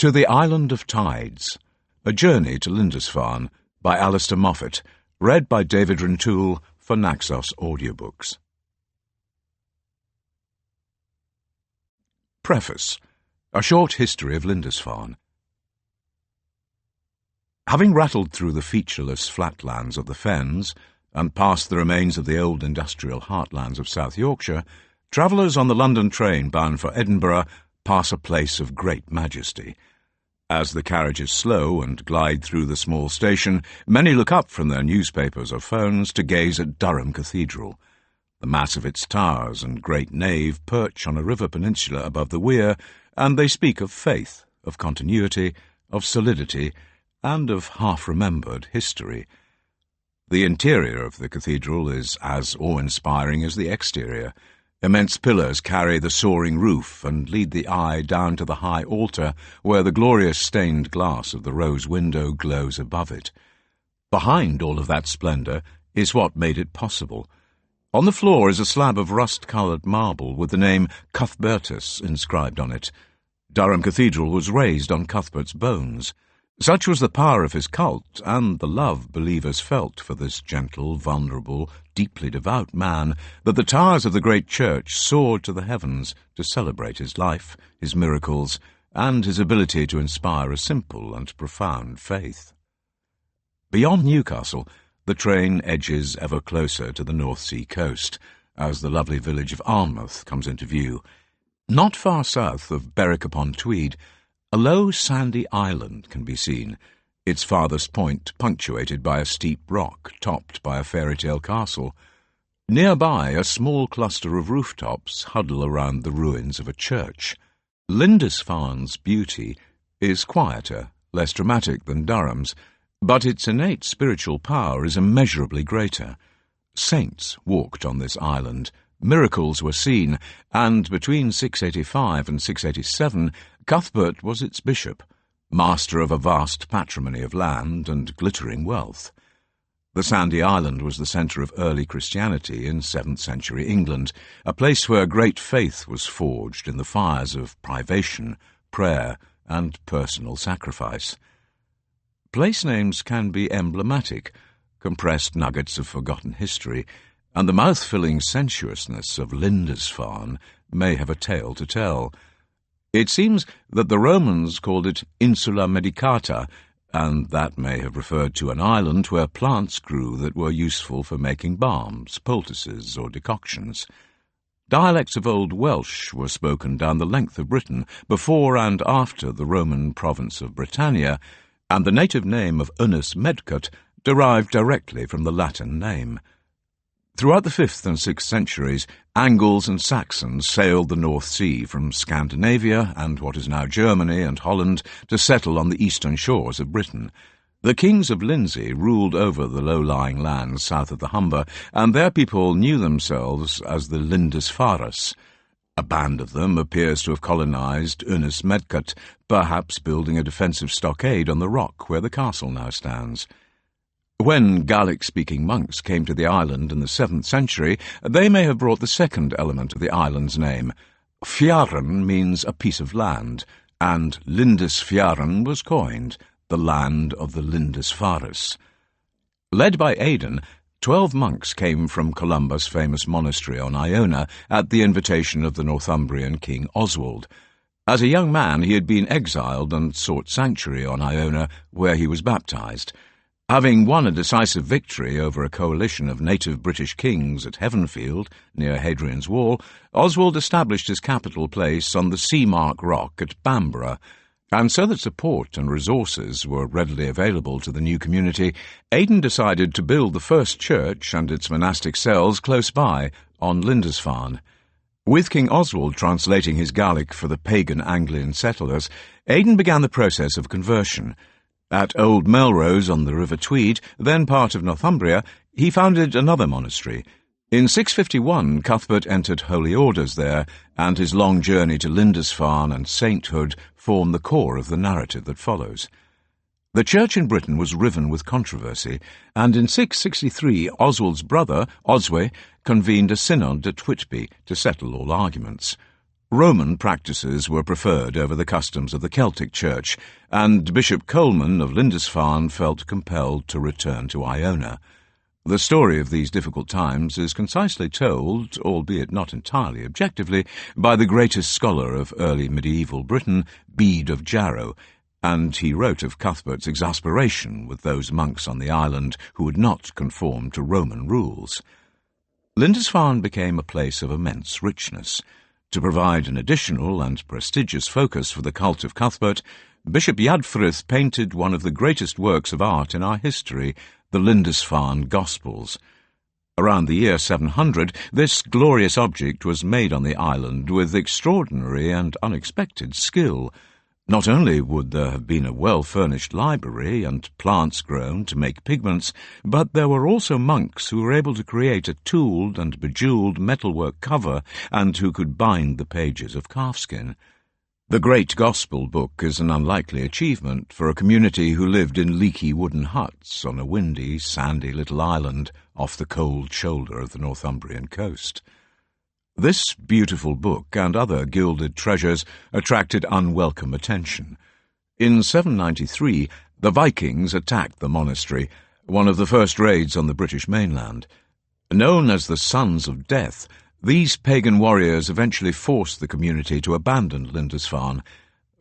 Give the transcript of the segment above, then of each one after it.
To the Island of Tides, A Journey to Lindisfarne by Alistair Moffat, read by David Rintoul for Naxos Audiobooks. Preface. A short history of Lindisfarne. Having rattled through the featureless flatlands of the Fens and past the remains of the old industrial heartlands of South Yorkshire, travellers on the London train bound for Edinburgh pass a place of great majesty. As the carriages slow and glide through the small station, many look up from their newspapers or phones to gaze at Durham Cathedral. The mass of its towers and great nave perch on a river peninsula above the weir, and they speak of faith, of continuity, of solidity, and of half-remembered history. The interior of the cathedral is as awe-inspiring as the exterior. Immense pillars carry the soaring roof and lead the eye down to the high altar where the glorious stained glass of the rose window glows above it. Behind all of that splendour is what made it possible. On the floor is a slab of rust-coloured marble with the name Cuthbertus inscribed on it. Durham Cathedral was raised on Cuthbert's bones. Such was the power of his cult and the love believers felt for this gentle, vulnerable, deeply devout man that the towers of the great church soared to the heavens to celebrate his life, his miracles, and his ability to inspire a simple and profound faith. Beyond Newcastle, the train edges ever closer to the North Sea coast, as the lovely village of Alnmouth comes into view. Not far south of Berwick-upon-Tweed, a low sandy island can be seen, its farthest point punctuated by a steep rock topped by a fairy-tale castle. Nearby, a small cluster of rooftops huddle around the ruins of a church. Lindisfarne's beauty is quieter, less dramatic than Durham's, but its innate spiritual power is immeasurably greater. Saints walked on this island, miracles were seen, and between 685 and 687, Cuthbert was its bishop, master of a vast patrimony of land and glittering wealth. The sandy island was the centre of early Christianity in 7th century England, a place where great faith was forged in the fires of privation, prayer, and personal sacrifice. Place names can be emblematic, compressed nuggets of forgotten history, and the mouth-filling sensuousness of Lindisfarne may have a tale to tell. It seems that the Romans called it Insula Medicata, and that may have referred to an island where plants grew that were useful for making balms, poultices, or decoctions. Dialects of Old Welsh were spoken down the length of Britain before and after the Roman province of Britannia, and the native name of Unus Medcut derived directly from the Latin name. Throughout the 5th and 6th centuries, Angles and Saxons sailed the North Sea from Scandinavia and what is now Germany and Holland to settle on the eastern shores of Britain. The kings of Lindsey ruled over the low-lying lands south of the Humber, and their people knew themselves as the Lindisfares. A band of them appears to have colonized Unus Medcut, perhaps building a defensive stockade on the rock where the castle now stands. When Gaelic-speaking monks came to the island in the 7th century, they may have brought the second element of the island's name. Fjaran means a piece of land, and Lindisfjaren was coined, the land of the Lindisfares. Led by Aidan, 12 monks came from Columba's famous monastery on Iona at the invitation of the Northumbrian King Oswald. As a young man, he had been exiled and sought sanctuary on Iona, where he was baptized. Having won a decisive victory over a coalition of native British kings at Heavenfield, near Hadrian's Wall, Oswald established his capital place on the Seamark Rock at Bamborough, and so that support and resources were readily available to the new community, Aidan decided to build the first church and its monastic cells close by, on Lindisfarne. With King Oswald translating his Gaelic for the pagan Anglian settlers, Aidan began the process of conversion. At Old Melrose on the River Tweed, then part of Northumbria, he founded another monastery. In 651, Cuthbert entered holy orders there, and his long journey to Lindisfarne and sainthood form the core of the narrative that follows. The church in Britain was riven with controversy, and in 663 Oswald's brother, Oswy, convened a synod at Whitby to settle all arguments. Roman practices were preferred over the customs of the Celtic Church, and Bishop Coleman of Lindisfarne felt compelled to return to Iona. The story of these difficult times is concisely told, albeit not entirely objectively, by the greatest scholar of early medieval Britain, Bede of Jarrow, and he wrote of Cuthbert's exasperation with those monks on the island who would not conform to Roman rules. Lindisfarne became a place of immense richness. To provide an additional and prestigious focus for the cult of Cuthbert, Bishop Yadfrith painted one of the greatest works of art in our history, the Lindisfarne Gospels. Around the year 700, this glorious object was made on the island with extraordinary and unexpected skill. Not only would there have been a well-furnished library and plants grown to make pigments, but there were also monks who were able to create a tooled and bejewelled metalwork cover and who could bind the pages of calfskin. The Great Gospel Book is an unlikely achievement for a community who lived in leaky wooden huts on a windy, sandy little island off the cold shoulder of the Northumbrian coast. This beautiful book and other gilded treasures attracted unwelcome attention. In 793, the Vikings attacked the monastery, one of the first raids on the British mainland. Known as the Sons of Death, these pagan warriors eventually forced the community to abandon Lindisfarne.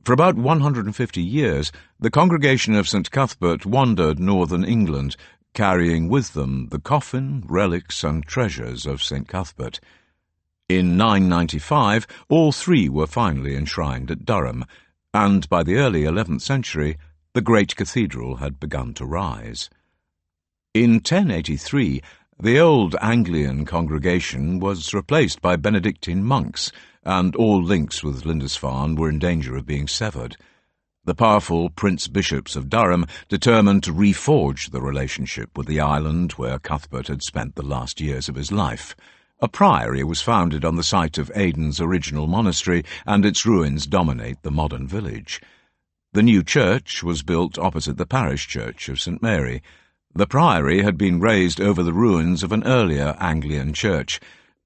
For about 150 years, the congregation of St. Cuthbert wandered northern England, carrying with them the coffin, relics, and treasures of St. Cuthbert. In 995, all three were finally enshrined at Durham, and by the early 11th century, the great cathedral had begun to rise. In 1083, the old Anglian congregation was replaced by Benedictine monks, and all links with Lindisfarne were in danger of being severed. The powerful prince-bishops of Durham determined to reforge the relationship with the island where Cuthbert had spent the last years of his life. A priory was founded on the site of Aidan's original monastery, and its ruins dominate the modern village. The new church was built opposite the parish church of St. Mary. The priory had been raised over the ruins of an earlier Anglian church.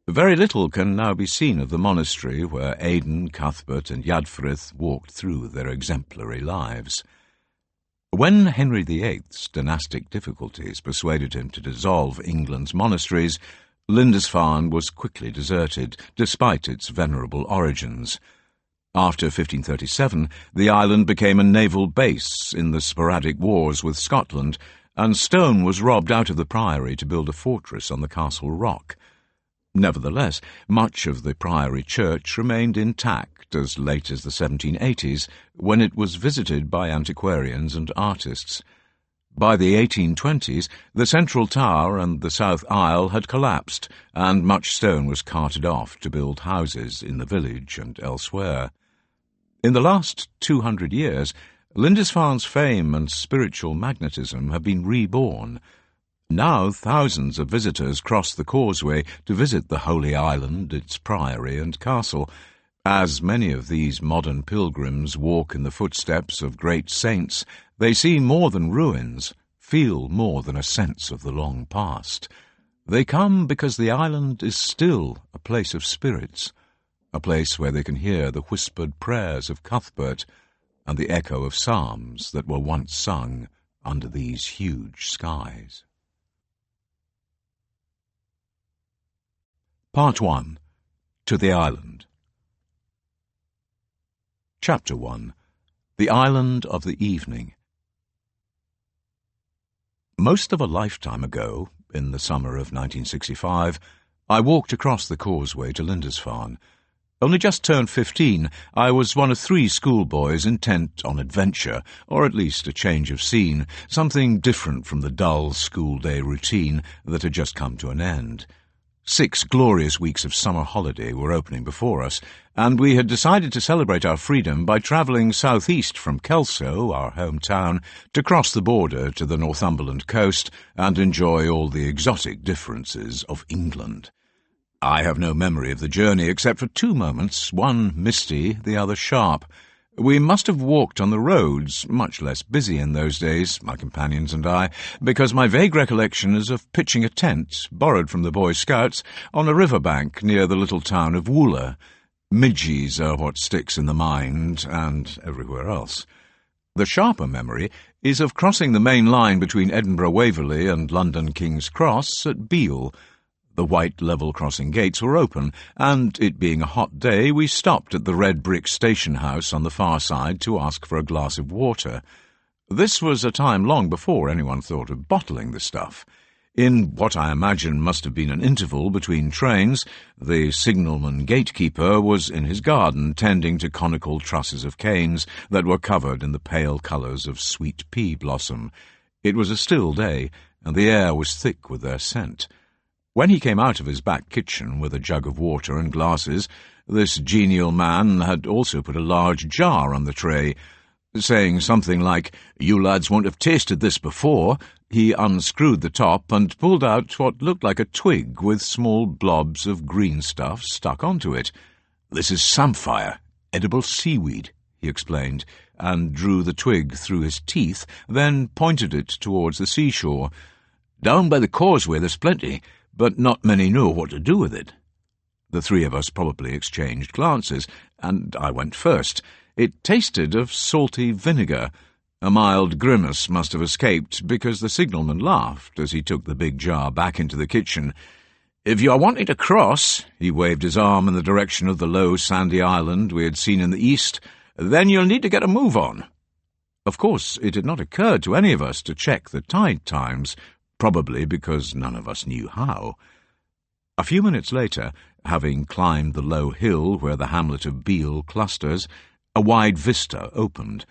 Very little can now be seen of the monastery where Aidan, Cuthbert, and Yadfrith walked through their exemplary lives. When Henry VIII's dynastic difficulties persuaded him to dissolve England's monasteries, Lindisfarne was quickly deserted, despite its venerable origins. After 1537, the island became a naval base in the sporadic wars with Scotland, and stone was robbed out of the priory to build a fortress on the castle rock. Nevertheless, much of the priory church remained intact as late as the 1780s, when it was visited by antiquarians and artists. By the 1820s, the central tower and the south aisle had collapsed, and much stone was carted off to build houses in the village and elsewhere. In the last 200 years, Lindisfarne's fame and spiritual magnetism have been reborn. Now thousands of visitors cross the causeway to visit the Holy Island, its priory and castle. As many of these modern pilgrims walk in the footsteps of great saints, they see more than ruins, feel more than a sense of the long past. They come because the island is still a place of spirits, a place where they can hear the whispered prayers of Cuthbert and the echo of psalms that were once sung under these huge skies. Part 1. To the Island. Chapter 1. The Island of the Evening. Most of a lifetime ago, in the summer of 1965, I walked across the causeway to Lindisfarne. Only just turned 15, I was one of 3 schoolboys intent on adventure, or at least a change of scene, something different from the dull school-day routine that had just come to an end. 6 glorious weeks of summer holiday were opening before us, and we had decided to celebrate our freedom by travelling southeast from Kelso, our hometown, to cross the border to the Northumberland coast and enjoy all the exotic differences of England. I have no memory of the journey except for 2 moments, one misty, the other sharp. We must have walked on the roads, much less busy in those days, my companions and I, because my vague recollection is of pitching a tent, borrowed from the Boy Scouts, on a river bank near the little town of Wooler. Midges are what sticks in the mind and everywhere else. The sharper memory is of crossing the main line between Edinburgh Waverley and London King's Cross at Beale. The white level crossing gates were open, and it being a hot day, we stopped at the red brick station house on the far side to ask for a glass of water. This was a time long before anyone thought of bottling the stuff. In what I imagine must have been an interval between trains, the signalman gatekeeper was in his garden tending to conical trusses of canes that were covered in the pale colours of sweet pea blossom. It was a still day, and the air was thick with their scent. When he came out of his back kitchen with a jug of water and glasses, this genial man had also put a large jar on the tray. Saying something like, "You lads won't have tasted this before," he unscrewed the top and pulled out what looked like a twig with small blobs of green stuff stuck onto it. "This is samphire, edible seaweed," he explained, and drew the twig through his teeth, then pointed it towards the seashore. "Down by the causeway there's plenty, but not many know what to do with it." The three of us probably exchanged glances, and I went first. It tasted of salty vinegar. A mild grimace must have escaped, because the signalman laughed as he took the big jar back into the kitchen. "If you are wanting to cross," he waved his arm in the direction of the low sandy island we had seen in the east, "then you'll need to get a move on." Of course, it had not occurred to any of us to check the tide times, probably because none of us knew how. A few minutes later, having climbed the low hill where the hamlet of Beale clusters, a wide vista opened.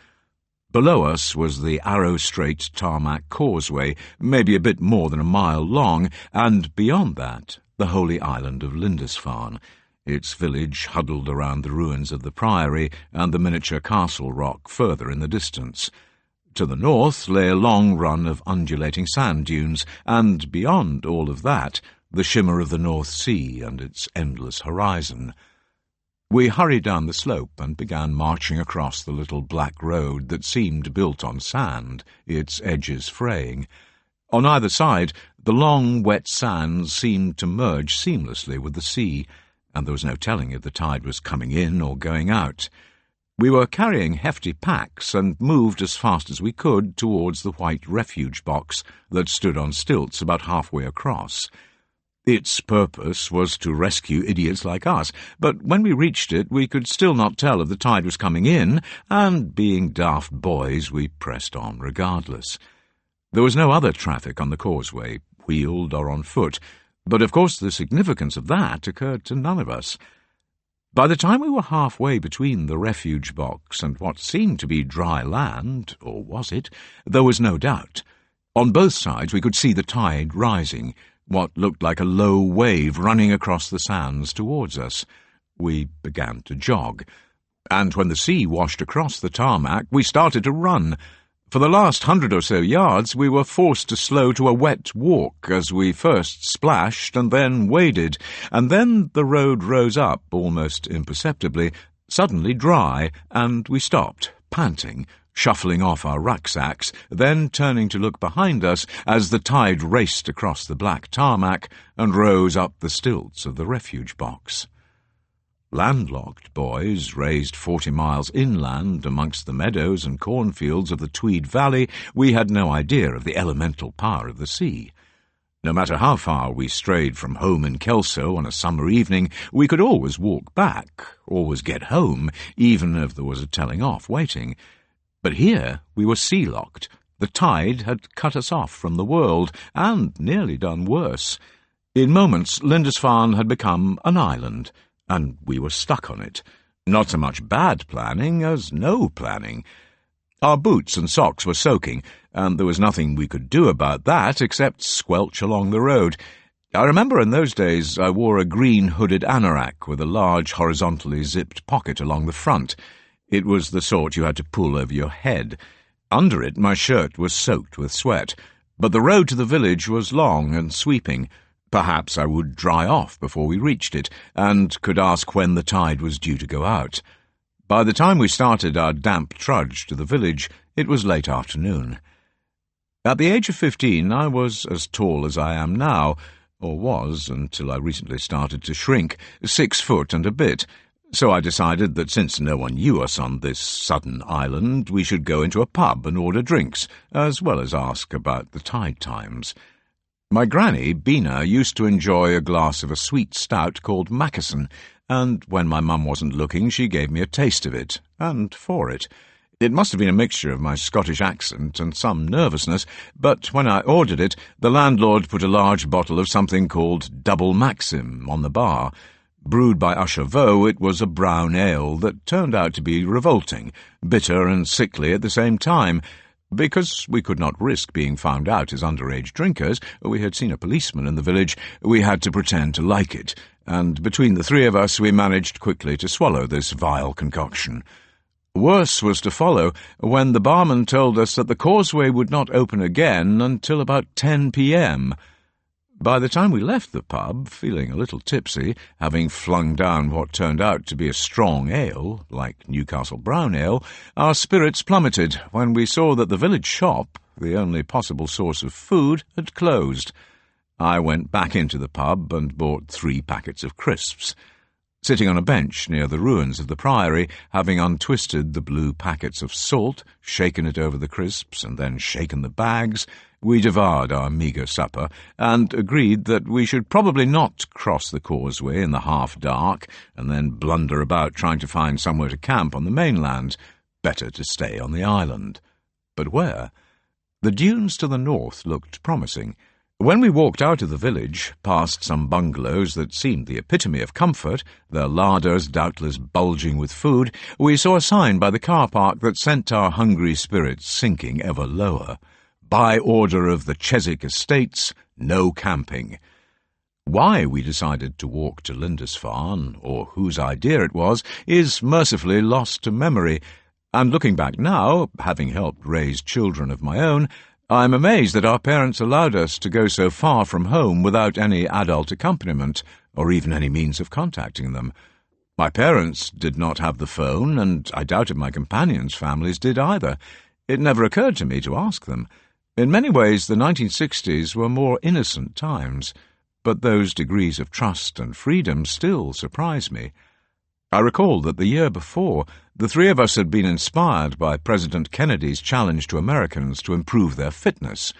Below us was the arrow-straight tarmac causeway, maybe a bit more than a mile long, and beyond that, the holy island of Lindisfarne, its village huddled around the ruins of the priory and the miniature castle rock further in the distance. To the north lay a long run of undulating sand dunes, and beyond all of that, the shimmer of the North Sea and its endless horizon. We hurried down the slope and began marching across the little black road that seemed built on sand, its edges fraying. On either side, the long, wet sands seemed to merge seamlessly with the sea, and there was no telling if the tide was coming in or going out. We were carrying hefty packs and moved as fast as we could towards the white refuge box that stood on stilts about halfway across. Its purpose was to rescue idiots like us, but when we reached it we could still not tell if the tide was coming in, and being daft boys we pressed on regardless. There was no other traffic on the causeway, wheeled or on foot, but of course the significance of that occurred to none of us. By the time we were halfway between the refuge box and what seemed to be dry land, or was it, there was no doubt. On both sides we could see the tide rising, what looked like a low wave running across the sands towards us. We began to jog, and when the sea washed across the tarmac, we started to run. For the last 100 or so yards, we were forced to slow to a wet walk as we first splashed and then waded, and then the road rose up almost imperceptibly, suddenly dry, and we stopped, panting, shuffling off our rucksacks, then turning to look behind us as the tide raced across the black tarmac and rose up the stilts of the refuge box. Landlocked boys raised 40 miles inland amongst the meadows and cornfields of the Tweed Valley, we had no idea of the elemental power of the sea. No matter how far we strayed from home in Kelso on a summer evening, we could always walk back, always get home, even if there was a telling off waiting. But here we were sea-locked. The tide had cut us off from the world, and nearly done worse. In moments, Lindisfarne had become an island, and we were stuck on it. Not so much bad planning as no planning. Our boots and socks were soaking, and there was nothing we could do about that except squelch along the road. I remember in those days I wore a green hooded anorak with a large horizontally zipped pocket along the front. It was the sort you had to pull over your head. Under it my shirt was soaked with sweat, but the road to the village was long and sweeping. Perhaps I would dry off before we reached it, and could ask when the tide was due to go out. By the time we started our damp trudge to the village, it was late afternoon. At the age of 15 I was as tall as I am now, or was until I recently started to shrink, 6 foot and a bit. So I decided that since no one knew us on this sudden island, we should go into a pub and order drinks, as well as ask about the tide times. My granny, Bina, used to enjoy a glass of a sweet stout called Mackerson, and when my mum wasn't looking, she gave me a taste of it, and for it. It must have been a mixture of my Scottish accent and some nervousness, but when I ordered it, the landlord put a large bottle of something called Double Maxim on the bar. Brewed by Usher Vaux, it was a brown ale that turned out to be revolting, bitter and sickly at the same time. Because we could not risk being found out as underage drinkers, we had seen a policeman in the village, we had to pretend to like it, and between the three of us we managed quickly to swallow this vile concoction. Worse was to follow when the barman told us that the causeway would not open again until about 10 p.m. By the time we left the pub, feeling a little tipsy, having flung down what turned out to be a strong ale, like Newcastle brown ale, our spirits plummeted when we saw that the village shop, the only possible source of food, had closed. I went back into the pub and bought 3 packets of crisps. Sitting on a bench near the ruins of the priory, having untwisted the blue packets of salt, shaken it over the crisps, and then shaken the bags, we devoured our meagre supper, and agreed that we should probably not cross the causeway in the half-dark, and then blunder about trying to find somewhere to camp on the mainland. Better to stay on the island. But where? The dunes to the north looked promising. When we walked out of the village, past some bungalows that seemed the epitome of comfort, their larders doubtless bulging with food, we saw a sign by the car park that sent our hungry spirits sinking ever lower. By order of the Chiswick Estates, no camping. Why we decided to walk to Lindisfarne, or whose idea it was, is mercifully lost to memory, and looking back now, having helped raise children of my own, I'm amazed that our parents allowed us to go so far from home without any adult accompaniment, or even any means of contacting them. My parents did not have the phone, and I doubted my companions' families did either. It never occurred to me to ask them. In many ways, the 1960s were more innocent times, but those degrees of trust and freedom still surprise me. I recall that the year before, the 3 of us had been inspired by President Kennedy's challenge to Americans to improve their fitness.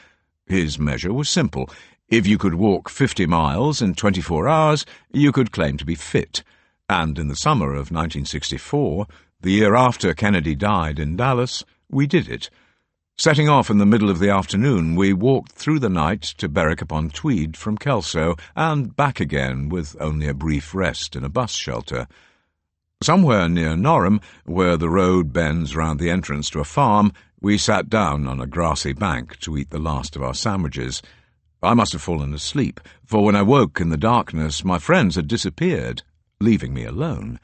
His measure was simple. If you could walk 50 miles in 24 hours, you could claim to be fit. And in the summer of 1964, the year after Kennedy died in Dallas, we did it. Setting off in the middle of the afternoon, we walked through the night to Berwick-upon-Tweed from Kelso, and back again with only a brief rest in a bus shelter. Somewhere near Norham, where the road bends round the entrance to a farm, we sat down on a grassy bank to eat the last of our sandwiches. I must have fallen asleep, for when I woke in the darkness, my friends had disappeared, leaving me alone.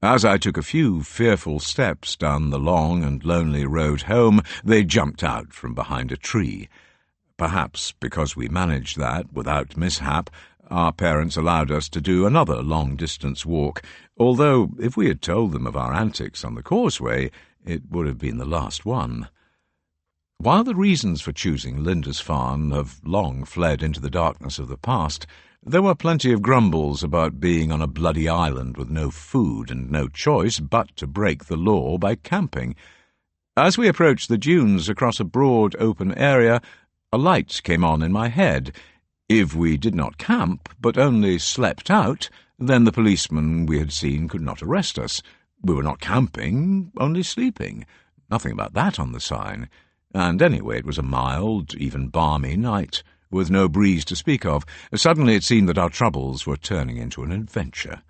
As I took a few fearful steps down the long and lonely road home, they jumped out from behind a tree. Perhaps because we managed that without mishap, our parents allowed us to do another long-distance walk, although if we had told them of our antics on the causeway, it would have been the last one. While the reasons for choosing Lindisfarne have long fled into the darkness of the past, there were plenty of grumbles about being on a bloody island with no food and no choice but to break the law by camping. As we approached the dunes across a broad open area, a light came on in my head. If we did not camp, but only slept out, then the policeman we had seen could not arrest us. We were not camping, only sleeping. Nothing about that on the sign. And anyway, it was a mild, even balmy night, with no breeze to speak of. Suddenly it seemed that our troubles were turning into an adventure.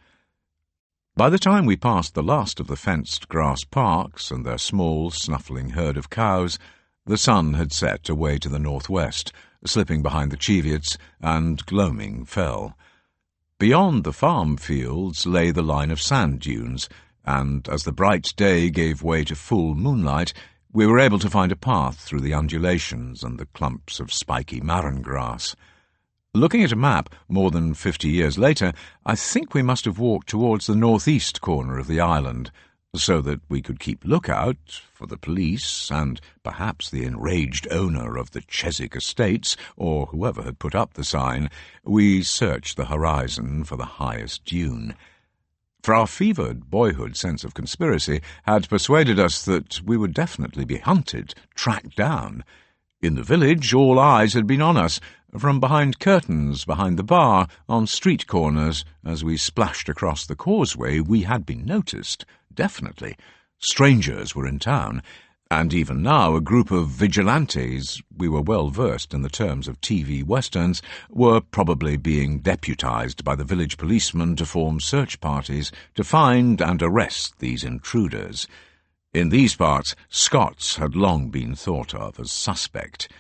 By the time we passed the last of the fenced grass parks and their small, snuffling herd of cows, the sun had set away to the northwest, slipping behind the Cheviots, and gloaming fell. Beyond the farm fields lay the line of sand dunes, and as the bright day gave way to full moonlight, we were able to find a path through the undulations and the clumps of spiky marron grass. Looking at a map more than 50 years later, I think we must have walked towards the northeast corner of the island, so that we could keep lookout for the police and perhaps the enraged owner of the Chiswick Estates, or whoever had put up the sign. We searched the horizon for the highest dune. For our fevered boyhood sense of conspiracy had persuaded us that we would definitely be hunted, tracked down. In the village, all eyes had been on us, from behind curtains, behind the bar, on street corners. As we splashed across the causeway, we had been noticed, definitely. Strangers were in town, and even now a group of vigilantes, we were well versed in the terms of TV westerns, were probably being deputized by the village policemen to form search parties to find and arrest these intruders. In these parts, Scots had long been thought of as suspect.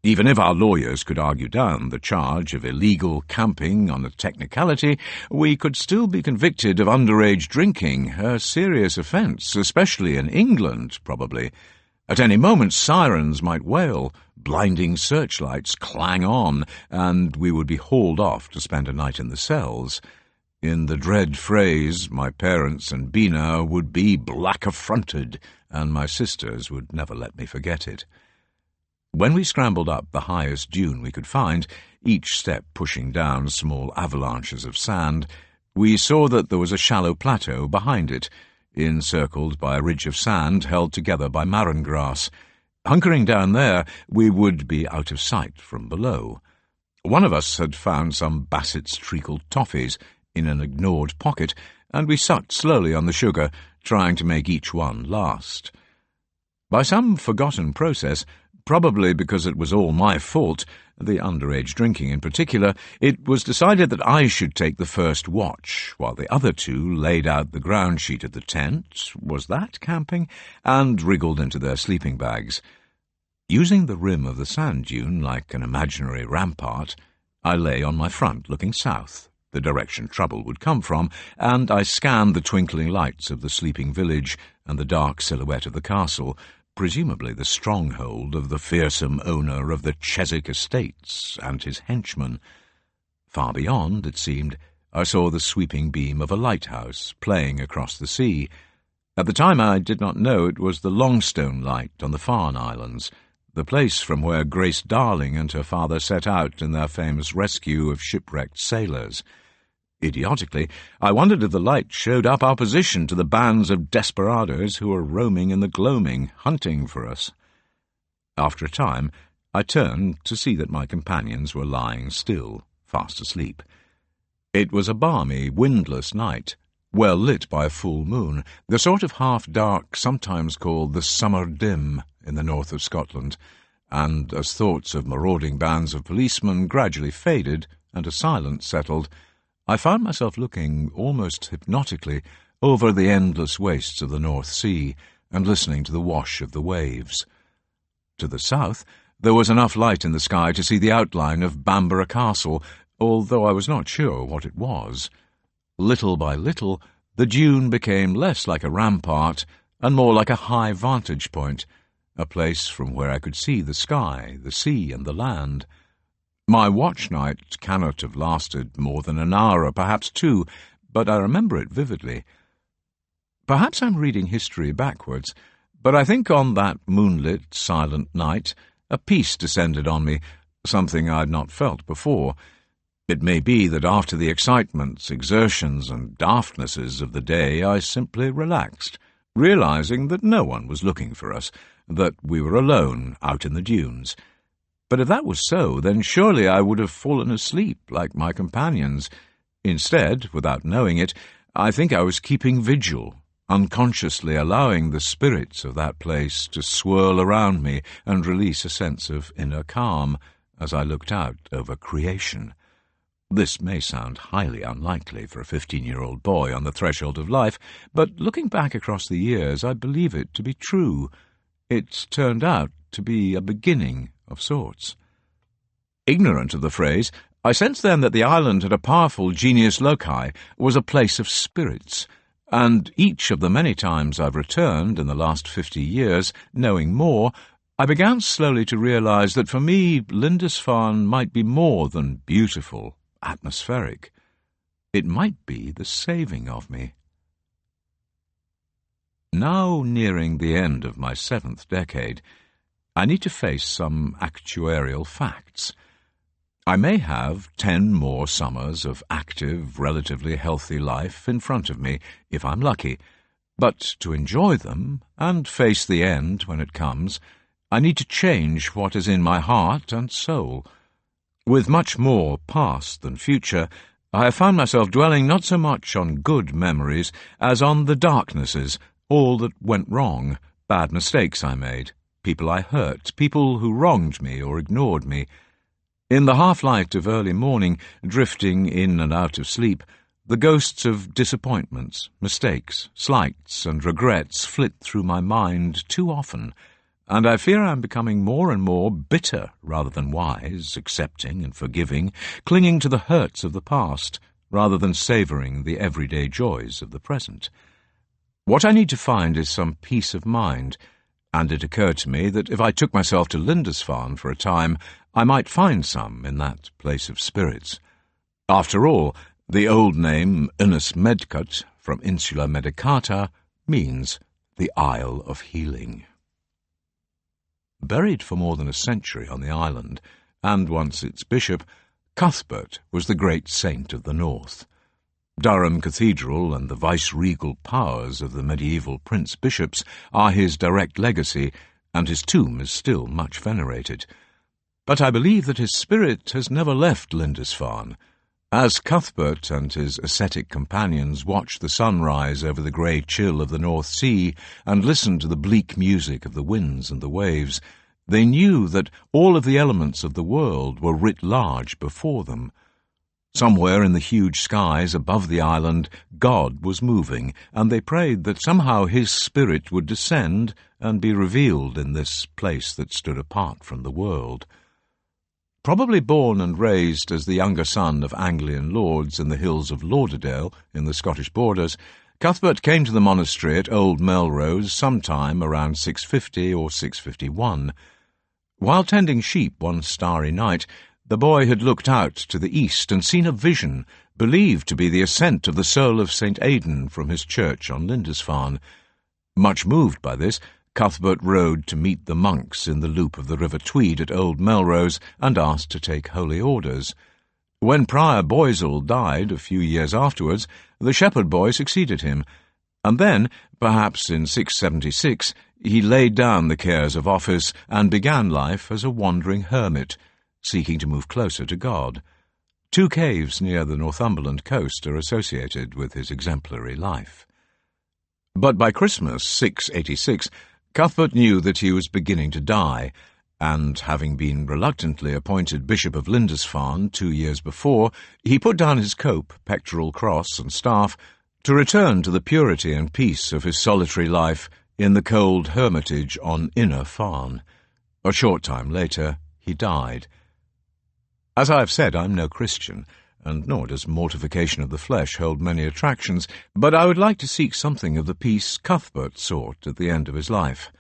Even if our lawyers could argue down the charge of illegal camping on a technicality, we could still be convicted of underage drinking, a serious offence, especially in England, probably. At any moment, sirens might wail, blinding searchlights clang on, and we would be hauled off to spend a night in the cells. In the dread phrase, my parents and Bina would be black-affronted, and my sisters would never let me forget it. When we scrambled up the highest dune we could find, each step pushing down small avalanches of sand, we saw that there was a shallow plateau behind it, encircled by a ridge of sand held together by marron grass. Hunkering down there, we would be out of sight from below. One of us had found some Bassett's treacle toffees in an ignored pocket, and we sucked slowly on the sugar, trying to make each one last. By some forgotten process, probably because it was all my fault, the underage drinking in particular, it was decided that I should take the first watch, while the other two laid out the ground sheet of the tent, was that camping, and wriggled into their sleeping bags. Using the rim of the sand dune like an imaginary rampart, I lay on my front looking south, the direction trouble would come from, and I scanned the twinkling lights of the sleeping village and the dark silhouette of the castle, presumably the stronghold of the fearsome owner of the Chiswick estates and his henchmen. Far beyond, it seemed, I saw the sweeping beam of a lighthouse playing across the sea. At the time I did not know it was the Longstone Light on the Farne Islands, the place from where Grace Darling and her father set out in their famous rescue of shipwrecked sailors. Idiotically, I wondered if the light showed up our position to the bands of desperadoes who were roaming in the gloaming, hunting for us. After a time, I turned to see that my companions were lying still, fast asleep. It was a balmy, windless night, well lit by a full moon, the sort of half-dark sometimes called the summer dim in the north of Scotland, and as thoughts of marauding bands of policemen gradually faded and a silence settled, I found myself looking, almost hypnotically, over the endless wastes of the North Sea and listening to the wash of the waves. To the south, there was enough light in the sky to see the outline of Bamborough Castle, although I was not sure what it was. Little by little, the dune became less like a rampart and more like a high vantage point, a place from where I could see the sky, the sea, and the land. My watch night cannot have lasted more than an hour or perhaps two, but I remember it vividly. Perhaps I'm reading history backwards, but I think on that moonlit, silent night a peace descended on me, something I had not felt before. It may be that after the excitements, exertions, and daftnesses of the day I simply relaxed, realizing that no one was looking for us, that we were alone out in the dunes. But if that was so, then surely I would have fallen asleep like my companions. Instead, without knowing it, I think I was keeping vigil, unconsciously allowing the spirits of that place to swirl around me and release a sense of inner calm as I looked out over creation. This may sound highly unlikely for a 15-year-old boy on the threshold of life, but looking back across the years, I believe it to be true. It's turned out to be a beginning of sorts. Ignorant of the phrase, I sensed then that the island had a powerful genius loci, was a place of spirits, and each of the many times I've returned in the last 50 years, knowing more, I began slowly to realize that for me Lindisfarne might be more than beautiful, atmospheric. It might be the saving of me. Now nearing the end of my 7th decade, I need to face some actuarial facts. I may have 10 more summers of active, relatively healthy life in front of me, if I'm lucky, but to enjoy them and face the end when it comes, I need to change what is in my heart and soul. With much more past than future, I have found myself dwelling not so much on good memories as on the darknesses, all that went wrong, bad mistakes I made, people I hurt, people who wronged me or ignored me. In the half-light of early morning, drifting in and out of sleep, the ghosts of disappointments, mistakes, slights, and regrets flit through my mind too often, and I fear I am becoming more and more bitter rather than wise, accepting and forgiving, clinging to the hurts of the past rather than savouring the everyday joys of the present. What I need to find is some peace of mind, and it occurred to me that if I took myself to Lindisfarne for a time, I might find some in that place of spirits. After all, the old name Ynys Medcut, from Insula Medicata, means the Isle of Healing. Buried for more than a century on the island, and once its bishop, Cuthbert was the great saint of the north. Durham Cathedral and the vice-regal powers of the medieval prince-bishops are his direct legacy, and his tomb is still much venerated. But I believe that his spirit has never left Lindisfarne. As Cuthbert and his ascetic companions watched the sunrise over the grey chill of the North Sea and listened to the bleak music of the winds and the waves, they knew that all of the elements of the world were writ large before them. Somewhere in the huge skies above the island, God was moving, and they prayed that somehow his spirit would descend and be revealed in this place that stood apart from the world. Probably born and raised as the younger son of Anglian lords in the hills of Lauderdale, in the Scottish borders, Cuthbert came to the monastery at Old Melrose sometime around 650 or 651. While tending sheep one starry night, the boy had looked out to the east and seen a vision, believed to be the ascent of the soul of St. Aidan from his church on Lindisfarne. Much moved by this, Cuthbert rode to meet the monks in the loop of the River Tweed at Old Melrose and asked to take holy orders. When Prior Boisel died a few years afterwards, the shepherd boy succeeded him, and then, perhaps in 676, he laid down the cares of office and began life as a wandering hermit, seeking to move closer to God. 2 caves near the Northumberland coast are associated with his exemplary life. But by Christmas 686, Cuthbert knew that he was beginning to die, and having been reluctantly appointed Bishop of Lindisfarne 2 years before, he put down his cope, pectoral cross, and staff to return to the purity and peace of his solitary life in the cold hermitage on Inner Farne. A short time later, he died. As I have said, I'm no Christian, and nor does mortification of the flesh hold many attractions, but I would like to seek something of the peace Cuthbert sought at the end of his life.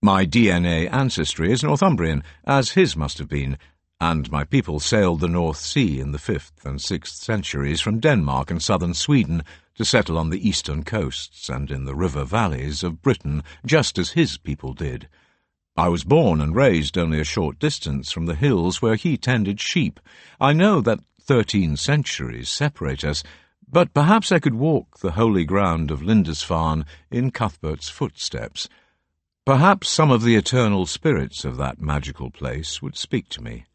My DNA ancestry is Northumbrian, as his must have been, and my people sailed the North Sea in the 5th and 6th centuries from Denmark and southern Sweden to settle on the eastern coasts and in the river valleys of Britain, just as his people did. I was born and raised only a short distance from the hills where he tended sheep. I know that 13 centuries separate us, but perhaps I could walk the holy ground of Lindisfarne in Cuthbert's footsteps. Perhaps some of the eternal spirits of that magical place would speak to me.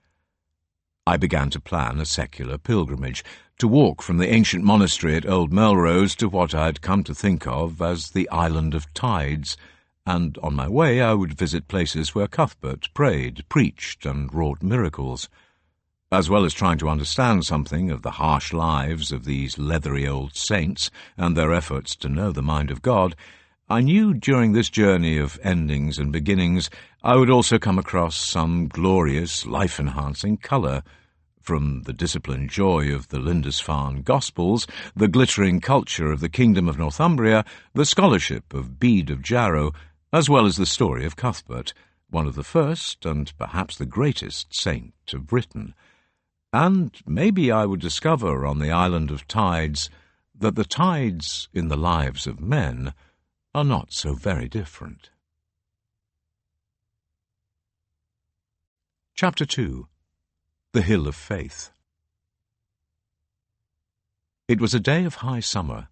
I began to plan a secular pilgrimage, to walk from the ancient monastery at Old Melrose to what I had come to think of as the Island of Tides, and on my way I would visit places where Cuthbert prayed, preached, and wrought miracles. As well as trying to understand something of the harsh lives of these leathery old saints and their efforts to know the mind of God, I knew during this journey of endings and beginnings I would also come across some glorious, life-enhancing colour, from the disciplined joy of the Lindisfarne Gospels, the glittering culture of the Kingdom of Northumbria, the scholarship of Bede of Jarrow, as well as the story of Cuthbert, one of the first and perhaps the greatest saint of Britain. And maybe I would discover on the Island of Tides that the tides in the lives of men are not so very different. Chapter 2. The Hill of Faith. It was a day of high summer,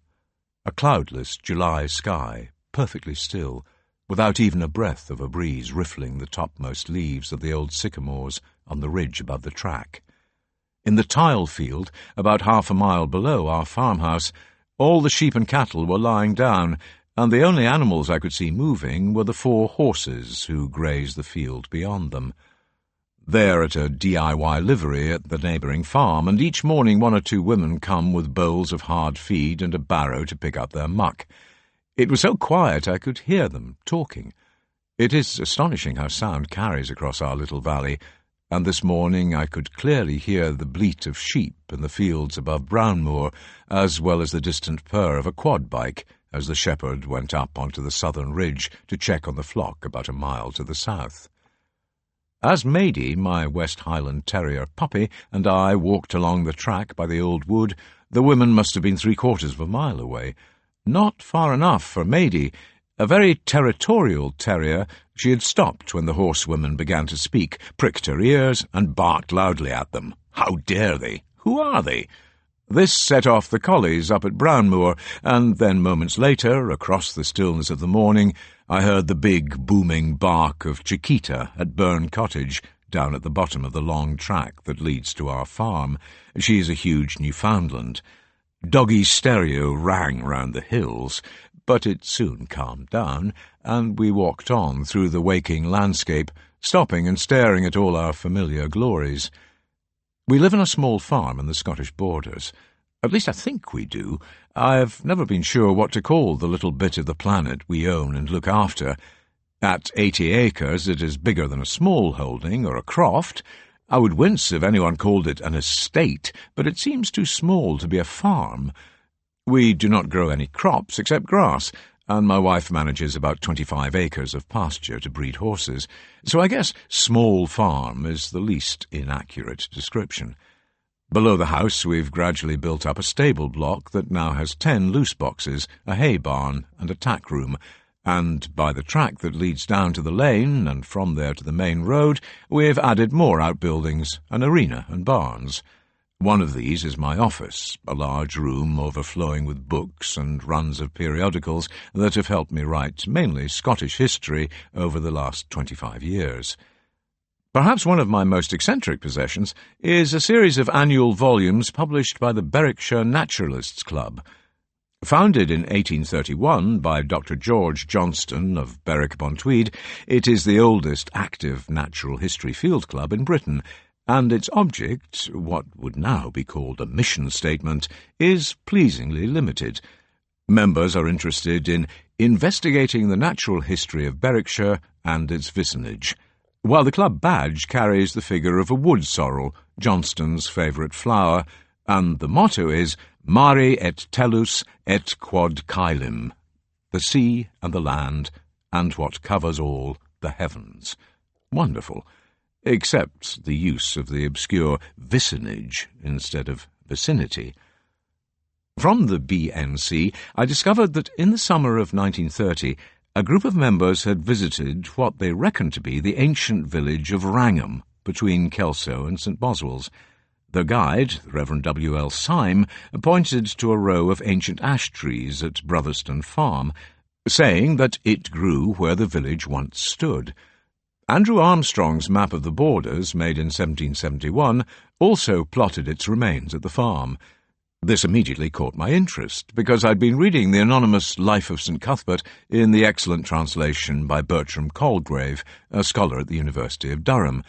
a cloudless July sky, perfectly still, without even a breath of a breeze riffling the topmost leaves of the old sycamores on the ridge above the track. In the tile field, about half a mile below our farmhouse, all the sheep and cattle were lying down, and the only animals I could see moving were the 4 horses who grazed the field beyond them. They're at a DIY livery at the neighbouring farm, and each morning 1 or 2 women come with bowls of hard feed and a barrow to pick up their muck. It was so quiet I could hear them talking. It is astonishing how sound carries across our little valley, and this morning I could clearly hear the bleat of sheep in the fields above Brownmoor, as well as the distant purr of a quad bike as the shepherd went up onto the southern ridge to check on the flock about a mile to the south. As Maidie, my West Highland Terrier puppy, and I walked along the track by the old wood, the women must have been 3/4 of a mile away. Not far enough for Maidie. A very territorial terrier, she had stopped when the horsewomen began to speak, pricked her ears, and barked loudly at them. How dare they? Who are they? This set off the collies up at Brownmoor, and then moments later, across the stillness of the morning, I heard the big, booming bark of Chiquita at Burn Cottage, down at the bottom of the long track that leads to our farm. She is a huge Newfoundland. Doggy stereo rang round the hills, but it soon calmed down, and we walked on through the waking landscape, stopping and staring at all our familiar glories. We live on a small farm in the Scottish borders. At least I think we do. I've never been sure what to call the little bit of the planet we own and look after. At 80 acres it is bigger than a small holding or a croft. I would wince if anyone called it an estate, but it seems too small to be a farm. We do not grow any crops except grass, and my wife manages about 25 acres of pasture to breed horses, so I guess small farm is the least inaccurate description. Below the house we've gradually built up a stable block that now has 10 loose boxes, a hay barn and a tack room, and by the track that leads down to the lane and from there to the main road we've added more outbuildings, an arena and barns. One of these is my office, a large room overflowing with books and runs of periodicals that have helped me write mainly Scottish history over the last 25 years. Perhaps one of my most eccentric possessions is a series of annual volumes published by the Berwickshire Naturalists Club. Founded in 1831 by Dr. George Johnston of Berwick-upon-Tweed, it is the oldest active natural history field club in Britain, and its object, what would now be called a mission statement, is pleasingly limited. Members are interested in investigating the natural history of Berwickshire and its vicinage, while the club badge carries the figure of a wood sorrel, Johnston's favourite flower, and the motto is Mare et tellus et quod caelum, the sea and the land, and what covers all, the heavens. Wonderful. Except the use of the obscure vicinage instead of vicinity. From the BNC, I discovered that in the summer of 1930, a group of members had visited what they reckoned to be the ancient village of Wrangham, between Kelso and St. Boswell's. Their guide, the Reverend W.L. Syme, pointed to a row of ancient ash trees at Brotherston Farm, saying that it grew where the village once stood. Andrew Armstrong's map of the borders, made in 1771, also plotted its remains at the farm. This immediately caught my interest, because I'd been reading the anonymous Life of St. Cuthbert in the excellent translation by Bertram Colgrave, a scholar at the University of Durham.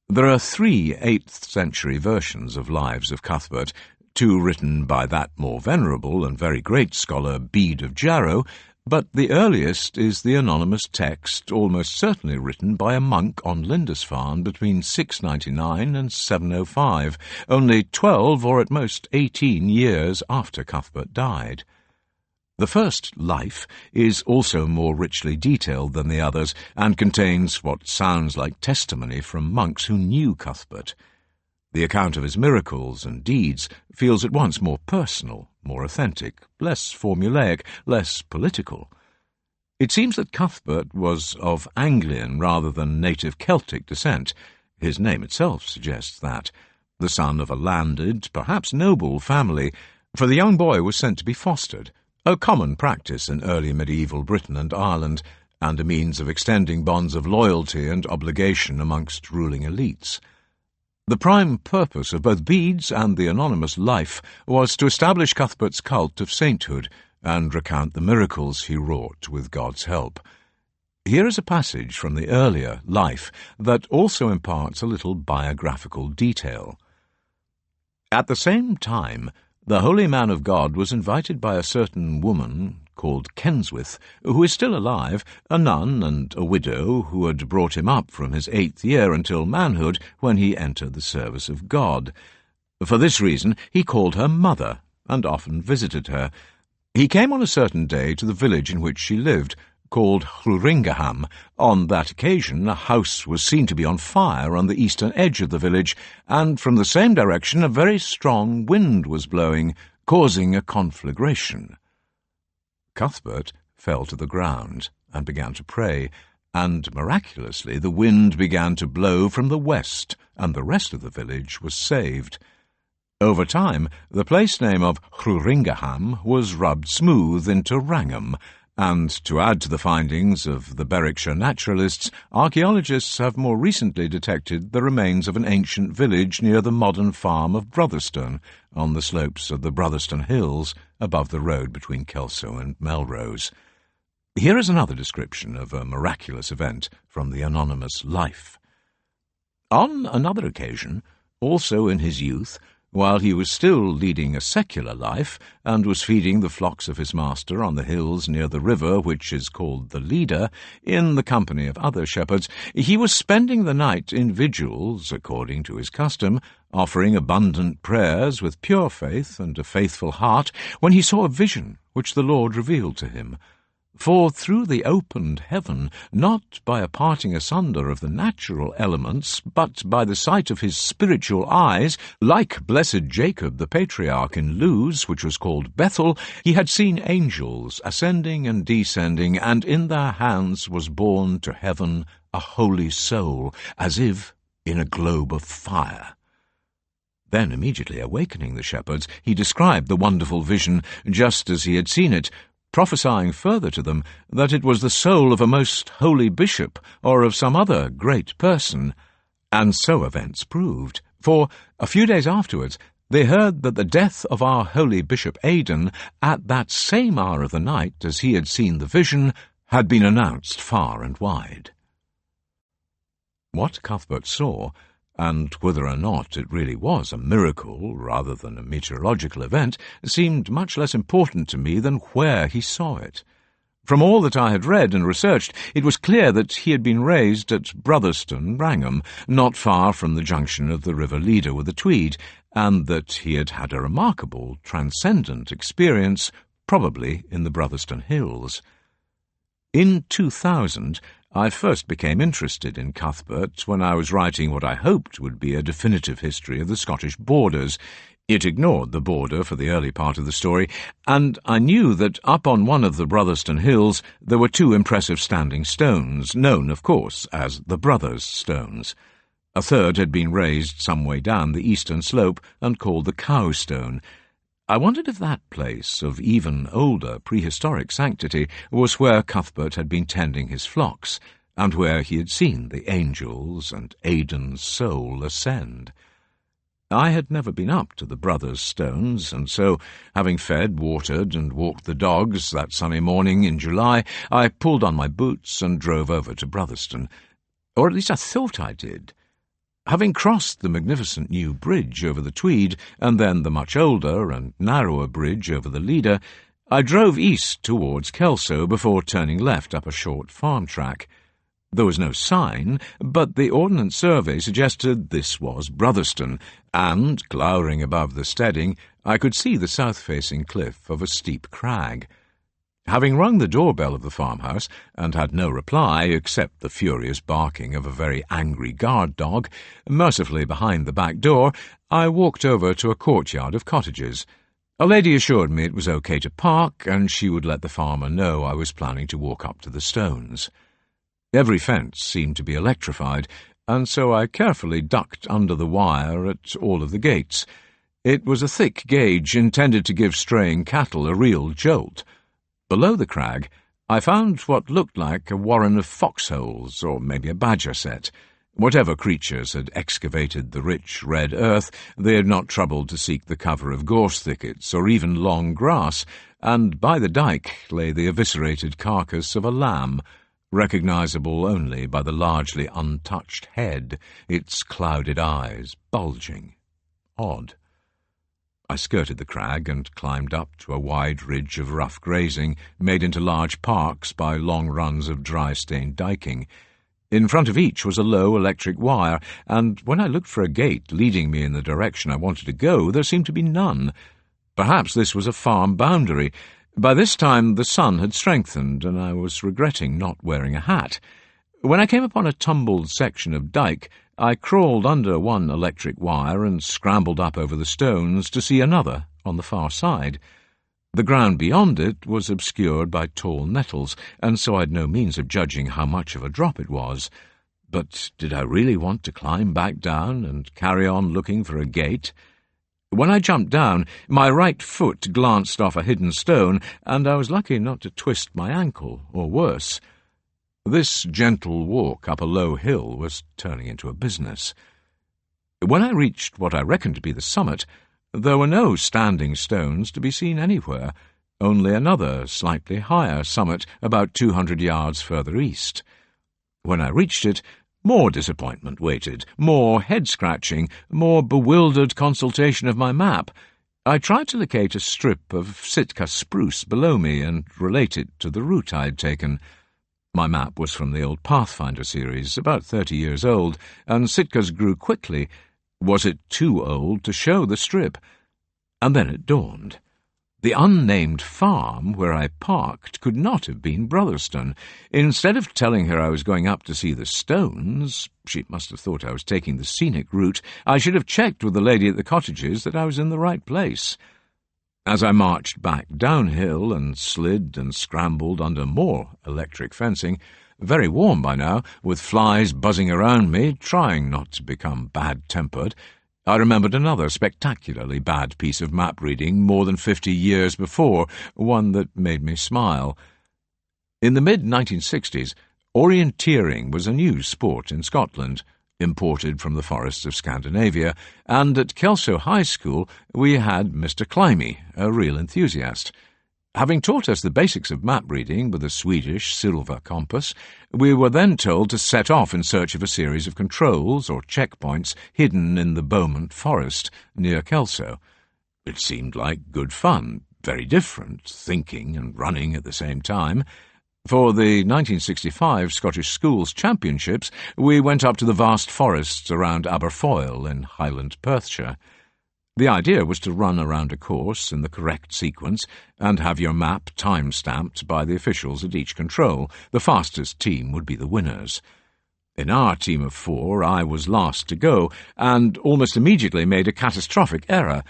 There are 3 8th-century versions of Lives of Cuthbert, 2 written by that more venerable and very great scholar Bede of Jarrow, but the earliest is the anonymous text almost certainly written by a monk on Lindisfarne between 699 and 705, only 12 or at most 18 years after Cuthbert died. The first Life is also more richly detailed than the others, and contains what sounds like testimony from monks who knew Cuthbert. The account of his miracles and deeds feels at once more personal, more authentic, less formulaic, less political. It seems that Cuthbert was of Anglian rather than native Celtic descent. His name itself suggests that. the son of a landed, perhaps noble family, for the young boy was sent to be fostered, a common practice in early medieval Britain and Ireland, and a means of extending bonds of loyalty and obligation amongst ruling elites. The prime purpose of both Bede's and the anonymous Life was to establish Cuthbert's cult of sainthood and recount the miracles he wrought with God's help. Here is a passage from the earlier Life that also imparts a little biographical detail. At the same time, the holy man of God was invited by a certain woman called Kenswith, who is still alive, a nun and a widow who had brought him up from his 8th year until manhood, when he entered the service of God. For this reason he called her mother, and often visited her. He came on a certain day to the village in which she lived, called Llwringeham. On that occasion a house was seen to be on fire on the eastern edge of the village, and from the same direction a very strong wind was blowing, causing a conflagration. Cuthbert fell to the ground and began to pray, and miraculously the wind began to blow from the west, and the rest of the village was saved. Over time, the place name of Llwringeham was rubbed smooth into Wrangham, and to add to the findings of the Berwickshire naturalists, archaeologists have more recently detected the remains of an ancient village near the modern farm of Brotherstone, on the slopes of the Brotherstone Hills, above the road between Kelso and Melrose. Here is another description of a miraculous event from the anonymous Life. On another occasion, also in his youth, while he was still leading a secular life, and was feeding the flocks of his master on the hills near the river which is called the Leader, in the company of other shepherds, he was spending the night in vigils, according to his custom, offering abundant prayers with pure faith and a faithful heart, when he saw a vision which the Lord revealed to him. For through the opened heaven, not by a parting asunder of the natural elements, but by the sight of his spiritual eyes, like blessed Jacob the patriarch in Luz, which was called Bethel, he had seen angels ascending and descending, and in their hands was borne to heaven a holy soul, as if in a globe of fire. Then, immediately awakening the shepherds, he described the wonderful vision just as he had seen it, prophesying further to them that it was the soul of a most holy bishop or of some other great person. And so events proved, for a few days afterwards they heard that the death of our holy Bishop Aidan, at that same hour of the night as he had seen the vision, had been announced far and wide. What Cuthbert saw, and whether or not it really was a miracle rather than a meteorological event, seemed much less important to me than where he saw it. From all that I had read and researched, it was clear that he had been raised at Brotherstone, Wrangham, not far from the junction of the River Leader with the Tweed, and that he had had a remarkable, transcendent experience, probably in the Brotherstone Hills. In 2000, I first became interested in Cuthbert when I was writing what I hoped would be a definitive history of the Scottish borders. It ignored the border for the early part of the story, and I knew that up on one of the Brotherstone Hills there were two impressive standing stones, known, of course, as the Brothers' Stones. A third had been raised some way down the eastern slope and called the Cow Stone. I wondered if that place, of even older prehistoric sanctity, was where Cuthbert had been tending his flocks, and where he had seen the angels and Aidan's soul ascend. I had never been up to the Brothers' Stones, and so, having fed, watered, and walked the dogs that sunny morning in July, I pulled on my boots and drove over to Brotherstone. Or at least I thought I did. Having crossed the magnificent new bridge over the Tweed, and then the much older and narrower bridge over the Leader, I drove east towards Kelso before turning left up a short farm track. There was no sign, but the Ordnance Survey suggested this was Brotherstone, and, glowering above the steading, I could see the south-facing cliff of a steep crag. Having rung the doorbell of the farmhouse, and had no reply except the furious barking of a very angry guard dog, mercifully behind the back door, I walked over to a courtyard of cottages. A lady assured me it was okay to park, and she would let the farmer know I was planning to walk up to the stones. Every fence seemed to be electrified, and so I carefully ducked under the wire at all of the gates. It was a thick gauge intended to give straying cattle a real jolt. Below the crag, I found what looked like a warren of foxholes, or maybe a badger set. Whatever creatures had excavated the rich red earth, they had not troubled to seek the cover of gorse thickets or even long grass, and by the dyke lay the eviscerated carcass of a lamb, recognizable only by the largely untouched head, its clouded eyes bulging. Odd. I skirted the crag and climbed up to a wide ridge of rough grazing, made into large parks by long runs of dry-stained diking. In front of each was a low electric wire, and when I looked for a gate leading me in the direction I wanted to go, there seemed to be none. Perhaps this was a farm boundary. By this time the sun had strengthened, and I was regretting not wearing a hat. When I came upon a tumbled section of dike, I crawled under one electric wire and scrambled up over the stones to see another on the far side. The ground beyond it was obscured by tall nettles, and so I'd no means of judging how much of a drop it was. But did I really want to climb back down and carry on looking for a gate? When I jumped down, my right foot glanced off a hidden stone, and I was lucky not to twist my ankle, or worse. This gentle walk up a low hill was turning into a business. When I reached what I reckoned to be the summit, there were no standing stones to be seen anywhere, only another slightly higher summit about 200 yards further east. When I reached it, more disappointment waited, more head-scratching, more bewildered consultation of my map. I tried to locate a strip of Sitka spruce below me and relate it to the route I had taken. My map was from the old Pathfinder series, about 30 years old, and Sitkas grew quickly. Was it too old to show the strip? And then it dawned. The unnamed farm where I parked could not have been Brotherston. Instead of telling her I was going up to see the stones, she must have thought I was taking the scenic route, I should have checked with the lady at the cottages that I was in the right place. As I marched back downhill and slid and scrambled under more electric fencing, very warm by now, with flies buzzing around me, trying not to become bad-tempered, I remembered another spectacularly bad piece of map-reading more than 50 years before, one that made me smile. In the mid-1960s, orienteering was a new sport in Scotland, imported from the forests of Scandinavia, and at Kelso High School we had Mr. Climie, a real enthusiast. Having taught us the basics of map-reading with a Swedish silver compass, we were then told to set off in search of a series of controls or checkpoints hidden in the Beaumont forest near Kelso. It seemed like good fun, very different, thinking and running at the same time. For the 1965 Scottish Schools Championships, we went up to the vast forests around Aberfoyle in Highland Perthshire. The idea was to run around a course in the correct sequence and have your map time-stamped by the officials at each control. The fastest team would be the winners. In our team of 4, I was last to go, and almost immediately made a catastrophic error.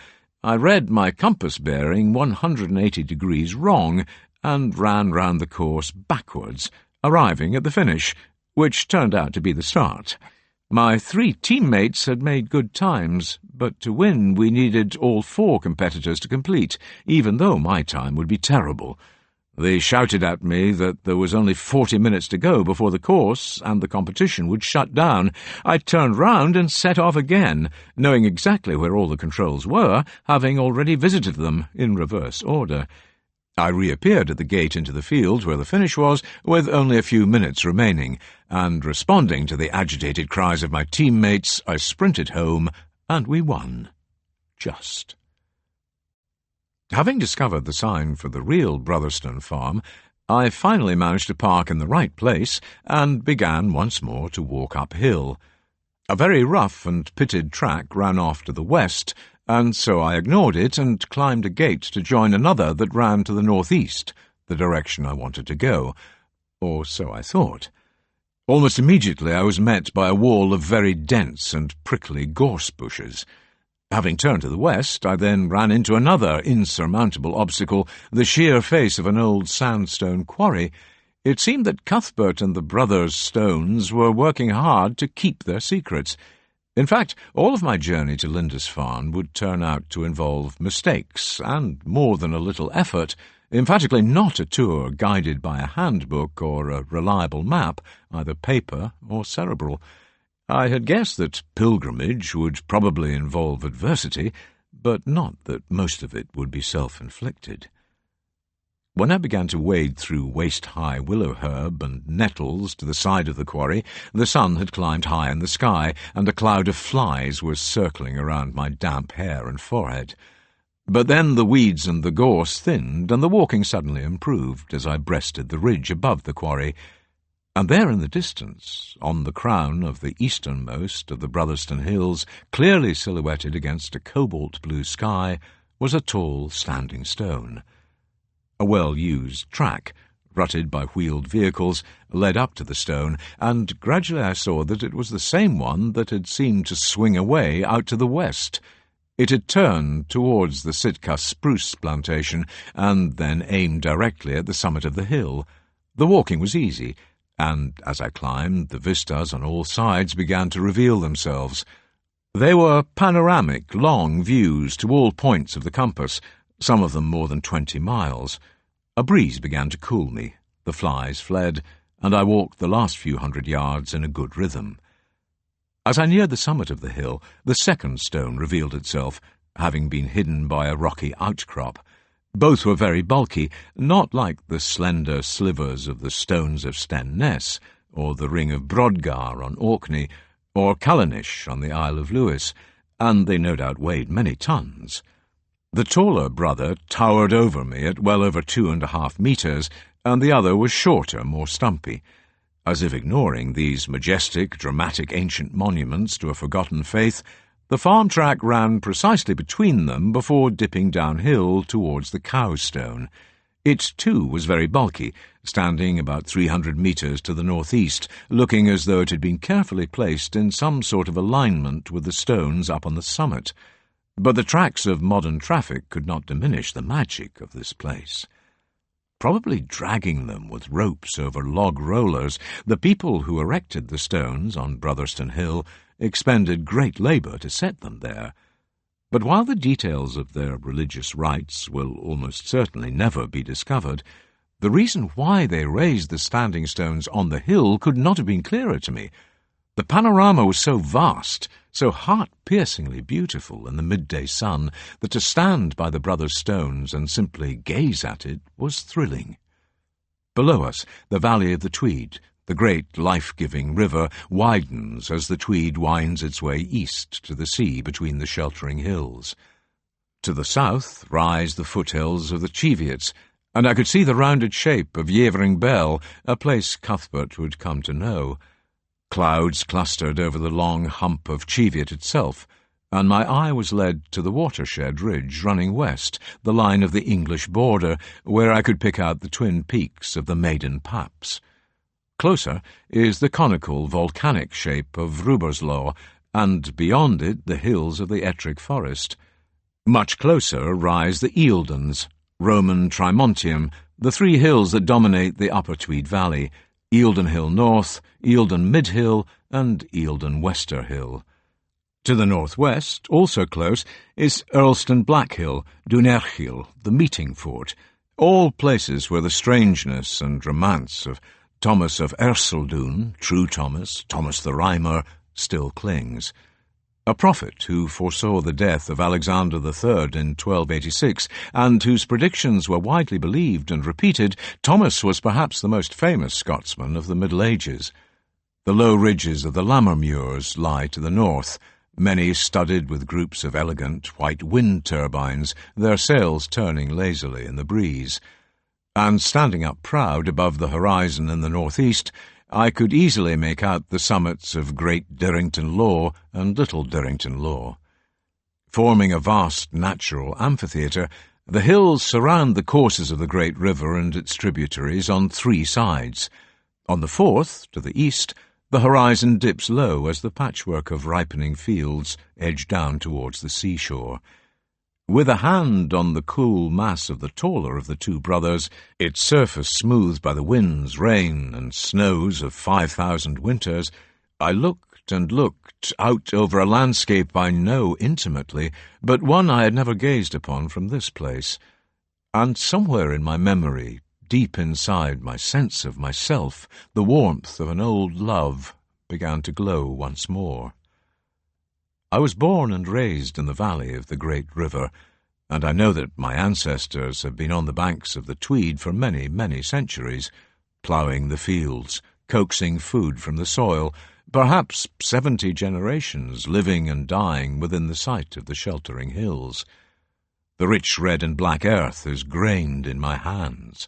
I read my compass bearing 180 degrees wrong, and ran round the course backwards, arriving at the finish, which turned out to be the start. My 3 teammates had made good times, but to win we needed all 4 competitors to complete, even though my time would be terrible. They shouted at me that there was only 40 minutes to go before the course, and the competition would shut down. I turned round and set off again, knowing exactly where all the controls were, having already visited them in reverse order. I reappeared at the gate into the field where the finish was, with only a few minutes remaining, and responding to the agitated cries of my teammates, I sprinted home, and we won. Just. Having discovered the sign for the real Brotherston farm, I finally managed to park in the right place, and began once more to walk uphill. A very rough and pitted track ran off to the west, and so I ignored it and climbed a gate to join another that ran to the northeast, the direction I wanted to go. Or so I thought. Almost immediately I was met by a wall of very dense and prickly gorse bushes. Having turned to the west, I then ran into another insurmountable obstacle, the sheer face of an old sandstone quarry. It seemed that Cuthbert and the brothers Stones were working hard to keep their secrets. In fact, all of my journey to Lindisfarne would turn out to involve mistakes and more than a little effort, emphatically not a tour guided by a handbook or a reliable map, either paper or cerebral. I had guessed that pilgrimage would probably involve adversity, but not that most of it would be self-inflicted. When I began to wade through waist-high willow herb and nettles to the side of the quarry, the sun had climbed high in the sky, and a cloud of flies was circling around my damp hair and forehead. But then the weeds and the gorse thinned, and the walking suddenly improved as I breasted the ridge above the quarry. And there in the distance, on the crown of the easternmost of the Brotherston Hills, clearly silhouetted against a cobalt-blue sky, was a tall standing stone. A well-used track, rutted by wheeled vehicles, led up to the stone, and gradually I saw that it was the same one that had seemed to swing away out to the west. It had turned towards the Sitka spruce plantation, and then aimed directly at the summit of the hill. The walking was easy, and as I climbed, the vistas on all sides began to reveal themselves. They were panoramic, long views to all points of the compass, some of them more than 20 miles. A breeze began to cool me, the flies fled, and I walked the last few hundred yards in a good rhythm. As I neared the summit of the hill, the second stone revealed itself, having been hidden by a rocky outcrop. Both were very bulky, not like the slender slivers of the stones of Stenness, or the ring of Brodgar on Orkney, or Callanish on the Isle of Lewis, and they no doubt weighed many tons. The taller brother towered over me at well over 2.5 meters, and the other was shorter, more stumpy. As if ignoring these majestic, dramatic ancient monuments to a forgotten faith, the farm track ran precisely between them before dipping downhill towards the Cowstone. It, too, was very bulky, standing about 300 meters to the northeast, looking as though it had been carefully placed in some sort of alignment with the stones up on the summit. But the tracks of modern traffic could not diminish the magic of this place. Probably dragging them with ropes over log rollers, the people who erected the stones on Brotherston Hill expended great labour to set them there. But while the details of their religious rites will almost certainly never be discovered, the reason why they raised the standing stones on the hill could not have been clearer to me. The panorama was so vast, so heart-piercingly beautiful in the midday sun, that to stand by the brothers' stones and simply gaze at it was thrilling. Below us, the valley of the Tweed, the great life-giving river, widens as the Tweed winds its way east to the sea between the sheltering hills. To the south rise the foothills of the Cheviots, and I could see the rounded shape of Yeavering Bell, a place Cuthbert would come to know. Clouds clustered over the long hump of Cheviot itself, and my eye was led to the watershed ridge running west, the line of the English border, where I could pick out the twin peaks of the Maiden Paps. Closer is the conical volcanic shape of Rubersloh, and beyond it the hills of the Ettrick Forest. Much closer rise the Eildons, Roman Trimontium, the 3 hills that dominate the upper Tweed Valley, Eildon Hill North, Eildon Mid-Hill, and Eildon Wester Hill. To the northwest, also close, is Earlston Black Hill, Dunerchill, the meeting fort, all places where the strangeness and romance of Thomas of Erceldoune, True Thomas, Thomas the Rhymer, still clings. A prophet who foresaw the death of Alexander III in 1286, and whose predictions were widely believed and repeated, Thomas was perhaps the most famous Scotsman of the Middle Ages. The low ridges of the Lammermuirs lie to the north, many studded with groups of elegant white wind turbines, their sails turning lazily in the breeze. And standing up proud above the horizon in the northeast, I could easily make out the summits of Great Dirrington Law and Little Dirrington Law. Forming a vast natural amphitheatre, the hills surround the courses of the great river and its tributaries on 3 sides. On the 4th, to the east, the horizon dips low as the patchwork of ripening fields edge down towards the seashore. With a hand on the cool mass of the taller of the two brothers, its surface smoothed by the winds, rain, and snows of 5,000 winters, I looked and looked out over a landscape I know intimately, but one I had never gazed upon from this place. And somewhere in my memory, deep inside my sense of myself, the warmth of an old love began to glow once more. I was born and raised in the valley of the great river, and I know that my ancestors have been on the banks of the Tweed for many, many centuries, ploughing the fields, coaxing food from the soil, perhaps 70 generations living and dying within the sight of the sheltering hills. The rich red and black earth is grained in my hands.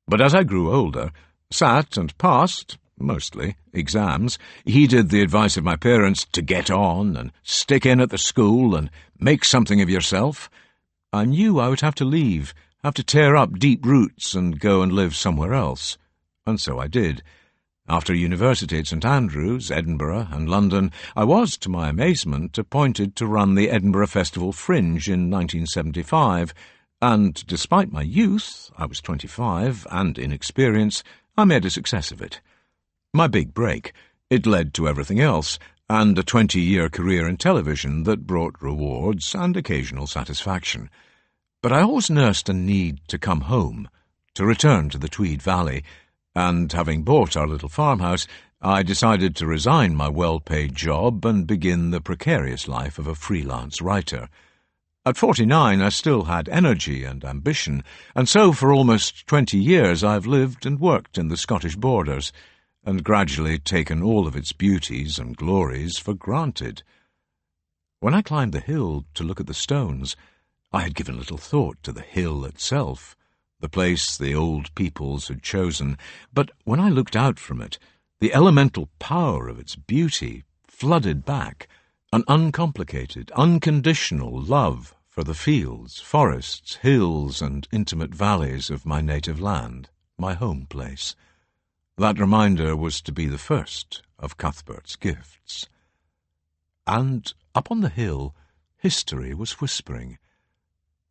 But as I grew older, sat and passed, mostly, exams, heeded the advice of my parents to get on and stick in at the school and make something of yourself, I knew I would have to leave, have to tear up deep roots and go and live somewhere else. And so I did. After university at St Andrews, Edinburgh, and London, I was, to my amazement, appointed to run the Edinburgh Festival Fringe in 1975, and despite my youth, I was 25, and inexperience, I made a success of it. My big break. It led to everything else, and a 20-year career in television that brought rewards and occasional satisfaction. But I always nursed a need to come home, to return to the Tweed Valley, and having bought our little farmhouse, I decided to resign my well-paid job and begin the precarious life of a freelance writer. At 49, I still had energy and ambition, and so for almost 20 years I've lived and worked in the Scottish borders, and gradually taken all of its beauties and glories for granted. When I climbed the hill to look at the stones, I had given little thought to the hill itself, the place the old peoples had chosen, but when I looked out from it, the elemental power of its beauty flooded back, an uncomplicated, unconditional love for the fields, forests, hills, and intimate valleys of my native land, my home place. That reminder was to be the first of Cuthbert's gifts. And up on the hill, history was whispering.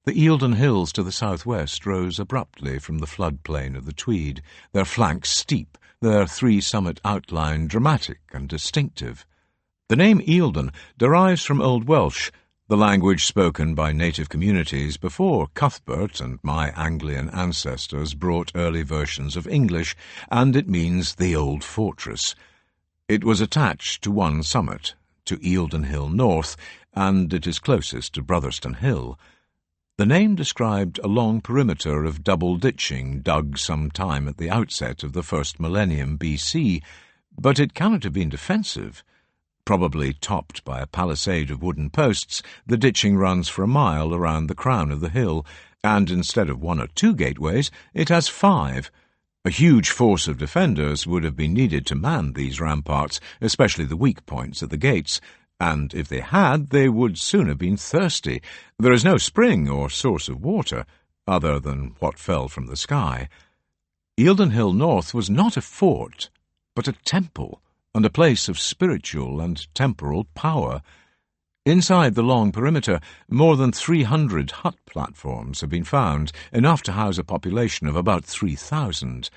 The Eildon Hills to the southwest rose abruptly from the floodplain of the Tweed, their flanks steep, their three-summit outline dramatic and distinctive. The name Eildon derives from Old Welsh, the language spoken by native communities before Cuthbert and my Anglian ancestors brought early versions of English, and it means the old fortress. It was attached to one summit, to Eildon Hill North, and it is closest to Brotherston Hill. The name described a long perimeter of double ditching dug some time at the outset of the first millennium BC, but it cannot have been defensive. Probably topped by a palisade of wooden posts, the ditching runs for a mile around the crown of the hill, and instead of 1 or 2 gateways, it has 5. A huge force of defenders would have been needed to man these ramparts, especially the weak points at the gates, and if they had, they would soon have been thirsty. There is no spring or source of water, other than what fell from the sky. Eildon Hill North was not a fort, but a temple, and a place of spiritual and temporal power. Inside the long perimeter, more than 300 hut platforms have been found, enough to house a population of about 3,000.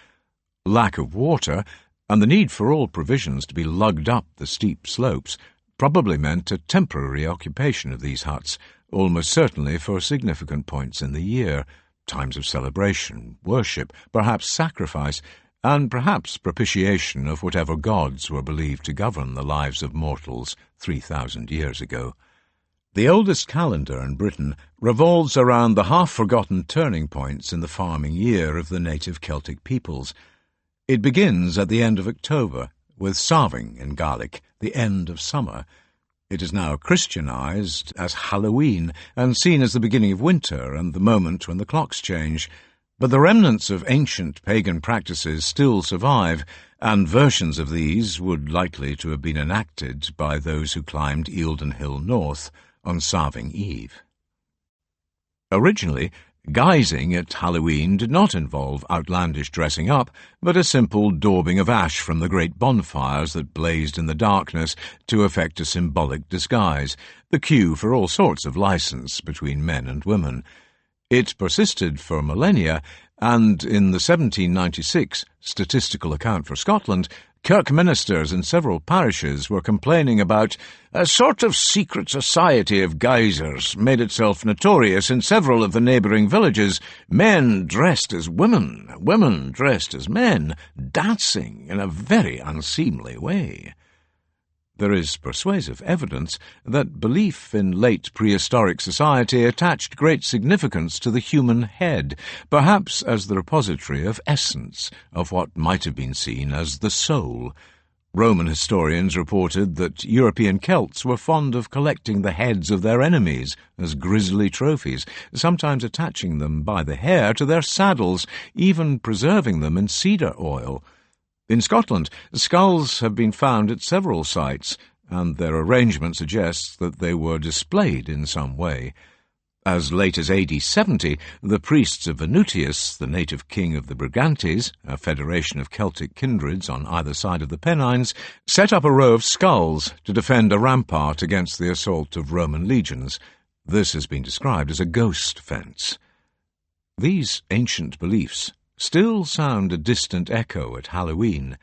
Lack of water, and the need for all provisions to be lugged up the steep slopes, probably meant a temporary occupation of these huts, almost certainly for significant points in the year, times of celebration, worship, perhaps sacrifice, and perhaps propitiation of whatever gods were believed to govern the lives of mortals 3,000 years ago. The oldest calendar in Britain revolves around the half-forgotten turning points in the farming year of the native Celtic peoples. It begins at the end of October, with Sarving in Gaelic, the end of summer. It is now Christianized as Halloween and seen as the beginning of winter and the moment when the clocks change. But the remnants of ancient pagan practices still survive, and versions of these would likely to have been enacted by those who climbed Eildon Hill North on Sarving Eve. Originally, Guising at Halloween did not involve outlandish dressing up, but a simple daubing of ash from the great bonfires that blazed in the darkness to effect a symbolic disguise, the cue for all sorts of license between men and women. It persisted for millennia, and in the 1796 statistical account for Scotland, Kirk ministers in several parishes were complaining about a sort of secret society of guisers made itself notorious in several of the neighbouring villages, men dressed as women, women dressed as men, dancing in a very unseemly way. There is persuasive evidence that belief in late prehistoric society attached great significance to the human head, perhaps as the repository of essence of what might have been seen as the soul. Roman historians reported that European Celts were fond of collecting the heads of their enemies as grisly trophies, sometimes attaching them by the hair to their saddles, even preserving them in cedar oil. In Scotland, skulls have been found at several sites, and their arrangement suggests that they were displayed in some way. As late as AD 70, the priests of Venutius, the native king of the Brigantes, a federation of Celtic kindreds on either side of the Pennines, set up a row of skulls to defend a rampart against the assault of Roman legions. This has been described as a ghost fence. These ancient beliefs still sound a distant echo at Halloween.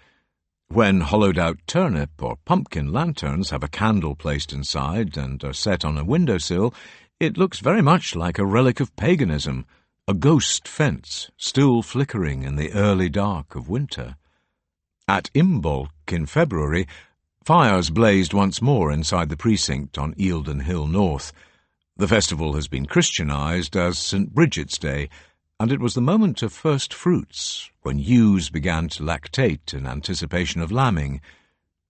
When hollowed-out turnip or pumpkin lanterns have a candle placed inside and are set on a windowsill, it looks very much like a relic of paganism, a ghost fence still flickering in the early dark of winter. At Imbolc in February, fires blazed once more inside the precinct on Eildon Hill North. The festival has been Christianised as St. Bridget's Day, and it was the moment of first fruits, when ewes began to lactate in anticipation of lambing.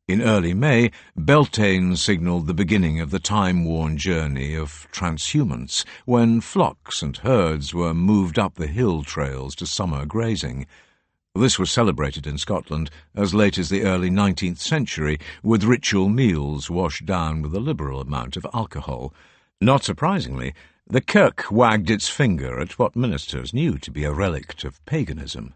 In early May, Beltane signalled the beginning of the time-worn journey of transhumance, when flocks and herds were moved up the hill trails to summer grazing. This was celebrated in Scotland as late as the early 19th century, with ritual meals washed down with a liberal amount of alcohol. Not surprisingly, the Kirk wagged its finger at what ministers knew to be a relic of paganism.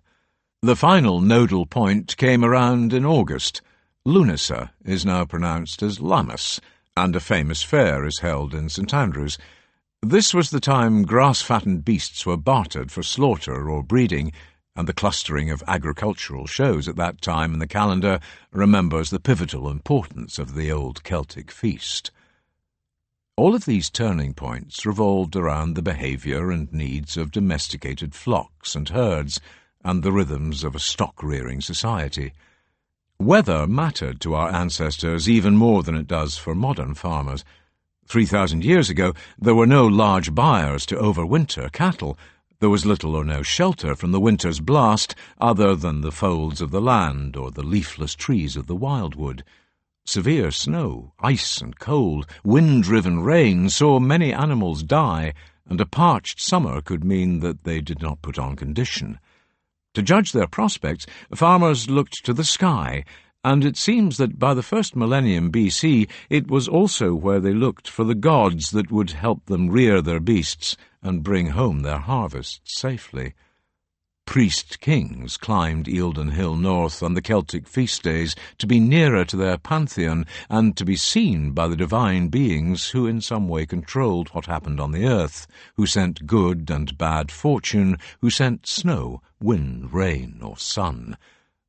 The final nodal point came around in August. Lunasa is now pronounced as Lammas, and a famous fair is held in St. Andrews. This was the time grass-fattened beasts were bartered for slaughter or breeding, and the clustering of agricultural shows at that time in the calendar remembers the pivotal importance of the old Celtic feast. All of these turning points revolved around the behaviour and needs of domesticated flocks and herds, and the rhythms of a stock-rearing society. Weather mattered to our ancestors even more than it does for modern farmers. 3,000 years ago, there were no large byres to overwinter cattle. There was little or no shelter from the winter's blast other than the folds of the land or the leafless trees of the wildwood. Severe snow, ice and cold, wind-driven rain saw many animals die, and a parched summer could mean that they did not put on condition. To judge their prospects, farmers looked to the sky, and it seems that by the first millennium BC it was also where they looked for the gods that would help them rear their beasts and bring home their harvests safely. Priest-kings climbed Eildon Hill North on the Celtic feast days to be nearer to their pantheon and to be seen by the divine beings who in some way controlled what happened on the earth, who sent good and bad fortune, who sent snow, wind, rain, or sun.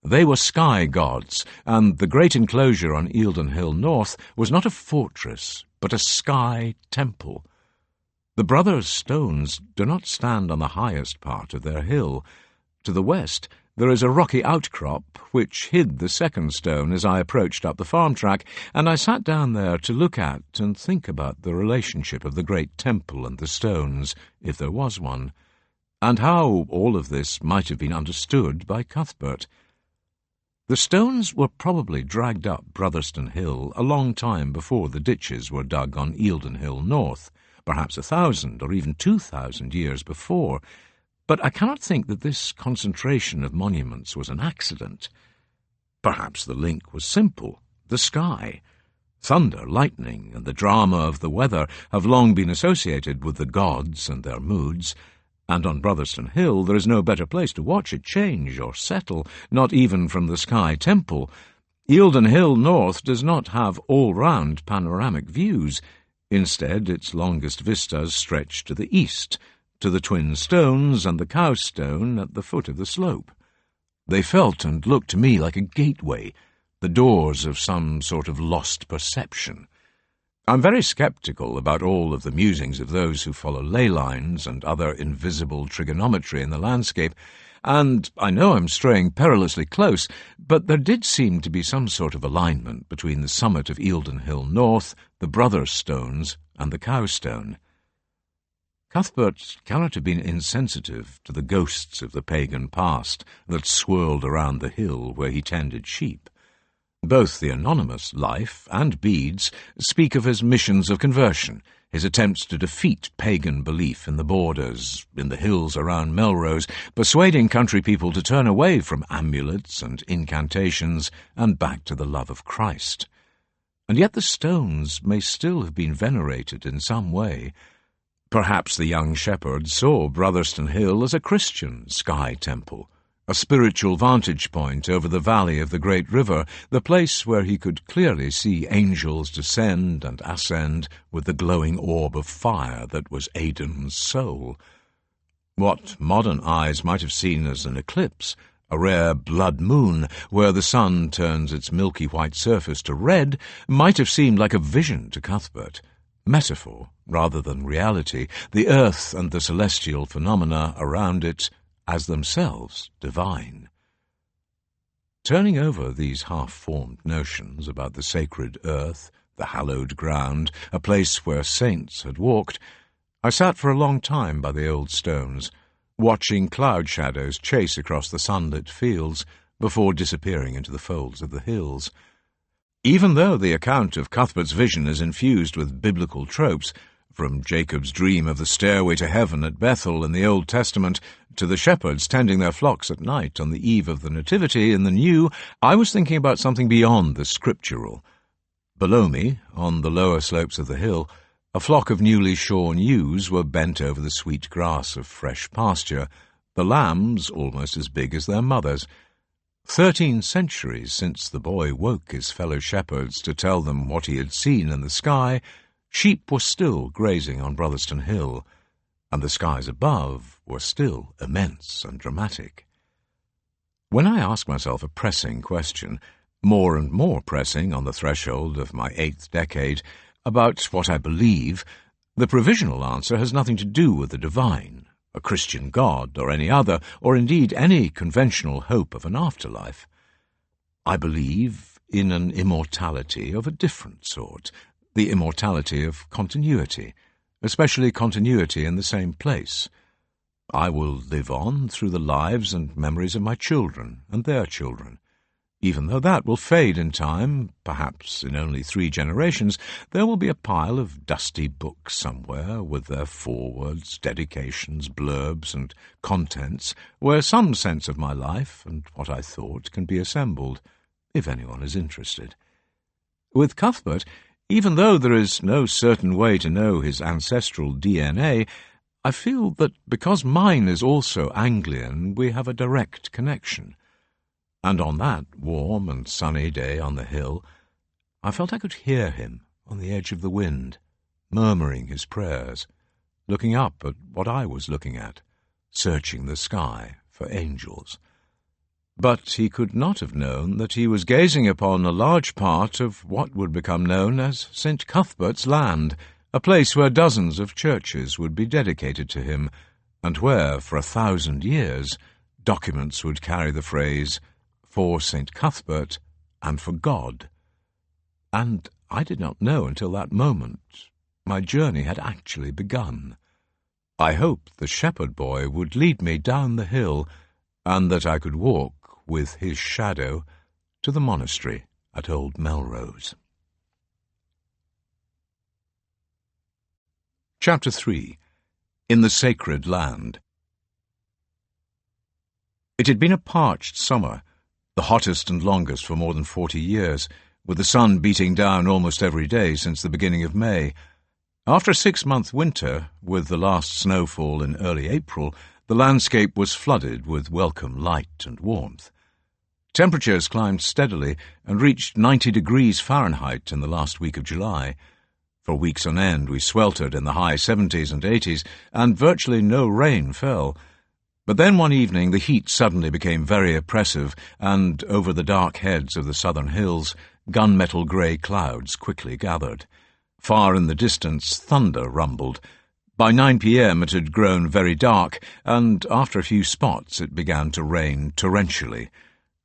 They were sky gods, and the great enclosure on Eildon Hill North was not a fortress, but a sky temple. The brothers' stones do not stand on the highest part of their hill. To the west, there is a rocky outcrop which hid the second stone as I approached up the farm track, and I sat down there to look at and think about the relationship of the great temple and the stones, if there was one, and how all of this might have been understood by Cuthbert. The stones were probably dragged up Brotherston Hill a long time before the ditches were dug on Eildon Hill North, perhaps 1,000 or even 2,000 years before, but I cannot think that this concentration of monuments was an accident. Perhaps the link was simple: the sky. Thunder, lightning, and the drama of the weather have long been associated with the gods and their moods. And on Brotherston Hill there is no better place to watch it change or settle, not even from the Sky Temple. Eildon Hill North does not have all-round panoramic views. Instead, its longest vistas stretch to the east, to the Twin Stones and the Cow Stone at the foot of the slope. They felt and looked to me like a gateway, the doors of some sort of lost perception. I'm very sceptical about all of the musings of those who follow ley lines and other invisible trigonometry in the landscape, and I know I'm straying perilously close, but there did seem to be some sort of alignment between the summit of Eildon Hill North, the Brothers Stones, and the Cow Stone. Cuthbert cannot have been insensitive to the ghosts of the pagan past that swirled around the hill where he tended sheep. Both the anonymous Life and Bede's speak of his missions of conversion, his attempts to defeat pagan belief in the borders, in the hills around Melrose, persuading country people to turn away from amulets and incantations and back to the love of Christ. And yet the stones may still have been venerated in some way. Perhaps the young shepherd saw Brotherston Hill as a Christian sky temple, a spiritual vantage point over the valley of the great river, the place where he could clearly see angels descend and ascend with the glowing orb of fire that was Aidan's soul. What modern eyes might have seen as an eclipse, a rare blood moon where the sun turns its milky white surface to red, might have seemed like a vision to Cuthbert. Metaphor rather than reality, the earth and the celestial phenomena around it as themselves divine. Turning over these half-formed notions about the sacred earth, the hallowed ground, a place where saints had walked, I sat for a long time by the old stones, watching cloud shadows chase across the sunlit fields before disappearing into the folds of the hills. Even though the account of Cuthbert's vision is infused with biblical tropes, from Jacob's dream of the stairway to heaven at Bethel in the Old Testament to the shepherds tending their flocks at night on the eve of the Nativity in the New, I was thinking about something beyond the scriptural. Below me, on the lower slopes of the hill, a flock of newly shorn ewes were bent over the sweet grass of fresh pasture, the lambs almost as big as their mothers. 13 centuries since the boy woke his fellow shepherds to tell them what he had seen in the sky, sheep were still grazing on Brotherston Hill, and the skies above were still immense and dramatic. When I ask myself a pressing question, more and more pressing on the threshold of my 8th decade, about what I believe, the provisional answer has nothing to do with the divine, a Christian God or any other, or indeed any conventional hope of an afterlife. I believe in an immortality of a different sort, the immortality of continuity, especially continuity in the same place. I will live on through the lives and memories of my children and their children. Even though that will fade in time, perhaps in only 3 generations, there will be a pile of dusty books somewhere with their forewords, dedications, blurbs, and contents, where some sense of my life and what I thought can be assembled, if anyone is interested. With Cuthbert, even though there is no certain way to know his ancestral DNA, I feel that because mine is also Anglian, we have a direct connection. And on that warm and sunny day on the hill, I felt I could hear him on the edge of the wind, murmuring his prayers, looking up at what I was looking at, searching the sky for angels. But he could not have known that he was gazing upon a large part of what would become known as St. Cuthbert's Land, a place where dozens of churches would be dedicated to him, and where, for 1,000 years, documents would carry the phrase, "For St. Cuthbert and for God." And I did not know until that moment my journey had actually begun. I hoped the shepherd boy would lead me down the hill, and that I could walk with his shadow to the monastery at Old Melrose. Chapter 3. In the Sacred Land. It had been a parched summer, the hottest and longest for more than 40 years, with the sun beating down almost every day since the beginning of May. After a 6-month winter, with the last snowfall in early April, the landscape was flooded with welcome light and warmth. Temperatures climbed steadily and reached 90 degrees Fahrenheit in the last week of July. For weeks on end we sweltered in the high 70s and 80s, and virtually no rain fell. But then one evening the heat suddenly became very oppressive, and over the dark heads of the southern hills, gunmetal grey clouds quickly gathered. Far in the distance, thunder rumbled. By 9 p.m. it had grown very dark, and after a few spots it began to rain torrentially.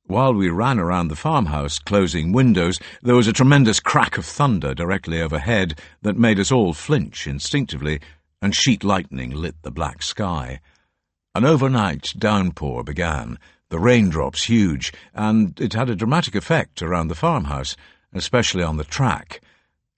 While we ran around the farmhouse, closing windows, there was a tremendous crack of thunder directly overhead that made us all flinch instinctively, and sheet lightning lit the black sky. An overnight downpour began, the raindrops huge, and it had a dramatic effect around the farmhouse, especially on the track.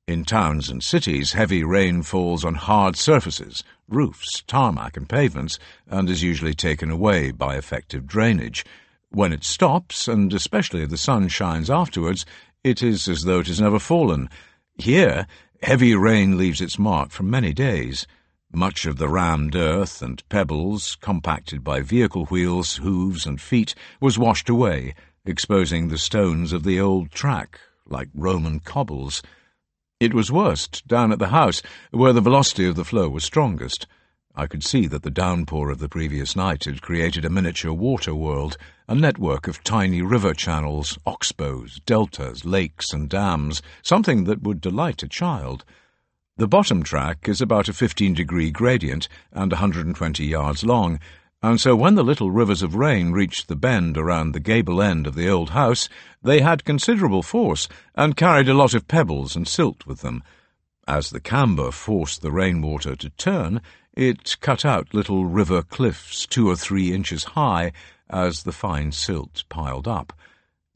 In towns and cities, heavy rain falls on hard surfaces, roofs, tarmac and pavements, and is usually taken away by effective drainage. When it stops, and especially if the sun shines afterwards, it is as though it has never fallen. Here, heavy rain leaves its mark for many days. Much of the rammed earth and pebbles, compacted by vehicle wheels, hooves and feet, was washed away, exposing the stones of the old track, like Roman cobbles. It was worst down at the house, where the velocity of the flow was strongest. I could see that the downpour of the previous night had created a miniature water world, a network of tiny river channels, oxbows, deltas, lakes and dams, something that would delight a child. The bottom track is about a 15-degree gradient and 120 yards long, and so when the little rivers of rain reached the bend around the gable end of the old house, they had considerable force and carried a lot of pebbles and silt with them. As the camber forced the rainwater to turn, it cut out little river cliffs 2 or 3 inches high as the fine silt piled up.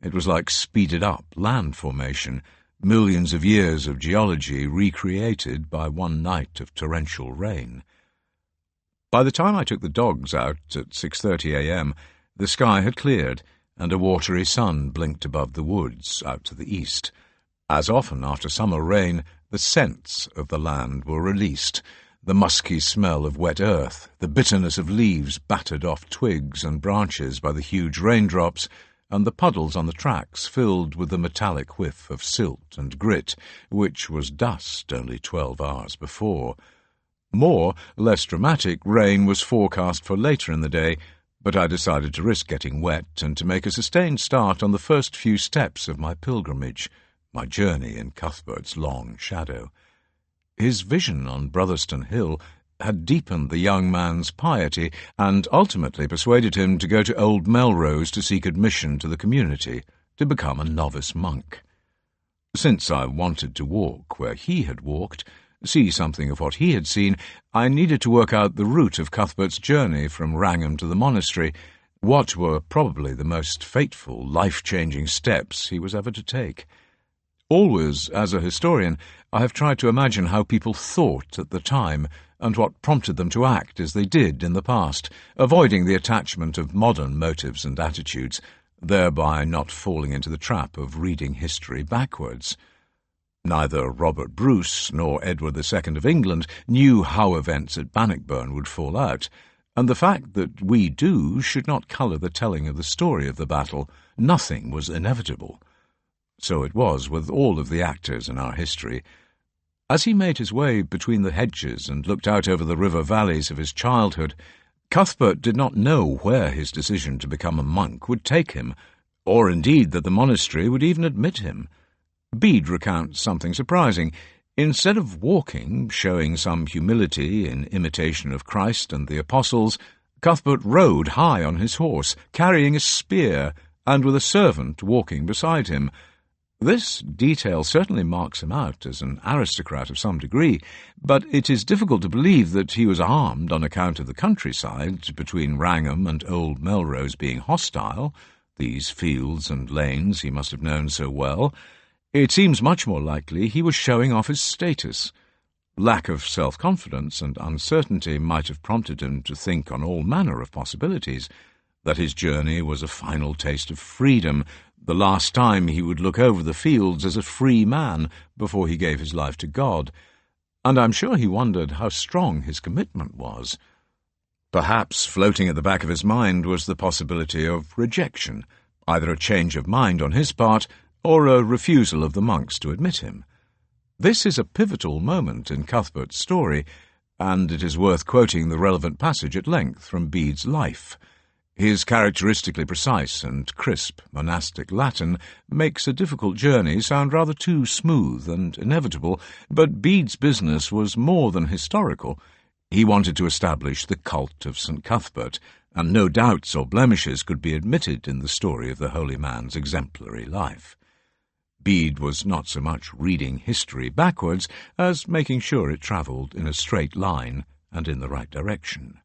It was like speeded-up land formation, millions of years of geology recreated by one night of torrential rain. By the time I took the dogs out at 6:30 a.m., the sky had cleared, and a watery sun blinked above the woods out to the east. As often after summer rain, the scents of the land were released, the musky smell of wet earth, the bitterness of leaves battered off twigs and branches by the huge raindrops, and the puddles on the tracks filled with the metallic whiff of silt and grit, which was dust only 12 hours before. More, less dramatic, rain was forecast for later in the day, but I decided to risk getting wet and to make a sustained start on the first few steps of my pilgrimage, my journey in Cuthbert's long shadow. His vision on Brotherston Hill had deepened the young man's piety and ultimately persuaded him to go to Old Melrose to seek admission to the community, to become a novice monk. Since I wanted to walk where he had walked, see something of what he had seen, I needed to work out the route of Cuthbert's journey from Wrangham to the monastery, what were probably the most fateful, life-changing steps he was ever to take. Always, as a historian, I have tried to imagine how people thought at the time and what prompted them to act as they did in the past, avoiding the attachment of modern motives and attitudes, thereby not falling into the trap of reading history backwards. Neither Robert Bruce nor Edward II of England knew how events at Bannockburn would fall out, and the fact that we do should not colour the telling of the story of the battle. Nothing was inevitable. So it was with all of the actors in our history. As he made his way between the hedges and looked out over the river valleys of his childhood, Cuthbert did not know where his decision to become a monk would take him, or indeed that the monastery would even admit him. Bede recounts something surprising. Instead of walking, showing some humility in imitation of Christ and the apostles, Cuthbert rode high on his horse, carrying a spear, and with a servant walking beside him. This detail certainly marks him out as an aristocrat of some degree, but it is difficult to believe that he was armed on account of the countryside, between Wrangham and Old Melrose being hostile, these fields and lanes he must have known so well. It seems much more likely he was showing off his status. Lack of self-confidence and uncertainty might have prompted him to think on all manner of possibilities, that his journey was a final taste of freedom, the last time he would look over the fields as a free man before he gave his life to God. and I'm sure he wondered how strong his commitment was. Perhaps floating at the back of his mind was the possibility of rejection, either a change of mind on his part or a refusal of the monks to admit him. This is a pivotal moment in Cuthbert's story, and it is worth quoting the relevant passage at length from Bede's life. His characteristically precise and crisp monastic Latin makes a difficult journey sound rather too smooth and inevitable, but Bede's business was more than historical. He wanted to establish the cult of St. Cuthbert, and no doubts or blemishes could be admitted in the story of the holy man's exemplary life. Bede was not so much reading history backwards as making sure it travelled in a straight line and in the right direction.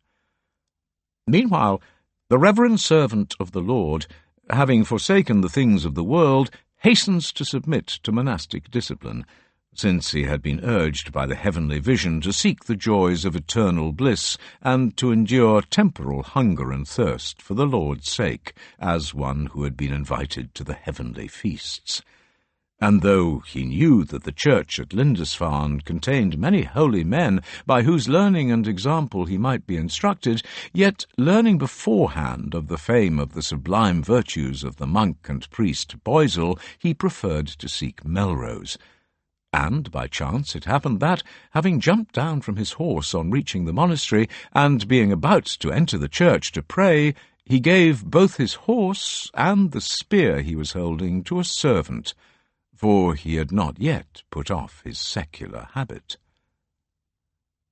Meanwhile, the reverend servant of the Lord, having forsaken the things of the world, hastens to submit to monastic discipline, since he had been urged by the heavenly vision to seek the joys of eternal bliss and to endure temporal hunger and thirst for the Lord's sake, as one who had been invited to the heavenly feasts. And though he knew that the church at Lindisfarne contained many holy men by whose learning and example he might be instructed, yet learning beforehand of the fame of the sublime virtues of the monk and priest Boisel, he preferred to seek Melrose. And by chance it happened that, having jumped down from his horse on reaching the monastery, and being about to enter the church to pray, he gave both his horse and the spear he was holding to a servant, for he had not yet put off his secular habit.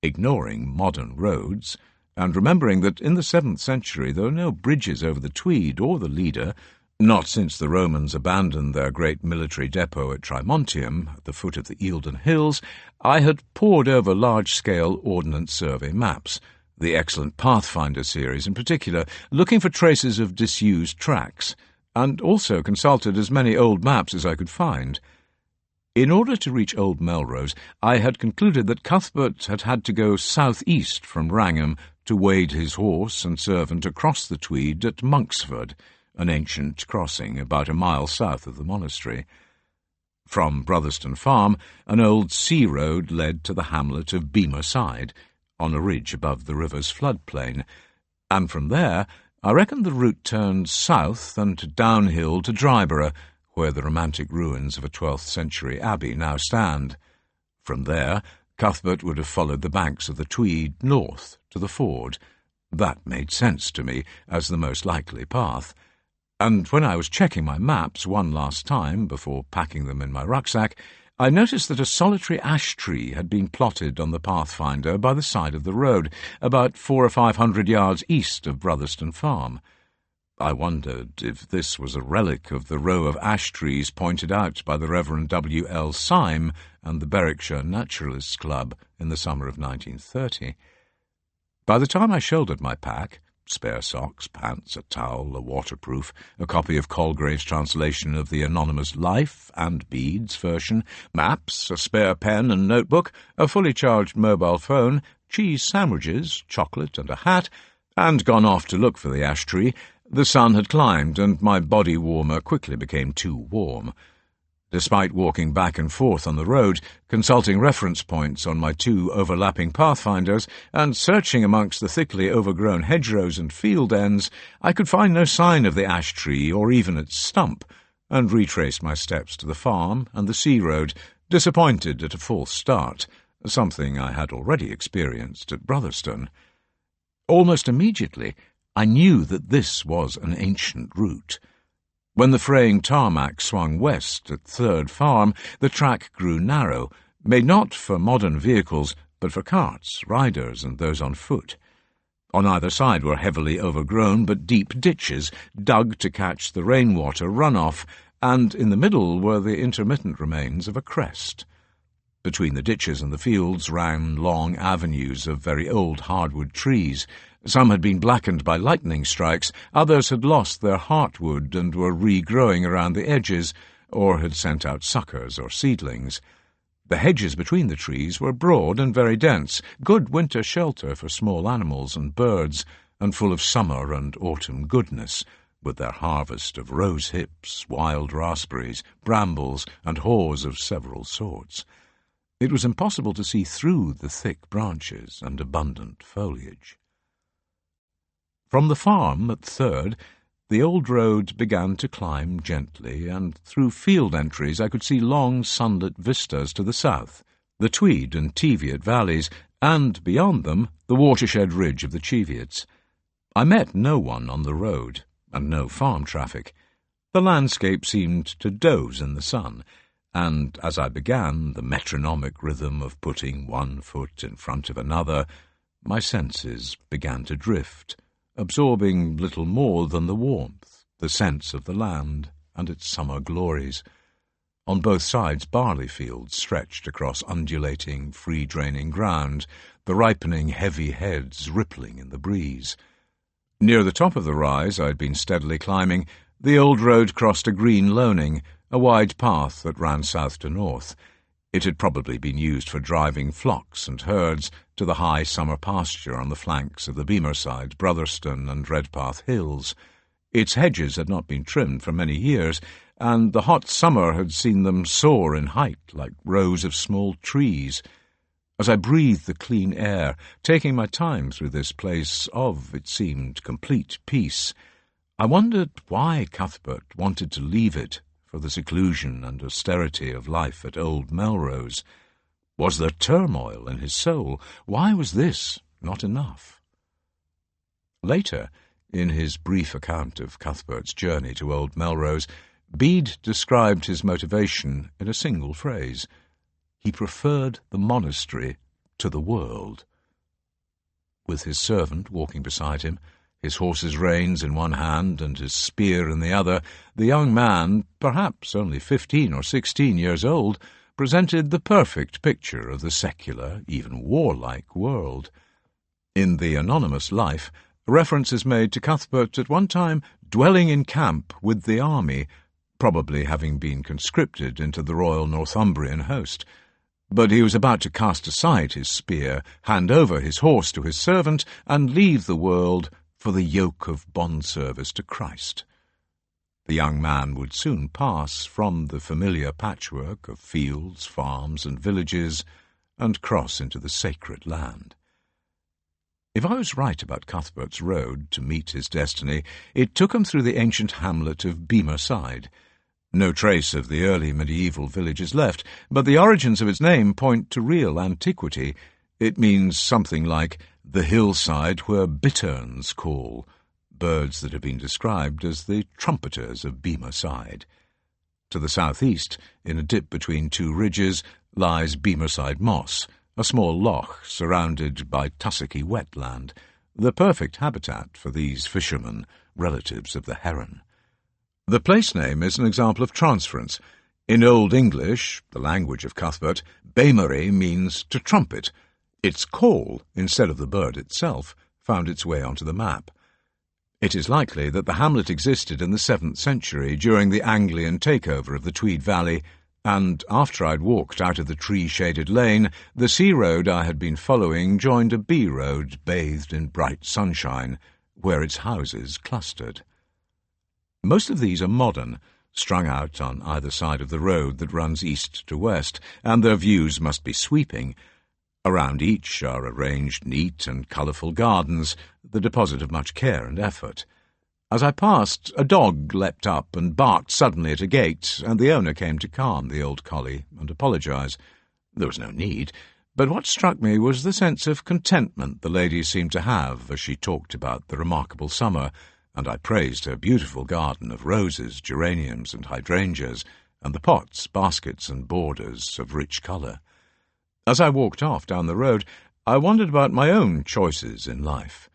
Ignoring modern roads, and remembering that in the 7th century there were no bridges over the Tweed or the Leader, not since the Romans abandoned their great military depot at Trimontium, at the foot of the Eildon Hills, I had pored over large-scale Ordnance Survey maps, the excellent Pathfinder series in particular, looking for traces of disused tracks, and also consulted as many old maps as I could find. In order to reach Old Melrose, I had concluded that Cuthbert had had to go south-east from Wrangham to wade his horse and servant across the Tweed at Monksford, an ancient crossing about a mile south of the monastery. From Brotherston Farm, an old sea road led to the hamlet of Beamerside, on a ridge above the river's floodplain, and from there I reckoned the route turned south and downhill to Dryborough, where the romantic ruins of a 12th-century abbey now stand. From there, Cuthbert would have followed the banks of the Tweed north to the ford. That made sense to me as the most likely path, and when I was checking my maps one last time before packing them in my rucksack, I noticed that a solitary ash tree had been plotted on the Pathfinder by the side of the road, about 400 or 500 yards east of Brotherston Farm. I wondered if this was a relic of the row of ash trees pointed out by the Reverend W. L. Syme and the Berwickshire Naturalists Club in the summer of 1930. By the time I shouldered my pack, spare socks, pants, a towel, a waterproof, a copy of Colgrave's translation of the anonymous Life and Bede's version, maps, a spare pen and notebook, a fully charged mobile phone, cheese sandwiches, chocolate and a hat, and gone off to look for the ash tree, the sun had climbed and my body warmer quickly became too warm. Despite walking back and forth on the road, consulting reference points on my 2 overlapping pathfinders, and searching amongst the thickly overgrown hedgerows and field ends, I could find no sign of the ash tree or even its stump, and retraced my steps to the farm and the sea road, disappointed at a false start, something I had already experienced at Brotherston. Almost immediately, I knew that this was an ancient route. When the fraying tarmac swung west at Third Farm, the track grew narrow, made not for modern vehicles, but for carts, riders, and those on foot. On either side were heavily overgrown but deep ditches, dug to catch the rainwater runoff, and in the middle were the intermittent remains of a crest. Between the ditches and the fields ran long avenues of very old hardwood trees. Some had been blackened by lightning strikes, others had lost their heartwood and were regrowing around the edges, or had sent out suckers or seedlings. The hedges between the trees were broad and very dense, good winter shelter for small animals and birds, and full of summer and autumn goodness, with their harvest of rose-hips, wild raspberries, brambles, and haws of several sorts. It was impossible to see through the thick branches and abundant foliage. From the farm at Third, the old road began to climb gently, and through field entries I could see long sunlit vistas to the south, the Tweed and Teviot valleys, and, beyond them, the watershed ridge of the Cheviots. I met no one on the road, and no farm traffic. The landscape seemed to doze in the sun, and as I began the metronomic rhythm of putting one foot in front of another, my senses began to drift, absorbing little more than the warmth, the sense of the land and its summer glories. On both sides barley fields stretched across undulating, free-draining ground, the ripening heavy heads rippling in the breeze. Near the top of the rise I had been steadily climbing, the old road crossed a green loaning, a wide path that ran south to north. It had probably been used for driving flocks and herds to the high summer pasture on the flanks of the Beamerside, Brotherstone and Redpath hills. Its hedges had not been trimmed for many years, and the hot summer had seen them soar in height like rows of small trees. As I breathed the clean air, taking my time through this place of, it seemed, complete peace, I wondered why Cuthbert wanted to leave it for the seclusion and austerity of life at Old Melrose. Was there turmoil in his soul? Why was this not enough? Later, in his brief account of Cuthbert's journey to Old Melrose, Bede described his motivation in a single phrase. He preferred the monastery to the world. With his servant walking beside him, his horse's reins in one hand and his spear in the other, the young man, perhaps only 15 or 16 years old, presented the perfect picture of the secular, even warlike world. In the anonymous Life, reference is made to Cuthbert at one time dwelling in camp with the army, probably having been conscripted into the Royal Northumbrian host. But he was about to cast aside his spear, hand over his horse to his servant, and leave the world for the yoke of bond-service to Christ. The young man would soon pass from the familiar patchwork of fields, farms, and villages, and cross into the sacred land. If I was right about Cuthbert's road to meet his destiny, it took him through the ancient hamlet of Beamerside. No trace of the early medieval village is left, but the origins of its name point to real antiquity. It means something like the hillside where bitterns call, birds that have been described as the trumpeters of Beamerside. To the southeast, in a dip between two ridges, lies Beamerside Moss, a small loch surrounded by tussocky wetland, the perfect habitat for these fishermen, relatives of the heron. The place name is an example of transference. In Old English, the language of Cuthbert, Bemery means to trumpet. Its call, instead of the bird itself, found its way onto the map. It is likely that the hamlet existed in the 7th century during the Anglian takeover of the Tweed Valley, and after I'd walked out of the tree-shaded lane, the sea road I had been following joined a B-road bathed in bright sunshine, where its houses clustered. Most of these are modern, strung out on either side of the road that runs east to west, and their views must be sweeping. Around each are arranged neat and colourful gardens, the deposit of much care and effort. As I passed, a dog leapt up and barked suddenly at a gate, and the owner came to calm the old collie and apologise. There was no need, but what struck me was the sense of contentment the lady seemed to have as she talked about the remarkable summer, and I praised her beautiful garden of roses, geraniums, and hydrangeas, and the pots, baskets, and borders of rich colour. As I walked off down the road, I wondered about my own choices in life.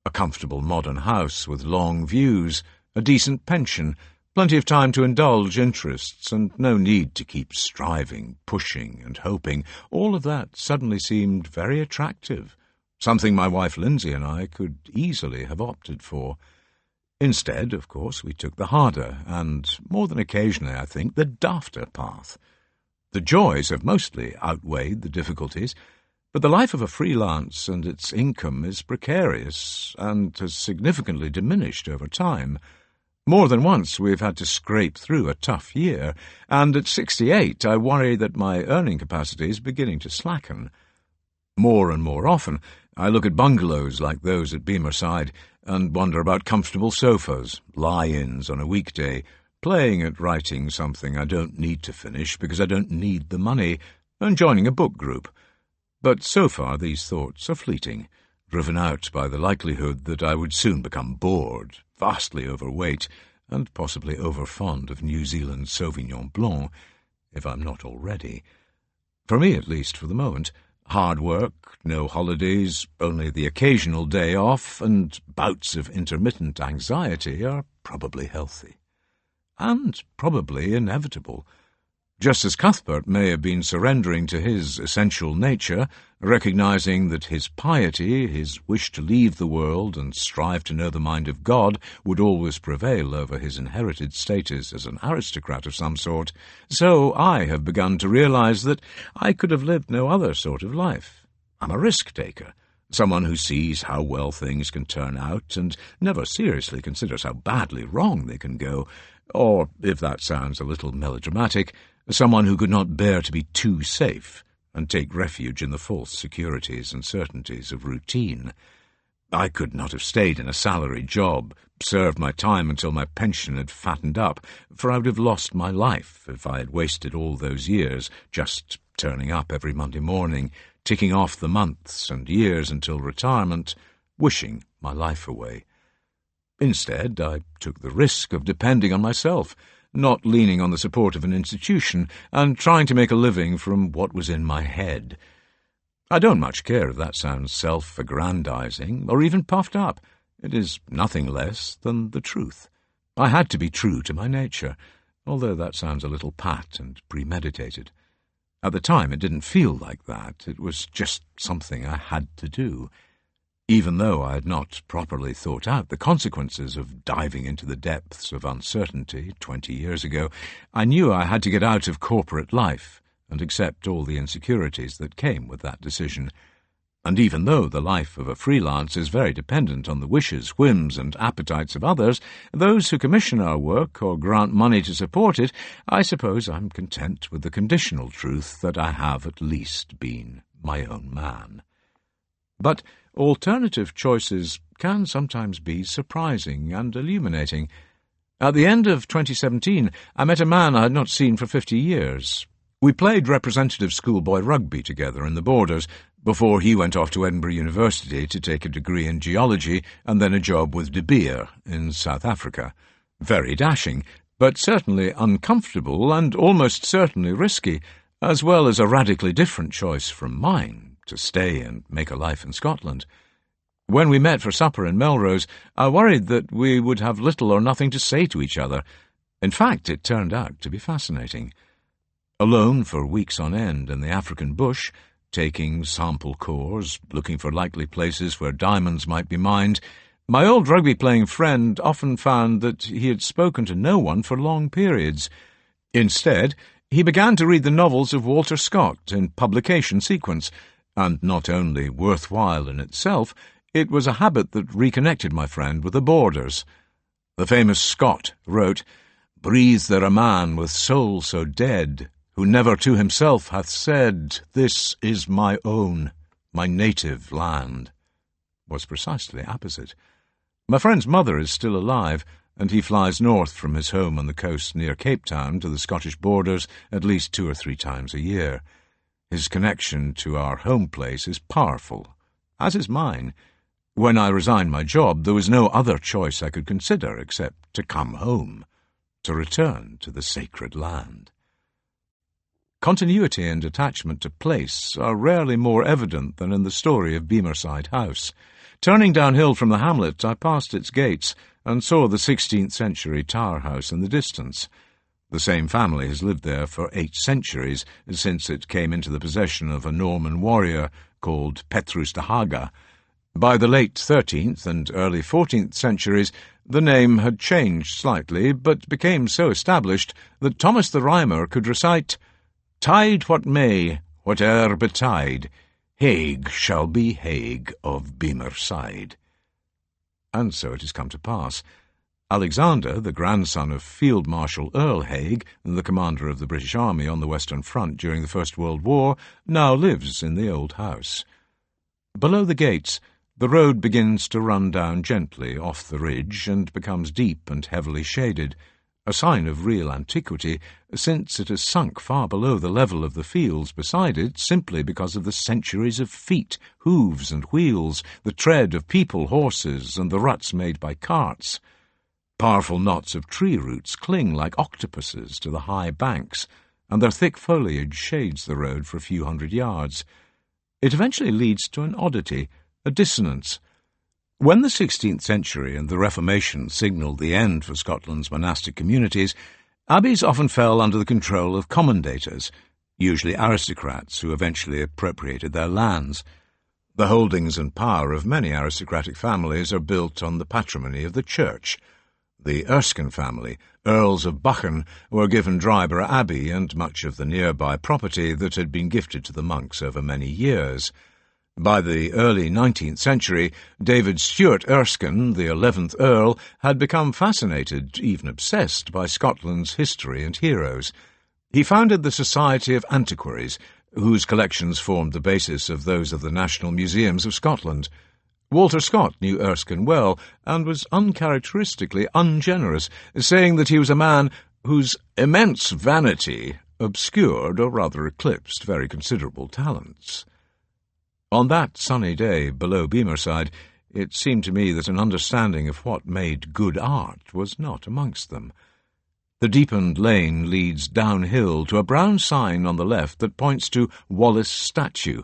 A comfortable modern house with long views, a decent pension, plenty of time to indulge interests, and no need to keep striving, pushing, and hoping. All of that suddenly seemed very attractive, something my wife Lindsay and I could easily have opted for. Instead, of course, we took the harder, and, more than occasionally, I think, the dafter path. The joys have mostly outweighed the difficulties, but the life of a freelance and its income is precarious and has significantly diminished over time. More than once we've had to scrape through a tough year, and at 68 I worry that my earning capacity is beginning to slacken. More and more often I look at bungalows like those at Beamerside and wonder about comfortable sofas, lie-ins on a weekday, playing at writing something I don't need to finish because I don't need the money, and joining a book group. But so far these thoughts are fleeting, driven out by the likelihood that I would soon become bored, vastly overweight, and possibly overfond of New Zealand Sauvignon Blanc, if I'm not already. For me, at least for the moment, hard work, no holidays, only the occasional day off, and bouts of intermittent anxiety are probably healthy. And probably inevitable. Just as Cuthbert may have been surrendering to his essential nature, recognizing that his piety, his wish to leave the world and strive to know the mind of God, would always prevail over his inherited status as an aristocrat of some sort, so I have begun to realize that I could have lived no other sort of life. I'm a risk-taker, someone who sees how well things can turn out and never seriously considers how badly wrong they can go, or, if that sounds a little melodramatic, someone who could not bear to be too safe and take refuge in the false securities and certainties of routine. I could not have stayed in a salaried job, served my time until my pension had fattened up, for I would have lost my life if I had wasted all those years just turning up every Monday morning, ticking off the months and years until retirement, wishing my life away. Instead, I took the risk of depending on myself, not leaning on the support of an institution, and trying to make a living from what was in my head. I don't much care if that sounds self-aggrandizing or even puffed up. It is nothing less than the truth. I had to be true to my nature, although that sounds a little pat and premeditated. At the time it didn't feel like that. It was just something I had to do. Even though I had not properly thought out the consequences of diving into the depths of uncertainty 20 years ago, I knew I had to get out of corporate life and accept all the insecurities that came with that decision. And even though the life of a freelance is very dependent on the wishes, whims, and appetites of others, those who commission our work or grant money to support it, I suppose I'm content with the conditional truth that I have at least been my own man. But alternative choices can sometimes be surprising and illuminating. At the end of 2017, I met a man I had not seen for 50 years. We played representative schoolboy rugby together in the Borders before he went off to Edinburgh University to take a degree in geology and then a job with De Beer in South Africa. Very dashing, but certainly uncomfortable and almost certainly risky, as well as a radically different choice from mine, to stay and make a life in Scotland. When we met for supper in Melrose, I worried that we would have little or nothing to say to each other. In fact, it turned out to be fascinating. Alone for weeks on end in the African bush, taking sample cores, looking for likely places where diamonds might be mined, my old rugby-playing friend often found that he had spoken to no one for long periods. Instead, he began to read the novels of Walter Scott in publication sequence, and not only worthwhile in itself, it was a habit that reconnected my friend with the Borders. The famous Scott wrote, "Breathes there a man with soul so dead, who never to himself hath said, 'This is my own, my native land,'" was precisely apposite. My friend's mother is still alive, and he flies north from his home on the coast near Cape Town to the Scottish Borders at least 2 or 3 times a year. His connection to our home place is powerful, as is mine. When I resigned my job, there was no other choice I could consider except to come home, to return to the sacred land. Continuity and attachment to place are rarely more evident than in the story of Beamerside House. Turning downhill from the hamlet, I passed its gates and saw the 16th-century tower house in the distance. The same family has lived there for 8 centuries, since it came into the possession of a Norman warrior called Petrus de Haga. By the late 13th and early 14th centuries, the name had changed slightly, but became so established that Thomas the Rhymer could recite, "Tide what may, whate'er betide, Hague shall be Hague of Beamerside." And so it has come to pass. Alexander, the grandson of Field Marshal Earl Haig, the commander of the British Army on the Western Front during the First World War, now lives in the old house. Below the gates, the road begins to run down gently off the ridge and becomes deep and heavily shaded, a sign of real antiquity, since it has sunk far below the level of the fields beside it simply because of the centuries of feet, hooves and wheels, the tread of people, horses, and the ruts made by carts. Powerful knots of tree roots cling like octopuses to the high banks, and their thick foliage shades the road for a few hundred yards. It eventually leads to an oddity, a dissonance. When the 16th century and the Reformation signalled the end for Scotland's monastic communities, abbeys often fell under the control of commendators, usually aristocrats who eventually appropriated their lands. The holdings and power of many aristocratic families are built on the patrimony of the Church. The Erskine family, Earls of Buchan, were given Dryborough Abbey and much of the nearby property that had been gifted to the monks over many years. By the early 19th century, David Stuart Erskine, the 11th Earl, had become fascinated, even obsessed, by Scotland's history and heroes. He founded the Society of Antiquaries, whose collections formed the basis of those of the National Museums of Scotland. Walter Scott knew Erskine well, and was uncharacteristically ungenerous, saying that he was a man whose immense vanity obscured, or rather eclipsed, very considerable talents. On that sunny day below Beamerside, it seemed to me that an understanding of what made good art was not amongst them. The deepened lane leads downhill to a brown sign on the left that points to Wallace Statue.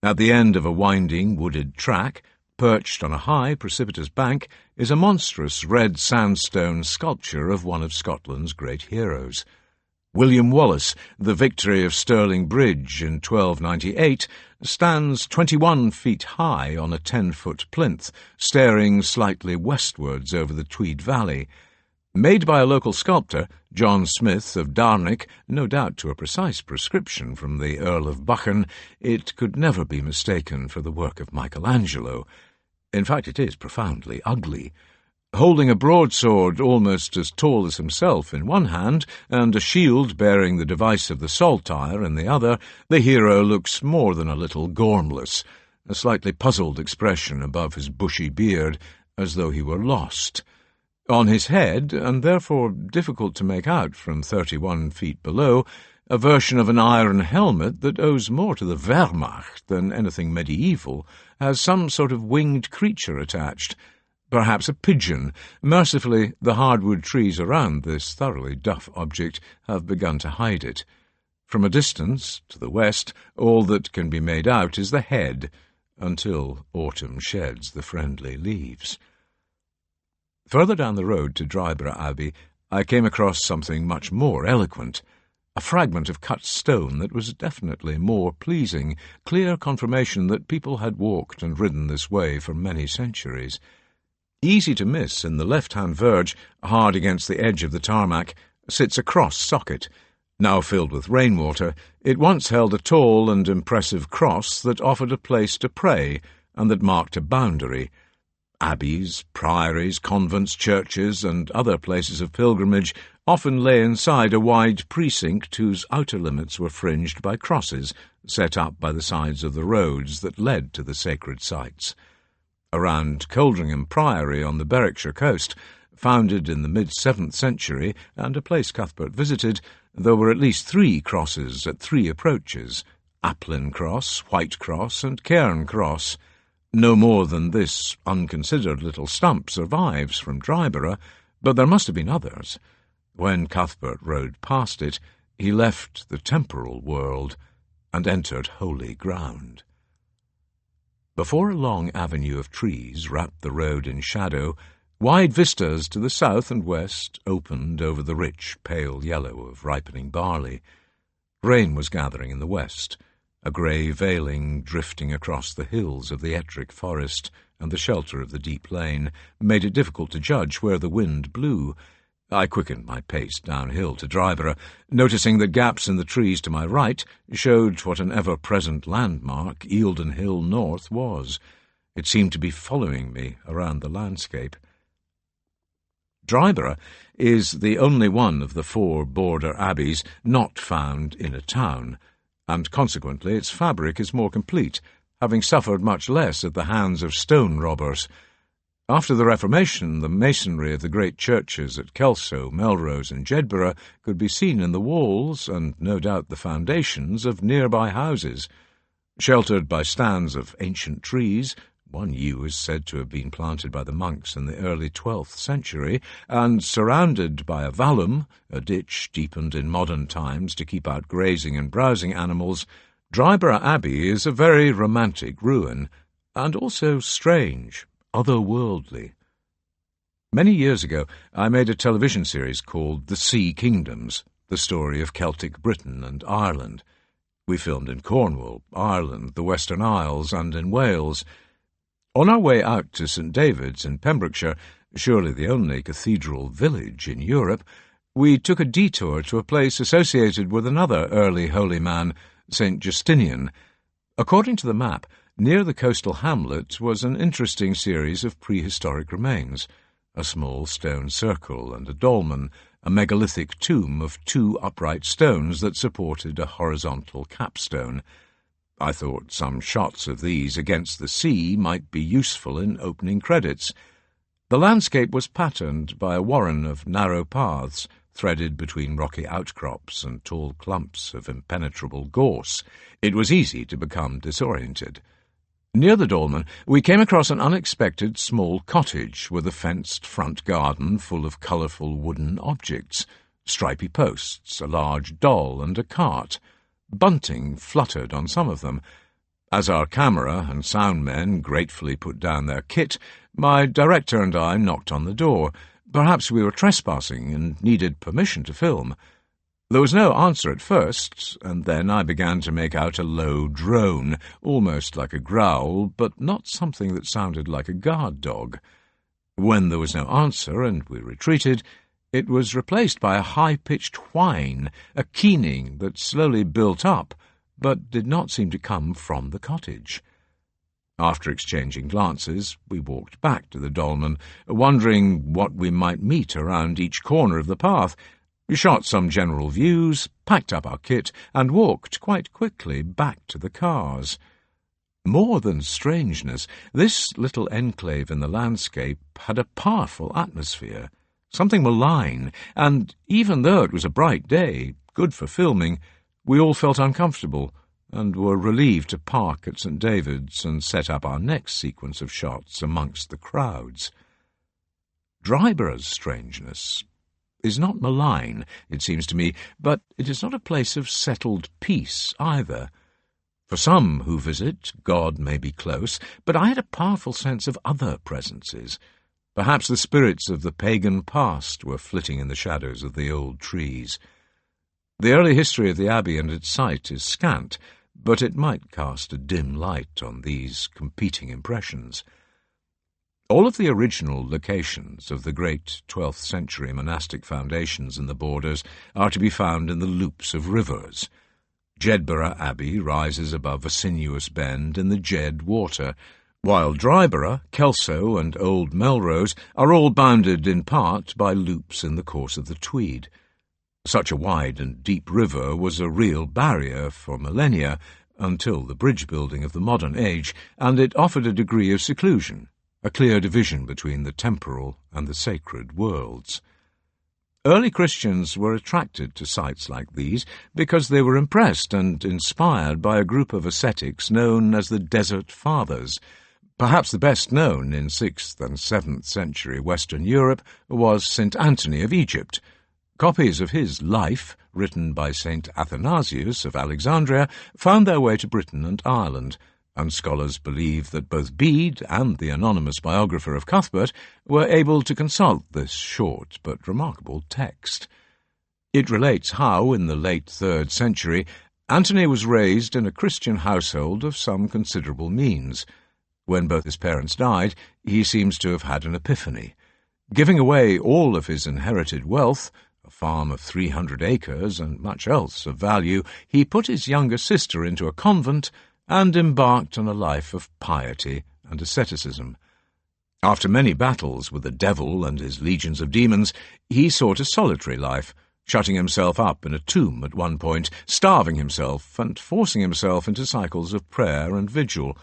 At the end of a winding wooded track, perched on a high, precipitous bank, is a monstrous red sandstone sculpture of one of Scotland's great heroes. William Wallace, the victory of Stirling Bridge in 1298, stands 21 feet high on a 10-foot plinth, staring slightly westwards over the Tweed Valley. Made by a local sculptor, John Smith of Darnick, no doubt to a precise prescription from the Earl of Buchan, it could never be mistaken for the work of Michelangelo. In fact, it is profoundly ugly. Holding a broadsword almost as tall as himself in one hand, and a shield bearing the device of the saltire in the other, the hero looks more than a little gormless, a slightly puzzled expression above his bushy beard, as though he were lost. On his head, and therefore difficult to make out from 31 feet below, a version of an iron helmet that owes more to the Wehrmacht than anything medieval, has some sort of winged creature attached. Perhaps a pigeon. Mercifully, the hardwood trees around this thoroughly duff object have begun to hide it. From a distance, to the west, all that can be made out is the head, until autumn sheds the friendly leaves. Further down the road to Dryborough Abbey, I came across something much more eloquent, a fragment of cut stone that was definitely more pleasing, clear confirmation that people had walked and ridden this way for many centuries. Easy to miss, in the left-hand verge, hard against the edge of the tarmac, sits a cross socket. Now filled with rainwater, it once held a tall and impressive cross that offered a place to pray, and that marked a boundary. Abbeys, priories, convents, churches, and other places of pilgrimage often lay inside a wide precinct whose outer limits were fringed by crosses set up by the sides of the roads that led to the sacred sites. Around Coldringham Priory on the Berwickshire coast, founded in the mid-7th century and a place Cuthbert visited, there were at least 3 crosses at 3 approaches: Applin Cross, White Cross, and Cairn Cross. No more than this unconsidered little stump survives from Dryborough, but there must have been others. When Cuthbert rode past it, he left the temporal world and entered holy ground. Before a long avenue of trees wrapped the road in shadow, wide vistas to the south and west opened over the rich, pale yellow of ripening barley. Rain was gathering in the west, a grey veiling drifting across the hills of the Ettrick Forest, and the shelter of the deep lane made it difficult to judge where the wind blew. I quickened my pace downhill to Dryborough, noticing that gaps in the trees to my right showed what an ever-present landmark Eildon Hill North was. It seemed to be following me around the landscape. Dryborough is the only one of the 4 border abbeys not found in a town, and consequently its fabric is more complete, having suffered much less at the hands of stone robbers. After the Reformation, the masonry of the great churches at Kelso, Melrose and Jedburgh could be seen in the walls, and no doubt the foundations, of nearby houses. Sheltered by stands of ancient trees, one yew is said to have been planted by the monks in the early 12th century, and surrounded by a vallum, a ditch deepened in modern times to keep out grazing and browsing animals, Dryborough Abbey is a very romantic ruin, and also strange, otherworldly. Many years ago, I made a television series called The Sea Kingdoms, the story of Celtic Britain and Ireland. We filmed in Cornwall, Ireland, the Western Isles, and in Wales. On our way out to St David's in Pembrokeshire, surely the only cathedral village in Europe, we took a detour to a place associated with another early holy man, St Justinian. According to the map, near the coastal hamlet was an interesting series of prehistoric remains, a small stone circle and a dolmen, a megalithic tomb of 2 upright stones that supported a horizontal capstone. I thought some shots of these against the sea might be useful in opening credits. The landscape was patterned by a warren of narrow paths, threaded between rocky outcrops and tall clumps of impenetrable gorse. It was easy to become disoriented. Near the dolmen, we came across an unexpected small cottage with a fenced front garden full of colourful wooden objects, stripy posts, a large doll and a cart. Bunting fluttered on some of them. As our camera and sound men gratefully put down their kit, my director and I knocked on the door. Perhaps we were trespassing and needed permission to film. There was no answer at first, and then I began to make out a low drone, almost like a growl, but not something that sounded like a guard dog. When there was no answer and we retreated, it was replaced by a high-pitched whine, a keening that slowly built up, but did not seem to come from the cottage. After exchanging glances, we walked back to the dolmen, wondering what we might meet around each corner of the path. We shot some general views, packed up our kit, and walked quite quickly back to the cars. More than strangeness, this little enclave in the landscape had a powerful atmosphere, something malign, and even though it was a bright day, good for filming, we all felt uncomfortable and were relieved to park at St David's and set up our next sequence of shots amongst the crowds. Dryborough's strangeness is not malign, it seems to me, but it is not a place of settled peace either. For some who visit, God may be close, but I had a powerful sense of other presences. Perhaps the spirits of the pagan past were flitting in the shadows of the old trees. The early history of the abbey and its site is scant, but it might cast a dim light on these competing impressions. All of the original locations of the great 12th century monastic foundations in the borders are to be found in the loops of rivers. Jedburgh Abbey rises above a sinuous bend in the Jed water, while Dryborough, Kelso and Old Melrose are all bounded in part by loops in the course of the Tweed. Such a wide and deep river was a real barrier for millennia, until the bridge building of the modern age, and it offered a degree of seclusion, a clear division between the temporal and the sacred worlds. Early Christians were attracted to sites like these because they were impressed and inspired by a group of ascetics known as the Desert Fathers. Perhaps the best known in 6th and 7th century Western Europe was St. Anthony of Egypt. Copies of his life, written by St. Athanasius of Alexandria, found their way to Britain and Ireland, and scholars believe that both Bede and the anonymous biographer of Cuthbert were able to consult this short but remarkable text. It relates how, in the late 3rd century, Anthony was raised in a Christian household of some considerable means. When both his parents died, he seems to have had an epiphany. Giving away all of his inherited wealth, a farm of 300 acres and much else of value, he put his younger sister into a convent and embarked on a life of piety and asceticism. After many battles with the devil and his legions of demons, he sought a solitary life, shutting himself up in a tomb at one point, starving himself and forcing himself into cycles of prayer and vigil.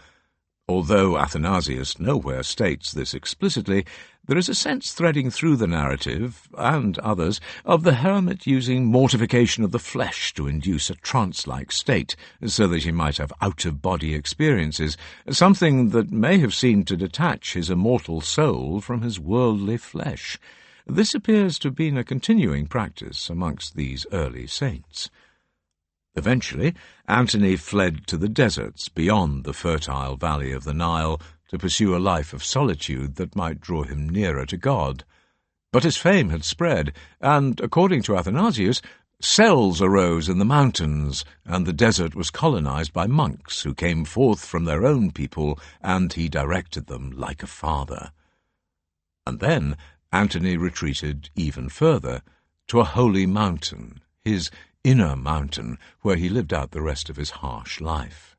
Although Athanasius nowhere states this explicitly, there is a sense threading through the narrative, and others, of the hermit using mortification of the flesh to induce a trance-like state, so that he might have out-of-body experiences, something that may have seemed to detach his immortal soul from his worldly flesh. This appears to have been a continuing practice amongst these early saints. Eventually, Antony fled to the deserts beyond the fertile valley of the Nile to pursue a life of solitude that might draw him nearer to God. But his fame had spread, and, according to Athanasius, cells arose in the mountains, and the desert was colonized by monks who came forth from their own people, and he directed them like a father. And then Antony retreated even further, to a holy mountain, his inner mountain, where he lived out the rest of his harsh life.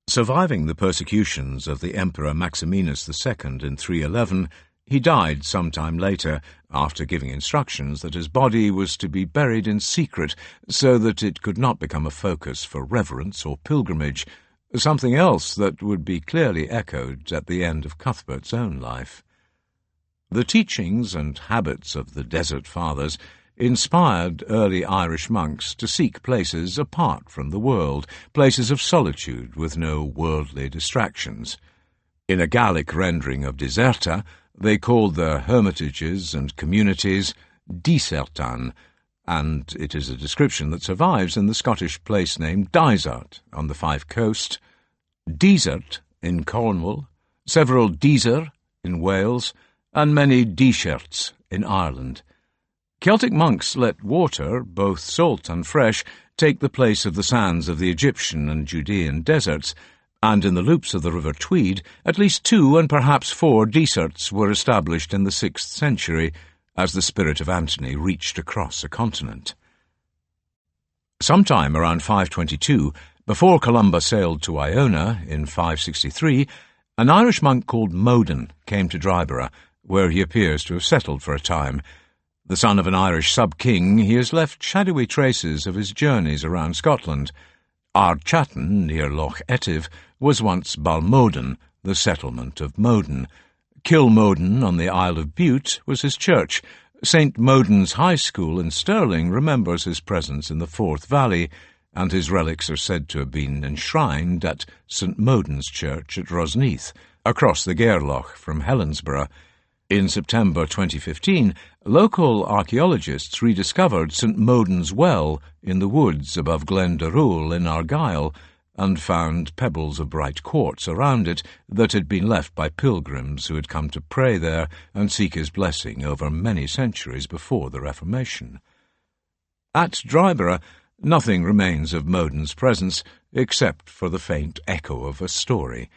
Surviving the persecutions of the Emperor Maximinus II in 311, he died some time later, after giving instructions that his body was to be buried in secret so that it could not become a focus for reverence or pilgrimage, something else that would be clearly echoed at the end of Cuthbert's own life. The teachings and habits of the Desert Fathers inspired early Irish monks to seek places apart from the world, places of solitude with no worldly distractions. In a Gallic rendering of Diserta, they called their hermitages and communities Disertan, and it is a description that survives in the Scottish place name Dysart on the Fife Coast, Desert in Cornwall, several Deezer in Wales, and many D-shirts in Ireland. Celtic monks let water, both salt and fresh, take the place of the sands of the Egyptian and Judean deserts, and in the loops of the River Tweed, at least 2 and perhaps 4 deserts were established in the 6th century, as the spirit of Antony reached across a continent. Sometime around 522, before Columba sailed to Iona in 563, an Irish monk called Modin came to Dryborough, where he appears to have settled for a time. The son of an Irish sub-king, he has left shadowy traces of his journeys around Scotland. Ardchatton, near Loch Etive, was once Balmodin, the settlement of Modin. Kilmodin, on the Isle of Bute, was his church. St. Modin's High School in Stirling remembers his presence in the Forth Valley, and his relics are said to have been enshrined at St. Modin's Church at Rosneath, across the Gairloch from Helensburgh. In September 2015, local archaeologists rediscovered St. Modin's Well in the woods above Glen Darule in Argyll, and found pebbles of bright quartz around it that had been left by pilgrims who had come to pray there and seek his blessing over many centuries before the Reformation. At Dryborough, nothing remains of Modin's presence except for the faint echo of a story.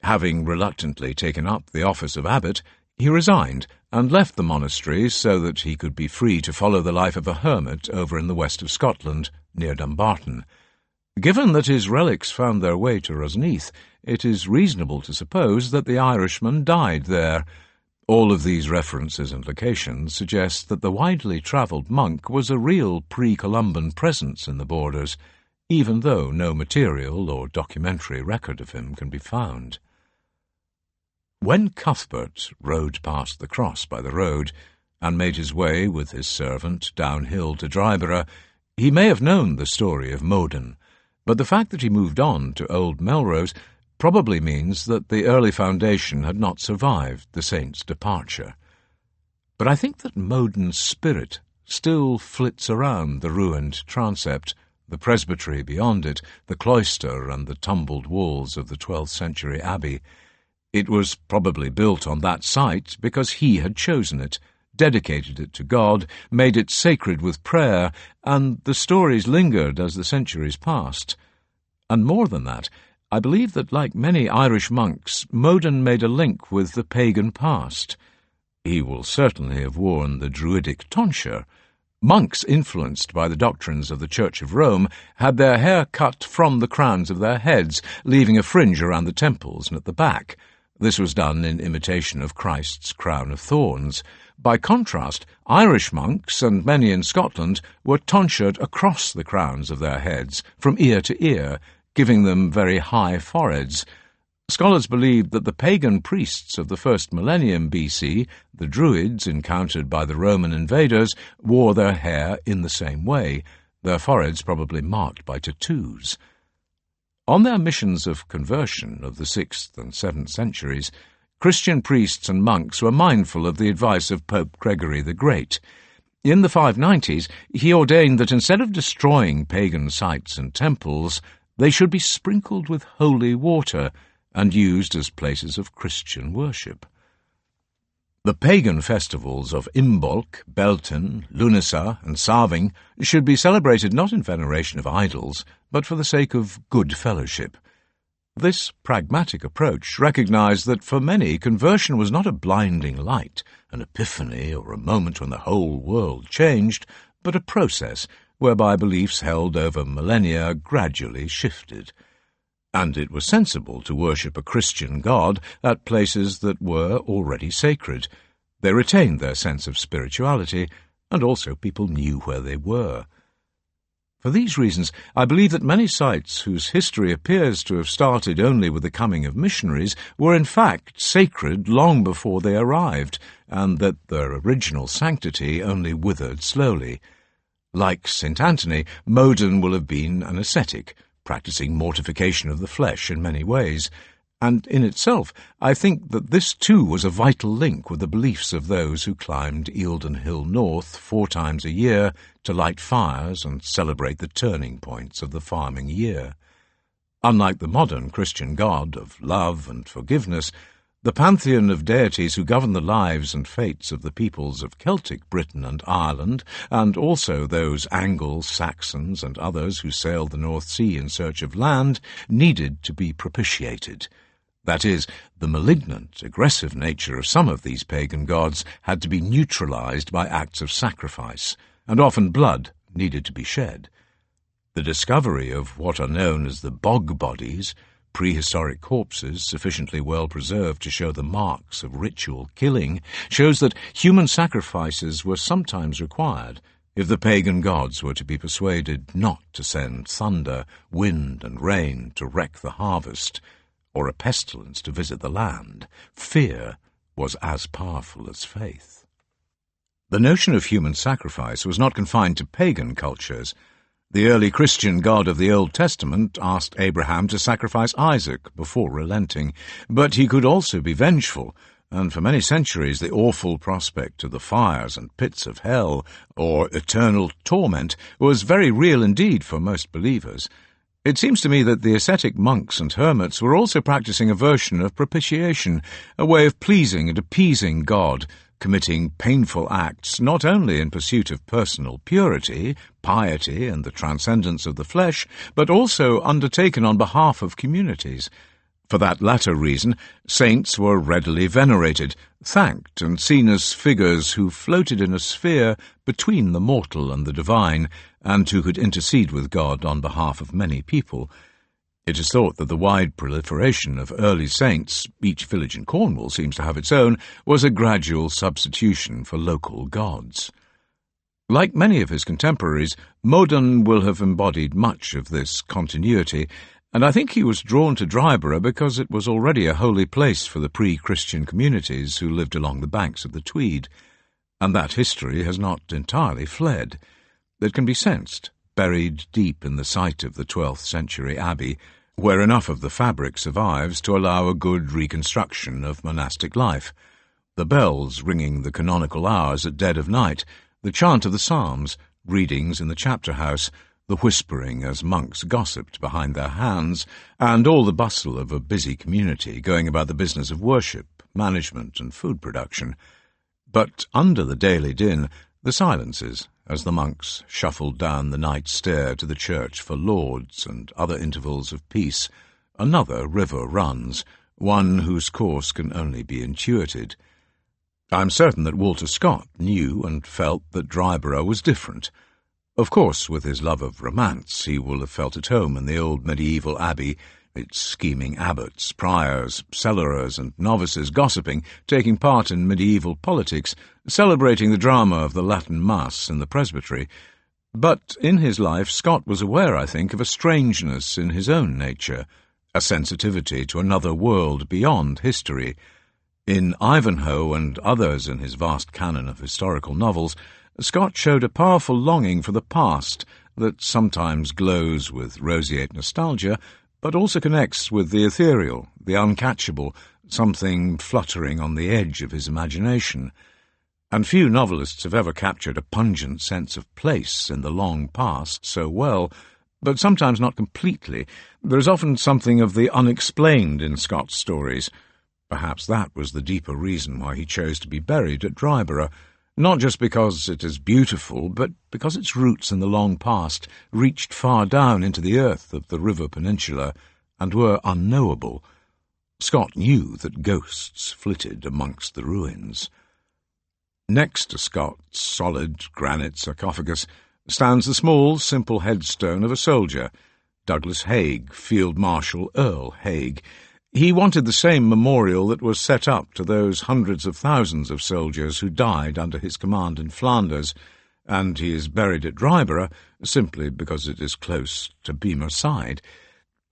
Having reluctantly taken up the office of abbot, he resigned and left the monastery so that he could be free to follow the life of a hermit over in the west of Scotland, near Dumbarton. Given that his relics found their way to Rosneath, it is reasonable to suppose that the Irishman died there. All of these references and locations suggest that the widely travelled monk was a real pre-Columban presence in the borders, even though no material or documentary record of him can be found. When Cuthbert rode past the cross by the road and made his way with his servant downhill to Dryborough, he may have known the story of Modin, but the fact that he moved on to Old Melrose probably means that the early foundation had not survived the saint's departure. But I think that Modin's spirit still flits around the ruined transept, the presbytery beyond it, the cloister and the tumbled walls of the 12th century abbey. It was probably built on that site because he had chosen it, dedicated it to God, made it sacred with prayer, and the stories lingered as the centuries passed. And more than that, I believe that, like many Irish monks, Modin made a link with the pagan past. He will certainly have worn the Druidic tonsure. Monks influenced by the doctrines of the Church of Rome had their hair cut from the crowns of their heads, leaving a fringe around the temples and at the back. This was done in imitation of Christ's crown of thorns. By contrast, Irish monks, and many in Scotland, were tonsured across the crowns of their heads, from ear to ear, giving them very high foreheads. Scholars believed that the pagan priests of the first millennium BC, the Druids encountered by the Roman invaders, wore their hair in the same way, their foreheads probably marked by tattoos. On their missions of conversion of the 6th and 7th centuries, Christian priests and monks were mindful of the advice of Pope Gregory the Great. In the 590s, he ordained that instead of destroying pagan sites and temples, they should be sprinkled with holy water and used as places of Christian worship. The pagan festivals of Imbolc, Beltane, Lunasa, and Samhain should be celebrated not in veneration of idols, but for the sake of good fellowship. This pragmatic approach recognized that for many conversion was not a blinding light, an epiphany, or a moment when the whole world changed, but a process whereby beliefs held over millennia gradually shifted. And it was sensible to worship a Christian God at places that were already sacred. They retained their sense of spirituality, and also people knew where they were. For these reasons, I believe that many sites whose history appears to have started only with the coming of missionaries were in fact sacred long before they arrived, and that their original sanctity only withered slowly. Like St. Anthony, Modon will have been an ascetic, practicing mortification of the flesh in many ways, and in itself I think that this too was a vital link with the beliefs of those who climbed Eildon Hill North 4 times a year to light fires and celebrate the turning points of the farming year. Unlike the modern Christian God of love and forgiveness, the pantheon of deities who govern the lives and fates of the peoples of Celtic Britain and Ireland, and also those Angles, Saxons, and others who sailed the North Sea in search of land, needed to be propitiated. That is, the malignant, aggressive nature of some of these pagan gods had to be neutralized by acts of sacrifice, and often blood needed to be shed. The discovery of what are known as the bog bodies, prehistoric corpses sufficiently well preserved to show the marks of ritual killing, shows that human sacrifices were sometimes required if the pagan gods were to be persuaded not to send thunder, wind, and rain to wreck the harvest, or a pestilence to visit the land. Fear was as powerful as faith. The notion of human sacrifice was not confined to pagan cultures. The early Christian God of the Old Testament asked Abraham to sacrifice Isaac before relenting, but he could also be vengeful, and for many centuries the awful prospect of the fires and pits of hell, or eternal torment, was very real indeed for most believers. It seems to me that the ascetic monks and hermits were also practicing a version of propitiation, a way of pleasing and appeasing God, committing painful acts not only in pursuit of personal purity, piety, and the transcendence of the flesh, but also undertaken on behalf of communities. For that latter reason, saints were readily venerated, thanked, and seen as figures who floated in a sphere between the mortal and the divine, and who could intercede with God on behalf of many people. It is thought that the wide proliferation of early saints, each village in Cornwall seems to have its own, was a gradual substitution for local gods. Like many of his contemporaries, Modon will have embodied much of this continuity, and I think he was drawn to Dryborough because it was already a holy place for the pre-Christian communities who lived along the banks of the Tweed, and that history has not entirely fled. It can be sensed, buried deep in the site of the 12th century abbey, where enough of the fabric survives to allow a good reconstruction of monastic life. The bells ringing the canonical hours at dead of night, the chant of the psalms, readings in the chapter house, the whispering as monks gossiped behind their hands, and all the bustle of a busy community going about the business of worship, management, and food production. But under the daily din, the silences, as the monks shuffled down the night stair to the church for lauds and other intervals of peace, another river runs, one whose course can only be intuited. I am certain that Walter Scott knew and felt that Dryborough was different. Of course, with his love of romance, he will have felt at home in the old medieval abbey, its scheming abbots, priors, cellars, and novices gossiping, taking part in medieval politics, celebrating the drama of the Latin Mass in the presbytery. But in his life, Scott was aware, I think, of a strangeness in his own nature, a sensitivity to another world beyond history. In Ivanhoe and others in his vast canon of historical novels, Scott showed a powerful longing for the past that sometimes glows with roseate nostalgia, but also connects with the ethereal, the uncatchable, something fluttering on the edge of his imagination. And few novelists have ever captured a pungent sense of place in the long past so well, but sometimes not completely. There is often something of the unexplained in Scott's stories. Perhaps that was the deeper reason why he chose to be buried at Dryborough, not just because it is beautiful, but because its roots in the long past reached far down into the earth of the River Peninsula and were unknowable. Scott knew that ghosts flitted amongst the ruins. Next to Scott's solid granite sarcophagus stands the small, simple headstone of a soldier, Douglas Haig, Field Marshal Earl Haig. He wanted the same memorial that was set up to those hundreds of thousands of soldiers who died under his command in Flanders, and he is buried at Dryborough simply because it is close to Beamer Side.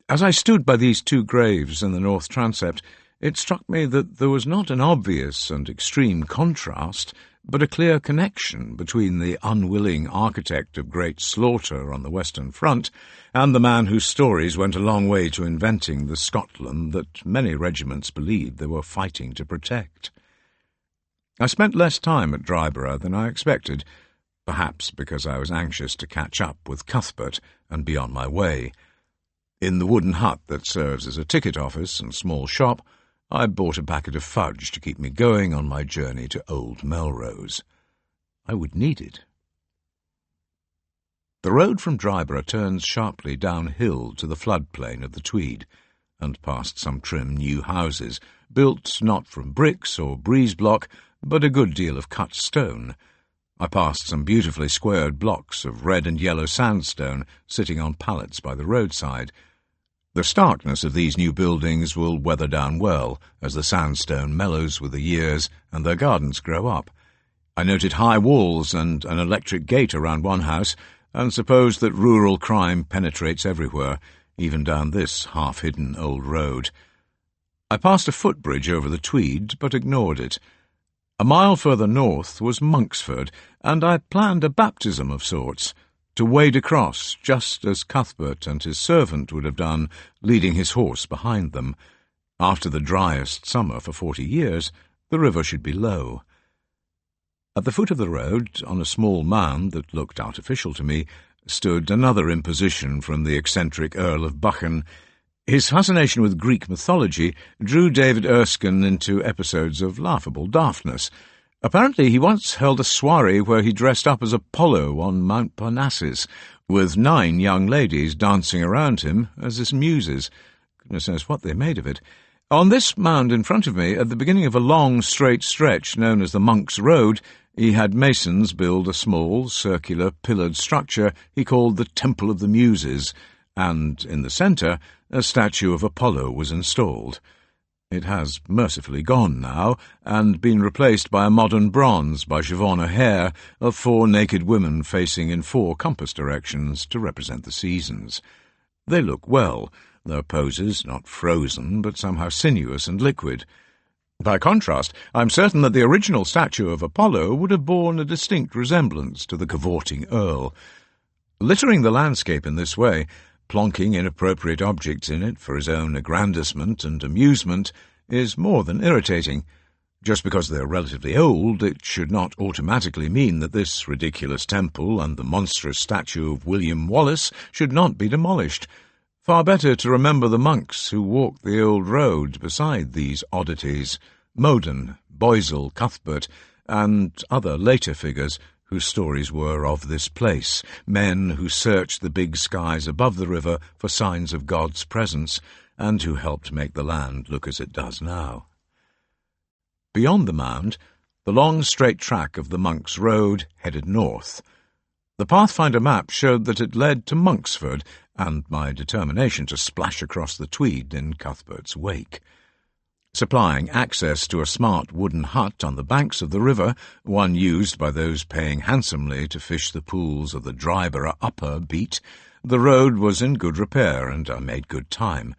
As I stood by these two graves in the north transept, it struck me that there was not an obvious and extreme contrast, but a clear connection between the unwilling architect of great slaughter on the Western Front and the man whose stories went a long way to inventing the Scotland that many regiments believed they were fighting to protect. I spent less time at Dryborough than I expected, perhaps because I was anxious to catch up with Cuthbert and be on my way. In the wooden hut that serves as a ticket office and small shop, I bought a packet of fudge to keep me going on my journey to Old Melrose. I would need it. The road from Dryborough turns sharply downhill to the floodplain of the Tweed, and past some trim new houses, built not from bricks or breeze block, but a good deal of cut stone. I passed some beautifully squared blocks of red and yellow sandstone sitting on pallets by the roadside. The starkness of these new buildings will weather down well as the sandstone mellows with the years and their gardens grow up. I noted high walls and an electric gate around one house, and supposed that rural crime penetrates everywhere, even down this half-hidden old road. I passed a footbridge over the Tweed, but ignored it. A mile further north was Monksford, and I planned a baptism of sorts, to wade across, just as Cuthbert and his servant would have done, leading his horse behind them. After the driest summer for 40 years, the river should be low. At the foot of the road, on a small mound that looked artificial to me, stood another imposition from the eccentric Earl of Buchan. His fascination with Greek mythology drew David Erskine into episodes of laughable daftness. Apparently he once held a soiree where he dressed up as Apollo on Mount Parnassus, with 9 young ladies dancing around him as his muses. Goodness knows what they made of it. On this mound in front of me, at the beginning of a long, straight stretch known as the Monk's Road, he had masons build a small, circular, pillared structure he called the Temple of the Muses, and in the centre a statue of Apollo was installed. It has mercifully gone now, and been replaced by a modern bronze by Siobhan O'Hare of 4 naked women facing in 4 compass directions to represent the seasons. They look well, their poses not frozen, but somehow sinuous and liquid. By contrast, I'm certain that the original statue of Apollo would have borne a distinct resemblance to the cavorting Earl. Littering the landscape in this way, plonking inappropriate objects in it for his own aggrandisement and amusement, is more than irritating. Just because they are relatively old, it should not automatically mean that this ridiculous temple and the monstrous statue of William Wallace should not be demolished. Far better to remember the monks who walked the old road beside these oddities, Moden, Boisel, Cuthbert, and other later figures whose stories were of this place, men who searched the big skies above the river for signs of God's presence, and who helped make the land look as it does now. Beyond the mound, the long straight track of the Monk's Road headed north. The Pathfinder map showed that it led to Monksford, and my determination to splash across the Tweed in Cuthbert's wake. Supplying access to a smart wooden hut on the banks of the river, one used by those paying handsomely to fish the pools of the Dryborough Upper beat, the road was in good repair, and I made good time.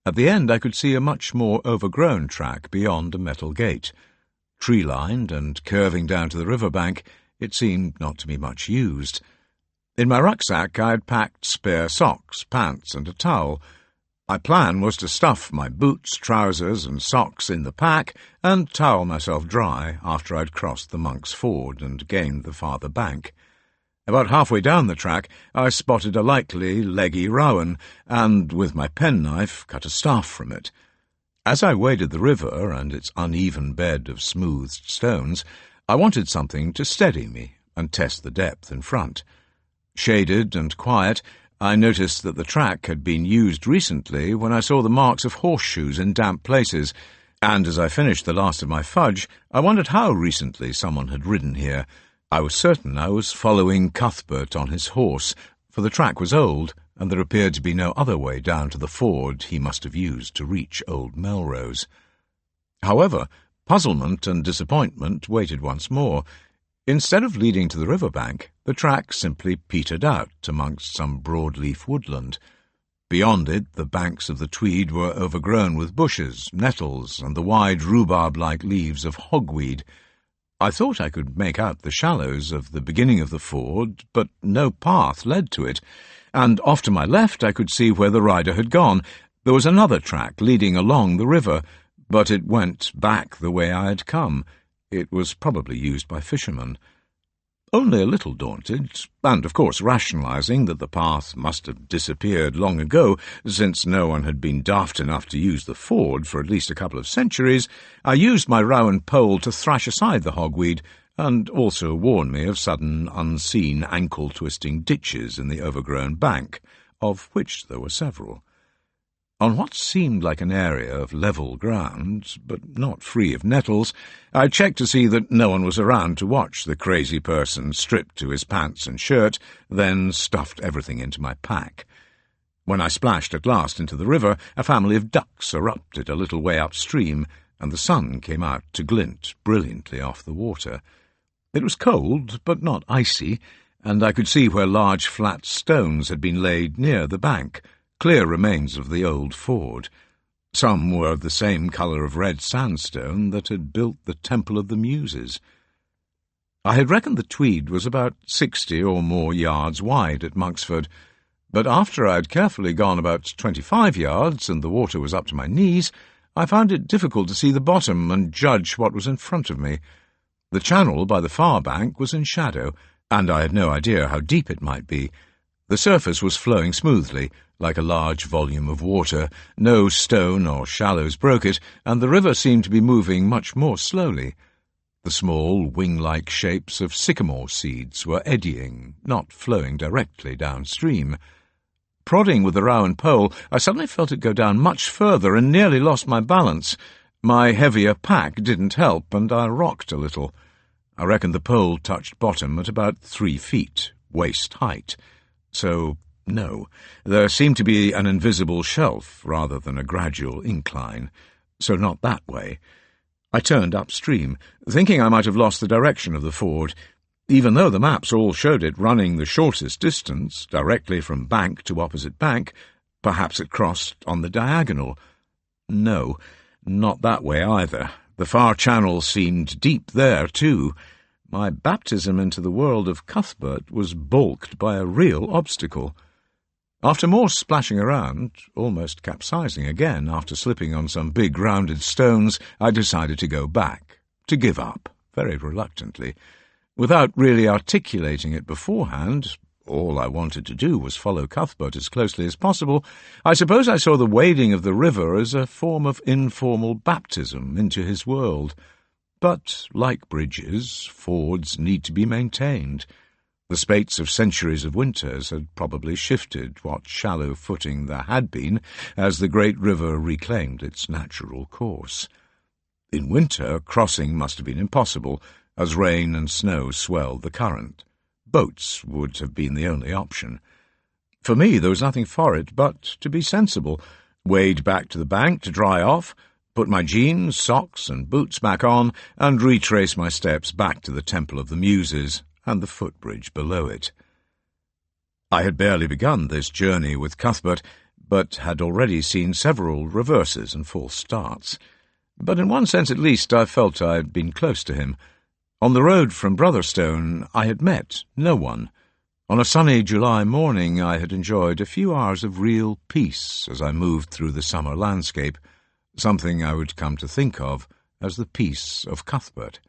At the end I could see a much more overgrown track beyond a metal gate. Tree-lined and curving down to the river bank, it seemed not to be much used. In my rucksack I had packed spare socks, pants, and a towel. My plan was to stuff my boots, trousers, and socks in the pack and towel myself dry after I'd crossed the Monk's Ford and gained the farther bank. About halfway down the track I spotted a likely, leggy rowan, and, with my penknife, cut a staff from it. As I waded the river and its uneven bed of smoothed stones, I wanted something to steady me and test the depth in front. Shaded and quiet, I noticed that the track had been used recently when I saw the marks of horseshoes in damp places, and as I finished the last of my fudge, I wondered how recently someone had ridden here. I was certain I was following Cuthbert on his horse, for the track was old, and there appeared to be no other way down to the ford he must have used to reach Old Melrose. However, puzzlement and disappointment waited once more. Instead of leading to the river bank, the track simply petered out amongst some broadleaf woodland. Beyond it, the banks of the Tweed were overgrown with bushes, nettles, and the wide rhubarb-like leaves of hogweed. I thought I could make out the shallows of the beginning of the ford, but no path led to it, and off to my left I could see where the rider had gone. There was another track leading along the river, but it went back the way I had come. It was probably used by fishermen. Only a little daunted, and of course rationalising that the path must have disappeared long ago, since no one had been daft enough to use the ford for at least a couple of centuries, I used my rowan pole to thrash aside the hogweed, and also warn me of sudden, unseen, ankle-twisting ditches in the overgrown bank, of which there were several. On what seemed like an area of level ground, but not free of nettles, I checked to see that no one was around to watch the crazy person stripped to his pants and shirt, then stuffed everything into my pack. When I splashed at last into the river, a family of ducks erupted a little way upstream, and the sun came out to glint brilliantly off the water. It was cold, but not icy, and I could see where large flat stones had been laid near the bank, clear remains of the old ford. Some were of the same colour of red sandstone that had built the Temple of the Muses. I had reckoned the Tweed was about 60 or more yards wide at Monksford, but after I had carefully gone about 25 yards and the water was up to my knees, I found it difficult to see the bottom and judge what was in front of me. The channel by the far bank was in shadow, and I had no idea how deep it might be. The surface was flowing smoothly, like a large volume of water. No stone or shallows broke it, and the river seemed to be moving much more slowly. The small, wing-like shapes of sycamore seeds were eddying, not flowing directly downstream. Prodding with the rowan pole, I suddenly felt it go down much further and nearly lost my balance. My heavier pack didn't help, and I rocked a little. I reckoned the pole touched bottom at about 3 feet, waist height. So, no, there seemed to be an invisible shelf rather than a gradual incline, so not that way. I turned upstream, thinking I might have lost the direction of the ford, even though the maps all showed it running the shortest distance, directly from bank to opposite bank. Perhaps it crossed on the diagonal. No, not that way either. The far channel seemed deep there, too. My baptism into the world of Cuthbert was balked by a real obstacle. After more splashing around, almost capsizing again after slipping on some big rounded stones, I decided to go back, to give up, very reluctantly. Without really articulating it beforehand, all I wanted to do was follow Cuthbert as closely as possible. I suppose I saw the wading of the river as a form of informal baptism into his world. But, like bridges, fords need to be maintained. The spates of centuries of winters had probably shifted what shallow footing there had been as the great river reclaimed its natural course. In winter, crossing must have been impossible, as rain and snow swelled the current. Boats would have been the only option. For me, there was nothing for it but to be sensible, wade back to the bank to dry off, put my jeans, socks and boots back on, and retrace my steps back to the Temple of the Muses and the footbridge below it. I had barely begun this journey with Cuthbert, but had already seen several reverses and false starts. But in one sense at least I felt I had been close to him. On the road from Brotherstone I had met no one. On a sunny July morning I had enjoyed a few hours of real peace as I moved through the summer landscape, something I would come to think of as the peace of Cuthbert.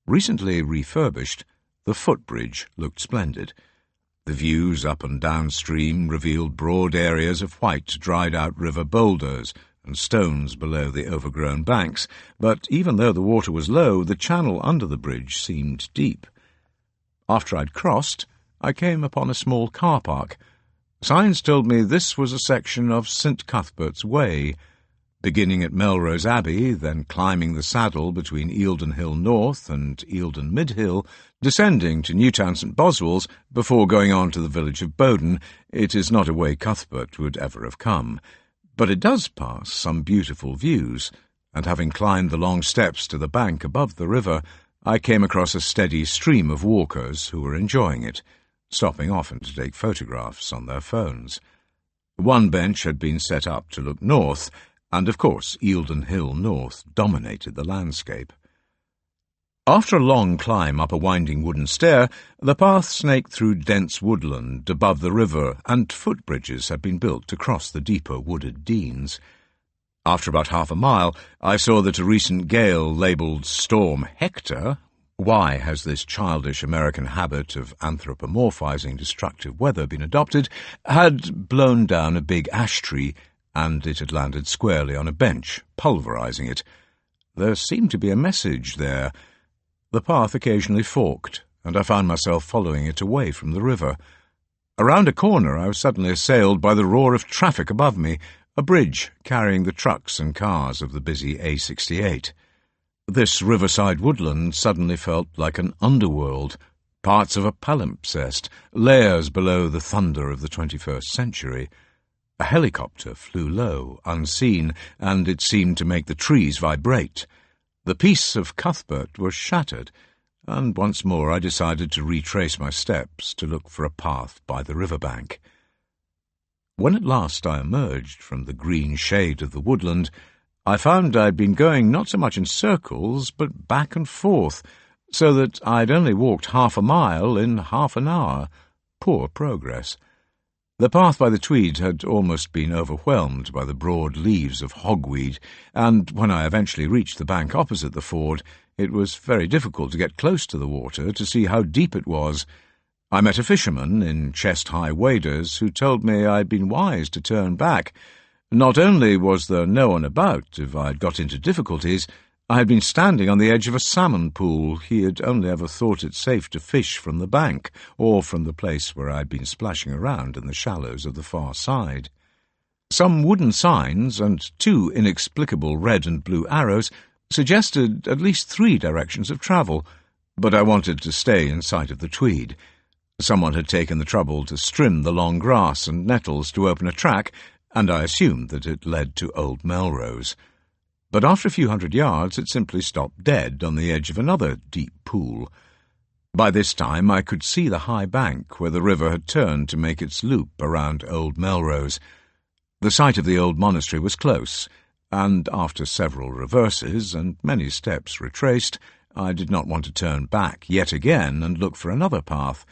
Recently refurbished, the footbridge looked splendid. The views up and downstream revealed broad areas of white dried-out river boulders and stones below the overgrown banks, but even though the water was low, the channel under the bridge seemed deep. After I'd crossed, I came upon a small car park. Signs told me this was a section of St. Cuthbert's Way, beginning at Melrose Abbey, then climbing the saddle between Eildon Hill North and Eildon Mid-Hill, descending to Newtown St. Boswell's before going on to the village of Bowden. It is not a way Cuthbert would ever have come, but it does pass some beautiful views, and having climbed the long steps to the bank above the river, I came across a steady stream of walkers who were enjoying it, stopping often to take photographs on their phones. One bench had been set up to look north, and of course Eildon Hill North dominated the landscape. After a long climb up a winding wooden stair, the path snaked through dense woodland above the river, and footbridges had been built to cross the deeper wooded Denes. After about half a mile, I saw that a recent gale labelled Storm Hector — why has this childish American habit of anthropomorphizing destructive weather been adopted — had blown down a big ash tree, and it had landed squarely on a bench, pulverizing it. There seemed to be a message there. The path occasionally forked, and I found myself following it away from the river. Around a corner I was suddenly assailed by the roar of traffic above me, a bridge carrying the trucks and cars of the busy A68. This riverside woodland suddenly felt like an underworld, parts of a palimpsest, layers below the thunder of the 21st century. A helicopter flew low, unseen, and it seemed to make the trees vibrate. The peace of Cuthbert was shattered, and once more I decided to retrace my steps to look for a path by the riverbank. When at last I emerged from the green shade of the woodland, I found I'd been going not so much in circles, but back and forth, so that I'd only walked half a mile in half an hour. Poor progress. The path by the Tweed had almost been overwhelmed by the broad leaves of hogweed, and when I eventually reached the bank opposite the ford, it was very difficult to get close to the water to see how deep it was. I met a fisherman in chest-high waders who told me I'd been wise to turn back. Not only was there no one about if I'd got into difficulties, I had been standing on the edge of a salmon pool. He had only ever thought it safe to fish from the bank, or from the place where I'd been splashing around in the shallows of the far side. Some wooden signs and 2 inexplicable red and blue arrows suggested at least 3 directions of travel, but I wanted to stay in sight of the Tweed. Someone had taken the trouble to trim the long grass and nettles to open a track, and I assumed that it led to Old Melrose. But after a few hundred yards it simply stopped dead on the edge of another deep pool. By this time I could see the high bank where the river had turned to make its loop around Old Melrose. The site of the old monastery was close, and after several reverses and many steps retraced, I did not want to turn back yet again and look for another path.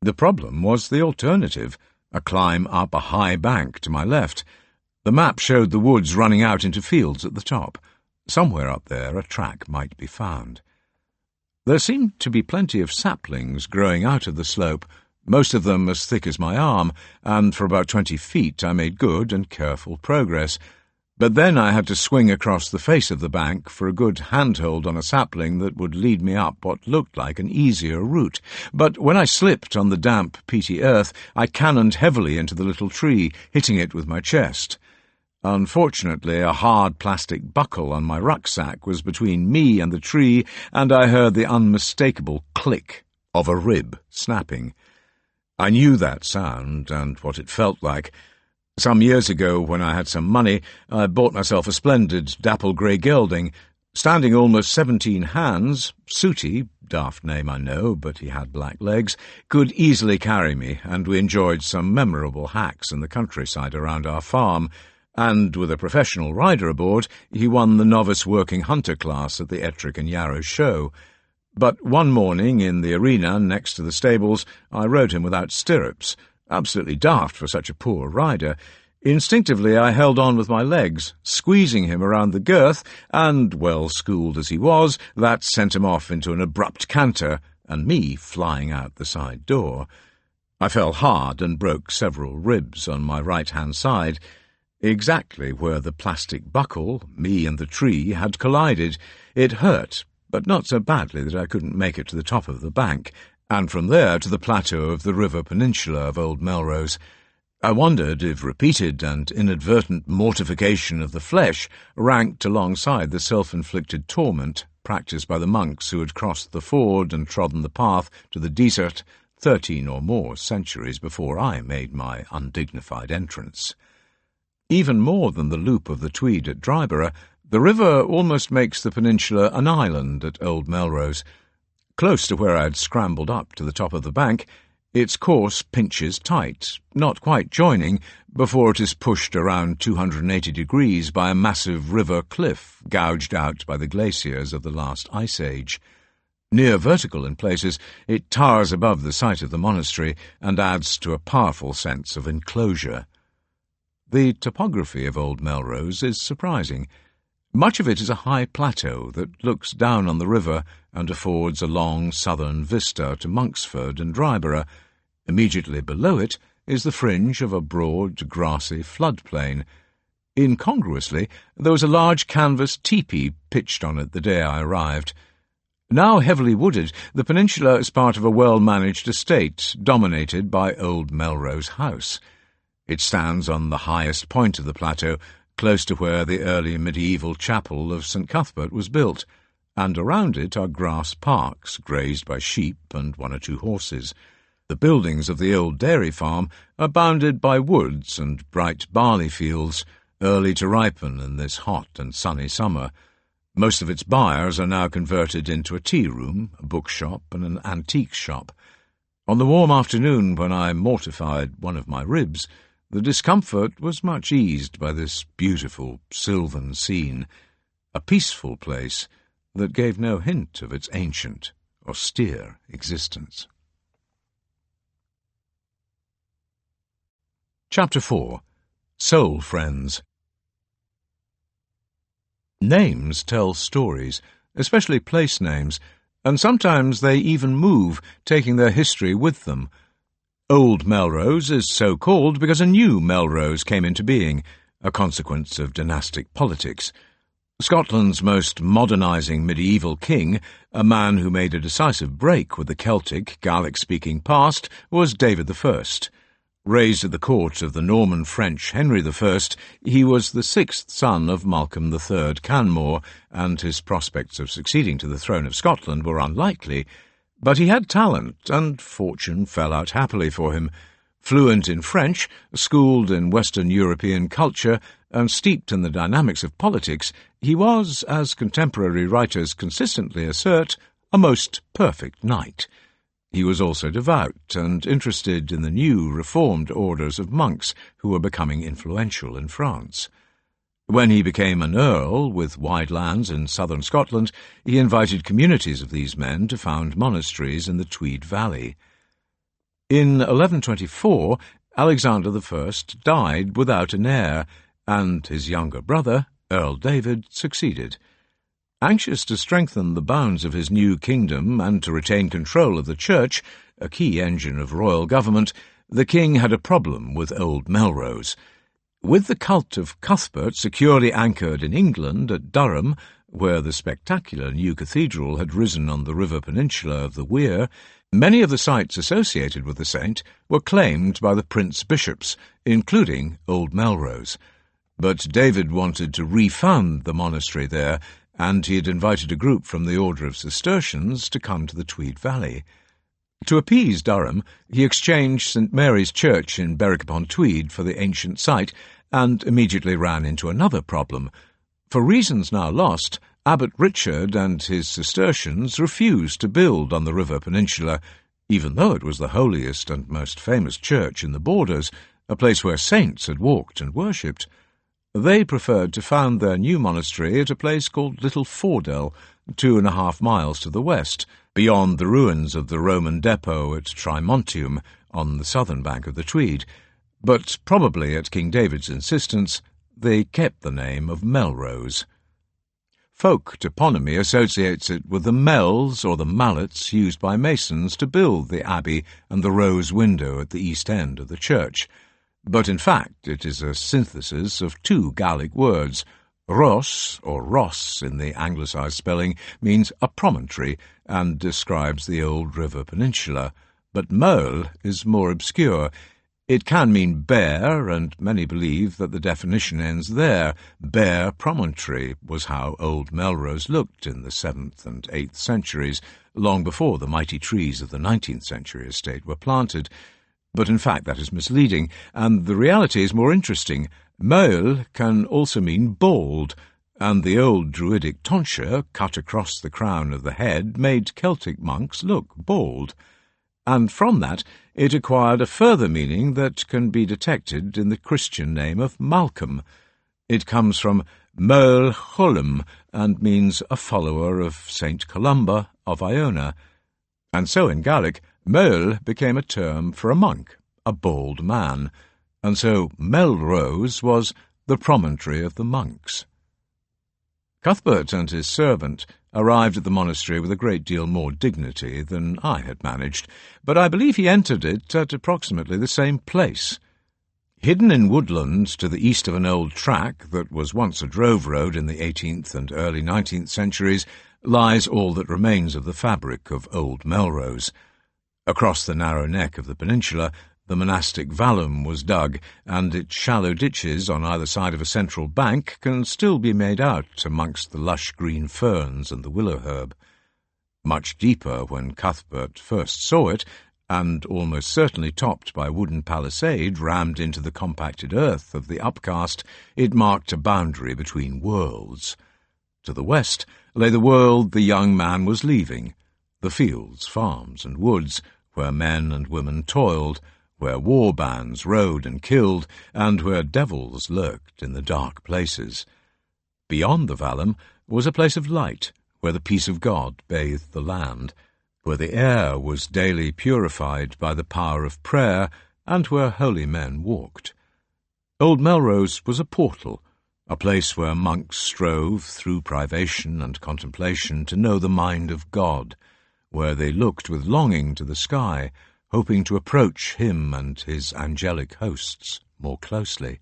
The problem was the alternative, a climb up a high bank to my left. The map showed the woods running out into fields at the top. Somewhere up there a track might be found. There seemed to be plenty of saplings growing out of the slope, most of them as thick as my arm, and for about 20 feet I made good and careful progress. But then I had to swing across the face of the bank for a good handhold on a sapling that would lead me up what looked like an easier route. But when I slipped on the damp, peaty earth, I cannoned heavily into the little tree, hitting it with my chest. Unfortunately, a hard plastic buckle on my rucksack was between me and the tree, and I heard the unmistakable click of a rib snapping. I knew that sound and what it felt like. Some years ago, when I had some money, I bought myself a splendid dapple grey gelding. Standing almost 17 hands, Sooty, daft name I know, but he had black legs, could easily carry me, and we enjoyed some memorable hacks in the countryside around our farm, and with a professional rider aboard, he won the novice working hunter class at the Ettrick and Yarrow show. But one morning in the arena next to the stables, I rode him without stirrups, absolutely daft for such a poor rider. Instinctively I held on with my legs, squeezing him around the girth, and, well-schooled as he was, that sent him off into an abrupt canter, and me flying out the side door. I fell hard and broke several ribs on my right-hand side, exactly where the plastic buckle, me and the tree, had collided. It hurt, but not so badly that I couldn't make it to the top of the bank, and from there to the plateau of the river peninsula of Old Melrose. I wondered if repeated and inadvertent mortification of the flesh ranked alongside the self-inflicted torment practised by the monks who had crossed the ford and trodden the path to the desert 13 or more centuries before I made my undignified entrance. Even more than the loop of the Tweed at Dryborough, the river almost makes the peninsula an island at Old Melrose. Close to where I had scrambled up to the top of the bank, its course pinches tight, not quite joining, before it is pushed around 280 degrees by a massive river cliff gouged out by the glaciers of the last ice age. Near vertical in places, it towers above the site of the monastery and adds to a powerful sense of enclosure. The topography of Old Melrose is surprising. Much of it is a high plateau that looks down on the river and affords a long southern vista to Monksford and Dryborough. Immediately below it is the fringe of a broad, grassy floodplain. Incongruously, there was a large canvas tepee pitched on it the day I arrived. Now heavily wooded, the peninsula is part of a well-managed estate dominated by Old Melrose House. It stands on the highest point of the plateau, close to where the early medieval chapel of St. Cuthbert was built, and around it are grass parks grazed by sheep and 1 or 2 horses. The buildings of the old dairy farm are bounded by woods and bright barley fields, early to ripen in this hot and sunny summer. Most of its byres are now converted into a tea-room, a bookshop, and an antique shop. On the warm afternoon when I mortified one of my ribs, the discomfort was much eased by this beautiful sylvan scene, a peaceful place that gave no hint of its ancient, austere existence. Chapter 4. Soul Friends. Names tell stories, especially place names, and sometimes they even move, taking their history with them. Old Melrose is so called because a new Melrose came into being, a consequence of dynastic politics. Scotland's most modernising medieval king, a man who made a decisive break with the Celtic, Gaelic-speaking past, was David I. Raised at the court of the Norman French Henry I, he was the 6th son of Malcolm III Canmore, and his prospects of succeeding to the throne of Scotland were unlikely. But he had talent, and fortune fell out happily for him. Fluent in French, schooled in Western European culture, and steeped in the dynamics of politics, he was, as contemporary writers consistently assert, a most perfect knight. He was also devout and interested in the new reformed orders of monks who were becoming influential in France. When he became an earl with wide lands in southern Scotland, he invited communities of these men to found monasteries in the Tweed Valley. In 1124, Alexander I died without an heir, and his younger brother, Earl David, succeeded. Anxious to strengthen the bounds of his new kingdom and to retain control of the Church, a key engine of royal government, the king had a problem with Old Melrose. With the cult of Cuthbert securely anchored in England at Durham, where the spectacular new cathedral had risen on the river peninsula of the Wear, many of the sites associated with the saint were claimed by the prince-bishops, including Old Melrose. But David wanted to refound the monastery there, and he had invited a group from the Order of Cistercians to come to the Tweed Valley. To appease Durham, he exchanged St Mary's Church in Berwick-upon-Tweed for the ancient site, and immediately ran into another problem. For reasons now lost, Abbot Richard and his Cistercians refused to build on the river peninsula, even though it was the holiest and most famous church in the borders, a place where saints had walked and worshipped. They preferred to found their new monastery at a place called Little Fordell, 2.5 miles to the west, beyond the ruins of the Roman depot at Trimontium on the southern bank of the Tweed. But probably at King David's insistence, they kept the name of Melrose. Folk toponymy associates it with the mells or the mallets used by masons to build the abbey and the rose window at the east end of the church. But in fact it is a synthesis of two Gallic words. Ros, or Ross in the anglicised spelling, means a promontory and describes the old river peninsula, but Meul is more obscure. It can mean bare, and many believe that the definition ends there. Bare promontory was how old Melrose looked in the 7th and 8th centuries, long before the mighty trees of the 19th century estate were planted. But in fact that is misleading, and the reality is more interesting. Meul can also mean bald, and the old Druidic tonsure cut across the crown of the head made Celtic monks look bald. And from that it acquired a further meaning that can be detected in the Christian name of Malcolm. It comes from Meul Cholum and means a follower of St Columba of Iona. And so in Gaelic, Meul became a term for a monk, a bald man, and so Melrose was the promontory of the monks. Cuthbert and his servant arrived at the monastery with a great deal more dignity than I had managed, but I believe he entered it at approximately the same place. Hidden in woodland to the east of an old track that was once a drove road in the 18th and early 19th centuries lies all that remains of the fabric of old Melrose. Across the narrow neck of the peninsula, the monastic vallum was dug, and its shallow ditches on either side of a central bank can still be made out amongst the lush green ferns and the willow herb. Much deeper when Cuthbert first saw it, and almost certainly topped by a wooden palisade rammed into the compacted earth of the upcast, it marked a boundary between worlds. To the west lay the world the young man was leaving, the fields, farms, and woods, where men and women toiled, where war bands rode and killed, and where devils lurked in the dark places. Beyond the vallum was a place of light, where the peace of God bathed the land, where the air was daily purified by the power of prayer, and where holy men walked. Old Melrose was a portal, a place where monks strove through privation and contemplation to know the mind of God, where they looked with longing to the sky, hoping to approach him and his angelic hosts more closely.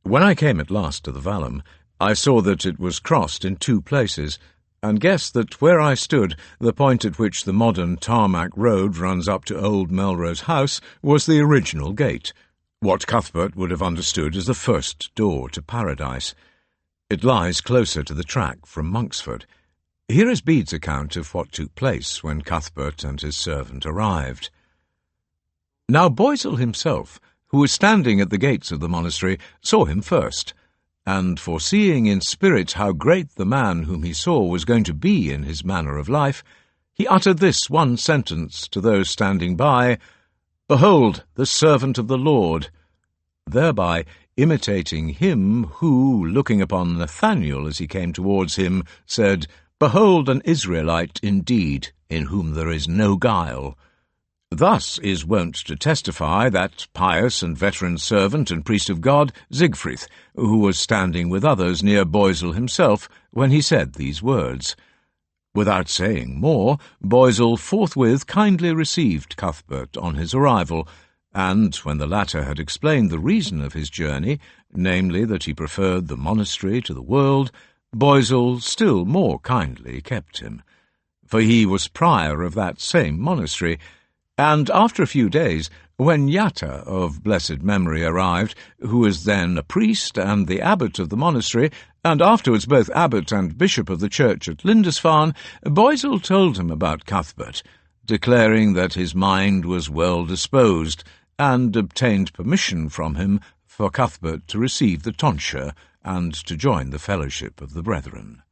When I came at last to the vallum, I saw that it was crossed in two places, and guessed that where I stood, the point at which the modern tarmac road runs up to old Melrose House, was the original gate, what Cuthbert would have understood as the first door to paradise. It lies closer to the track from Monksford. Here is Bede's account of what took place when Cuthbert and his servant arrived. Now Boisel himself, who was standing at the gates of the monastery, saw him first, and foreseeing in spirit how great the man whom he saw was going to be in his manner of life, he uttered this one sentence to those standing by, "Behold, the servant of the Lord," thereby imitating him who, looking upon Nathanael as he came towards him, said, "Behold an Israelite indeed, in whom there is no guile." Thus is wont to testify that pious and veteran servant and priest of God, Siegfried, who was standing with others near Boisel himself when he said these words. Without saying more, Boisel forthwith kindly received Cuthbert on his arrival, and when the latter had explained the reason of his journey, namely that he preferred the monastery to the world, Boisel still more kindly kept him, for he was prior of that same monastery, and after a few days, when Yatta of blessed memory arrived, who was then a priest and the abbot of the monastery, and afterwards both abbot and bishop of the church at Lindisfarne, Boisel told him about Cuthbert, declaring that his mind was well disposed, and obtained permission from him for Cuthbert to receive the tonsure and to join the fellowship of the brethren.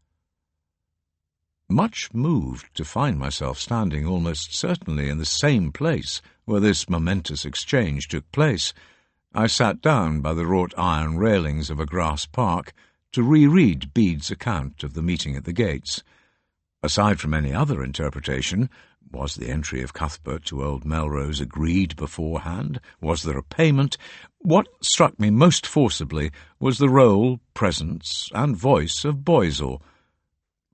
Much moved to find myself standing almost certainly in the same place where this momentous exchange took place, I sat down by the wrought iron railings of a grass park to reread Bede's account of the meeting at the gates. Aside from any other interpretation, was the entry of Cuthbert to Old Melrose agreed beforehand? Was there a payment? What struck me most forcibly was the role, presence, and voice of Boisil,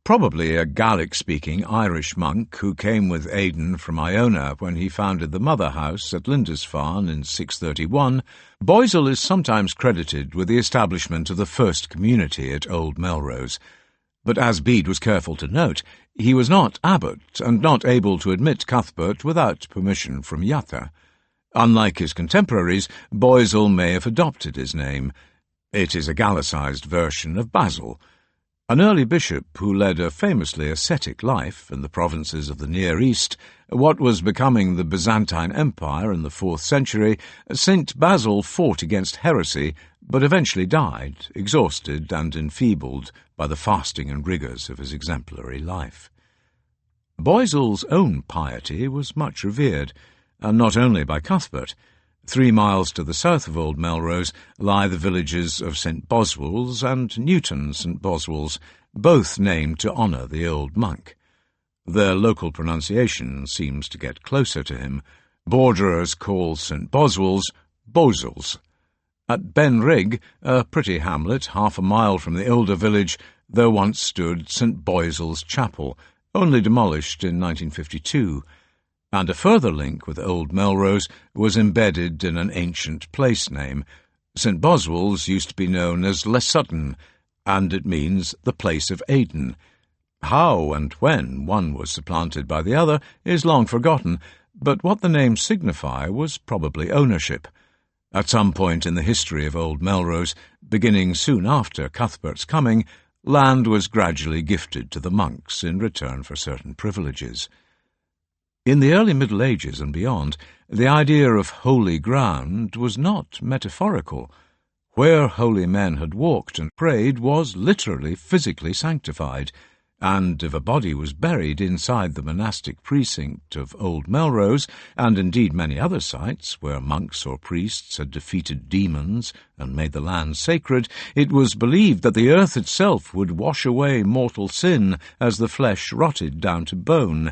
probably a Gaelic-speaking Irish monk who came with Aidan from Iona when he founded the mother house at Lindisfarne in 631. Boisil is sometimes credited with the establishment of the first community at Old Melrose, but as Bede was careful to note, he was not abbot and not able to admit Cuthbert without permission from Yatta. Unlike his contemporaries, Boisil may have adopted his name. It is a Gallicized version of Basil, an early bishop who led a famously ascetic life in the provinces of the Near East. What was becoming the Byzantine Empire in the 4th century, St. Basil fought against heresy, but eventually died, exhausted and enfeebled by the fasting and rigours of his exemplary life. Boisil's own piety was much revered, and not only by Cuthbert. 3 miles to the south of Old Melrose lie the villages of St. Boswell's and Newton St. Boswell's, both named to honour the old monk. Their local pronunciation seems to get closer to him. Borderers call St. Boswell's Boswell's. At Ben Rigg, a pretty hamlet 1/2 mile from the older village, there once stood St. Boisil's Chapel, only demolished in 1952. And a further link with Old Melrose was embedded in an ancient place name. St. Boswell's used to be known as Les Sutton, and it means the place of Aidan. How and when one was supplanted by the other is long forgotten, but what the names signify was probably ownership. At some point in the history of Old Melrose, beginning soon after Cuthbert's coming, land was gradually gifted to the monks in return for certain privileges. In the early Middle Ages and beyond, the idea of holy ground was not metaphorical. Where holy men had walked and prayed was literally physically sanctified, and if a body was buried inside the monastic precinct of Old Melrose, and indeed many other sites where monks or priests had defeated demons and made the land sacred, it was believed that the earth itself would wash away mortal sin as the flesh rotted down to bone.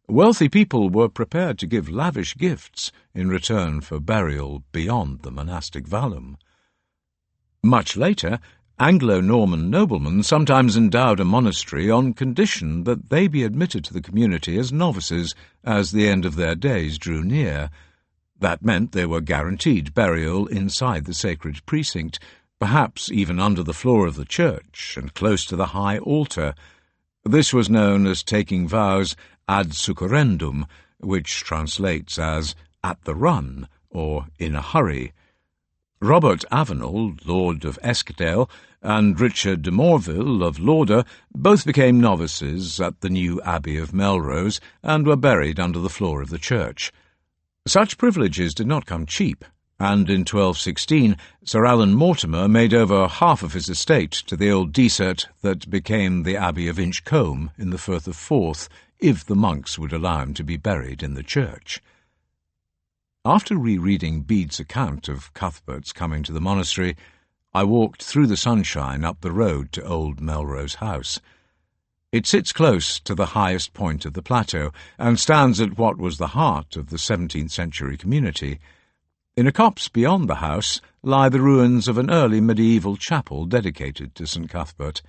Wealthy people were prepared to give lavish gifts in return for burial beyond the monastic vallum. Much later, Anglo-Norman noblemen sometimes endowed a monastery on condition that they be admitted to the community as novices as the end of their days drew near. That meant they were guaranteed burial inside the sacred precinct, perhaps even under the floor of the church and close to the high altar. This was known as taking vows ad succurrendum, which translates as at the run or in a hurry. Robert Avenel, Lord of Eskdale, and Richard de Morville of Lauder both became novices at the new Abbey of Melrose and were buried under the floor of the church. Such privileges did not come cheap, and in 1216 Sir Alan Mortimer made over half of his estate to the old desert that became the Abbey of Inchcolm in the Firth of Forth, if the monks would allow him to be buried in the church. After rereading Bede's account of Cuthbert's coming to the monastery, I walked through the sunshine up the road to Old Melrose House. It sits close to the highest point of the plateau and stands at what was the heart of the 17th century community. In a copse beyond the house lie the ruins of an early medieval chapel dedicated to St. Cuthbert.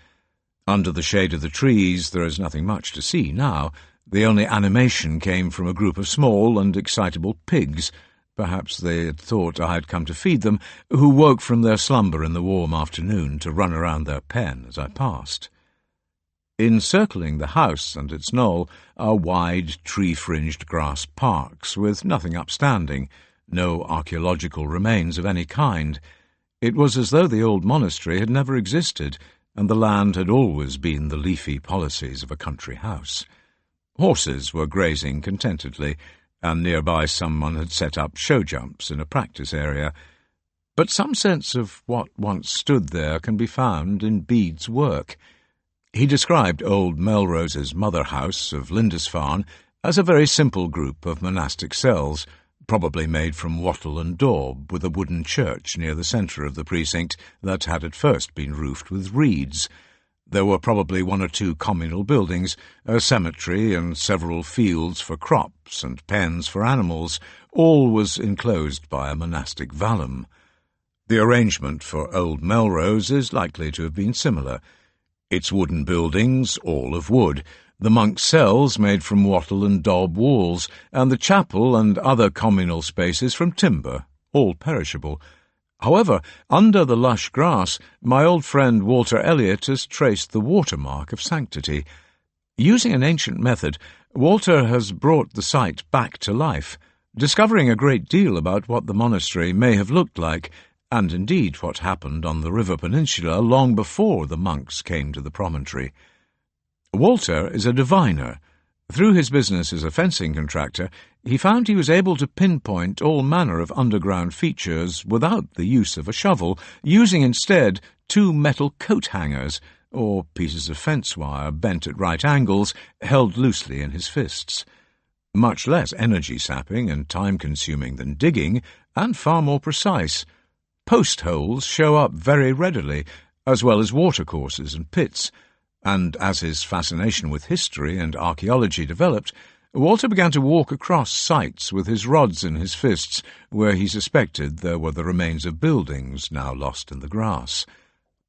Under the shade of the trees there is nothing much to see now. The only animation came from a group of small and excitable pigs. Perhaps they had thought I had come to feed them, who woke from their slumber in the warm afternoon to run around their pen as I passed. Encircling the house and its knoll are wide, tree-fringed grass parks with nothing upstanding, no archaeological remains of any kind. It was as though the old monastery had never existed, and the land had always been the leafy policies of a country house. Horses were grazing contentedly, and nearby someone had set up show jumps in a practice area. But some sense of what once stood there can be found in Bede's work. He described old Melrose's mother house of Lindisfarne as a very simple group of monastic cells, probably made from wattle and daub, with a wooden church near the centre of the precinct that had at first been roofed with reeds. There were probably one or two communal buildings, a cemetery and several fields for crops and pens for animals. All was enclosed by a monastic vallum. The arrangement for old Melrose is likely to have been similar. Its wooden buildings, all of wood, the monks' cells made from wattle and daub walls, and the chapel and other communal spaces from timber, all perishable. However, under the lush grass, my old friend Walter Elliot has traced the watermark of sanctity. Using an ancient method, Walter has brought the site back to life, discovering a great deal about what the monastery may have looked like, and indeed what happened on the river peninsula long before the monks came to the promontory. Walter is a diviner. Through his business as a fencing contractor, he found he was able to pinpoint all manner of underground features without the use of a shovel, using instead 2 metal coat hangers, or pieces of fence wire bent at right angles, held loosely in his fists. Much less energy-sapping and time-consuming than digging, and far more precise. Post holes show up very readily, as well as watercourses and pits, and as his fascination with history and archaeology developed, Walter began to walk across sites with his rods in his fists, where he suspected there were the remains of buildings now lost in the grass.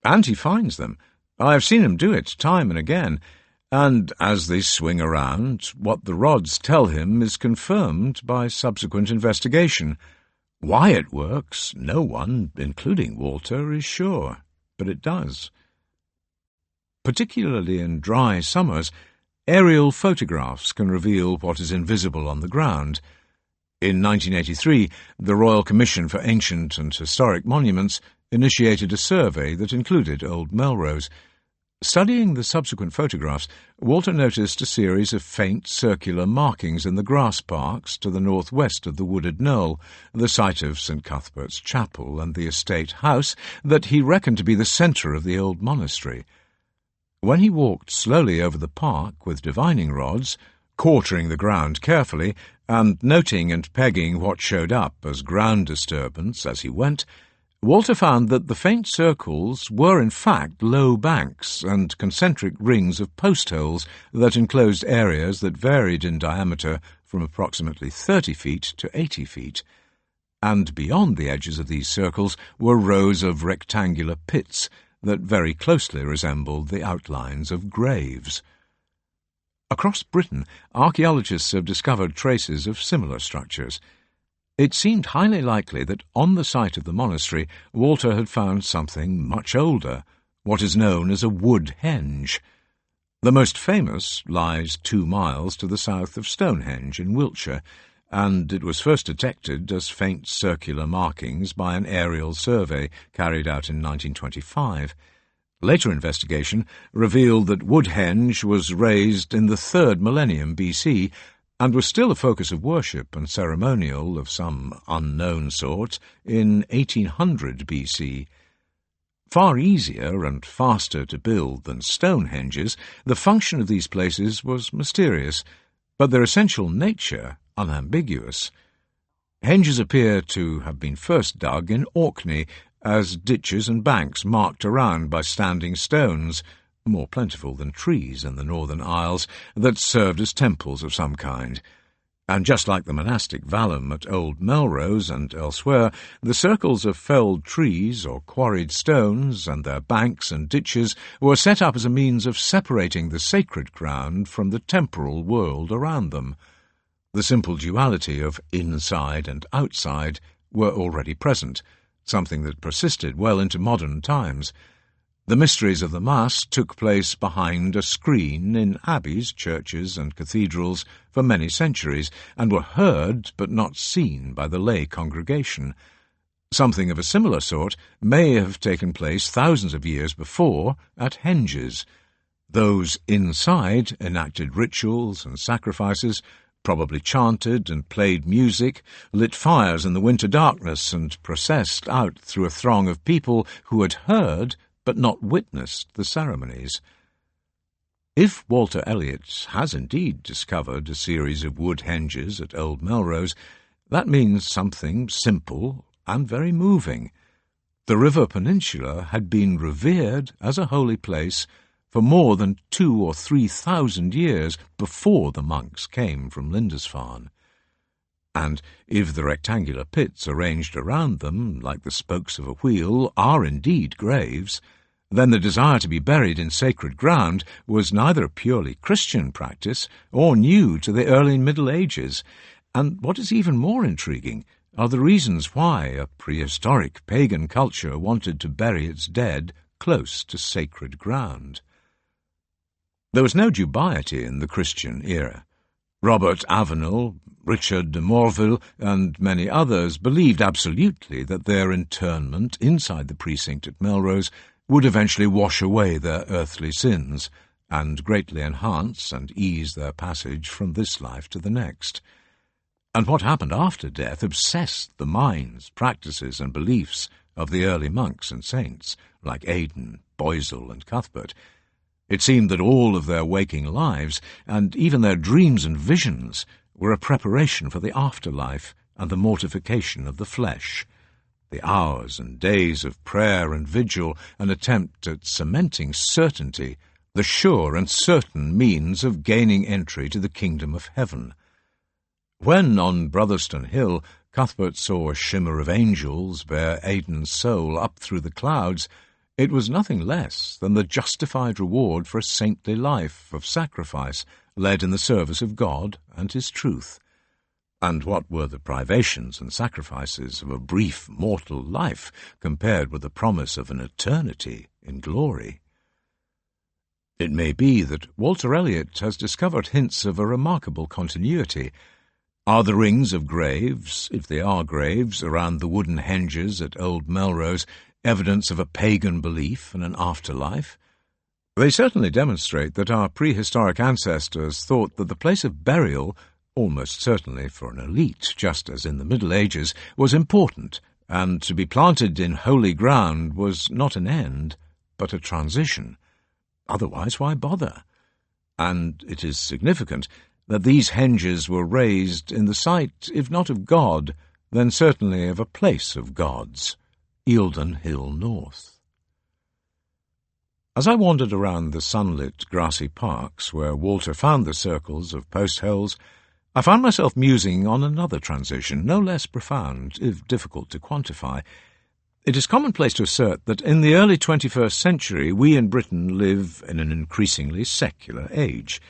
And he finds them. I have seen him do it time and again, and as they swing around, what the rods tell him is confirmed by subsequent investigation. Why it works, no one, including Walter, is sure, but it does. Particularly in dry summers, aerial photographs can reveal what is invisible on the ground. In 1983, the Royal Commission for Ancient and Historic Monuments initiated a survey that included Old Melrose. Studying the subsequent photographs, Walter noticed a series of faint circular markings in the grass parks to the northwest of the wooded knoll, the site of St. Cuthbert's Chapel and the estate house that he reckoned to be the centre of the old monastery. When he walked slowly over the park with divining rods, quartering the ground carefully, and noting and pegging what showed up as ground disturbance as he went, Walter found that the faint circles were in fact low banks and concentric rings of post holes that enclosed areas that varied in diameter from approximately 30 feet to 80 feet. And beyond the edges of these circles were rows of rectangular pits that very closely resembled the outlines of graves. Across Britain, archaeologists have discovered traces of similar structures. It seemed highly likely that on the site of the monastery, Walter had found something much older, what is known as a wood henge. The most famous lies 2 miles to the south of Stonehenge in Wiltshire, and it was first detected as faint circular markings by an aerial survey carried out in 1925. Later investigation revealed that Woodhenge was raised in the 3rd millennium BC and was still a focus of worship and ceremonial of some unknown sort in 1800 BC. Far easier and faster to build than Stonehenges, the function of these places was mysterious, but their essential nature unambiguous. Henges appear to have been first dug in Orkney as ditches and banks marked around by standing stones, more plentiful than trees in the Northern Isles, that served as temples of some kind. And just like the monastic vallum at Old Melrose and elsewhere, the circles of felled trees or quarried stones and their banks and ditches were set up as a means of separating the sacred ground from the temporal world around them. The simple duality of inside and outside were already present, something that persisted well into modern times. The mysteries of the Mass took place behind a screen in abbeys, churches, and cathedrals for many centuries, and were heard but not seen by the lay congregation. Something of a similar sort may have taken place thousands of years before at Henges. Those inside enacted rituals and sacrifices, probably chanted and played music, lit fires in the winter darkness, and processed out through a throng of people who had heard but not witnessed the ceremonies. If Walter Elliot has indeed discovered a series of wood henges at Old Melrose, that means something simple and very moving. The river peninsula had been revered as a holy place for more than 2,000 or 3,000 years before the monks came from Lindisfarne. And if the rectangular pits arranged around them, like the spokes of a wheel, are indeed graves, then the desire to be buried in sacred ground was neither a purely Christian practice or new to the early Middle Ages. And what is even more intriguing are the reasons why a prehistoric pagan culture wanted to bury its dead close to sacred ground. There was no dubiety in the Christian era. Robert Avenel, Richard de Morville, and many others believed absolutely that their internment inside the precinct at Melrose would eventually wash away their earthly sins and greatly enhance and ease their passage from this life to the next. And what happened after death obsessed the minds, practices, and beliefs of the early monks and saints, like Aidan, Boisel, and Cuthbert. It seemed that all of their waking lives, and even their dreams and visions, were a preparation for the afterlife and the mortification of the flesh. The hours and days of prayer and vigil, an attempt at cementing certainty, the sure and certain means of gaining entry to the kingdom of heaven. When, on Brotherstone Hill, Cuthbert saw a shimmer of angels bear Aidan's soul up through the clouds, it was nothing less than the justified reward for a saintly life of sacrifice led in the service of God and his truth. And what were the privations and sacrifices of a brief mortal life compared with the promise of an eternity in glory? It may be that Walter Elliot has discovered hints of a remarkable continuity. Are the rings of graves, if they are graves, around the wooden henges at Old Melrose evidence of a pagan belief in an afterlife? They certainly demonstrate that our prehistoric ancestors thought that the place of burial, almost certainly for an elite, just as in the Middle Ages, was important, and to be planted in holy ground was not an end, but a transition. Otherwise, why bother? And it is significant that these henges were raised in the sight, if not of God, then certainly of a place of gods, Eildon Hill North. As I wandered around the sunlit, grassy parks where Walter found the circles of post holes, I found myself musing on another transition, no less profound, if difficult to quantify. It is commonplace to assert that in the early 21st century we in Britain live in an increasingly secular age.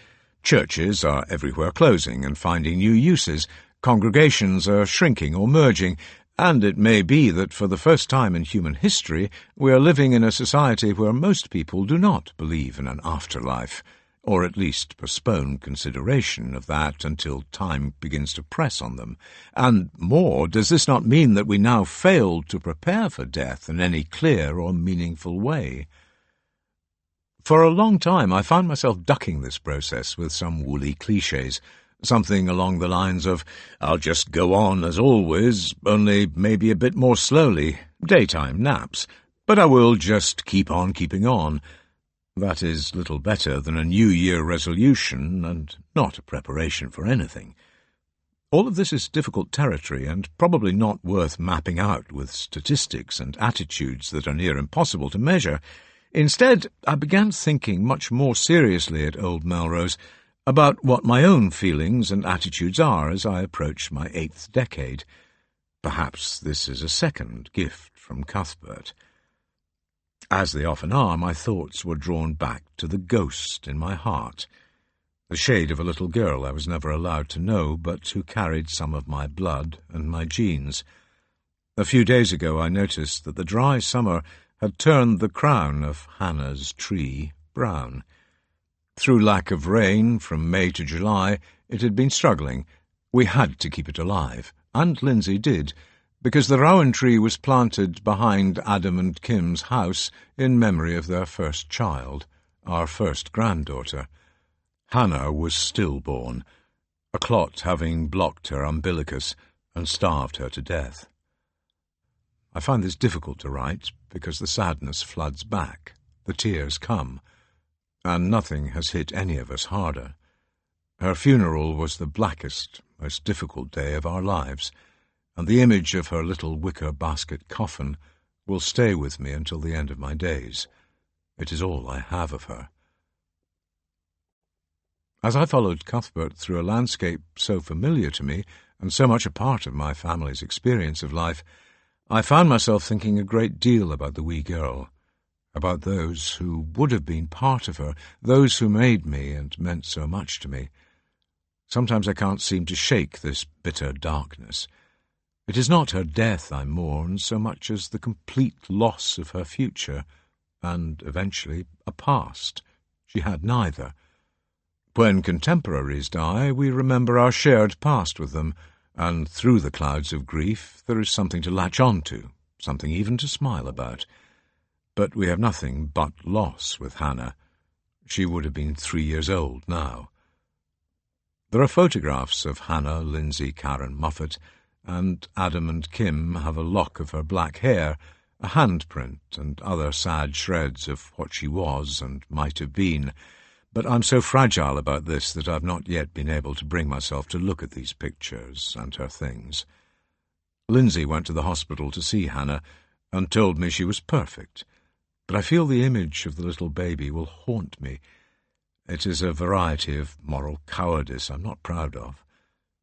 Churches are everywhere closing and finding new uses, congregations are shrinking or merging, and it may be that for the first time in human history we are living in a society where most people do not believe in an afterlife, or at least postpone consideration of that until time begins to press on them. And more, does this not mean that we now fail to prepare for death in any clear or meaningful way? For a long time I found myself ducking this process with some woolly clichés, something along the lines of, "I'll just go on as always, only maybe a bit more slowly, daytime naps, but I will just keep on keeping on." That is little better than a New Year resolution, and not a preparation for anything. All of this is difficult territory, and probably not worth mapping out with statistics and attitudes that are near impossible to measure. Instead, I began thinking much more seriously at Old Melrose about what my own feelings and attitudes are as I approach my 8th decade. Perhaps this is a second gift from Cuthbert. As they often are, my thoughts were drawn back to the ghost in my heart, the shade of a little girl I was never allowed to know, but who carried some of my blood and my genes. A few days ago I noticed that the dry summer had turned the crown of Hannah's tree brown. Through lack of rain from May to July, it had been struggling. We had to keep it alive, and Lindsay did, because the rowan tree was planted behind Adam and Kim's house in memory of their first child, our first granddaughter. Hannah was stillborn, a clot having blocked her umbilicus and starved her to death. I find this difficult to write because the sadness floods back, the tears come, and nothing has hit any of us harder. Her funeral was the blackest, most difficult day of our lives, and the image of her little wicker basket coffin will stay with me until the end of my days. It is all I have of her. As I followed Cuthbert through a landscape so familiar to me and so much a part of my family's experience of life, I found myself thinking a great deal about the wee girl, about those who would have been part of her, those who made me and meant so much to me. Sometimes I can't seem to shake this bitter darkness. It is not her death I mourn so much as the complete loss of her future, and eventually a past. She had neither. When contemporaries die, we remember our shared past with them, and through the clouds of grief there is something to latch on to, something even to smile about. But we have nothing but loss with Hannah. She would have been 3 years old now. There are photographs of Hannah, Lindsay, Karen Moffat, and Adam and Kim have a lock of her black hair, a handprint, and other sad shreds of what she was and might have been. But I'm so fragile about this that I've not yet been able to bring myself to look at these pictures and her things. Lindsay went to the hospital to see Hannah and told me she was perfect, but I feel the image of the little baby will haunt me. It is a variety of moral cowardice I'm not proud of,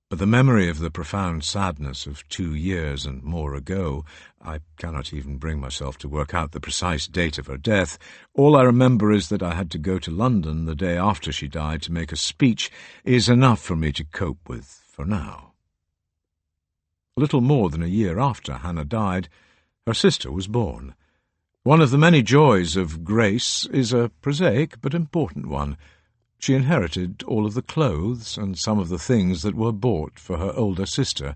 but the memory of the profound sadness of 2 years and more ago, I cannot even bring myself to work out the precise date of her death. All I remember is that I had to go to London the day after she died to make a speech, is enough for me to cope with for now. A little more than a year after Hannah died, her sister was born. One of the many joys of Grace is a prosaic but important one. She inherited all of the clothes and some of the things that were bought for her older sister.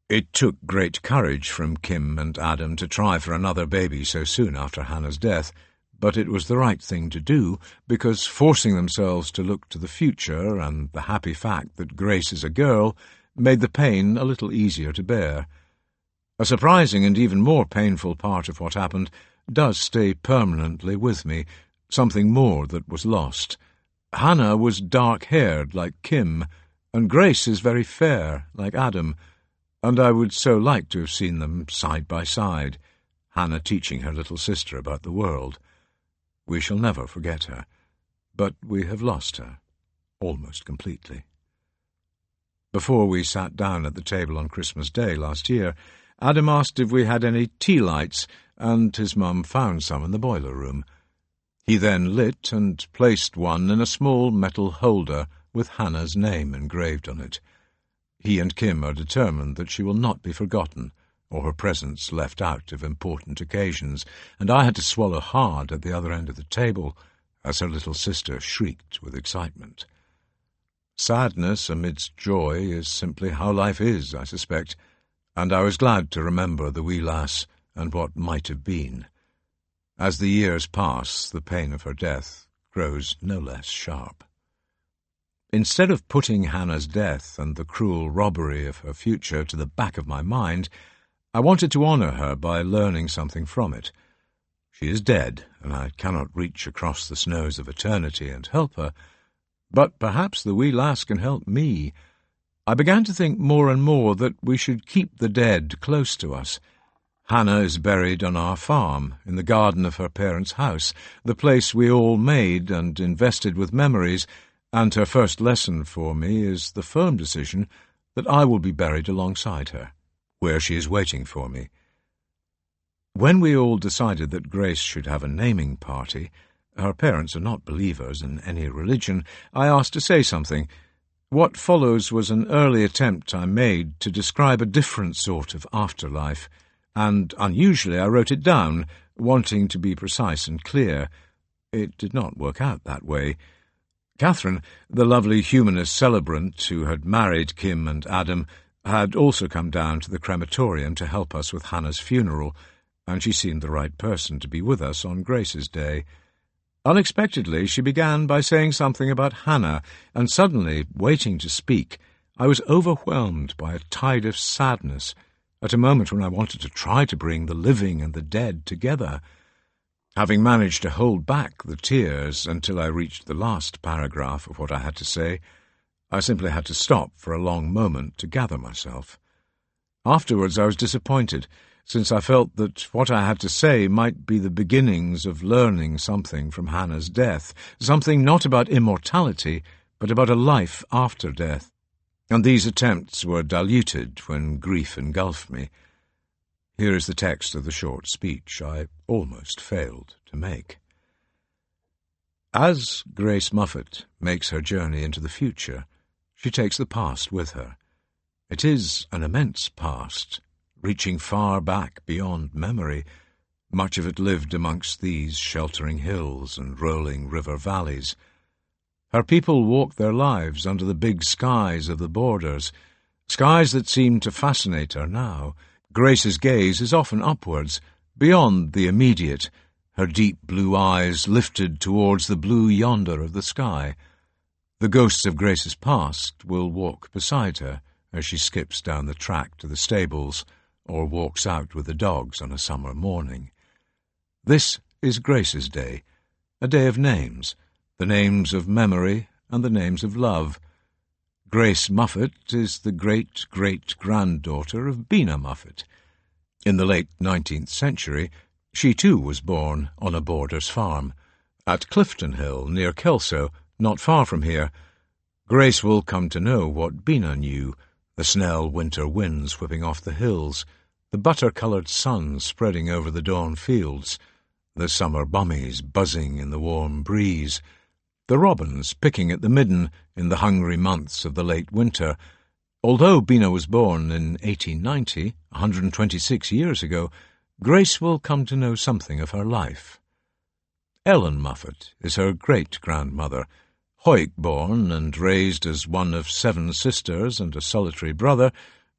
It took great courage from Kim and Adam to try for another baby so soon after Hannah's death, but it was the right thing to do, because forcing themselves to look to the future and the happy fact that Grace is a girl made the pain a little easier to bear. A surprising and even more painful part of what happened does stay permanently with me, something more that was lost. Hannah was dark-haired like Kim, and Grace is very fair like Adam, and I would so like to have seen them side by side, Hannah teaching her little sister about the world. We shall never forget her, but we have lost her, almost completely. Before we sat down at the table on Christmas Day last year, Adam asked if we had any tea lights, and his mum found some in the boiler room. He then lit and placed one in a small metal holder with Hannah's name engraved on it. He and Kim are determined that she will not be forgotten, or her presence left out of important occasions, and I had to swallow hard at the other end of the table as her little sister shrieked with excitement. Sadness amidst joy is simply how life is, I suspect, and I was glad to remember the wee lass and what might have been. As the years pass, the pain of her death grows no less sharp. Instead of putting Hannah's death and the cruel robbery of her future to the back of my mind, I wanted to honour her by learning something from it. She is dead, and I cannot reach across the snows of eternity and help her, but perhaps the wee lass can help me. I began to think more and more that we should keep the dead close to us. Hannah is buried on our farm, in the garden of her parents' house, the place we all made and invested with memories, and her first lesson for me is the firm decision that I will be buried alongside her, where she is waiting for me. When we all decided that Grace should have a naming party, her parents are not believers in any religion, I asked to say something. What follows was an early attempt I made to describe a different sort of afterlife, and unusually I wrote it down, wanting to be precise and clear. It did not work out that way. Catherine, the lovely humanist celebrant who had married Kim and Adam, had also come down to the crematorium to help us with Hannah's funeral, and she seemed the right person to be with us on Grace's day. Unexpectedly, she began by saying something about Hannah, and suddenly, waiting to speak, I was overwhelmed by a tide of sadness at a moment when I wanted to try to bring the living and the dead together. Having managed to hold back the tears until I reached the last paragraph of what I had to say, I simply had to stop for a long moment to gather myself. Afterwards I was disappointed, since I felt that what I had to say might be the beginnings of learning something from Hannah's death, something not about immortality, but about a life after death. And these attempts were diluted when grief engulfed me. Here is the text of the short speech I almost failed to make. As Grace Moffat makes her journey into the future, she takes the past with her. It is an immense past, reaching far back beyond memory. Much of it lived amongst these sheltering hills and rolling river valleys. Her people walked their lives under the big skies of the borders, skies that seem to fascinate her now. Grace's gaze is often upwards, beyond the immediate, her deep blue eyes lifted towards the blue yonder of the sky. The ghosts of Grace's past will walk beside her as she skips down the track to the stables or walks out with the dogs on a summer morning. This is Grace's day, a day of names, the names of memory and the names of love. Grace Moffat is the great-great-granddaughter of Bina Moffat. In the late 19th century, she too was born on a boarder's farm, at Clifton Hill, near Kelso, not far from here. Grace will come to know what Bina knew, the snell winter winds whipping off the hills, the butter-coloured sun spreading over the dawn fields, the summer bummies buzzing in the warm breeze, the robins picking at the midden in the hungry months of the late winter. Although Bina was born in 1890, 126 years ago, Grace will come to know something of her life. Ellen Moffat is her great-grandmother. Hawick-born and raised as one of 7 sisters and a solitary brother,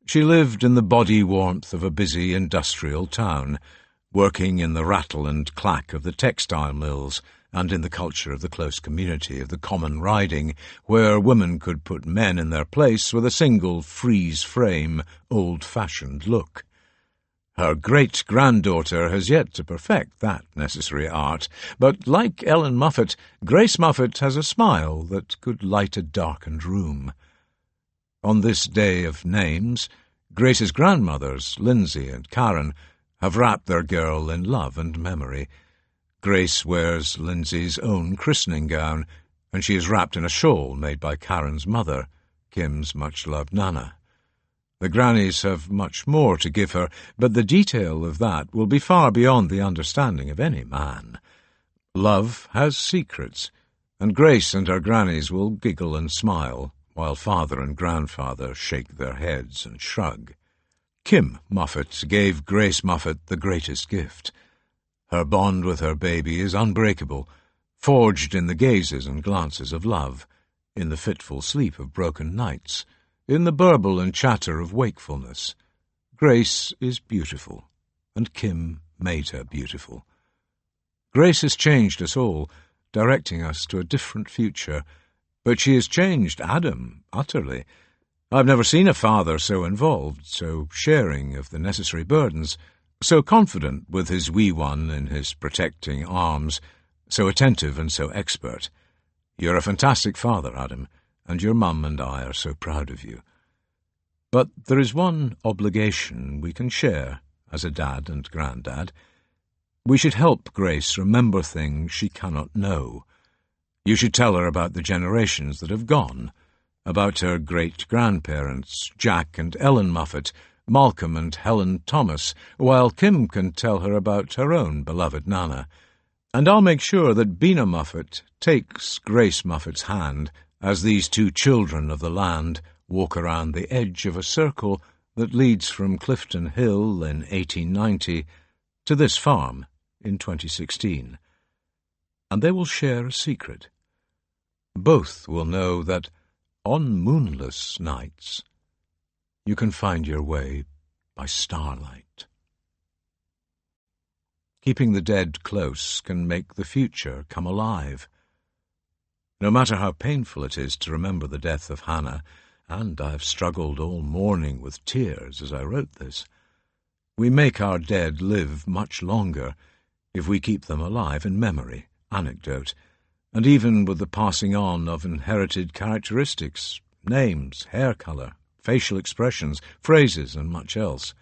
she lived in the body warmth of a busy industrial town, working in the rattle and clack of the textile mills and in the culture of the close community of the common riding, where women could put men in their place with a single freeze-frame, old-fashioned look. Her great-granddaughter has yet to perfect that necessary art, but like Ellen Moffat, Grace Moffat has a smile that could light a darkened room. On this day of names, Grace's grandmothers, Lindsay and Karen, have wrapped their girl in love and memory. Grace wears Lindsay's own christening gown, and she is wrapped in a shawl made by Karen's mother, Kim's much-loved Nana. The grannies have much more to give her, but the detail of that will be far beyond the understanding of any man. Love has secrets, and Grace and her grannies will giggle and smile, while father and grandfather shake their heads and shrug. Kim Moffat gave Grace Moffat the greatest gift. Her bond with her baby is unbreakable, forged in the gazes and glances of love, in the fitful sleep of broken nights, in the burble and chatter of wakefulness. Grace is beautiful, and Kim made her beautiful. Grace has changed us all, directing us to a different future, but she has changed Adam utterly. I've never seen a father so involved, so sharing of the necessary burdens, so confident with his wee one in his protecting arms, so attentive and so expert. You're a fantastic father, Adam, and your mum and I are so proud of you. But there is one obligation we can share as a dad and granddad. We should help Grace remember things she cannot know. You should tell her about the generations that have gone, about her great-grandparents, Jack and Ellen Moffat, Malcolm and Helen Thomas, while Kim can tell her about her own beloved Nana. And I'll make sure that Bina Moffat takes Grace Moffat's hand as these 2 children of the land walk around the edge of a circle that leads from Clifton Hill in 1890 to this farm in 2016. And they will share a secret. Both will know that on moonless nights you can find your way by starlight. Keeping the dead close can make the future come alive. No matter how painful it is to remember the death of Hannah, and I've struggled all morning with tears as I wrote this, we make our dead live much longer if we keep them alive in memory, anecdote, and even with the passing on of inherited characteristics, names, hair colour, facial expressions, phrases, and much else.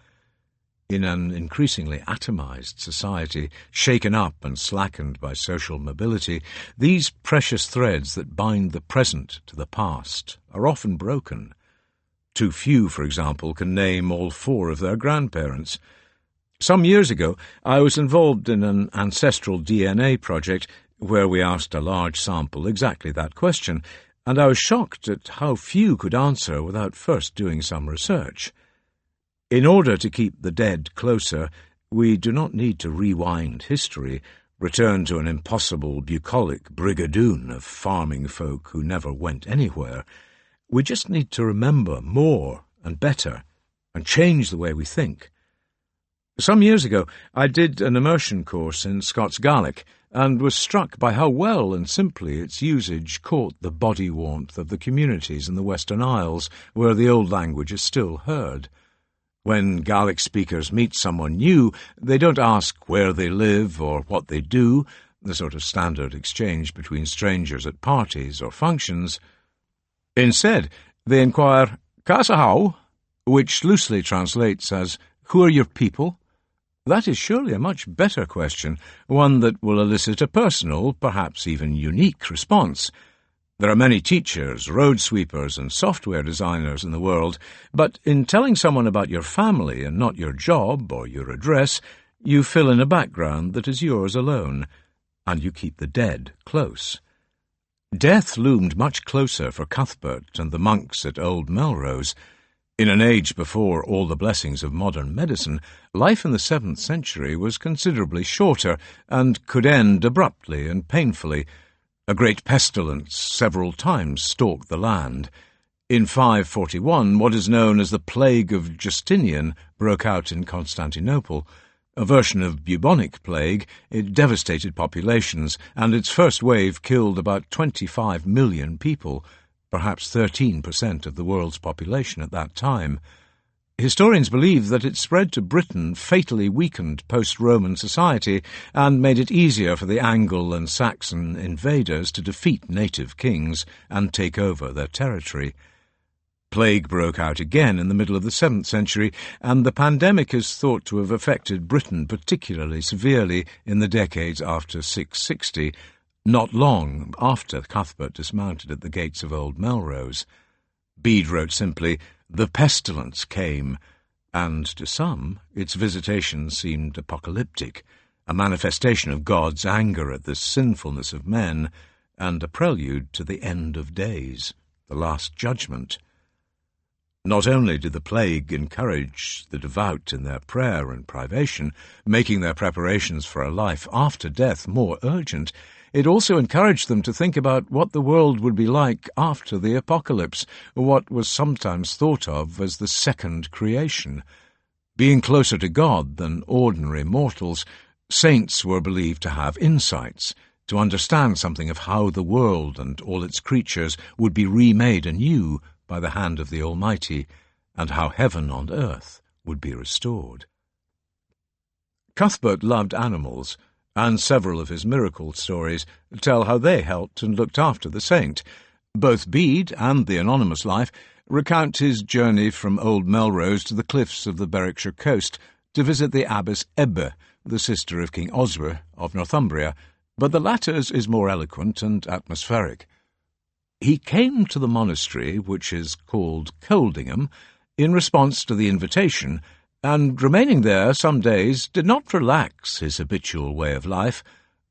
In an increasingly atomized society, shaken up and slackened by social mobility, these precious threads that bind the present to the past are often broken. Too few, for example, can name all 4 of their grandparents. Some years ago, I was involved in an ancestral DNA project where we asked a large sample exactly that question, and I was shocked at how few could answer without first doing some research. In order to keep the dead closer, we do not need to rewind history, return to an impossible bucolic brigadoon of farming folk who never went anywhere. We just need to remember more and better, and change the way we think. Some years ago, I did an immersion course in Scots Gaelic, and was struck by how well and simply its usage caught the body warmth of the communities in the Western Isles, where the old language is still heard. When Gaelic speakers meet someone new, they don't ask where they live or what they do, the sort of standard exchange between strangers at parties or functions. Instead, they inquire, "Casa how?" which loosely translates as, "Who are your people?" That is surely a much better question, one that will elicit a personal, perhaps even unique response. There are many teachers, road sweepers, and software designers in the world, but in telling someone about your family and not your job or your address, you fill in a background that is yours alone, and you keep the dead close. Death loomed much closer for Cuthbert and the monks at Old Melrose. In an age before all the blessings of modern medicine, life in the 7th century was considerably shorter and could end abruptly and painfully. A great pestilence several times stalked the land. In 541, what is known as the Plague of Justinian broke out in Constantinople. A version of bubonic plague, it devastated populations, and its first wave killed about 25 million people, perhaps 13% of the world's population at that time. Historians believe that it spread to Britain, fatally weakened post-Roman society, and made it easier for the Anglo and Saxon invaders to defeat native kings and take over their territory. Plague broke out again in the middle of the 7th century, and the pandemic is thought to have affected Britain particularly severely in the decades after 660, not long after Cuthbert dismounted at the gates of Old Melrose. Bede wrote simply, "The pestilence came," and to some its visitation seemed apocalyptic, a manifestation of God's anger at the sinfulness of men, and a prelude to the end of days, the last judgment. Not only did the plague encourage the devout in their prayer and privation, making their preparations for a life after death more urgent, it also encouraged them to think about what the world would be like after the apocalypse, what was sometimes thought of as the second creation. Being closer to God than ordinary mortals, saints were believed to have insights, to understand something of how the world and all its creatures would be remade anew by the hand of the Almighty, and how heaven on earth would be restored. Cuthbert loved animals, and several of his miracle stories tell how they helped and looked after the saint. Both Bede and the anonymous life recount his journey from Old Melrose to the cliffs of the Berwickshire coast to visit the Abbess Ebbe, the sister of King Oswy of Northumbria, but the latter's is more eloquent and atmospheric. He came to the monastery, which is called Coldingham, in response to the invitation, and remaining there some days did not relax his habitual way of life,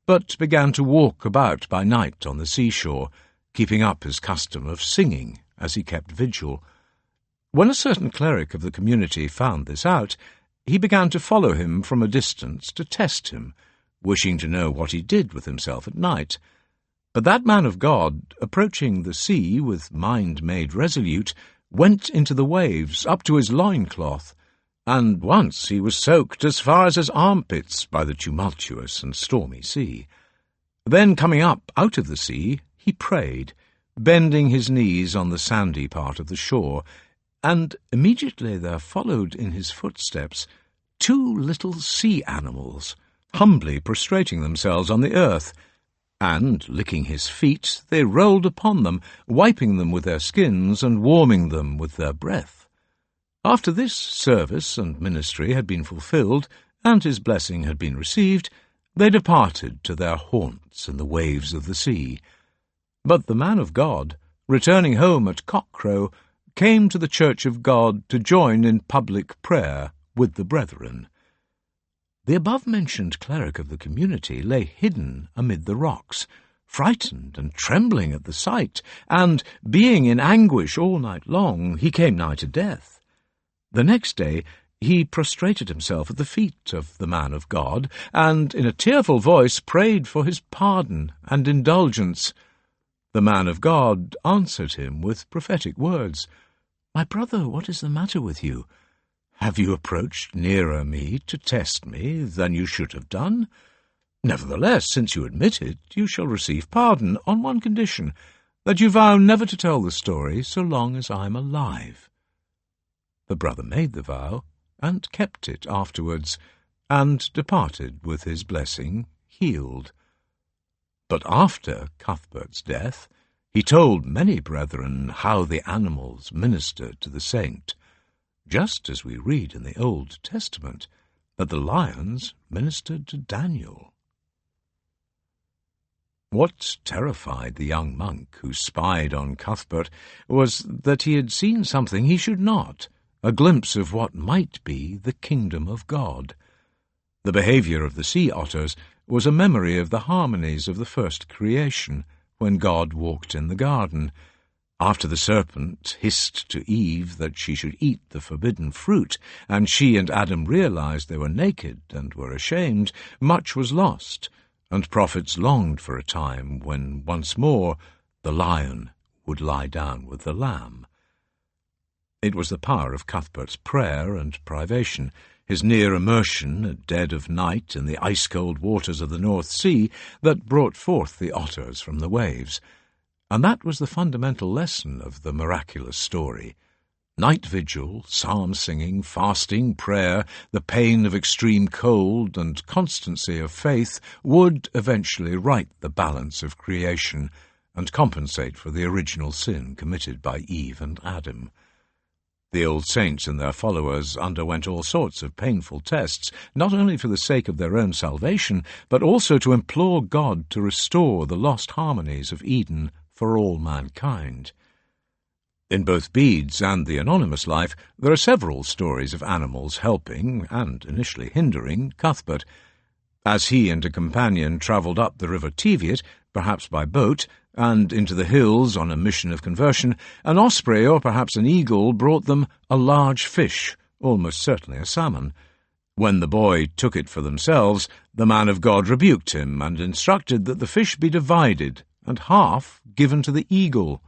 but began to walk about by night on the seashore, keeping up his custom of singing as he kept vigil. When a certain cleric of the community found this out, he began to follow him from a distance to test him, wishing to know what he did with himself at night. But that man of God, approaching the sea with mind made resolute, went into the waves up to his loincloth, and once he was soaked as far as his armpits by the tumultuous and stormy sea. Then, coming up out of the sea, he prayed, bending his knees on the sandy part of the shore, and immediately there followed in his footsteps 2 little sea animals, humbly prostrating themselves on the earth, and, licking his feet, they rolled upon them, wiping them with their skins and warming them with their breath. After this service and ministry had been fulfilled, and his blessing had been received, they departed to their haunts in the waves of the sea. But the man of God, returning home at cockcrow, came to the church of God to join in public prayer with the brethren. The above-mentioned cleric of the community lay hidden amid the rocks, frightened and trembling at the sight, and, being in anguish all night long, he came nigh to death. The next day he prostrated himself at the feet of the man of God, and in a tearful voice prayed for his pardon and indulgence. The man of God answered him with prophetic words, "My brother, what is the matter with you? Have you approached nearer me to test me than you should have done? Nevertheless, since you admit it, you shall receive pardon on one condition, that you vow never to tell the story so long as I am alive." The brother made the vow, and kept it afterwards, and departed with his blessing, healed. But after Cuthbert's death, he told many brethren how the animals ministered to the saint, just as we read in the Old Testament that the lions ministered to Daniel. What terrified the young monk who spied on Cuthbert was that he had seen something he should not, a glimpse of what might be the kingdom of God. The behaviour of the sea otters was a memory of the harmonies of the first creation, when God walked in the garden. After the serpent hissed to Eve that she should eat the forbidden fruit, and she and Adam realized they were naked and were ashamed, much was lost, and prophets longed for a time when once more the lion would lie down with the lamb. It was the power of Cuthbert's prayer and privation, his near immersion at dead of night in the ice-cold waters of the North Sea, that brought forth the otters from the waves. And that was the fundamental lesson of the miraculous story. Night vigil, psalm-singing, fasting, prayer, the pain of extreme cold, and constancy of faith would eventually right the balance of creation and compensate for the original sin committed by Eve and Adam. The old saints and their followers underwent all sorts of painful tests, not only for the sake of their own salvation, but also to implore God to restore the lost harmonies of Eden for all mankind. In both Bede's and the anonymous life, there are several stories of animals helping, and initially hindering, Cuthbert. As he and a companion travelled up the river Teviot, perhaps by boat, and into the hills on a mission of conversion, an osprey or perhaps an eagle brought them a large fish, almost certainly a salmon. When the boy took it for themselves, the man of God rebuked him and instructed that the fish be divided, and half given to the eagle.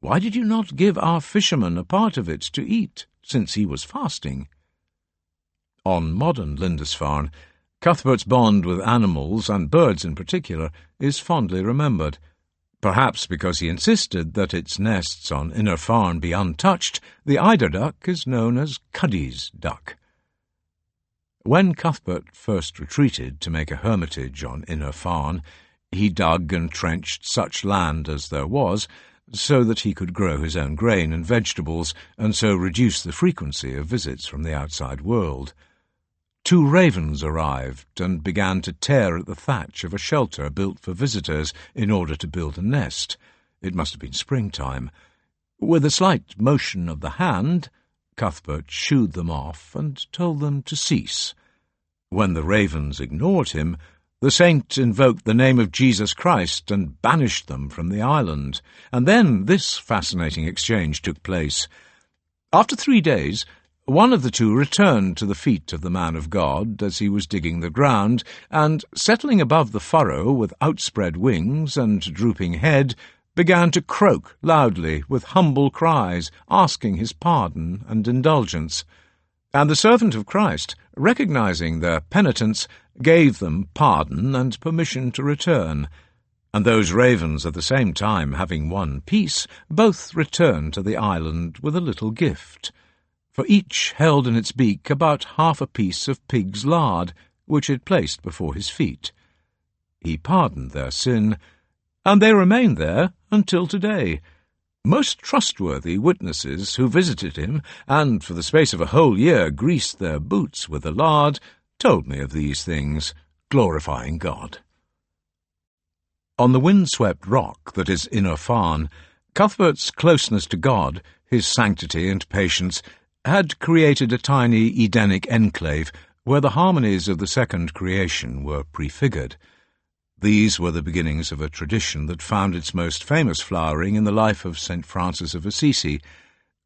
"Why did you not give our fisherman a part of it to eat, since he was fasting?" On modern Lindisfarne, Cuthbert's bond with animals, and birds in particular, is fondly remembered. Perhaps because he insisted that its nests on Inner Farne be untouched, the eider duck is known as Cuddy's duck. When Cuthbert first retreated to make a hermitage on Inner Farne, he dug and trenched such land as there was, so that he could grow his own grain and vegetables, and so reduce the frequency of visits from the outside world. 2 ravens arrived and began to tear at the thatch of a shelter built for visitors in order to build a nest. It must have been springtime. With a slight motion of the hand, Cuthbert shooed them off and told them to cease. When the ravens ignored him, the saint invoked the name of Jesus Christ and banished them from the island, and then this fascinating exchange took place. After 3 days, one of the 2 returned to the feet of the man of God as he was digging the ground, and, settling above the furrow with outspread wings and drooping head, began to croak loudly with humble cries, asking his pardon and indulgence. And the servant of Christ, recognizing their penitence, gave them pardon and permission to return. And those ravens at the same time having won peace, both returned to the island with a little gift. For each held in its beak about half a piece of pig's lard, which it placed before his feet. He pardoned their sin, and they remain there until today, most trustworthy witnesses who visited him, and for the space of a whole year greased their boots with the lard, told me of these things, glorifying God. On the wind-swept rock that is Lindisfarne, Cuthbert's closeness to God, his sanctity and patience, had created a tiny Edenic enclave where the harmonies of the second creation were prefigured. These were the beginnings of a tradition that found its most famous flowering in the life of St. Francis of Assisi.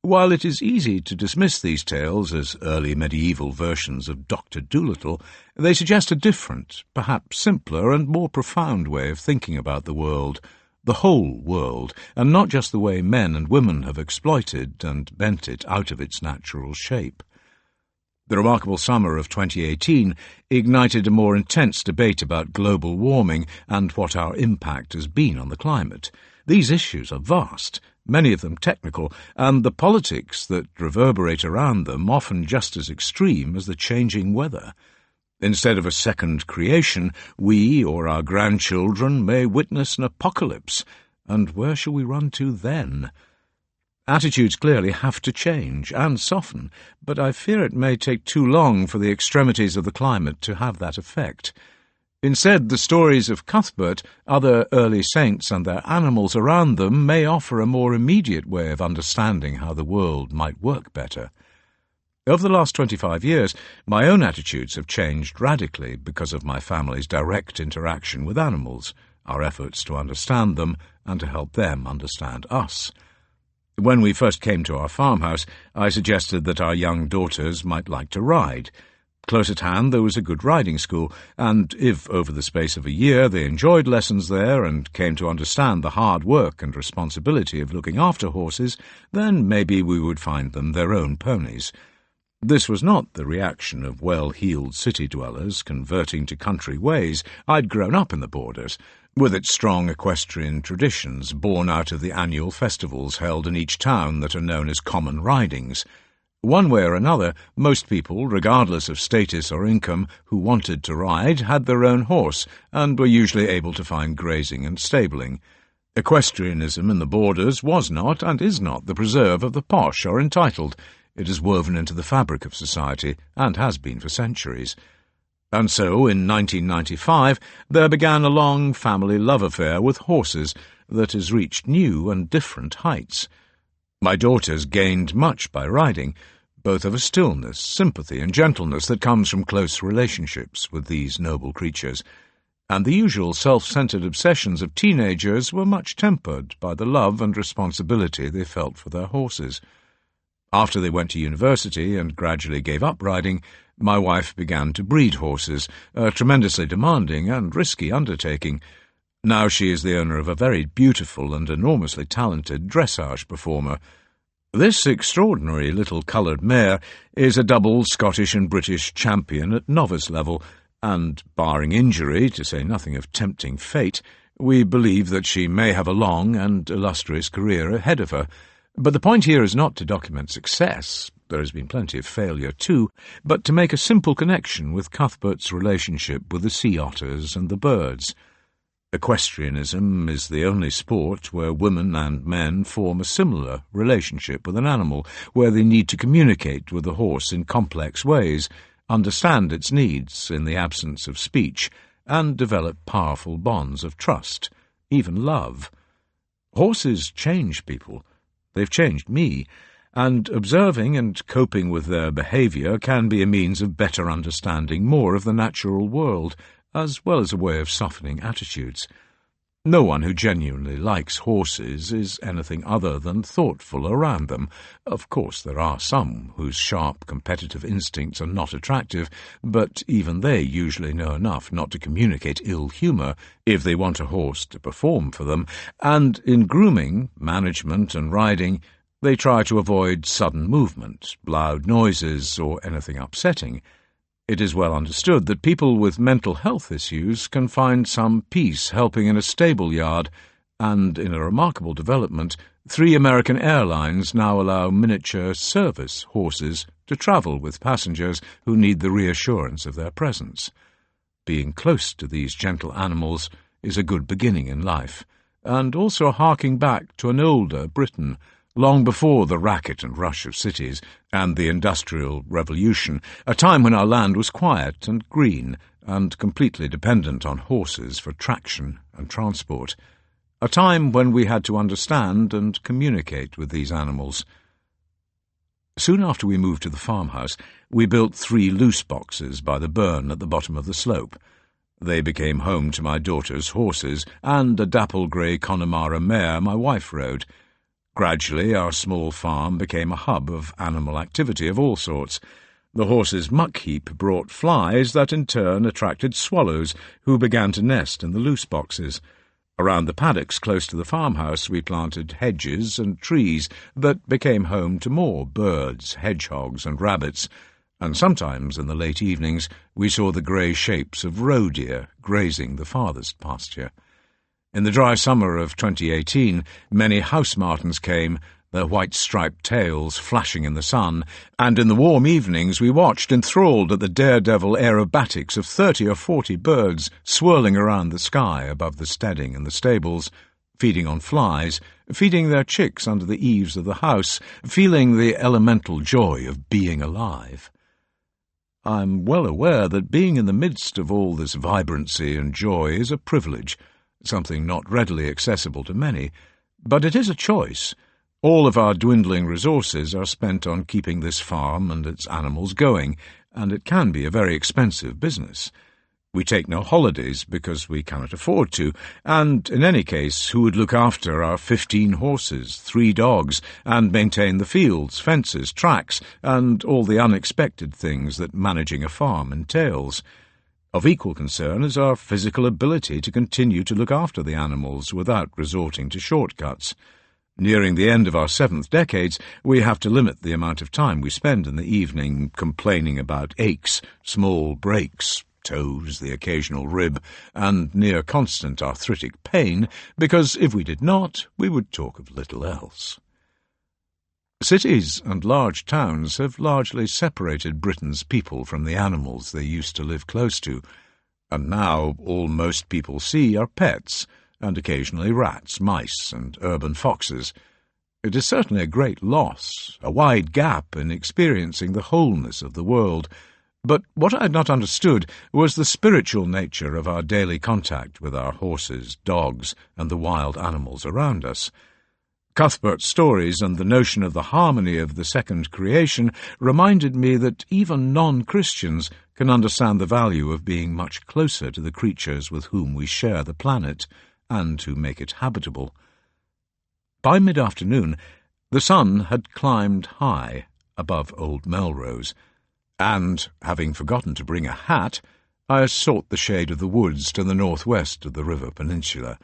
While it is easy to dismiss these tales as early medieval versions of Dr. Dolittle, they suggest a different, perhaps simpler and more profound way of thinking about the world, the whole world, and not just the way men and women have exploited and bent it out of its natural shape. The remarkable summer of 2018 ignited a more intense debate about global warming and what our impact has been on the climate. These issues are vast, many of them technical, and the politics that reverberate around them often just as extreme as the changing weather. Instead of a second creation, we or our grandchildren may witness an apocalypse, and where shall we run to then? Attitudes clearly have to change and soften, but I fear it may take too long for the extremities of the climate to have that effect. Instead, the stories of Cuthbert, other early saints and their animals around them may offer a more immediate way of understanding how the world might work better. Over the last 25 years, my own attitudes have changed radically because of my family's direct interaction with animals, our efforts to understand them and to help them understand us. When we first came to our farmhouse, I suggested that our young daughters might like to ride. Close at hand there was a good riding school, and if over the space of a year they enjoyed lessons there and came to understand the hard work and responsibility of looking after horses, then maybe we would find them their own ponies. This was not the reaction of well-heeled city dwellers converting to country ways. I'd grown up in the borders, with its strong equestrian traditions born out of the annual festivals held in each town that are known as common ridings. One way or another, most people, regardless of status or income, who wanted to ride had their own horse and were usually able to find grazing and stabling. Equestrianism in the borders was not and is not the preserve of the posh or entitled. It is woven into the fabric of society and has been for centuries. And so, in 1995, there began a long family love affair with horses that has reached new and different heights. My daughters gained much by riding, both of a stillness, sympathy, and gentleness that comes from close relationships with these noble creatures, and the usual self-centered obsessions of teenagers were much tempered by the love and responsibility they felt for their horses. After they went to university and gradually gave up riding, my wife began to breed horses, a tremendously demanding and risky undertaking. Now she is the owner of a very beautiful and enormously talented dressage performer. This extraordinary little coloured mare is a double Scottish and British champion at novice level, and, barring injury, to say nothing of tempting fate, we believe that she may have a long and illustrious career ahead of her. But the point here is not to document success, there has been plenty of failure too, but to make a simple connection with Cuthbert's relationship with the sea otters and the birds. Equestrianism is the only sport where women and men form a similar relationship with an animal, where they need to communicate with the horse in complex ways, understand its needs in the absence of speech, and develop powerful bonds of trust, even love. Horses change people. They've changed me, and observing and coping with their behaviour can be a means of better understanding more of the natural world, as well as a way of softening attitudes. No one who genuinely likes horses is anything other than thoughtful around them. Of course, there are some whose sharp competitive instincts are not attractive, but even they usually know enough not to communicate ill humour if they want a horse to perform for them, and in grooming, management and riding, They try to avoid sudden movement, loud noises, or anything upsetting. It is well understood that people with mental health issues can find some peace helping in a stable yard, and in a remarkable development, 3 American airlines now allow miniature service horses to travel with passengers who need the reassurance of their presence. Being close to these gentle animals is a good beginning in life, and also harking back to an older Britain, long before the racket and rush of cities and the Industrial Revolution, a time when our land was quiet and green and completely dependent on horses for traction and transport, a time when we had to understand and communicate with these animals. Soon after we moved to the farmhouse, we built 3 loose boxes by the burn at the bottom of the slope. They became home to my daughter's horses and a dapple-grey Connemara mare my wife rode. Gradually, our small farm became a hub of animal activity of all sorts. The horses' muck heap brought flies that in turn attracted swallows, who began to nest in the loose boxes. Around the paddocks close to the farmhouse we planted hedges and trees that became home to more birds, hedgehogs and rabbits, and sometimes in the late evenings we saw the grey shapes of roe deer grazing the farthest pasture. In the dry summer of 2018, many house martins came, their white striped tails flashing in the sun, and in the warm evenings we watched enthralled at the daredevil aerobatics of 30 or 40 birds swirling around the sky above the steading and the stables, feeding on flies, feeding their chicks under the eaves of the house, feeling the elemental joy of being alive. I'm well aware that being in the midst of all this vibrancy and joy is a privilege, something not readily accessible to many, but it is a choice. All of our dwindling resources are spent on keeping this farm and its animals going, and it can be a very expensive business. We take no holidays because we cannot afford to, and in any case, who would look after our 15 horses, 3 dogs, and maintain the fields, fences, tracks, and all the unexpected things that managing a farm entails? Of equal concern is our physical ability to continue to look after the animals without resorting to shortcuts. Nearing the end of our 7th decades, we have to limit the amount of time we spend in the evening complaining about aches, small breaks, toes, the occasional rib, and near constant arthritic pain, because if we did not, we would talk of little else. Cities and large towns have largely separated Britain's people from the animals they used to live close to, and now all most people see are pets, and occasionally rats, mice, and urban foxes. It is certainly a great loss, a wide gap in experiencing the wholeness of the world, but what I had not understood was the spiritual nature of our daily contact with our horses, dogs, and the wild animals around us. Cuthbert's stories and the notion of the harmony of the second creation reminded me that even non-Christians can understand the value of being much closer to the creatures with whom we share the planet, and who make it habitable. By mid-afternoon, the sun had climbed high above Old Melrose, and, having forgotten to bring a hat, I sought the shade of the woods to the northwest of the river peninsula.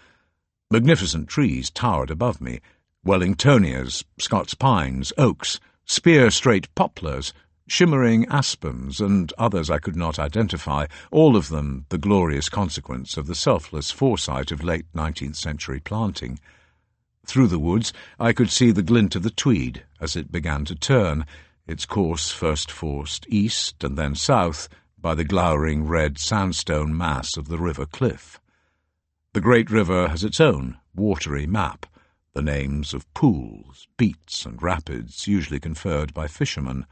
Magnificent trees towered above me, Wellingtonias, Scots pines, oaks, spear-straight poplars, shimmering aspens, and others I could not identify, all of them the glorious consequence of the selfless foresight of late 19th century planting. Through the woods I could see the glint of the Tweed as it began to turn, its course first forced east and then south by the glowering red sandstone mass of the river cliff. The great river has its own watery map, the names of pools, beats, and rapids usually conferred by fishermen.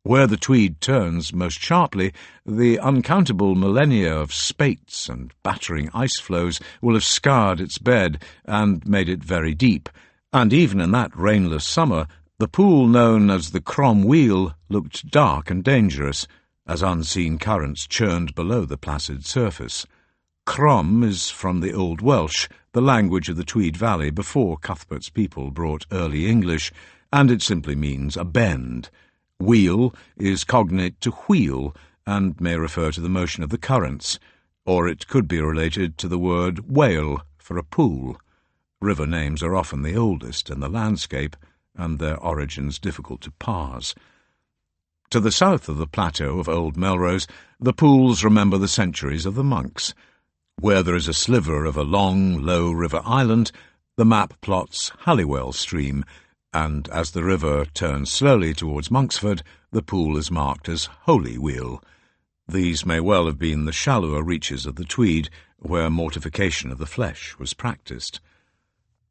Where the Tweed turns most sharply, the uncountable millennia of spates and battering ice flows will have scarred its bed and made it very deep, and even in that rainless summer, the pool known as the Crom Wheel looked dark and dangerous, as unseen currents churned below the placid surface. Crom is from the Old Welsh, the language of the Tweed Valley before Cuthbert's people brought early English, and it simply means a bend. Wheel is cognate to wheel, and may refer to the motion of the currents, or it could be related to the word whale for a pool. River names are often the oldest in the landscape, and their origins difficult to parse. To the south of the plateau of Old Melrose, the pools remember the centuries of the monks. Where there is a sliver of a long, low river island, the map plots Halliwell Stream, and as the river turns slowly towards Monksford, the pool is marked as Holy Wheel. These may well have been the shallower reaches of the Tweed, where mortification of the flesh was practised.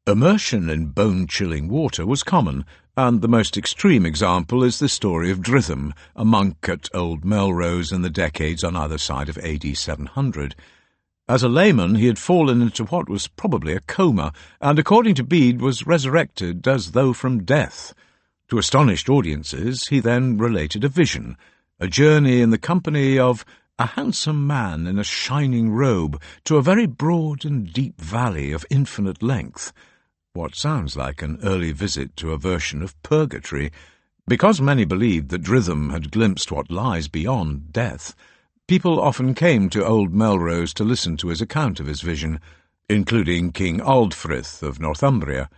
Immersion in bone-chilling water was common, and the most extreme example is the story of Dritham, a monk at Old Melrose in the decades on either side of AD 700. As a layman, he had fallen into what was probably a coma, and according to Bede was resurrected as though from death. To astonished audiences, he then related a vision, a journey in the company of a handsome man in a shining robe to a very broad and deep valley of infinite length, what sounds like an early visit to a version of purgatory. Because many believed that Dritham had glimpsed what lies beyond death, people often came to Old Melrose to listen to his account of his vision, including King Aldfrith of Northumbria.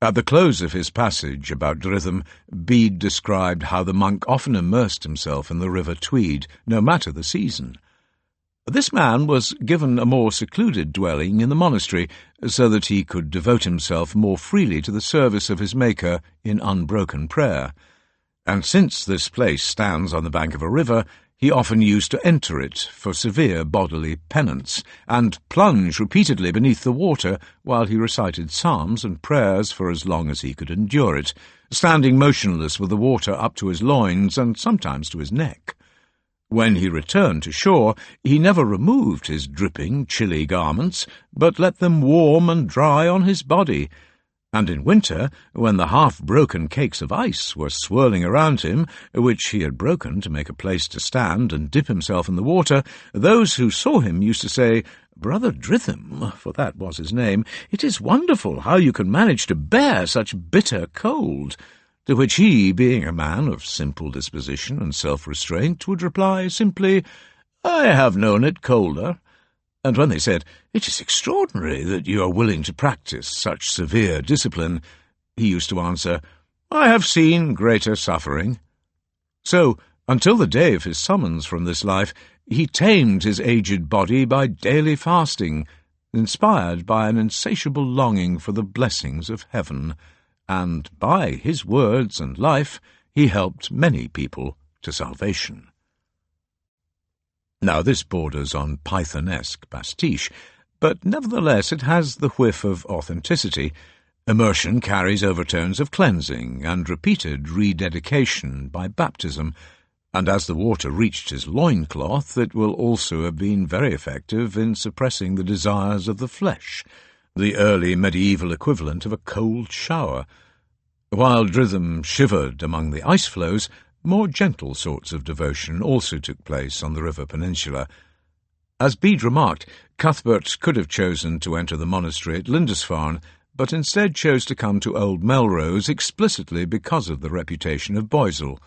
At the close of his passage about Dritham, Bede described how the monk often immersed himself in the River Tweed, no matter the season. This man was given a more secluded dwelling in the monastery, so that he could devote himself more freely to the service of his Maker in unbroken prayer. And since this place stands on the bank of a river, he often used to enter it for severe bodily penance, and plunge repeatedly beneath the water while he recited psalms and prayers for as long as he could endure it, standing motionless with the water up to his loins and sometimes to his neck. When he returned to shore, he never removed his dripping, chilly garments, but let them warm and dry on his body. And in winter, when the half-broken cakes of ice were swirling around him, which he had broken to make a place to stand and dip himself in the water, those who saw him used to say, "Brother Dritham," for that was his name, "it is wonderful how you can manage to bear such bitter cold." To which he, being a man of simple disposition and self-restraint, would reply simply, "I have known it colder." And when they said, "It is extraordinary that you are willing to practice such severe discipline," he used to answer, "I have seen greater suffering." So, until the day of his summons from this life, he tamed his aged body by daily fasting, inspired by an insatiable longing for the blessings of heaven, and by his words and life he helped many people to salvation. Now this borders on Pythonesque pastiche, but nevertheless it has the whiff of authenticity. Immersion carries overtones of cleansing and repeated rededication by baptism, and as the water reached his loincloth, it will also have been very effective in suppressing the desires of the flesh, the early medieval equivalent of a cold shower. While Dritham shivered among the ice floes, more gentle sorts of devotion also took place on the river peninsula. As Bede remarked, Cuthbert could have chosen to enter the monastery at Lindisfarne, but instead chose to come to Old Melrose explicitly because of the reputation of Boisel.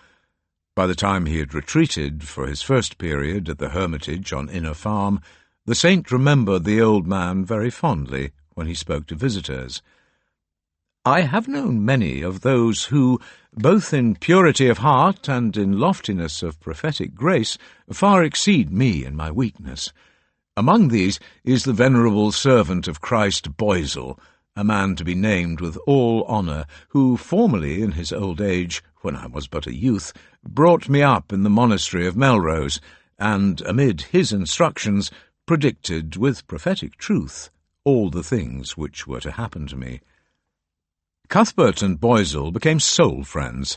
By the time he had retreated for his first period at the hermitage on Inner Farm, the saint remembered the old man very fondly when he spoke to visitors. "I have known many of those who, both in purity of heart and in loftiness of prophetic grace, far exceed me in my weakness. Among these is the venerable servant of Christ Boisel, a man to be named with all honour, who formerly, in his old age, when I was but a youth, brought me up in the monastery of Melrose, and, amid his instructions, predicted with prophetic truth all the things which were to happen to me." Cuthbert and Boisel became soul friends.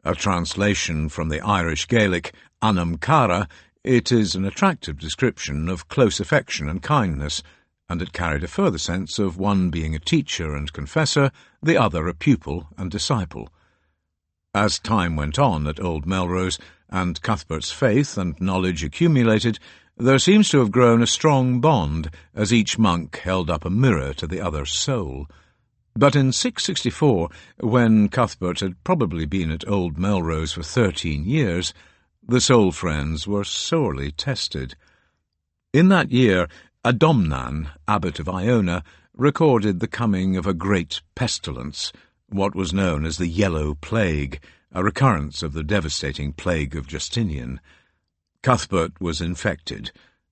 A translation from the Irish Gaelic, Anam Cara, it is an attractive description of close affection and kindness, and it carried a further sense of one being a teacher and confessor, the other a pupil and disciple. As time went on at Old Melrose, and Cuthbert's faith and knowledge accumulated, there seems to have grown a strong bond, as each monk held up a mirror to the other's soul. But in 664, when Cuthbert had probably been at Old Melrose for 13 years, the soul friends were sorely tested. In that year, Adomnan, abbot of Iona, recorded the coming of a great pestilence, what was known as the Yellow Plague, a recurrence of the devastating plague of Justinian. Cuthbert was infected,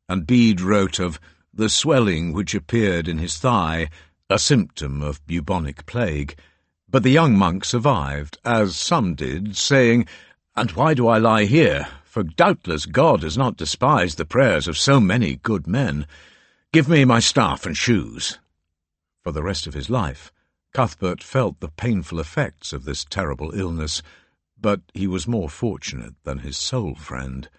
and Bede wrote of the swelling which appeared in his thigh, a symptom of bubonic plague. But the young monk survived, as some did, saying, "And why do I lie here? For doubtless God has not despised the prayers of so many good men. Give me my staff and shoes." For the rest of his life, Cuthbert felt the painful effects of this terrible illness, but he was more fortunate than his soul friend.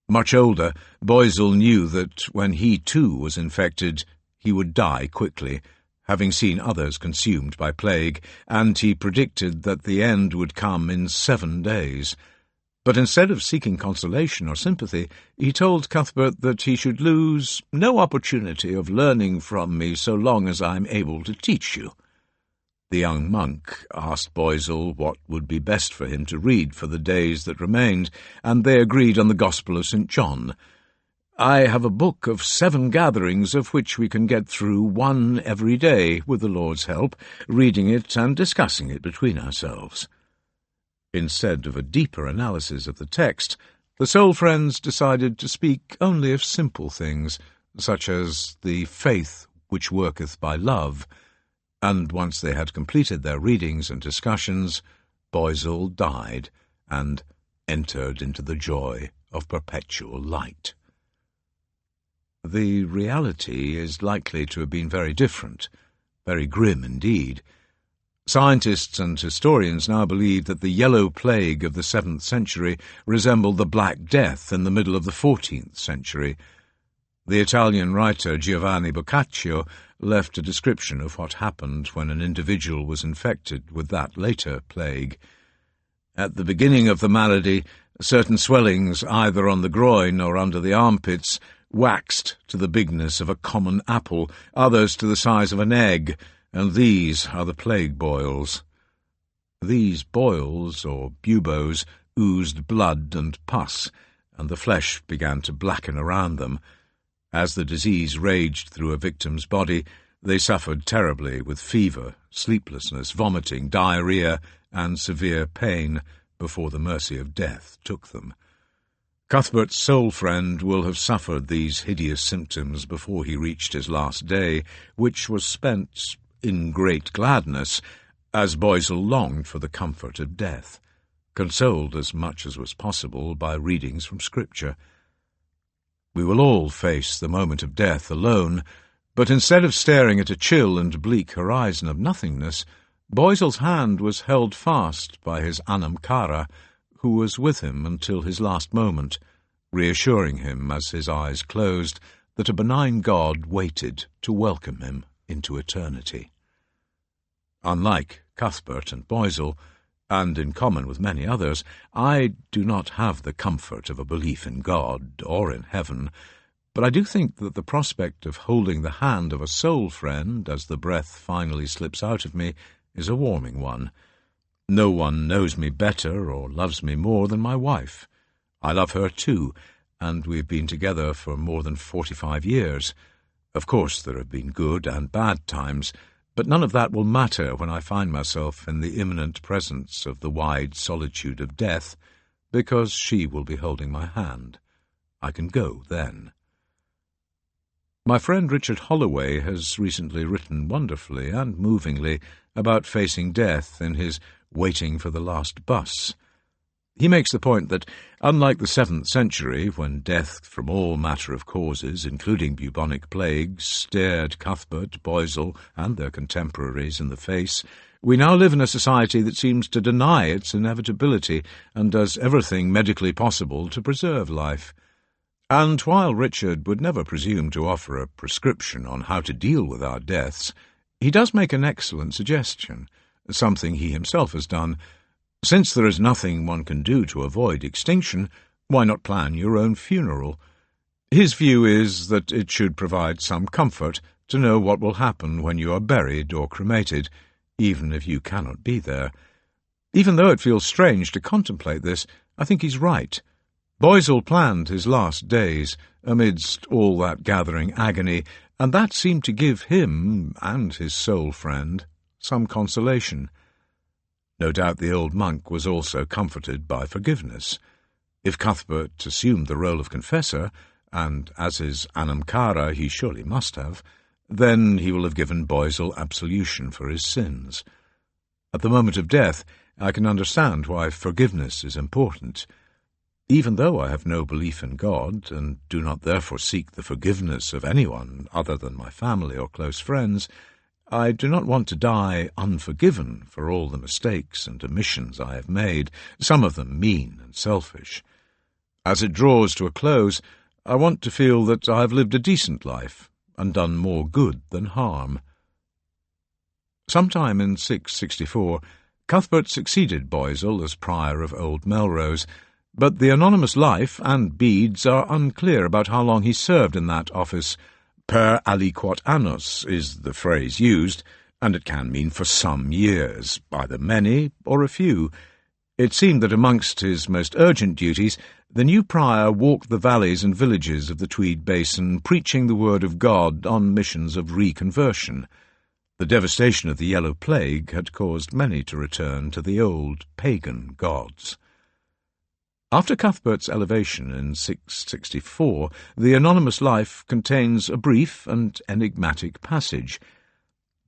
Much older, Boisil knew that when he too was infected, he would die quickly, having seen others consumed by plague, and he predicted that the end would come in 7 days. But instead of seeking consolation or sympathy, he told Cuthbert that he should lose no opportunity of learning from me so long as I am able to teach you. The young monk asked Boisil what would be best for him to read for the days that remained, and they agreed on the Gospel of St. John. "I have a book of 7 gatherings of which we can get through 1 every day, with the Lord's help, reading it and discussing it between ourselves." Instead of a deeper analysis of the text, the soul friends decided to speak only of simple things, such as the faith which worketh by love, and once they had completed their readings and discussions, Boisil died and entered into the joy of perpetual light. The reality is likely to have been very different, very grim indeed. Scientists and historians now believe that the Yellow Plague of the 7th century resembled the Black Death in the middle of the 14th century. The Italian writer Giovanni Boccaccio left a description of what happened when an individual was infected with that later plague. At the beginning of the malady, certain swellings, either on the groin or under the armpits, waxed to the bigness of a common apple, others to the size of an egg, and these are the plague boils. These boils, or buboes, oozed blood and pus, and the flesh began to blacken around them. As the disease raged through a victim's body, they suffered terribly with fever, sleeplessness, vomiting, diarrhea, and severe pain before the mercy of death took them. Cuthbert's soul friend will have suffered these hideous symptoms before he reached his last day, which was spent in great gladness, as Boisil longed for the comfort of death, consoled as much as was possible by readings from Scripture. We will all face the moment of death alone, but instead of staring at a chill and bleak horizon of nothingness, Boisil's hand was held fast by his annam cara, who was with him until his last moment, reassuring him as his eyes closed that a benign God waited to welcome him into eternity. Unlike Cuthbert and Boisil, and in common with many others, I do not have the comfort of a belief in God or in heaven, but I do think that the prospect of holding the hand of a soul friend as the breath finally slips out of me is a warming one. No one knows me better or loves me more than my wife. I love her too, and we've been together for more than 45 years. Of course, there have been good and bad times, but none of that will matter when I find myself in the imminent presence of the wide solitude of death, because she will be holding my hand. I can go then. My friend Richard Holloway has recently written wonderfully and movingly about facing death in his Waiting for the Last Bus. He makes the point that, unlike the 7th century, when death from all matter of causes, including bubonic plague, stared Cuthbert, Boisil, and their contemporaries in the face, we now live in a society that seems to deny its inevitability and does everything medically possible to preserve life. And while Richard would never presume to offer a prescription on how to deal with our deaths, he does make an excellent suggestion, something he himself has done. Since there is nothing one can do to avoid extinction, why not plan your own funeral? His view is that it should provide some comfort to know what will happen when you are buried or cremated, even if you cannot be there. Even though it feels strange to contemplate this, I think he's right. Boisil planned his last days amidst all that gathering agony, and that seemed to give him, and his soul friend, some consolation. No doubt the old monk was also comforted by forgiveness. If Cuthbert assumed the role of confessor, and as his annam cara he surely must have, then he will have given Boisel absolution for his sins. At the moment of death, I can understand why forgiveness is important. Even though I have no belief in God, and do not therefore seek the forgiveness of anyone other than my family or close friends, I do not want to die unforgiven for all the mistakes and omissions I have made, some of them mean and selfish. As it draws to a close, I want to feel that I have lived a decent life, and done more good than harm. Sometime in 664, Cuthbert succeeded Boisel as prior of Old Melrose, but the anonymous life and beads are unclear about how long he served in that office. Per aliquot annus is the phrase used, and it can mean for some years, either many or a few. It seemed that amongst his most urgent duties, the new prior walked the valleys and villages of the Tweed Basin, preaching the word of God on missions of reconversion. The devastation of the Yellow Plague had caused many to return to the old pagan gods. After Cuthbert's elevation in 664, the anonymous life contains a brief and enigmatic passage.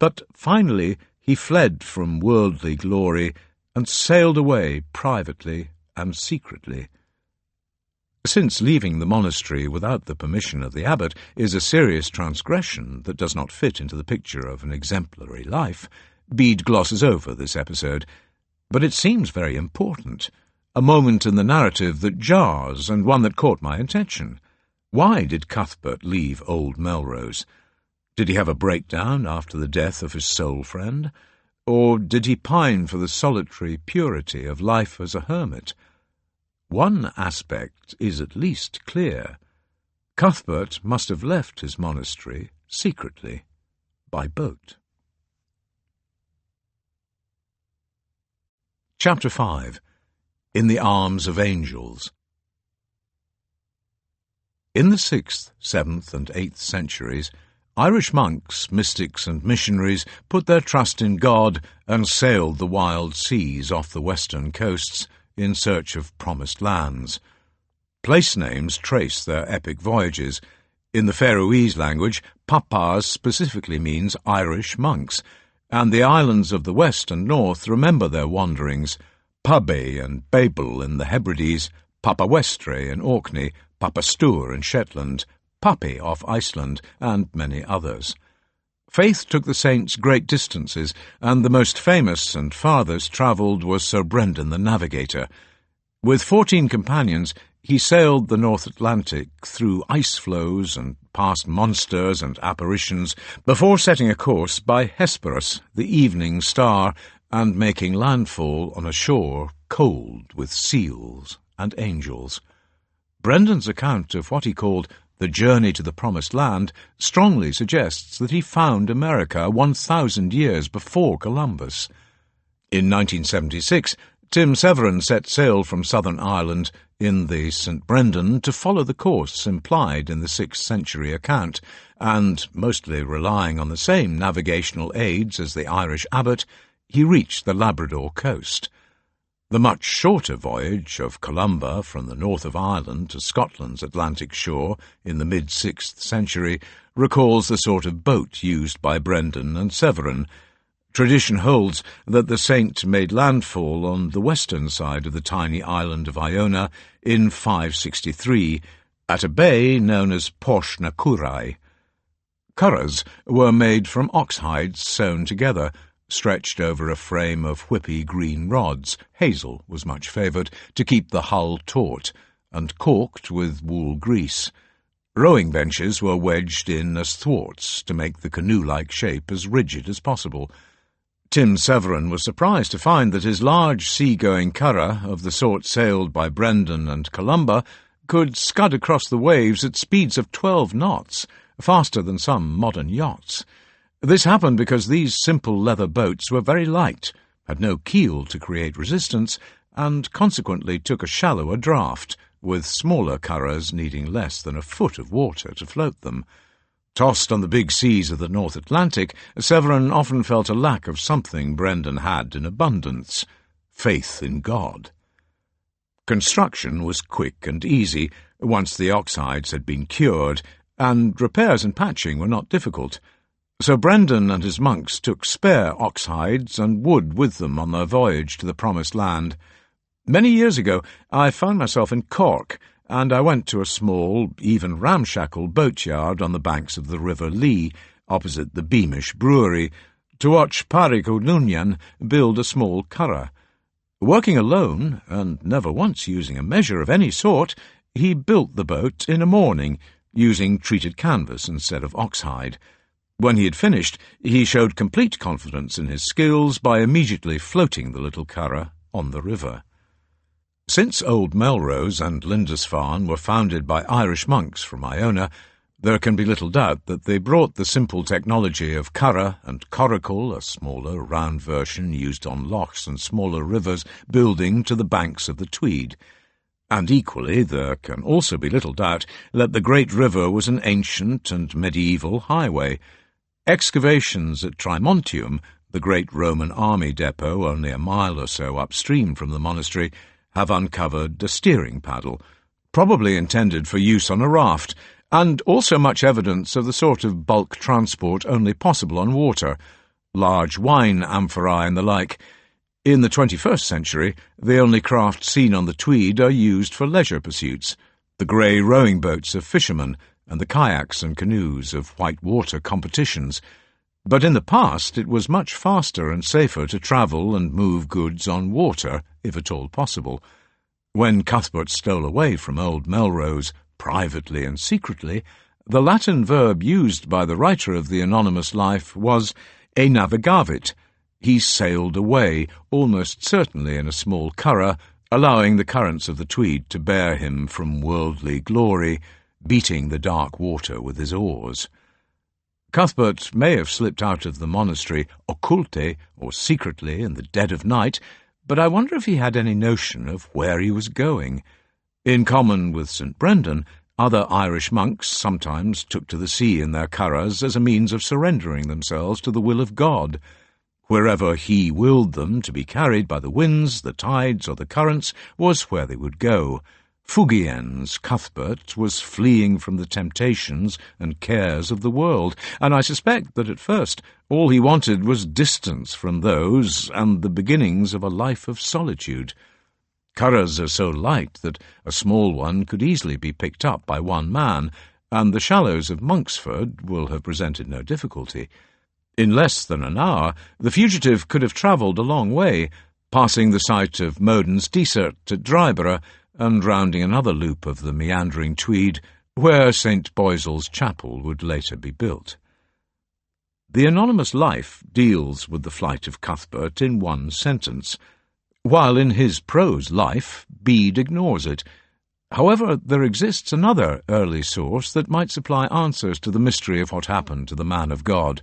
But finally he fled from worldly glory and sailed away privately and secretly. Since leaving the monastery without the permission of the abbot is a serious transgression that does not fit into the picture of an exemplary life, Bede glosses over this episode, but it seems very important, a moment in the narrative that jars and one that caught my attention. Why did Cuthbert leave Old Melrose? Did he have a breakdown after the death of his soul friend? Or did he pine for the solitary purity of life as a hermit? One aspect is at least clear. Cuthbert must have left his monastery secretly, by boat. Chapter 5. In the Arms of Angels. In the 6th, 7th, and 8th centuries, Irish monks, mystics, and missionaries put their trust in God and sailed the wild seas off the western coasts in search of promised lands. Place names trace their epic voyages. In the Faroese language, papas specifically means Irish monks, and the islands of the west and north remember their wanderings. Pabay and Babel in the Hebrides, Papawestre in Orkney, Papastur in Shetland, Papi off Iceland, and many others. Faith took the saints great distances, and the most famous and farthest travelled was Sir Brendan the Navigator. With 14 companions, he sailed the North Atlantic through ice floes and past monsters and apparitions before setting a course by Hesperus, the evening star, and making landfall on a shore cold with seals and angels. Brendan's account of what he called the journey to the Promised Land strongly suggests that he found America 1,000 years before Columbus. In 1976, Tim Severin set sail from Southern Ireland in the St. Brendan to follow the course implied in the 6th century account, and, mostly relying on the same navigational aids as the Irish abbot, he reached the Labrador coast. The much shorter voyage of Columba from the north of Ireland to Scotland's Atlantic shore in the mid-6th century recalls the sort of boat used by Brendan and Severin. Tradition holds that the saint made landfall on the western side of the tiny island of Iona in 563, at a bay known as Porth na Cúrai. Curras were made from ox hides sewn together, stretched over a frame of whippy green rods. Hazel was much favoured to keep the hull taut, and corked with wool grease. Rowing benches were wedged in as thwarts to make the canoe-like shape as rigid as possible. Tim Severin was surprised to find that his large sea-going curragh, of the sort sailed by Brendan and Columba, could scud across the waves at speeds of 12 knots, faster than some modern yachts. This happened because these simple leather boats were very light, had no keel to create resistance, and consequently took a shallower draught, with smaller curraghs needing less than a foot of water to float them. Tossed on the big seas of the North Atlantic, Severin often felt a lack of something Brendan had in abundance: faith in God. Construction was quick and easy once the oxides had been cured, and repairs and patching were not difficult. So Brendan and his monks took spare oxides and wood with them on their voyage to the Promised Land. Many years ago I found myself in Cork, and I went to a small, even ramshackle boatyard on the banks of the River Lee, opposite the Beamish Brewery, to watch Pádraig Ó Nuaimh build a small curragh. Working alone, and never once using a measure of any sort, he built the boat in a morning, using treated canvas instead of oxhide. When he had finished, he showed complete confidence in his skills by immediately floating the little curragh on the river. Since Old Melrose and Lindisfarne were founded by Irish monks from Iona, there can be little doubt that they brought the simple technology of curragh and coracle, a smaller, round version used on lochs and smaller rivers, building to the banks of the Tweed. And equally, there can also be little doubt that the great river was an ancient and medieval highway. Excavations at Trimontium, the great Roman army depot only a mile or so upstream from the monastery, have uncovered a steering paddle, probably intended for use on a raft, and also much evidence of the sort of bulk transport only possible on water, large wine amphorae and the like. In the 21st century, the only craft seen on the Tweed are used for leisure pursuits, the grey rowing boats of fishermen and the kayaks and canoes of white-water competitions. But in the past it was much faster and safer to travel and move goods on water, if at all possible. When Cuthbert stole away from Old Melrose, privately and secretly, the Latin verb used by the writer of the anonymous life was e navigavit. He sailed away, almost certainly in a small curragh, allowing the currents of the Tweed to bear him from worldly glory, beating the dark water with his oars. Cuthbert may have slipped out of the monastery occulte, or secretly, in the dead of night, but I wonder if he had any notion of where he was going. In common with St. Brendan, other Irish monks sometimes took to the sea in their curraghs as a means of surrendering themselves to the will of God. Wherever he willed them to be carried by the winds, the tides, or the currents, was where they would go. Fugiens Cuthbert was fleeing from the temptations and cares of the world, and I suspect that at first all he wanted was distance from those and the beginnings of a life of solitude. Curraghs are so light that a small one could easily be picked up by one man, and the shallows of Monksford will have presented no difficulty. In less than an hour, the fugitive could have travelled a long way, passing the site of Moden's Desert at Dryborough, and rounding another loop of the meandering Tweed, where St. Boisel's Chapel would later be built. The anonymous life deals with the flight of Cuthbert in one sentence, while in his prose life Bede ignores it. However, there exists another early source that might supply answers to the mystery of what happened to the man of God.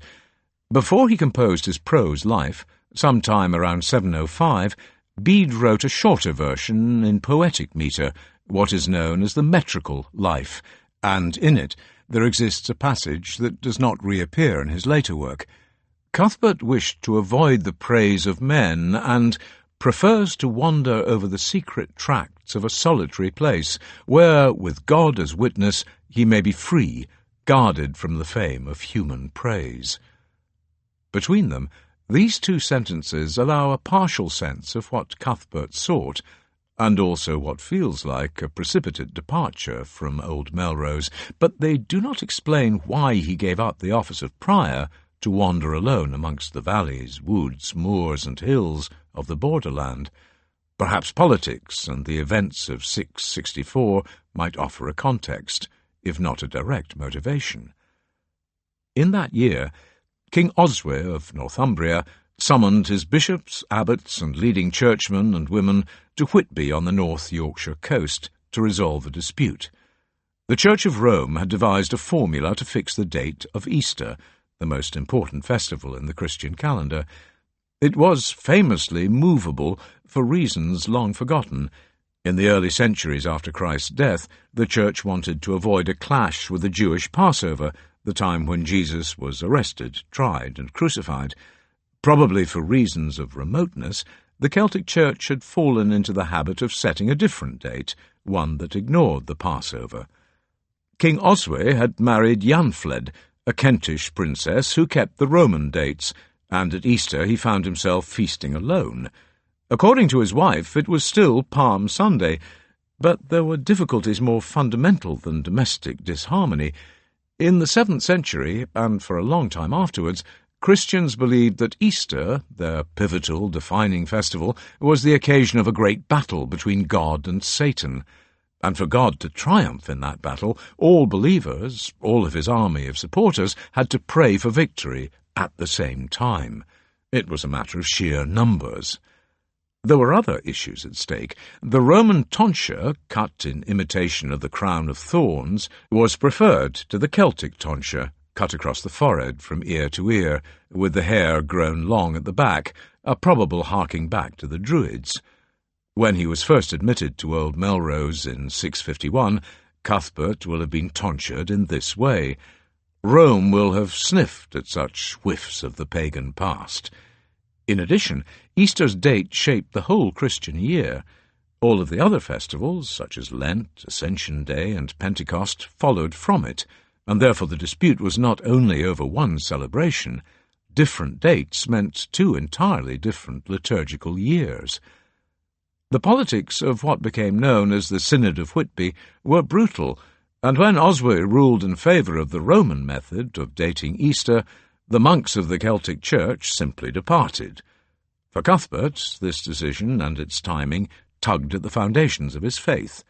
Before he composed his prose life, sometime around 705, Bede wrote a shorter version in poetic metre, what is known as the metrical life, and in it there exists a passage that does not reappear in his later work. Cuthbert wished to avoid the praise of men and prefers to wander over the secret tracts of a solitary place, where, with God as witness, he may be free, guarded from the fame of human praise. Between them, these two sentences allow a partial sense of what Cuthbert sought, and also what feels like a precipitate departure from Old Melrose, but they do not explain why he gave up the office of prior to wander alone amongst the valleys, woods, moors, and hills of the borderland. Perhaps politics and the events of 664 might offer a context, if not a direct motivation. In that year, King Oswy of Northumbria summoned his bishops, abbots, and leading churchmen and women to Whitby on the North Yorkshire coast to resolve a dispute. The Church of Rome had devised a formula to fix the date of Easter, the most important festival in the Christian calendar. It was famously movable for reasons long forgotten. In the early centuries after Christ's death, the Church wanted to avoid a clash with the Jewish Passover, the time when Jesus was arrested, tried, and crucified. Probably for reasons of remoteness, the Celtic Church had fallen into the habit of setting a different date, one that ignored the Passover. King Oswy had married Eanfled, a Kentish princess who kept the Roman dates, and at Easter he found himself feasting alone. According to his wife, it was still Palm Sunday, but there were difficulties more fundamental than domestic disharmony. In the 7th century, and for a long time afterwards, Christians believed that Easter, their pivotal, defining festival, was the occasion of a great battle between God and Satan. And for God to triumph in that battle, all believers, all of his army of supporters, had to pray for victory at the same time. It was a matter of sheer numbers. There were other issues at stake. The Roman tonsure, cut in imitation of the crown of thorns, was preferred to the Celtic tonsure, cut across the forehead from ear to ear, with the hair grown long at the back, a probable harking back to the Druids. When he was first admitted to Old Melrose in 651, Cuthbert will have been tonsured in this way. Rome will have sniffed at such whiffs of the pagan past. In addition, Easter's date shaped the whole Christian year. All of the other festivals, such as Lent, Ascension Day, and Pentecost, followed from it, and therefore the dispute was not only over one celebration. Different dates meant two entirely different liturgical years. The politics of what became known as the Synod of Whitby were brutal, and when Oswy ruled in favour of the Roman method of dating Easter, the monks of the Celtic Church simply departed. For Cuthbert, this decision and its timing tugged at the foundations of his faith.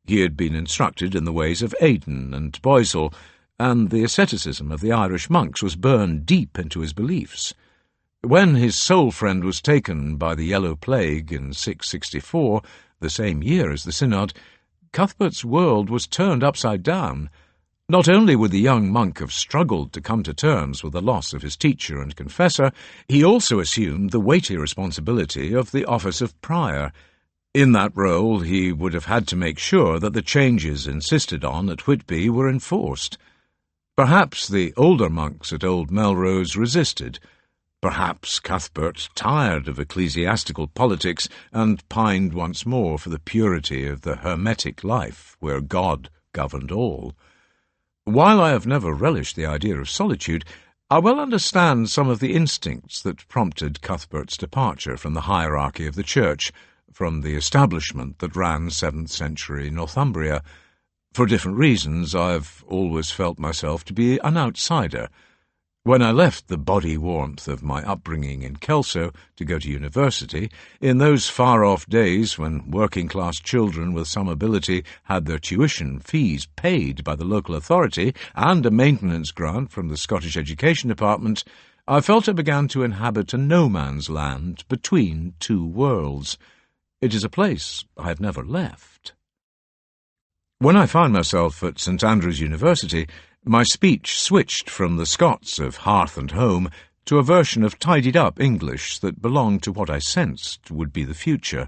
He had been instructed in the ways of Aidan and Boisil, and the asceticism of the Irish monks was burned deep into his beliefs. When his soul friend was taken by the Yellow Plague in 664, the same year as the Synod, Cuthbert's world was turned upside down. Not only would the young monk have struggled to come to terms with the loss of his teacher and confessor, he also assumed the weighty responsibility of the office of prior. In that role, he would have had to make sure that the changes insisted on at Whitby were enforced. Perhaps the older monks at Old Melrose resisted. Perhaps Cuthbert tired of ecclesiastical politics and pined once more for the purity of the hermetic life where God governed all. While I have never relished the idea of solitude, I well understand some of the instincts that prompted Cuthbert's departure from the hierarchy of the Church, from the establishment that ran 7th century Northumbria. For different reasons, I've always felt myself to be an outsider. When I left the body warmth of my upbringing in Kelso to go to university, in those far-off days when working-class children with some ability had their tuition fees paid by the local authority and a maintenance grant from the Scottish Education Department, I felt I began to inhabit a no-man's land between two worlds. It is a place I have never left. When I found myself at St Andrews University, my speech switched from the Scots of hearth and home to a version of tidied-up English that belonged to what I sensed would be the future.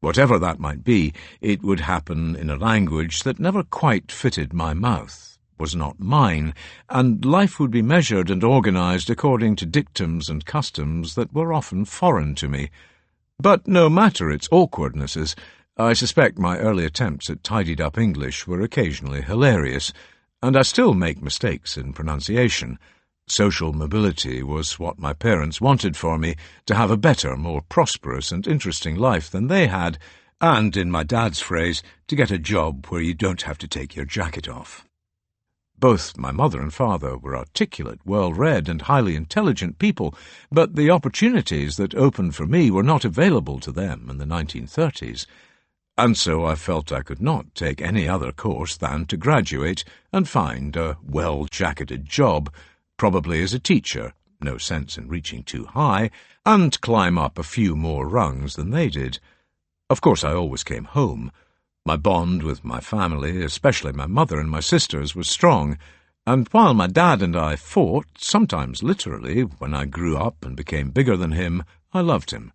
Whatever that might be, it would happen in a language that never quite fitted my mouth, was not mine, and life would be measured and organised according to dictums and customs that were often foreign to me. But no matter its awkwardnesses, I suspect my early attempts at tidied-up English were occasionally hilarious, and I still make mistakes in pronunciation. Social mobility was what my parents wanted for me, to have a better, more prosperous and interesting life than they had, and, in my dad's phrase, to get a job where you don't have to take your jacket off. Both my mother and father were articulate, well-read and highly intelligent people, but the opportunities that opened for me were not available to them in the 1930s. And so I felt I could not take any other course than to graduate and find a well-jacketed job, probably as a teacher, no sense in reaching too high, and climb up a few more rungs than they did. Of course, I always came home. My bond with my family, especially my mother and my sisters, was strong, and while my dad and I fought, sometimes literally, when I grew up and became bigger than him, I loved him.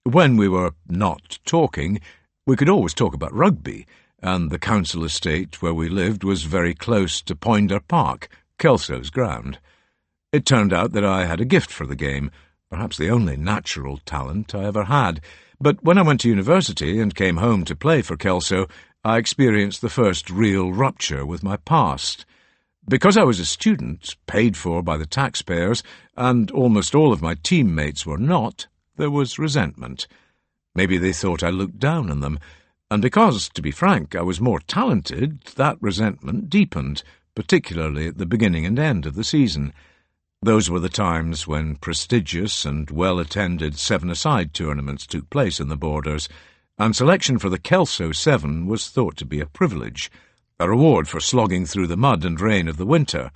When we were not talking, we could always talk about rugby, and the council estate where we lived was very close to Poinder Park, Kelso's ground. It turned out that I had a gift for the game, perhaps the only natural talent I ever had. But when I went to university and came home to play for Kelso, I experienced the first real rupture with my past. Because I was a student, paid for by the taxpayers, and almost all of my teammates were not, there was resentment. Maybe they thought I looked down on them, and because, to be frank, I was more talented, that resentment deepened, particularly at the beginning and end of the season. Those were the times when prestigious and well-attended seven-a-side tournaments took place in the Borders, and selection for the Kelso Seven was thought to be a privilege, a reward for slogging through the mud and rain of the winter.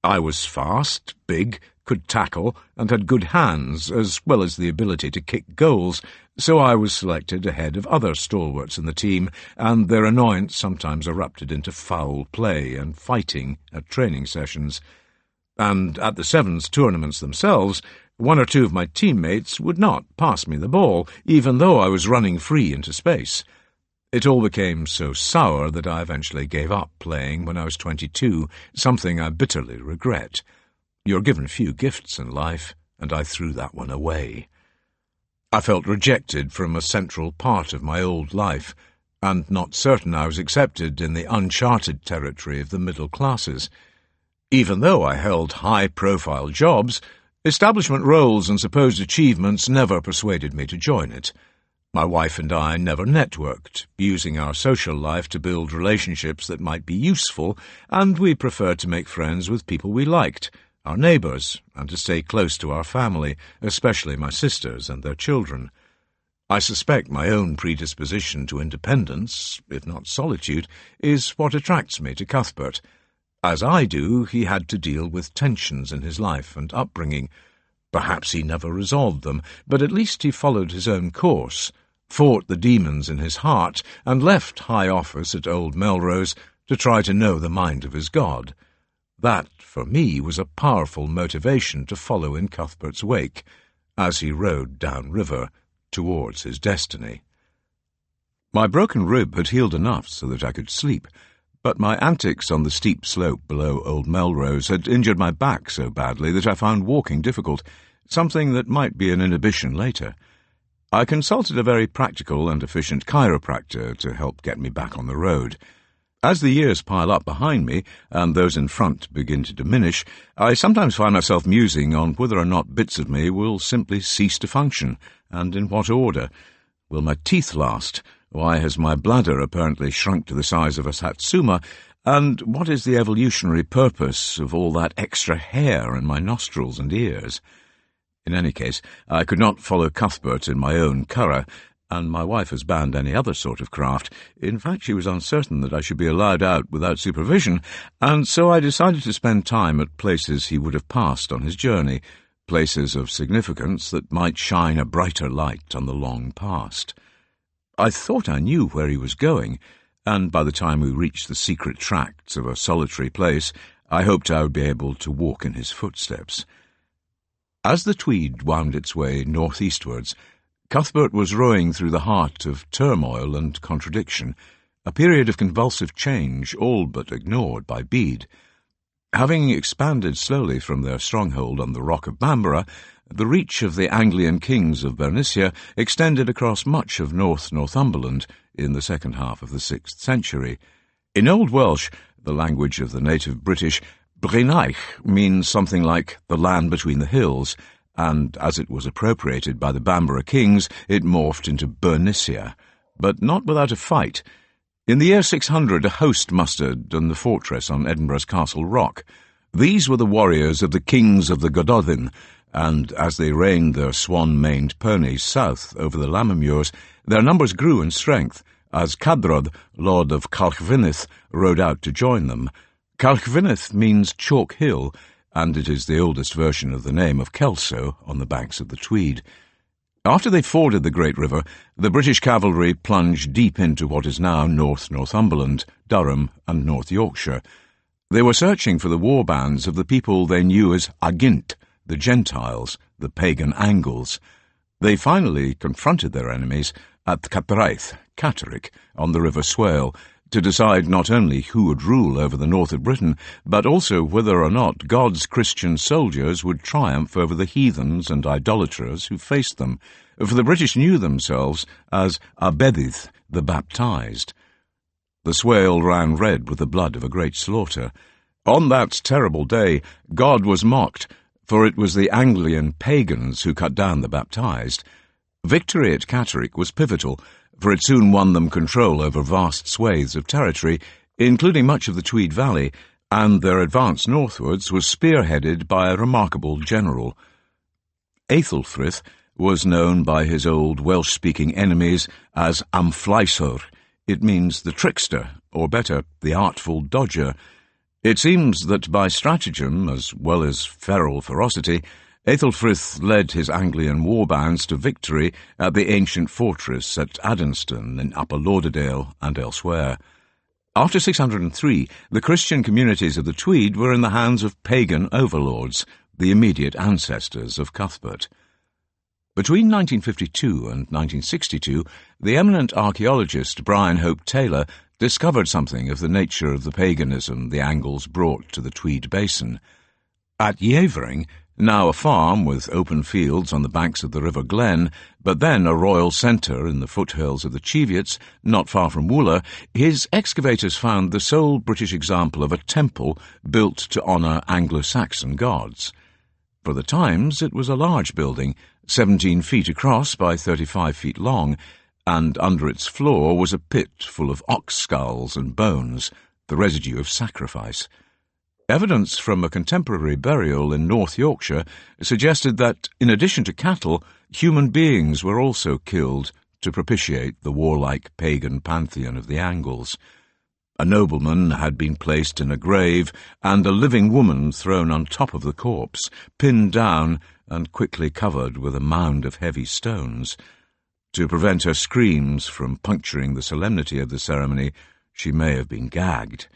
I was fast, big, could tackle, and had good hands, as well as the ability to kick goals, so I was selected ahead of other stalwarts in the team, and their annoyance sometimes erupted into foul play and fighting at training sessions. And at the Sevens tournaments themselves, one or two of my teammates would not pass me the ball, even though I was running free into space. It all became so sour that I eventually gave up playing when I was 22, something I bitterly regret. You're given few gifts in life, and I threw that one away. I felt rejected from a central part of my old life, and not certain I was accepted in the uncharted territory of the middle classes. Even though I held high-profile jobs, establishment roles and supposed achievements never persuaded me to join it. My wife and I never networked, using our social life to build relationships that might be useful, and we preferred to make friends with people we liked, our neighbours, and to stay close to our family, especially my sisters and their children. I suspect my own predisposition to independence, if not solitude, is what attracts me to Cuthbert. As I do, he had to deal with tensions in his life and upbringing. Perhaps he never resolved them, but at least he followed his own course, fought the demons in his heart, and left high office at Old Melrose to try to know the mind of his God. That, for me, was a powerful motivation to follow in Cuthbert's wake, as he rode downriver towards his destiny. My broken rib had healed enough so that I could sleep, but my antics on the steep slope below Old Melrose had injured my back so badly that I found walking difficult, something that might be an inhibition later. I consulted a very practical and efficient chiropractor to help get me back on the road. As the years pile up behind me, and those in front begin to diminish, I sometimes find myself musing on whether or not bits of me will simply cease to function, and in what order. Will my teeth last? Why has my bladder apparently shrunk to the size of a satsuma? And what is the evolutionary purpose of all that extra hair in my nostrils and ears? In any case, I could not follow Cuthbert in my own curragh, and my wife has banned any other sort of craft. In fact, she was uncertain that I should be allowed out without supervision, and so I decided to spend time at places he would have passed on his journey, places of significance that might shine a brighter light on the long past. I thought I knew where he was going, and by the time we reached the secret tracts of a solitary place, I hoped I would be able to walk in his footsteps. As the Tweed wound its way northeastwards, Cuthbert was rowing through the heart of turmoil and contradiction, a period of convulsive change all but ignored by Bede. Having expanded slowly from their stronghold on the Rock of Bamborough, the reach of the Anglian kings of Bernicia extended across much of Northumberland in the second half of the 6th century. In Old Welsh, the language of the native British, Brenaich means something like the land between the hills, and as it was appropriated by the Bamborough kings, it morphed into Bernicia, but not without a fight. In the year 600, a host mustered in the fortress on Edinburgh's Castle Rock. These were the warriors of the kings of the Gododin, and as they reined their swan-maned ponies south over the Lammermuirs, their numbers grew in strength, as Cadrod, lord of Calchvinith, rode out to join them. Calchvinith means chalk hill, and it is the oldest version of the name of Kelso on the banks of the Tweed. After they forded the great river, the British cavalry plunged deep into what is now North Northumberland, Durham, and North Yorkshire. They were searching for the war bands of the people they knew as Agint, the Gentiles, the pagan Angles. They finally confronted their enemies at Catraeth, Catterick, on the River Swale, to decide not only who would rule over the north of Britain, but also whether or not God's Christian soldiers would triumph over the heathens and idolaters who faced them, for the British knew themselves as Abedydd, the baptized. The swale ran red with the blood of a great slaughter. On that terrible day, God was mocked, for it was the Anglian pagans who cut down the baptized. Victory at Catterick was pivotal, for it soon won them control over vast swathes of territory, including much of the Tweed Valley, and their advance northwards was spearheaded by a remarkable general. Aethelfrith was known by his old Welsh-speaking enemies as Amfleiswr. It means the trickster, or better, the artful dodger. It seems that by stratagem, as well as feral ferocity, Aethelfrith led his Anglian warbands to victory at the ancient fortress at Adenston in Upper Lauderdale and elsewhere. After 603, the Christian communities of the Tweed were in the hands of pagan overlords, the immediate ancestors of Cuthbert. Between 1952 and 1962, the eminent archaeologist Brian Hope Taylor discovered something of the nature of the paganism the Angles brought to the Tweed Basin. At Yevering, now a farm with open fields on the banks of the River Glen, but then a royal centre in the foothills of the Cheviots, not far from Wooler, his excavators found the sole British example of a temple built to honour Anglo-Saxon gods. For the times, it was a large building, 17 feet across by 35 feet long, and under its floor was a pit full of ox skulls and bones, the residue of sacrifice. Evidence from a contemporary burial in North Yorkshire suggested that, in addition to cattle, human beings were also killed to propitiate the warlike pagan pantheon of the Angles. A nobleman had been placed in a grave, and a living woman thrown on top of the corpse, pinned down and quickly covered with a mound of heavy stones. To prevent her screams from puncturing the solemnity of the ceremony, she may have been gagged.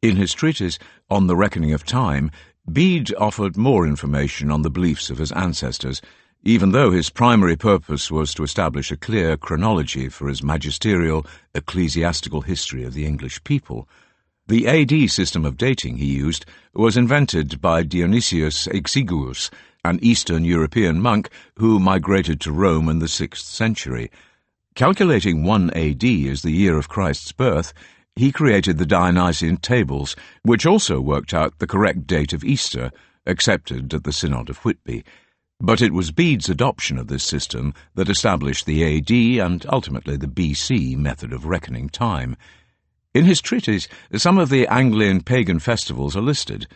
In his treatise On the Reckoning of Time, Bede offered more information on the beliefs of his ancestors, even though his primary purpose was to establish a clear chronology for his magisterial, ecclesiastical history of the English people. The AD system of dating he used was invented by Dionysius Exiguus, an Eastern European monk who migrated to Rome in the 6th century. Calculating 1 AD as the year of Christ's birth, he created the Dionysian tables, which also worked out the correct date of Easter, accepted at the Synod of Whitby. But it was Bede's adoption of this system that established the AD and ultimately the BC method of reckoning time. In his treatise, some of the Anglian pagan festivals are listed.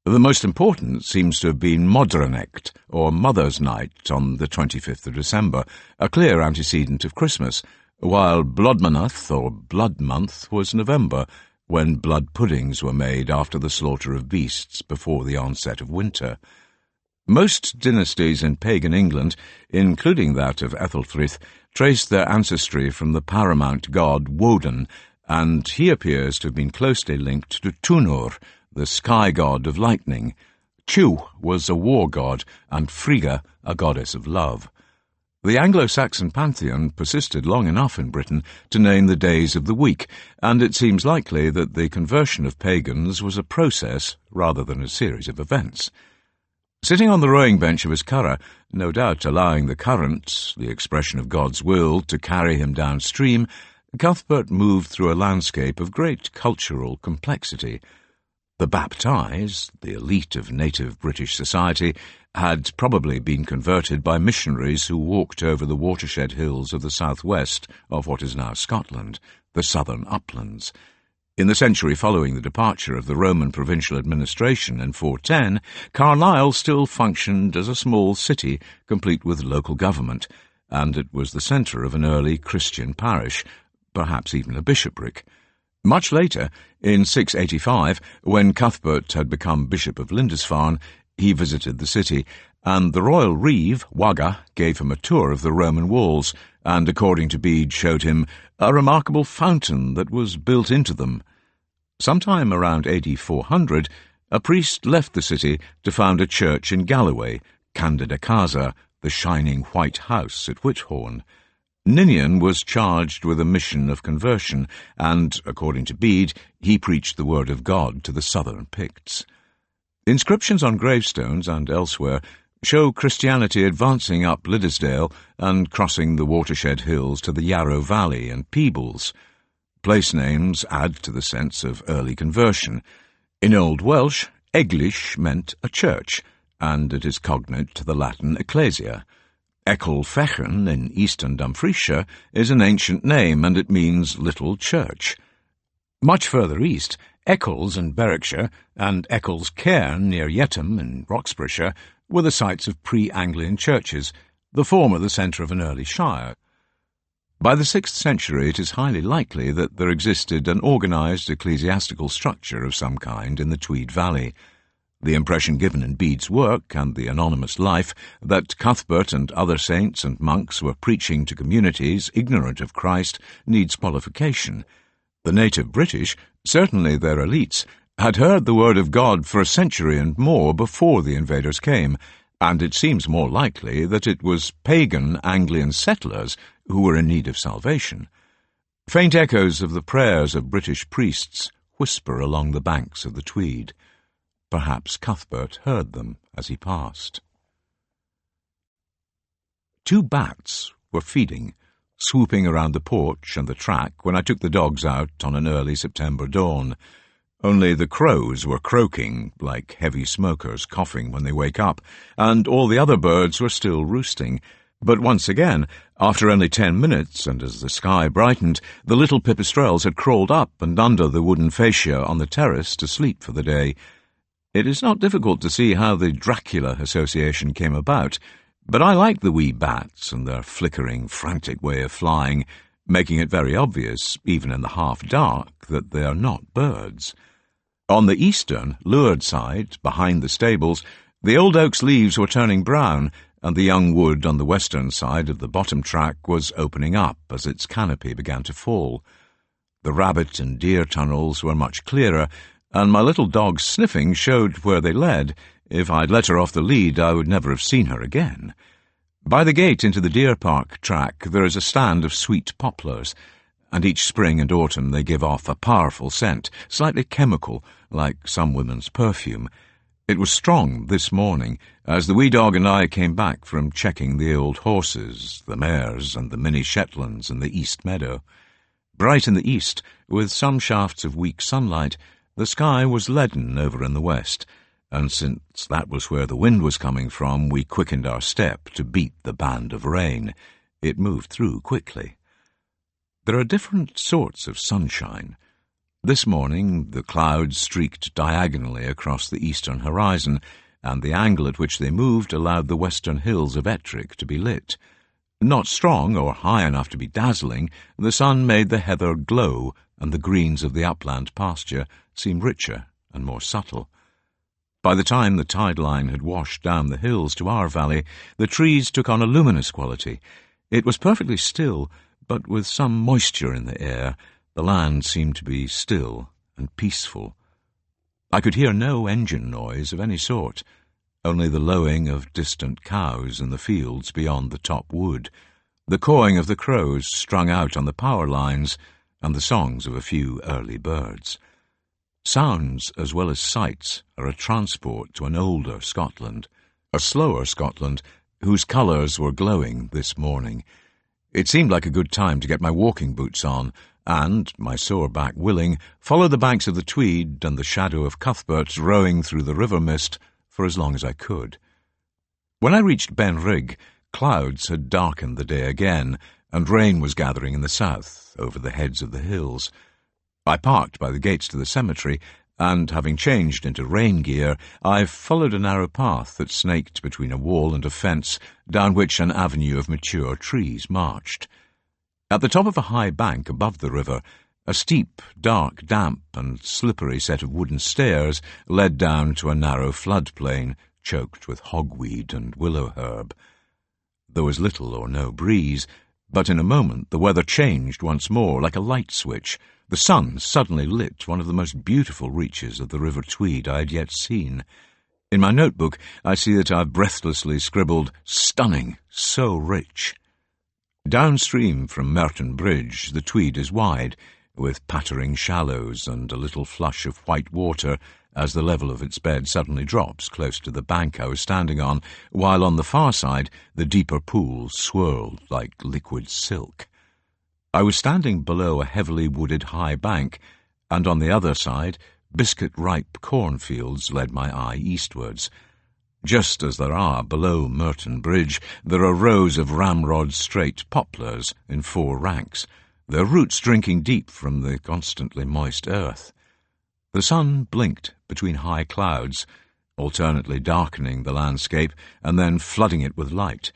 The most important seems to have been Modrenecht, or Mother's Night, on the 25th of December, a clear antecedent of Christmas, while Blodmanath, or Blood Month, was November, when blood puddings were made after the slaughter of beasts before the onset of winter. Most dynasties in pagan England, including that of Aethelfrith, traced their ancestry from the paramount god Woden, and he appears to have been closely linked to Tunor, the sky god of lightning. Tiw was a war god, and Frigga a goddess of love. The Anglo-Saxon pantheon persisted long enough in Britain to name the days of the week, and it seems likely that the conversion of pagans was a process rather than a series of events. Sitting on the rowing bench of his curragh, no doubt allowing the current, the expression of God's will, to carry him downstream, Cuthbert moved through a landscape of great cultural complexity. The baptized, the elite of native British society, had probably been converted by missionaries who walked over the watershed hills of the southwest of what is now Scotland, the southern uplands. In the century following the departure of the Roman provincial administration in 410, Carlisle still functioned as a small city complete with local government, and it was the centre of an early Christian parish, perhaps even a bishopric. Much later, in 685, when Cuthbert had become Bishop of Lindisfarne, he visited the city, and the royal reeve, Wagga, gave him a tour of the Roman walls, and, according to Bede, showed him a remarkable fountain that was built into them. Sometime around AD 400, a priest left the city to found a church in Galloway, Candida Casa, the shining white house at Whithorn. Ninian was charged with a mission of conversion, and, according to Bede, he preached the word of God to the southern Picts. Inscriptions on gravestones and elsewhere show Christianity advancing up Liddesdale and crossing the watershed hills to the Yarrow Valley and Peebles. Place names add to the sense of early conversion. In Old Welsh, Eglish meant a church, and it is cognate to the Latin ecclesia. Ecclefechan in eastern Dumfriesshire is an ancient name, and it means little church. Much further east, Eccles in Berwickshire and Eccles Cairn near Yetham in Roxburghshire were the sites of pre-Anglian churches, the former the centre of an early shire. By the 6th century it is highly likely that there existed an organised ecclesiastical structure of some kind in the Tweed Valley. The impression given in Bede's work and the anonymous life that Cuthbert and other saints and monks were preaching to communities ignorant of Christ needs qualification. The native British, certainly their elites, had heard the word of God for a century and more before the invaders came, and it seems more likely that it was pagan Anglian settlers who were in need of salvation. Faint echoes of the prayers of British priests whisper along the banks of the Tweed. Perhaps Cuthbert heard them as he passed. 2 bats were feeding, swooping around the porch and the track when I took the dogs out on an early September dawn. Only the crows were croaking, like heavy smokers coughing when they wake up, and all the other birds were still roosting. But once again, after only 10 minutes, and as the sky brightened, the little pipistrelles had crawled up and under the wooden fascia on the terrace to sleep for the day. It is not difficult to see how the Dracula association came about, but I like the wee bats and their flickering, frantic way of flying, making it very obvious, even in the half-dark, that they are not birds. On the eastern, leeward side, behind the stables, the old oak's leaves were turning brown, and the young wood on the western side of the bottom track was opening up as its canopy began to fall. The rabbit and deer tunnels were much clearer, and my little dog's sniffing showed where they led. If I'd let her off the lead, I would never have seen her again. By the gate into the deer park track there is a stand of sweet poplars, and each spring and autumn they give off a powerful scent, slightly chemical, like some women's perfume. It was strong this morning, as the wee dog and I came back from checking the old horses, the mares, and the mini Shetlands in the east meadow. Bright in the east, with some shafts of weak sunlight, the sky was leaden over in the west, and since that was where the wind was coming from, we quickened our step to beat the band of rain. It moved through quickly. There are different sorts of sunshine. This morning the clouds streaked diagonally across the eastern horizon, and the angle at which they moved allowed the western hills of Ettrick to be lit. Not strong or high enough to be dazzling, the sun made the heather glow, and the greens of the upland pasture seem richer and more subtle. By the time the tide line had washed down the hills to our valley, the trees took on a luminous quality. It was perfectly still, but with some moisture in the air. The land seemed to be still and peaceful. I could hear no engine noise of any sort, only the lowing of distant cows in the fields beyond the top wood, the cawing of the crows strung out on the power lines, and the songs of a few early birds. Sounds as well as sights are a transport to an older Scotland, a slower Scotland, whose colours were glowing this morning. It seemed like a good time to get my walking boots on, and, my sore back willing, follow the banks of the Tweed and the shadow of Cuthbert rowing through the river mist for as long as I could. When I reached Benrig, clouds had darkened the day again, and rain was gathering in the south, over the heads of the hills. I parked by the gates to the cemetery, and, having changed into rain gear, I followed a narrow path that snaked between a wall and a fence, down which an avenue of mature trees marched. At the top of a high bank above the river, a steep, dark, damp, and slippery set of wooden stairs led down to a narrow floodplain choked with hogweed and willow herb. There was little or no breeze, but in a moment the weather changed once more like a light switch. The sun suddenly lit one of the most beautiful reaches of the River Tweed I had yet seen. In my notebook I see that I've breathlessly scribbled, "Stunning, so rich." Downstream from Merton Bridge, the Tweed is wide, with pattering shallows and a little flush of white water as the level of its bed suddenly drops close to the bank I was standing on, while on the far side the deeper pools swirled like liquid silk. I was standing below a heavily wooded high bank, and on the other side biscuit-ripe cornfields led my eye eastwards. Just as there are below Merton Bridge, there are rows of ramrod-straight poplars in 4 ranks, their roots drinking deep from the constantly moist earth. The sun blinked between high clouds, alternately darkening the landscape and then flooding it with light,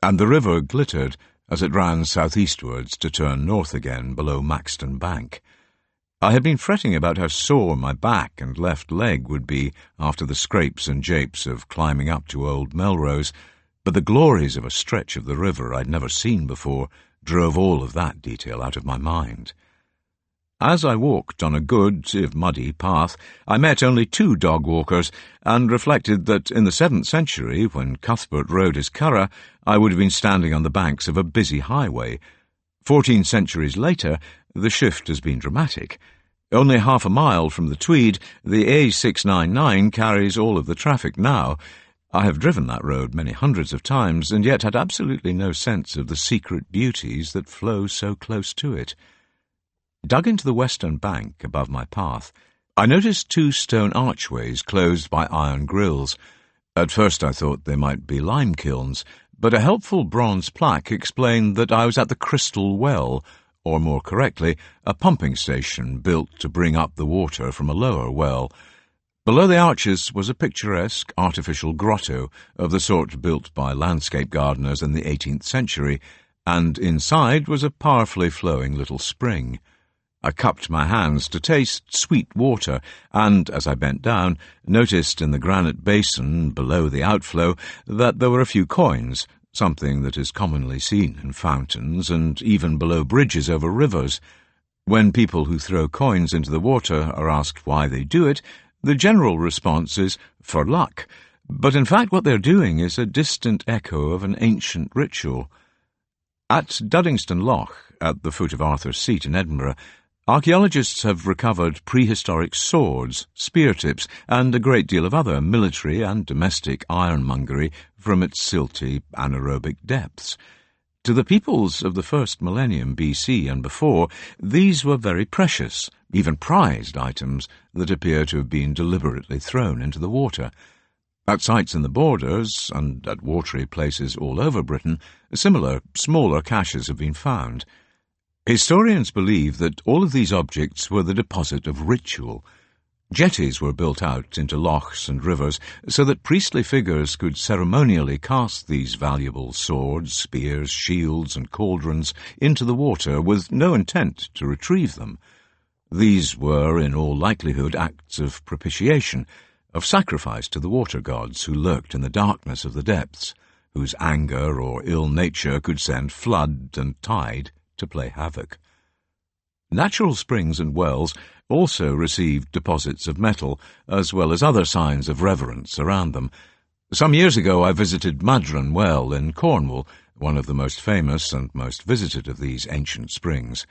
and the river glittered as it ran southeastwards to turn north again below Maxton Bank. I had been fretting about how sore my back and left leg would be after the scrapes and japes of climbing up to Old Melrose, but the glories of a stretch of the river I'd never seen before drove all of that detail out of my mind. As I walked on a good, if muddy, path, I met only 2 dog-walkers, and reflected that in the 7th century, when Cuthbert rode his curragh, I would have been standing on the banks of a busy highway. 14 centuries later, the shift has been dramatic. Only half a mile from the Tweed, the A699 carries all of the traffic now. I have driven that road many hundreds of times, and yet had absolutely no sense of the secret beauties that flow so close to it. Dug into the western bank above my path, I noticed 2 stone archways closed by iron grills. At first I thought they might be lime kilns, but a helpful bronze plaque explained that I was at the Crystal Well, or more correctly, a pumping station built to bring up the water from a lower well. Below the arches was a picturesque artificial grotto of the sort built by landscape gardeners in the 18th century, and inside was a powerfully flowing little spring. I cupped my hands to taste sweet water, and, as I bent down, noticed in the granite basin below the outflow that there were a few coins, something that is commonly seen in fountains and even below bridges over rivers. When people who throw coins into the water are asked why they do it, the general response is, for luck, but in fact what they're doing is a distant echo of an ancient ritual. At Duddingston Loch, at the foot of Arthur's Seat in Edinburgh, archaeologists have recovered prehistoric swords, spear tips, and a great deal of other military and domestic ironmongery from its silty, anaerobic depths. To the peoples of the first millennium BC and before, these were very precious, even prized items that appear to have been deliberately thrown into the water. At sites in the borders, and at watery places all over Britain, similar, smaller caches have been found. Historians believe that all of these objects were the deposit of ritual. Jetties were built out into lochs and rivers so that priestly figures could ceremonially cast these valuable swords, spears, shields, and cauldrons into the water with no intent to retrieve them. These were, in all likelihood, acts of propitiation, of sacrifice to the water gods who lurked in the darkness of the depths, whose anger or ill nature could send flood and tide to play havoc. Natural springs and wells also received deposits of metal, as well as other signs of reverence around them. Some years ago I visited Madron Well in Cornwall, one of the most famous and most visited of these ancient springs.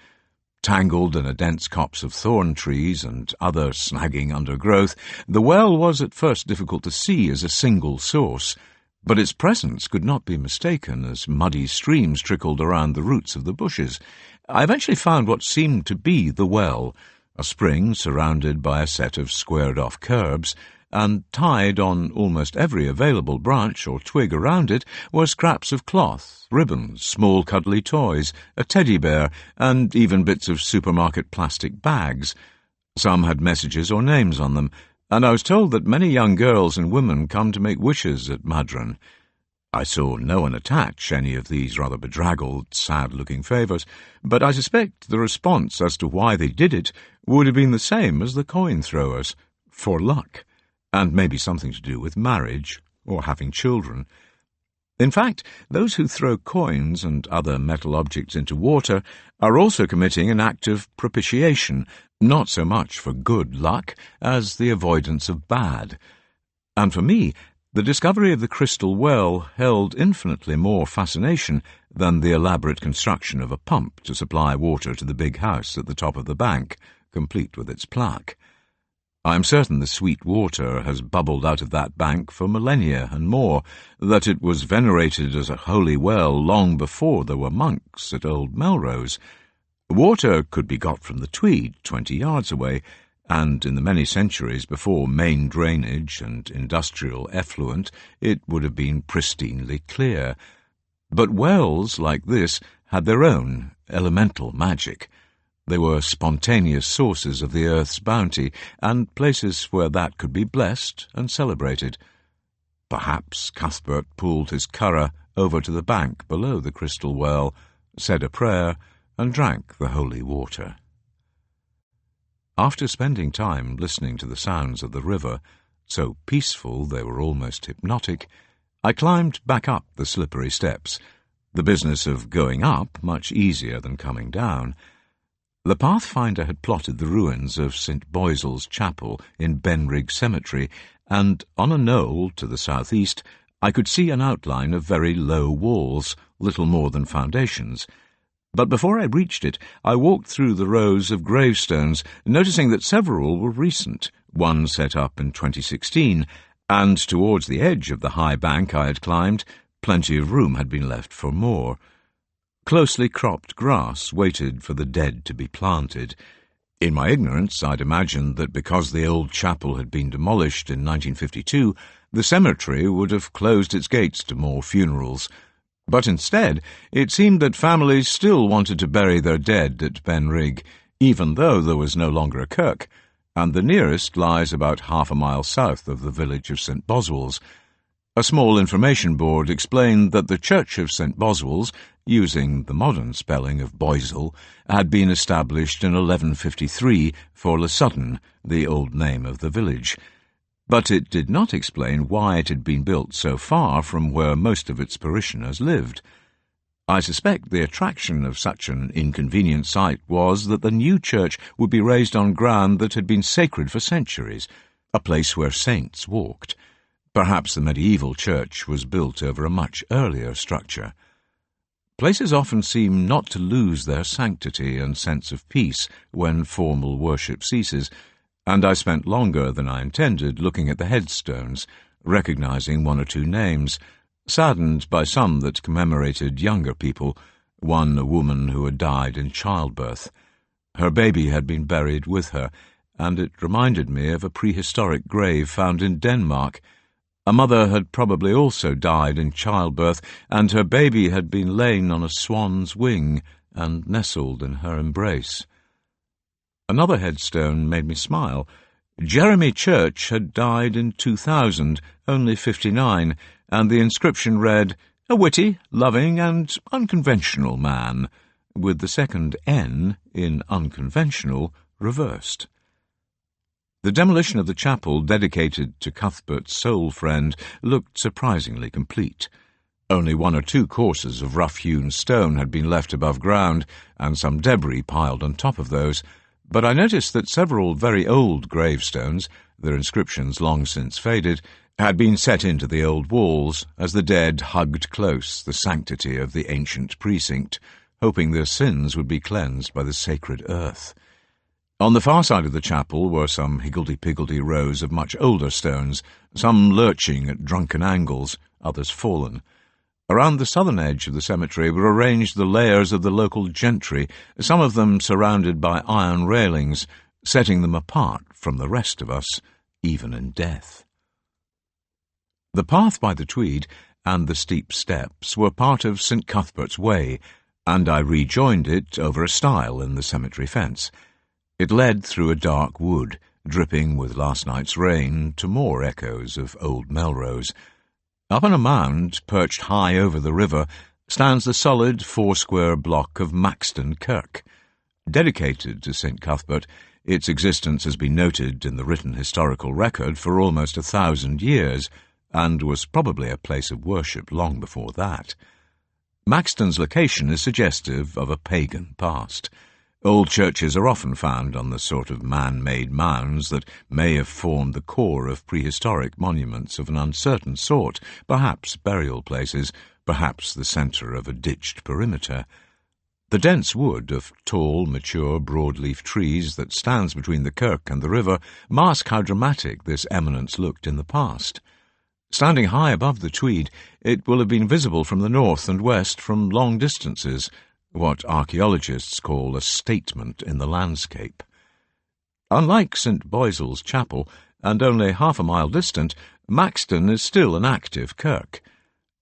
Tangled in a dense copse of thorn trees and other snagging undergrowth, the well was at first difficult to see as a single source, but its presence could not be mistaken as muddy streams trickled around the roots of the bushes. I eventually found what seemed to be the well, a spring surrounded by a set of squared-off curbs, and tied on almost every available branch or twig around it were scraps of cloth, ribbons, small cuddly toys, a teddy bear, and even bits of supermarket plastic bags. Some had messages or names on them, and I was told that many young girls and women come to make wishes at Madron. I saw no one attach any of these rather bedraggled, sad-looking favours, but I suspect the response as to why they did it would have been the same as the coin-throwers, for luck, and maybe something to do with marriage or having children. In fact, those who throw coins and other metal objects into water are also committing an act of propitiation, not so much for good luck as the avoidance of bad. And for me, The discovery of the crystal well held infinitely more fascination than the elaborate construction of a pump to supply water to the big house at the top of the bank, complete with its plaque. I am certain the sweet water has bubbled out of that bank for millennia and more, that it was venerated as a holy well long before there were monks at Old Melrose. Water could be got from the Tweed 20 yards away, and in the many centuries before main drainage and industrial effluent it would have been pristinely clear. But wells like this had their own elemental magic. They were spontaneous sources of the earth's bounty, and places where that could be blessed and celebrated. Perhaps Cuthbert pulled his curragh over to the bank below the crystal well, said a prayer, and drank the holy water. After spending time listening to the sounds of the river, so peaceful they were almost hypnotic, I climbed back up the slippery steps, the business of going up much easier than coming down. The pathfinder had plotted the ruins of St. Boisel's Chapel in Benrig Cemetery, and on a knoll to the southeast I could see an outline of very low walls, little more than foundations. But before I reached it, I walked through the rows of gravestones, noticing that several were recent, one set up in 2016, and towards the edge of the high bank I had climbed, plenty of room had been left for more. Closely cropped grass waited for the dead to be planted. In my ignorance, I'd imagined that because the old chapel had been demolished in 1952, the cemetery would have closed its gates to more funerals. But instead, it seemed that families still wanted to bury their dead at Benrig, even though there was no longer a kirk, and the nearest lies about half a mile south of the village of St. Boswell's. A small information board explained that the Church of St. Boswell's, using the modern spelling of Boisel, had been established in 1153 for Le Sutton, the old name of the village. But it did not explain why it had been built so far from where most of its parishioners lived. I suspect the attraction of such an inconvenient site was that the new church would be raised on ground that had been sacred for centuries, a place where saints walked. Perhaps the medieval church was built over a much earlier structure. Places often seem not to lose their sanctity and sense of peace when formal worship ceases, and I spent longer than I intended looking at the headstones, recognizing one or two names, saddened by some that commemorated younger people, one a woman who had died in childbirth. Her baby had been buried with her, and it reminded me of a prehistoric grave found in Denmark. A mother had probably also died in childbirth, and her baby had been lain on a swan's wing and nestled in her embrace. Another headstone made me smile. Jeremy Church had died in 2000, only 59, and the inscription read, "A witty, loving, and unconventional man," with the second N in unconventional reversed. The demolition of the chapel dedicated to Cuthbert's soul friend looked surprisingly complete. Only one or two courses of rough-hewn stone had been left above ground, and some debris piled on top of those, but I noticed that several very old gravestones, their inscriptions long since faded, had been set into the old walls as the dead hugged close the sanctity of the ancient precinct, hoping their sins would be cleansed by the sacred earth. On the far side of the chapel were some higgledy-piggledy rows of much older stones, some lurching at drunken angles, others fallen. Around the southern edge of the cemetery were arranged the layers of the local gentry, some of them surrounded by iron railings, setting them apart from the rest of us, even in death. The path by the Tweed and the steep steps were part of St. Cuthbert's Way, and I rejoined it over a stile in the cemetery fence. It led through a dark wood, dripping with last night's rain, to more echoes of Old Melrose. Up on a mound, perched high over the river, stands the solid four-square block of Maxton Kirk. Dedicated to St. Cuthbert, its existence has been noted in the written historical record for almost 1,000 years, and was probably a place of worship long before that. Maxton's location is suggestive of a pagan past. Old churches are often found on the sort of man-made mounds that may have formed the core of prehistoric monuments of an uncertain sort, perhaps burial places, perhaps the centre of a ditched perimeter. The dense wood of tall, mature, broadleaf trees that stands between the kirk and the river mask how dramatic this eminence looked in the past. Standing high above the Tweed, it will have been visible from the north and west from long distances, what archaeologists call a statement in the landscape. Unlike St. Boisel's chapel, and only half a mile distant, Maxton is still an active kirk.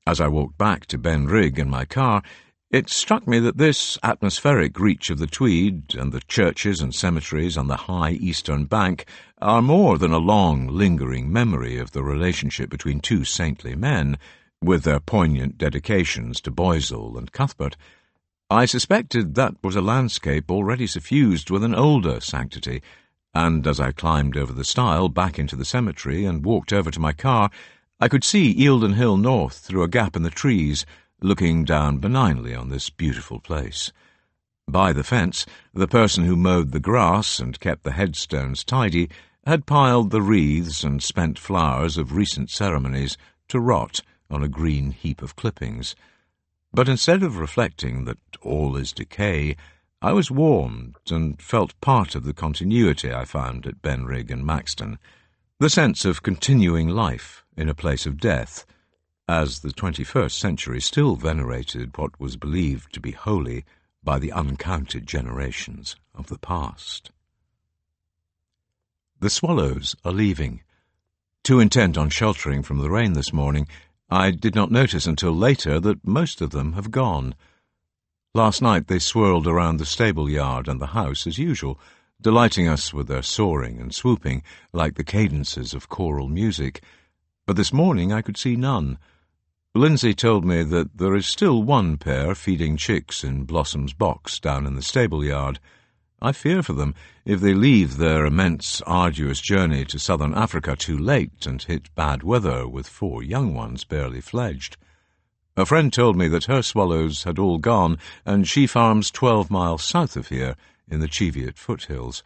As I walked back to Ben Rigg in my car, it struck me that this atmospheric reach of the Tweed and the churches and cemeteries on the high eastern bank are more than a long, lingering memory of the relationship between two saintly men, with their poignant dedications to Boisel and Cuthbert. I suspected that was a landscape already suffused with an older sanctity, and as I climbed over the stile back into the cemetery and walked over to my car, I could see Eildon Hill North through a gap in the trees, looking down benignly on this beautiful place. By the fence, the person who mowed the grass and kept the headstones tidy had piled the wreaths and spent flowers of recent ceremonies to rot on a green heap of clippings. But instead of reflecting that all is decay, I was warmed and felt part of the continuity I found at Ben Rigg and Maxton, the sense of continuing life in a place of death, as the 21st century still venerated what was believed to be holy by the uncounted generations of the past. The swallows are leaving. Too intent on sheltering from the rain this morning, I did not notice until later that most of them have gone. Last night they swirled around the stable yard and the house as usual, delighting us with their soaring and swooping like the cadences of choral music. But this morning I could see none. Lindsay told me that there is still one pair feeding chicks in Blossom's box down in the stable yard. I fear for them if they leave their immense, arduous journey to southern Africa too late and hit bad weather with 4 young ones barely fledged. A friend told me that her swallows had all gone, and she farms 12 miles south of here in the Cheviot foothills.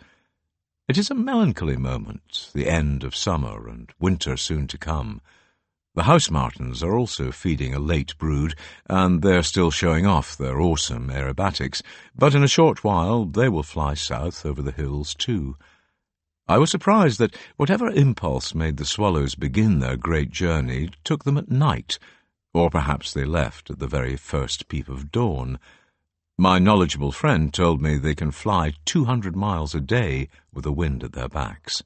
It is a melancholy moment, the end of summer and winter soon to come. The house martins are also feeding a late brood, and they're still showing off their awesome aerobatics, but in a short while they will fly south over the hills too. I was surprised that whatever impulse made the swallows begin their great journey took them at night, or perhaps they left at the very first peep of dawn. My knowledgeable friend told me they can fly 200 miles a day with the wind at their backs.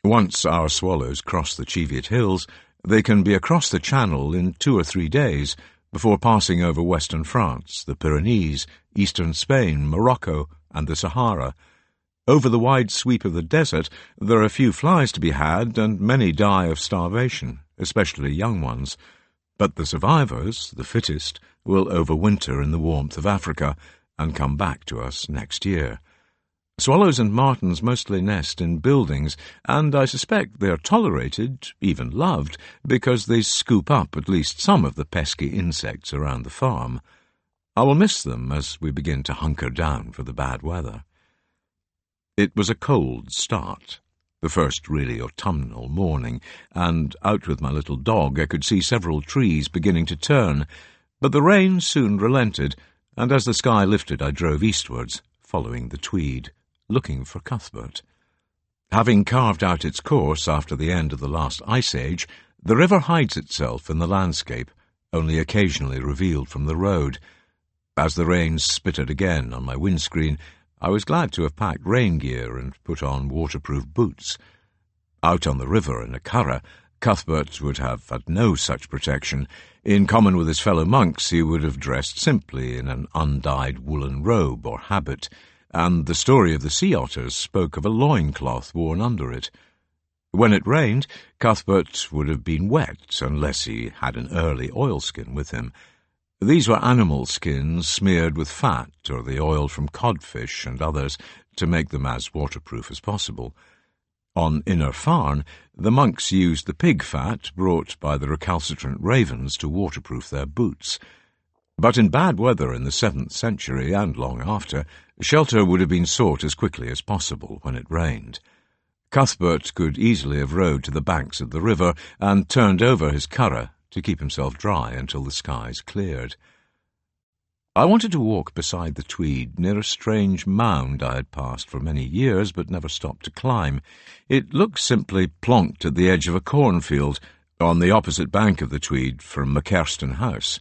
Once our swallows cross the Cheviot Hills, they can be across the Channel in 2 or 3 days before passing over western France, the Pyrenees, eastern Spain, Morocco, and the Sahara. Over the wide sweep of the desert, there are few flies to be had, and many die of starvation, especially young ones. But the survivors, the fittest, will overwinter in the warmth of Africa and come back to us next year. Swallows and martins mostly nest in buildings, and I suspect they are tolerated, even loved, because they scoop up at least some of the pesky insects around the farm. I will miss them as we begin to hunker down for the bad weather. It was a cold start, the first really autumnal morning, and out with my little dog I could see several trees beginning to turn, but the rain soon relented, and as the sky lifted I drove eastwards, following the Tweed, looking for Cuthbert. Having carved out its course after the end of the last ice age, the river hides itself in the landscape, only occasionally revealed from the road. As the rain spittered again on my windscreen, I was glad to have packed rain gear and put on waterproof boots. Out on the river in a curragh, Cuthbert would have had no such protection. In common with his fellow monks, he would have dressed simply in an undyed woolen robe or habit, and the story of the sea otters spoke of a loincloth worn under it. When it rained, Cuthbert would have been wet unless he had an early oilskin with him. These were animal skins smeared with fat or the oil from codfish and others to make them as waterproof as possible. On Innerfarne, the monks used the pig fat brought by the recalcitrant ravens to waterproof their boots. But in bad weather in the 7th century and long after, shelter would have been sought as quickly as possible when it rained. Cuthbert could easily have rowed to the banks of the river and turned over his curragh to keep himself dry until the skies cleared. I wanted to walk beside the Tweed near a strange mound I had passed for many years but never stopped to climb. It looked simply plonked at the edge of a cornfield on the opposite bank of the Tweed from Mackerston House.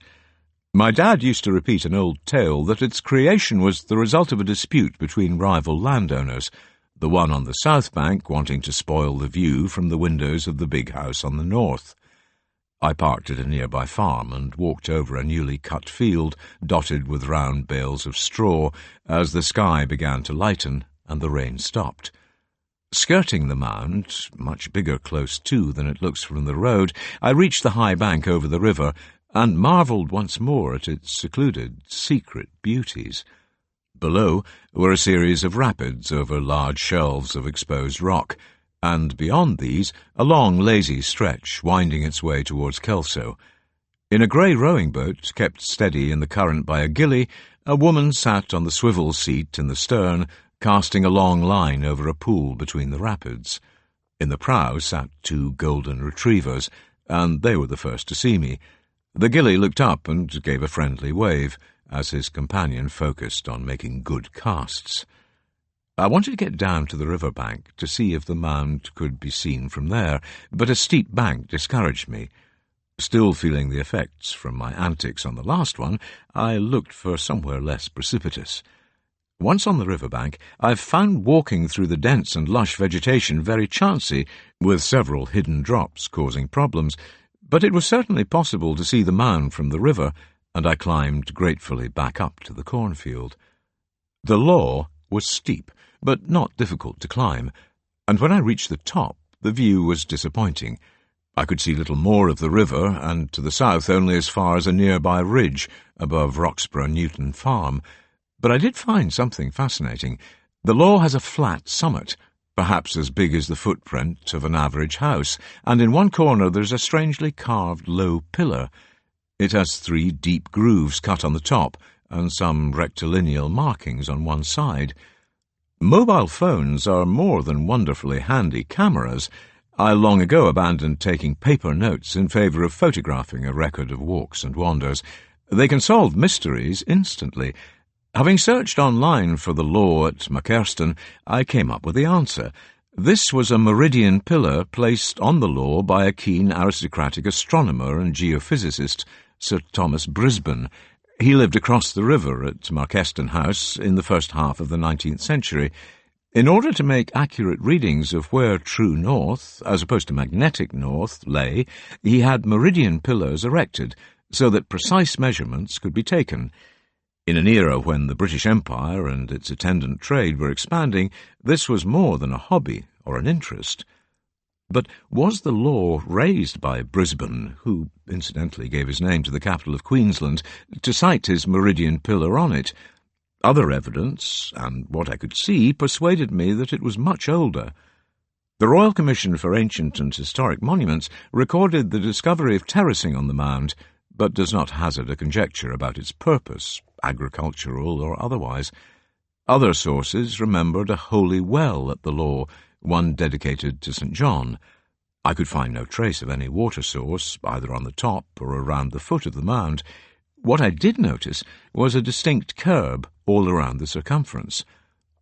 My dad used to repeat an old tale that its creation was the result of a dispute between rival landowners, the one on the south bank wanting to spoil the view from the windows of the big house on the north. I parked at a nearby farm and walked over a newly cut field dotted with round bales of straw as the sky began to lighten and the rain stopped. Skirting the mound, much bigger close to than it looks from the road, I reached the high bank over the river and marvelled once more at its secluded, secret beauties. Below were a series of rapids over large shelves of exposed rock, and beyond these a long, lazy stretch winding its way towards Kelso. In a grey rowing boat, kept steady in the current by a gilly, a woman sat on the swivel seat in the stern, casting a long line over a pool between the rapids. In the prow sat 2 golden retrievers, and they were the first to see me. The gilly looked up and gave a friendly wave, as his companion focused on making good casts. I wanted to get down to the river bank to see if the mound could be seen from there, but a steep bank discouraged me. Still feeling the effects from my antics on the last one, I looked for somewhere less precipitous. Once on the river bank, I found walking through the dense and lush vegetation very chancy, with several hidden drops causing problems, but it was certainly possible to see the mound from the river, and I climbed gratefully back up to the cornfield. The law was steep, but not difficult to climb, and when I reached the top, the view was disappointing. I could see little more of the river, and to the south only as far as a nearby ridge above Roxburgh Newton Farm. But I did find something fascinating. The law has a flat summit, perhaps as big as the footprint of an average house, and in one corner there's a strangely carved low pillar. It has 3 deep grooves cut on the top, and some rectilineal markings on one side. Mobile phones are more than wonderfully handy cameras. I long ago abandoned taking paper notes in favour of photographing a record of walks and wanders. They can solve mysteries instantly. Having searched online for the law at Mackerston, I came up with the answer. This was a meridian pillar placed on the law by a keen aristocratic astronomer and geophysicist, Sir Thomas Brisbane. He lived across the river at Mackerston House in the first half of the 19th century. In order to make accurate readings of where true north, as opposed to magnetic north, lay, he had meridian pillars erected so that precise measurements could be taken. In an era when the British Empire and its attendant trade were expanding, this was more than a hobby or an interest. But was the law raised by Brisbane, who incidentally gave his name to the capital of Queensland, to site his meridian pillar on it? Other evidence, and what I could see, persuaded me that it was much older. The Royal Commission for Ancient and Historic Monuments recorded the discovery of terracing on the mound, but does not hazard a conjecture about its purpose, agricultural or otherwise. Other sources remembered a holy well at the law, one dedicated to St. John. I could find no trace of any water source, either on the top or around the foot of the mound. What I did notice was a distinct curb all around the circumference.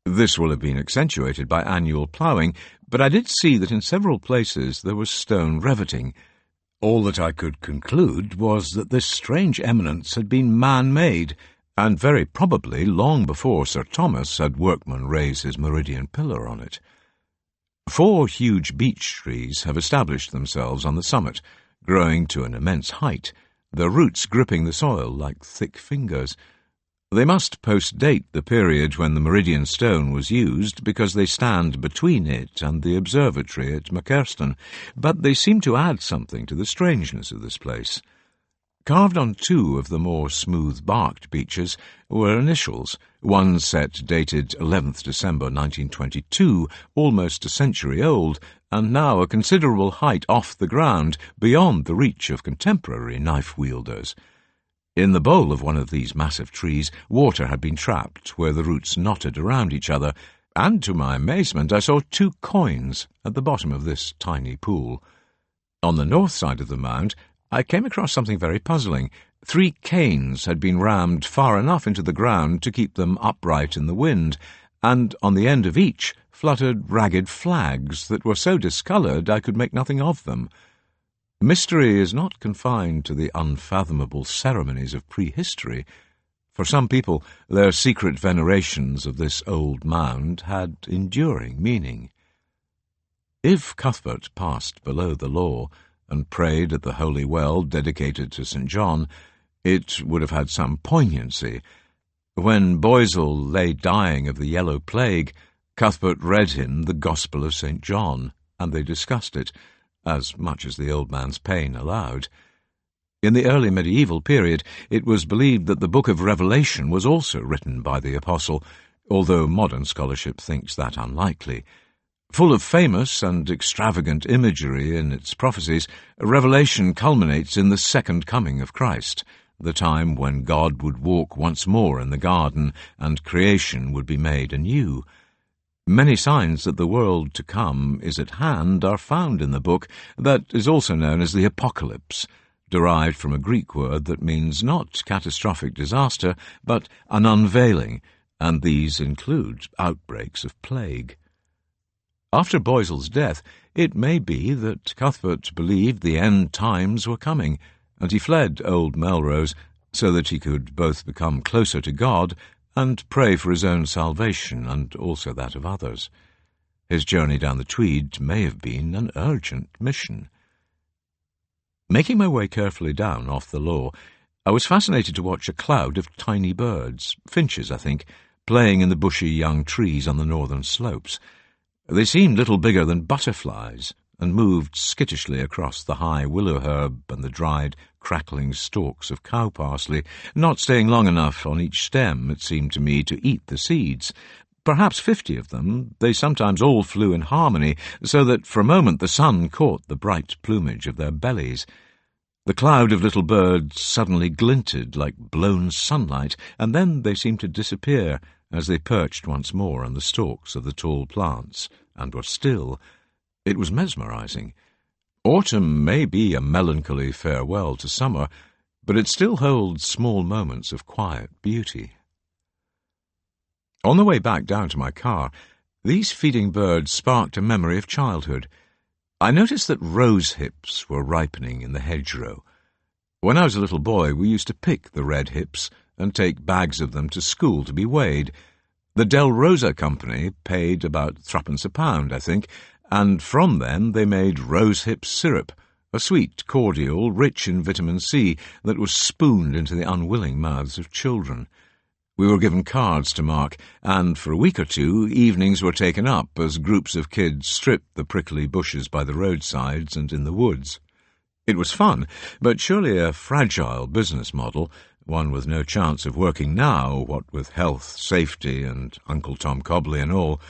This will have been accentuated by annual ploughing, but I did see that in several places there was stone reveting. All that I could conclude was that this strange eminence had been man-made, and very probably long before Sir Thomas had workmen raise his meridian pillar on it. 4 huge beech trees have established themselves on the summit, growing to an immense height, their roots gripping the soil like thick fingers. They must post-date the period when the meridian stone was used, because they stand between it and the observatory at Mackerston, but they seem to add something to the strangeness of this place. Carved on 2 of the more smooth-barked beeches were initials, one set dated 11th December 1922, almost a century old, and now a considerable height off the ground, beyond the reach of contemporary knife-wielders. In the bole of one of these massive trees, water had been trapped where the roots knotted around each other, and to my amazement I saw 2 coins at the bottom of this tiny pool. On the north side of the mound, I came across something very puzzling. 3 canes had been rammed far enough into the ground to keep them upright in the wind, and on the end of each fluttered ragged flags that were so discoloured I could make nothing of them. Mystery is not confined to the unfathomable ceremonies of prehistory. For some people, their secret venerations of this old mound had enduring meaning. If Cuthbert passed below the law and prayed at the holy well dedicated to St. John, it would have had some poignancy. When Boisil lay dying of the yellow plague, Cuthbert read him the Gospel of St. John, and they discussed it, as much as the old man's pain allowed. In the early medieval period, it was believed that the book of Revelation was also written by the apostle, although modern scholarship thinks that unlikely. Full of famous and extravagant imagery in its prophecies, Revelation culminates in the second coming of Christ, the time when God would walk once more in the garden and creation would be made anew. Many signs that the world to come is at hand are found in the book that is also known as the Apocalypse, derived from a Greek word that means not catastrophic disaster, but an unveiling, and these include outbreaks of plague. After Boisil's death, it may be that Cuthbert believed the end times were coming, and he fled Old Melrose so that he could both become closer to God and pray for his own salvation and also that of others. His journey down the Tweed may have been an urgent mission. Making my way carefully down off the law, I was fascinated to watch a cloud of tiny birds, finches I think, playing in the bushy young trees on the northern slopes. They seemed little bigger than butterflies, and moved skittishly across the high willow herb and the dried, crackling stalks of cow parsley, not staying long enough on each stem, it seemed to me, to eat the seeds. Perhaps 50 of them, they sometimes all flew in harmony, so that for a moment the sun caught the bright plumage of their bellies. The cloud of little birds suddenly glinted like blown sunlight, and then they seemed to disappear as they perched once more on the stalks of the tall plants, and were still. It was mesmerizing. Autumn may be a melancholy farewell to summer, but it still holds small moments of quiet beauty. On the way back down to my car, these feeding birds sparked a memory of childhood. I noticed that rose hips were ripening in the hedgerow. When I was a little boy, we used to pick the red hips and take bags of them to school to be weighed. The Del Rosa Company paid about 3 a pound, I think, and from them they made rose-hip syrup, a sweet cordial rich in vitamin C that was spooned into the unwilling mouths of children. We were given cards to mark, and for a week or 2 evenings were taken up as groups of kids stripped the prickly bushes by the roadsides and in the woods. It was fun, but surely a fragile business model, one with no chance of working now, what with health, safety, and Uncle Tom Cobley and all.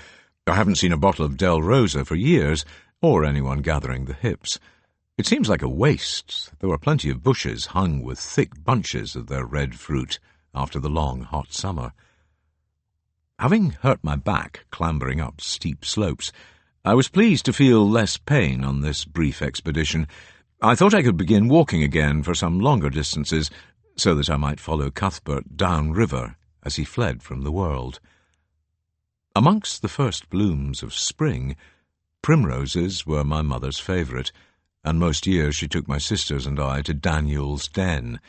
I haven't seen a bottle of Del Rosa for years, or anyone gathering the hips. It seems like a waste. There were plenty of bushes hung with thick bunches of their red fruit after the long, hot summer. Having hurt my back clambering up steep slopes, I was pleased to feel less pain on this brief expedition. I thought I could begin walking again for some longer distances, so that I might follow Cuthbert down-river as he fled from the world. Amongst the first blooms of spring, primroses were my mother's favourite, and most years she took my sisters and I to Daniel's Den.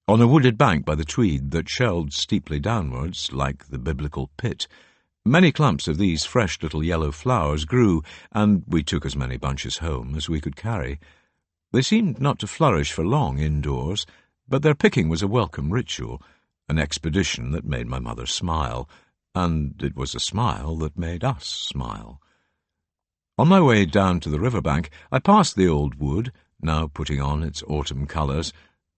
On a wooded bank by the Tweed that shelved steeply downwards, like the biblical pit, many clumps of these fresh little yellow flowers grew, and we took as many bunches home as we could carry. They seemed not to flourish for long indoors, but their picking was a welcome ritual, an expedition that made my mother smile, and it was a smile that made us smile. On my way down to the riverbank, I passed the old wood, now putting on its autumn colours,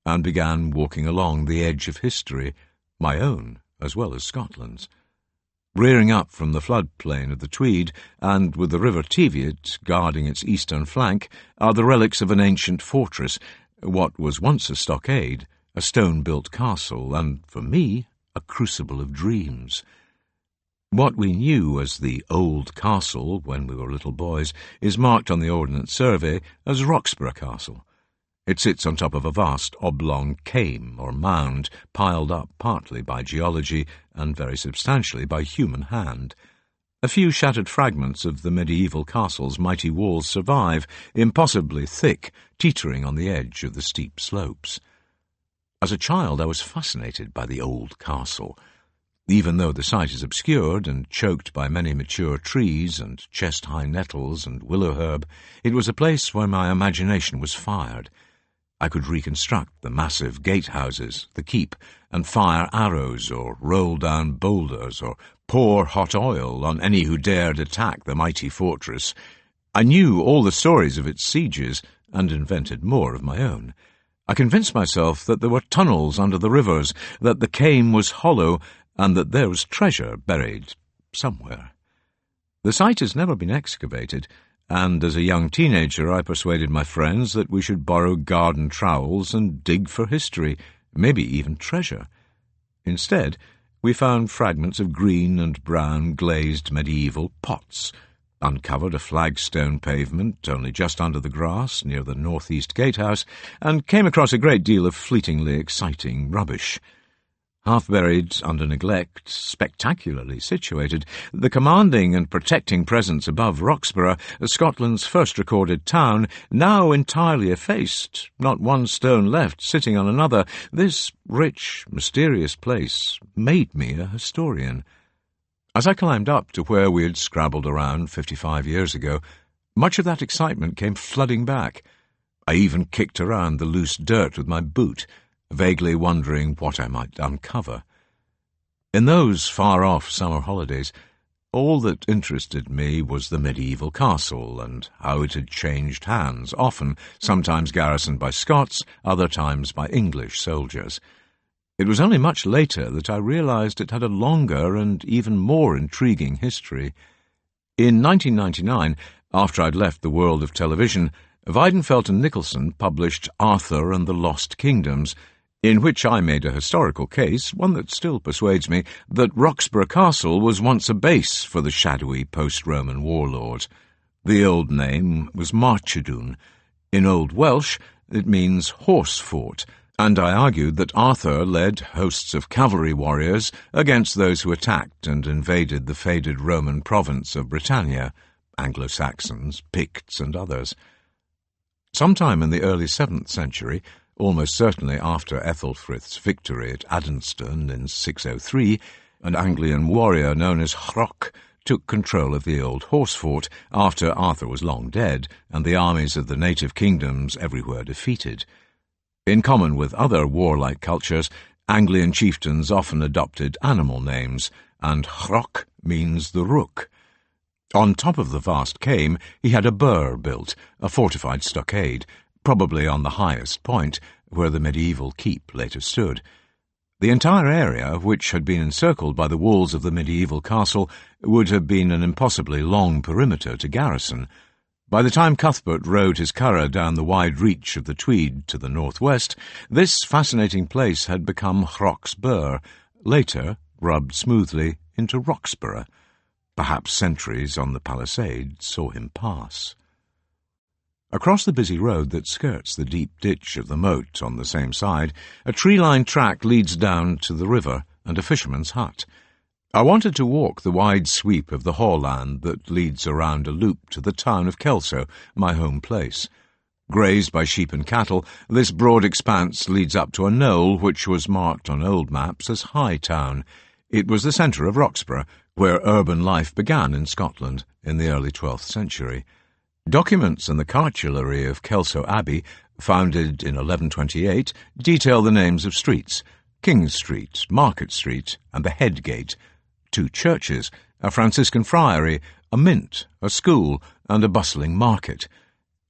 and began walking along the edge of history, my own as well as Scotland's. Rearing up from the floodplain of the Tweed, and with the River Teviot guarding its eastern flank, are the relics of an ancient fortress, what was once a stockade, a stone-built castle, and, for me, a crucible of dreams. What we knew as the Old Castle when we were little boys is marked on the Ordnance Survey as Roxburgh Castle. It sits on top of a vast oblong came or mound, piled up partly by geology and very substantially by human hand. A few shattered fragments of the medieval castle's mighty walls survive, impossibly thick, teetering on the edge of the steep slopes. As a child I was fascinated by the Old Castle. Even though the site is obscured and choked by many mature trees and chest-high nettles and willow herb, it was a place where my imagination was fired. I could reconstruct the massive gatehouses, the keep, and fire arrows or roll down boulders or pour hot oil on any who dared attack the mighty fortress. I knew all the stories of its sieges and invented more of my own. I convinced myself that there were tunnels under the rivers, that the came was hollow, and that there was treasure buried somewhere. The site has never been excavated, and as a young teenager I persuaded my friends that we should borrow garden trowels and dig for history, maybe even treasure. Instead, we found fragments of green and brown glazed medieval pots, uncovered a flagstone pavement only just under the grass near the northeast gatehouse, and came across a great deal of fleetingly exciting rubbish. Half-buried under neglect, spectacularly situated, the commanding and protecting presence above Roxburgh, Scotland's first recorded town, now entirely effaced, not one stone left sitting on another, this rich, mysterious place made me a historian. As I climbed up to where we had scrabbled around 55 years ago, much of that excitement came flooding back. I even kicked around the loose dirt with my boot, vaguely wondering what I might uncover. In those far-off summer holidays, all that interested me was the medieval castle and how it had changed hands, often, sometimes garrisoned by Scots, other times by English soldiers. It was only much later that I realized it had a longer and even more intriguing history. In 1999, after I'd left the world of television, Weidenfeld and Nicholson published Arthur and the Lost Kingdoms, in which I made a historical case, one that still persuades me, that Roxburgh Castle was once a base for the shadowy post-Roman warlords. The old name was Marchedun. In Old Welsh, it means horse fort, and I argued that Arthur led hosts of cavalry warriors against those who attacked and invaded the faded Roman province of Britannia, Anglo-Saxons, Picts, and others. Sometime in the early 7th century, almost certainly after Ethelfrith's victory at Adenston in 603, an Anglian warrior known as Hroc took control of the old horse fort after Arthur was long dead and the armies of the native kingdoms everywhere defeated. In common with other warlike cultures, Anglian chieftains often adopted animal names, and Hroc means the rook. On top of the vast came, he had a burh built, a fortified stockade, probably on the highest point, where the medieval keep later stood. The entire area, which had been encircled by the walls of the medieval castle, would have been an impossibly long perimeter to garrison. By the time Cuthbert rode his curragh down the wide reach of the Tweed to the northwest, this fascinating place had become Hroc's burh, later rubbed smoothly into Roxburgh. Perhaps sentries on the palisade saw him pass. Across the busy road that skirts the deep ditch of the moat on the same side, a tree-lined track leads down to the river and a fisherman's hut. I wanted to walk the wide sweep of the haughland that leads around a loop to the town of Kelso, my home place. Grazed by sheep and cattle, this broad expanse leads up to a knoll which was marked on old maps as High Town. It was the centre of Roxburgh, where urban life began in Scotland in the early 12th century. Documents in the cartulary of Kelso Abbey, founded in 1128, detail the names of streets: King Street, Market Street, and the Head Gate, 2 churches, a Franciscan friary, a mint, a school, and a bustling market.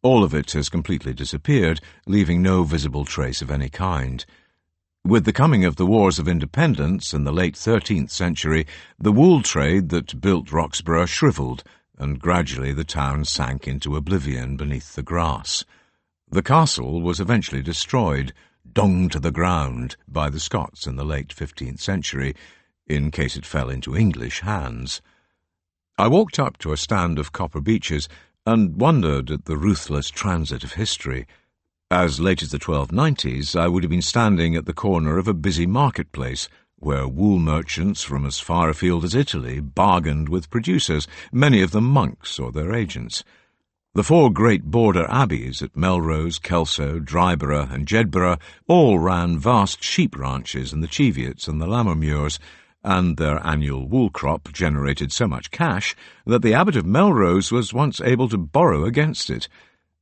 All of it has completely disappeared, leaving no visible trace of any kind. With the coming of the Wars of Independence in the late 13th century, the wool trade that built Roxburgh shrivelled, and gradually the town sank into oblivion beneath the grass. The castle was eventually destroyed, donged to the ground by the Scots in the late 15th century, in case it fell into English hands. I walked up to a stand of copper beeches and wondered at the ruthless transit of history. As late as the 1290s, I would have been standing at the corner of a busy marketplace, where wool merchants from as far afield as Italy bargained with producers, many of them monks or their agents. The four great border abbeys at Melrose, Kelso, Dryborough and Jedburgh all ran vast sheep ranches in the Cheviots and the Lammermuirs, and their annual wool crop generated so much cash that the abbot of Melrose was once able to borrow against it.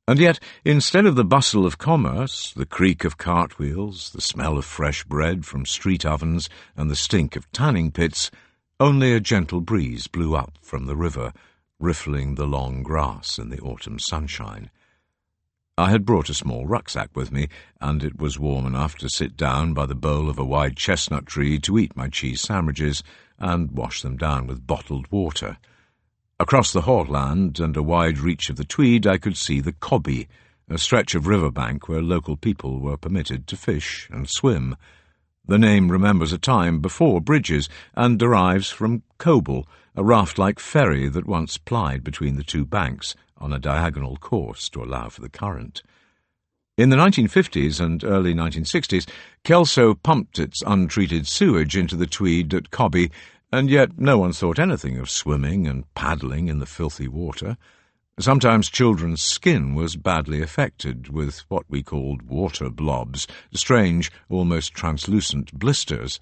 And yet, instead of the bustle of commerce, the creak of cartwheels, the smell of fresh bread from street ovens, and the stink of tanning pits, only a gentle breeze blew up from the river, riffling the long grass in the autumn sunshine. I had brought a small rucksack with me, and it was warm enough to sit down by the bole of a wide chestnut tree to eat my cheese sandwiches and wash them down with bottled water. Across the Hogland and a wide reach of the Tweed I could see the Cobby, a stretch of riverbank where local people were permitted to fish and swim. The name remembers a time before bridges and derives from coble, a raft-like ferry that once plied between the two banks on a diagonal course to allow for the current. In the 1950s and early 1960s, Kelso pumped its untreated sewage into the Tweed at Cobby, and yet no one thought anything of swimming and paddling in the filthy water. Sometimes children's skin was badly affected with what we called water blobs, strange, almost translucent blisters.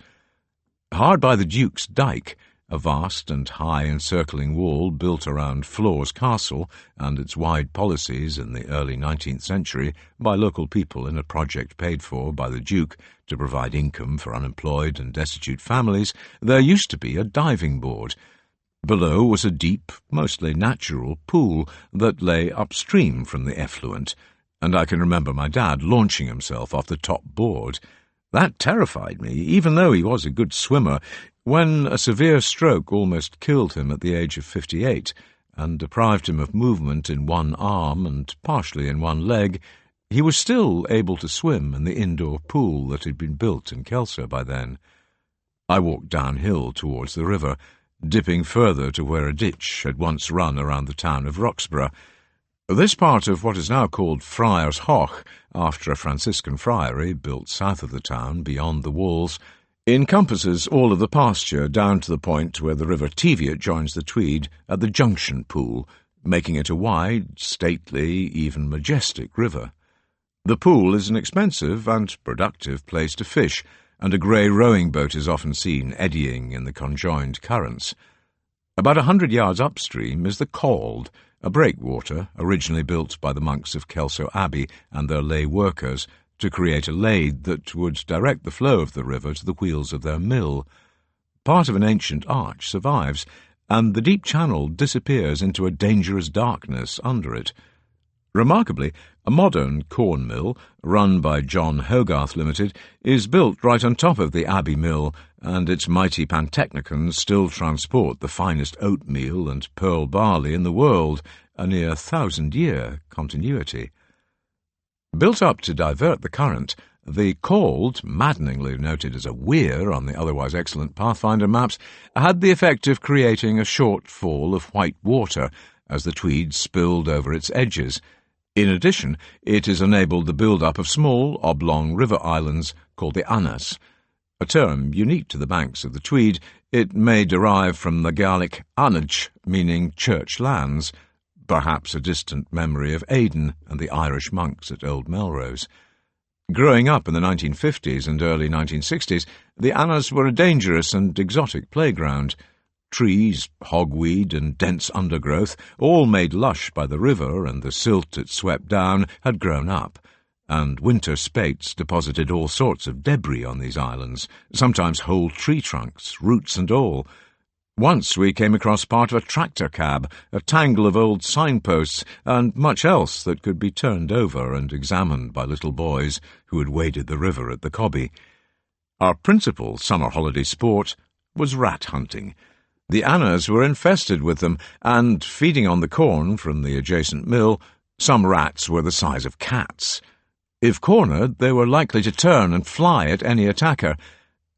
Hard by the Duke's Dyke, a vast and high encircling wall built around Flore's Castle and its wide policies in the early 19th century by local people in a project paid for by the Duke to provide income for unemployed and destitute families, there used to be a diving board. Below was a deep, mostly natural pool that lay upstream from the effluent, and I can remember my dad launching himself off the top board. That terrified me, even though he was a good swimmer, when a severe stroke almost killed him at the age of 58 and deprived him of movement in one arm and partially in one leg. He was still able to swim in the indoor pool that had been built in Kelso by then. I walked downhill towards the river, dipping further to where a ditch had once run around the town of Roxburgh. This part of what is now called Friar's Hoch, after a Franciscan friary built south of the town beyond the walls, encompasses all of the pasture down to the point where the River Teviot joins the Tweed at the Junction Pool, making it a wide, stately, even majestic river. The pool is an expensive and productive place to fish, and a grey rowing boat is often seen eddying in the conjoined currents. About 100 yards upstream is the Cauld, a breakwater originally built by the monks of Kelso Abbey and their lay workers to create a lade that would direct the flow of the river to the wheels of their mill. Part of an ancient arch survives, and the deep channel disappears into a dangerous darkness under it. Remarkably, a modern corn mill, run by John Hogarth Limited, is built right on top of the Abbey Mill, and its mighty pantechnicons still transport the finest oatmeal and pearl barley in the world, a near 1,000-year continuity. Built up to divert the current, the Cauld, maddeningly noted as a weir on the otherwise excellent Pathfinder maps, had the effect of creating a short fall of white water as the Tweed spilled over its edges. In addition, it has enabled the build-up of small, oblong river islands called the Annas. A term unique to the banks of the Tweed, it may derive from the Gaelic Anadch, meaning church lands, perhaps a distant memory of Aidan and the Irish monks at Old Melrose. Growing up in the 1950s and early 1960s, the Annas were a dangerous and exotic playground. Trees, hogweed and dense undergrowth, all made lush by the river and the silt it swept down, had grown up, and winter spates deposited all sorts of debris on these islands, sometimes whole tree trunks, roots and all. Once we came across part of a tractor cab, a tangle of old signposts, and much else that could be turned over and examined by little boys who had waded the river at the Cobby. Our principal summer holiday sport was rat hunting. The Annas were infested with them, and, feeding on the corn from the adjacent mill, some rats were the size of cats. If cornered, they were likely to turn and fly at any attacker.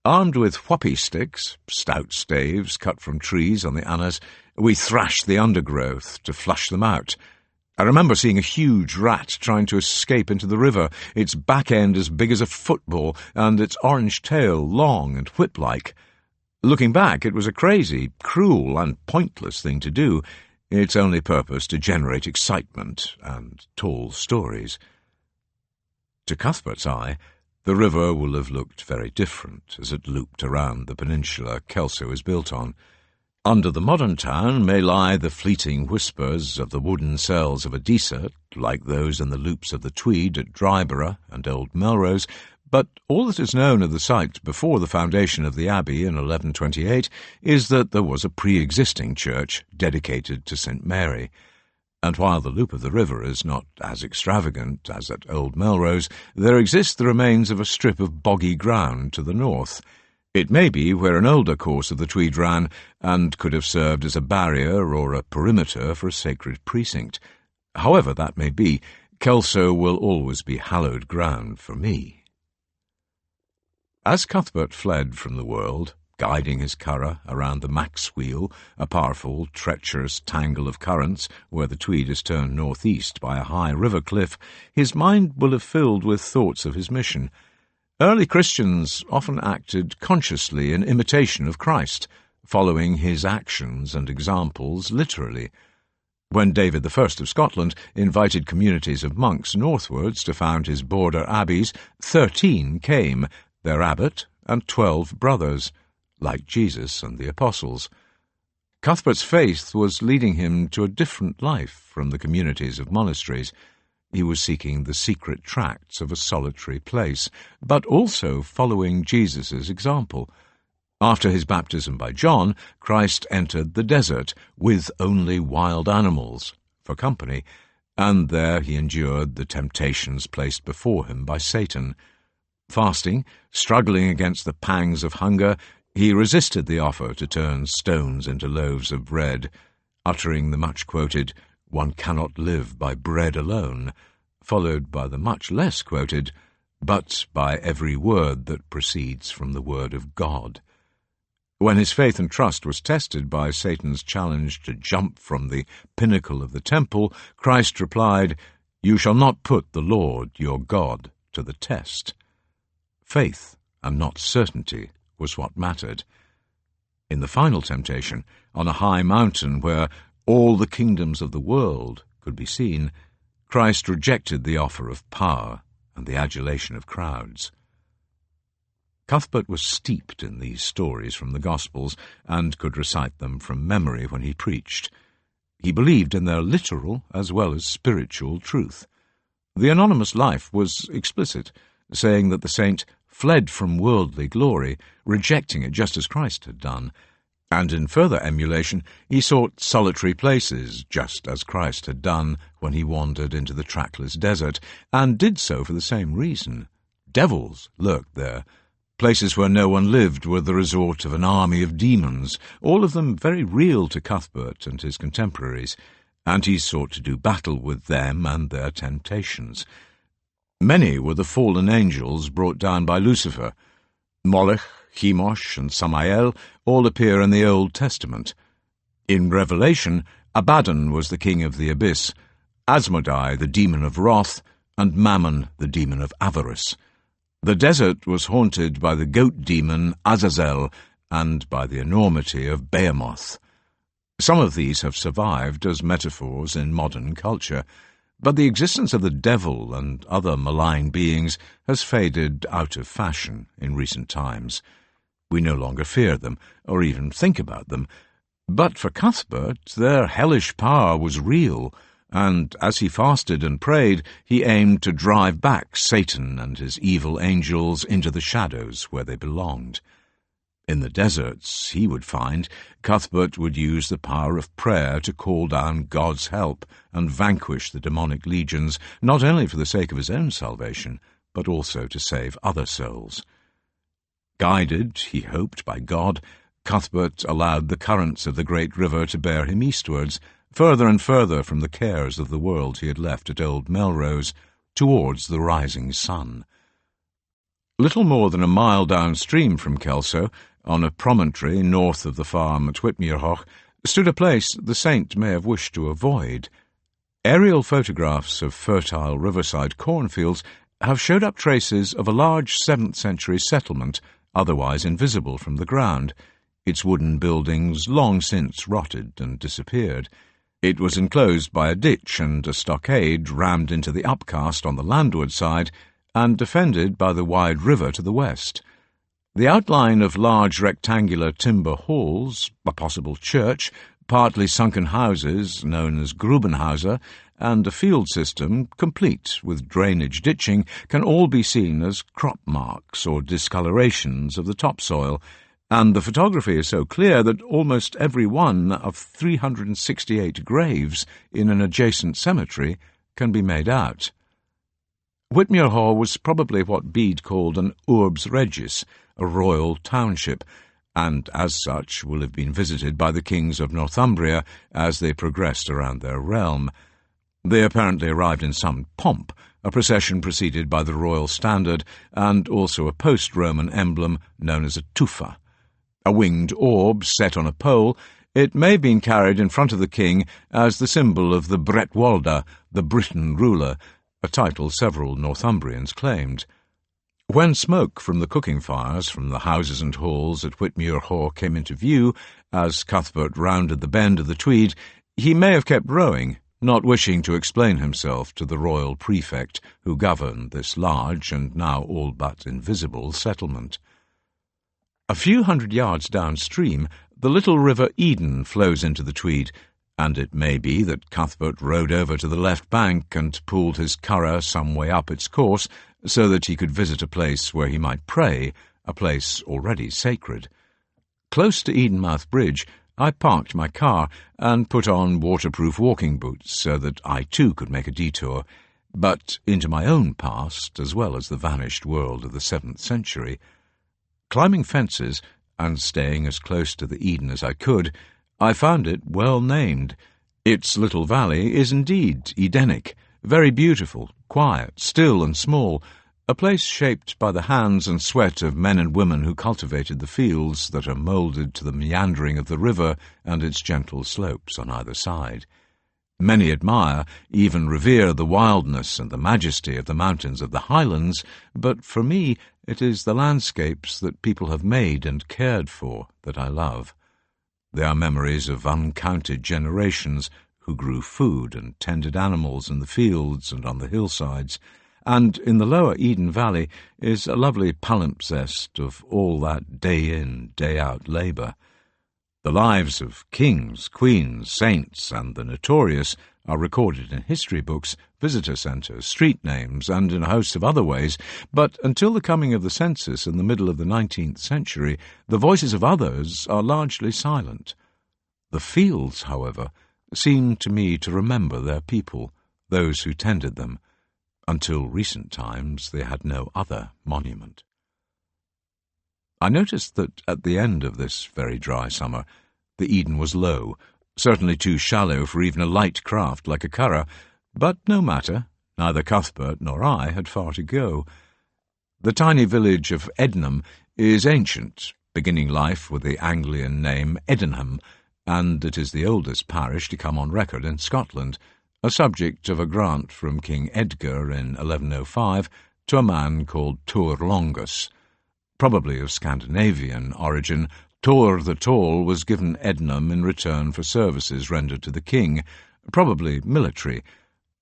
Armed with whoppy sticks, stout staves cut from trees on the annas, we thrashed the undergrowth to flush them out. I remember seeing a huge rat trying to escape into the river, its back end as big as a football, and its orange tail long and whip-like. Looking back, it was a crazy, cruel, and pointless thing to do, its only purpose to generate excitement and tall stories. To Cuthbert's eye, the river will have looked very different as it looped around the peninsula Kelso is built on. Under the modern town may lie the fleeting whispers of the wooden cells of a desert, like those in the loops of the Tweed at Dryborough and Old Melrose, but all that is known of the site before the foundation of the abbey in 1128 is that there was a pre-existing church dedicated to St. Mary. And while the loop of the river is not as extravagant as at Old Melrose, there exists the remains of a strip of boggy ground to the north. It may be where an older course of the Tweed ran, and could have served as a barrier or a perimeter for a sacred precinct. However that may be, Kelso will always be hallowed ground for me. As Cuthbert fled from the world, guiding his curragh around the Max Wheel, a powerful, treacherous tangle of currents where the Tweed is turned northeast by a high river cliff, his mind will have filled with thoughts of his mission. Early Christians often acted consciously in imitation of Christ, following his actions and examples literally. When David I of Scotland invited communities of monks northwards to found his border abbeys, 13 came, their abbot and 12 brothers, like Jesus and the apostles. Cuthbert's faith was leading him to a different life from the communities of monasteries. He was seeking the secret tracts of a solitary place, but also following Jesus' example. After his baptism by John, Christ entered the desert with only wild animals for company, and there he endured the temptations placed before him by Satan. Fasting, struggling against the pangs of hunger, he resisted the offer to turn stones into loaves of bread, uttering the much-quoted, "One cannot live by bread alone," followed by the much less quoted, "but by every word that proceeds from the word of God." When his faith and trust was tested by Satan's challenge to jump from the pinnacle of the temple, Christ replied, "You shall not put the Lord your God to the test." Faith, and not certainty, was what mattered. In the final temptation, on a high mountain where all the kingdoms of the world could be seen, Christ rejected the offer of power and the adulation of crowds. Cuthbert was steeped in these stories from the Gospels and could recite them from memory when he preached. He believed in their literal as well as spiritual truth. The anonymous life was explicit, saying that the saint fled from worldly glory, rejecting it just as Christ had done, and in further emulation he sought solitary places, just as Christ had done when he wandered into the trackless desert, and did so for the same reason. Devils lurked there. Places where no one lived were the resort of an army of demons, all of them very real to Cuthbert and his contemporaries, and he sought to do battle with them and their temptations. Many were the fallen angels brought down by Lucifer. Moloch, Chemosh, and Samael all appear in the Old Testament. In Revelation, Abaddon was the king of the abyss, Asmodai the demon of wrath, and Mammon the demon of avarice. The desert was haunted by the goat demon Azazel and by the enormity of Behemoth. Some of these have survived as metaphors in modern culture, but the existence of the devil and other malign beings has faded out of fashion in recent times. We no longer fear them, or even think about them. But for Cuthbert, their hellish power was real, and as he fasted and prayed, he aimed to drive back Satan and his evil angels into the shadows where they belonged. In the deserts, he would find, Cuthbert would use the power of prayer to call down God's help and vanquish the demonic legions, not only for the sake of his own salvation, but also to save other souls. Guided, he hoped, by God, Cuthbert allowed the currents of the great river to bear him eastwards, further and further from the cares of the world he had left at Old Melrose, towards the rising sun. Little more than a mile downstream from Kelso, on a promontory north of the farm at Whitmuirhoch, stood a place the saint may have wished to avoid. Aerial photographs of fertile riverside cornfields have showed up traces of a large 7th-century settlement, otherwise invisible from the ground, its wooden buildings long since rotted and disappeared. It was enclosed by a ditch and a stockade rammed into the upcast on the landward side and defended by the wide river to the west. The outline of large rectangular timber halls, a possible church, partly sunken houses known as Grubenhauser, and a field system, complete with drainage ditching, can all be seen as crop marks or discolorations of the topsoil, and the photography is so clear that almost every one of 368 graves in an adjacent cemetery can be made out. Whitmuirhoch was probably what Bede called an urbs regis, a royal township, and as such will have been visited by the kings of Northumbria as they progressed around their realm. They apparently arrived in some pomp, a procession preceded by the royal standard and also a post-Roman emblem known as a tufa. A winged orb set on a pole, it may have been carried in front of the king as the symbol of the Bretwalda, the Briton ruler, a title several Northumbrians claimed. When smoke from the cooking fires from the houses and halls at Whitmuirhoch came into view, as Cuthbert rounded the bend of the Tweed, he may have kept rowing, not wishing to explain himself to the royal prefect who governed this large and now all but invisible settlement. A few hundred yards downstream, the little river Eden flows into the Tweed, and it may be that Cuthbert rowed over to the left bank and pulled his curragh some way up its course, so that he could visit a place where he might pray, a place already sacred. Close to Edenmouth Bridge, I parked my car and put on waterproof walking boots so that I too could make a detour, but into my own past as well as the vanished world of the 7th century. Climbing fences and staying as close to the Eden as I could, I found it well named. Its little valley is indeed Edenic, very beautiful, quiet, still and small, a place shaped by the hands and sweat of men and women who cultivated the fields that are moulded to the meandering of the river and its gentle slopes on either side. Many admire, even revere the wildness and the majesty of the mountains of the Highlands, but for me it is the landscapes that people have made and cared for that I love. They are memories of uncounted generations who grew food and tended animals in the fields and on the hillsides, and in the lower Eden Valley is a lovely palimpsest of all that day-in, day-out labour. The lives of kings, queens, saints, and the notorious are recorded in history books, visitor centres, street names, and in a host of other ways, but until the coming of the census in the middle of the 19th century, the voices of others are largely silent. The fields, however, seem to me to remember their people, those who tended them. Until recent times they had no other monument. I noticed that at the end of this very dry summer, the Eden was low, certainly too shallow for even a light craft like a curragh, but no matter, neither Cuthbert nor I had far to go. The tiny village of Ednam is ancient, beginning life with the Anglian name Edenham, and it is the oldest parish to come on record in Scotland, a subject of a grant from King Edgar in 1105 to a man called Tor Longus. Probably of Scandinavian origin, Tor the Tall was given Ednam in return for services rendered to the king, probably military.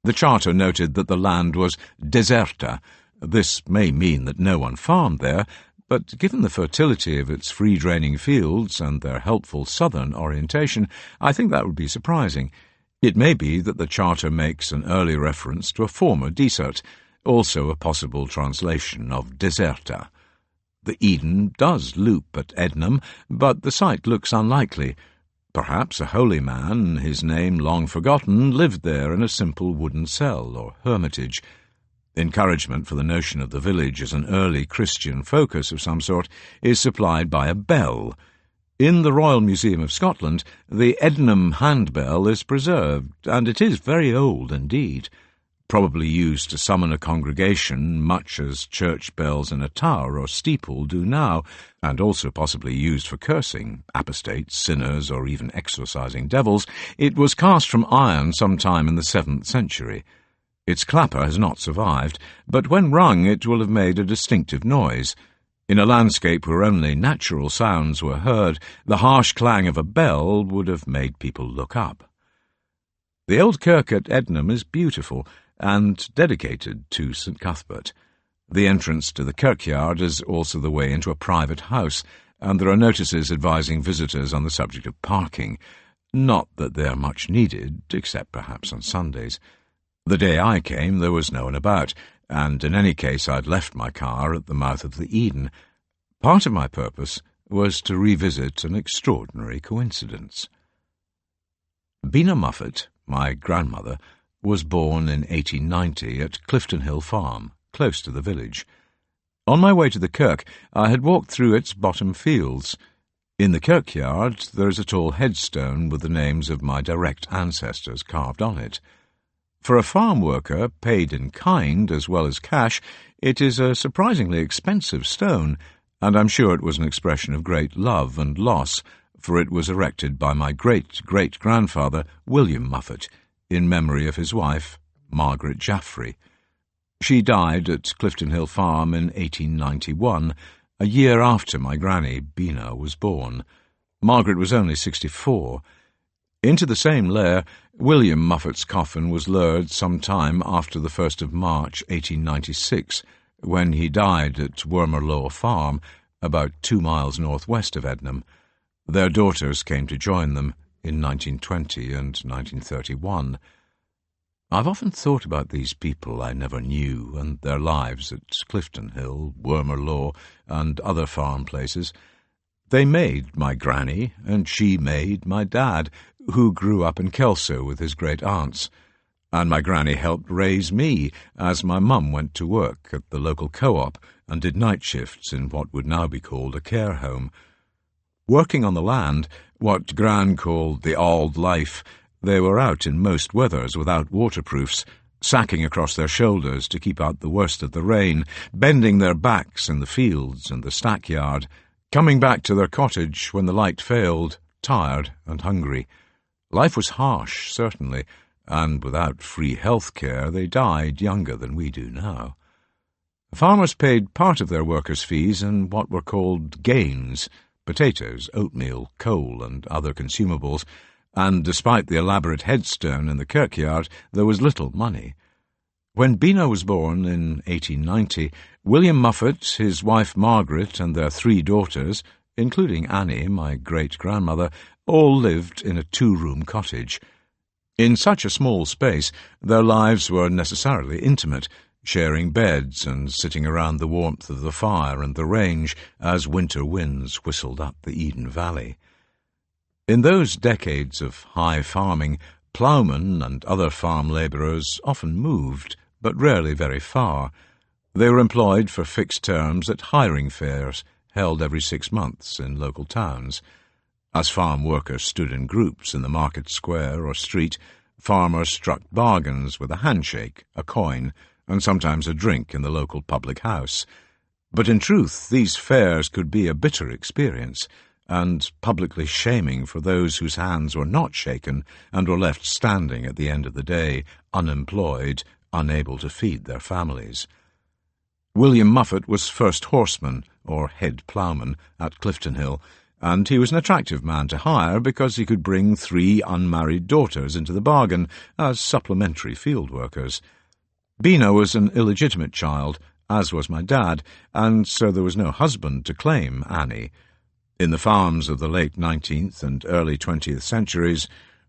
The charter noted that the land was deserta. This may mean that no one farmed there, but given the fertility of its free-draining fields and their helpful southern orientation, I think that would be surprising. It may be that the charter makes an early reference to a former desert, also a possible translation of deserta. The Eden does loop at Ednam, but the site looks unlikely. Perhaps a holy man, his name long forgotten, lived there in a simple wooden cell or hermitage. Encouragement for the notion of the village as an early Christian focus of some sort is supplied by a bell. In the Royal Museum of Scotland, the Ednam handbell is preserved, and it is very old indeed. probably used to summon a congregation much as church bells in a tower or steeple do now, and also possibly used for cursing apostates, sinners, or even exorcising devils, it was cast from iron sometime in the 7th century. Its clapper has not survived, but when rung it will have made a distinctive noise. In a landscape where only natural sounds were heard, the harsh clang of a bell would have made people look up. The old kirk at Ednam is beautiful and dedicated to St. Cuthbert. The entrance to the kirkyard is also the way into a private house, and there are notices advising visitors on the subject of parking. Not that they are much needed, except perhaps on Sundays. The day I came there was no one about, and in any case I'd left my car at the mouth of the Eden. Part of my purpose was to revisit an extraordinary coincidence. Bina Moffat, my grandmother, was born in 1890 at Clifton Hill Farm, close to the village. On my way to the kirk, I had walked through its bottom fields. In the kirkyard there is a tall headstone with the names of my direct ancestors carved on it. For a farm worker, paid in kind as well as cash, it is a surprisingly expensive stone, and I'm sure it was an expression of great love and loss, for it was erected by my great-great-grandfather, William Moffat, in memory of his wife, Margaret Jaffrey. She died at Clifton Hill Farm in 1891, a year after my granny, Bina, was born. Margaret was only 64. Into the same lair, William Moffat's coffin was lowered some time after the 1st of March, 1896, when he died at Wormerlow Farm, about 2 miles northwest of Ednam. Their daughters came to join them in 1920 and 1931. I've often thought about these people I never knew and their lives at Clifton Hill, Wormerlow, and other farm places. They made my granny, and she made my dad, who grew up in Kelso with his great-aunts, and my granny helped raise me as my mum went to work at the local co-op and did night shifts in what would now be called a care home. Working on the land, what Gran called the auld life, they were out in most weathers without waterproofs, sacking across their shoulders to keep out the worst of the rain, bending their backs in the fields and the stackyard, coming back to their cottage when the light failed, tired and hungry. Life was harsh, certainly, and without free health care they died younger than we do now. Farmers paid part of their workers' fees in what were called gains, potatoes, oatmeal, coal, and other consumables, and despite the elaborate headstone in the kirkyard, there was little money. When Bina was born in 1890, William Moffat, his wife Margaret, and their 3 daughters, including Annie, my great-grandmother, all lived in a 2-room cottage. In such a small space, their lives were necessarily intimate, sharing beds and sitting around the warmth of the fire and the range as winter winds whistled up the Eden Valley. In those decades of high farming, ploughmen and other farm labourers often moved, but rarely very far. They were employed for fixed terms at hiring fairs, held every 6 months in local towns. As farm workers stood in groups in the market square or street, farmers struck bargains with a handshake, a coin, and sometimes a drink in the local public house. But in truth, these fairs could be a bitter experience, and publicly shaming for those whose hands were not shaken and were left standing at the end of the day, unemployed, unable to feed their families. William Moffat was first horseman, or head ploughman, at Clifton Hill, and he was an attractive man to hire because he could bring 3 unmarried daughters into the bargain as supplementary field workers. Bina was an illegitimate child, as was my dad, and so there was no husband to claim Annie. In the farms of the late 19th and early 20th centuries,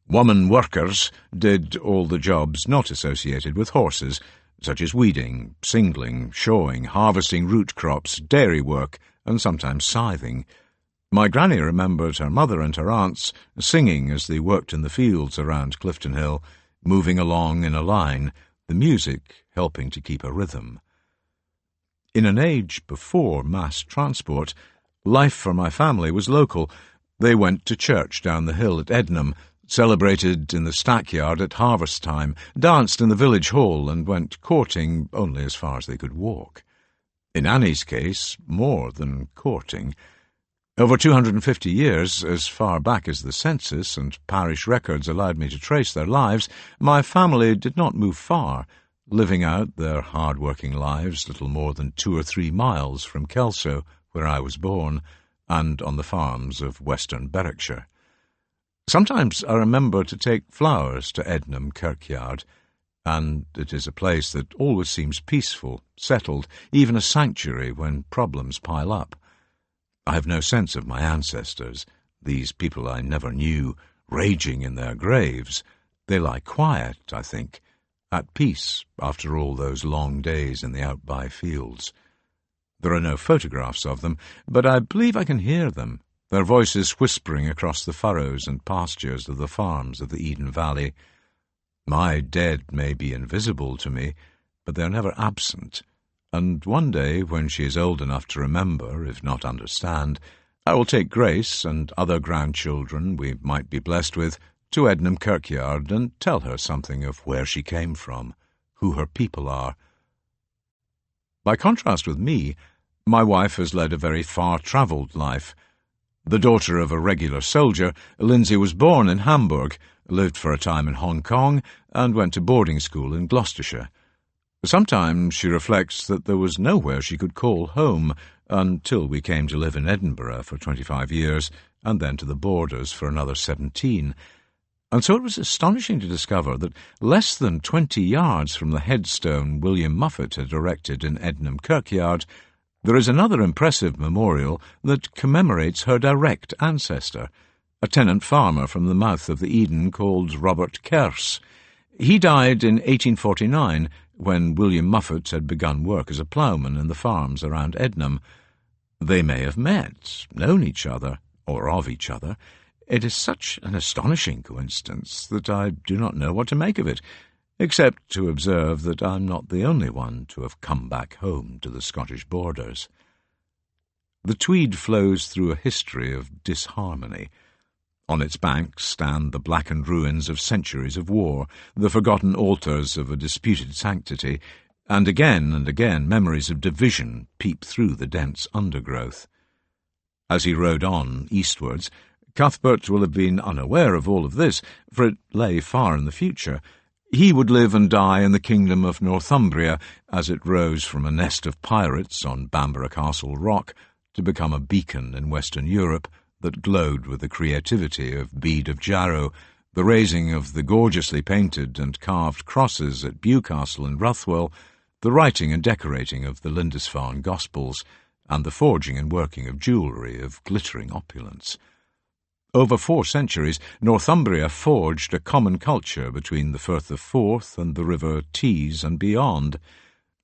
woman workers did all the jobs not associated with horses, such as weeding, singling, showing, harvesting root crops, dairy work, and sometimes scything. My granny remembered her mother and her aunts singing as they worked in the fields around Clifton Hill, moving along in a line, the music helping to keep a rhythm. In an age before mass transport, life for my family was local. They went to church down the hill at Ednam, celebrated in the stackyard at harvest time, danced in the village hall, and went courting only as far as they could walk. In Annie's case, more than courting. Over 250 years, as far back as the census and parish records allowed me to trace their lives, my family did not move far, living out their hard-working lives little more than 2 or 3 miles from Kelso, where I was born, and on the farms of western Berwickshire. Sometimes I remember to take flowers to Ednam Kirkyard, and it is a place that always seems peaceful, settled, even a sanctuary when problems pile up. I have no sense of my ancestors, these people I never knew, raging in their graves. They lie quiet, I think, at peace after all those long days in the out-by fields. There are no photographs of them, but I believe I can hear them, their voices whispering across the furrows and pastures of the farms of the Eden Valley. My dead may be invisible to me, but they are never absent, and one day, when she is old enough to remember, if not understand, I will take Grace and other grandchildren we might be blessed with to Ednam Kirkyard and tell her something of where she came from, who her people are. By contrast with me, my wife has led a very far-travelled life. The daughter of a regular soldier, Lindsay was born in Hamburg, lived for a time in Hong Kong, and went to boarding school in Gloucestershire. Sometimes she reflects that there was nowhere she could call home until we came to live in Edinburgh for 25 years, and then to the borders for another 17. And so it was astonishing to discover that less than 20 yards from the headstone William Moffat had erected in Ednam Kirkyard, there is another impressive memorial that commemorates her direct ancestor, a tenant farmer from the mouth of the Eden called Robert Kerse. He died in 1849, when William Moffat had begun work as a ploughman in the farms around Ednam. They may have met, known each other, or of each other. It is such an astonishing coincidence that I do not know what to make of it, except to observe that I am not the only one to have come back home to the Scottish borders. The Tweed flows through a history of disharmony. On its banks stand the blackened ruins of centuries of war, the forgotten altars of a disputed sanctity, and again memories of division peep through the dense undergrowth. As he rode on eastwards, Cuthbert will have been unaware of all of this, for it lay far in the future. He would live and die in the kingdom of Northumbria, as it rose from a nest of pirates on Bamborough Castle Rock to become a beacon in Western Europe that glowed with the creativity of Bede of Jarrow, the raising of the gorgeously painted and carved crosses at Bewcastle and Ruthwell, the writing and decorating of the Lindisfarne Gospels, and the forging and working of jewellery of glittering opulence. Over 4 centuries, Northumbria forged a common culture between the Firth of Forth and the River Tees and beyond.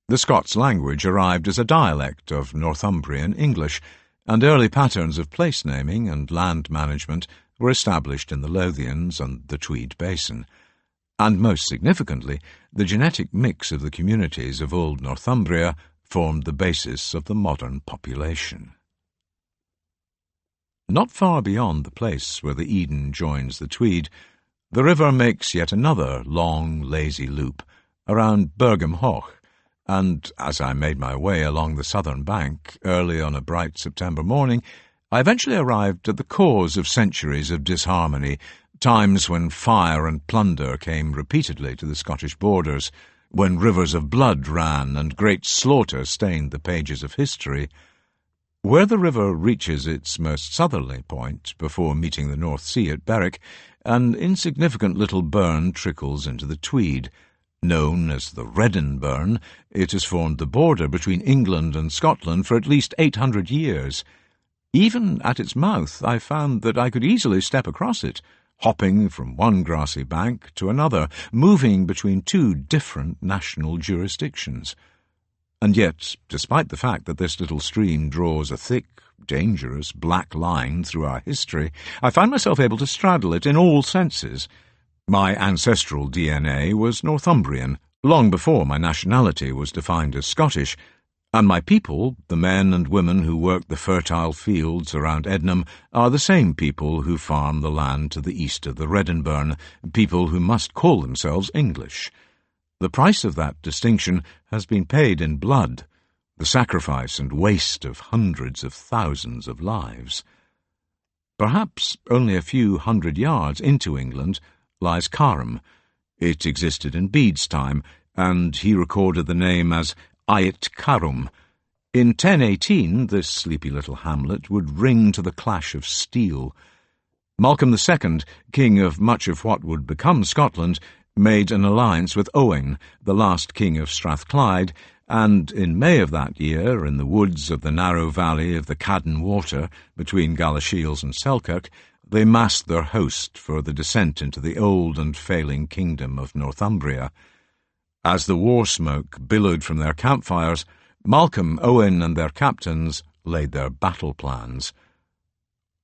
The Scots language arrived as a dialect of Northumbrian English, and early patterns of place-naming and land management were established in the Lothians and the Tweed Basin. And most significantly, the genetic mix of the communities of old Northumbria formed the basis of the modern population. Not far beyond the place where the Eden joins the Tweed, the river makes yet another long, lazy loop around Bergham Hoch, and as I made my way along the southern bank early on a bright September morning, I eventually arrived at the cause of centuries of disharmony, times when fire and plunder came repeatedly to the Scottish borders, when rivers of blood ran and great slaughter stained the pages of history. Where the river reaches its most southerly point, before meeting the North Sea at Berwick, an insignificant little burn trickles into the Tweed. Known as the Redden Burn, it has formed the border between England and Scotland for at least 800 years. Even at its mouth, I found that I could easily step across it, hopping from one grassy bank to another, moving between 2 different national jurisdictions. And yet, despite the fact that this little stream draws a thick, dangerous black line through our history, I found myself able to straddle it in all senses. My ancestral DNA was Northumbrian, long before my nationality was defined as Scottish, And my people, the men and women who work the fertile fields around Ednam, are the same people who farm the land to the east of the Reddenburn, people who must call themselves English. The price of that distinction has been paid in blood, the sacrifice and waste of hundreds of thousands of lives. Perhaps only a few hundred yards into England lies Carham. It existed in Bede's time, and he recorded the name as Ait Carum. In 1018, this sleepy little hamlet would ring to the clash of steel. Malcolm II, king of much of what would become Scotland, made an alliance with Owain, the last king of Strathclyde, and in May of that year, in the woods of the narrow valley of the Cadden Water, between Galashiels and Selkirk, they massed their host for the descent into the old and failing kingdom of Northumbria. As the war smoke billowed from their campfires, Malcolm, Owain, and their captains laid their battle plans.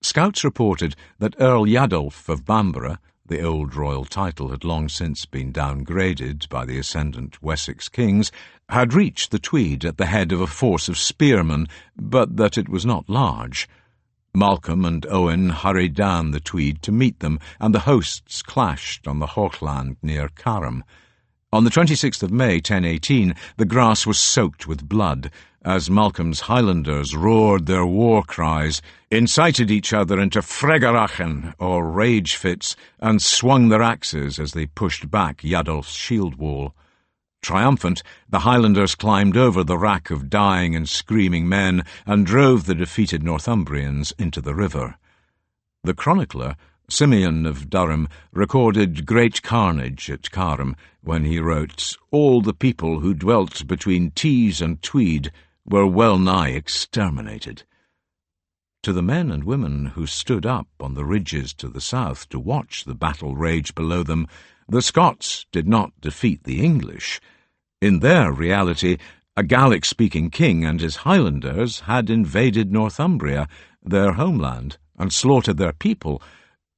Scouts reported that Earl Yadolf of Bamborough, the old royal title had long since been downgraded by the ascendant Wessex kings, had reached the Tweed at the head of a force of spearmen, but that it was not large. Malcolm and Owain hurried down the Tweed to meet them, and the hosts clashed on the Hochland near Carham. On the 26th of May, 1018, the grass was soaked with blood, as Malcolm's Highlanders roared their war cries, incited each other into fregarachen, or rage fits, and swung their axes as they pushed back Yadolf's shield wall. Triumphant, the Highlanders climbed over the rack of dying and screaming men and drove the defeated Northumbrians into the river. The chronicler, Simeon of Durham, recorded great carnage at Carham when he wrote, "All the people who dwelt between Tees and Tweed were well nigh exterminated." To the men and women who stood up on the ridges to the south to watch the battle rage below them, the Scots did not defeat the English. In their reality, a Gaelic-speaking king and his Highlanders had invaded Northumbria, their homeland, and slaughtered their people.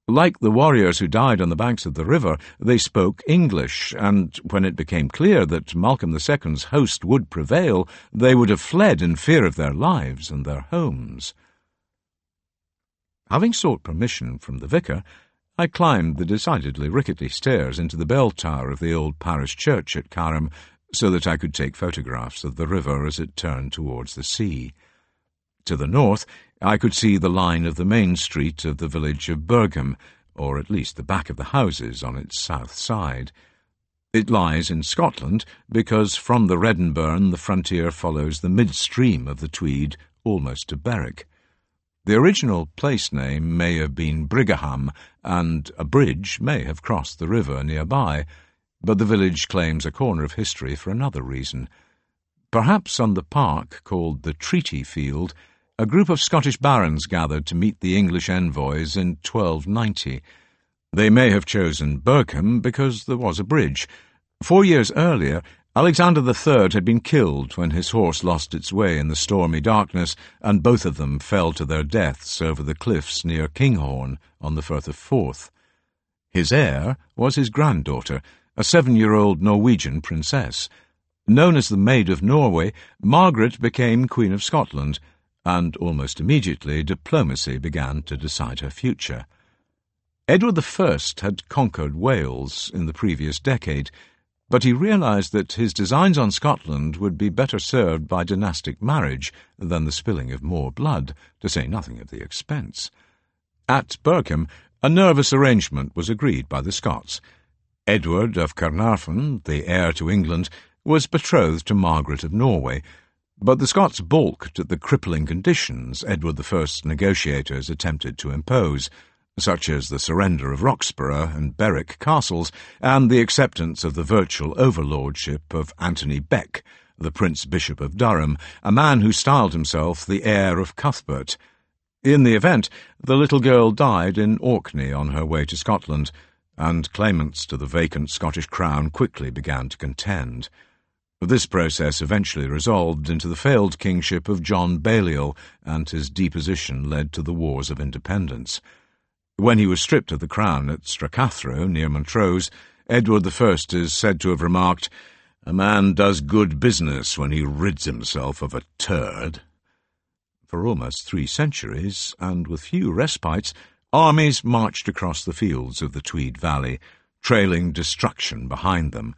Like the warriors who died on the banks of the river, they spoke English, and when it became clear that Malcolm II's host would prevail, they would have fled in fear of their lives and their homes. Having sought permission from the vicar, I climbed the decidedly rickety stairs into the bell tower of the old parish church at Carham, so that I could take photographs of the river as it turned towards the sea. To the north, I could see the line of the main street of the village of Burgham, or at least the back of the houses on its south side. It lies in Scotland because from the Reddenburn the frontier follows the midstream of the Tweed almost to Berwick. The original place name may have been Brigham, and a bridge may have crossed the river nearby, but the village claims a corner of history for another reason. Perhaps on the park called the Treaty Field, a group of Scottish barons gathered to meet the English envoys in 1290. They may have chosen Burgham because there was a bridge. 4 years earlier, Alexander III had been killed when his horse lost its way in the stormy darkness, and both of them fell to their deaths over the cliffs near Kinghorn on the Firth of Forth. His heir was his granddaughter, a 7-year-old Norwegian princess. Known as the Maid of Norway, Margaret became Queen of Scotland, and almost immediately diplomacy began to decide her future. Edward I had conquered Wales in the previous decade, but he realised that his designs on Scotland would be better served by dynastic marriage than the spilling of more blood, to say nothing of the expense. At Burgham, a nervous arrangement was agreed by the Scots. Edward of Carnarvon, the heir to England, was betrothed to Margaret of Norway, but the Scots balked at the crippling conditions Edward I's negotiators attempted to impose, such as the surrender of Roxburgh and Berwick castles and the acceptance of the virtual overlordship of Anthony Beck, the Prince Bishop of Durham, a man who styled himself the heir of Cuthbert. In the event, the little girl died in Orkney on her way to Scotland, and claimants to the vacant Scottish crown quickly began to contend. This process eventually resolved into the failed kingship of John Balliol, and his deposition led to the Wars of Independence. When he was stripped of the crown at Stracathro, near Montrose, Edward I is said to have remarked, A man does good business when he rids himself of a turd. For almost 3 centuries, and with few respites, armies marched across the fields of the Tweed Valley, trailing destruction behind them.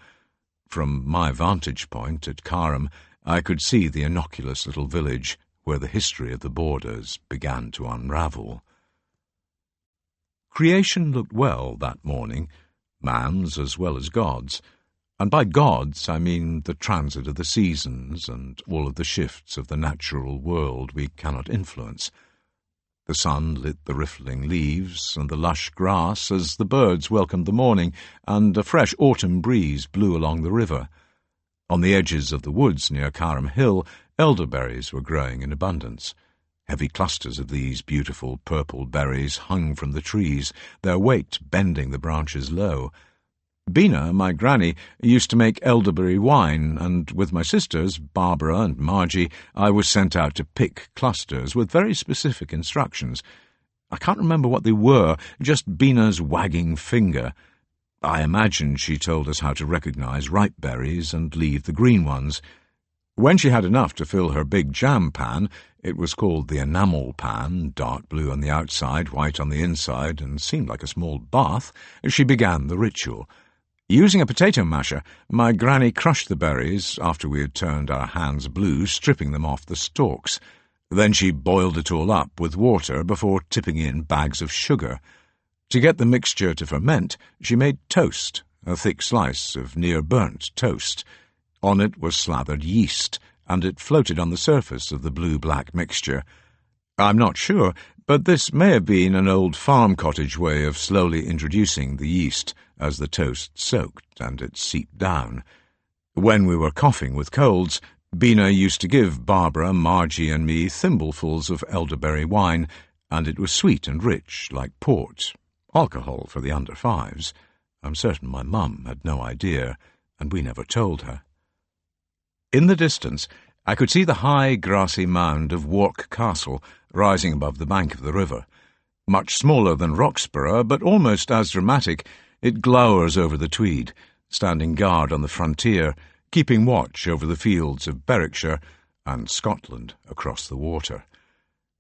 From my vantage point at Carham, I could see the innocuous little village where the history of the borders began to unravel. Creation looked well that morning, man's as well as God's. And by gods I mean the transit of the seasons and all of the shifts of the natural world we cannot influence. The sun lit the riffling leaves and the lush grass as the birds welcomed the morning, and a fresh autumn breeze blew along the river. On the edges of the woods near Carham Hill, elderberries were growing in abundance. Heavy clusters of these beautiful purple berries hung from the trees, their weight bending the branches low. Bina, my granny, used to make elderberry wine, and with my sisters, Barbara and Margie, I was sent out to pick clusters with very specific instructions. I can't remember what they were, just Bina's wagging finger. I imagine she told us how to recognize ripe berries and leave the green ones. When she had enough to fill her big jam pan, it was called the enamel pan, dark blue on the outside, white on the inside, and seemed like a small bath, she began the ritual. Using a potato masher, my granny crushed the berries after we had turned our hands blue, stripping them off the stalks. Then she boiled it all up with water before tipping in bags of sugar. To get the mixture to ferment, she made toast, a thick slice of near-burnt toast. On it was slathered yeast, and it floated on the surface of the blue-black mixture. I'm not sure, but this may have been an old farm cottage way of slowly introducing the yeast as the toast soaked and it seeped down. When we were coughing with colds, Bina used to give Barbara, Margie and me thimblefuls of elderberry wine, and it was sweet and rich, like port. Alcohol for the under-5s. I'm certain my mum had no idea, and we never told her. In the distance, I could see the high, grassy mound of Wark Castle rising above the bank of the river. Much smaller than Roxburgh, but almost as dramatic, it glowers over the Tweed, standing guard on the frontier, keeping watch over the fields of Berwickshire and Scotland across the water.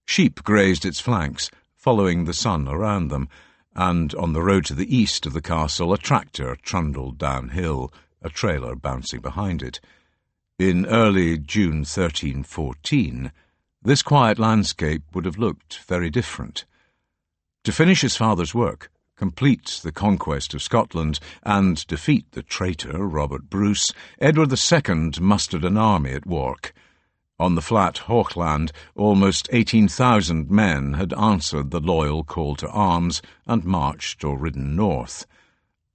Sheep grazed its flanks, following the sun around them, and on the road to the east of the castle a tractor trundled downhill, a trailer bouncing behind it. In early June 1314, this quiet landscape would have looked very different. To finish his father's work, complete the conquest of Scotland, and defeat the traitor Robert Bruce, Edward II mustered an army at Wark. On the flat Hochland, almost 18,000 men had answered the loyal call to arms and marched or ridden north.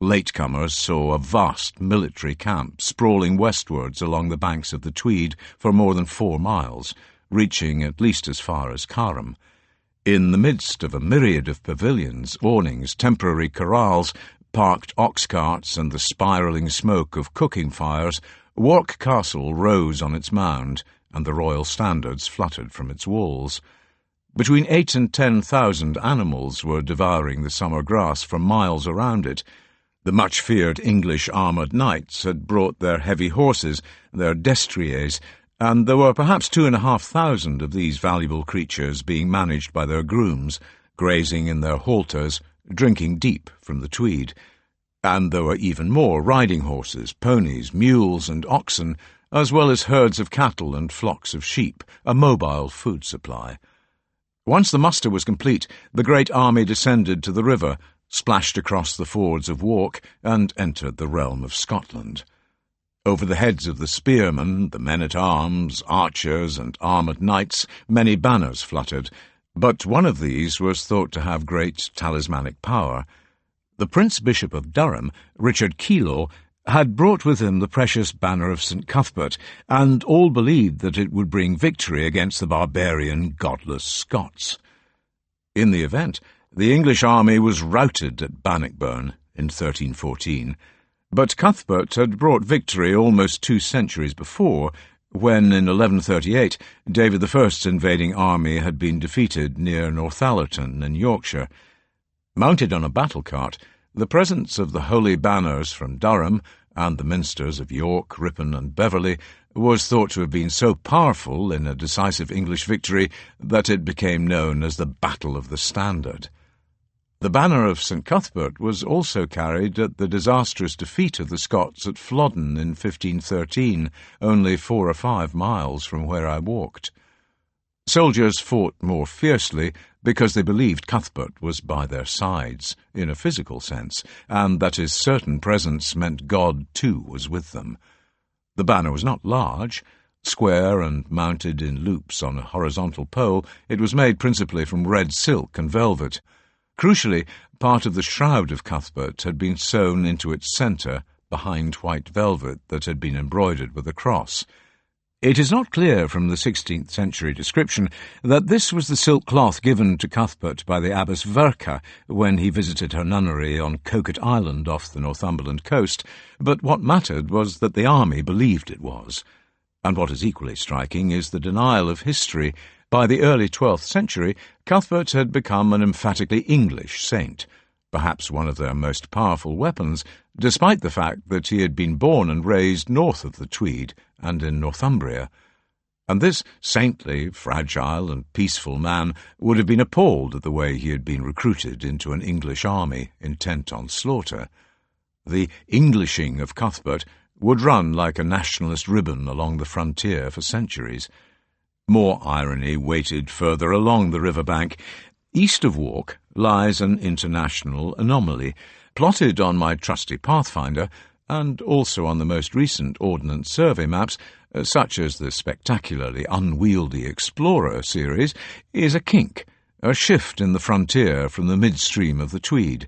Latecomers saw a vast military camp sprawling westwards along the banks of the Tweed for more than 4 miles, reaching at least as far as Carham. In the midst of a myriad of pavilions, awnings, temporary corrals, parked ox carts and the spiralling smoke of cooking fires, Wark Castle rose on its mound, and the royal standards fluttered from its walls. Between 8,000 and 10,000 animals were devouring the summer grass for miles around it. The much-feared English armoured knights had brought their heavy horses, their destriers, and there were perhaps 2,500 of these valuable creatures being managed by their grooms, grazing in their halters, drinking deep from the Tweed. And there were even more riding horses, ponies, mules and oxen, as well as herds of cattle and flocks of sheep, a mobile food supply. Once the muster was complete, the great army descended to the river, splashed across the fords of Wark, and entered the realm of Scotland. Over the heads of the spearmen, the men-at-arms, archers, and armoured knights, many banners fluttered, but one of these was thought to have great talismanic power. The Prince-Bishop of Durham, Richard Keelow, had brought with him the precious banner of St. Cuthbert, and all believed that it would bring victory against the barbarian, godless Scots. In the event, the English army was routed at Bannockburn in 1314, but Cuthbert had brought victory almost 2 centuries before, when in 1138 David I's invading army had been defeated near Northallerton in Yorkshire. Mounted on a battle cart, the presence of the holy banners from Durham and the minsters of York, Ripon and Beverley, was thought to have been so powerful in a decisive English victory that it became known as the Battle of the Standard. The banner of St. Cuthbert was also carried at the disastrous defeat of the Scots at Flodden in 1513, only 4 or 5 miles from where I walked. Soldiers fought more fiercely because they believed Cuthbert was by their sides, in a physical sense, and that his certain presence meant God, too, was with them. The banner was not large. Square and mounted in loops on a horizontal pole, it was made principally from red silk and velvet. Crucially, part of the shroud of Cuthbert had been sewn into its centre, behind white velvet that had been embroidered with a cross. It is not clear from the 16th century description that this was the silk cloth given to Cuthbert by the Abbess Verka when he visited her nunnery on Coquet Island off the Northumberland coast, but what mattered was that the army believed it was. And what is equally striking is the denial of history. By the early 12th century, Cuthbert had become an emphatically English saint, perhaps one of their most powerful weapons, despite the fact that he had been born and raised north of the Tweed and in Northumbria. And this saintly, fragile and peaceful man would have been appalled at the way he had been recruited into an English army intent on slaughter. The Englishing of Cuthbert would run like a nationalist ribbon along the frontier for centuries. More irony waited further along the river bank. East of Walk lies an international anomaly, plotted on my trusty Pathfinder, and also on the most recent Ordnance Survey maps, such as the spectacularly unwieldy Explorer series, is a kink, a shift in the frontier from the midstream of the Tweed.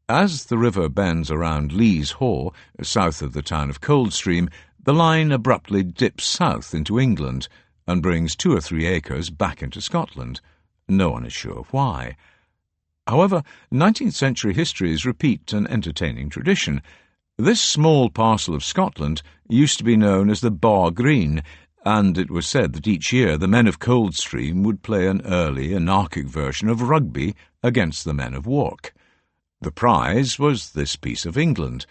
As the river bends around Lees Haw, south of the town of Coldstream, the line abruptly dips south into England and brings 2 or 3 acres back into Scotland. No one is sure why. However, 19th century histories repeat an entertaining tradition. This small parcel of Scotland used to be known as the Bog Green, and it was said that each year the men of Coldstream would play an early, anarchic version of rugby against the men of Wark. The prize was this piece of England,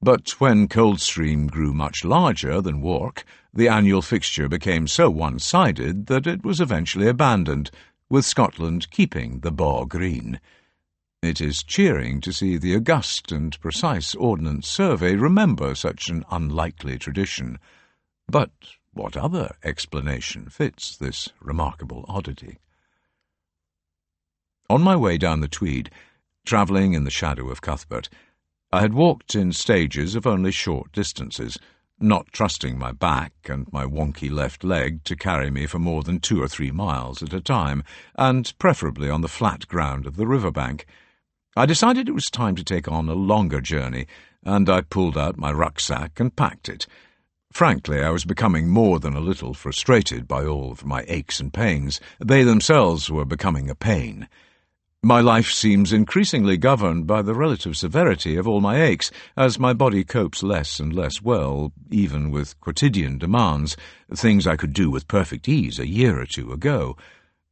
but when Coldstream grew much larger than Wark, the annual fixture became so one-sided that it was eventually abandoned, with Scotland keeping the Bog Green. It is cheering to see the august and precise Ordnance Survey remember such an unlikely tradition. But what other explanation fits this remarkable oddity? On my way down the Tweed, travelling in the shadow of Cuthbert, I had walked in stages of only short distances, not trusting my back and my wonky left leg to carry me for more than 2 or 3 miles at a time, and preferably on the flat ground of the river bank. I decided it was time to take on a longer journey, and I pulled out my rucksack and packed it. Frankly, I was becoming more than a little frustrated by all of my aches and pains. They themselves were becoming a pain. My life seems increasingly governed by the relative severity of all my aches, as my body copes less and less well, even with quotidian demands, things I could do with perfect ease a year or 2 ago.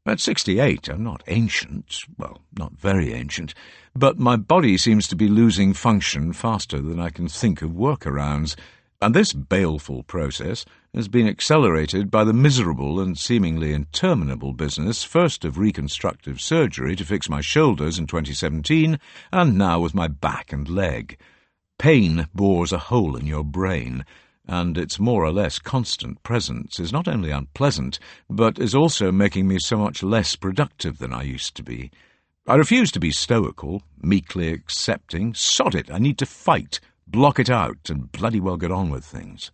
At 68, I'm not ancient, well, not very ancient, but my body seems to be losing function faster than I can think of workarounds, and this baleful process has been accelerated by the miserable and seemingly interminable business, first of reconstructive surgery to fix my shoulders in 2017, and now with my back and leg. Pain bores a hole in your brain, and its more or less constant presence is not only unpleasant, but is also making me so much less productive than I used to be. I refuse to be stoical, meekly accepting. Sod it, I need to fight, block it out, and bloody well get on with things.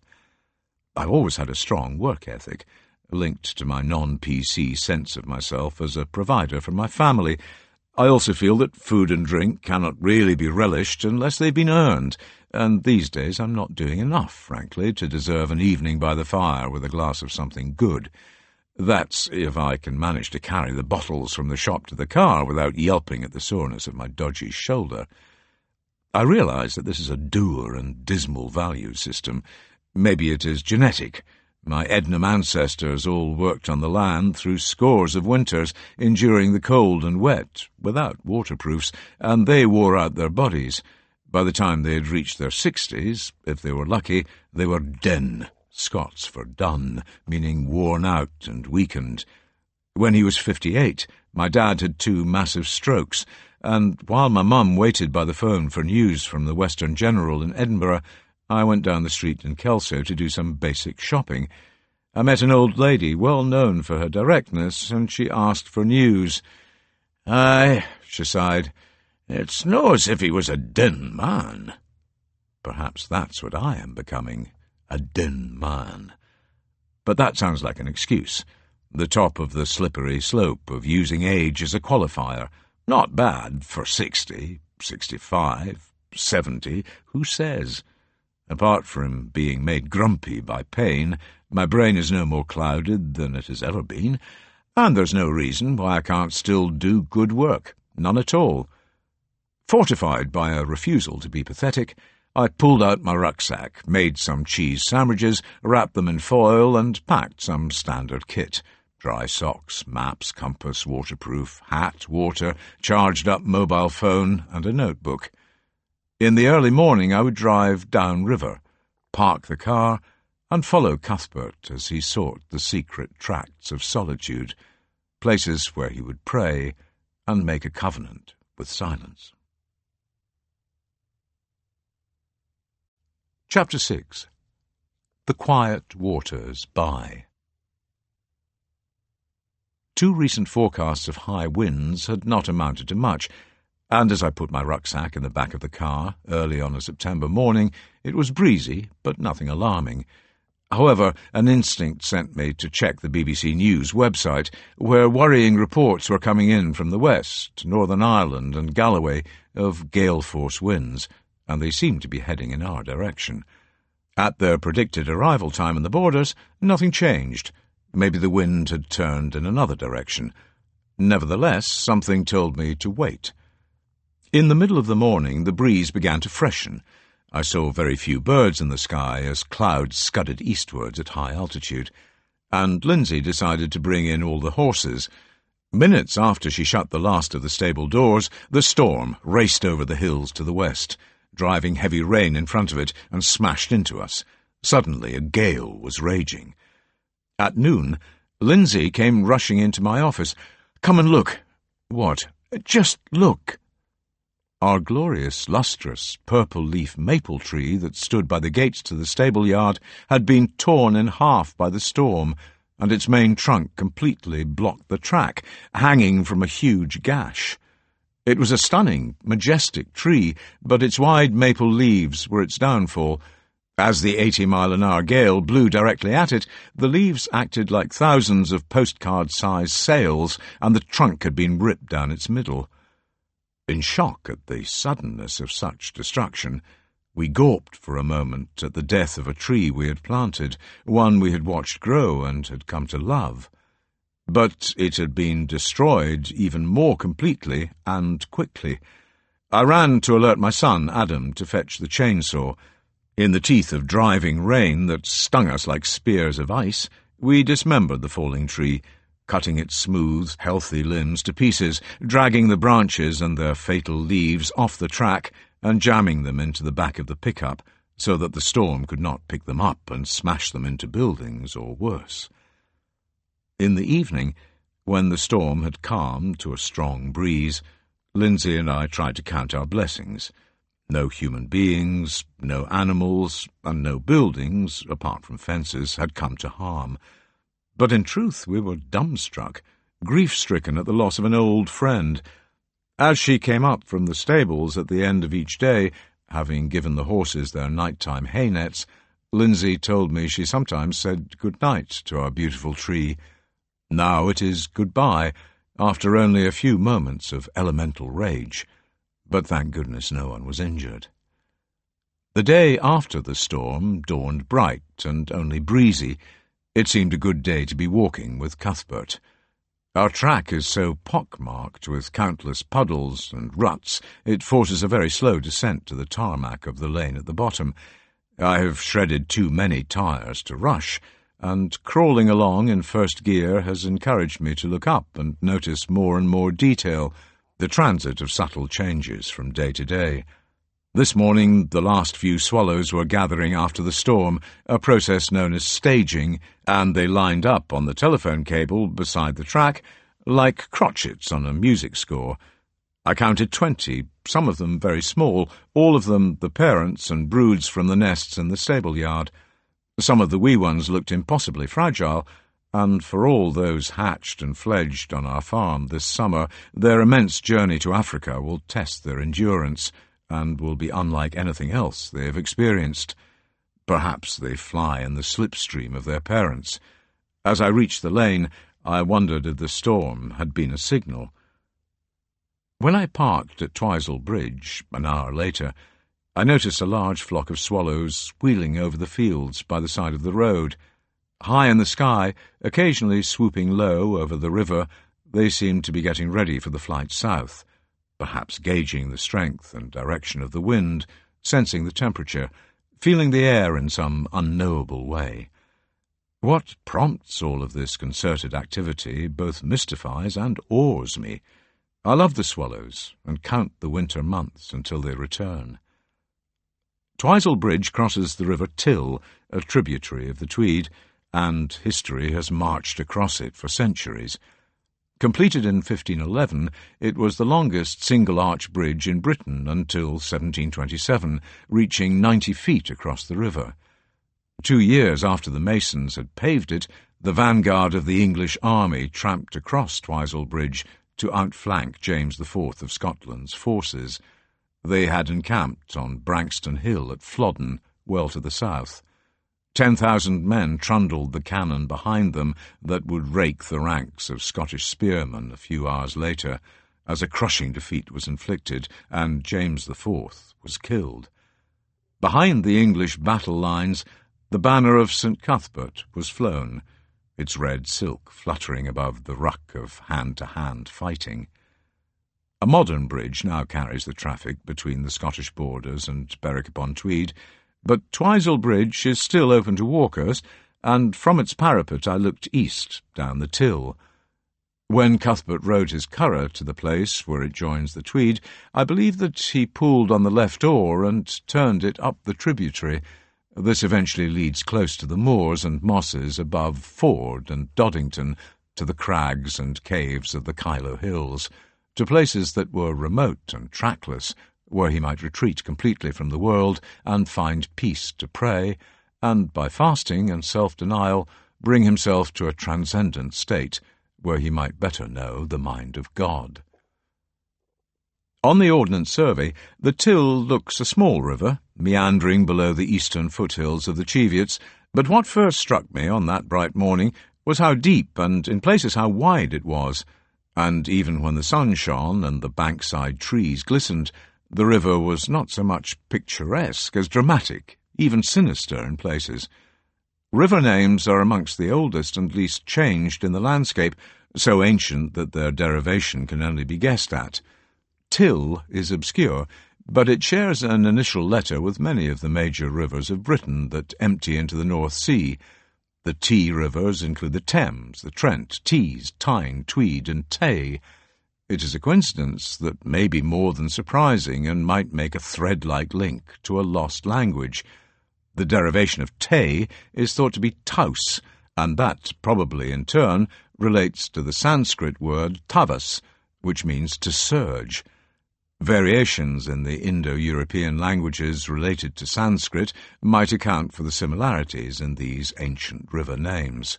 I've always had a strong work ethic, linked to my non-PC sense of myself as a provider for my family. I also feel that food and drink cannot really be relished unless they've been earned, and these days I'm not doing enough, frankly, to deserve an evening by the fire with a glass of something good. That's if I can manage to carry the bottles from the shop to the car without yelping at the soreness of my dodgy shoulder. I realise that this is a dour and dismal value system. Maybe it is genetic. My Ednam ancestors all worked on the land through scores of winters, enduring the cold and wet, without waterproofs, and they wore out their bodies. By the time they had reached their 60s, if they were lucky, they were den, Scots for done, meaning worn out and weakened. When he was 58, my dad had 2 massive strokes, and while my mum waited by the phone for news from the Western General in Edinburgh, I went down the street in Kelso to do some basic shopping. I met an old lady well known for her directness, and she asked for news. "Aye," she sighed, "it's no as if he was a din man." Perhaps that's what I am becoming, a din man. But that sounds like an excuse. The top of the slippery slope of using age as a qualifier. Not bad for 60, 65, 70, who says? Apart from being made grumpy by pain, my brain is no more clouded than it has ever been, and there's no reason why I can't still do good work. None at all. Fortified by a refusal to be pathetic, I pulled out my rucksack, made some cheese sandwiches, wrapped them in foil, and packed some standard kit. Dry socks, maps, compass, waterproof, hat, water, charged-up mobile phone, and a notebook. In the early morning I would drive downriver, park the car, and follow Cuthbert as he sought the secret tracts of solitude, places where he would pray and make a covenant with silence. Chapter 6. The Quiet Waters By. 2 recent forecasts of high winds had not amounted to much, and as I put my rucksack in the back of the car early on a September morning, it was breezy, but nothing alarming. However, an instinct sent me to check the BBC News website, where worrying reports were coming in from the west, Northern Ireland and Galloway, of gale-force winds, and they seemed to be heading in our direction. At their predicted arrival time in the Borders, nothing changed. Maybe the wind had turned in another direction. Nevertheless, something told me to wait. In the middle of the morning, the breeze began to freshen. I saw very few birds in the sky as clouds scudded eastwards at high altitude, and Lindsay decided to bring in all the horses. Minutes after she shut the last of the stable doors, the storm raced over the hills to the west, driving heavy rain in front of it, and smashed into us. Suddenly a gale was raging. At noon, Lindsay came rushing into my office. "Come and look." "What?" "Just look." Our glorious, lustrous, purple-leaf maple tree that stood by the gates to the stable-yard had been torn in half by the storm, and its main trunk completely blocked the track, hanging from a huge gash. It was a stunning, majestic tree, but its wide maple leaves were its downfall. As the 80-mile-an-hour gale blew directly at it, the leaves acted like thousands of postcard-sized sails, and the trunk had been ripped down its middle. In shock at the suddenness of such destruction, we gawped for a moment at the death of a tree we had planted, one we had watched grow and had come to love. But it had been destroyed even more completely and quickly. I ran to alert my son, Adam, to fetch the chainsaw. In the teeth of driving rain that stung us like spears of ice, we dismembered the falling tree, cutting its smooth, healthy limbs to pieces, dragging the branches and their fatal leaves off the track and jamming them into the back of the pickup so that the storm could not pick them up and smash them into buildings or worse. In the evening, when the storm had calmed to a strong breeze, Lindsay and I tried to count our blessings. No human beings, no animals, and no buildings, apart from fences, had come to harm. But in truth we were dumbstruck, grief-stricken at the loss of an old friend. As she came up from the stables at the end of each day, having given the horses their nighttime hay nets, Lindsay told me she sometimes said good-night to our beautiful tree. Now it is goodbye, after only a few moments of elemental rage. But thank goodness no one was injured. The day after the storm dawned bright and only breezy. It seemed a good day to be walking with Cuthbert. Our track is so pock-marked with countless puddles and ruts, it forces a very slow descent to the tarmac of the lane at the bottom. I have shredded too many tyres to rush, and crawling along in first gear has encouraged me to look up and notice more and more detail, the transit of subtle changes from day to day. This morning the last few swallows were gathering after the storm, a process known as staging, and they lined up on the telephone cable beside the track like crotchets on a music score. I counted 20, some of them very small, all of them the parents and broods from the nests in the stable yard. Some of the wee ones looked impossibly fragile, and for all those hatched and fledged on our farm this summer, their immense journey to Africa will test their endurance, and will be unlike anything else they have experienced. Perhaps they fly in the slipstream of their parents. As I reached the lane, I wondered if the storm had been a signal. When I parked at Twisel Bridge, an hour later, I noticed a large flock of swallows wheeling over the fields by the side of the road. High in the sky, occasionally swooping low over the river, they seemed to be getting ready for the flight south, perhaps gauging the strength and direction of the wind, sensing the temperature, feeling the air in some unknowable way. What prompts all of this concerted activity both mystifies and awes me. I love the swallows and count the winter months until they return. Twisel Bridge crosses the River Till, a tributary of the Tweed, and history has marched across it for centuries. Completed in 1511, it was the longest single-arch bridge in Britain until 1727, reaching 90 feet across the river. 2 years after the masons had paved it, the vanguard of the English army tramped across Twisel Bridge to outflank James IV of Scotland's forces. They had encamped on Branxton Hill at Flodden, well to the south. 10,000 men trundled the cannon behind them that would rake the ranks of Scottish spearmen a few hours later, as a crushing defeat was inflicted and James IV was killed. Behind the English battle lines, the banner of St. Cuthbert was flown, its red silk fluttering above the ruck of hand-to-hand fighting. A modern bridge now carries the traffic between the Scottish borders and Berwick-upon-Tweed, but Twisel Bridge is still open to walkers, and from its parapet I looked east, down the Till. When Cuthbert rowed his curragh to the place where it joins the Tweed, I believe that he pulled on the left oar and turned it up the tributary. This eventually leads close to the moors and mosses above Ford and Doddington, to the crags and caves of the Kyloe Hills, to places that were remote and trackless, where he might retreat completely from the world and find peace to pray, and by fasting and self-denial bring himself to a transcendent state, where he might better know the mind of God. On the Ordnance Survey, the Till looks a small river, meandering below the eastern foothills of the Cheviots, but what first struck me on that bright morning was how deep and, in places, how wide it was, and even when the sun shone and the bankside trees glistened, the river was not so much picturesque as dramatic, even sinister in places. River names are amongst the oldest and least changed in the landscape, so ancient that their derivation can only be guessed at. Till is obscure, but it shares an initial letter with many of the major rivers of Britain that empty into the North Sea. The T rivers include the Thames, the Trent, Tees, Tyne, Tweed, and Tay. It is a coincidence that may be more than surprising and might make a thread-like link to a lost language. The derivation of Tay is thought to be Taus, and that probably in turn relates to the Sanskrit word tavas, which means to surge. Variations in the Indo-European languages related to Sanskrit might account for the similarities in these ancient river names.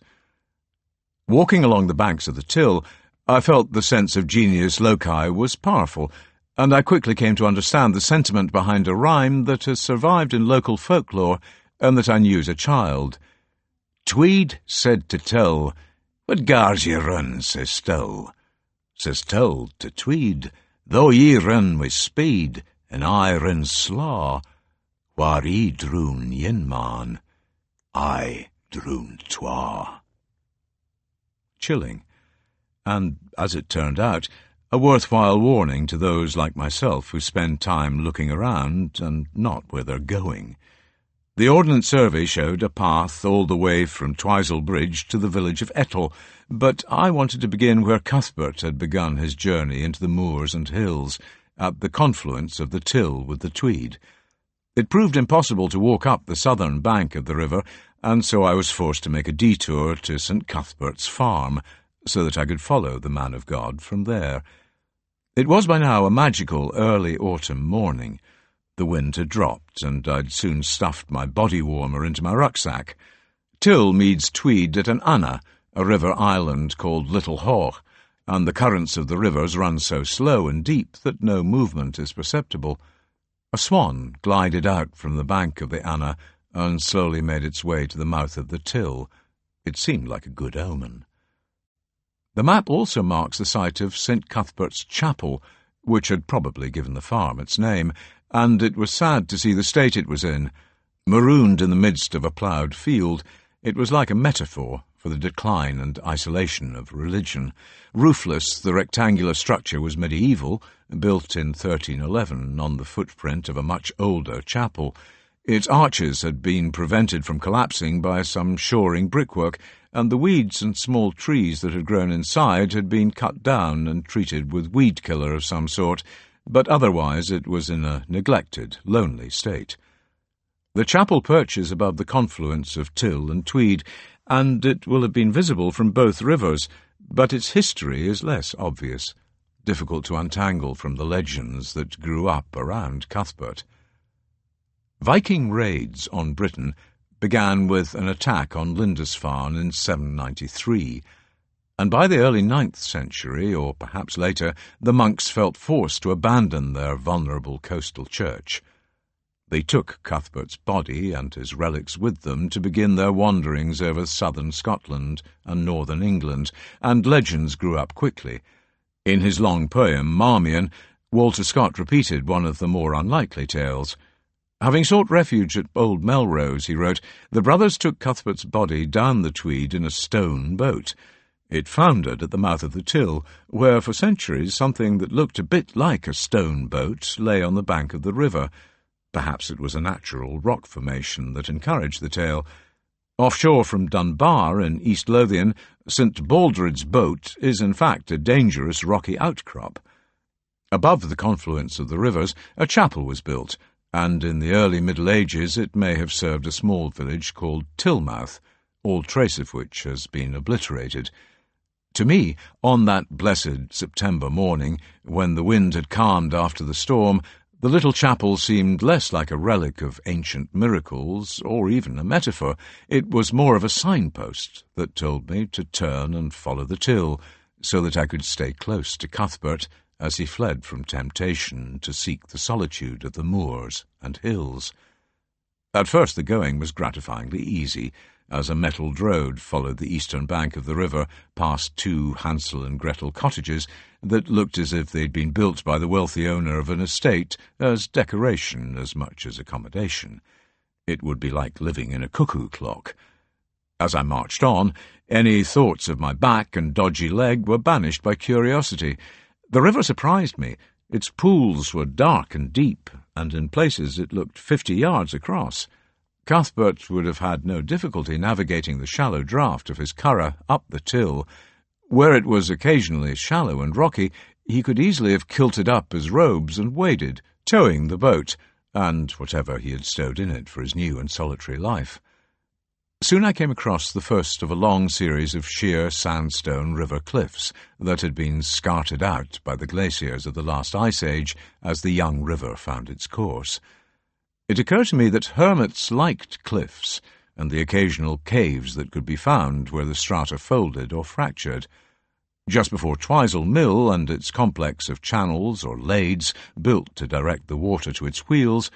Walking along the banks of the Till, I felt the sense of genius loci was powerful, and I quickly came to understand the sentiment behind a rhyme that has survived in local folklore and that I knew as a child. Tweed said to Till, "What gars ye run sae still?" Says Till to Tweed, "Though ye run with speed, and I run slaw, whar ye droon yin man, I droon twa." Chilling, and, as it turned out, a worthwhile warning to those like myself who spend time looking around and not where they're going. The Ordnance Survey showed a path all the way from Twisel Bridge to the village of Ettal, but I wanted to begin where Cuthbert had begun his journey into the moors and hills, at the confluence of the Till with the Tweed. It proved impossible to walk up the southern bank of the river, and so I was forced to make a detour to St. Cuthbert's farm, so that I could follow the man of God from there. It was by now a magical early autumn morning. The wind had dropped, and I'd soon stuffed my body warmer into my rucksack. Till meets Tweed at an anna, a river island called Little Haw, and the currents of the rivers run so slow and deep that no movement is perceptible. A swan glided out from the bank of the Anna and slowly made its way to the mouth of the Till. It seemed like a good omen. The map also marks the site of St. Cuthbert's Chapel, which had probably given the farm its name, and it was sad to see the state it was in. Marooned in the midst of a ploughed field, it was like a metaphor for the decline and isolation of religion. Roofless, the rectangular structure was medieval, built in 1311 on the footprint of a much older chapel. Its arches had been prevented from collapsing by some shoring brickwork, and the weeds and small trees that had grown inside had been cut down and treated with weed killer of some sort, but otherwise it was in a neglected, lonely state. The chapel perches above the confluence of Till and Tweed, and it will have been visible from both rivers, but its history is less obvious, difficult to untangle from the legends that grew up around Cuthbert. Viking raids on Britain began with an attack on Lindisfarne in 793, and by the early 9th century, or perhaps later, the monks felt forced to abandon their vulnerable coastal church. They took Cuthbert's body and his relics with them to begin their wanderings over southern Scotland and northern England, and legends grew up quickly. In his long poem, Marmion, Walter Scott repeated one of the more unlikely tales. Having sought refuge at Old Melrose, he wrote, "The brothers took Cuthbert's body down the Tweed in a stone boat. It foundered at the mouth of the Till, where for centuries something that looked a bit like a stone boat lay on the bank of the river. Perhaps it was a natural rock formation that encouraged the tale. Offshore from Dunbar in East Lothian, St. Baldred's boat is in fact a dangerous rocky outcrop. Above the confluence of the rivers, a chapel was built, and in the early Middle Ages it may have served a small village called Tillmouth, all trace of which has been obliterated. To me, on that blessed September morning, when the wind had calmed after the storm, the little chapel seemed less like a relic of ancient miracles, or even a metaphor. It was more of a signpost that told me to turn and follow the Till, so that I could stay close to Cuthbert as he fled from temptation to seek the solitude of the moors and hills. At first the going was gratifyingly easy, as a metalled road followed the eastern bank of the river past 2 Hansel and Gretel cottages that looked as if they'd been built by the wealthy owner of an estate as decoration as much as accommodation. It would be like living in a cuckoo clock. As I marched on, any thoughts of my back and dodgy leg were banished by curiosity. The river surprised me. Its pools were dark and deep, and in places it looked 50 yards across. Cuthbert would have had no difficulty navigating the shallow draught of his curragh up the Till. Where it was occasionally shallow and rocky, he could easily have kilted up his robes and waded, towing the boat, and whatever he had stowed in it for his new and solitary life. Soon I came across the first of a long series of sheer sandstone river cliffs that had been scarted out by the glaciers of the last ice age as the young river found its course. It occurred to me that hermits liked cliffs and the occasional caves that could be found where the strata folded or fractured. Just before Twisel Mill and its complex of channels or lades built to direct the water to its wheels,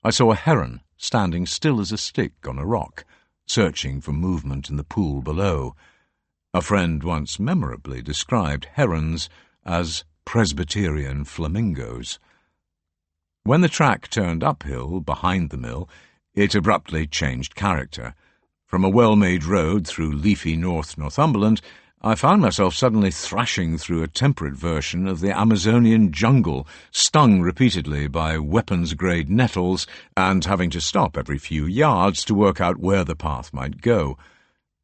I saw a heron standing still as a stick on a rock, searching for movement in the pool below. A friend once memorably described herons as Presbyterian flamingos. When the track turned uphill behind the mill, it abruptly changed character. From a well-made road through leafy Northumberland, I found myself suddenly thrashing through a temperate version of the Amazonian jungle, stung repeatedly by weapons-grade nettles and having to stop every few yards to work out where the path might go.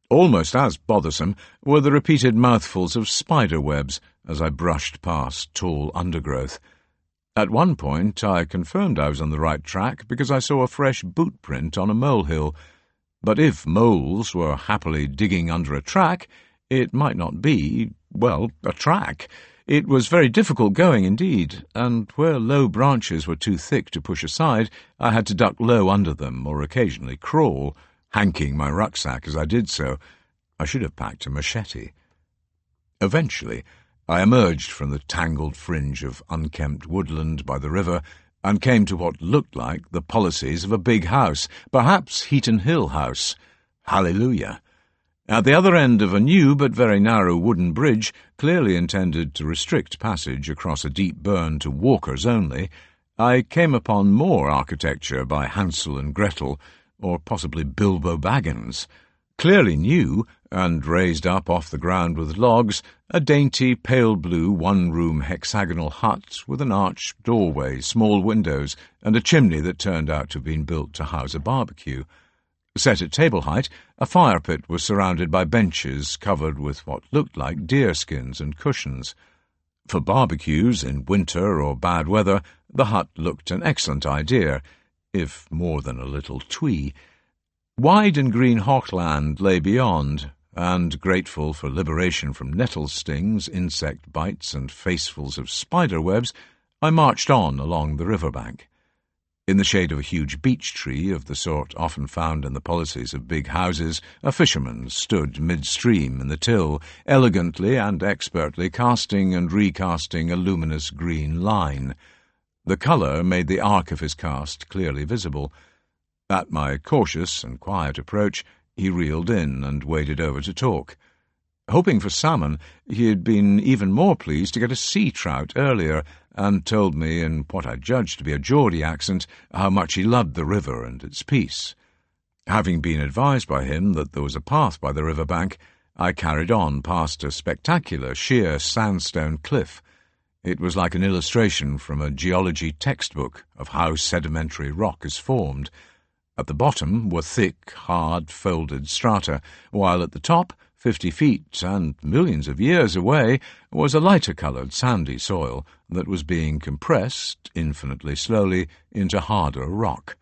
Almost as bothersome were the repeated mouthfuls of spider webs as I brushed past tall undergrowth. At one point I confirmed I was on the right track because I saw a fresh boot print on a molehill, but if moles were happily digging under a track, it might not be, well, a track. It was very difficult going indeed, and where low branches were too thick to push aside, I had to duck low under them or occasionally crawl, hanking my rucksack as I did so. I should have packed a machete. Eventually, I emerged from the tangled fringe of unkempt woodland by the river and came to what looked like the policies of a big house, perhaps Heaton Hill House. Hallelujah! At the other end of a new but very narrow wooden bridge, clearly intended to restrict passage across a deep burn to walkers only, I came upon more architecture by Hansel and Gretel, or possibly Bilbo Baggins. Clearly new, and raised up off the ground with logs, a dainty pale blue one-room hexagonal hut with an arched doorway, small windows, and a chimney that turned out to have been built to house a barbecue. Set at table height, a fire pit was surrounded by benches covered with what looked like deerskins and cushions. For barbecues in winter or bad weather, the hut looked an excellent idea, if more than a little twee. Wide and green hockland lay beyond, and, grateful for liberation from nettle stings, insect bites, and facefuls of spider webs, I marched on along the river bank. In the shade of a huge beech tree, of the sort often found in the policies of big houses, a fisherman stood midstream in the till, elegantly and expertly casting and recasting a luminous green line. The colour made the arc of his cast clearly visible. At my cautious and quiet approach, he reeled in and waded over to talk. Hoping for salmon, he had been even more pleased to get a sea trout earlier, and told me, in what I judged to be a Geordie accent, how much he loved the river and its peace. Having been advised by him that there was a path by the river bank, I carried on past a spectacular sheer sandstone cliff. It was like an illustration from a geology textbook of how sedimentary rock is formed. At the bottom were thick, hard, folded strata, while at the top, 50 feet and millions of years away, was a lighter-coloured sandy soil that was being compressed, infinitely slowly, into harder rock.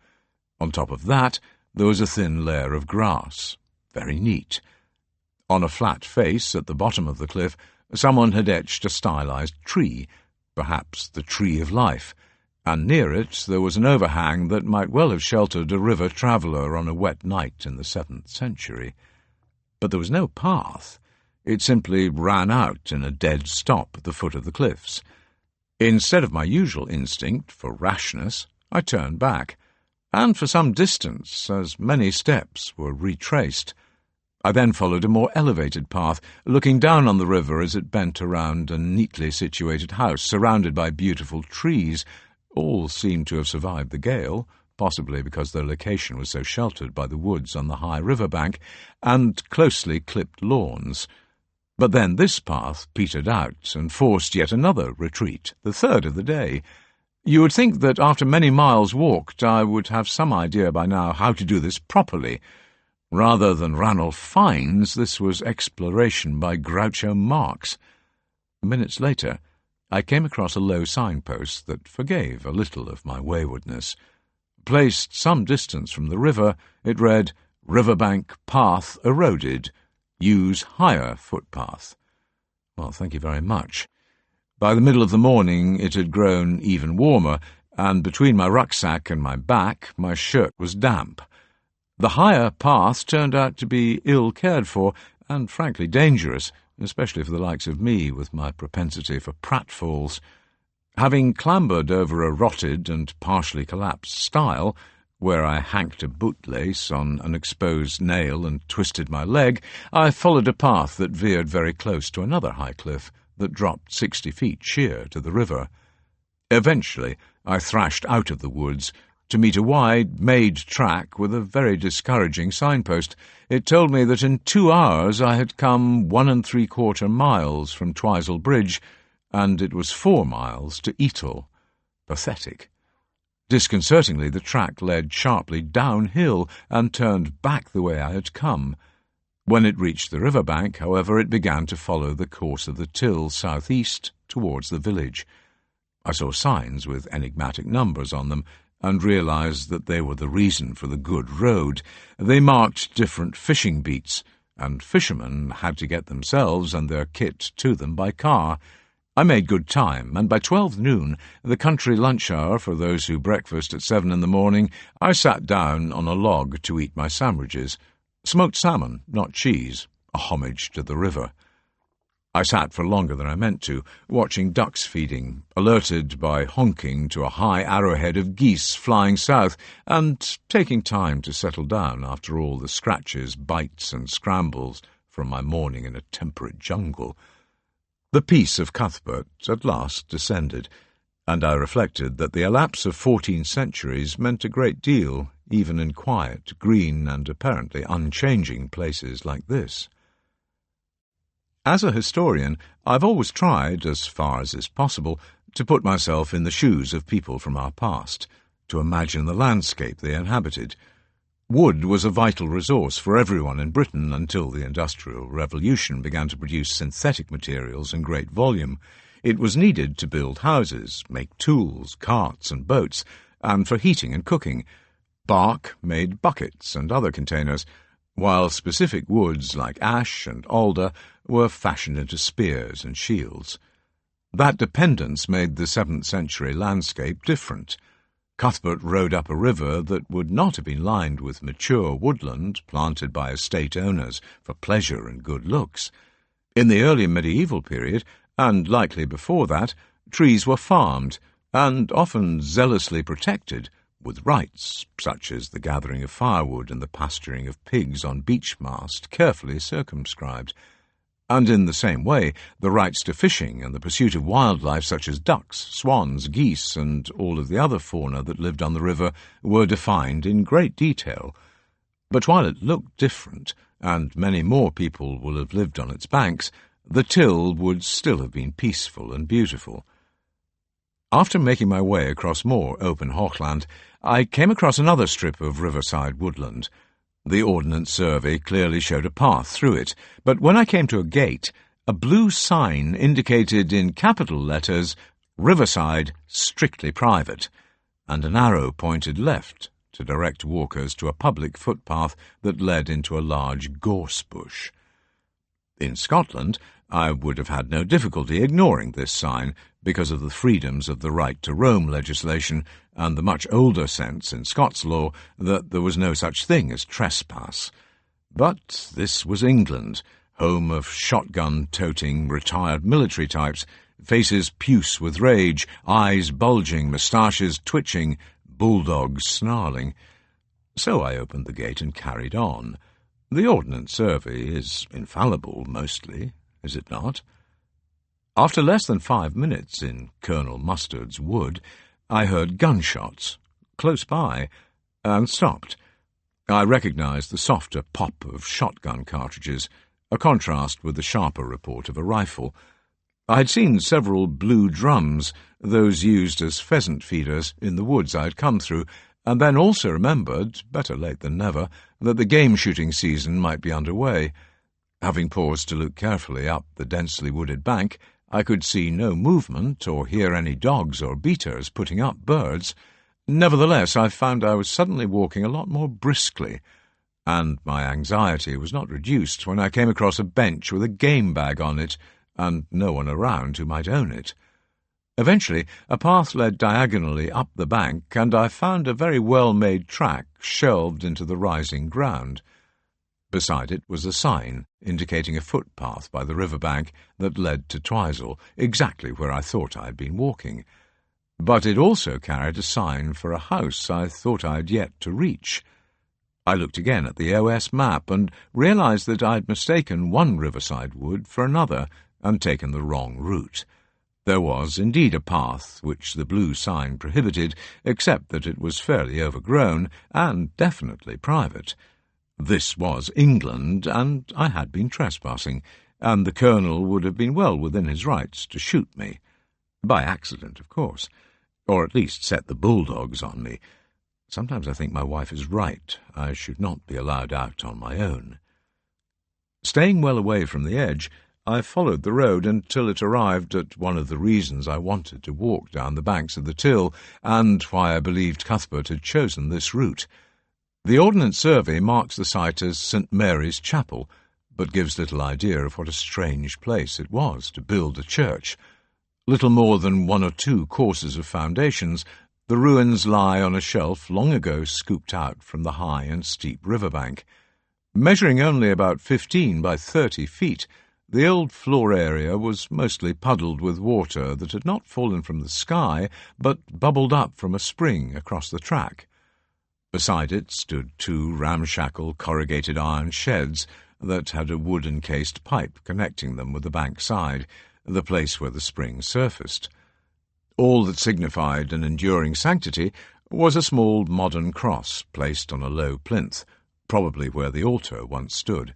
On top of that, there was a thin layer of grass. Very neat. On a flat face at the bottom of the cliff, someone had etched a stylized tree, perhaps the tree of life, and near it there was an overhang that might well have sheltered a river traveller on a wet night in the 7th century. But there was no path. It simply ran out in a dead stop at the foot of the cliffs. Instead of my usual instinct for rashness, I turned back, and for some distance, as many steps were retraced. I then followed a more elevated path, looking down on the river as it bent around a neatly situated house surrounded by beautiful trees. All seemed to have survived the gale, possibly because their location was so sheltered by the woods on the high river bank and closely clipped lawns. But then this path petered out and forced yet another retreat, the third of the day. You would think that after many miles walked I would have some idea by now how to do this properly. Rather than Ranulph Fiennes, this was exploration by Groucho Marx. Minutes later, I came across a low signpost that forgave a little of my waywardness. Placed some distance from the river, it read, "Riverbank path eroded. Use higher footpath." Well, thank you very much. By the middle of the morning it had grown even warmer, and between my rucksack and my back my shirt was damp. The higher path turned out to be ill cared for, and frankly dangerous, especially for the likes of me with my propensity for pratfalls. Having clambered over a rotted and partially collapsed stile, where I hanked a bootlace on an exposed nail and twisted my leg, I followed a path that veered very close to another high cliff that dropped 60 feet sheer to the river. Eventually, I thrashed out of the woods to meet a wide, made track with a very discouraging signpost. It told me that in 2 hours I had come 1 3/4 miles from Twisel Bridge, and it was 4 miles to Etal. Pathetic. Disconcertingly, the track led sharply downhill and turned back the way I had come. When it reached the river bank, however, it began to follow the course of the Till southeast towards the village. I saw signs with enigmatic numbers on them, and realised that they were the reason for the good road. They marked different fishing beats, and fishermen had to get themselves and their kit to them by car. I made good time, and by 12 noon, the country lunch hour for those who breakfast at 7 in the morning, I sat down on a log to eat my sandwiches. Smoked salmon, not cheese, a homage to the river. I sat for longer than I meant to, watching ducks feeding, alerted by honking to a high arrowhead of geese flying south, and taking time to settle down after all the scratches, bites, and scrambles from my morning in a temperate jungle. The peace of Cuthbert at last descended, and I reflected that the elapse of 14 centuries meant a great deal, even in quiet, green, and apparently unchanging places like this. As a historian, I've always tried, as far as is possible, to put myself in the shoes of people from our past, to imagine the landscape they inhabited. Wood was a vital resource for everyone in Britain until the Industrial Revolution began to produce synthetic materials in great volume. It was needed to build houses, make tools, carts and boats, and for heating and cooking. Bark made buckets and other containers, while specific woods like ash and alder were fashioned into spears and shields. That dependence made the 7th century landscape different. Cuthbert rode up a river that would not have been lined with mature woodland planted by estate owners for pleasure and good looks. In the early medieval period, and likely before that, trees were farmed, and often zealously protected, with rites, such as the gathering of firewood and the pasturing of pigs on beech mast, carefully circumscribed. And in the same way, the rights to fishing and the pursuit of wildlife such as ducks, swans, geese, and all of the other fauna that lived on the river were defined in great detail. But while it looked different, and many more people will have lived on its banks, the till would still have been peaceful and beautiful. After making my way across more open hochland, I came across another strip of riverside woodland. The Ordnance Survey clearly showed a path through it, but when I came to a gate, a blue sign indicated in capital letters, "Riverside, strictly private," and an arrow pointed left to direct walkers to a public footpath that led into a large gorse bush. In Scotland, I would have had no difficulty ignoring this sign because of the freedoms of the right to roam legislation and the much older sense in Scots law that there was no such thing as trespass. But this was England, home of shotgun-toting retired military types, faces puce with rage, eyes bulging, moustaches twitching, bulldogs snarling. So I opened the gate and carried on. The Ordnance Survey is infallible, mostly, is it not? After less than 5 minutes in Colonel Mustard's wood, I heard gunshots, close by, and stopped. I recognised the softer pop of shotgun cartridges, a contrast with the sharper report of a rifle. I had seen several blue drums, those used as pheasant feeders, in the woods I had come through, and then also remembered, better late than never, that the game-shooting season might be underway. Having paused to look carefully up the densely wooded bank, I could see no movement or hear any dogs or beaters putting up birds. Nevertheless, I found I was suddenly walking a lot more briskly, and my anxiety was not reduced when I came across a bench with a game bag on it, and no one around who might own it. Eventually, a path led diagonally up the bank, and I found a very well-made track shelved into the rising ground. Beside it was a sign indicating a footpath by the river bank that led to Twisel, exactly where I thought I had been walking. But it also carried a sign for a house I thought I had yet to reach. I looked again at the OS map and realised that I had mistaken one riverside wood for another and taken the wrong route. There was indeed a path which the blue sign prohibited, except that it was fairly overgrown and definitely private. This was England, and I had been trespassing, and the Colonel would have been well within his rights to shoot me. By accident, of course, or at least set the bulldogs on me. Sometimes I think my wife is right. I should not be allowed out on my own. Staying well away from the edge, I followed the road until it arrived at one of the reasons I wanted to walk down the banks of the Till, and why I believed Cuthbert had chosen this route. The Ordnance Survey marks the site as St. Mary's Chapel, but gives little idea of what a strange place it was to build a church. Little more than 1 or 2 courses of foundations, the ruins lie on a shelf long ago scooped out from the high and steep riverbank. Measuring only about 15 by 30 feet, the old floor area was mostly puddled with water that had not fallen from the sky, but bubbled up from a spring across the track. Beside it stood 2 ramshackle corrugated iron sheds that had a wood-encased pipe connecting them with the bank side, the place where the spring surfaced. All that signified an enduring sanctity was a small modern cross placed on a low plinth, probably where the altar once stood.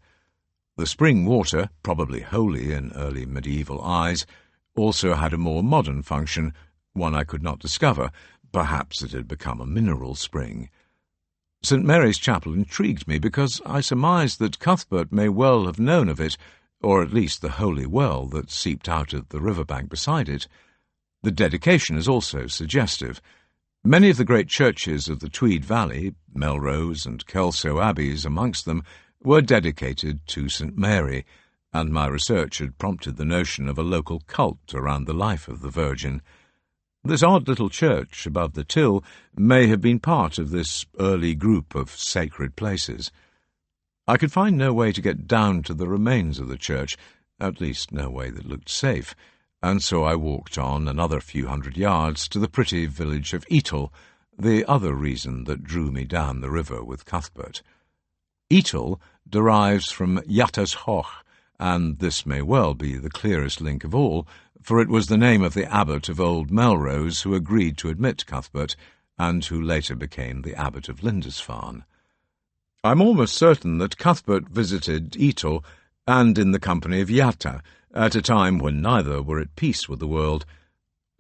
The spring water, probably holy in early medieval eyes, also had a more modern function, one I could not discover. Perhaps it had become a mineral spring. St. Mary's Chapel intrigued me because I surmised that Cuthbert may well have known of it, or at least the holy well that seeped out of the riverbank beside it. The dedication is also suggestive. Many of the great churches of the Tweed Valley, Melrose and Kelso Abbeys amongst them, were dedicated to St. Mary, and my research had prompted the notion of a local cult around the life of the Virgin. This odd little church above the Till may have been part of this early group of sacred places. I could find no way to get down to the remains of the church, at least no way that looked safe, and so I walked on another few hundred yards to the pretty village of Etal, the other reason that drew me down the river with Cuthbert. Etal derives from Yatas Hoch, and this may well be the clearest link of all, for it was the name of the abbot of Old Melrose who agreed to admit Cuthbert, and who later became the abbot of Lindisfarne. I'm almost certain that Cuthbert visited Etal, and in the company of Yatta, at a time when neither were at peace with the world.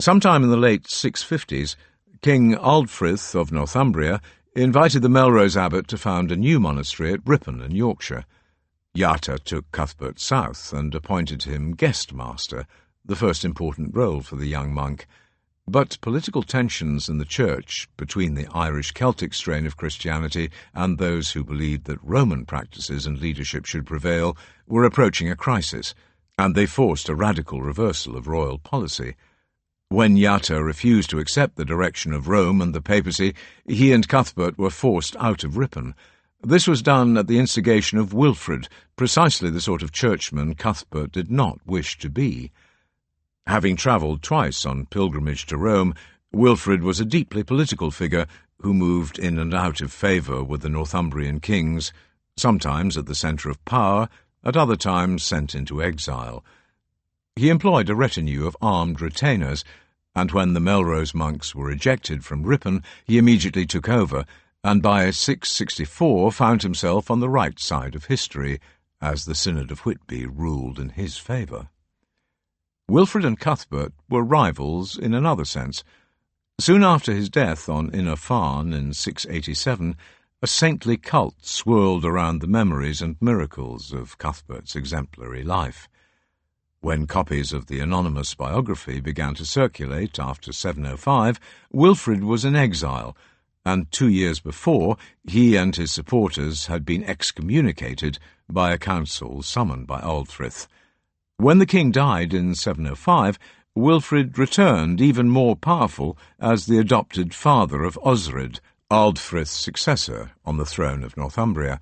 Sometime in the late 650s, King Aldfrith of Northumbria invited the Melrose abbot to found a new monastery at Ripon in Yorkshire. Yatta took Cuthbert south and appointed him guest master, the first important role for the young monk. But political tensions in the church, between the Irish-Celtic strain of Christianity and those who believed that Roman practices and leadership should prevail, were approaching a crisis, and they forced a radical reversal of royal policy. When Yatta refused to accept the direction of Rome and the papacy, he and Cuthbert were forced out of Ripon. This was done at the instigation of Wilfrid, precisely the sort of churchman Cuthbert did not wish to be. Having travelled twice on pilgrimage to Rome, Wilfrid was a deeply political figure who moved in and out of favour with the Northumbrian kings, sometimes at the centre of power, at other times sent into exile. He employed a retinue of armed retainers, and when the Melrose monks were ejected from Ripon, he immediately took over, and by 664 found himself on the right side of history, as the Synod of Whitby ruled in his favour. Wilfrid and Cuthbert were rivals in another sense. Soon after his death on Inner Farne in 687, a saintly cult swirled around the memories and miracles of Cuthbert's exemplary life. When copies of the anonymous biography began to circulate after 705, Wilfrid was in exile, and 2 years before, he and his supporters had been excommunicated by a council summoned by Aldfrith. When the king died in 705, Wilfrid returned even more powerful as the adopted father of Osred, Aldfrith's successor on the throne of Northumbria.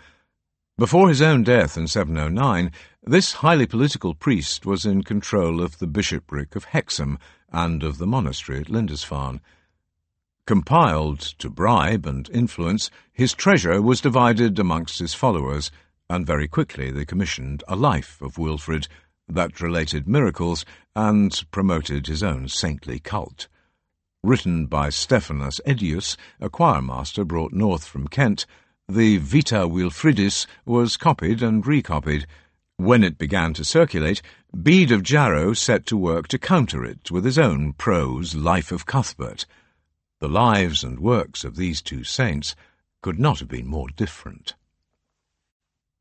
Before his own death in 709, this highly political priest was in control of the bishopric of Hexham and of the monastery at Lindisfarne. Compiled to bribe and influence, his treasure was divided amongst his followers, and very quickly they commissioned a life of Wilfrid that related miracles and promoted his own saintly cult. Written by Stephanus Edius, a choirmaster brought north from Kent, the Vita Wilfridis was copied and recopied. When it began to circulate, Bede of Jarrow set to work to counter it with his own prose Life of Cuthbert. The lives and works of these two saints could not have been more different.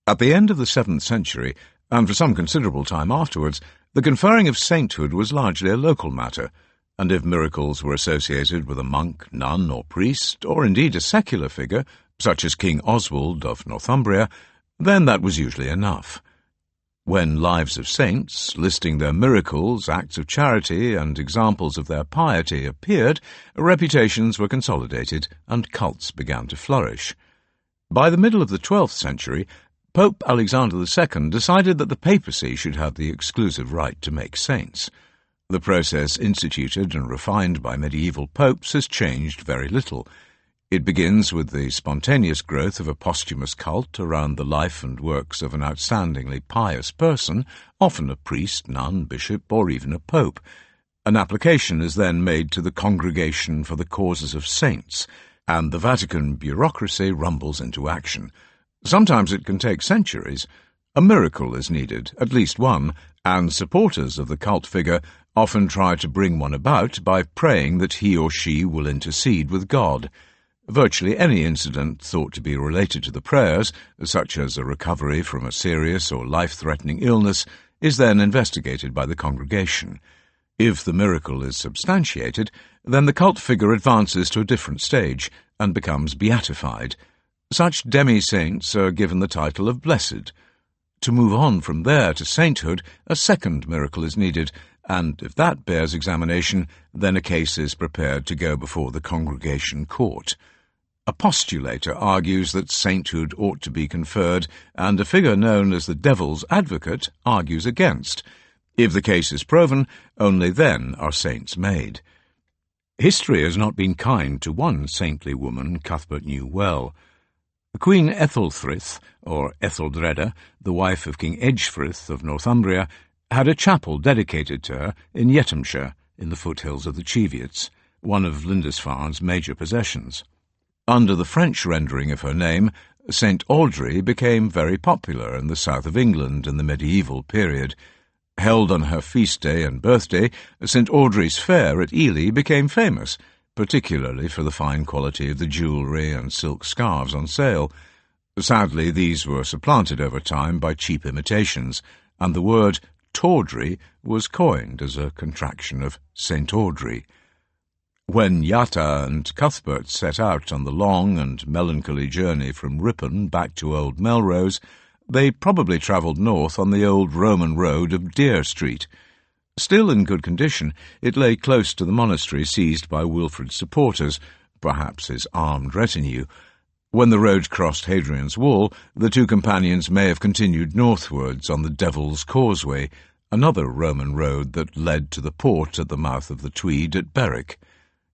At the end of the 7th century, and for some considerable time afterwards, the conferring of sainthood was largely a local matter, and if miracles were associated with a monk, nun, or priest, or indeed a secular figure, such as King Oswald of Northumbria, then that was usually enough. When lives of saints, listing their miracles, acts of charity, and examples of their piety appeared, reputations were consolidated and cults began to flourish. By the middle of the 12th century, Pope Alexander II decided that the papacy should have the exclusive right to make saints. The process instituted and refined by medieval popes has changed very little. It begins with the spontaneous growth of a posthumous cult around the life and works of an outstandingly pious person, often a priest, nun, bishop, or even a pope. An application is then made to the Congregation for the Causes of Saints, and the Vatican bureaucracy rumbles into action. Sometimes it can take centuries. A miracle is needed, at least one, and supporters of the cult figure often try to bring one about by praying that he or she will intercede with God. Virtually any incident thought to be related to the prayers, such as a recovery from a serious or life-threatening illness, is then investigated by the congregation. If the miracle is substantiated, then the cult figure advances to a different stage and becomes beatified. Such demi-saints are given the title of blessed. To move on from there to sainthood, a second miracle is needed, and if that bears examination, then a case is prepared to go before the congregation court. A postulator argues that sainthood ought to be conferred, and a figure known as the devil's advocate argues against. If the case is proven, only then are saints made. History has not been kind to one saintly woman Cuthbert knew well. Queen Ethelthryth, or Etheldreda, the wife of King Edgefrith of Northumbria, had a chapel dedicated to her in Yethamshire, in the foothills of the Cheviots, one of Lindisfarne's major possessions. Under the French rendering of her name, St. Audrey became very popular in the south of England in the medieval period. Held on her feast day and birthday, St. Audrey's Fair at Ely became famous, particularly for the fine quality of the jewellery and silk scarves on sale. Sadly, these were supplanted over time by cheap imitations, and the word tawdry was coined as a contraction of St. Audrey. When Yatta and Cuthbert set out on the long and melancholy journey from Ripon back to Old Melrose, they probably travelled north on the old Roman road of Deer Street. Still in good condition, it lay close to the monastery seized by Wilfrid's supporters, perhaps his armed retinue. When the road crossed Hadrian's Wall, the two companions may have continued northwards on the Devil's Causeway, another Roman road that led to the port at the mouth of the Tweed at Berwick.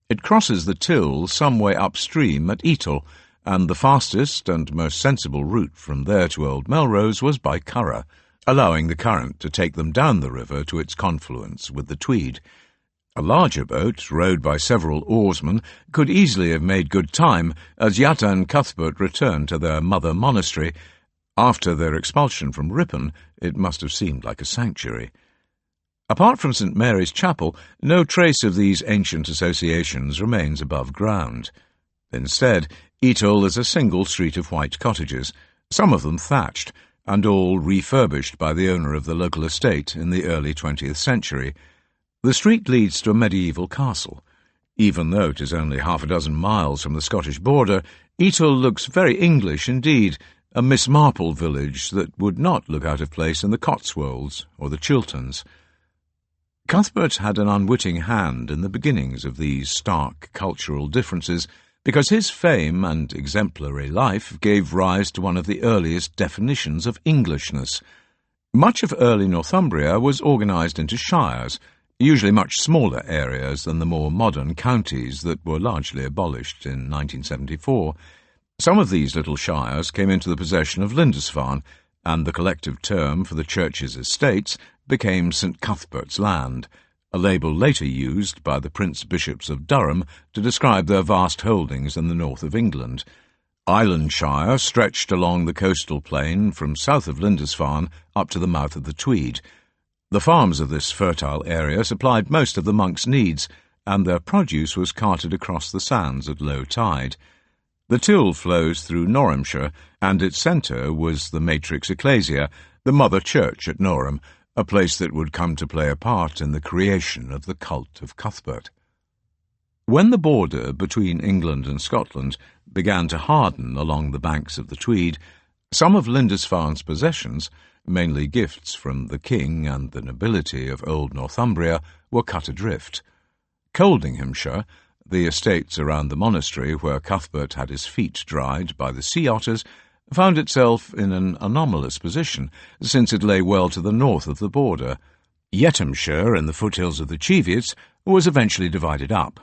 It crosses the Till some way upstream at Etal, and the fastest and most sensible route from there to Old Melrose was by Curragh, allowing the current to take them down the river to its confluence with the Tweed. A larger boat, rowed by several oarsmen, could easily have made good time as Yatta and Cuthbert returned to their mother monastery. After their expulsion from Ripon, it must have seemed like a sanctuary. Apart from St. Mary's Chapel, no trace of these ancient associations remains above ground. Instead, Etal is a single street of white cottages, some of them thatched, and all refurbished by the owner of the local estate in the early 20th century. The street leads to a medieval castle. Even though it is only half a dozen miles from the Scottish border, Etal looks very English indeed, a Miss Marple village that would not look out of place in the Cotswolds or the Chilterns. Cuthbert had an unwitting hand in the beginnings of these stark cultural differences, because his fame and exemplary life gave rise to one of the earliest definitions of Englishness. Much of early Northumbria was organised into shires, usually much smaller areas than the more modern counties that were largely abolished in 1974. Some of these little shires came into the possession of Lindisfarne, and the collective term for the church's estates became St. Cuthbert's Land, a label later used by the Prince-Bishops of Durham to describe their vast holdings in the north of England. Islandshire stretched along the coastal plain from south of Lindisfarne up to the mouth of the Tweed. The farms of this fertile area supplied most of the monks' needs, and their produce was carted across the sands at low tide. The Till flows through Norhamshire, and its centre was the matrix ecclesia, the Mother Church at Norham, a place that would come to play a part in the creation of the cult of Cuthbert. When the border between England and Scotland began to harden along the banks of the Tweed, some of Lindisfarne's possessions, mainly gifts from the king and the nobility of old Northumbria, were cut adrift. Coldinghamshire, the estates around the monastery where Cuthbert had his feet dried by the sea otters, found itself in an anomalous position, since it lay well to the north of the border. Yethamshire, in the foothills of the Cheviots, was eventually divided up.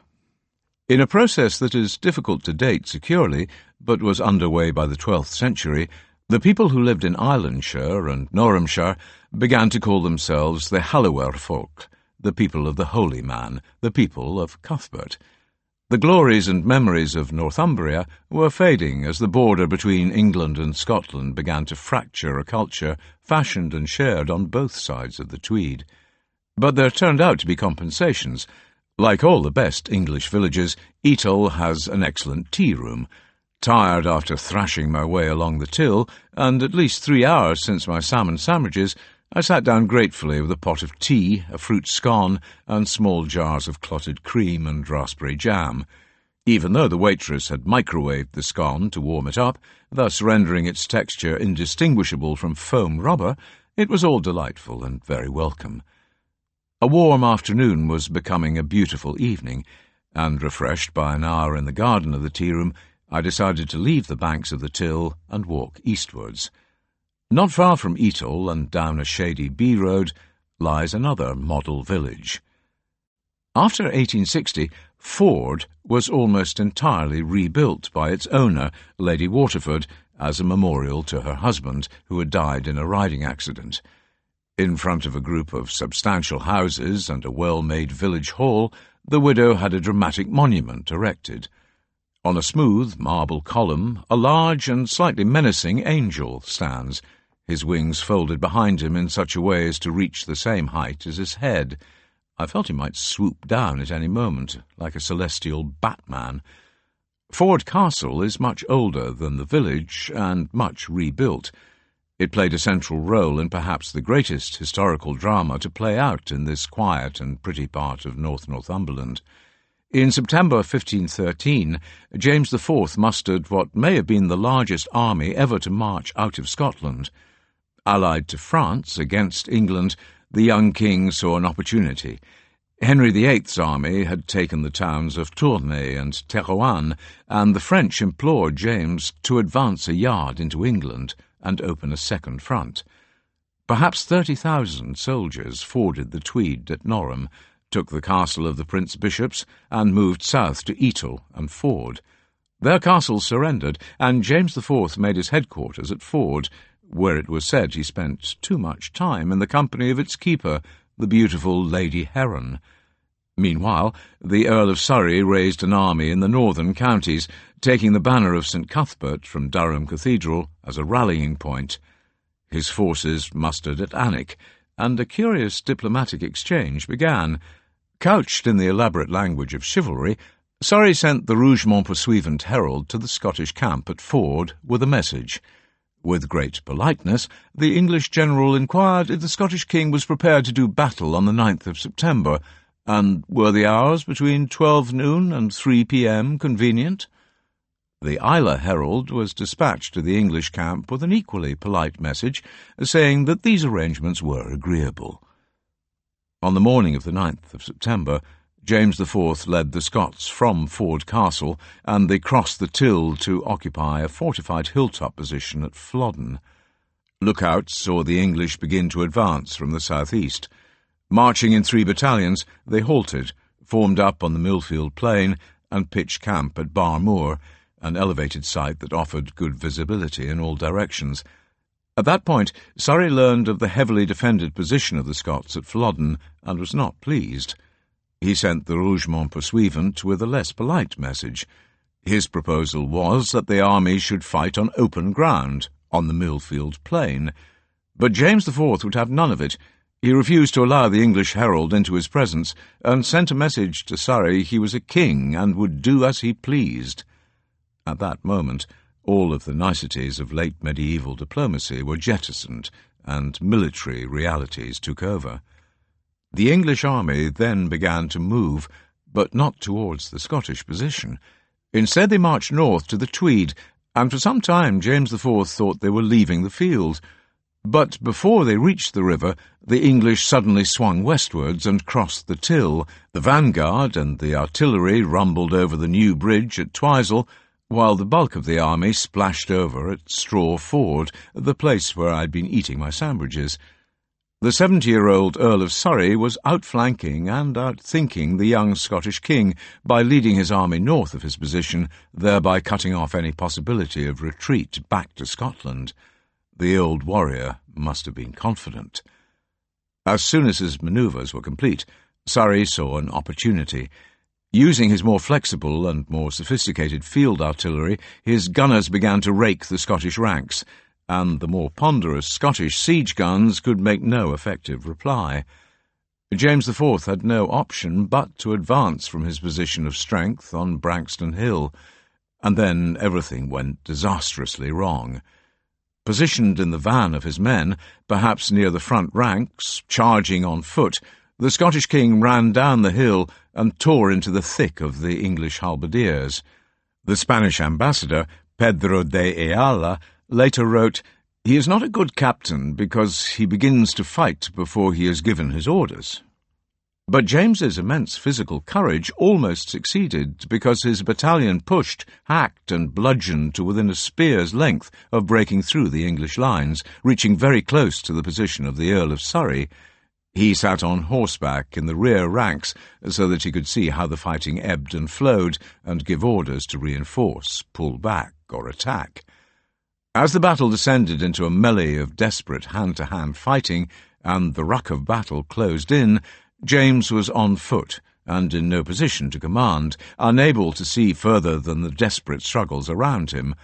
In a process that is difficult to date securely, but was underway by the 12th century, the people who lived in Islandshire and Norhamshire began to call themselves the Hallower folk, the people of the holy man, the people of Cuthbert. The glories and memories of Northumbria were fading as the border between England and Scotland began to fracture a culture fashioned and shared on both sides of the Tweed. But there turned out to be compensations. Like all the best English villages, Etal has an excellent tea-room. Tired after thrashing my way along the Till, and at least 3 hours since my salmon sandwiches, I sat down gratefully with a pot of tea, a fruit scone, and small jars of clotted cream and raspberry jam. Even though the waitress had microwaved the scone to warm it up, thus rendering its texture indistinguishable from foam rubber, it was all delightful and very welcome. A warm afternoon was becoming a beautiful evening, and refreshed by an hour in the garden of the tea-room, I decided to leave the banks of the Till and walk eastwards. Not far from Etal and down a shady bee-road lies another model village. After 1860, Ford was almost entirely rebuilt by its owner, Lady Waterford, as a memorial to her husband, who had died in a riding accident. In front of a group of substantial houses and a well-made village hall, the widow had a dramatic monument erected. On a smooth marble column, a large and slightly menacing angel stands, his wings folded behind him in such a way as to reach the same height as his head. I felt he might swoop down at any moment, like a celestial Batman. Ford Castle is much older than the village and much rebuilt. It played a central role in perhaps the greatest historical drama to play out in this quiet and pretty part of North Northumberland. In September 1513, James IV mustered what may have been the largest army ever to march out of Scotland. Allied to France against England, the young king saw an opportunity. Henry VIII's army had taken the towns of Tournai and Terouanne, and the French implored James to advance a yard into England and open a second front. Perhaps 30,000 soldiers forded the Tweed at Norham, took the castle of the Prince Bishops, and moved south to Etal and Ford. Their castle surrendered, and James IV made his headquarters at Ford, where it was said he spent too much time in the company of its keeper, the beautiful Lady Heron. Meanwhile, the Earl of Surrey raised an army in the northern counties, taking the banner of St. Cuthbert from Durham Cathedral as a rallying point. His forces mustered at Alnwick, and a curious diplomatic exchange began. Couched in the elaborate language of chivalry, Surrey sent the Rougemont pursuivant herald to the Scottish camp at Ford with a message. With great politeness, the English general inquired if the Scottish king was prepared to do battle on the 9th of September, and were the hours between 12 noon and 3 p.m. convenient? The Islay herald was dispatched to the English camp with an equally polite message, saying that these arrangements were agreeable. On the morning of the 9th of September, James IV led the Scots from Ford Castle, and they crossed the Till to occupy a fortified hilltop position at Flodden. Lookouts saw the English begin to advance from the southeast. Marching in 3 battalions, they halted, formed up on the Millfield Plain, and pitched camp at Barmoor, an elevated site that offered good visibility in all directions. At that point, Surrey learned of the heavily defended position of the Scots at Flodden, and was not pleased. He sent the Rougemont pursuivant with a less polite message. His proposal was that the army should fight on open ground, on the Millfield Plain. But James IV would have none of it. He refused to allow the English herald into his presence, and sent a message to Surrey he was a king and would do as he pleased. At that moment, All of the niceties of late medieval diplomacy were jettisoned, and military realities took over. The English army then began to move, but not towards the Scottish position. Instead they marched north to the Tweed, and for some time James IV thought they were leaving the field. But before they reached the river, the English suddenly swung westwards and crossed the Till. The vanguard and the artillery rumbled over the new bridge at Twisel, while the bulk of the army splashed over at Straw Ford, the place where I'd been eating my sandwiches. The 70-year-old Earl of Surrey was outflanking and outthinking the young Scottish king by leading his army north of his position, thereby cutting off any possibility of retreat back to Scotland. The old warrior must have been confident. As soon as his manoeuvres were complete, Surrey saw an opportunity. Using his more flexible and more sophisticated field artillery, his gunners began to rake the Scottish ranks, and the more ponderous Scottish siege guns could make no effective reply. James IV had no option but to advance from his position of strength on Branxton Hill, and then everything went disastrously wrong. Positioned in the van of his men, perhaps near the front ranks, charging on foot, the Scottish king ran down the hill and tore into the thick of the English halberdiers. The Spanish ambassador, Pedro de Ayala, later wrote, "He is not a good captain because he begins to fight before he has given his orders." But James's immense physical courage almost succeeded because his battalion pushed, hacked and bludgeoned to within a spear's length of breaking through the English lines, reaching very close to the position of the Earl of Surrey. He sat on horseback in the rear ranks so that he could see how the fighting ebbed and flowed and give orders to reinforce, pull back or attack. As the battle descended into a melee of desperate hand-to-hand fighting and the ruck of battle closed in, James was on foot and in no position to command, unable to see further than the desperate struggles around him.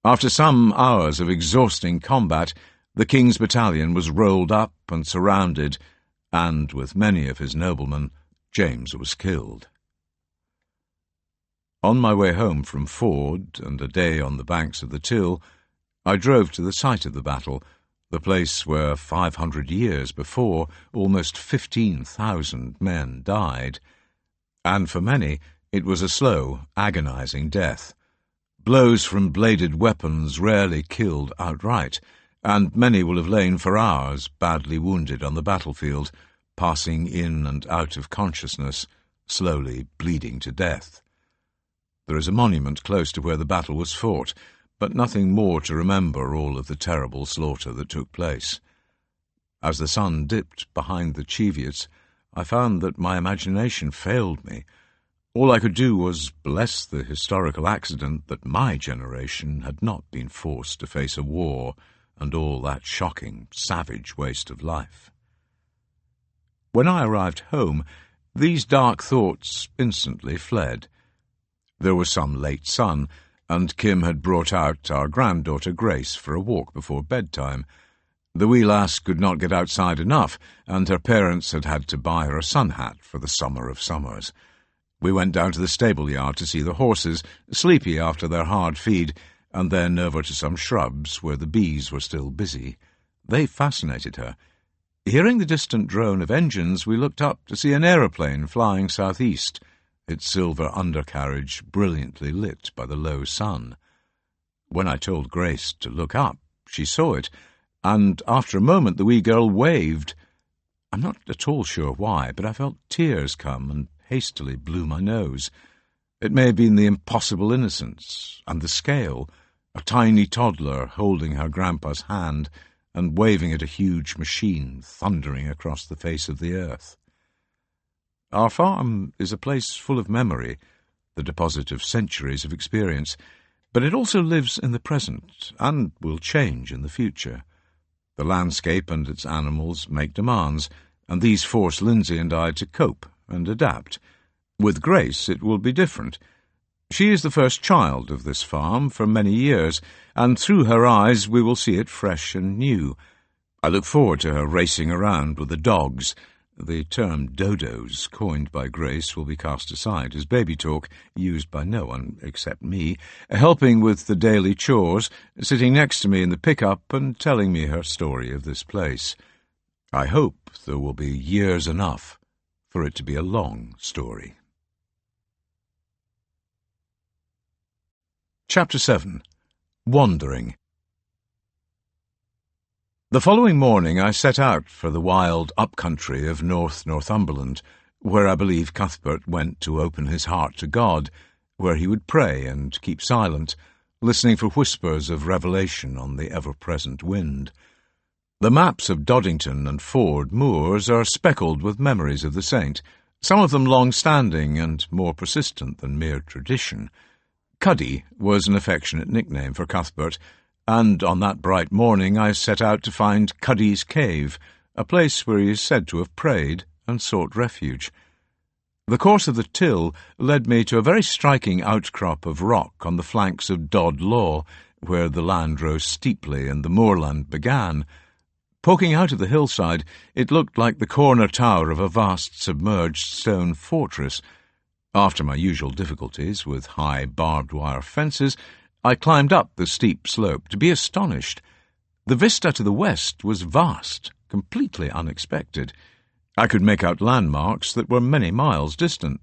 After some hours of exhausting combat, the king's battalion was rolled up and surrounded, and with many of his noblemen, James was killed. On my way home from Ford and a day on the banks of the Till, I drove to the site of the battle, the place where 500 years before almost 15,000 men died. And for many, it was a slow, agonizing death. Blows from bladed weapons rarely killed outright, and many will have lain for hours badly wounded on the battlefield, passing in and out of consciousness, slowly bleeding to death. There is a monument close to where the battle was fought, but nothing more to remember all of the terrible slaughter that took place. As the sun dipped behind the Cheviots, I found that my imagination failed me. All I could do was bless the historical accident that my generation had not been forced to face a war and all that shocking, savage waste of life. When I arrived home, these dark thoughts instantly fled. There was some late sun, and Kim had brought out our granddaughter Grace for a walk before bedtime. The wee lass could not get outside enough, and her parents had had to buy her a sun hat for the summer of summers. We went down to the stable yard to see the horses, sleepy after their hard feed, and then over to some shrubs where the bees were still busy. They fascinated her. Hearing the distant drone of engines, we looked up to see an aeroplane flying southeast, its silver undercarriage brilliantly lit by the low sun. When I told Grace to look up, she saw it, and after a moment the wee girl waved. I'm not at all sure why, but I felt tears come and hastily blew my nose. It may have been the impossible innocence and the scale, a tiny toddler holding her grandpa's hand and waving at a huge machine thundering across the face of the earth. Our farm is a place full of memory, the deposit of centuries of experience, but it also lives in the present and will change in the future. The landscape and its animals make demands, and these force Lindsay and I to cope and adapt. With Grace it will be different. She is the first child of this farm for many years, and through her eyes we will see it fresh and new. I look forward to her racing around with the dogs. The term dodos, coined by Grace, will be cast aside as baby talk, used by no one except me, helping with the daily chores, sitting next to me in the pickup and telling me her story of this place. I hope there will be years enough for it to be a long story. Chapter 7. Wandering. The following morning I set out for the wild up-country of North Northumberland, where I believe Cuthbert went to open his heart to God, where he would pray and keep silent, listening for whispers of revelation on the ever-present wind. The maps of Doddington and Ford moors are speckled with memories of the saint, some of them long-standing and more persistent than mere tradition. Cuddy was an affectionate nickname for Cuthbert, and on that bright morning I set out to find Cuddy's Cave, a place where he is said to have prayed and sought refuge. The course of the Till led me to a very striking outcrop of rock on the flanks of Dod Law, where the land rose steeply and the moorland began. Poking out of the hillside, it looked like the corner tower of a vast submerged stone fortress. After my usual difficulties with high barbed wire fences, I climbed up the steep slope to be astonished. The vista to the west was vast, completely unexpected. I could make out landmarks that were many miles distant.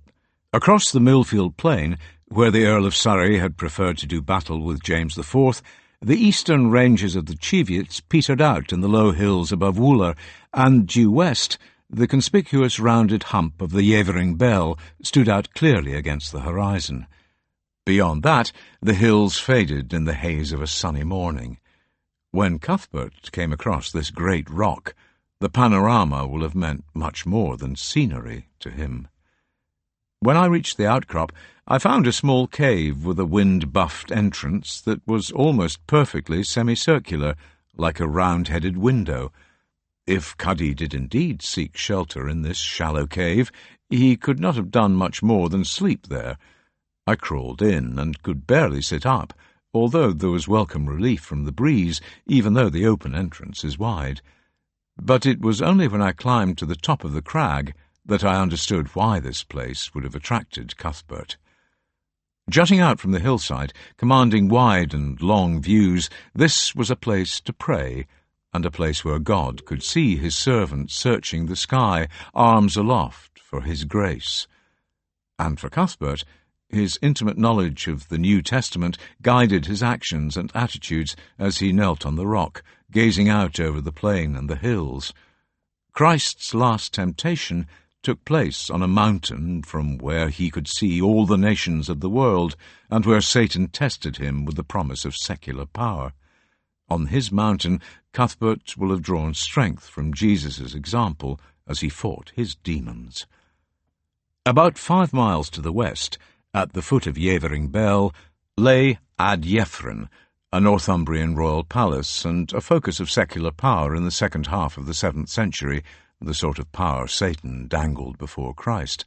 Across the Millfield Plain, where the Earl of Surrey had preferred to do battle with James IV, the eastern ranges of the Cheviots petered out in the low hills above Wooler, and due west, the conspicuous rounded hump of the Yevering Bell stood out clearly against the horizon. Beyond that, the hills faded in the haze of a sunny morning. When Cuthbert came across this great rock, the panorama will have meant much more than scenery to him. When I reached the outcrop, I found a small cave with a wind-buffed entrance that was almost perfectly semicircular, like a round-headed window. If Cuddy did indeed seek shelter in this shallow cave, he could not have done much more than sleep there. I crawled in and could barely sit up, although there was welcome relief from the breeze, even though the open entrance is wide. But it was only when I climbed to the top of the crag that I understood why this place would have attracted Cuthbert. Jutting out from the hillside, commanding wide and long views, this was a place to pray, and a place where God could see his servant searching the sky, arms aloft for his grace. And for Cuthbert, his intimate knowledge of the New Testament guided his actions and attitudes as he knelt on the rock, gazing out over the plain and the hills. Christ's last temptation took place on a mountain from where he could see all the nations of the world, and where Satan tested him with the promise of secular power. On his mountain, Cuthbert will have drawn strength from Jesus' example as he fought his demons. About 5 miles to the west, at the foot of Yevering Bell, lay Ad Yeffren, a Northumbrian royal palace and a focus of secular power in the second half of the 7th century, the sort of power Satan dangled before Christ.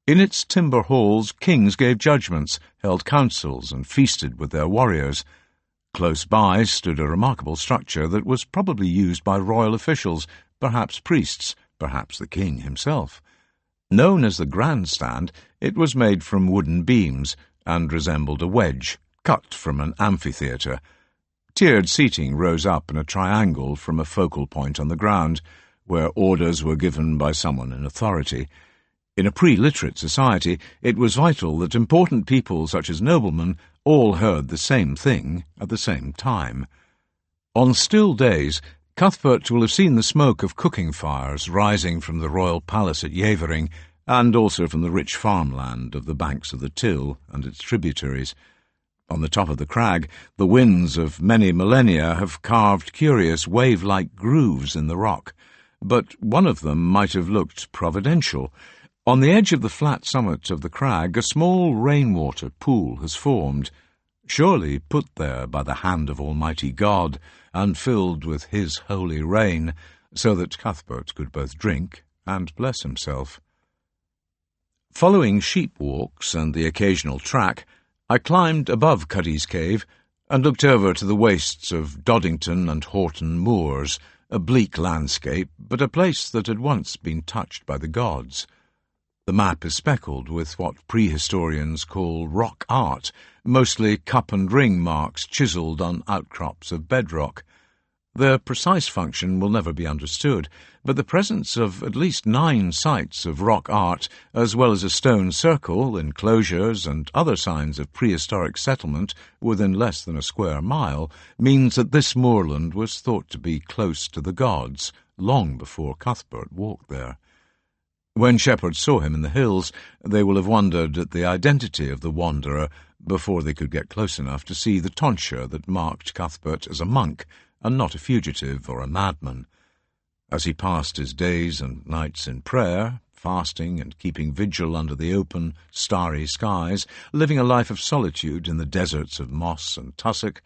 In its timber halls, kings gave judgments, held councils, and feasted with their warriors. Close by stood a remarkable structure that was probably used by royal officials, perhaps priests, perhaps the king himself. Known as the grandstand, it was made from wooden beams and resembled a wedge, cut from an amphitheatre. Tiered seating rose up in a triangle from a focal point on the ground, where orders were given by someone in authority. In a pre-literate society, it was vital that important people such as noblemen all heard the same thing at the same time. On still days, Cuthbert will have seen the smoke of cooking fires rising from the royal palace at Yevering, and also from the rich farmland of the banks of the Till and its tributaries. On the top of the crag, the winds of many millennia have carved curious wave-like grooves in the rock, but one of them might have looked providential. On the edge of the flat summit of the crag, a small rainwater pool has formed, surely put there by the hand of Almighty God, and filled with his holy rain, so that Cuthbert could both drink and bless himself. Following sheep walks and the occasional track, I climbed above Cuddy's Cave and looked over to the wastes of Doddington and Horton moors, a bleak landscape, but a place that had once been touched by the gods. The map is speckled with what prehistorians call rock art, mostly cup and ring marks chiselled on outcrops of bedrock. Their precise function will never be understood, but the presence of at least 9 sites of rock art, as well as a stone circle, enclosures, and other signs of prehistoric settlement within less than a square mile, means that this moorland was thought to be close to the gods long before Cuthbert walked there. When shepherds saw him in the hills, they will have wondered at the identity of the wanderer before they could get close enough to see the tonsure that marked Cuthbert as a monk, and not a fugitive or a madman. As he passed his days and nights in prayer, fasting and keeping vigil under the open, starry skies, living a life of solitude in the deserts of moss and tussock,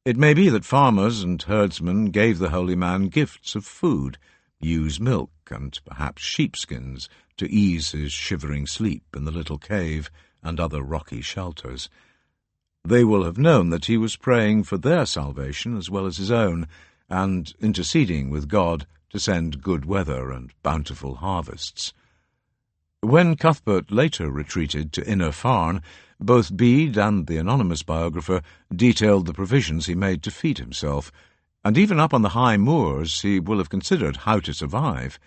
it may be that farmers and herdsmen gave the holy man gifts of food, ewe's milk and perhaps sheepskins, to ease his shivering sleep in the little cave and other rocky shelters. They will have known that he was praying for their salvation as well as his own, and interceding with God to send good weather and bountiful harvests. When Cuthbert later retreated to Inner Farne, both Bede and the anonymous biographer detailed the provisions he made to feed himself, and even up on the high moors he will have considered how to survive.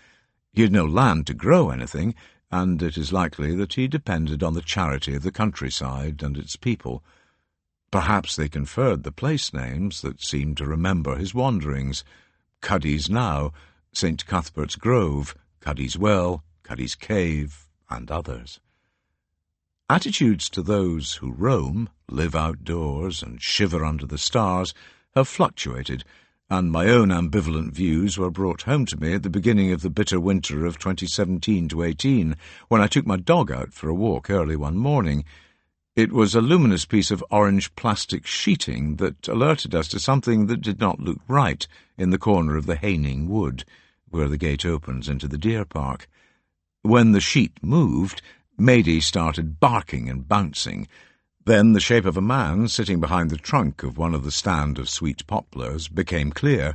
He had no land to grow anything, and it is likely that he depended on the charity of the countryside and its people. Perhaps they conferred the place names that seemed to remember his wanderings: Cuddy's Knowe, St. Cuthbert's Grove, Cuddy's Well, Cuddy's Cave, and others. Attitudes to those who roam, live outdoors, and shiver under the stars have fluctuated, and my own ambivalent views were brought home to me at the beginning of the bitter winter of 2017-18, when I took my dog out for a walk early one morning. It was a luminous piece of orange plastic sheeting that alerted us to something that did not look right in the corner of the Haining Wood, where the gate opens into the deer park. When the sheet moved, Mady started barking and bouncing. Then the shape of a man sitting behind the trunk of one of the stand of sweet poplars became clear.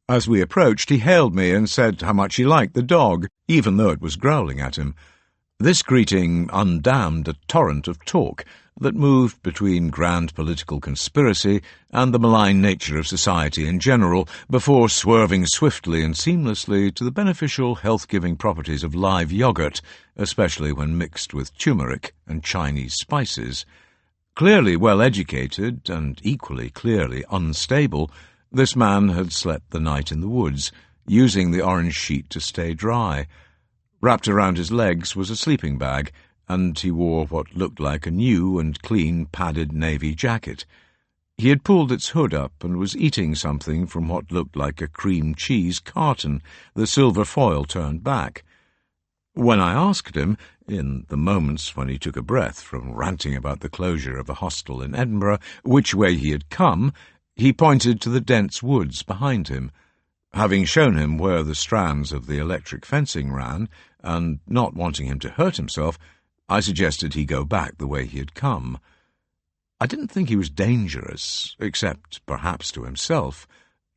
As we approached, he hailed me and said how much he liked the dog, even though it was growling at him. This greeting undammed a torrent of talk that moved between grand political conspiracy and the malign nature of society in general, before swerving swiftly and seamlessly to the beneficial health-giving properties of live yogurt, especially when mixed with turmeric and Chinese spices. Clearly well-educated and equally clearly unstable, this man had slept the night in the woods, using the orange sheet to stay dry. Wrapped around his legs was a sleeping bag, and he wore what looked like a new and clean padded navy jacket. He had pulled its hood up and was eating something from what looked like a cream cheese carton, the silver foil turned back. When I asked him, in the moments when he took a breath from ranting about the closure of a hostel in Edinburgh, which way he had come, he pointed to the dense woods behind him. Having shown him where the strands of the electric fencing ran, and not wanting him to hurt himself, I suggested he go back the way he had come. I didn't think he was dangerous, except perhaps to himself,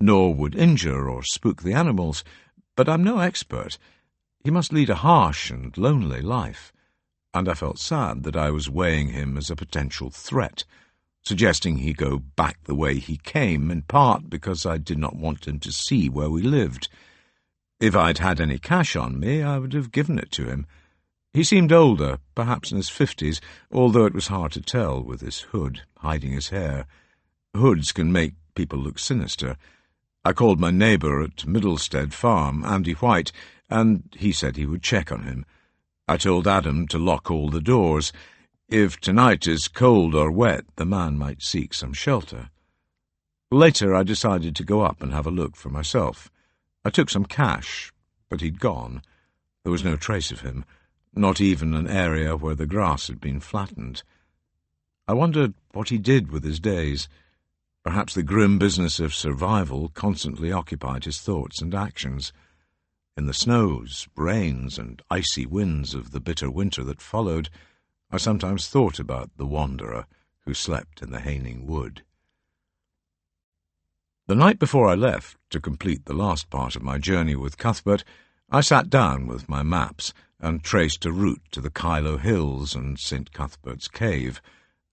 nor would injure or spook the animals, but I'm no expert. He must lead a harsh and lonely life, and I felt sad that I was weighing him as a potential threat, suggesting he go back the way he came, in part because I did not want him to see where we lived. If I'd had any cash on me, I would have given it to him. He seemed older, perhaps in his 50s, although it was hard to tell with his hood hiding his hair. Hoods can make people look sinister. I called my neighbour at Middlestead Farm, Andy White, and he said he would check on him. I told Adam to lock all the doors. If tonight is cold or wet, the man might seek some shelter. Later I decided to go up and have a look for myself. I took some cash, but he'd gone. There was no trace of him, not even an area where the grass had been flattened. I wondered what he did with his days. Perhaps the grim business of survival constantly occupied his thoughts and actions. In the snows, rains, and icy winds of the bitter winter that followed, I sometimes thought about the wanderer who slept in the Haining Wood. The night before I left to complete the last part of my journey with Cuthbert, I sat down with my maps and traced a route to the Kyloe Hills and St. Cuthbert's Cave,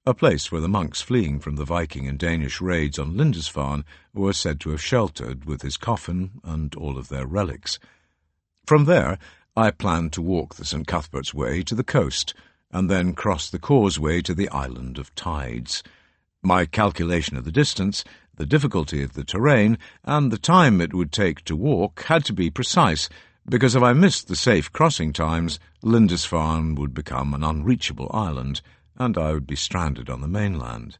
a place where the monks fleeing from the Viking and Danish raids on Lindisfarne were said to have sheltered with his coffin and all of their relics. From there, I planned to walk the St. Cuthbert's Way to the coast, and then cross the causeway to the Island of Tides. My calculation of the distance, the difficulty of the terrain, and the time it would take to walk had to be precise, because if I missed the safe crossing times, Lindisfarne would become an unreachable island, and I would be stranded on the mainland.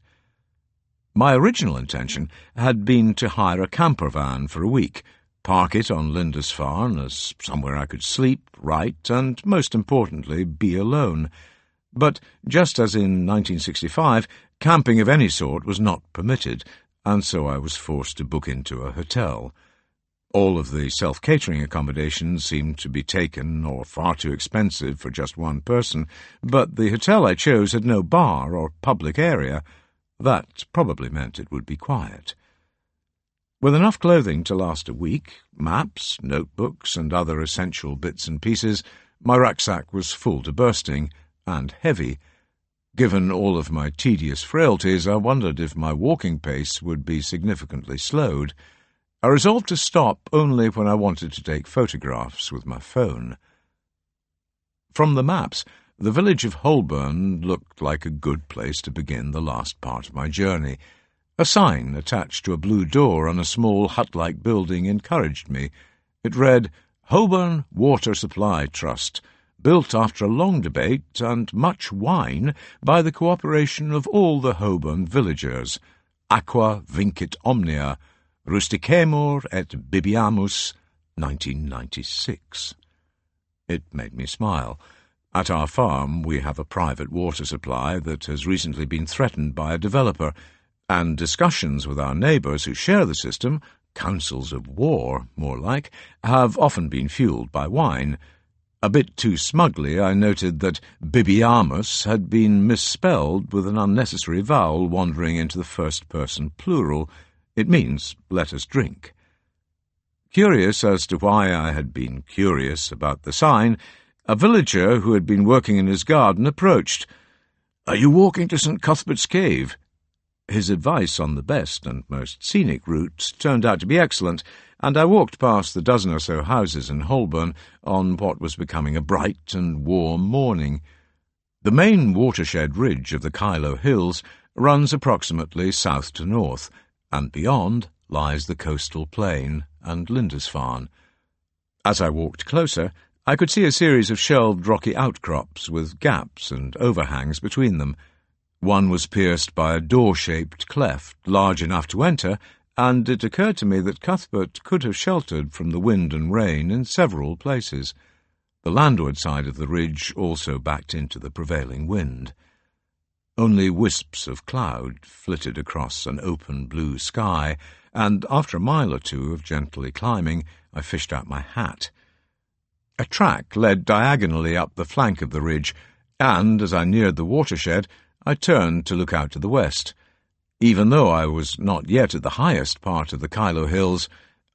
My original intention had been to hire a camper van for a week, park it on Lindisfarne as somewhere I could sleep, write, and, most importantly, be alone. But, just as in 1965, camping of any sort was not permitted, and so I was forced to book into a hotel. All of the self-catering accommodations seemed to be taken or far too expensive for just one person, but the hotel I chose had no bar or public area. That probably meant it would be quiet. With enough clothing to last a week, maps, notebooks, and other essential bits and pieces, my rucksack was full to bursting, and heavy. Given all of my tedious frailties, I wondered if my walking pace would be significantly slowed. I resolved to stop only when I wanted to take photographs with my phone. From the maps, the village of Holborn looked like a good place to begin the last part of my journey. A sign attached to a blue door on a small hut-like building encouraged me. It read, "Holborn Water Supply Trust, built after a long debate and much wine by the cooperation of all the Holborn villagers. Aqua vincit omnia, rusticemur et bibiamus, 1996. It made me smile. At our farm we have a private water supply that has recently been threatened by a developer, and discussions with our neighbours who share the system, councils of war, more like, have often been fuelled by wine. A bit too smugly I noted that bibiamus had been misspelled with an unnecessary vowel wandering into the first-person plural. It means, let us drink. Curious as to why I had been curious about the sign, a villager who had been working in his garden approached. "Are you walking to St. Cuthbert's Cave?" His advice on the best and most scenic routes turned out to be excellent, and I walked past the dozen or so houses in Holborn on what was becoming a bright and warm morning. The main watershed ridge of the Kyloe Hills runs approximately south to north, and beyond lies the coastal plain and Lindisfarne. As I walked closer, I could see a series of shelved rocky outcrops with gaps and overhangs between them. One was pierced by a door-shaped cleft large enough to enter, and it occurred to me that Cuthbert could have sheltered from the wind and rain in several places. The landward side of the ridge also backed into the prevailing wind. Only wisps of cloud flitted across an open blue sky, and after a mile or two of gently climbing, I fished out my hat. A track led diagonally up the flank of the ridge, and as I neared the watershed, I turned to look out to the west. Even though I was not yet at the highest part of the Kyloe Hills,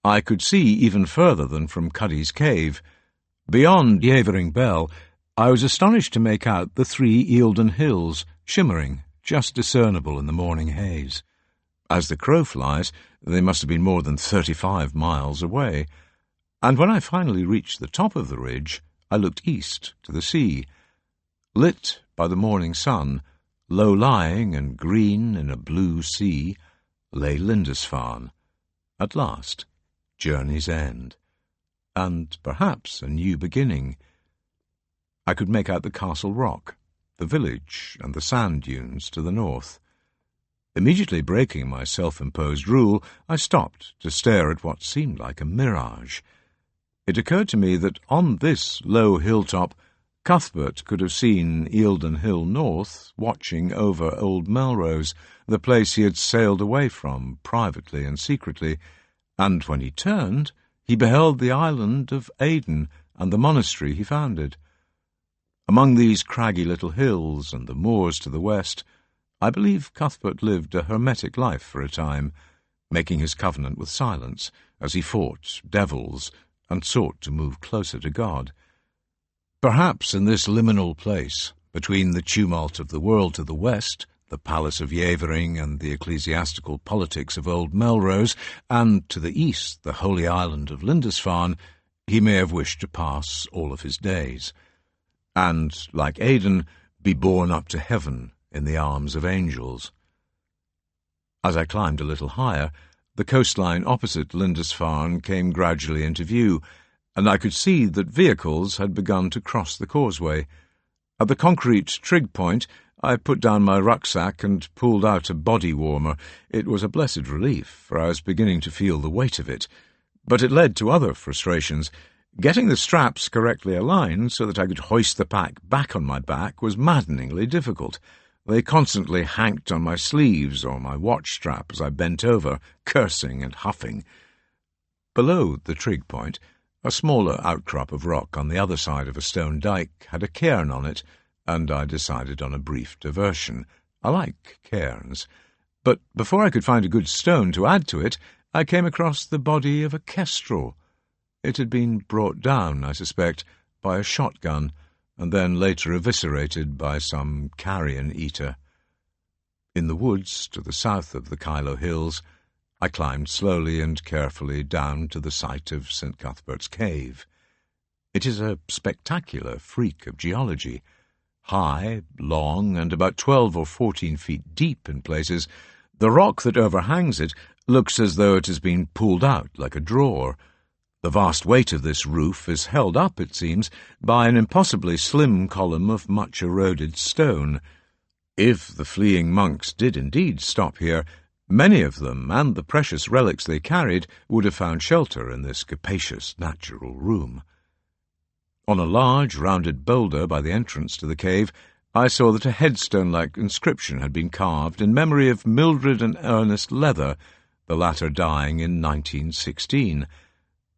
I could see even further than from Cuddy's Cave. Beyond Yeavering Bell, I was astonished to make out the 3 Eildon Hills, shimmering, just discernible in the morning haze. As the crow flies, they must have been more than 35 miles away. And when I finally reached the top of the ridge, I looked east to the sea. Lit by the morning sun, low-lying and green in a blue sea, lay Lindisfarne. At last, journey's end. And perhaps a new beginning. I could make out the Castle Rock, the village, and the sand dunes to the north. Immediately breaking my self-imposed rule, I stopped to stare at what seemed like a mirage. It occurred to me that on this low hilltop, Cuthbert could have seen Eildon Hill North watching over Old Melrose, the place he had sailed away from privately and secretly, and when he turned, he beheld the island of Aden and the monastery he founded. Among these craggy little hills and the moors to the west, I believe Cuthbert lived a hermetic life for a time, making his covenant with silence as he fought devils and sought to move closer to God. Perhaps in this liminal place, between the tumult of the world to the west, the palace of Yevering and the ecclesiastical politics of old Melrose, and to the east, the holy island of Lindisfarne, he may have wished to pass all of his days, and, like Aidan, be borne up to heaven in the arms of angels. As I climbed a little higher, the coastline opposite Lindisfarne came gradually into view, and I could see that vehicles had begun to cross the causeway. At the concrete trig point, I put down my rucksack and pulled out a body warmer. It was a blessed relief, for I was beginning to feel the weight of it. But it led to other frustrations. Getting the straps correctly aligned so that I could hoist the pack back on my back was maddeningly difficult. They constantly hanked on my sleeves or my watch strap as I bent over, cursing and huffing. Below the trig point, a smaller outcrop of rock on the other side of a stone dike had a cairn on it, and I decided on a brief diversion. I like cairns. But before I could find a good stone to add to it, I came across the body of a kestrel. It had been brought down, I suspect, by a shotgun, and then later eviscerated by some carrion-eater. In the woods to the south of the Kyloe Hills, I climbed slowly and carefully down to the site of St. Cuthbert's Cave. It is a spectacular freak of geology. High, long, and about 12 or 14 feet deep in places, the rock that overhangs it looks as though it has been pulled out like a drawer. The vast weight of this roof is held up, it seems, by an impossibly slim column of much eroded stone. If the fleeing monks did indeed stop here, many of them, and the precious relics they carried, would have found shelter in this capacious natural room. On a large, rounded boulder by the entrance to the cave, I saw that a headstone-like inscription had been carved in memory of Mildred and Ernest Leather, the latter dying in 1916.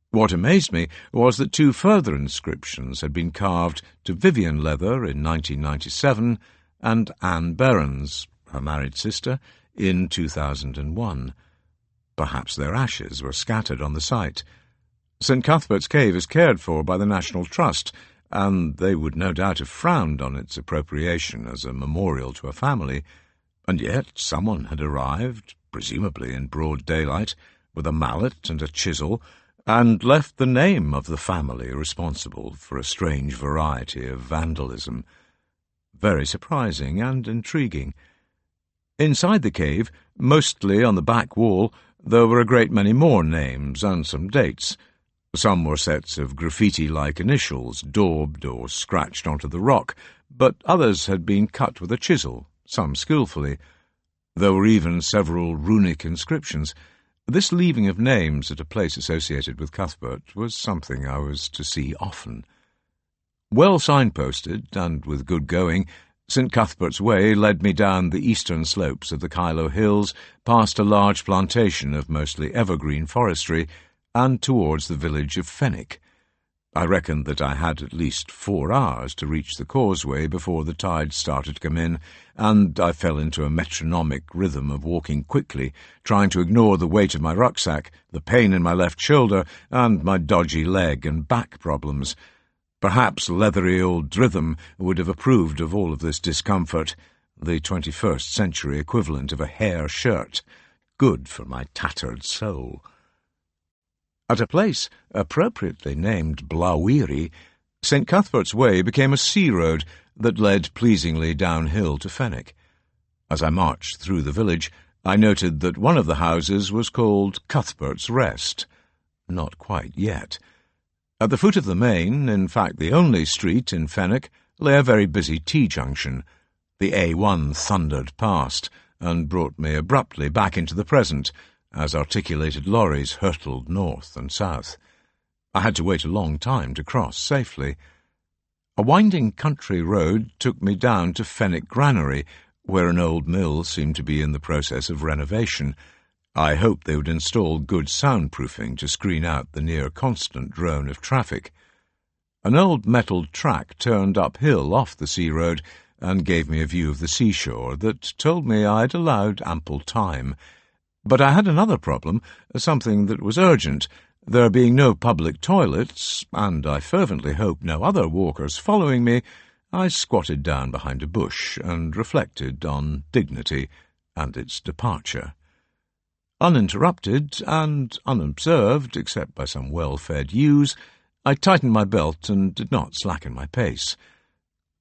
What amazed me was that 2 further inscriptions had been carved to Vivian Leather in 1997 and Anne Behrens, her married sister, in 2001. Perhaps their ashes were scattered on the site. St. Cuthbert's Cave is cared for by the National Trust, and they would no doubt have frowned on its appropriation as a memorial to a family, and yet someone had arrived, presumably in broad daylight, with a mallet and a chisel, and left the name of the family responsible for a strange variety of vandalism. Very surprising and intriguing. Inside the cave, mostly on the back wall, there were a great many more names and some dates. Some were sets of graffiti-like initials, daubed or scratched onto the rock, but others had been cut with a chisel, some skillfully. There were even several runic inscriptions. This leaving of names at a place associated with Cuthbert was something I was to see often. Well signposted, and with good going, St. Cuthbert's Way led me down the eastern slopes of the Kyloe Hills, past a large plantation of mostly evergreen forestry, and towards the village of Fenwick. I reckoned that I had at least 4 hours to reach the causeway before the tide started to come in, and I fell into a metronomic rhythm of walking quickly, trying to ignore the weight of my rucksack, the pain in my left shoulder, and my dodgy leg and back problems. Perhaps leathery old Dritham would have approved of all of this discomfort, the 21st century equivalent of a hair shirt. Good for my tattered soul. At a place appropriately named Blawiri, St. Cuthbert's Way became a sea road that led pleasingly downhill to Fenwick. As I marched through the village, I noted that one of the houses was called Cuthbert's Rest. Not quite yet. At the foot of the main, in fact the only street in Fenwick, lay a very busy T-junction. The A1 thundered past and brought me abruptly back into the present, as articulated lorries hurtled north and south. I had to wait a long time to cross safely. A winding country road took me down to Fenwick Granary, where an old mill seemed to be in the process of renovation. I hoped they would install good soundproofing to screen out the near-constant drone of traffic. An old metal track turned uphill off the sea road and gave me a view of the seashore that told me I'd allowed ample time. But I had another problem, something that was urgent. There being no public toilets, and I fervently hoped no other walkers following me, I squatted down behind a bush and reflected on dignity and its departure. Uninterrupted and unobserved, except by some well-fed ewes, I tightened my belt and did not slacken my pace.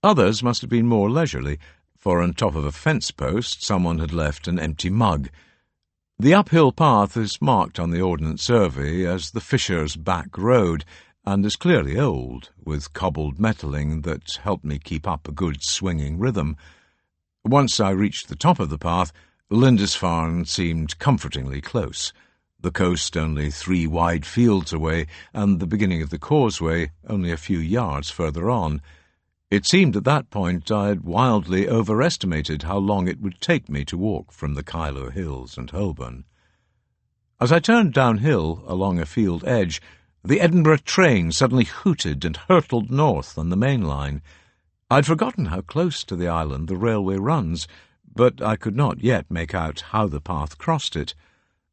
Others must have been more leisurely, for on top of a fence-post someone had left an empty mug. The uphill path is marked on the Ordnance Survey as the Fisher's Back Road, and is clearly old, with cobbled metalling that helped me keep up a good swinging rhythm. Once I reached the top of the path, Lindisfarne seemed comfortingly close, the coast only 3 wide fields away, and the beginning of the causeway only a few yards further on. It seemed at that point I had wildly overestimated how long it would take me to walk from the Kyloe Hills and Holborn. As I turned downhill along a field edge, the Edinburgh train suddenly hooted and hurtled north on the main line. I'd forgotten how close to the island the railway runs, but I could not yet make out how the path crossed it.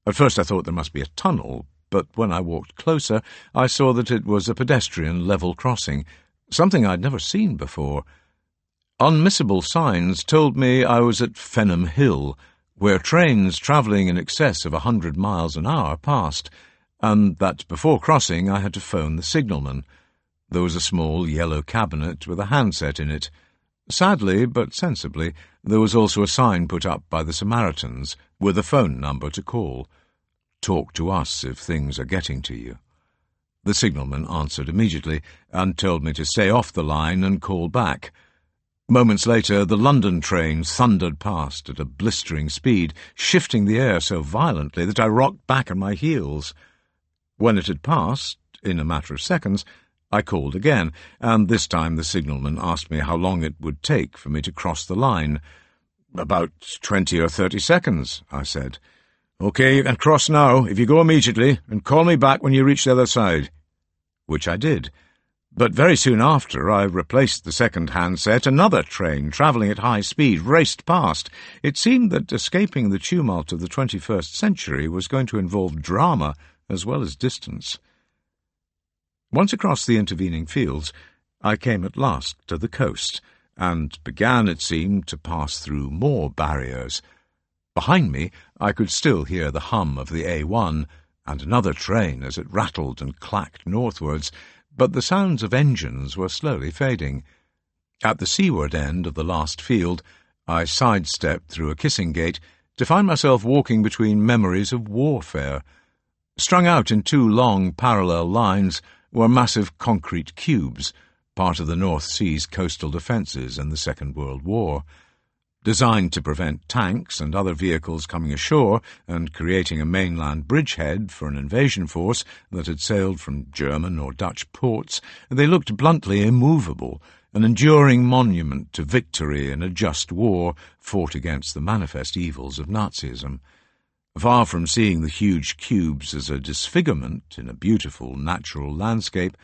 At first I thought there must be a tunnel, but when I walked closer I saw that it was a pedestrian level crossing, something I'd never seen before. Unmissable signs told me I was at Fenham Hill, where trains travelling in excess of 100 miles an hour passed, and that before crossing I had to phone the signalman. There was a small yellow cabinet with a handset in it. Sadly, but sensibly, there was also a sign put up by the Samaritans, with a phone number to call. "Talk to us if things are getting to you." The signalman answered immediately, and told me to stay off the line and call back. Moments later, the London train thundered past at a blistering speed, shifting the air so violently that I rocked back on my heels. When it had passed, in a matter of seconds, I called again, and this time the signalman asked me how long it would take for me to cross the line. "About 20 or 30 seconds, I said. "OK, you can cross now, if you go immediately, and call me back when you reach the other side." Which I did. But very soon after I replaced the second handset, another train, travelling at high speed, raced past. It seemed that escaping the tumult of the 21st century was going to involve drama as well as distance. Once across the intervening fields, I came at last to the coast, and began, it seemed, to pass through more barriers. Behind me I could still hear the hum of the A1 and another train as it rattled and clacked northwards, but the sounds of engines were slowly fading. At the seaward end of the last field, I sidestepped through a kissing gate to find myself walking between memories of warfare. Strung out in 2 long parallel lines were massive concrete cubes, part of the North Sea's coastal defences in the Second World War. Designed to prevent tanks and other vehicles coming ashore and creating a mainland bridgehead for an invasion force that had sailed from German or Dutch ports, they looked bluntly immovable, an enduring monument to victory in a just war fought against the manifest evils of Nazism. Far from seeing the huge cubes as a disfigurement in a beautiful natural landscape,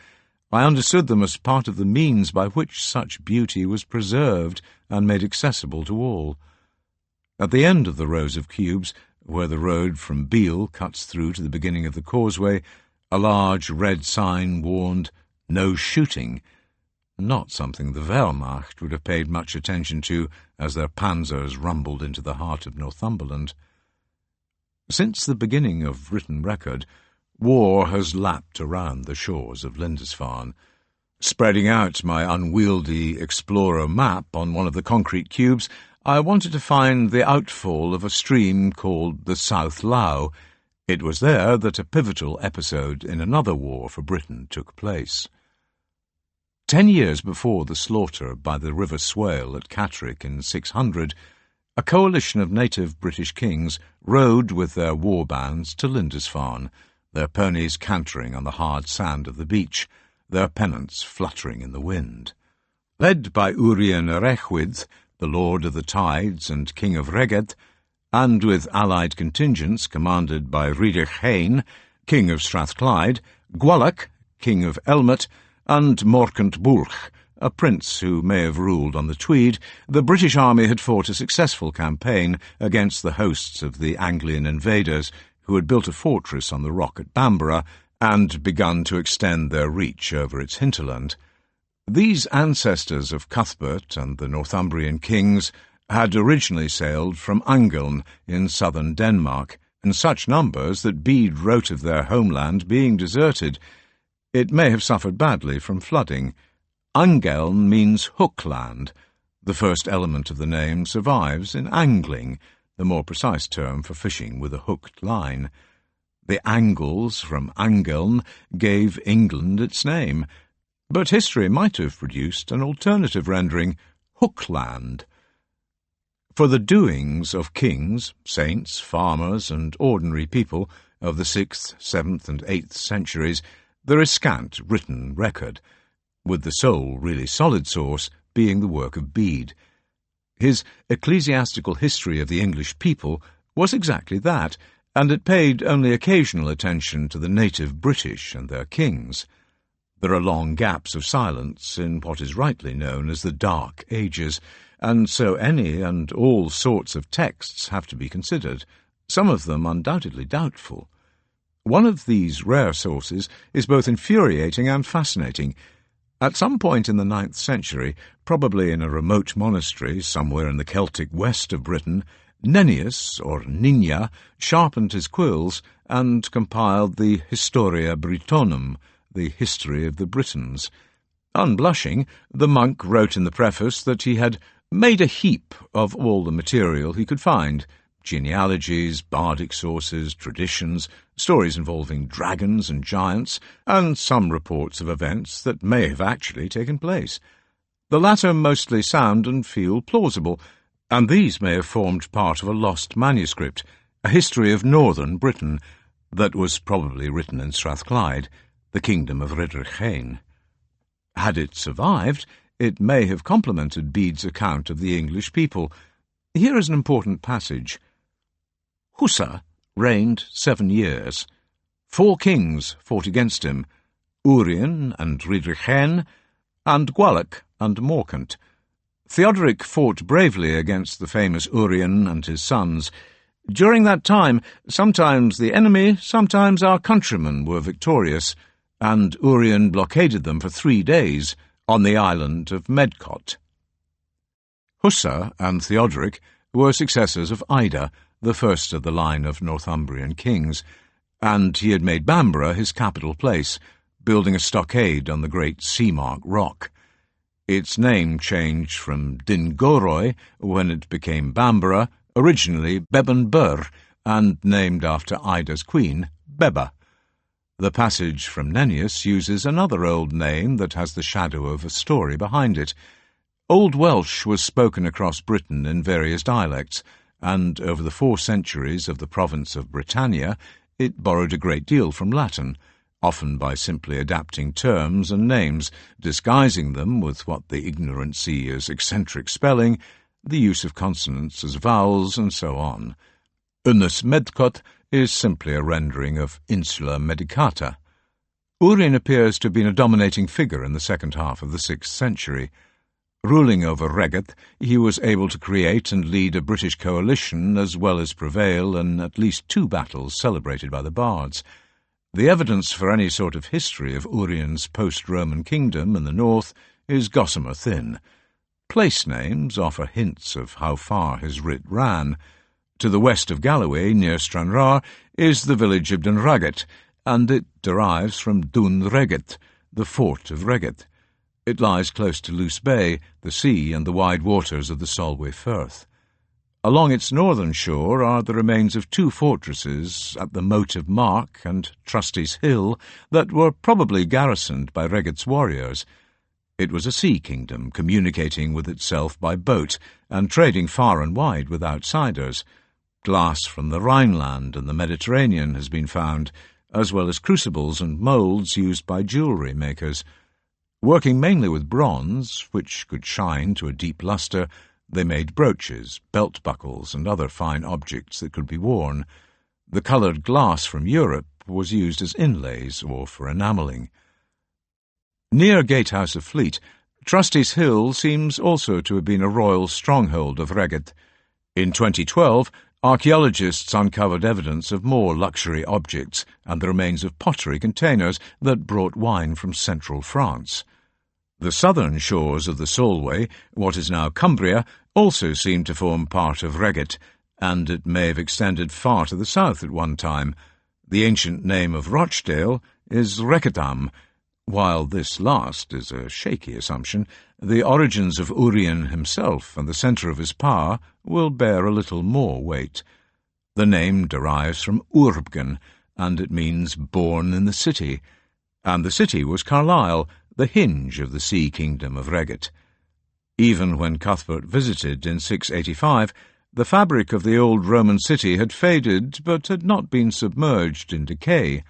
I understood them as part of the means by which such beauty was preserved and made accessible to all. At the end of the rows of cubes, where the road from Beal cuts through to the beginning of the causeway, a large red sign warned, "No shooting," not something the Wehrmacht would have paid much attention to as their panzers rumbled into the heart of Northumberland. Since the beginning of written record, war has lapped around the shores of Lindisfarne. Spreading out my unwieldy explorer map on one of the concrete cubes, I wanted to find the outfall of a stream called the South Lough. It was there that a pivotal episode in another war for Britain took place. 10 years before the slaughter by the River Swale at Catterick in 600, a coalition of native British kings rode with their war bands to Lindisfarne, their ponies cantering on the hard sand of the beach, their pennants fluttering in the wind. Led by Urien Rechwith, the Lord of the Tides and King of Reged, and with allied contingents commanded by Rhydych Hain, King of Strathclyde, Gwalach, King of Elmet, and Morcant Bwlch, a prince who may have ruled on the Tweed, the British army had fought a successful campaign against the hosts of the Anglian invaders, who had built a fortress on the rock at Bamborough and begun to extend their reach over its hinterland. These ancestors of Cuthbert and the Northumbrian kings had originally sailed from Angeln in southern Denmark, in such numbers that Bede wrote of their homeland being deserted. It may have suffered badly from flooding. Angeln means hookland. The first element of the name survives in angling, the more precise term for fishing with a hooked line. The Angles from Angeln gave England its name, but history might have produced an alternative rendering, Hookland. For the doings of kings, saints, farmers, and ordinary people of the 6th, 7th, and 8th centuries, there is scant written record, with the sole really solid source being the work of Bede. His ecclesiastical history of the English people was exactly that, and it paid only occasional attention to the native British and their kings. There are long gaps of silence in what is rightly known as the Dark Ages, and so any and all sorts of texts have to be considered, some of them undoubtedly doubtful. One of these rare sources is both infuriating and fascinating. At some point in the 9th century, probably in a remote monastery somewhere in the Celtic west of Britain, Nennius, or Ninja, sharpened his quills and compiled the Historia Britonum, the history of the Britons. Unblushing, the monk wrote in the preface that he had made a heap of all the material he could find: genealogies, bardic sources, traditions, stories involving dragons and giants, and some reports of events that may have actually taken place. The latter mostly sound and feel plausible, and these may have formed part of a lost manuscript, a history of northern Britain, that was probably written in Strathclyde, the kingdom of Ridderchain. Had it survived, it may have complemented Bede's account of the English people. Here is an important passage. Hussa reigned 7 years. 4 kings fought against him, Urien and Ridderchain, and Gwalach and Morkant. Theodoric fought bravely against the famous Urien and his sons. During that time, sometimes the enemy, sometimes our countrymen were victorious, and Urien blockaded them for 3 days on the island of Medcot. Hussa and Theodoric were successors of Ida, the first of the line of Northumbrian kings, and he had made Bamborough his capital place, building a stockade on the great Seamark rock. Its name changed from Dingoroi when it became Bamborough, originally Beban Bur, and named after Ida's queen, Beba. The passage from Nennius uses another old name that has the shadow of a story behind it. Old Welsh was spoken across Britain in various dialects, and over the 4 centuries of the province of Britannia it borrowed a great deal from Latin, often by simply adapting terms and names, disguising them with what the ignorant see as eccentric spelling, the use of consonants as vowels, and so on. Unus Medcot is simply a rendering of Insula Medicata. Urien appears to have been a dominating figure in the second half of the 6th century. Ruling over Regeth, he was able to create and lead a British coalition as well as prevail in at least 2 battles celebrated by the bards. The evidence for any sort of history of Urien's post-Roman kingdom in the north is gossamer thin. Place names offer hints of how far his writ ran. To the west of Galloway, near Stranraer, is the village of Dunraget, and it derives from Dun Regeth, the fort of Regeth. It lies close to Luce Bay, the sea, and the wide waters of the Solway Firth. Along its northern shore are the remains of 2 fortresses at the Moat of Mark and Trustees Hill that were probably garrisoned by Regeth's warriors. It was a sea kingdom, communicating with itself by boat and trading far and wide with outsiders. Glass from the Rhineland and the Mediterranean has been found, as well as crucibles and moulds used by jewellery makers. Working mainly with bronze, which could shine to a deep lustre, they made brooches, belt buckles, and other fine objects that could be worn. The coloured glass from Europe was used as inlays or for enamelling. Near Gatehouse of Fleet, Trustees Hill seems also to have been a royal stronghold of Reggett. In 2012, archaeologists uncovered evidence of more luxury objects and the remains of pottery containers that brought wine from central France. The southern shores of the Solway, what is now Cumbria, also seem to form part of Reggett, and it may have extended far to the south at one time. The ancient name of Rochdale is Wreccedam. While this last is a shaky assumption, the origins of Urien himself and the centre of his power will bear a little more weight. The name derives from Urbgen, and it means born in the city, and the city was Carlisle, the hinge of the sea kingdom of Reggett. Even when Cuthbert visited in 685, the fabric of the old Roman city had faded but had not been submerged in decay.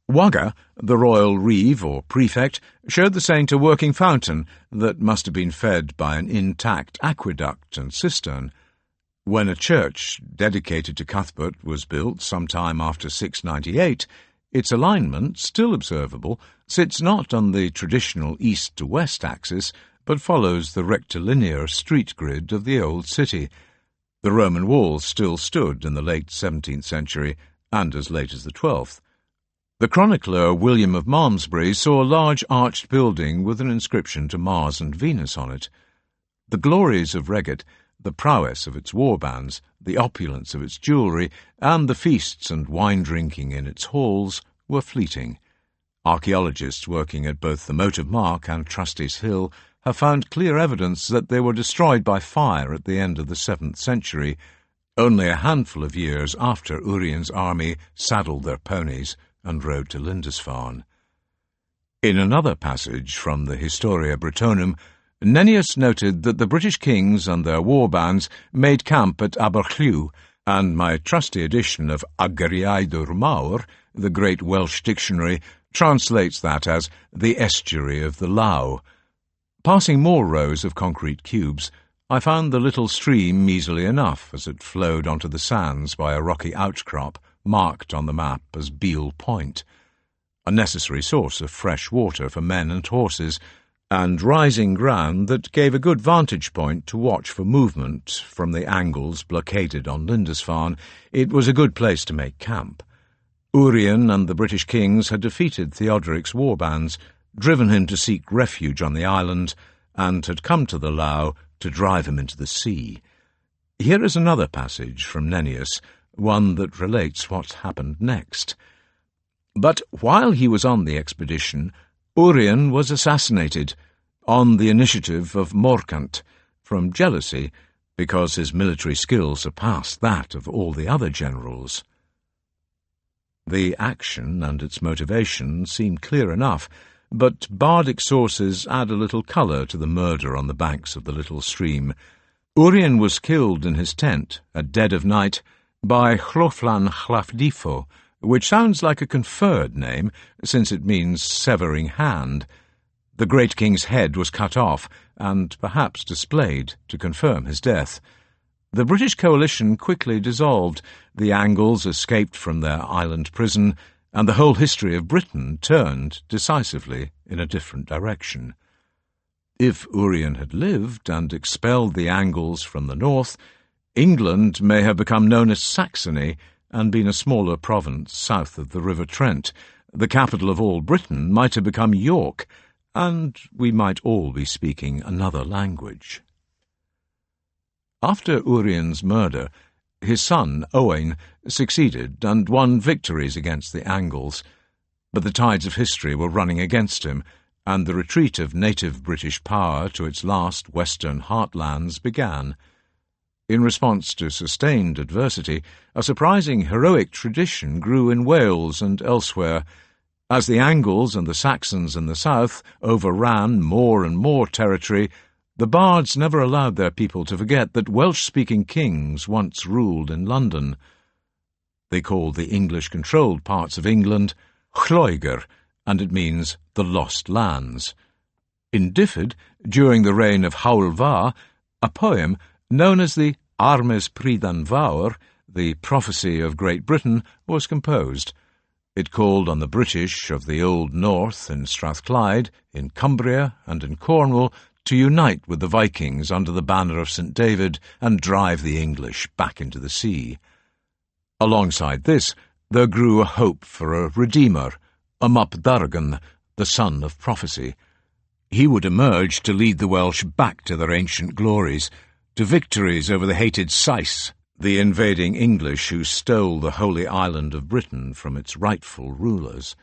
Wagga, the royal reeve or prefect, showed the saint a working fountain that must have been fed by an intact aqueduct and cistern. When a church dedicated to Cuthbert was built some time after 698, its alignment, still observable, sits not on the traditional east-to-west axis, but follows the rectilinear street grid of the old city. The Roman walls still stood in the late 17th century, and as late as the 12th. The chronicler William of Malmesbury saw a large arched building with an inscription to Mars and Venus on it. The glories of Reggett, the prowess of its war bands, the opulence of its jewellery, and the feasts and wine-drinking in its halls were fleeting. Archaeologists working at both the Moat of Mark and Trustees Hill have found clear evidence that they were destroyed by fire at the end of the 7th century, only a handful of years after Urien's army saddled their ponies and rode to Lindisfarne. In another passage from the Historia Brittonum, Nennius noted that the British kings and their war bands made camp at Aberllw, and my trusty edition of Agariadur Mawr, the great Welsh dictionary, translates that as the estuary of the Lough. Passing more rows of concrete cubes, I found the little stream easily enough as it flowed onto the sands by a rocky outcrop marked on the map as Beal Point, a necessary source of fresh water for men and horses, and rising ground that gave a good vantage point to watch for movement from the angles blockaded on Lindisfarne. It was a good place to make camp. Urien and the British kings had defeated Theodoric's war bands, driven him to seek refuge on the island, and had come to the Lough to drive him into the sea. Here is another passage from Nennius, one that relates what happened next. But while he was on the expedition, Urien was assassinated, on the initiative of Morcant, from jealousy, because his military skill surpassed that of all the other generals. The action and its motivation seem clear enough, but bardic sources add a little colour to the murder on the banks of the little stream. Urien was killed in his tent, at dead of night, by Hloflan Hlafdifo, which sounds like a conferred name, since it means severing hand. The great king's head was cut off, and perhaps displayed to confirm his death. The British coalition quickly dissolved, the Angles escaped from their island prison, and the whole history of Britain turned decisively in a different direction. If Urien had lived and expelled the Angles from the north, England may have become known as Saxony and been a smaller province south of the River Trent. The capital of all Britain might have become York, and we might all be speaking another language. After Urien's murder, his son, Owain, succeeded and won victories against the Angles, but the tides of history were running against him, and the retreat of native British power to its last western heartlands began. In response to sustained adversity, a surprising heroic tradition grew in Wales and elsewhere. As the Angles and the Saxons in the south overran more and more territory, the bards never allowed their people to forget that Welsh-speaking kings once ruled in London. They called the English-controlled parts of England Lloegr, and it means the lost lands. In Difford, during the reign of Hywel Dda, a poem known as the Armes Prydan Fawr, the prophecy of Great Britain, was composed. It called on the British of the Old North in Strathclyde, in Cumbria and in Cornwall to unite with the Vikings under the banner of St. David and drive the English back into the sea. Alongside this, there grew a hope for a redeemer, a Dargan, the son of prophecy. He would emerge to lead the Welsh back to their ancient glories, to victories over the hated Sais, the invading English who stole the holy island of Britain from its rightful rulers.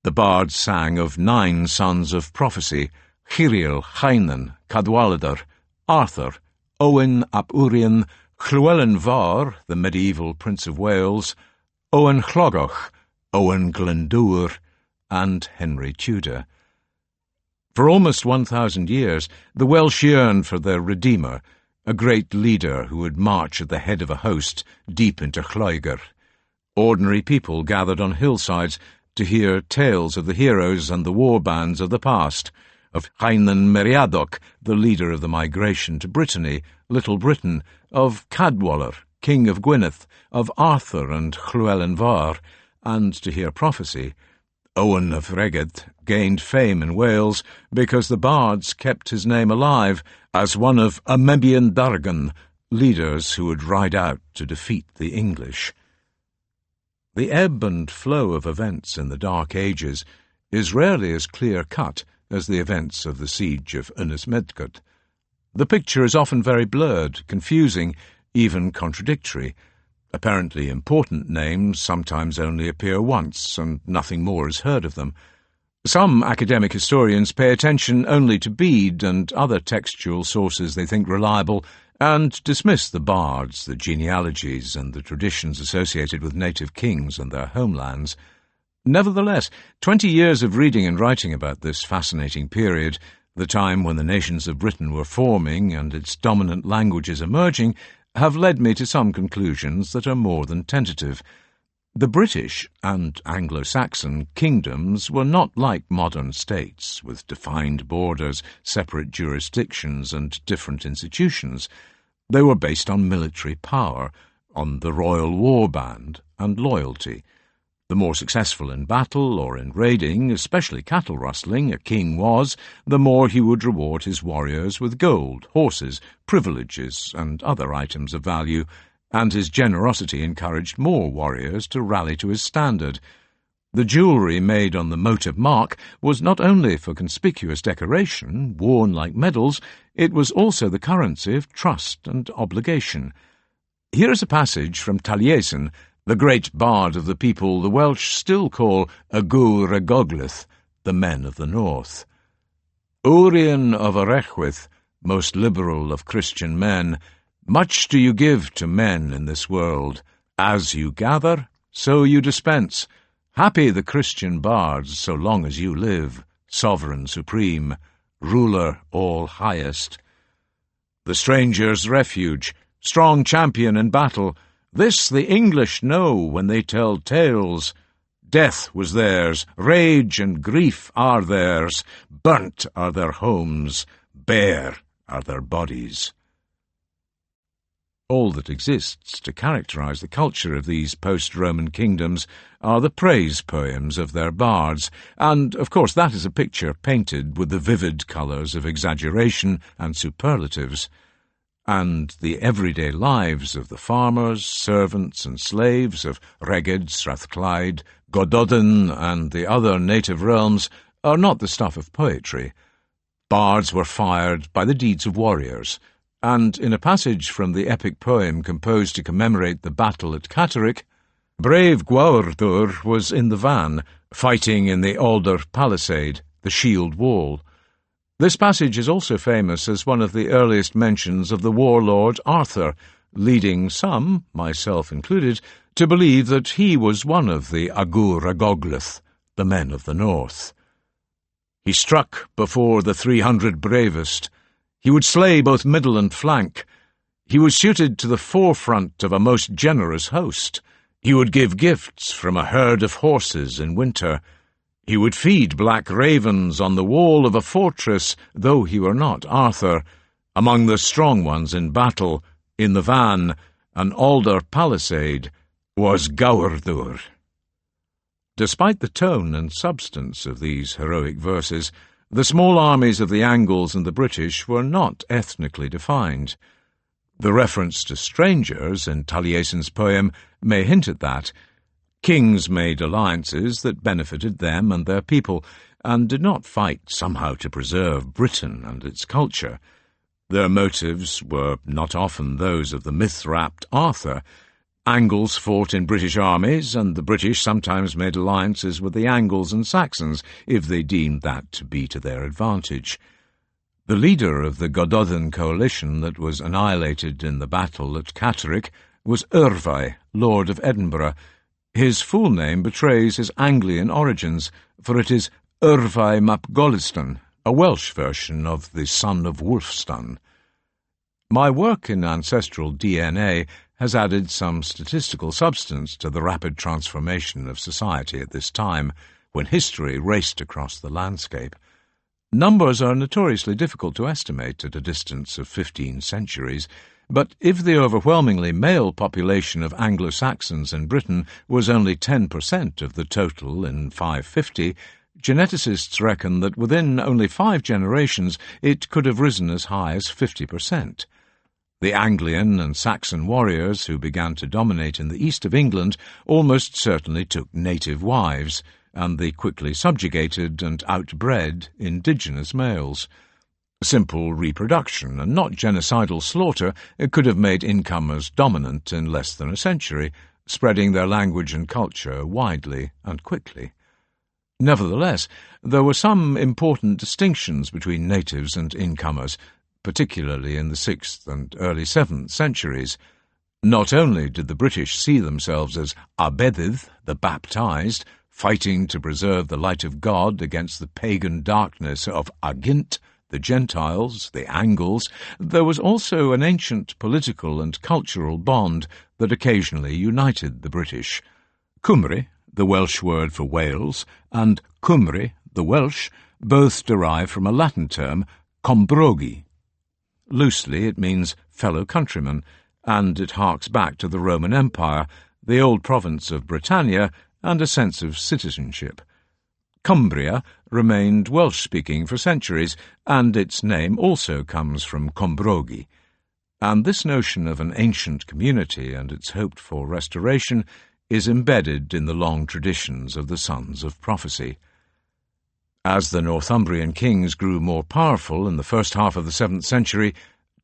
The bards sang of 9 sons of prophecy: Chiriel, Chainan, Cadwaladr, Arthur, Owen ap Urien, Llywelyn Fawr, the medieval Prince of Wales, Owen Llogoch, Owen Glyndŵr, and Henry Tudor. For almost 1,000 years, the Welsh yearned for their Redeemer, a great leader who would march at the head of a host deep into Lloegr. Ordinary people gathered on hillsides to hear tales of the heroes and the war bands of the past, of Chainan Meriadoc, the leader of the migration to Brittany, Little Britain, of Cadwaladr, king of Gwynedd, of Arthur and Llywelyn Fawr, and to hear prophecy. Owen of Rheged gained fame in Wales because the bards kept his name alive as one of a Mebian Dargan, leaders who would ride out to defeat the English. The ebb and flow of events in the Dark Ages is rarely as clear-cut as the events of the siege of Ynys Medgod. The picture is often very blurred, confusing, even contradictory. Apparently important names sometimes only appear once, and nothing more is heard of them. Some academic historians pay attention only to Bede and other textual sources they think reliable, and dismiss the bards, the genealogies, and the traditions associated with native kings and their homelands. Nevertheless, 20 years of reading and writing about this fascinating period, the time when the nations of Britain were forming and its dominant languages emerging, have led me to some conclusions that are more than tentative. The British and Anglo-Saxon kingdoms were not like modern states, with defined borders, separate jurisdictions, and different institutions. They were based on military power, on the royal war band, and loyalty. The more successful in battle or in raiding, especially cattle rustling, a king was, the more he would reward his warriors with gold, horses, privileges, and other items of value, and his generosity encouraged more warriors to rally to his standard. The jewellery made on the motive mark was not only for conspicuous decoration, worn like medals, it was also the currency of trust and obligation. Here is a passage from Taliesin, the great bard of the people the Welsh still call a Gwr y Gogledd, the men of the north. Urien of Orechydd, most liberal of Christian men, much do you give to men in this world. As you gather, so you dispense. Happy the Christian bards, so long as you live, sovereign supreme, ruler all highest. The stranger's refuge, strong champion in battle, this the English know when they tell tales. Death was theirs, rage and grief are theirs, burnt are their homes, bare are their bodies. All that exists to characterize the culture of these post-Roman kingdoms are the praise poems of their bards, and, of course, that is a picture painted with the vivid colours of exaggeration and superlatives. And the everyday lives of the farmers, servants and slaves of Rheged, Strathclyde, Gododdin and the other native realms are not the stuff of poetry. Bards were fired by the deeds of warriors, and in a passage from the epic poem composed to commemorate the battle at Catterick, brave Gawrdwr was in the van, fighting in the alder palisade, the shield wall. This passage is also famous as one of the earliest mentions of the warlord Arthur, leading some, myself included, to believe that he was one of the Gwr y Gogledd, the men of the north. He struck before the 300 bravest. He would slay both middle and flank. He was suited to the forefront of a most generous host. He would give gifts from a herd of horses in winter. He would feed black ravens on the wall of a fortress, though he were not Arthur. Among the strong ones in battle, in the van, an alder palisade, was Gawrdwr. Despite the tone and substance of these heroic verses, The small armies of the Angles and the British were not ethnically defined. The reference to strangers in Taliesin's poem may hint at that. Kings made alliances that benefited them and their people, and did not fight somehow to preserve Britain and its culture. Their motives were not often those of the myth-wrapped Arthur. Angles fought in British armies, and the British sometimes made alliances with the Angles and Saxons if they deemed that to be to their advantage. The leader of the Gododin coalition that was annihilated in the battle at Catterick was Urfai, Lord of Edinburgh. His full name betrays his Anglian origins, for it is Urfai map Goliston, a Welsh version of the son of Wulfstan. My work in ancestral DNA has added some statistical substance to the rapid transformation of society at this time, when history raced across the landscape. Numbers are notoriously difficult to estimate at a distance of 15 centuries, but if the overwhelmingly male population of Anglo-Saxons in Britain was only 10% of the total in 550, geneticists reckon that within only 5 generations it could have risen as high as 50%. The Anglian and Saxon warriors who began to dominate in the east of England almost certainly took native wives, and they quickly subjugated and outbred indigenous males. Simple reproduction, and not genocidal slaughter, could have made incomers dominant in less than a century, spreading their language and culture widely and quickly. Nevertheless, there were some important distinctions between natives and incomers, particularly in the 6th and early 7th centuries. Not only did the British see themselves as Abedydd, the baptized, fighting to preserve the light of God against the pagan darkness of Agint, the Gentiles, the Angles, there was also an ancient political and cultural bond that occasionally united the British. Cymru, the Welsh word for Wales, and Cymru, the Welsh, both derive from a Latin term, combrogi. Loosely it means fellow countrymen, and it harks back to the Roman Empire, the old province of Britannia, and a sense of citizenship. Cumbria remained Welsh-speaking for centuries, and its name also comes from combrogi. And this notion of an ancient community and its hoped-for restoration is embedded in the long traditions of the Sons of Prophecy. As the Northumbrian kings grew more powerful in the first half of the 7th century,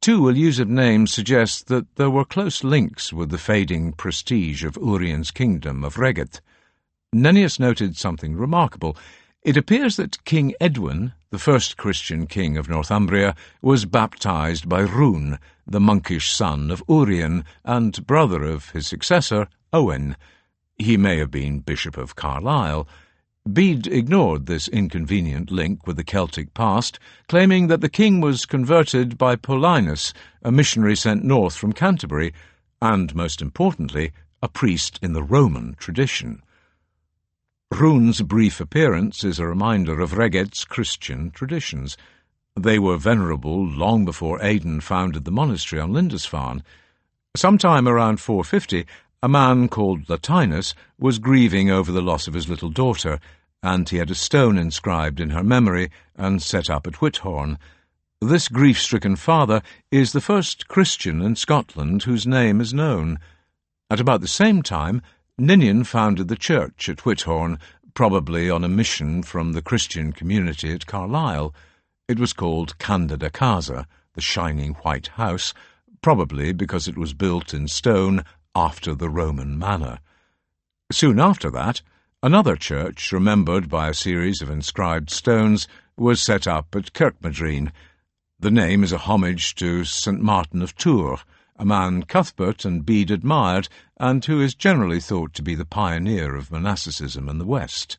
two elusive names suggest that there were close links with the fading prestige of Urien's kingdom of Reged. Nennius noted something remarkable. It appears that King Edwin, the first Christian king of Northumbria, was baptized by Rune, the monkish son of Urien and brother of his successor, Owen. He may have been Bishop of Carlisle. Bede ignored this inconvenient link with the Celtic past, claiming that the king was converted by Paulinus, a missionary sent north from Canterbury, and, most importantly, a priest in the Roman tradition. Rune's brief appearance is a reminder of Reged's Christian traditions. They were venerable long before Aidan founded the monastery on Lindisfarne. Sometime around 450, a man called Latinus was grieving over the loss of his little daughter, and he had a stone inscribed in her memory and set up at Whithorn. This grief-stricken father is the first Christian in Scotland whose name is known. At about the same time, Ninian founded the church at Whithorn, probably on a mission from the Christian community at Carlisle. It was called Candida Casa, the shining white house, probably because it was built in stone after the Roman manner. Soon after that, another church, remembered by a series of inscribed stones, was set up at Kirkmadreen. The name is a homage to St. Martin of Tours, a man Cuthbert and Bede admired, and who is generally thought to be the pioneer of monasticism in the West.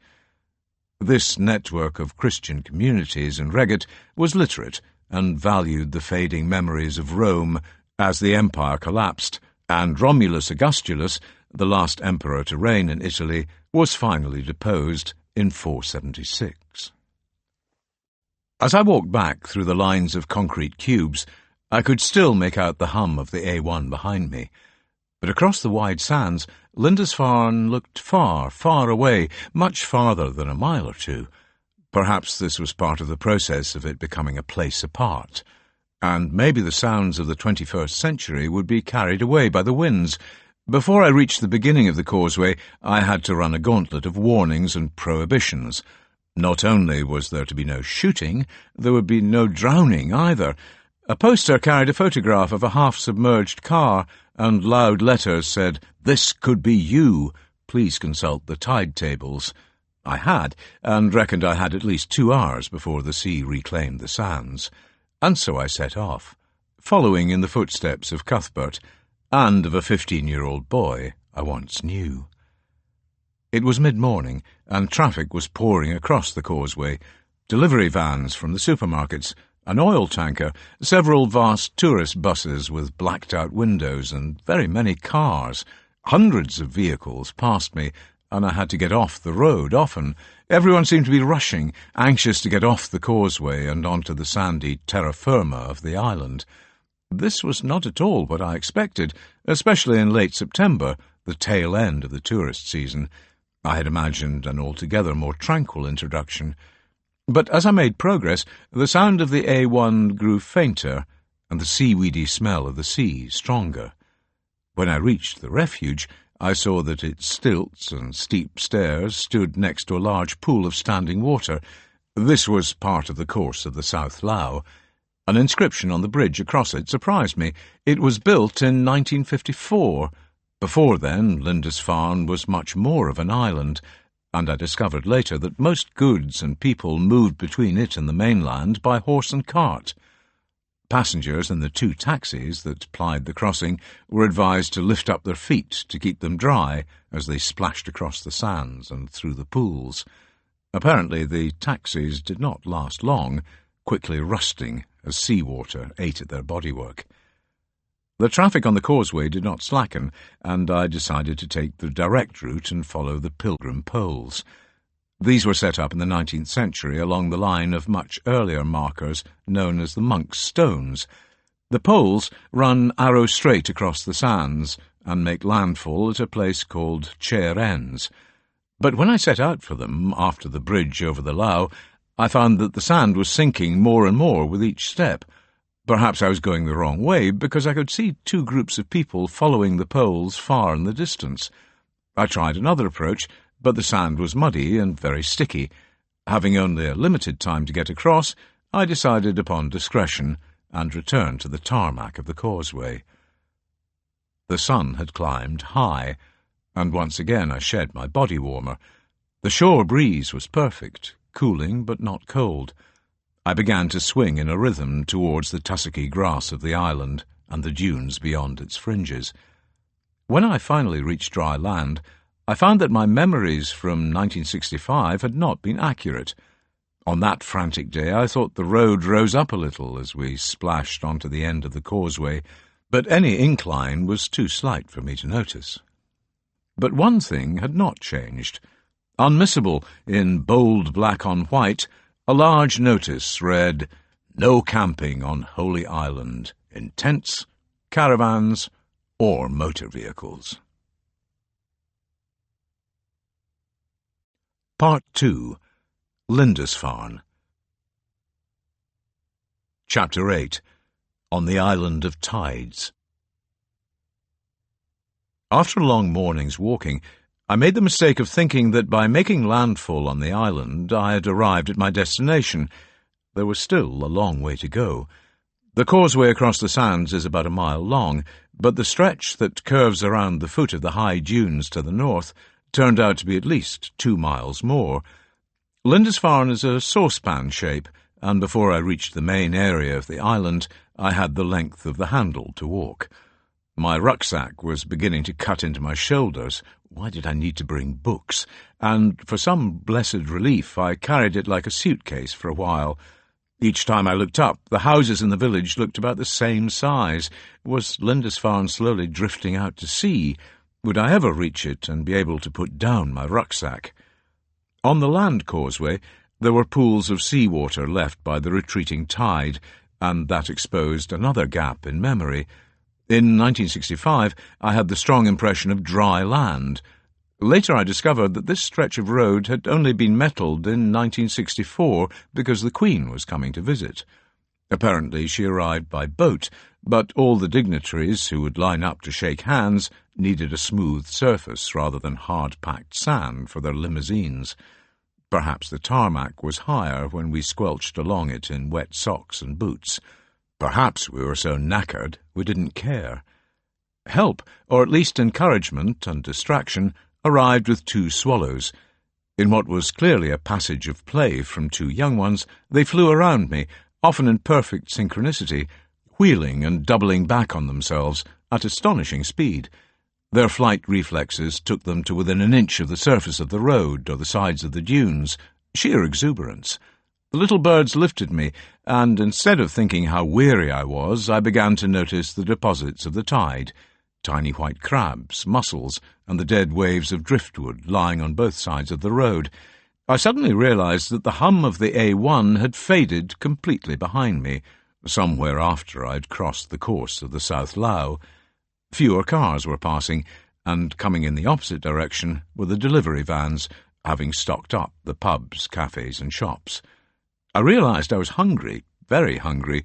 This network of Christian communities in Reged was literate and valued the fading memories of Rome as the empire collapsed, and Romulus Augustulus, the last emperor to reign in Italy, was finally deposed in 476. As I walked back through the lines of concrete cubes, I could still make out the hum of the A1 behind me. But across the wide sands, Lindisfarne looked far, far away, much farther than a mile or two. Perhaps this was part of the process of it becoming a place apart, and maybe the sounds of the 21st century would be carried away by the winds. Before I reached the beginning of the causeway, I had to run a gauntlet of warnings and prohibitions. Not only was there to be no shooting, there would be no drowning either. A poster carried a photograph of a half-submerged car, and loud letters said, "This could be you. Please consult the tide tables." I had, and reckoned I had at least 2 hours before the sea reclaimed the sands. And so I set off, following in the footsteps of Cuthbert, and of a 15-year-old boy I once knew. It was mid-morning, and traffic was pouring across the causeway. Delivery vans from the supermarkets, an oil tanker, several vast tourist buses with blacked-out windows, and very many cars. Hundreds of vehicles passed me, and I had to get off the road often. Everyone seemed to be rushing, anxious to get off the causeway and onto the sandy terra firma of the island. This was not at all what I expected, especially in late September, the tail end of the tourist season. I had imagined an altogether more tranquil introduction. But as I made progress, the sound of the A1 grew fainter, and the seaweedy smell of the sea stronger. When I reached the refuge, I saw that its stilts and steep stairs stood next to a large pool of standing water. This was part of the course of the South Lough. An inscription on the bridge across it surprised me. It was built in 1954. Before then, Lindisfarne was much more of an island, and I discovered later that most goods and people moved between it and the mainland by horse and cart. Passengers in the 2 taxis that plied the crossing were advised to lift up their feet to keep them dry as they splashed across the sands and through the pools. Apparently the taxis did not last long, quickly rusting as seawater ate at their bodywork. The traffic on the causeway did not slacken, and I decided to take the direct route and follow the pilgrim poles. These were set up in the 19th century along the line of much earlier markers known as the Monk's Stones. The poles run arrow-straight across the sands and make landfall at a place called Chair Ends. But when I set out for them, after the bridge over the Lough, I found that the sand was sinking more and more with each step. Perhaps I was going the wrong way, because I could see 2 groups of people following the poles far in the distance. I tried another approach, but the sand was muddy and very sticky. Having only a limited time to get across, I decided upon discretion and returned to the tarmac of the causeway. The sun had climbed high, and once again I shed my body warmer. The shore breeze was perfect, cooling but not cold. I began to swing in a rhythm towards the tussocky grass of the island and the dunes beyond its fringes. When I finally reached dry land, I found that my memories from 1965 had not been accurate. On that frantic day I thought the road rose up a little as we splashed onto the end of the causeway, but any incline was too slight for me to notice. But one thing had not changed. Unmissable, in bold black on white, a large notice read, "No camping on Holy Island, in tents, caravans, or motor vehicles." Part 2. Lindisfarne. Chapter 8. On the Island of Tides. After a long morning's walking, I made the mistake of thinking that by making landfall on the island I had arrived at my destination. There was still a long way to go. The causeway across the sands is about a mile long, but the stretch that curves around the foot of the high dunes to the north turned out to be at least 2 miles more. Lindisfarne is a saucepan shape, and before I reached the main area of the island I had the length of the handle to walk. My rucksack was beginning to cut into my shoulders. Why did I need to bring books? And for some blessed relief I carried it like a suitcase for a while. Each time I looked up, the houses in the village looked about the same size. Was Lindisfarne slowly drifting out to sea? Would I ever reach it and be able to put down my rucksack? On the land causeway there were pools of seawater left by the retreating tide, and that exposed another gap in memory. In 1965 I had the strong impression of dry land. Later I discovered that this stretch of road had only been metalled in 1964 because the Queen was coming to visit. Apparently she arrived by boat, but all the dignitaries who would line up to shake hands needed a smooth surface rather than hard-packed sand for their limousines. Perhaps the tarmac was higher when we squelched along it in wet socks and boots. Perhaps we were so knackered we didn't care. Help, or at least encouragement and distraction, arrived with 2 swallows. In what was clearly a passage of play from 2 young ones, they flew around me, often in perfect synchronicity, wheeling and doubling back on themselves at astonishing speed. Their flight reflexes took them to within an inch of the surface of the road or the sides of the dunes. Sheer exuberance. The little birds lifted me, and instead of thinking how weary I was, I began to notice the deposits of the tide, tiny white crabs, mussels, and the dead waves of driftwood lying on both sides of the road. I suddenly realized that the hum of the A1 had faded completely behind me, somewhere after I had crossed the course of the South Lough. Fewer cars were passing, and coming in the opposite direction were the delivery vans, having stocked up the pubs, cafes, and shops. I realized I was hungry, very hungry.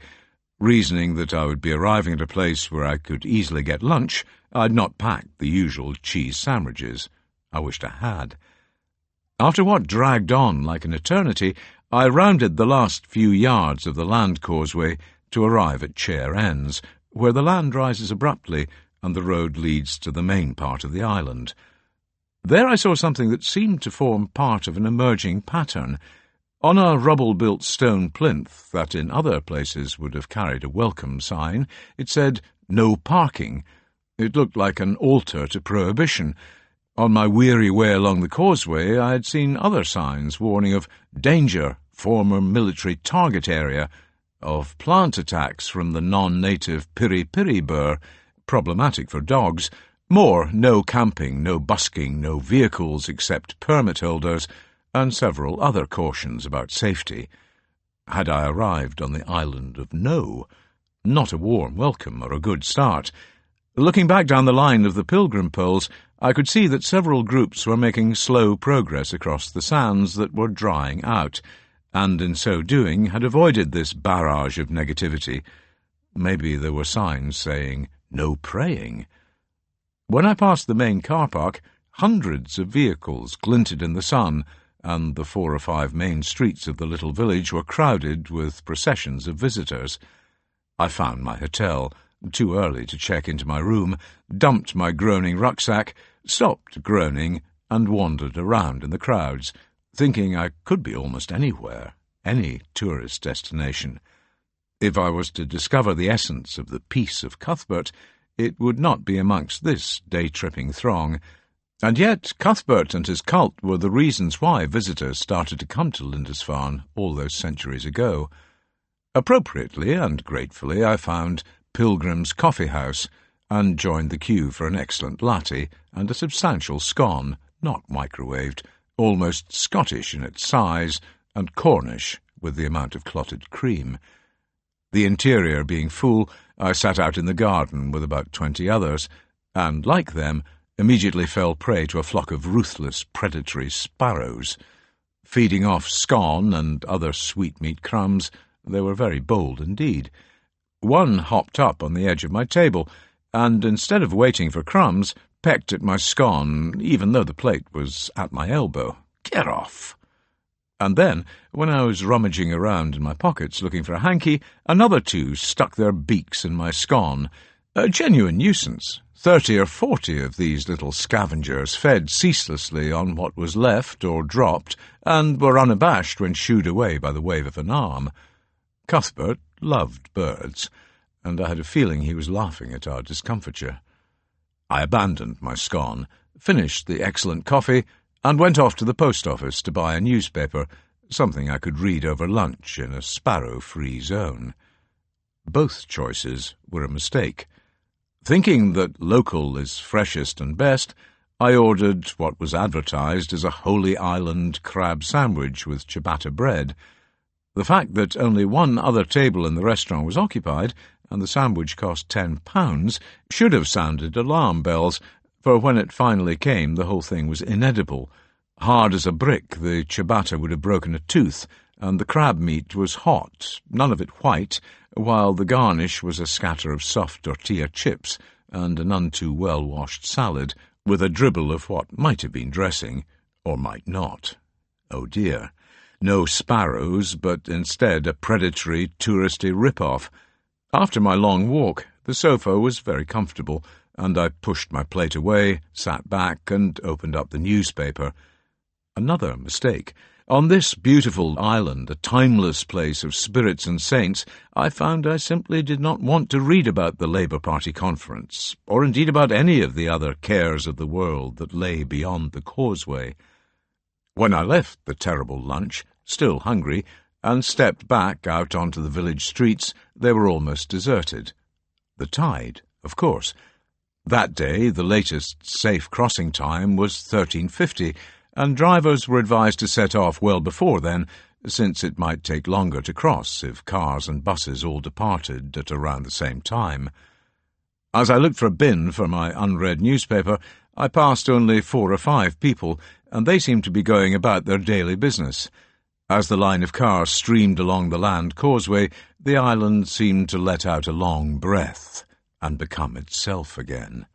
Reasoning that I would be arriving at a place where I could easily get lunch, I had not packed the usual cheese sandwiches. I wished I had. After what dragged on like an eternity, I rounded the last few yards of the land causeway to arrive at Chair Ends, where the land rises abruptly and the road leads to the main part of the island. There I saw something that seemed to form part of an emerging pattern. On a rubble-built stone plinth that in other places would have carried a welcome sign, it said, "No parking." It looked like an altar to prohibition. On my weary way along the causeway I had seen other signs warning of danger, former military target area, of plant attacks from the non-native piri-piri burr, problematic for dogs, more no camping, no busking, no vehicles except permit holders, and several other cautions about safety. Had I arrived on the island of No? Not a warm welcome or a good start. Looking back down the line of the pilgrim poles, I could see that several groups were making slow progress across the sands that were drying out, and in so doing had avoided this barrage of negativity. Maybe there were signs saying, "No praying." When I passed the main car park, hundreds of vehicles glinted in the sun, and the 4 or 5 main streets of the little village were crowded with processions of visitors. I found my hotel, too early to check into my room, dumped my groaning rucksack, stopped groaning, and wandered around in the crowds, thinking I could be almost anywhere, any tourist destination. If I was to discover the essence of the peace of Cuthbert, it would not be amongst this day-tripping throng. And yet Cuthbert and his cult were the reasons why visitors started to come to Lindisfarne all those centuries ago. Appropriately and gratefully I found Pilgrim's Coffee House, and joined the queue for an excellent latte and a substantial scone, not microwaved, almost Scottish in its size, and Cornish with the amount of clotted cream. The interior being full, I sat out in the garden with about 20 others, and, like them, immediately fell prey to a flock of ruthless, predatory sparrows. Feeding off scone and other sweetmeat crumbs, they were very bold indeed. One hopped up on the edge of my table, and instead of waiting for crumbs, pecked at my scone, even though the plate was at my elbow. "Get off!" And then, when I was rummaging around in my pockets looking for a hanky, another 2 stuck their beaks in my scone. A genuine nuisance. 30 or 40 of these little scavengers fed ceaselessly on what was left or dropped, and were unabashed when shooed away by the wave of an arm. Cuthbert loved birds, and I had a feeling he was laughing at our discomfiture. I abandoned my scone, finished the excellent coffee, and went off to the post office to buy a newspaper, something I could read over lunch in a sparrow-free zone. Both choices were a mistake. Thinking that local is freshest and best, I ordered what was advertised as a Holy Island crab sandwich with ciabatta bread. The fact that only one other table in the restaurant was occupied, and the sandwich cost £10, should have sounded alarm bells, for when it finally came, the whole thing was inedible. Hard as a brick, the ciabatta would have broken a tooth, and the crab meat was hot, none of it white, while the garnish was a scatter of soft tortilla chips and a none too well-washed salad, with a dribble of what might have been dressing, or might not. Oh dear. No sparrows, but instead a predatory, touristy rip-off. After my long walk, the sofa was very comfortable, and I pushed my plate away, sat back, and opened up the newspaper. Another mistake. On this beautiful island, a timeless place of spirits and saints, I found I simply did not want to read about the Labour Party conference, or indeed about any of the other cares of the world that lay beyond the causeway. When I left the terrible lunch, still hungry, and stepped back out onto the village streets, they were almost deserted. The tide, of course. That day, the latest safe crossing time was 13:50, and drivers were advised to set off well before then, since it might take longer to cross if cars and buses all departed at around the same time. As I looked for a bin for my unread newspaper, I passed only 4 or 5 people, and they seemed to be going about their daily business. As the line of cars streamed along the land causeway, the island seemed to let out a long breath and become itself again.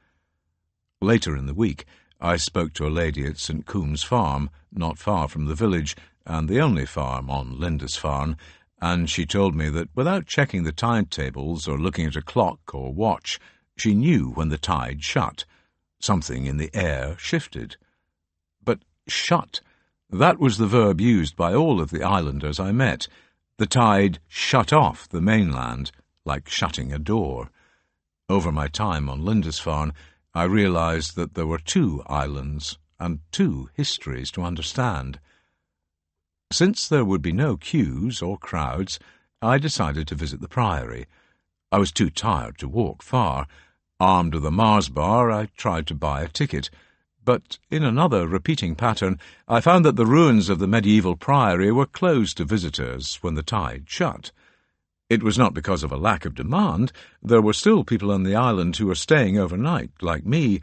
Later in the week, I spoke to a lady at St. Coombs Farm, not far from the village, and the only farm on Lindisfarne, and she told me that without checking the timetables or looking at a clock or watch, she knew when the tide shut. Something in the air shifted. But shut, that was the verb used by all of the islanders I met. The tide shut off the mainland, like shutting a door. Over my time on Lindisfarne, I realized that there were 2 islands and 2 histories to understand. Since there would be no queues or crowds, I decided to visit the Priory. I was too tired to walk far. Armed with a Mars bar, I tried to buy a ticket, but in another repeating pattern, I found that the ruins of the medieval Priory were closed to visitors when the tide shut. It was not because of a lack of demand. There were still people on the island who were staying overnight, like me.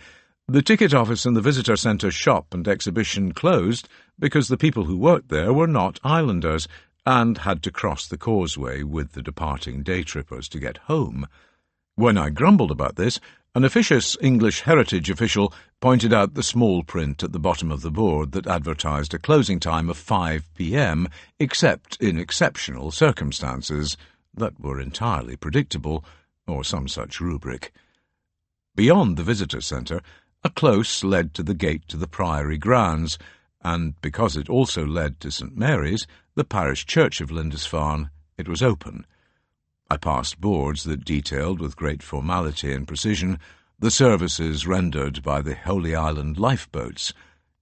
The ticket office and the visitor centre shop and exhibition closed because the people who worked there were not islanders and had to cross the causeway with the departing day-trippers to get home. When I grumbled about this, an officious English heritage official pointed out the small print at the bottom of the board that advertised a closing time of 5 p.m, except in exceptional circumstances that were entirely predictable, or some such rubric. Beyond the visitor centre, a close led to the gate to the Priory grounds, and because it also led to St. Mary's, the parish church of Lindisfarne, it was open. I passed boards that detailed with great formality and precision the services rendered by the Holy Island lifeboats.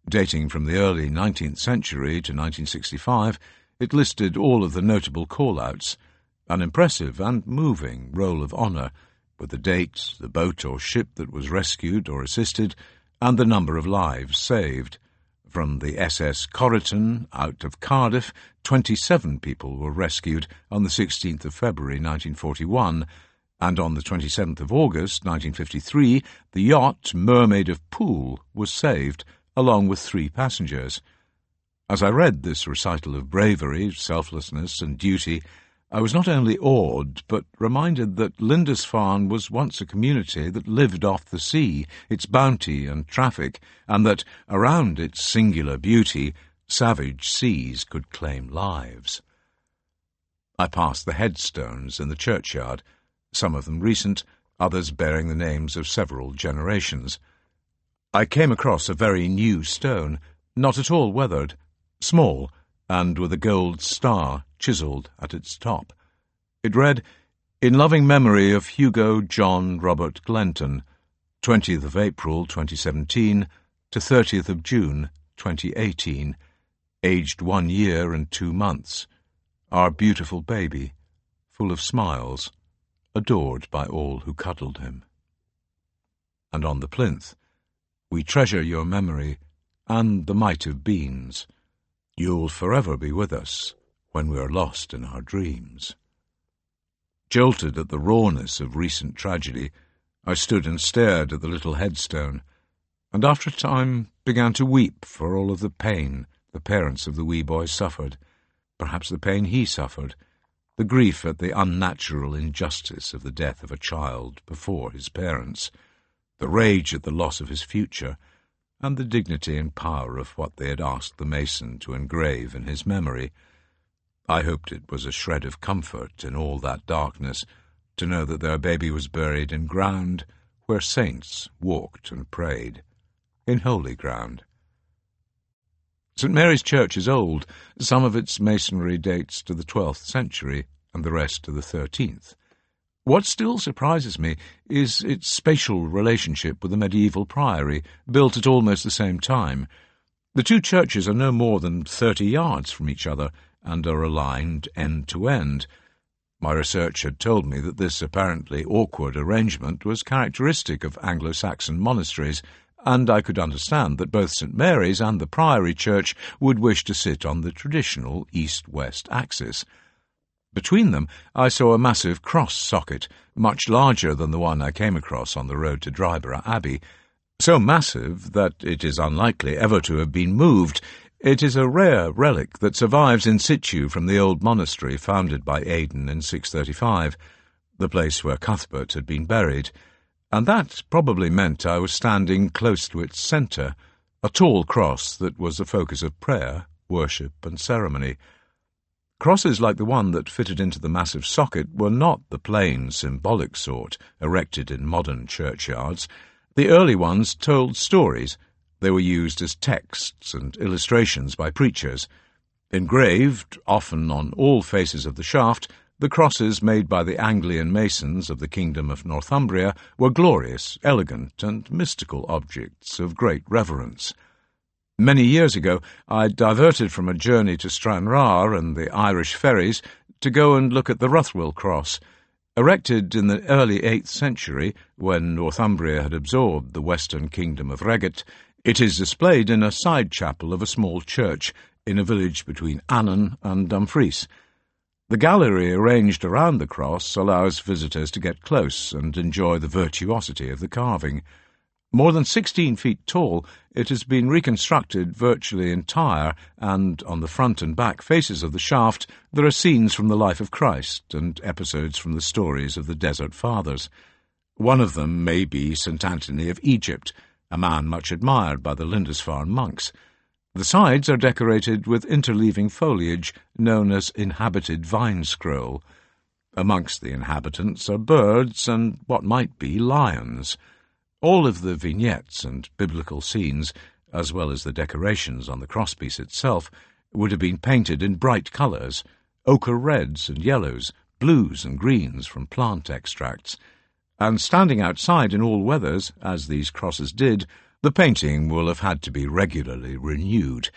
Dating from the early 19th century to 1965, it listed all of the notable call-outs, an impressive and moving roll of honour, with the date, the boat or ship that was rescued or assisted, and the number of lives saved. From the SS Corriton out of Cardiff, 27 people were rescued on the 16th of February 1941, and on the 27th of August 1953, the yacht Mermaid of Poole was saved, along with 3 passengers. As I read this recital of bravery, selflessness, and duty, I was not only awed, but reminded that Lindisfarne was once a community that lived off the sea, its bounty and traffic, and that, around its singular beauty, savage seas could claim lives. I passed the headstones in the churchyard, some of them recent, others bearing the names of several generations. I came across a very new stone, not at all weathered, small, and with a gold star chiselled at its top. It read, "In loving memory of Hugo John Robert Glenton, 20th of April 2017 to 30th of June 2018, aged 1 year and 2 months, our beautiful baby, full of smiles, adored by all who cuddled him." And on the plinth, "We treasure your memory and the might have beens. You'll forever be with us when we are lost in our dreams." Jolted at the rawness of recent tragedy, I stood and stared at the little headstone. and after a time began to weep for all of the pain the parents of the wee boy suffered, perhaps the pain he suffered, the grief at the unnatural injustice of the death of a child before his parents, the rage at the loss of his future, and the dignity and power of what they had asked the mason to engrave in his memory. I hoped it was a shred of comfort in all that darkness to know that their baby was buried in ground where saints walked and prayed, in holy ground. St. Mary's Church is old. Some of its masonry dates to the 12th century and the rest to the 13th. What still surprises me is its spatial relationship with the medieval priory, built at almost the same time. The two churches are no more than 30 yards from each other and are aligned end to end. My research had told me that this apparently awkward arrangement was characteristic of Anglo-Saxon monasteries, and I could understand that both St. Mary's and the Priory Church would wish to sit on the traditional east-west axis. Between them I saw a massive cross socket, much larger than the one I came across on the road to Dryborough Abbey. So massive that it is unlikely ever to have been moved. It is a rare relic that survives in situ from the old monastery founded by Aidan in 635, the place where Cuthbert had been buried, and that probably meant I was standing close to its centre, a tall cross that was the focus of prayer, worship and ceremony. Crosses like the one that fitted into the massive socket were not the plain, symbolic sort erected in modern churchyards. The early ones told stories. They were used as texts and illustrations by preachers. Engraved, often on all faces of the shaft, the crosses made by the Anglian masons of the Kingdom of Northumbria were glorious, elegant, and mystical objects of great reverence. Many years ago I diverted from a journey to Stranraer and the Irish ferries to go and look at the Ruthwell Cross. Erected in the early 8th century, when Northumbria had absorbed the western kingdom of Regget, it is displayed in a side chapel of a small church in a village between Annan and Dumfries. The gallery arranged around the cross allows visitors to get close and enjoy the virtuosity of the carving. More than 16 feet tall, it has been reconstructed virtually entire, and on the front and back faces of the shaft there are scenes from the life of Christ and episodes from the stories of the Desert Fathers. One of them may be St. Anthony of Egypt, a man much admired by the Lindisfarne monks. The sides are decorated with interleaving foliage known as inhabited vine scroll. Amongst the inhabitants are birds and what might be lions. All of the vignettes and biblical scenes, as well as the decorations on the crosspiece itself, would have been painted in bright colours, ochre reds and yellows, blues and greens from plant extracts, and standing outside in all weathers, as these crosses did, the painting will have had to be regularly renewed.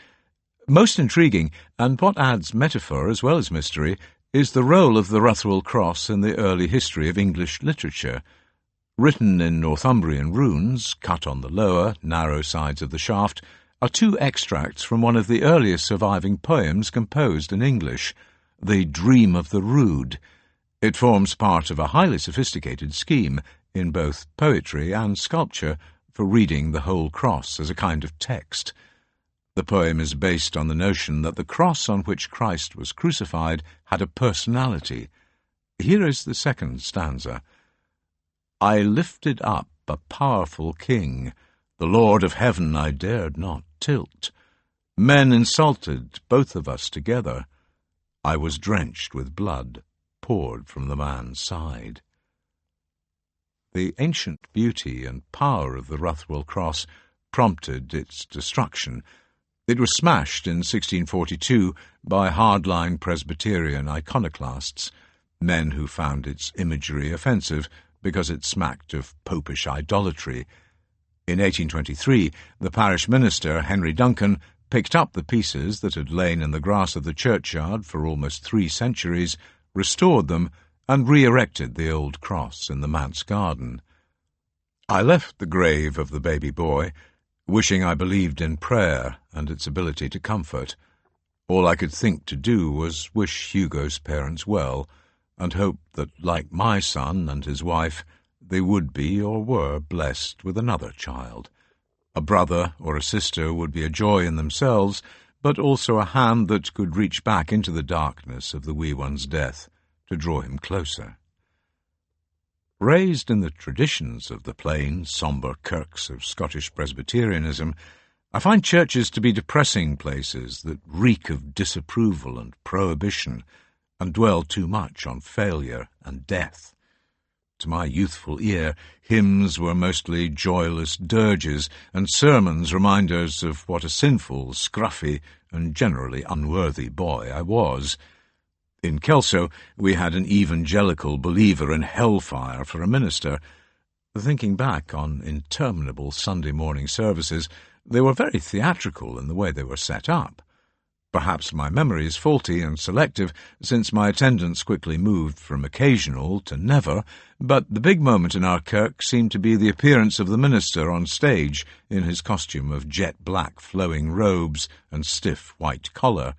Most intriguing, and what adds metaphor as well as mystery, is the role of the Ruthwell Cross in the early history of English literature. Written in Northumbrian runes, cut on the lower, narrow sides of the shaft, are two extracts from one of the earliest surviving poems composed in English, The Dream of the Rood. It forms part of a highly sophisticated scheme, in both poetry and sculpture, for reading the whole cross as a kind of text. The poem is based on the notion that the cross on which Christ was crucified had a personality. Here is the second stanza. I lifted up a powerful king, the Lord of heaven I dared not tilt. Men insulted both of us together. I was drenched with blood poured from the man's side. The ancient beauty and power of the Ruthwell Cross prompted its destruction. It was smashed in 1642 by hardline Presbyterian iconoclasts, men who found its imagery offensive because it smacked of popish idolatry. In 1823, the parish minister, Henry Duncan, picked up the pieces that had lain in the grass of the churchyard for almost 3 centuries, restored them, and re-erected the old cross in the manse garden. I left the grave of the baby boy, wishing I believed in prayer and its ability to comfort. All I could think to do was wish Hugo's parents well, and hope that, like my son and his wife, they would be or were blessed with another child, A brother or a sister would be a joy in themselves, but also a hand that could reach back into the darkness of the wee one's death to draw him closer. Raised in the traditions of the plain, sombre kirks of Scottish Presbyterianism, I find churches to be depressing places that reek of disapproval and prohibition and dwell too much on failure and death. To my youthful ear, hymns were mostly joyless dirges, and sermons reminders of what a sinful, scruffy, and generally unworthy boy I was. In Kelso, we had an evangelical believer in hellfire for a minister. Thinking back on interminable Sunday morning services, they were very theatrical in the way they were set up. Perhaps my memory is faulty and selective, since my attendance quickly moved from occasional to never, but the big moment in our kirk seemed to be the appearance of the minister on stage in his costume of jet-black flowing robes and stiff white collar,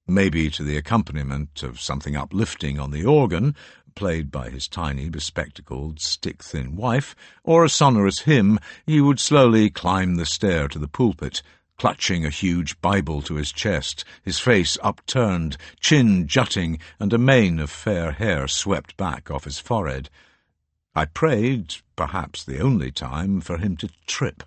maybe to the accompaniment of something uplifting on the organ, played by his tiny, bespectacled, stick-thin wife, or a sonorous hymn. He would slowly climb the stair to the pulpit, clutching a huge Bible to his chest, his face upturned, chin jutting, and a mane of fair hair swept back off his forehead. I prayed, perhaps the only time, for him to trip.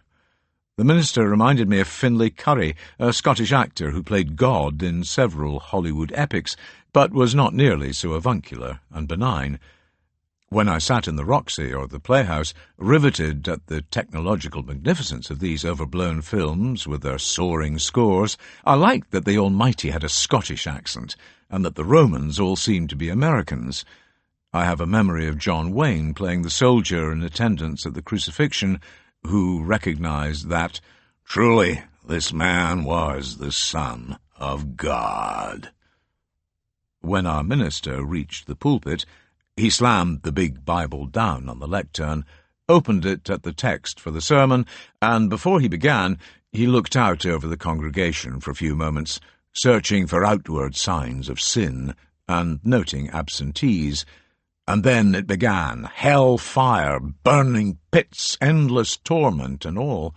The minister reminded me of Finlay Currie, a Scottish actor who played God in several Hollywood epics, but was not nearly so avuncular and benign. When I sat in the Roxy or the Playhouse, riveted at the technological magnificence of these overblown films with their soaring scores, I liked that the Almighty had a Scottish accent, and that the Romans all seemed to be Americans. I have a memory of John Wayne playing the soldier in attendance at the crucifixion, who recognized that, "Truly, this man was the Son of God." When our minister reached the pulpit, he slammed the big Bible down on the lectern, opened it at the text for the sermon, and before he began, he looked out over the congregation for a few moments, searching for outward signs of sin and noting absentees. And then it began, hell fire, burning pits, endless torment, and all.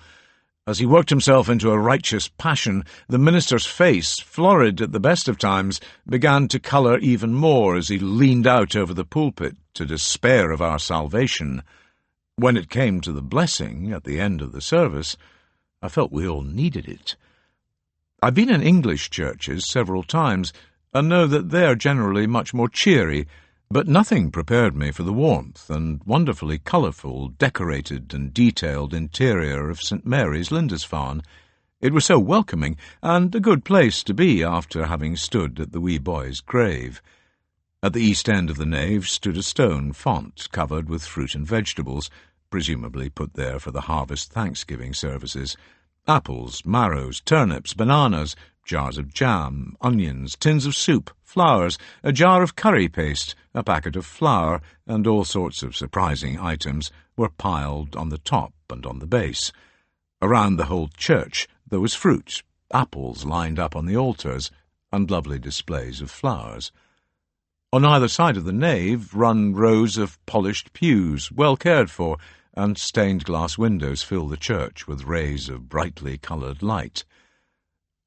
As he worked himself into a righteous passion, the minister's face, florid at the best of times, began to colour even more as he leaned out over the pulpit to despair of our salvation. When it came to the blessing at the end of the service, I felt we all needed it. I've been in English churches several times, and know that they are generally much more cheery, but nothing prepared me for the warmth and wonderfully colourful, decorated and detailed interior of St. Mary's, Lindisfarne. It was so welcoming, and a good place to be after having stood at the wee boy's grave. At the east end of the nave stood a stone font covered with fruit and vegetables, presumably put there for the harvest Thanksgiving services. Apples, marrows, turnips, bananas, jars of jam, onions, tins of soup, flowers, a jar of curry paste, a packet of flour, and all sorts of surprising items were piled on the top and on the base. Around the whole church there was fruit, apples lined up on the altars, and lovely displays of flowers. On either side of the nave run rows of polished pews, well cared for, and stained glass windows fill the church with rays of brightly coloured light.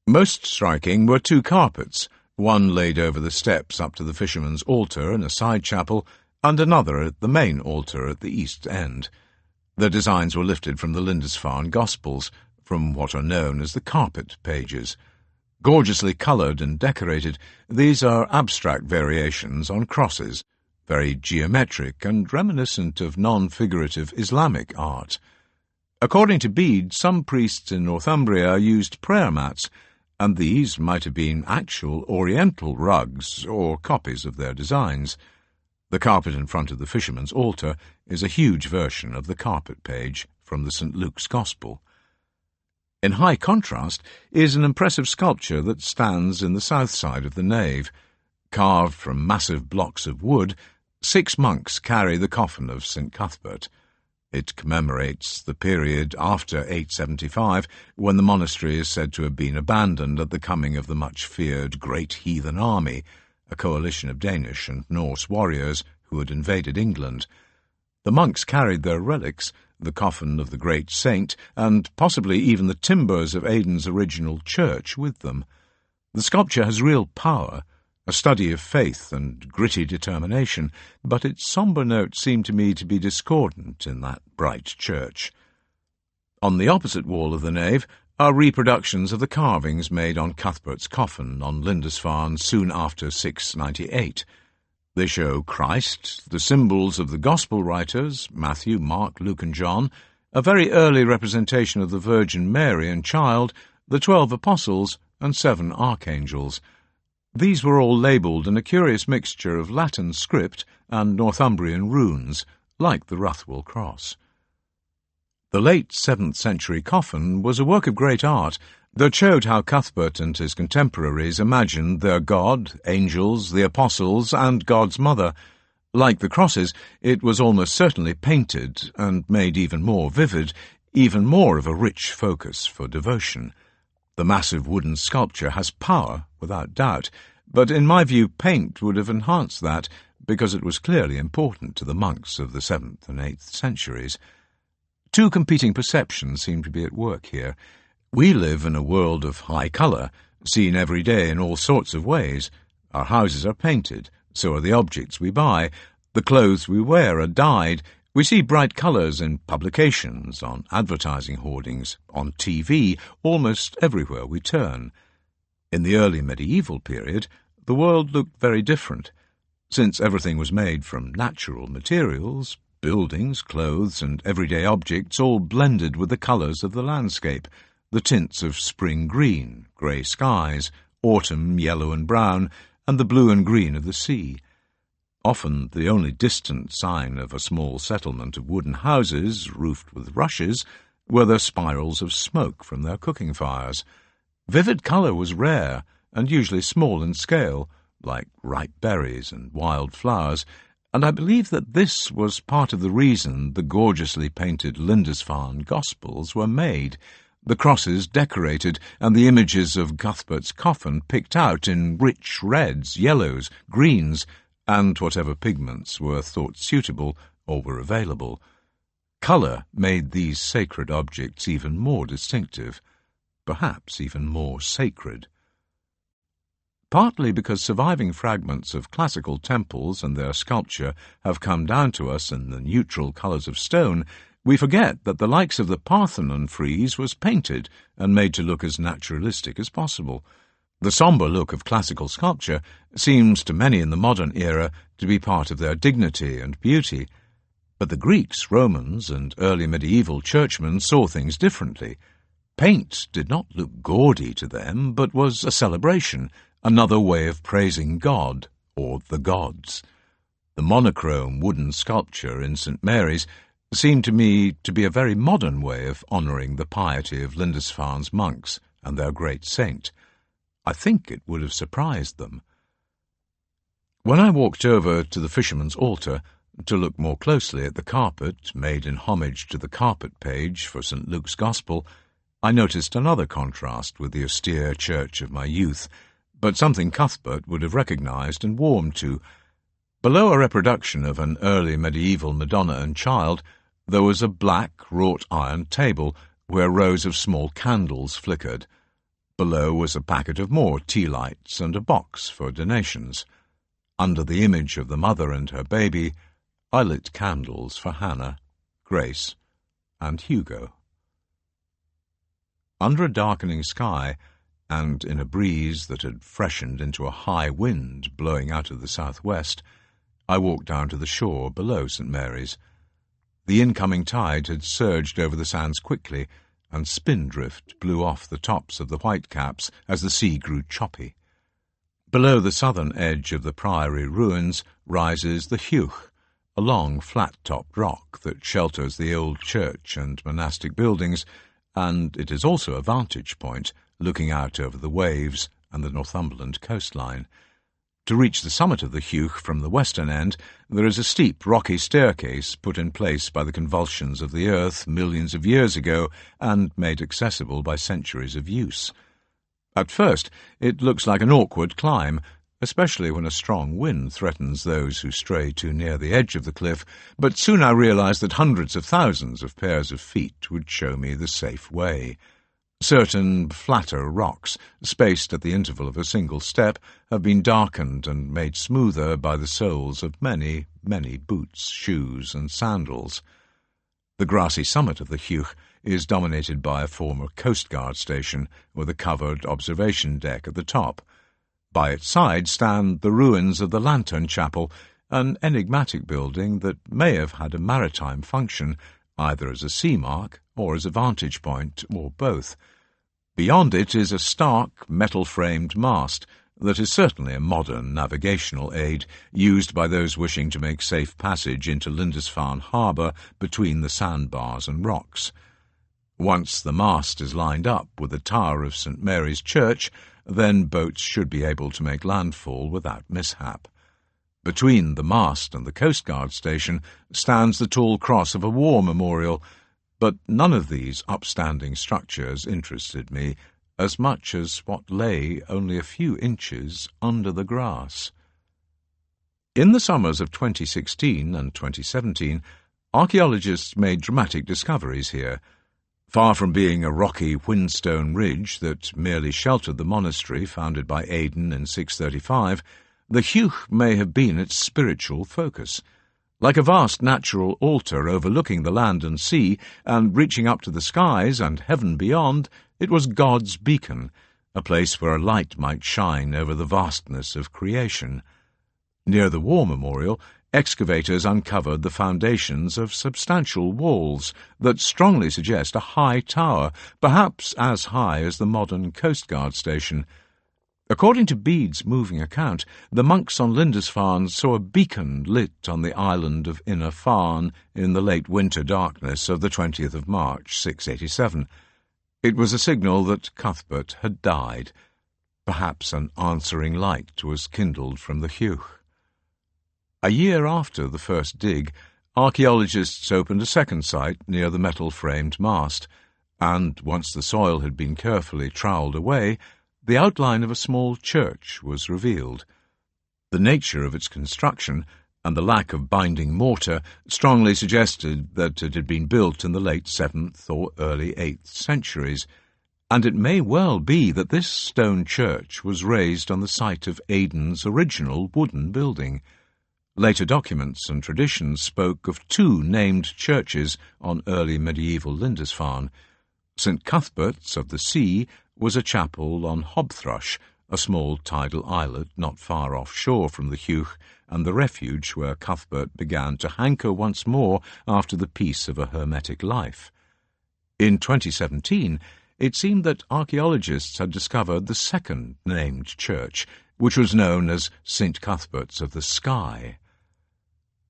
Most striking were two carpets, one laid over the steps up to the fisherman's altar in a side chapel, and another at the main altar at the east end. The designs were lifted from the Lindisfarne Gospels, from what are known as the carpet pages. Gorgeously coloured and decorated, these are abstract variations on crosses, very geometric and reminiscent of non-figurative Islamic art. According to Bede, some priests in Northumbria used prayer mats, and these might have been actual Oriental rugs or copies of their designs. The carpet in front of the fisherman's altar is a huge version of the carpet page from the St. Luke's Gospel. In high contrast is an impressive sculpture that stands in the south side of the nave. Carved from massive blocks of wood, 6 monks carry the coffin of St. Cuthbert. It commemorates the period after 875, when the monastery is said to have been abandoned at the coming of the much-feared Great Heathen Army, a coalition of Danish and Norse warriors who had invaded England. The monks carried their relics, the coffin of the great saint, and possibly even the timbers of Aiden's original church with them. The sculpture has real power, a study of faith and gritty determination, but its sombre notes seem to me to be discordant in that bright church. On the opposite wall of the nave are reproductions of the carvings made on Cuthbert's coffin on Lindisfarne soon after 698. They show Christ, the symbols of the Gospel writers, Matthew, Mark, Luke and John, a very early representation of the Virgin Mary and Child, the 12 apostles and 7 archangels. These were all labelled in a curious mixture of Latin script and Northumbrian runes, like the Ruthwell cross. The late 7th century coffin was a work of great art that showed how Cuthbert and his contemporaries imagined their God, angels, the apostles, and God's mother. Like the crosses, it was almost certainly painted and made even more vivid, even more of a rich focus for devotion. The massive wooden sculpture has power, without doubt, but in my view paint would have enhanced that, because it was clearly important to the monks of the 7th and 8th centuries. Two competing perceptions seem to be at work here. We live in a world of high colour, seen every day in all sorts of ways. Our houses are painted, so are the objects we buy. The clothes we wear are dyed. We see bright colours in publications, on advertising hoardings, on TV, almost everywhere we turn. In the early medieval period, the world looked very different. Since everything was made from natural materials, buildings, clothes, and everyday objects all blended with the colours of the landscape, the tints of spring green, grey skies, autumn yellow and brown, and the blue and green of the sea. Often the only distant sign of a small settlement of wooden houses, roofed with rushes, were the spirals of smoke from their cooking fires. Vivid colour was rare, and usually small in scale, like ripe berries and wild flowers, and I believe that this was part of the reason the gorgeously painted Lindisfarne Gospels were made, the crosses decorated, and the images of Cuthbert's coffin picked out in rich reds, yellows, greens, and whatever pigments were thought suitable or were available. Colour made these sacred objects even more distinctive, perhaps even more sacred. Partly because surviving fragments of classical temples and their sculpture have come down to us in the neutral colours of stone, we forget that the likes of the Parthenon frieze was painted and made to look as naturalistic as possible. The sombre look of classical sculpture seems to many in the modern era to be part of their dignity and beauty. But the Greeks, Romans, and early medieval churchmen saw things differently. Paint did not look gaudy to them, but was a celebration, another way of praising God, or the gods. The monochrome wooden sculpture in St. Mary's seemed to me to be a very modern way of honouring the piety of Lindisfarne's monks and their great saint. I think it would have surprised them. When I walked over to the fisherman's altar to look more closely at the carpet made in homage to the carpet page for St. Luke's Gospel, I noticed another contrast with the austere church of my youth, but something Cuthbert would have recognised and warmed to. Below a reproduction of an early medieval Madonna and Child, there was a black wrought-iron table where rows of small candles flickered. Below was a packet of more tea lights and a box for donations. Under the image of the mother and her baby, I lit candles for Hannah, Grace, and Hugo. Under a darkening sky, and in a breeze that had freshened into a high wind blowing out of the southwest, I walked down to the shore below St. Mary's. The incoming tide had surged over the sands quickly, and spindrift blew off the tops of the whitecaps as the sea grew choppy. Below the southern edge of the priory ruins rises the Hugh, a long flat-topped rock that shelters the old church and monastic buildings, and it is also a vantage point looking out over the waves and the Northumberland coastline. To reach the summit of the Hugh from the western end, there is a steep, rocky staircase put in place by the convulsions of the earth millions of years ago and made accessible by centuries of use. At first, it looks like an awkward climb, especially when a strong wind threatens those who stray too near the edge of the cliff, but soon I realized that hundreds of thousands of pairs of feet would show me the safe way. Certain flatter rocks, spaced at the interval of a single step, have been darkened and made smoother by the soles of many, many boots, shoes, and sandals. The grassy summit of the Hugh is dominated by a former Coast Guard station with a covered observation deck at the top. By its side stand the ruins of the Lantern Chapel, an enigmatic building that may have had a maritime function, either as a sea mark or as a vantage point, or both. Beyond it is a stark, metal-framed mast that is certainly a modern navigational aid used by those wishing to make safe passage into Lindisfarne harbour between the sandbars and rocks. Once the mast is lined up with the tower of St. Mary's Church, then boats should be able to make landfall without mishap. Between the mast and the Coast Guard station stands the tall cross of a war memorial, but none of these upstanding structures interested me as much as what lay only a few inches under the grass. In the summers of 2016 and 2017, archaeologists made dramatic discoveries here. Far from being a rocky whinstone ridge that merely sheltered the monastery founded by Aidan in 635, the Hugh may have been its spiritual focus. Like a vast natural altar overlooking the land and sea, and reaching up to the skies and heaven beyond, it was God's beacon, a place where a light might shine over the vastness of creation. Near the war memorial, excavators uncovered the foundations of substantial walls that strongly suggest a high tower, perhaps as high as the modern Coast Guard station. According to Bede's moving account, the monks on Lindisfarne saw a beacon lit on the island of Inner Farne in the late winter darkness of the 20th of March, 687. It was a signal that Cuthbert had died. Perhaps an answering light was kindled from the Hugh. A year after the first dig, archaeologists opened a second site near the metal-framed mast, and once the soil had been carefully trowelled away, the outline of a small church was revealed. The nature of its construction and the lack of binding mortar strongly suggested that it had been built in the late 7th or early 8th centuries, and it may well be that this stone church was raised on the site of Aidan's original wooden building. Later documents and traditions spoke of two named churches on early medieval Lindisfarne. St. Cuthbert's of the Sea was a chapel on Hobthrush, a small tidal islet not far offshore from the Hugh, and the refuge where Cuthbert began to hanker once more after the peace of a hermetic life. In 2017, it seemed that archaeologists had discovered the second named church, which was known as St. Cuthbert's of the Sky.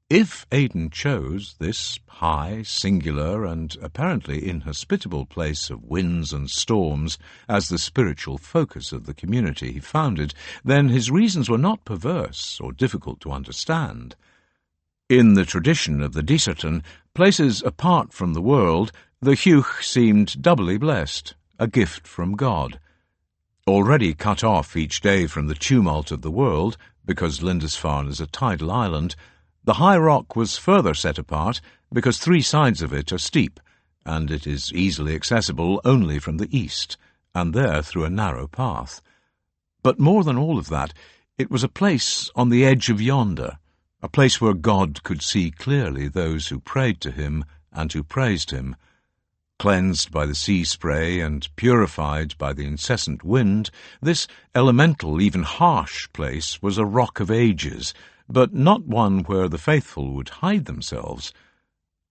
If Aidan chose this high, singular, and apparently inhospitable place of winds and storms as the spiritual focus of the community he founded, then his reasons were not perverse or difficult to understand. In the tradition of the Dicertan, places apart from the world, the Hugh seemed doubly blessed, a gift from God. Already cut off each day from the tumult of the world, because Lindisfarne is a tidal island, the high rock was further set apart because three sides of it are steep, and it is easily accessible only from the east, and there through a narrow path. But more than all of that, it was a place on the edge of yonder, a place where God could see clearly those who prayed to him and who praised him. Cleansed by the sea spray and purified by the incessant wind, this elemental, even harsh place was a rock of ages, but not one where the faithful would hide themselves.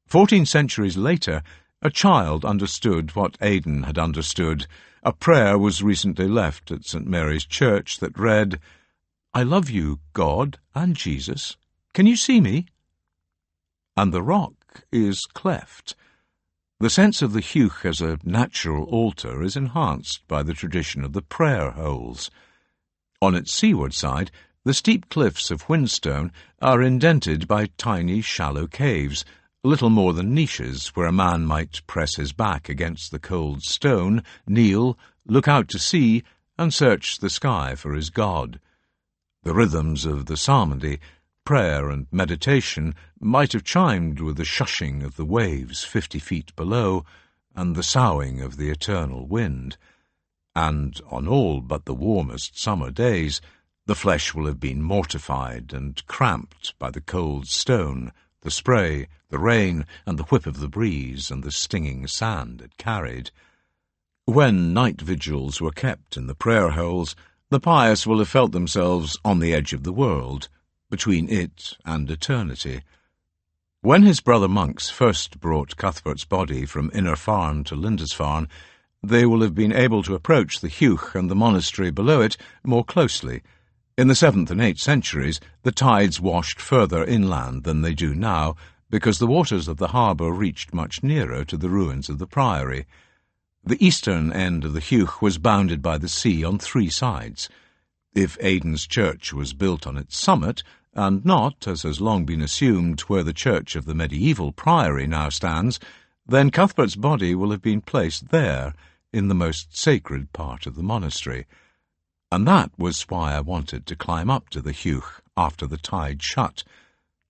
14 centuries later, a child understood what Aidan had understood. A prayer was recently left at St. Mary's Church that read, "I love you, God and Jesus. Can you see me?" And the rock is cleft. The sense of the Hugh as a natural altar is enhanced by the tradition of the prayer holes. On its seaward side, the steep cliffs of Whinstone are indented by tiny, shallow caves, little more than niches where a man might press his back against the cold stone, kneel, look out to sea, and search the sky for his God. The rhythms of the psalmody, prayer and meditation might have chimed with the shushing of the waves 50 feet below and the soughing of the eternal wind. And on all but the warmest summer days, the flesh will have been mortified and cramped by the cold stone, the spray, the rain, and the whip of the breeze and the stinging sand it carried. When night vigils were kept in the prayer holes, the pious will have felt themselves on the edge of the world, between it and eternity. When his brother monks first brought Cuthbert's body from Innerfarne to Lindisfarne, they will have been able to approach the Heuch and the monastery below it more closely. In the 7th and 8th centuries, the tides washed further inland than they do now, because the waters of the harbour reached much nearer to the ruins of the priory. The eastern end of the Heuch was bounded by the sea on 3 sides. If Aidan's church was built on its summit, and not, as has long been assumed, where the church of the medieval priory now stands, then Cuthbert's body will have been placed there, in the most sacred part of the monastery. And that was why I wanted to climb up to the Heuch after the tide shut,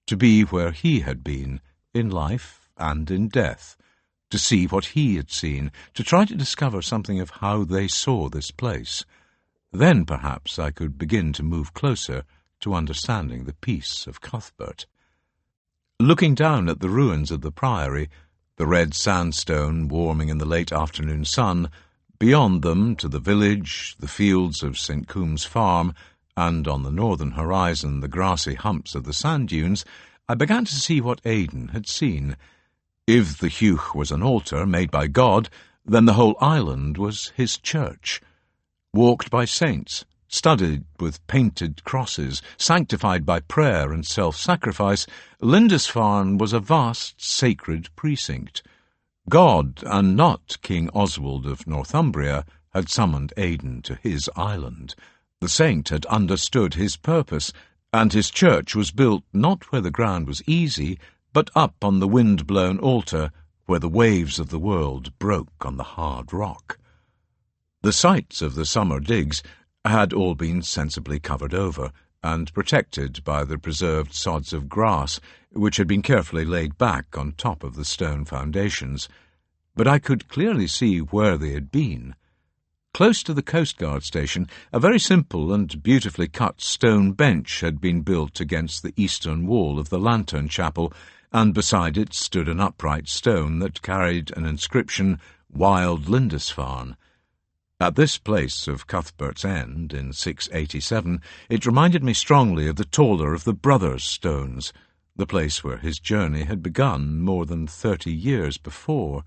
to be where he had been, in life and in death, to see what he had seen, to try to discover something of how they saw this place. Then perhaps I could begin to move closer to understanding the peace of Cuthbert. Looking down at the ruins of the priory, the red sandstone warming in the late afternoon sun, beyond them to the village, the fields of St. Coomb's farm, and on the northern horizon the grassy humps of the sand dunes, I began to see what Aidan had seen. If the Heuch was an altar made by God, then the whole island was his church. Walked by saints, studded with painted crosses, sanctified by prayer and self-sacrifice, Lindisfarne was a vast sacred precinct. God, and not King Oswald of Northumbria, had summoned Aidan to his island. The saint had understood his purpose, and his church was built not where the ground was easy, but up on the wind-blown altar where the waves of the world broke on the hard rock. The sites of the summer digs had all been sensibly covered over and protected by the preserved sods of grass, which had been carefully laid back on top of the stone foundations, but I could clearly see where they had been. Close to the coastguard station, a very simple and beautifully cut stone bench had been built against the eastern wall of the lantern chapel, and beside it stood an upright stone that carried an inscription, "Wild Lindisfarne." At this place of Cuthbert's End, in 687, it reminded me strongly of the taller of the Brothers' stones, the place where his journey had begun more than 30 years before.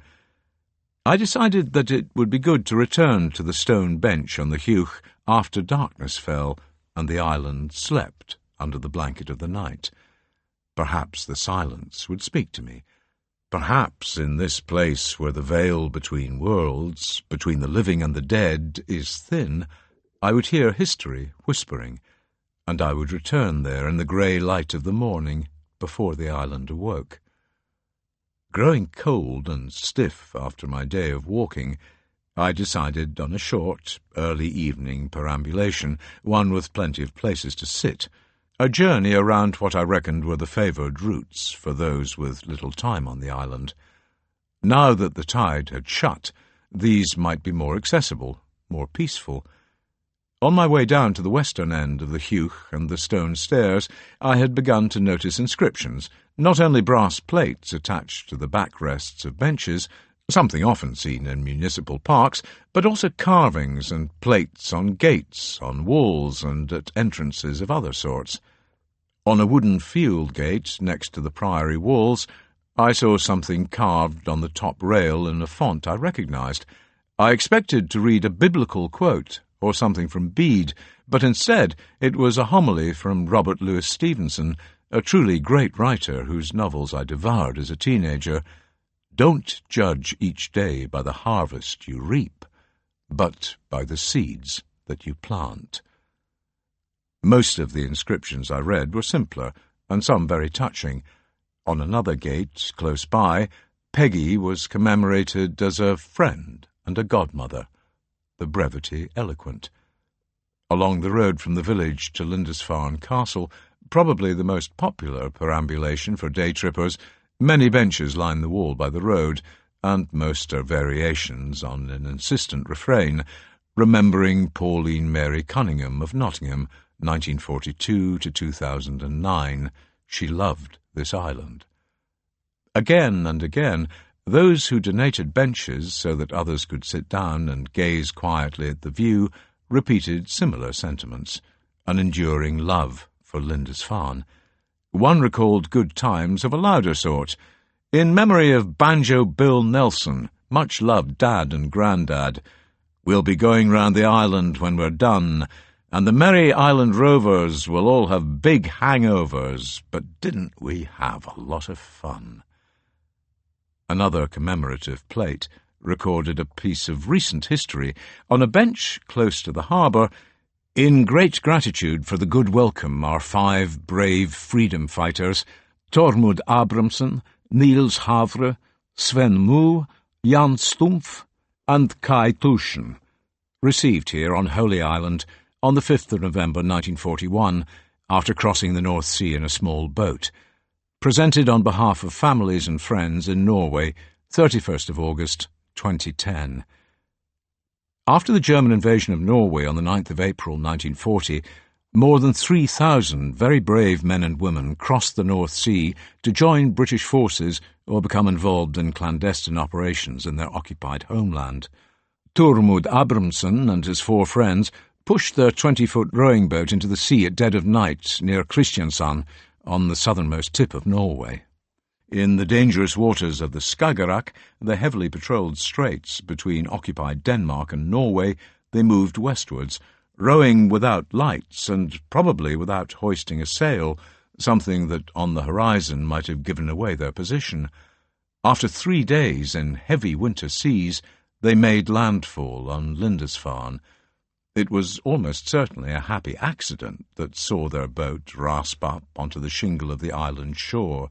I decided that it would be good to return to the stone bench on the Heuch after darkness fell and the island slept under the blanket of the night. Perhaps the silence would speak to me. Perhaps in this place where the veil between worlds, between the living and the dead, is thin, I would hear history whispering, and I would return there in the grey light of the morning before the island awoke. Growing cold and stiff after my day of walking, I decided on a short, early evening perambulation, one with plenty of places to sit, a journey around what I reckoned were the favoured routes for those with little time on the island. Now that the tide had shut, these might be more accessible, more peaceful. On my way down to the western end of the Heuch and the stone stairs, I had begun to notice inscriptions, not only brass plates attached to the backrests of benches, something often seen in municipal parks, but also carvings and plates on gates, on walls, and at entrances of other sorts. On a wooden field gate next to the priory walls, I saw something carved on the top rail in a font I recognized. I expected to read a biblical quote or something from Bede, but instead it was a homily from Robert Louis Stevenson, a truly great writer whose novels I devoured as a teenager. Don't judge each day by the harvest you reap, but by the seeds that you plant. Most of the inscriptions I read were simpler, and some very touching. On another gate, close by, Peggy was commemorated as a friend and a godmother, the brevity eloquent. Along the road from the village to Lindisfarne Castle, probably the most popular perambulation for day trippers, many benches line the wall by the road, and most are variations on an insistent refrain, remembering Pauline Mary Cunningham of Nottingham, 1942 to 2009. She loved this island. Again and again, those who donated benches so that others could sit down and gaze quietly at the view repeated similar sentiments, an enduring love for Lindisfarne. One recalled good times of a louder sort. In memory of Banjo Bill Nelson, much loved Dad and Grandad. We'll be going round the island when we're done, and the merry island rovers will all have big hangovers, but didn't we have a lot of fun? Another commemorative plate recorded a piece of recent history. On a bench close to the harbour, in great gratitude for the good welcome are 5 brave freedom fighters, Tormod Abramson, Niels Havre, Sven Moe, Jan Stumpf, and Kai Tuschen, received here on Holy Island on the 5th of November 1941, after crossing the North Sea in a small boat. Presented on behalf of families and friends in Norway, 31st of August 2010. After the German invasion of Norway on the 9th of April 1940, more than 3,000 very brave men and women crossed the North Sea to join British forces or become involved in clandestine operations in their occupied homeland. Tormod Abramson and his 4 friends pushed their 20-foot rowing boat into the sea at dead of night near Kristiansand on the southernmost tip of Norway. In the dangerous waters of the Skagerrak, the heavily patrolled straits between occupied Denmark and Norway, they moved westwards, rowing without lights and probably without hoisting a sail, something that on the horizon might have given away their position. After 3 days in heavy winter seas, they made landfall on Lindisfarne. It was almost certainly a happy accident that saw their boat rasp up onto the shingle of the island shore.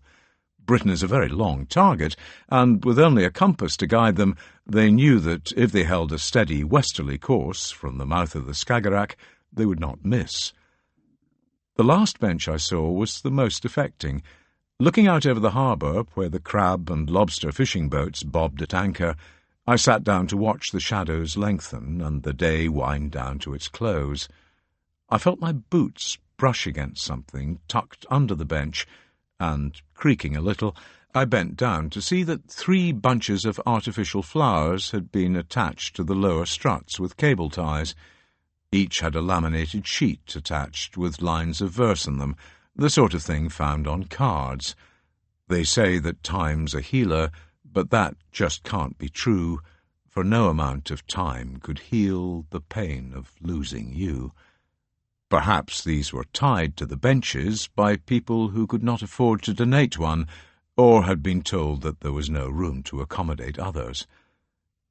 Britain is a very long target, and with only a compass to guide them, they knew that if they held a steady westerly course from the mouth of the Skagerrak, they would not miss. The last bench I saw was the most affecting. Looking out over the harbour, where the crab and lobster fishing boats bobbed at anchor, I sat down to watch the shadows lengthen and the day wind down to its close. I felt my boots brush against something tucked under the bench, and, creaking a little, I bent down to see that 3 bunches of artificial flowers had been attached to the lower struts with cable ties. Each had a laminated sheet attached with lines of verse in them, the sort of thing found on cards. They say that time's a healer, but that just can't be true, for no amount of time could heal the pain of losing you. Perhaps these were tied to the benches by people who could not afford to donate one, or had been told that there was no room to accommodate others.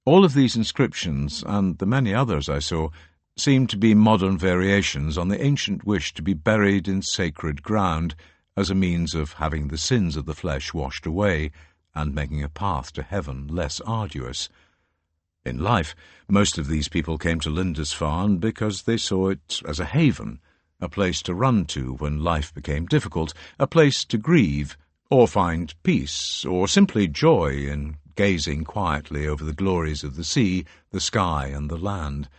All of these inscriptions, and the many others I saw, seemed to be modern variations on the ancient wish to be buried in sacred ground as a means of having the sins of the flesh washed away and making a path to heaven less arduous. In life, most of these people came to Lindisfarne because they saw it as a haven, a place to run to when life became difficult, a place to grieve, or find peace, or simply joy in gazing quietly over the glories of the sea, the sky, and the land.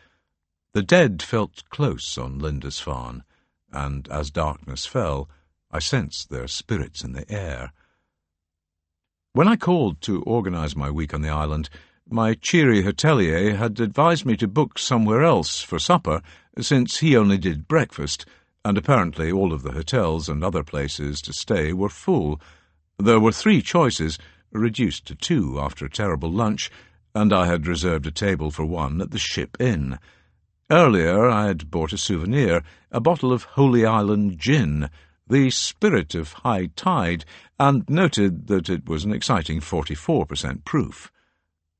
The dead felt close on Lindisfarne, and as darkness fell, I sensed their spirits in the air. When I called to organize my week on the island, my cheery hotelier had advised me to book somewhere else for supper, since he only did breakfast, and apparently all of the hotels and other places to stay were full. There were 3 choices, reduced to 2 after a terrible lunch, and I had reserved a table for one at the Ship Inn. Earlier I had bought a souvenir, a bottle of Holy Island gin, the spirit of high tide, and noted that it was an exciting 44% proof.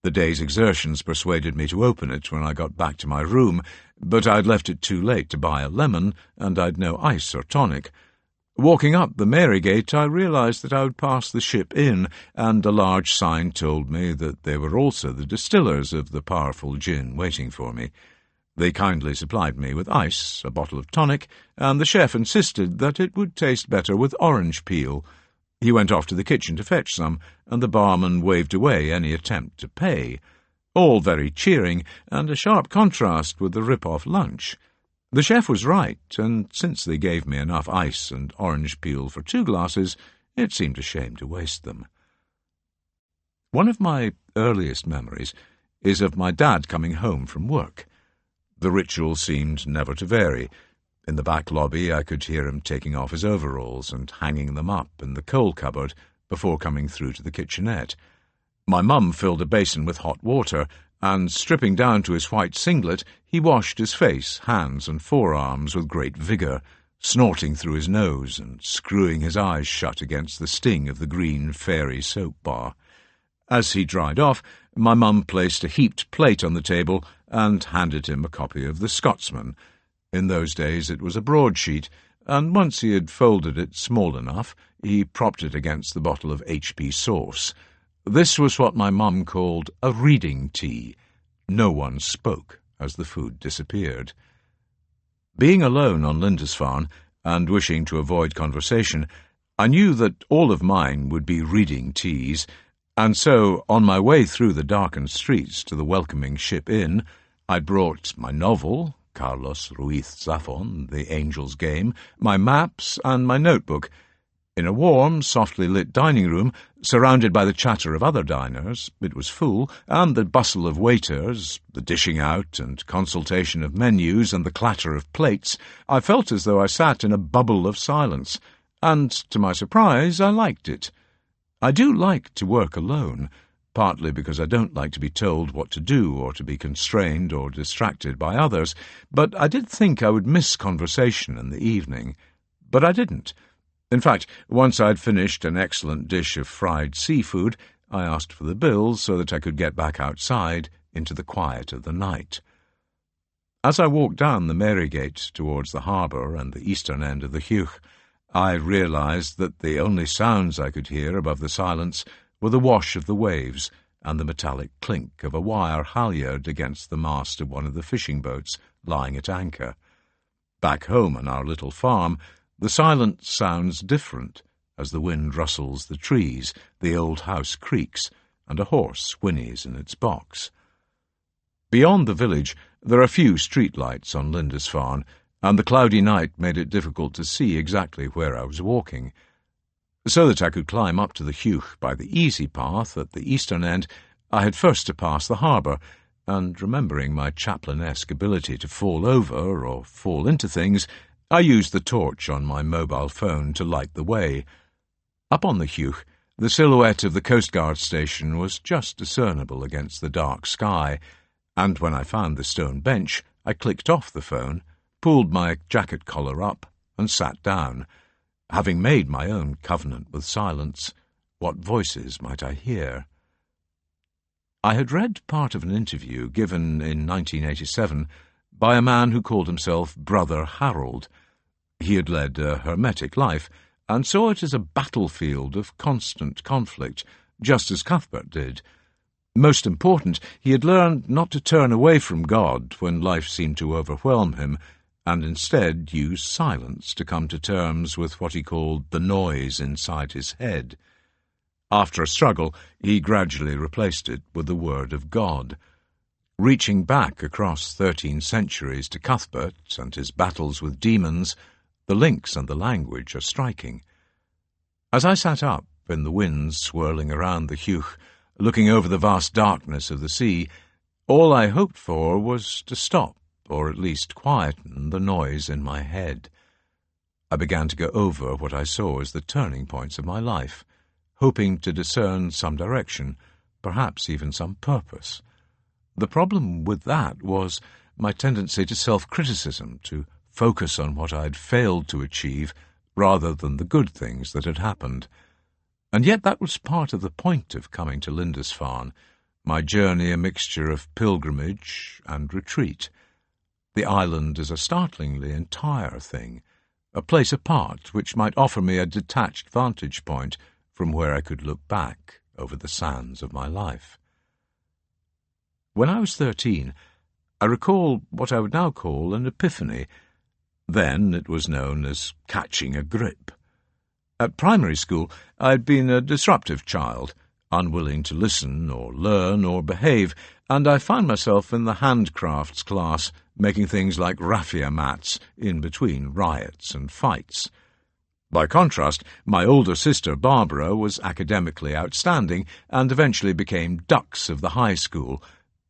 The day's exertions persuaded me to open it when I got back to my room, but I'd left it too late to buy a lemon, and I'd no ice or tonic. Walking up the Mary Gate, I realized that I would pass the Ship Inn, and a large sign told me that they were also the distillers of the powerful gin waiting for me. They kindly supplied me with ice, a bottle of tonic, and the chef insisted that it would taste better with orange peel. He went off to the kitchen to fetch some, and the barman waved away any attempt to pay. All very cheering, and a sharp contrast with the rip-off lunch. The chef was right, and since they gave me enough ice and orange peel for 2 glasses, it seemed a shame to waste them. One of my earliest memories is of my dad coming home from work. The ritual seemed never to vary. In the back lobby I could hear him taking off his overalls and hanging them up in the coal cupboard before coming through to the kitchenette. My mum filled a basin with hot water, and stripping down to his white singlet, he washed his face, hands and forearms with great vigour, snorting through his nose and screwing his eyes shut against the sting of the green fairy soap bar. As he dried off, my mum placed a heaped plate on the table and handed him a copy of The Scotsman. In those days it was a broadsheet, and once he had folded it small enough, he propped it against the bottle of H.P. sauce. This was what my mum called a reading tea. No one spoke as the food disappeared. Being alone on Lindisfarne, and wishing to avoid conversation, I knew that all of mine would be reading teas, and so, on my way through the darkened streets to the welcoming Ship Inn, I brought my novel, Carlos Ruiz Zafón, The Angel's Game, my maps, and my notebook. In a warm, softly lit dining room, surrounded by the chatter of other diners, it was full, and the bustle of waiters, the dishing out and consultation of menus and the clatter of plates, I felt as though I sat in a bubble of silence, and, to my surprise, I liked it. I do like to work alone, partly because I don't like to be told what to do or to be constrained or distracted by others, but I did think I would miss conversation in the evening. But I didn't. In fact, once I'd finished an excellent dish of fried seafood, I asked for the bill so that I could get back outside into the quiet of the night. As I walked down the Marygate towards the harbour and the eastern end of the Hugh, I realised that the only sounds I could hear above the silence were the wash of the waves and the metallic clink of a wire halyard against the mast of one of the fishing boats lying at anchor. Back home on our little farm, the silence sounds different as the wind rustles the trees, the old house creaks, and a horse whinnies in its box. Beyond the village, there are few streetlights on Lindisfarne, and the cloudy night made it difficult to see exactly where I was walking. So that I could climb up to the Hugh by the easy path at the eastern end, I had first to pass the harbour, and remembering my chaplain-esque ability to fall over or fall into things, I used the torch on my mobile phone to light the way. Up on the Hugh, the silhouette of the coastguard station was just discernible against the dark sky, and when I found the stone bench, I clicked off the phone, pulled my jacket collar up, and sat down. Having made my own covenant with silence, what voices might I hear? I had read part of an interview given in 1987 by a man who called himself Brother Harold. He had led a hermetic life, and saw it as a battlefield of constant conflict, just as Cuthbert did. Most important, he had learned not to turn away from God when life seemed to overwhelm him, and instead use silence to come to terms with what he called the noise inside his head. After a struggle, he gradually replaced it with the word of God. Reaching back across 13 centuries to Cuthbert and his battles with demons, the links and the language are striking. As I sat up in the wind swirling around the Hugh, looking over the vast darkness of the sea, all I hoped for was to stop, or at least quieten, the noise in my head. I began to go over what I saw as the turning points of my life, hoping to discern some direction, perhaps even some purpose. The problem with that was my tendency to self-criticism, to focus on what I'd failed to achieve rather than the good things that had happened. And yet that was part of the point of coming to Lindisfarne, my journey a mixture of pilgrimage and retreat. The island is a startlingly entire thing, a place apart which might offer me a detached vantage point from where I could look back over the sands of my life. When I was 13, I recall what I would now call an epiphany. Then it was known as catching a grip. At primary school, I'd been a disruptive child, unwilling to listen or learn or behave, and I found myself in the handcrafts class, making things like raffia mats in between riots and fights. By contrast, my older sister Barbara was academically outstanding and eventually became Dux of the high school.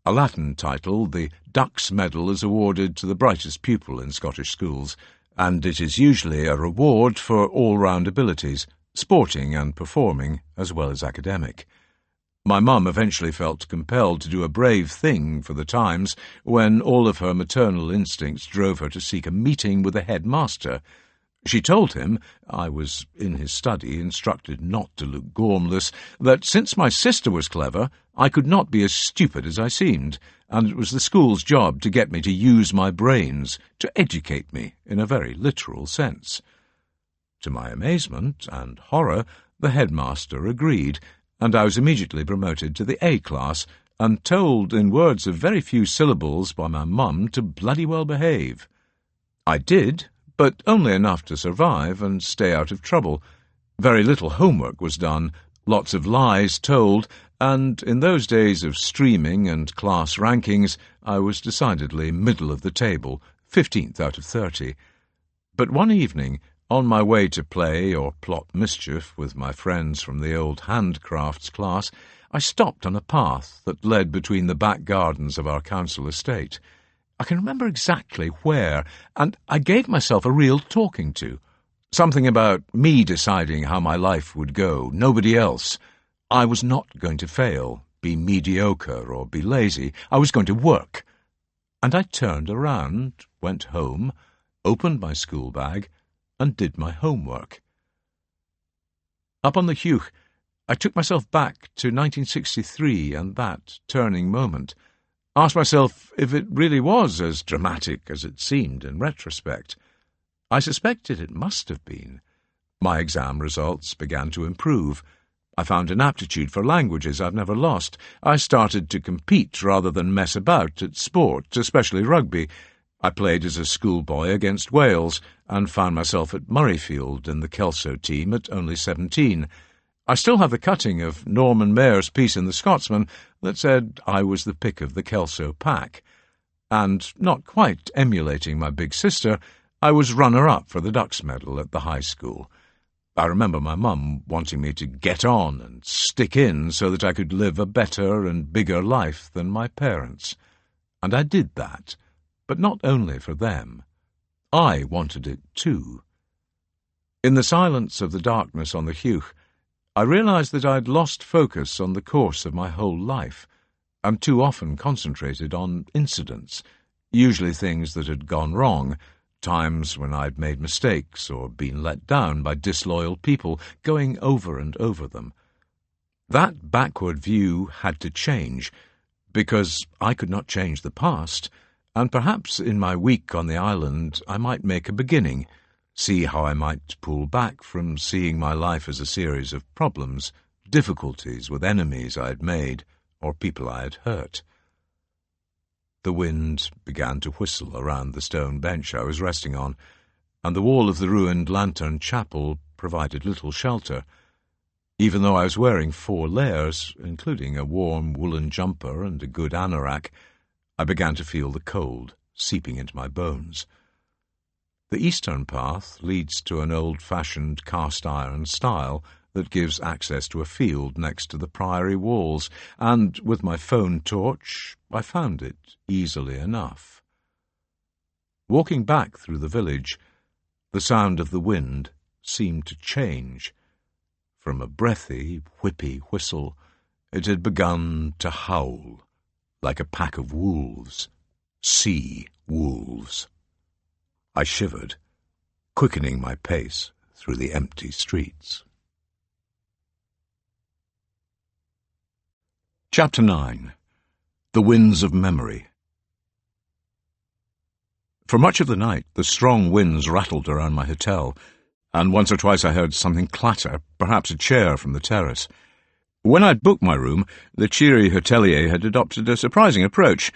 A Latin title, the Dux Medal, is awarded to the brightest pupil in Scottish schools, and it is usually a reward for all-round abilities, sporting and performing, as well as academic. My mum eventually felt compelled to do a brave thing for the Times when all of her maternal instincts drove her to seek a meeting with the headmaster. She told him, I was in his study, instructed not to look gormless, that since my sister was clever, I could not be as stupid as I seemed, and it was the school's job to get me to use my brains, to educate me in a very literal sense. To my amazement and horror, the headmaster agreed, and I was immediately promoted to the A class and told in words of very few syllables by my mum to bloody well behave. I did, but only enough to survive and stay out of trouble. Very little homework was done, lots of lies told, and in those days of streaming and class rankings, I was decidedly middle of the table, 15th out of 30. But one evening, on my way to play or plot mischief with my friends from the old handcrafts class, I stopped on a path that led between the back gardens of our council estate. I can remember exactly where, and I gave myself a real talking to. Something about me deciding how my life would go, nobody else. I was not going to fail, be mediocre, or be lazy. I was going to work. And I turned around, went home, opened my school bag, and did my homework. Up on the Hugh, I took myself back to 1963 and that turning moment. Asked myself if it really was as dramatic as it seemed in retrospect. I suspected it must have been. My exam results began to improve. I found an aptitude for languages I've never lost. I started to compete rather than mess about at sport, especially rugby. I played as a schoolboy against Wales and found myself at Murrayfield in the Kelso team at only 17. I still have the cutting of Norman Mayer's piece in The Scotsman that said I was the pick of the Kelso pack. And, not quite emulating my big sister, I was runner-up for the Dux Medal at the high school. I remember my mum wanting me to get on and stick in so that I could live a better and bigger life than my parents. And I did that, but not only for them. I wanted it too. In the silence of the darkness on the Hugh, I realized that I'd lost focus on the course of my whole life, and too often concentrated on incidents, usually things that had gone wrong, times when I'd made mistakes or been let down by disloyal people, going over and over them. That backward view had to change, because I could not change the past, and perhaps in my week on the island I might make a beginning, see how I might pull back from seeing my life as a series of problems, difficulties with enemies I had made or people I had hurt. The wind began to whistle around the stone bench I was resting on, and the wall of the ruined lantern chapel provided little shelter. Even though I was wearing 4 layers, including a warm woolen jumper and a good anorak, I began to feel the cold seeping into my bones. The eastern path leads to an old-fashioned cast-iron stile that gives access to a field next to the priory walls, and with my phone torch I found it easily enough. Walking back through the village, the sound of the wind seemed to change. From a breathy, whippy whistle, it had begun to howl, like a pack of wolves, sea wolves. I shivered, quickening my pace through the empty streets. Chapter 9. The Winds of Memory. For much of the night, the strong winds rattled around my hotel, and once or twice I heard something clatter, perhaps a chair from the terrace. When I'd booked my room, the cheery hotelier had adopted a surprising approach.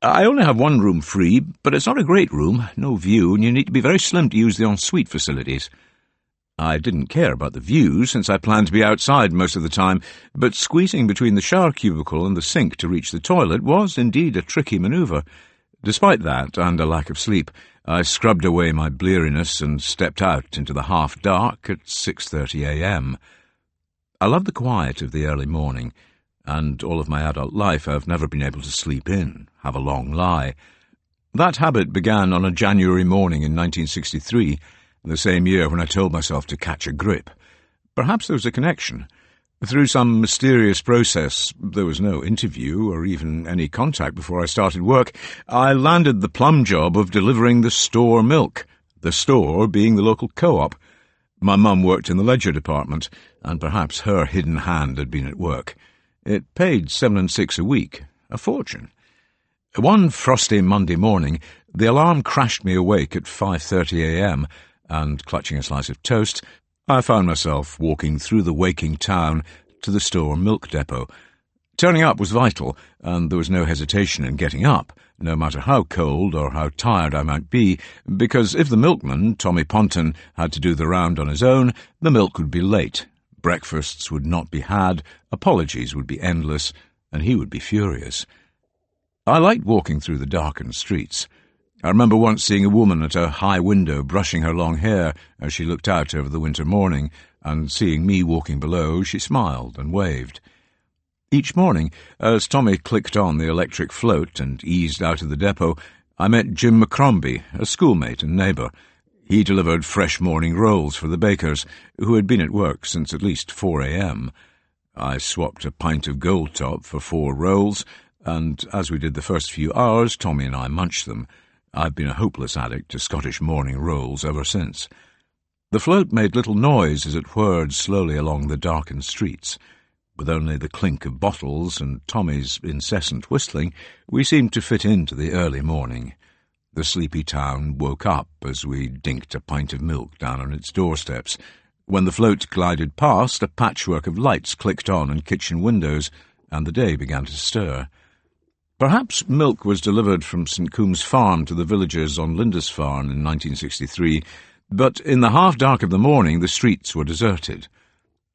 I only have one room free, but it's not a great room, no view, and you need to be very slim to use the ensuite facilities. I didn't care about the view, since I planned to be outside most of the time, but squeezing between the shower cubicle and the sink to reach the toilet was indeed a tricky manoeuvre. Despite that, and a lack of sleep, I scrubbed away my bleariness and stepped out into the half-dark at 6:30 a.m. I love the quiet of the early morning, and all of my adult life I've never been able to sleep in, have a long lie. That habit began on a January morning in 1963, the same year when I told myself to catch a grip. Perhaps there was a connection. Through some mysterious process, there was no interview or even any contact before I started work, I landed the plum job of delivering the store milk, the store being the local co-op. My mum worked in the ledger department, and perhaps her hidden hand had been at work. It paid 7 and 6 a week, a fortune. One frosty Monday morning, the alarm crashed me awake at 5:30 a.m., and, clutching a slice of toast, I found myself walking through the waking town to the store milk depot. Turning up was vital, and there was no hesitation in getting up, no matter how cold or how tired I might be, because if the milkman, Tommy Ponton, had to do the round on his own, the milk would be late, breakfasts would not be had, apologies would be endless, and he would be furious. I liked walking through the darkened streets. I remember once seeing a woman at a high window brushing her long hair as she looked out over the winter morning, and seeing me walking below, she smiled and waved. Each morning, as Tommy clicked on the electric float and eased out of the depot, I met Jim McCrombie, a schoolmate and neighbour. He delivered fresh morning rolls for the bakers, who had been at work since at least 4 a.m. I swapped a pint of Gold Top for 4 rolls, and as we did the first few hours, Tommy and I munched them. I've been a hopeless addict to Scottish morning rolls ever since. The float made little noise as it whirred slowly along the darkened streets. With only the clink of bottles and Tommy's incessant whistling, we seemed to fit into the early morning. The sleepy town woke up as we dinked a pint of milk down on its doorsteps. When the float glided past, a patchwork of lights clicked on in kitchen windows, and the day began to stir. Perhaps milk was delivered from St. Coombs Farm to the villagers on Lindisfarne in 1963, but in the half-dark of the morning the streets were deserted.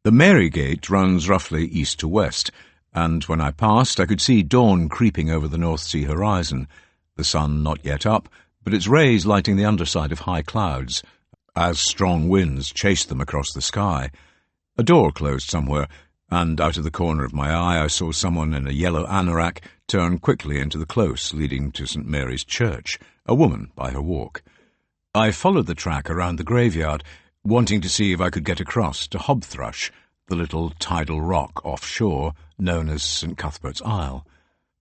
The Mary Gate runs roughly east to west, and when I passed I could see dawn creeping over the North Sea horizon, the sun not yet up, but its rays lighting the underside of high clouds, as strong winds chased them across the sky. A door closed somewhere, and out of the corner of my eye I saw someone in a yellow anorak turn quickly into the close leading to St. Mary's Church, a woman by her walk. I followed the track around the graveyard, wanting to see if I could get across to Hobthrush, the little tidal rock offshore known as St. Cuthbert's Isle.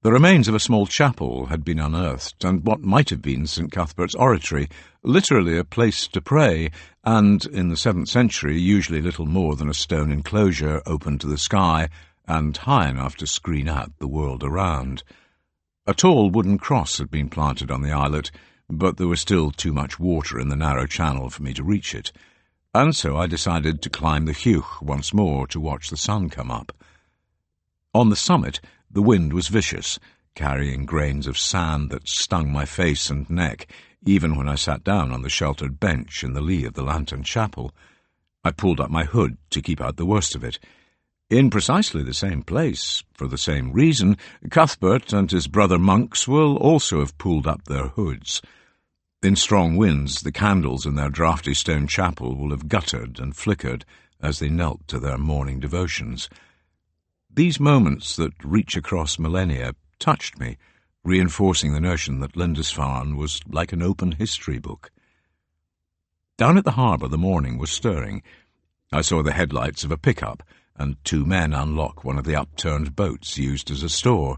The remains of a small chapel had been unearthed, and what might have been St. Cuthbert's Oratory, literally a place to pray, and, in the 7th century, usually little more than a stone enclosure open to the sky, and high enough to screen out the world around. A tall wooden cross had been planted on the islet, but there was still too much water in the narrow channel for me to reach it, and so I decided to climb the Hugh once more to watch the sun come up. On the summit, the wind was vicious, carrying grains of sand that stung my face and neck, even when I sat down on the sheltered bench in the lee of the lantern chapel. I pulled up my hood to keep out the worst of it. In precisely the same place, for the same reason, Cuthbert and his brother monks will also have pulled up their hoods. In strong winds, the candles in their draughty stone chapel will have guttered and flickered as they knelt to their morning devotions. These moments that reach across millennia touched me, reinforcing the notion that Lindisfarne was like an open history book. Down at the harbour the morning was stirring. I saw the headlights of a pickup, and 2 men unlock one of the upturned boats used as a store.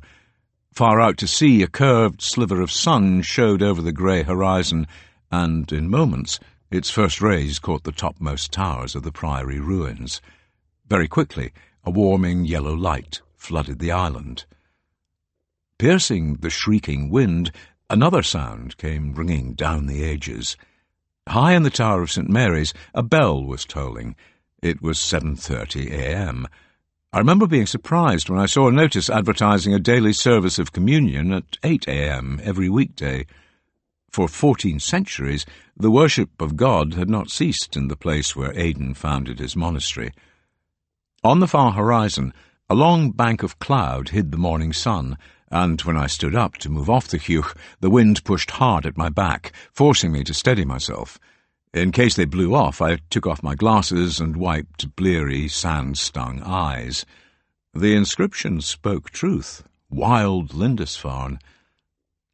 Far out to sea, a curved sliver of sun showed over the grey horizon, and, in moments, its first rays caught the topmost towers of the Priory ruins. Very quickly, a warming yellow light flooded the island. Piercing the shrieking wind, another sound came ringing down the ages. High in the tower of St. Mary's, a bell was tolling. It was 7:30 a.m. I remember being surprised when I saw a notice advertising a daily service of communion at 8 a.m. every weekday. For 14 centuries, the worship of God had not ceased in the place where Aidan founded his monastery. On the far horizon, a long bank of cloud hid the morning sun, and when I stood up to move off the Hugh, the wind pushed hard at my back, forcing me to steady myself. In case they blew off, I took off my glasses and wiped bleary, sand-stung eyes. The inscription spoke truth. Wild Lindisfarne.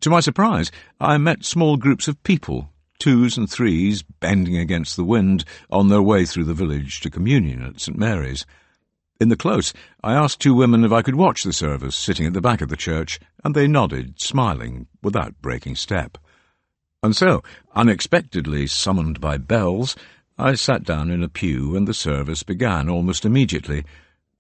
To my surprise, I met small groups of people, 2s and 3s, bending against the wind, on their way through the village to communion at St. Mary's. In the close, I asked 2 women if I could watch the service, sitting at the back of the church, and they nodded, smiling, without breaking step. And so, unexpectedly summoned by bells, I sat down in a pew and the service began almost immediately.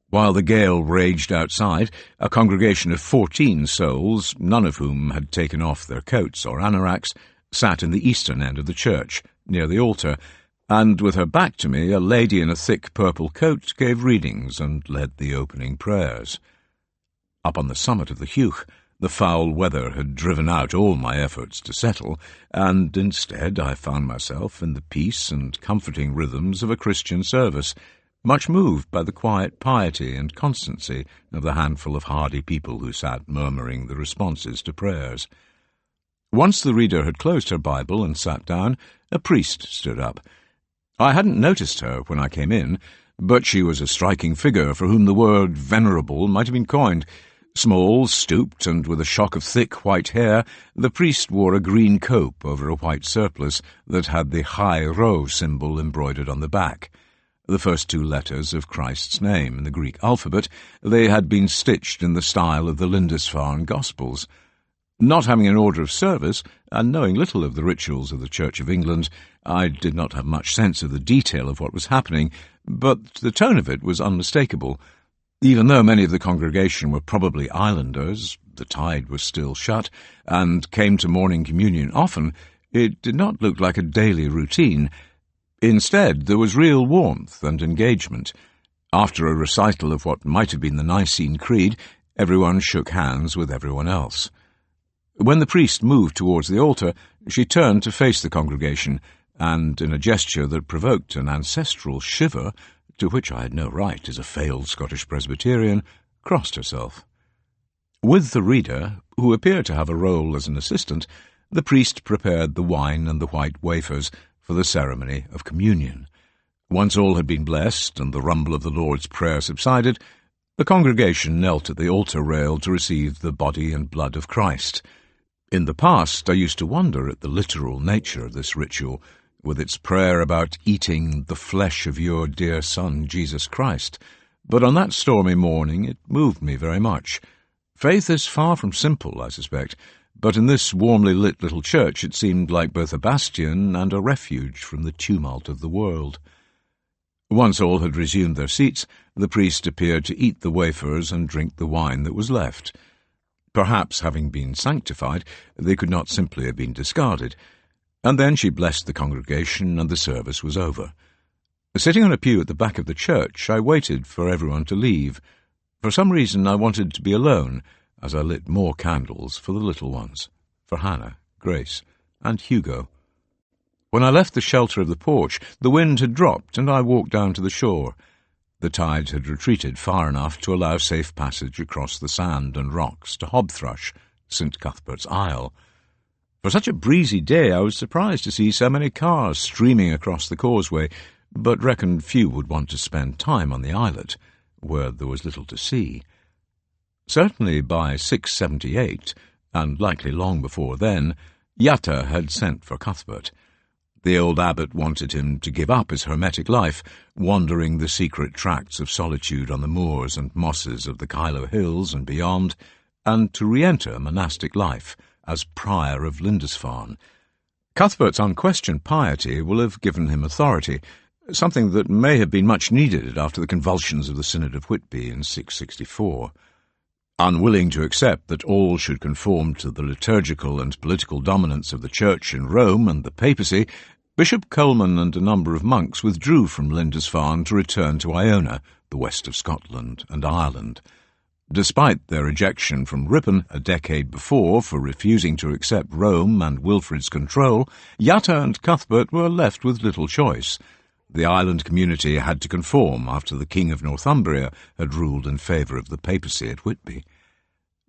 While the gale raged outside, a congregation of 14 souls, none of whom had taken off their coats or anoraks, sat in the eastern end of the church, near the altar, and with her back to me, a lady in a thick purple coat gave readings and led the opening prayers. Up on the summit of the Hugh, the foul weather had driven out all my efforts to settle, and instead I found myself in the peace and comforting rhythms of a Christian service, much moved by the quiet piety and constancy of the handful of hardy people who sat murmuring the responses to prayers. Once the reader had closed her Bible and sat down, a priest stood up. I hadn't noticed her when I came in, but she was a striking figure for whom the word venerable might have been coined. Small, stooped, and with a shock of thick white hair, the priest wore a green cope over a white surplice that had the high rho symbol embroidered on the back. The first 2 letters of Christ's name in the Greek alphabet, they had been stitched in the style of the Lindisfarne Gospels. Not having an order of service, and knowing little of the rituals of the Church of England, I did not have much sense of the detail of what was happening, but the tone of it was unmistakable. Even though many of the congregation were probably islanders, the tide was still shut, and came to morning communion often, it did not look like a daily routine. Instead, there was real warmth and engagement. After a recital of what might have been the Nicene Creed, everyone shook hands with everyone else. When the priest moved towards the altar, she turned to face the congregation, and in a gesture that provoked an ancestral shiver, to which I had no right as a failed Scottish Presbyterian, crossed herself. With the reader, who appeared to have a role as an assistant, the priest prepared the wine and the white wafers for the ceremony of communion. Once all had been blessed and the rumble of the Lord's Prayer subsided, the congregation knelt at the altar rail to receive the body and blood of Christ. In the past, I used to wonder at the literal nature of this ritual, with its prayer about eating the flesh of your dear Son, Jesus Christ. But on that stormy morning it moved me very much. Faith is far from simple, I suspect, but in this warmly lit little church it seemed like both a bastion and a refuge from the tumult of the world. Once all had resumed their seats, the priest appeared to eat the wafers and drink the wine that was left. Perhaps, having been sanctified, they could not simply have been discarded. And then she blessed the congregation, and the service was over. Sitting on a pew at the back of the church, I waited for everyone to leave. For some reason I wanted to be alone, as I lit more candles for the little ones, for Hannah, Grace, and Hugo. When I left the shelter of the porch, the wind had dropped, and I walked down to the shore. The tide had retreated far enough to allow safe passage across the sand and rocks to Hobthrush, St. Cuthbert's Isle. For such a breezy day, I was surprised to see so many cars streaming across the causeway, but reckoned few would want to spend time on the islet, where there was little to see. Certainly by 678, and likely long before then, Yatta had sent for Cuthbert. The old abbot wanted him to give up his hermetic life, wandering the secret tracts of solitude on the moors and mosses of the Kyloe Hills and beyond, and to re-enter monastic life as prior of Lindisfarne. Cuthbert's unquestioned piety will have given him authority, something that may have been much needed after the convulsions of the Synod of Whitby in 664. Unwilling to accept that all should conform to the liturgical and political dominance of the Church in Rome and the papacy, Bishop Coleman and a number of monks withdrew from Lindisfarne to return to Iona, the west of Scotland and Ireland. Despite their ejection from Ripon a decade before for refusing to accept Rome and Wilfrid's control, Yatta and Cuthbert were left with little choice. The island community had to conform after the King of Northumbria had ruled in favour of the papacy at Whitby.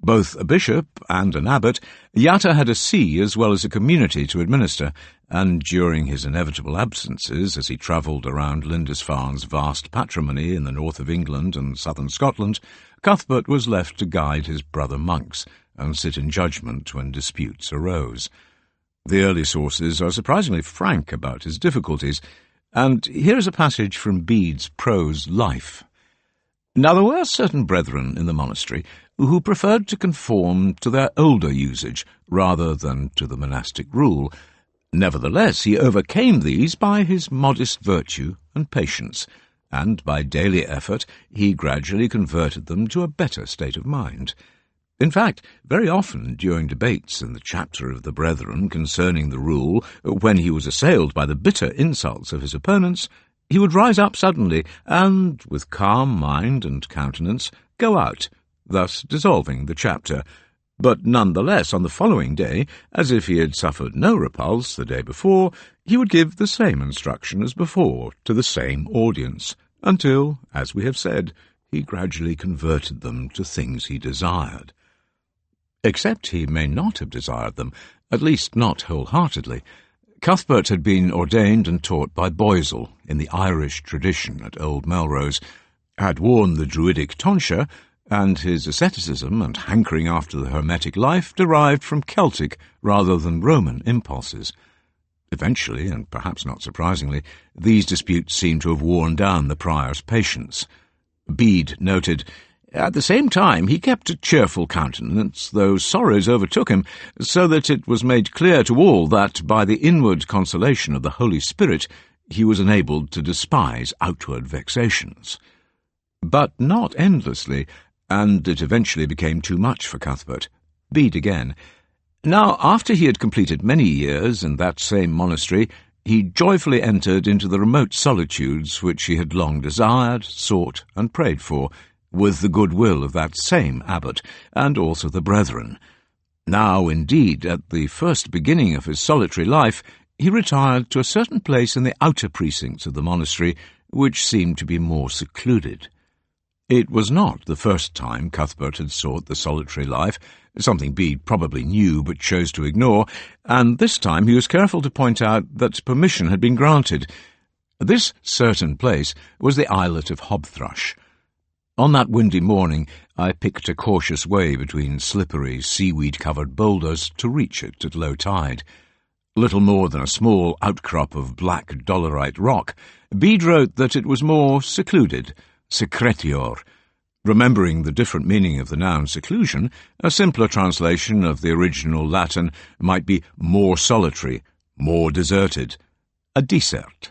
Both a bishop and an abbot, Yatta had a see as well as a community to administer, and during his inevitable absences as he travelled around Lindisfarne's vast patrimony in the north of England and southern Scotland, Cuthbert was left to guide his brother monks and sit in judgment when disputes arose. The early sources are surprisingly frank about his difficulties, and here is a passage from Bede's prose Life. Now there were certain brethren in the monastery who preferred to conform to their older usage rather than to the monastic rule. Nevertheless, he overcame these by his modest virtue and patience, and by daily effort he gradually converted them to a better state of mind. In fact, very often during debates in the chapter of the brethren concerning the rule, when he was assailed by the bitter insults of his opponents, he would rise up suddenly and, with calm mind and countenance, go out, thus dissolving the chapter, but none the less on the following day, as if he had suffered no repulse the day before, he would give the same instruction as before to the same audience, until, as we have said, he gradually converted them to things he desired. Except he may not have desired them, at least not wholeheartedly. Cuthbert had been ordained and taught by Boysel in the Irish tradition at Old Melrose, had worn the Druidic tonsure, and his asceticism and hankering after the hermetic life derived from Celtic rather than Roman impulses. Eventually, and perhaps not surprisingly, these disputes seem to have worn down the prior's patience. Bede noted, "At the same time he kept a cheerful countenance, though sorrows overtook him, so that it was made clear to all that, by the inward consolation of the Holy Spirit, he was enabled to despise outward vexations." But not endlessly, and it eventually became too much for Cuthbert. Bede again. Now, after he had completed many years in that same monastery, he joyfully entered into the remote solitudes which he had long desired, sought, and prayed for, with the good will of that same abbot, and also the brethren. Now, indeed, at the first beginning of his solitary life, he retired to a certain place in the outer precincts of the monastery, which seemed to be more secluded. It was not the first time Cuthbert had sought the solitary life, something Bede probably knew but chose to ignore, and this time he was careful to point out that permission had been granted. This certain place was the islet of Hobthrush. On that windy morning I picked a cautious way between slippery, seaweed-covered boulders to reach it at low tide. Little more than a small outcrop of black dolerite rock, Bede wrote that it was more secluded, secretior. Remembering the different meaning of the noun seclusion, a simpler translation of the original Latin might be more solitary, more deserted, a desert.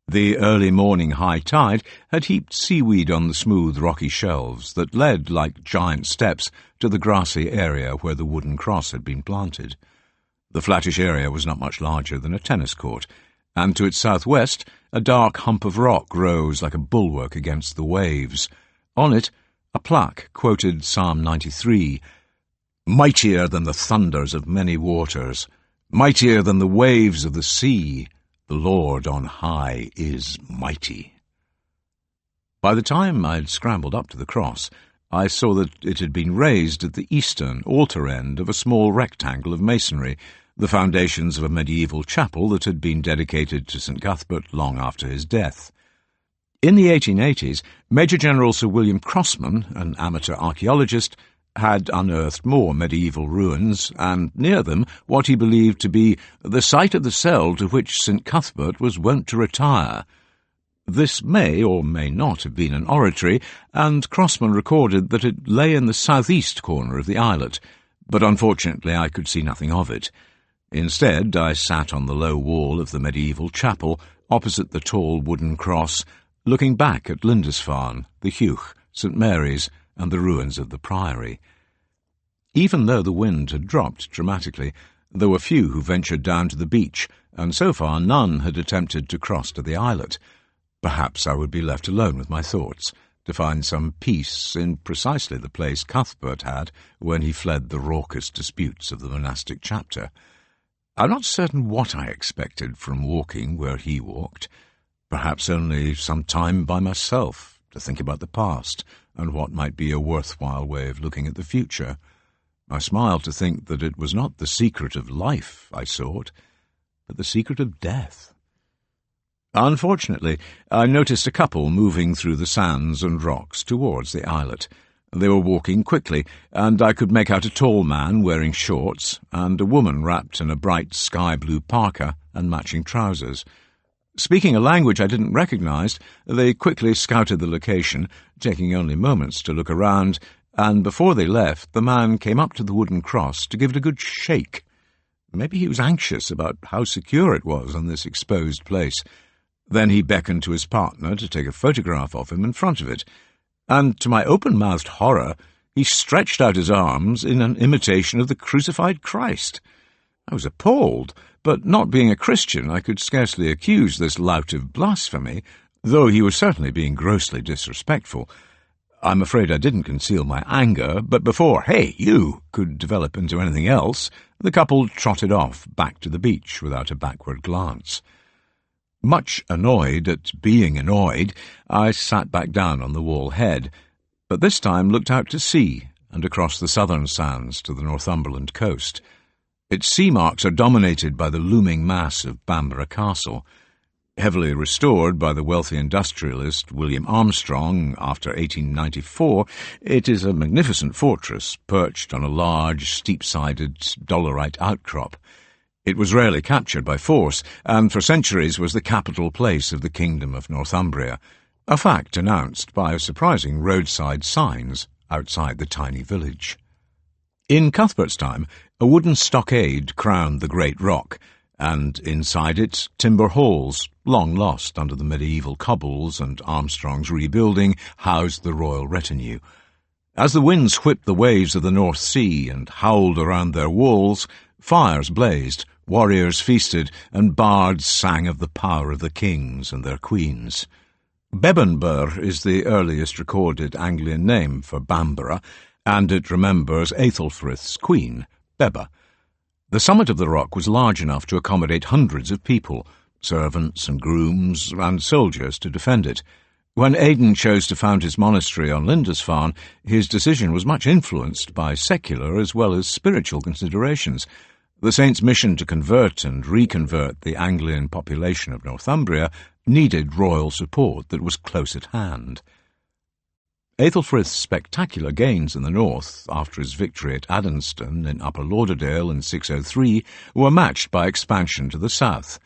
The early morning high tide had heaped seaweed on the smooth rocky shelves that led like giant steps to the grassy area where the wooden cross had been planted. The flattish area was not much larger than a tennis court, and to its southwest a dark hump of rock rose like a bulwark against the waves. On it, a plaque quoted Psalm 93, "Mightier than the thunders of many waters, mightier than the waves of the sea, the Lord on high is mighty." By the time I had scrambled up to the cross, I saw that it had been raised at the eastern altar end of a small rectangle of masonry, the foundations of a medieval chapel that had been dedicated to St. Cuthbert long after his death. In the 1880s, Major General Sir William Crossman, an amateur archaeologist, had unearthed more medieval ruins, and near them what he believed to be the site of the cell to which St. Cuthbert was wont to retire. This may or may not have been an oratory, and Crossman recorded that it lay in the southeast corner of the islet, but unfortunately I could see nothing of it. Instead, I sat on the low wall of the medieval chapel, opposite the tall wooden cross, looking back at Lindisfarne, the Hugh, St. Mary's, and the ruins of the priory. Even though the wind had dropped dramatically, there were few who ventured down to the beach, and so far none had attempted to cross to the islet. Perhaps I would be left alone with my thoughts, to find some peace in precisely the place Cuthbert had when he fled the raucous disputes of the monastic chapter. I'm not certain what I expected from walking where he walked. Perhaps only some time by myself to think about the past and what might be a worthwhile way of looking at the future. I smiled to think that it was not the secret of life I sought, but the secret of death. Unfortunately, I noticed a couple moving through the sands and rocks towards the islet. They were walking quickly, and I could make out a tall man wearing shorts and a woman wrapped in a bright sky-blue parka and matching trousers. Speaking a language I didn't recognize, they quickly scouted the location, taking only moments to look around, and before they left, the man came up to the wooden cross to give it a good shake. Maybe he was anxious about how secure it was on this exposed place. Then he beckoned to his partner to take a photograph of him in front of it, and to my open-mouthed horror, he stretched out his arms in an imitation of the crucified Christ. I was appalled, but not being a Christian, I could scarcely accuse this lout of blasphemy, though he was certainly being grossly disrespectful. I'm afraid I didn't conceal my anger, but before "Hey, you!" could develop into anything else, the couple trotted off back to the beach without a backward glance. Much annoyed at being annoyed, I sat back down on the wall head, but this time looked out to sea and across the southern sands to the Northumberland coast. Its sea marks are dominated by the looming mass of Bamborough Castle. Heavily restored by the wealthy industrialist William Armstrong after 1894, it is a magnificent fortress perched on a large, steep-sided dolerite outcrop. It was rarely captured by force, and for centuries was the capital place of the Kingdom of Northumbria, a fact announced by surprising roadside signs outside the tiny village. In Cuthbert's time, a wooden stockade crowned the great rock, and inside it timber halls, long lost under the medieval cobbles and Armstrong's rebuilding, housed the royal retinue. As the winds whipped the waves of the North Sea and howled around their walls, fires blazed, warriors feasted, and bards sang of the power of the kings and their queens. Bebbanburgh is the earliest recorded Anglian name for Bamborough, and it remembers Aethelfrith's queen, Bebba. The summit of the rock was large enough to accommodate hundreds of people, servants and grooms and soldiers to defend it. When Aidan chose to found his monastery on Lindisfarne, his decision was much influenced by secular as well as spiritual considerations. The saint's mission to convert and reconvert the Anglian population of Northumbria needed royal support that was close at hand. Aethelfrith's spectacular gains in the north, after his victory at Adenston in Upper Lauderdale in 603, were matched by expansion to the south.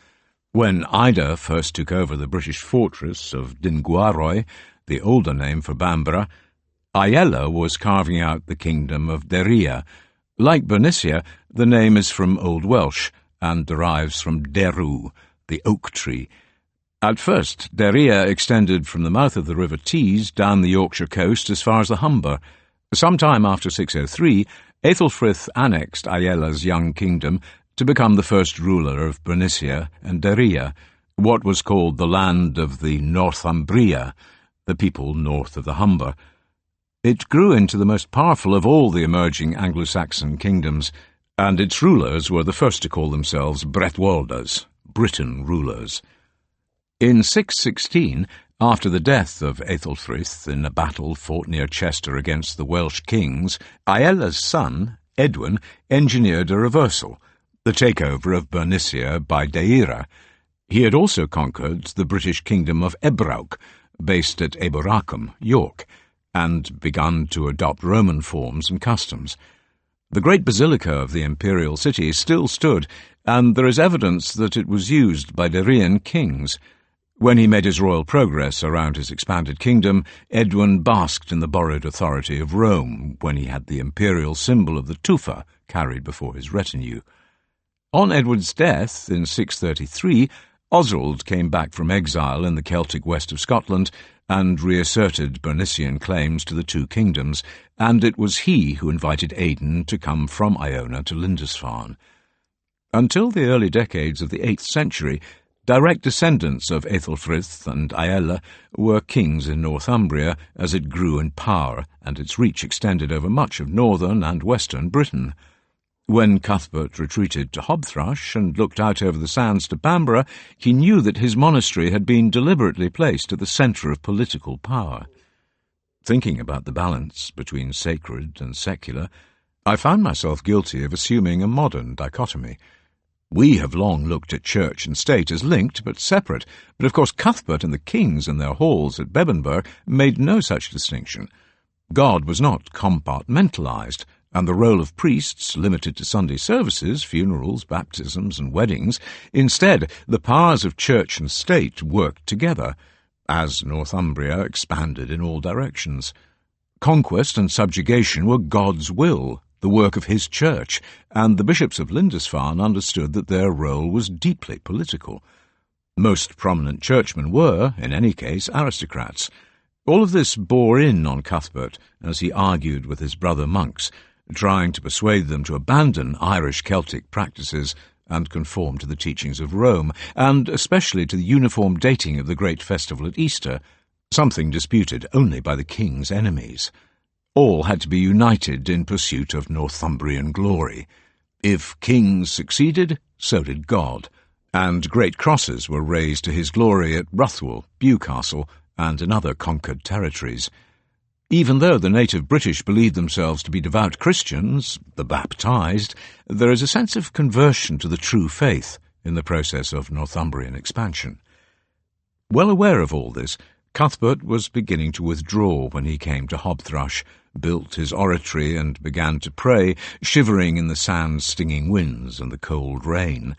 When Ida first took over the British fortress of Dinguaroy, the older name for Bamborough, Aiella was carving out the kingdom of Deria. Like Bernicia, the name is from Old Welsh and derives from Deru, the oak tree. At first, Deria extended from the mouth of the River Tees down the Yorkshire coast as far as the Humber. Some time after 603, Aethelfrith annexed Aiella's young kingdom to become the first ruler of Bernicia and Deria, what was called the land of the Northumbria, the people north of the Humber. It grew into the most powerful of all the emerging Anglo-Saxon kingdoms, and its rulers were the first to call themselves Bretwalders, Britain rulers. In 616, after the death of Aethelfrith in a battle fought near Chester against the Welsh kings, Aiella's son, Edwin, engineered a reversal, the takeover of Bernicia by Deira. He had also conquered the British kingdom of Ebrauc, based at Eboracum, York, and begun to adopt Roman forms and customs. The great basilica of the imperial city still stood, and there is evidence that it was used by Derian kings. When he made his royal progress around his expanded kingdom, Edwin basked in the borrowed authority of Rome when he had the imperial symbol of the tufa carried before his retinue. On Edward's death in 633, Oswald came back from exile in the Celtic west of Scotland and reasserted Bernician claims to the two kingdoms, and it was he who invited Aidan to come from Iona to Lindisfarne. Until the early decades of the 8th century, Direct descendants of Aethelfrith and Aella were kings in Northumbria as it grew in power, and its reach extended over much of northern and western Britain. When Cuthbert retreated to Hobthrush and looked out over the sands to Bamborough, he knew that his monastery had been deliberately placed at the centre of political power. Thinking about the balance between sacred and secular, I found myself guilty of assuming a modern dichotomy. We have long looked at church and state as linked but separate, but of course Cuthbert and the kings and their halls at Bebbanburg made no such distinction. God was not compartmentalised, and the role of priests limited to Sunday services, funerals, baptisms and weddings. Instead, the powers of church and state worked together, as Northumbria expanded in all directions. Conquest and subjugation were God's will, the work of his church, and the bishops of Lindisfarne understood that their role was deeply political. Most prominent churchmen were, in any case, aristocrats. All of this bore in on Cuthbert as he argued with his brother monks, trying to persuade them to abandon Irish Celtic practices and conform to the teachings of Rome, and especially to the uniform dating of the great festival at Easter, something disputed only by the king's enemies. All had to be united in pursuit of Northumbrian glory. If kings succeeded, so did God, and great crosses were raised to his glory at Ruthwell, Bewcastle, and in other conquered territories. Even though the native British believed themselves to be devout Christians, the baptized, there is a sense of conversion to the true faith in the process of Northumbrian expansion. Well aware of all this, Cuthbert was beginning to withdraw when he came to Hobthrush, built his oratory and began to pray, shivering in the sand-stinging winds and the cold rain.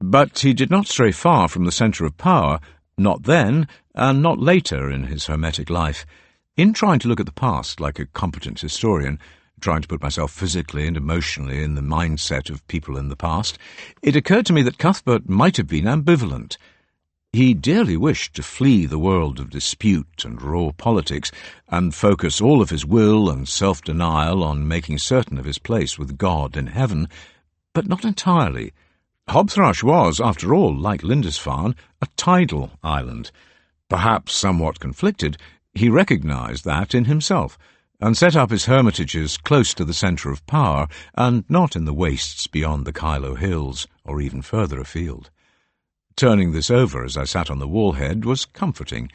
But he did not stray far from the centre of power, not then, and not later in his hermetic life. In trying to look at the past like a competent historian, trying to put myself physically and emotionally in the mindset of people in the past, it occurred to me that Cuthbert might have been ambivalent. He dearly wished to flee the world of dispute and raw politics and focus all of his will and self-denial on making certain of his place with God in heaven, but not entirely. Hobthrush was, after all, like Lindisfarne, a tidal island. Perhaps somewhat conflicted, he recognised that in himself, and set up his hermitages close to the centre of power, and not in the wastes beyond the Kyloe hills, or even further afield. Turning this over as I sat on the wall-head was comforting.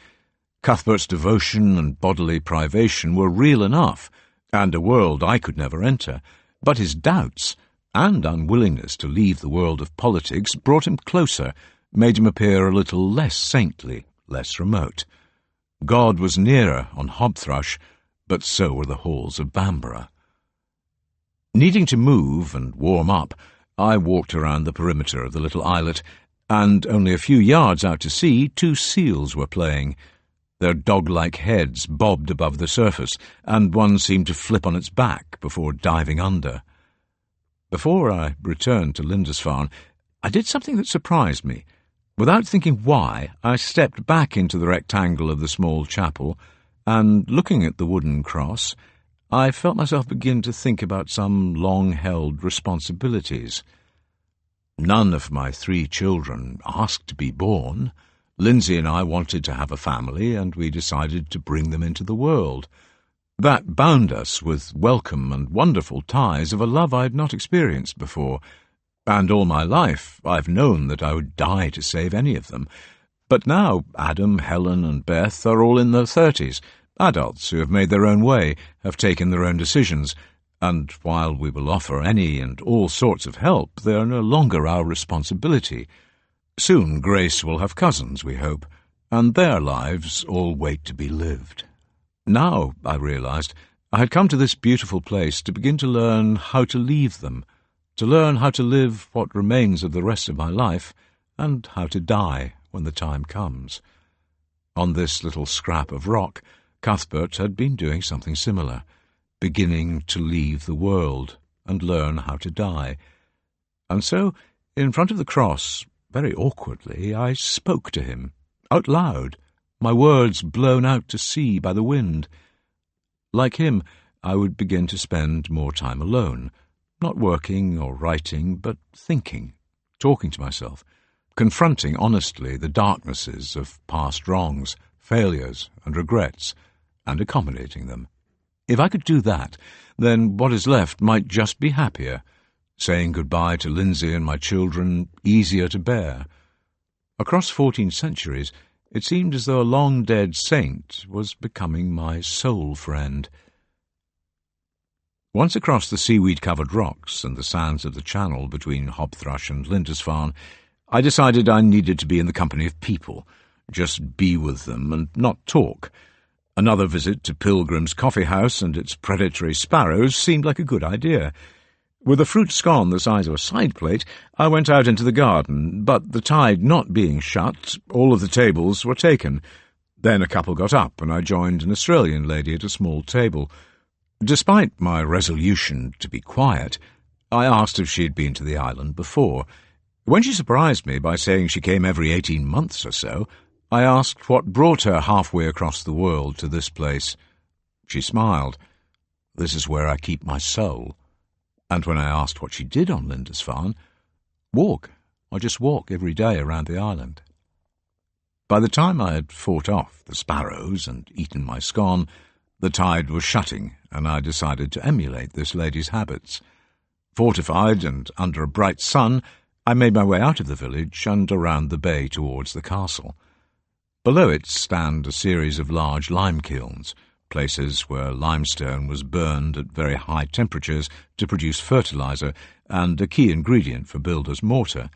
Cuthbert's devotion and bodily privation were real enough, and a world I could never enter, but his doubts and unwillingness to leave the world of politics brought him closer, made him appear a little less saintly, less remote. God was nearer on Hobthrush, but so were the halls of Bamborough. Needing to move and warm up, I walked around the perimeter of the little islet, and only a few yards out to sea 2 seals were playing. Their dog-like heads bobbed above the surface, and one seemed to flip on its back before diving under. Before I returned to Lindisfarne, I did something that surprised me. Without thinking why, I stepped back into the rectangle of the small chapel, and, looking at the wooden cross, I felt myself begin to think about some long-held responsibilities. None of my 3 children asked to be born. Lindsay and I wanted to have a family, and we decided to bring them into the world. That bound us with welcome and wonderful ties of a love I had not experienced before, and all my life I've known that I would die to save any of them. But now Adam, Helen and Beth are all in their 30s, adults who have made their own way, have taken their own decisions, and while we will offer any and all sorts of help, they are no longer our responsibility. Soon Grace will have cousins, we hope, and their lives all wait to be lived. Now, I realized, I had come to this beautiful place to begin to learn how to leave them, to learn how to live what remains of the rest of my life, and how to die when the time comes. On this little scrap of rock, Cuthbert had been doing something similar, beginning to leave the world and learn how to die. And so, in front of the cross, very awkwardly, I spoke to him, out loud, my words blown out to sea by the wind. Like him, I would begin to spend more time alone, not working or writing, but thinking, talking to myself, confronting honestly the darknesses of past wrongs, failures and regrets, and accommodating them. If I could do that, then what is left might just be happier, saying goodbye to Lindsay and my children easier to bear. Across 14 centuries, it seemed as though a long-dead saint was becoming my soul friend. Once across the seaweed-covered rocks and the sands of the channel between Hobthrush and Lindisfarne, I decided I needed to be in the company of people, just be with them and not talk. Another visit to Pilgrim's Coffee House and its predatory sparrows seemed like a good idea. With a fruit scone the size of a side plate, I went out into the garden, but the tide not being shut, all of the tables were taken. Then a couple got up, and I joined an Australian lady at a small table. Despite my resolution to be quiet, I asked if she had been to the island before. When she surprised me by saying she came every 18 months or so, I asked what brought her halfway across the world to this place. She smiled. "This is where I keep my soul." And when I asked what she did on Lindisfarne, walk. I just walk every day around the island. By the time I had fought off the sparrows and eaten my scone, the tide was shutting, and I decided to emulate this lady's habits. Fortified and under a bright sun, I made my way out of the village and around the bay towards the castle. Below it stand a series of large lime kilns, places where limestone was burned at very high temperatures to produce fertilizer and a key ingredient for builders' mortar.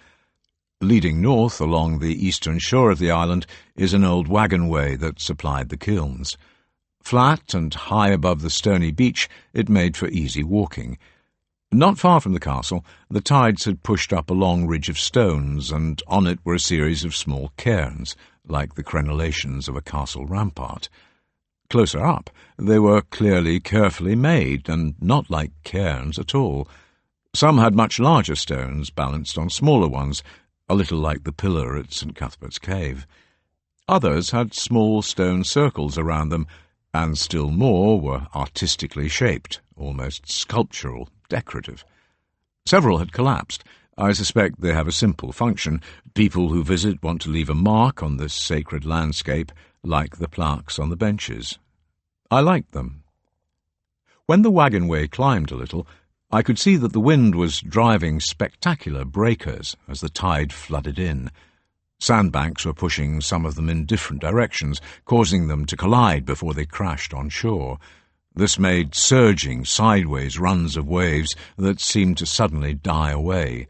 Leading north along the eastern shore of the island is an old wagon-way that supplied the kilns. Flat and high above the stony beach, it made for easy walking. Not far from the castle, the tides had pushed up a long ridge of stones, and on it were a series of small cairns, like the crenellations of a castle rampart. Closer up, they were clearly carefully made, and not like cairns at all. Some had much larger stones balanced on smaller ones, a little like the pillar at St. Cuthbert's Cave. Others had small stone circles around them, and still more were artistically shaped, almost sculptural, decorative. Several had collapsed. I suspect they have a simple function. People who visit want to leave a mark on this sacred landscape, like the plaques on the benches. I liked them. When the wagon-way climbed a little, I could see that the wind was driving spectacular breakers as the tide flooded in. Sandbanks were pushing some of them in different directions, causing them to collide before they crashed on shore. This made surging, sideways runs of waves that seemed to suddenly die away.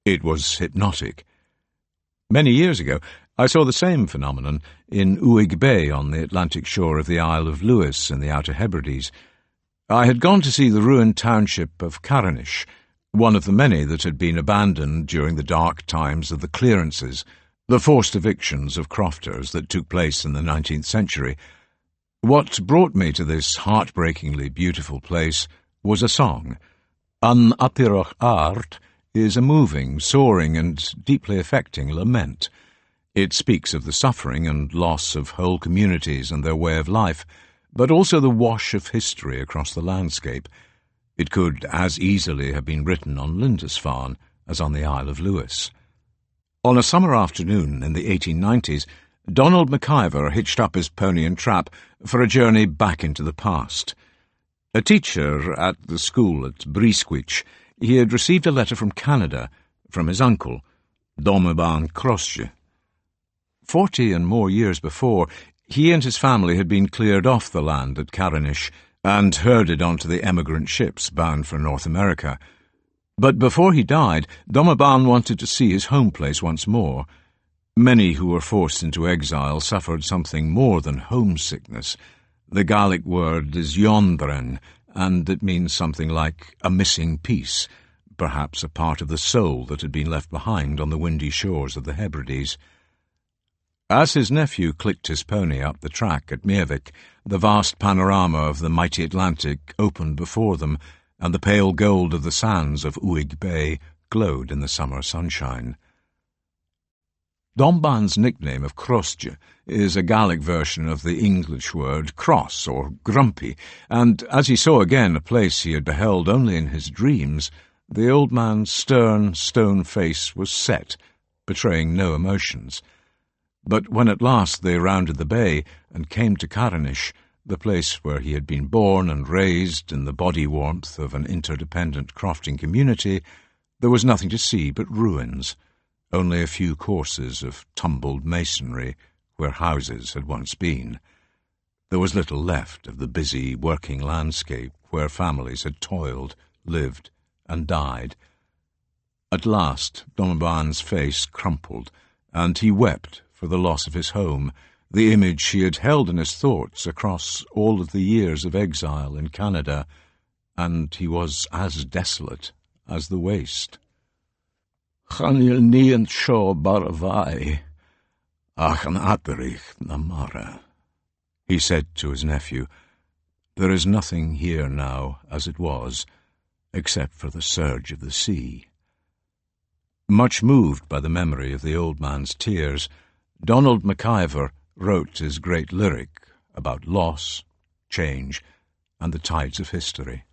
It was hypnotic. Many years ago, I saw the same phenomenon in Uig Bay on the Atlantic shore of the Isle of Lewis in the Outer Hebrides. I had gone to see the ruined township of Carinish, one of the many that had been abandoned during the dark times of the clearances, the forced evictions of crofters that took place in the 19th century. What brought me to this heartbreakingly beautiful place was a song. An Apirach Art is a moving, soaring, and deeply affecting lament. It speaks of the suffering and loss of whole communities and their way of life, but also the wash of history across the landscape. It could as easily have been written on Lindisfarne as on the Isle of Lewis. On a summer afternoon in the 1890s, Donald McIver hitched up his pony and trap for a journey back into the past. A teacher at the school at Breathtaking, he had received a letter from Canada, from his uncle, Domoban Crosje. 40 and more years before, he and his family had been cleared off the land at Carinish and herded onto the emigrant ships bound for North America. But before he died, Domoban wanted to see his home place once more. Many who were forced into exile suffered something more than homesickness. The Gaelic word is yondren, and it means something like a missing piece, perhaps a part of the soul that had been left behind on the windy shores of the Hebrides. As his nephew clicked his pony up the track at Meervik, the vast panorama of the mighty Atlantic opened before them, and the pale gold of the sands of Uig Bay glowed in the summer sunshine. Domban's nickname of Crosje is a Gaelic version of the English word cross or grumpy, and as he saw again a place he had beheld only in his dreams, the old man's stern, stone face was set, betraying no emotions. But when at last they rounded the bay and came to Carinish, the place where he had been born and raised in the body warmth of an interdependent crofting community, there was nothing to see but ruins, only a few courses of tumbled masonry where houses had once been. There was little left of the busy working landscape where families had toiled, lived, and died. At last Donovan's face crumpled, and he wept for the loss of his home, the image he had held in his thoughts across all of the years of exile in Canada, and he was as desolate as the waste. "Chanil nian sho barvai, ach an aderich na mara," he said to his nephew. "There is nothing here now as it was, except for the surge of the sea." Much moved by the memory of the old man's tears, Donald MacIver wrote his great lyric about loss, change, and the tides of history.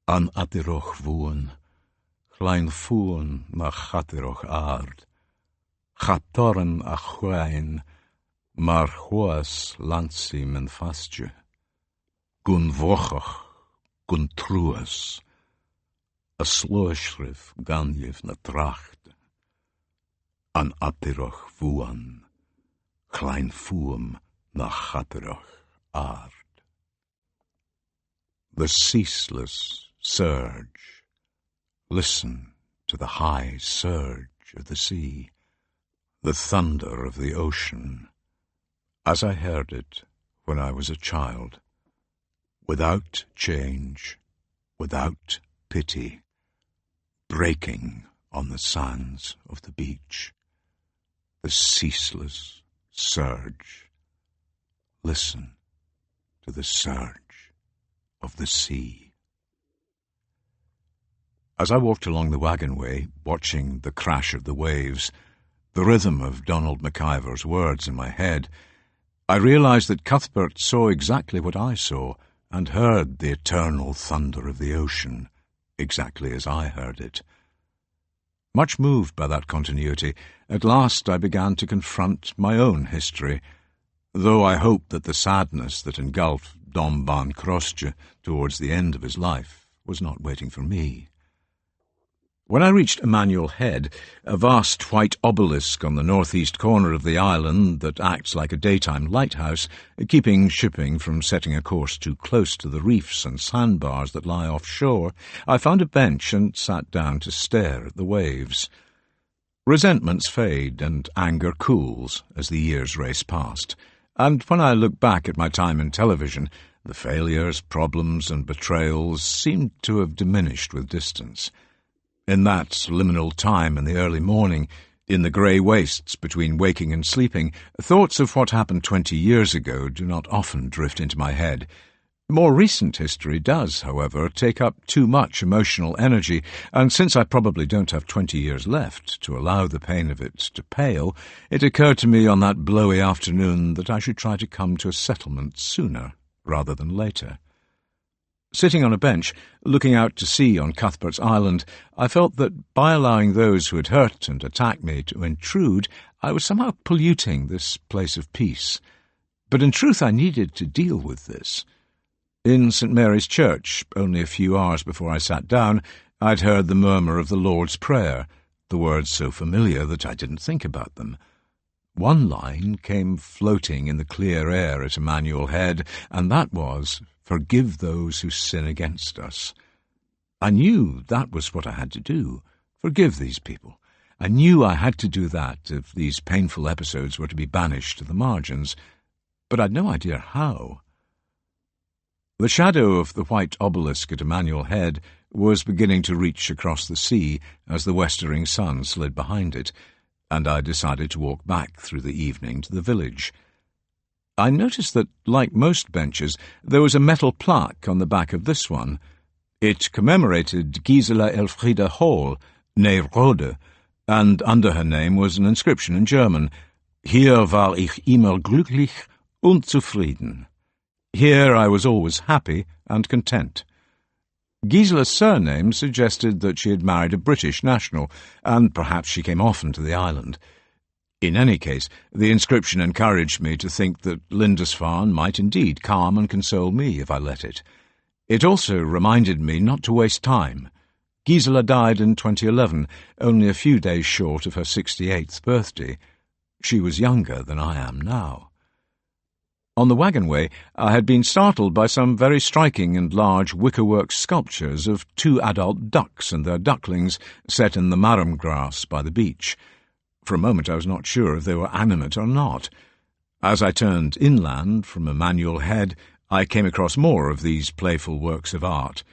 An adiroch vuan, klein fuan na chadiroch ard, chatoren a chwain, mar chwas lansi men fastje, gun vochach, gun truas, a sloeshrif ganjef na tracht, an adiroch vuan, klein fuam na chadiroch ard. The ceaseless surge. Listen to the high surge of the sea, the thunder of the ocean, as I heard it when I was a child, without change, without pity, breaking on the sands of the beach. The ceaseless surge. Listen to the surge of the sea. As I walked along the wagonway, watching the crash of the waves, the rhythm of Donald MacIver's words in my head, I realized that Cuthbert saw exactly what I saw and heard the eternal thunder of the ocean, exactly as I heard it. Much moved by that continuity, at last I began to confront my own history, though I hoped that the sadness that engulfed Dom van Krostje towards the end of his life was not waiting for me. When I reached Emmanuel Head, a vast white obelisk on the northeast corner of the island that acts like a daytime lighthouse, keeping shipping from setting a course too close to the reefs and sandbars that lie offshore, I found a bench and sat down to stare at the waves. Resentments fade and anger cools as the years race past, and when I look back at my time in television, the failures, problems, and betrayals seem to have diminished with distance. In that liminal time in the early morning, in the grey wastes between waking and sleeping, thoughts of what happened 20 years ago do not often drift into my head. More recent history does, however, take up too much emotional energy, and since I probably don't have 20 years left to allow the pain of it to pale, it occurred to me on that blowy afternoon that I should try to come to a settlement sooner rather than later. Sitting on a bench, looking out to sea on Cuthbert's Island, I felt that by allowing those who had hurt and attacked me to intrude, I was somehow polluting this place of peace. But in truth I needed to deal with this. In St. Mary's Church, only a few hours before I sat down, I'd heard the murmur of the Lord's Prayer, the words so familiar that I didn't think about them. One line came floating in the clear air at Emmanuel Head, and that was, "Forgive those who sin against us." I knew that was what I had to do, forgive these people. I knew I had to do that if these painful episodes were to be banished to the margins, but I'd no idea how. The shadow of the white obelisk at Emmanuel Head was beginning to reach across the sea as the westering sun slid behind it, and I decided to walk back through the evening to the village. I noticed that, like most benches, there was a metal plaque on the back of this one. It commemorated Gisela Elfriede Hall, née Rode, and under her name was an inscription in German, "Hier war ich immer glücklich und zufrieden." Here I was always happy and content. Gisela's surname suggested that she had married a British national, and perhaps she came often to the island. In any case, the inscription encouraged me to think that Lindisfarne might indeed calm and console me if I let it. It also reminded me not to waste time. Gisela died in 2011, only a few days short of her 68th birthday. She was younger than I am now. On the wagonway, I had been startled by some very striking and large wickerwork sculptures of 2 adult ducks and their ducklings set in the marram grass by the beach. For a moment I was not sure if they were animate or not. As I turned inland from Emmanuel Head, I came across more of these playful works of art.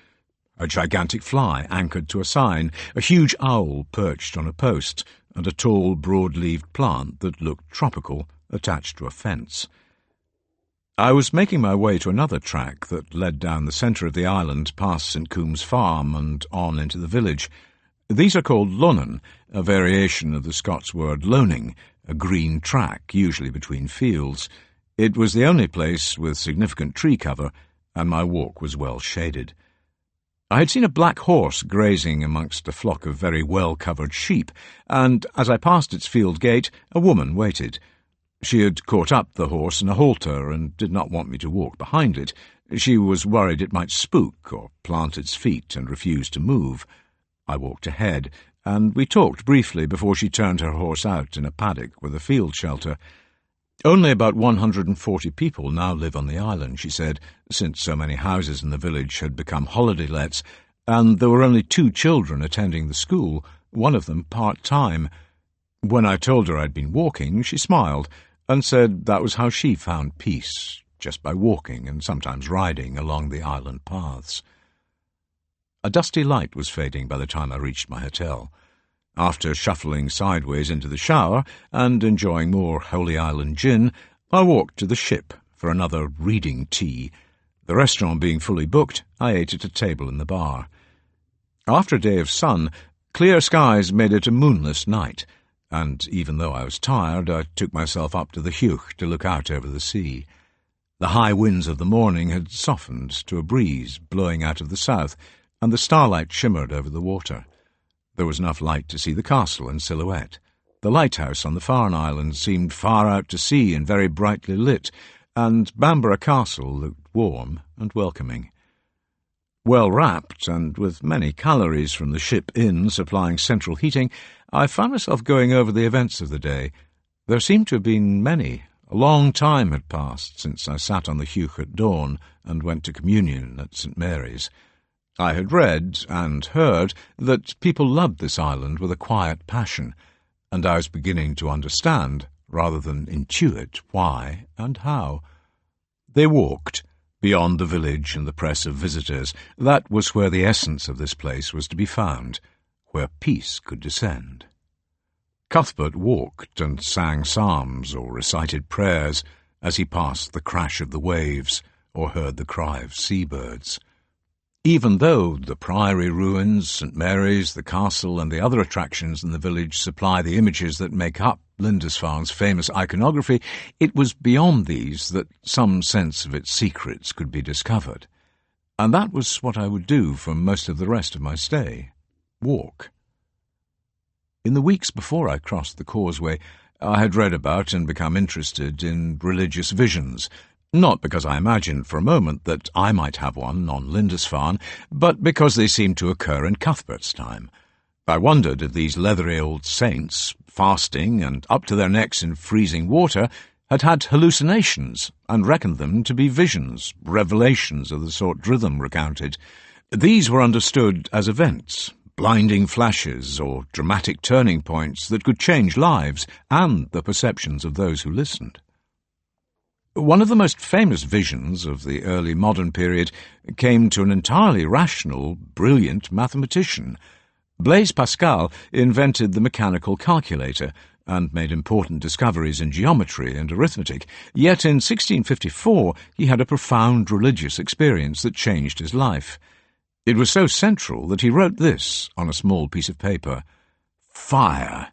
A gigantic fly anchored to a sign, a huge owl perched on a post, and a tall, broad-leaved plant that looked tropical attached to a fence. I was making my way to another track that led down the centre of the island past St. Coomb's Farm and on into the village. These are called lonan, a variation of the Scots word loaning, a green track, usually between fields. It was the only place with significant tree cover, and my walk was well shaded. I had seen a black horse grazing amongst a flock of very well-covered sheep, and as I passed its field gate, a woman waited. She had caught up the horse in a halter and did not want me to walk behind it. She was worried it might spook or plant its feet and refuse to move. I walked ahead, and we talked briefly before she turned her horse out in a paddock with a field shelter. Only about 140 people now live on the island, she said, since so many houses in the village had become holiday lets, and there were only 2 children attending the school, one of them part-time. When I told her I'd been walking, she smiled, and said that was how she found peace, just by walking and sometimes riding along the island paths. A dusty light was fading by the time I reached my hotel. After shuffling sideways into the shower and enjoying more Holy Island gin, I walked to the Ship for another reading tea. The restaurant being fully booked, I ate at a table in the bar. After a day of sun, clear skies made it a moonless night, and even though I was tired, I took myself up to the Hugh to look out over the sea. The high winds of the morning had softened to a breeze blowing out of the south, and the starlight shimmered over the water. There was enough light to see the castle in silhouette. The lighthouse on the Farne Islands seemed far out to sea and very brightly lit, and Bamborough Castle looked warm and welcoming. Well wrapped, and with many calories from the Ship Inn supplying central heating, I found myself going over the events of the day. There seemed to have been many. A long time had passed since I sat on the Hugh at dawn and went to communion at St. Mary's. I had read and heard that people loved this island with a quiet passion, and I was beginning to understand, rather than intuit, why and how. They walked, beyond the village and the press of visitors. That was where the essence of this place was to be found, where peace could descend. Cuthbert walked and sang psalms or recited prayers as he passed the crash of the waves or heard the cry of seabirds. Even though the priory ruins, St. Mary's, the castle, and the other attractions in the village supply the images that make up Lindisfarne's famous iconography, it was beyond these that some sense of its secrets could be discovered. And that was what I would do for most of the rest of my stay. Walk. In the weeks before I crossed the causeway, I had read about and become interested in religious visions, not because I imagined for a moment that I might have one on Lindisfarne, but because they seemed to occur in Cuthbert's time. I wondered if these leathery old saints, fasting and up to their necks in freezing water, had had hallucinations and reckoned them to be visions, revelations of the sort Dritham recounted. These were understood as events, blinding flashes or dramatic turning points that could change lives and the perceptions of those who listened. One of the most famous visions of the early modern period came to an entirely rational, brilliant mathematician. Blaise Pascal invented the mechanical calculator and made important discoveries in geometry and arithmetic, yet in 1654 he had a profound religious experience that changed his life. It was so central that he wrote this on a small piece of paper: "Fire,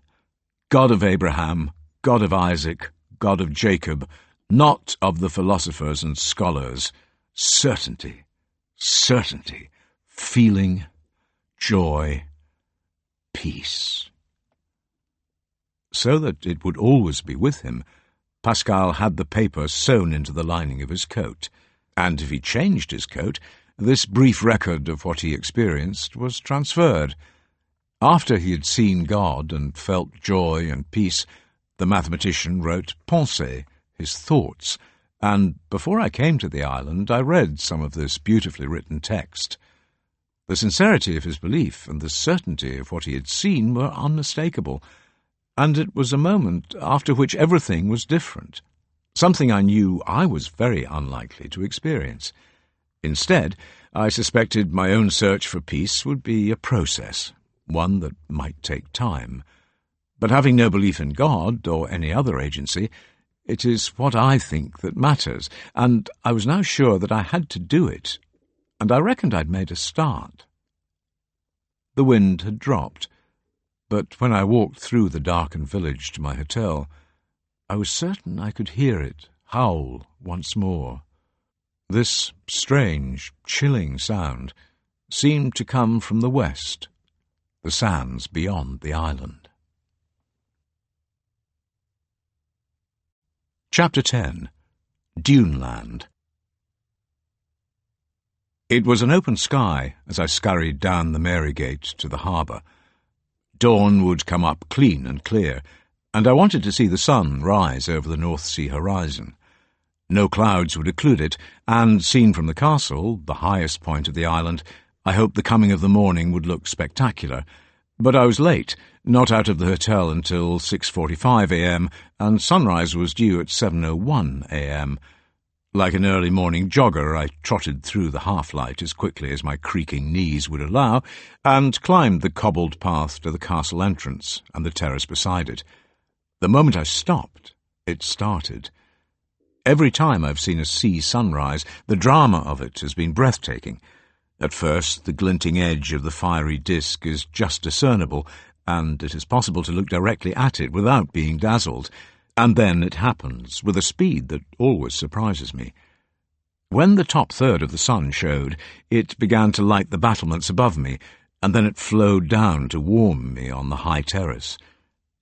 God of Abraham, God of Isaac, God of Jacob, not of the philosophers and scholars. Certainty, certainty, feeling, joy, peace. So that it would always be with him, Pascal had the paper sewn into the lining of his coat, and if he changed his coat, this brief record of what he experienced was transferred. After he had seen God and felt joy and peace, the mathematician wrote pensées, his thoughts, and before I came to the island I read some of this beautifully written text. The sincerity of his belief and the certainty of what he had seen were unmistakable, and it was a moment after which everything was different, something I knew I was very unlikely to experience. Instead, I suspected my own search for peace would be a process, one that might take time. But having no belief in God or any other agency, it is what I think that matters, and I was now sure that I had to do it, and I reckoned I'd made a start. The wind had dropped, but when I walked through the darkened village to my hotel, I was certain I could hear it howl once more. This strange, chilling sound seemed to come from the west, the sands beyond the island. Chapter 10. Duneland. It was an open sky as I scurried down the Mary Gate to the harbour. Dawn would come up clean and clear, and I wanted to see the sun rise over the North Sea horizon. No clouds would occlude it, and seen from the castle, the highest point of the island, I hoped the coming of the morning would look spectacular. But I was late, not out of the hotel until 6:45 a.m, and sunrise was due at 7:01 a.m. Like an early morning jogger, I trotted through the half-light as quickly as my creaking knees would allow, and climbed the cobbled path to the castle entrance and the terrace beside it. The moment I stopped, it started. Every time I've seen a sea sunrise, the drama of it has been breathtaking. At first, the glinting edge of the fiery disk is just discernible, and it is possible to look directly at it without being dazzled, and then it happens with a speed that always surprises me. When the top third of the sun showed, it began to light the battlements above me, and then it flowed down to warm me on the high terrace.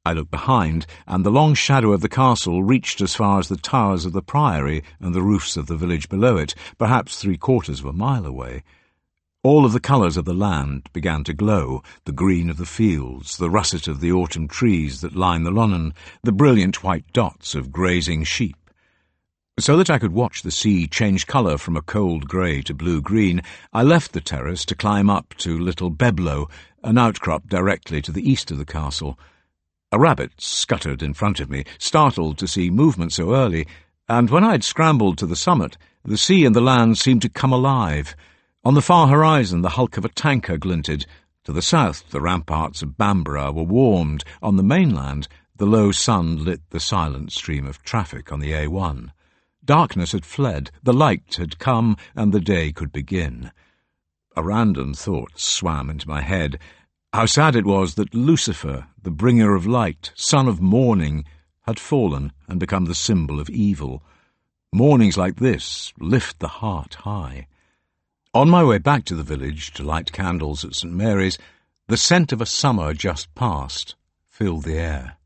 I looked behind, and the long shadow of the castle reached as far as the towers of the priory and the roofs of the village below it, perhaps 3/4 of a mile away. All of the colours of the land began to glow, the green of the fields, the russet of the autumn trees that line the Lonnon, the brilliant white dots of grazing sheep. So that I could watch the sea change colour from a cold grey to blue-green, I left the terrace to climb up to Little Beblow, an outcrop directly to the east of the castle. A rabbit scuttered in front of me, startled to see movement so early, and when I had scrambled to the summit, the sea and the land seemed to come alive. On the far horizon the hulk of a tanker glinted. To the south the ramparts of Bamborough were warmed. On the mainland the low sun lit the silent stream of traffic on the A1. Darkness had fled, the light had come, and the day could begin. A random thought swam into my head. How sad it was that Lucifer, the bringer of light, son of morning, had fallen and become the symbol of evil. Mornings like this lift the heart high. On my way back to the village to light candles at St. Mary's, the scent of a summer just past filled the air.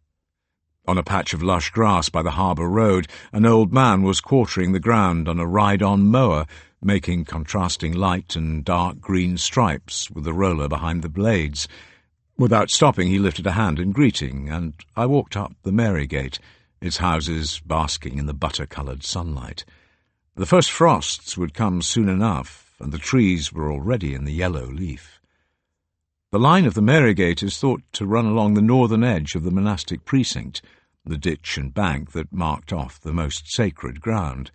On a patch of lush grass by the harbour road, an old man was quartering the ground on a ride-on mower, making contrasting light and dark green stripes with the roller behind the blades. Without stopping, he lifted a hand in greeting, and I walked up the Mary Gate, its houses basking in the butter-coloured sunlight. The first frosts would come soon enough, and the trees were already in the yellow leaf. The line of the Mary Gate is thought to run along the northern edge of the monastic precinct, the ditch and bank that marked off the most sacred ground.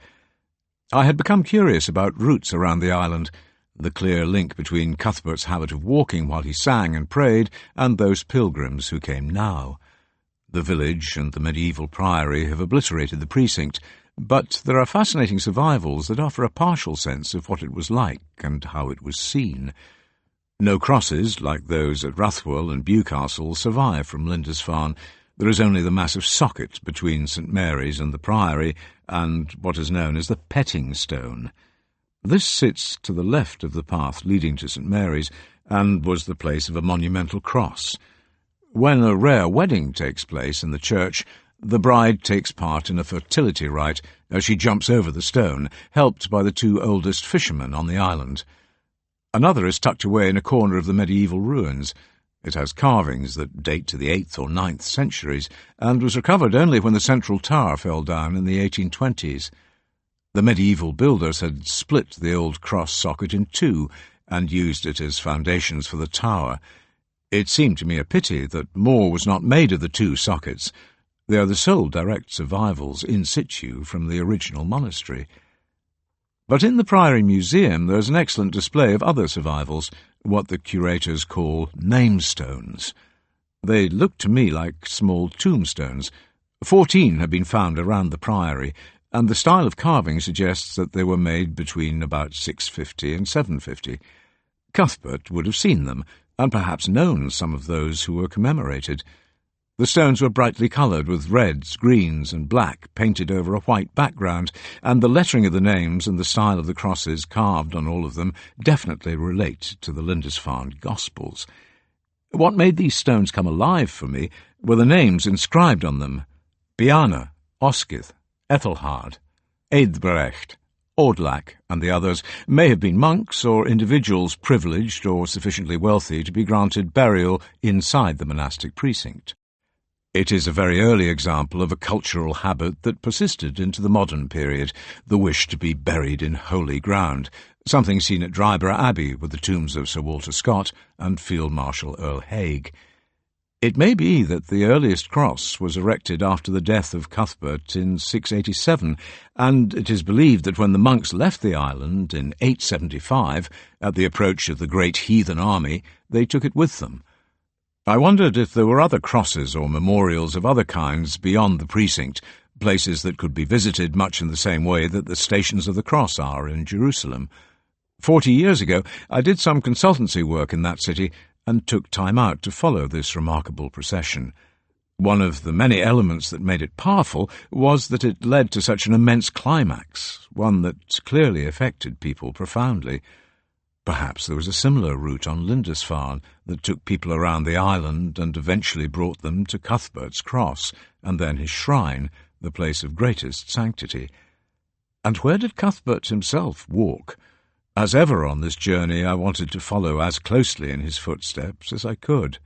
I had become curious about routes around the island, the clear link between Cuthbert's habit of walking while he sang and prayed and those pilgrims who came now. The village and the medieval priory have obliterated the precinct, but there are fascinating survivals that offer a partial sense of what it was like and how it was seen. No crosses, like those at Ruthwell and Bewcastle, survive from Lindisfarne. There is only the massive socket between St. Mary's and the priory, and what is known as the petting stone. This sits to the left of the path leading to St. Mary's, and was the place of a monumental cross. When a rare wedding takes place in the church, the bride takes part in a fertility rite as she jumps over the stone, helped by the two oldest fishermen on the island. Another is tucked away in a corner of the medieval ruins. It has carvings that date to the 8th or 9th centuries, and was recovered only when the central tower fell down in the 1820s. The medieval builders had split the old cross socket in two and used it as foundations for the tower. It seemed to me a pity that more was not made of the two sockets. They are the sole direct survivals in situ from the original monastery. But in the Priory Museum there is an excellent display of other survivals, what the curators call namestones. They look to me like small tombstones. 14 have been found around the priory, and the style of carving suggests that they were made between about 650 and 750. Cuthbert would have seen them, and perhaps known some of those who were commemorated. The stones were brightly coloured with reds, greens, and black painted over a white background, and the lettering of the names and the style of the crosses carved on all of them definitely relate to the Lindisfarne Gospels. What made these stones come alive for me were the names inscribed on them: Biana, Oscyth, Ethelhard, Eadbrecht, Audlac, and the others may have been monks or individuals privileged or sufficiently wealthy to be granted burial inside the monastic precinct. It is a very early example of a cultural habit that persisted into the modern period, the wish to be buried in holy ground, something seen at Dryborough Abbey with the tombs of Sir Walter Scott and Field Marshal Earl Haig. It may be that the earliest cross was erected after the death of Cuthbert in 687, and it is believed that when the monks left the island in 875, at the approach of the great heathen army, they took it with them. I wondered if there were other crosses or memorials of other kinds beyond the precinct, places that could be visited much in the same way that the Stations of the Cross are in Jerusalem. 40 years ago, I did some consultancy work in that city and took time out to follow this remarkable procession. One of the many elements that made it powerful was that it led to such an immense climax, one that clearly affected people profoundly. Perhaps there was a similar route on Lindisfarne that took people around the island and eventually brought them to Cuthbert's cross, and then his shrine, the place of greatest sanctity. And where did Cuthbert himself walk? As ever on this journey, I wanted to follow as closely in his footsteps as I could.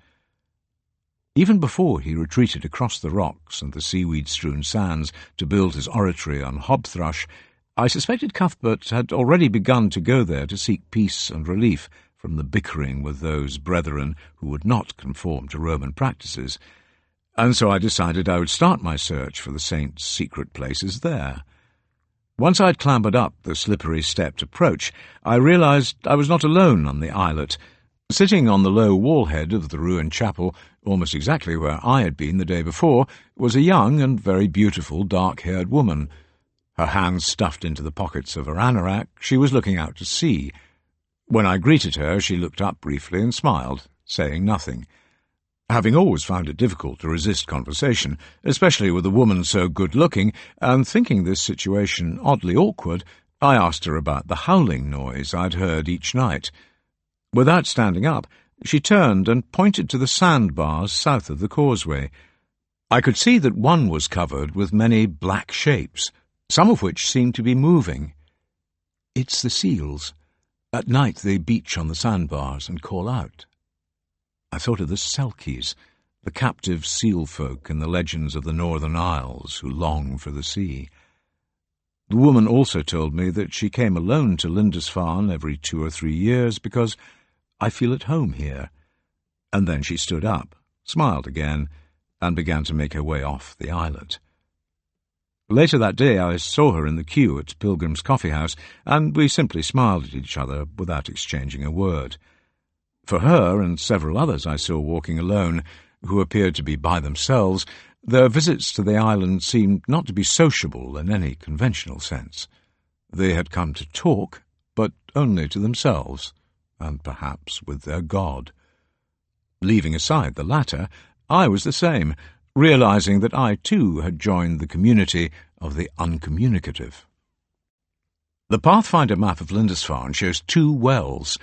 Even before he retreated across the rocks and the seaweed-strewn sands to build his oratory on Hobthrush, I suspected Cuthbert had already begun to go there to seek peace and relief from the bickering with those brethren who would not conform to Roman practices, and so I decided I would start my search for the saint's secret places there. Once I had clambered up the slippery stepped approach, I realized I was not alone on the islet. Sitting on the low wall-head of the ruined chapel, almost exactly where I had been the day before, was a young and very beautiful dark-haired woman. Her hands stuffed into the pockets of her anorak, she was looking out to sea. When I greeted her, she looked up briefly and smiled, saying nothing. Having always found it difficult to resist conversation, especially with a woman so good-looking, and thinking this situation oddly awkward, I asked her about the howling noise I'd heard each night. Without standing up, she turned and pointed to the sandbars south of the causeway. I could see that one was covered with many black shapes, some of which seemed to be moving. "It's the seals. At night they beach on the sandbars and call out." I thought of the Selkies, the captive seal folk in the legends of the Northern Isles who long for the sea. The woman also told me that she came alone to Lindisfarne every 2 or 3 years because I feel at home here. And then she stood up, smiled again, and began to make her way off the islet. Later that day I saw her in the queue at Pilgrim's Coffee House, and we simply smiled at each other without exchanging a word. For her and several others I saw walking alone, who appeared to be by themselves, their visits to the island seemed not to be sociable in any conventional sense. They had come to talk, but only to themselves, and perhaps with their God. Leaving aside the latter, I was the same, realizing that I too had joined the community of the uncommunicative. The Pathfinder map of Lindisfarne shows 2 wells.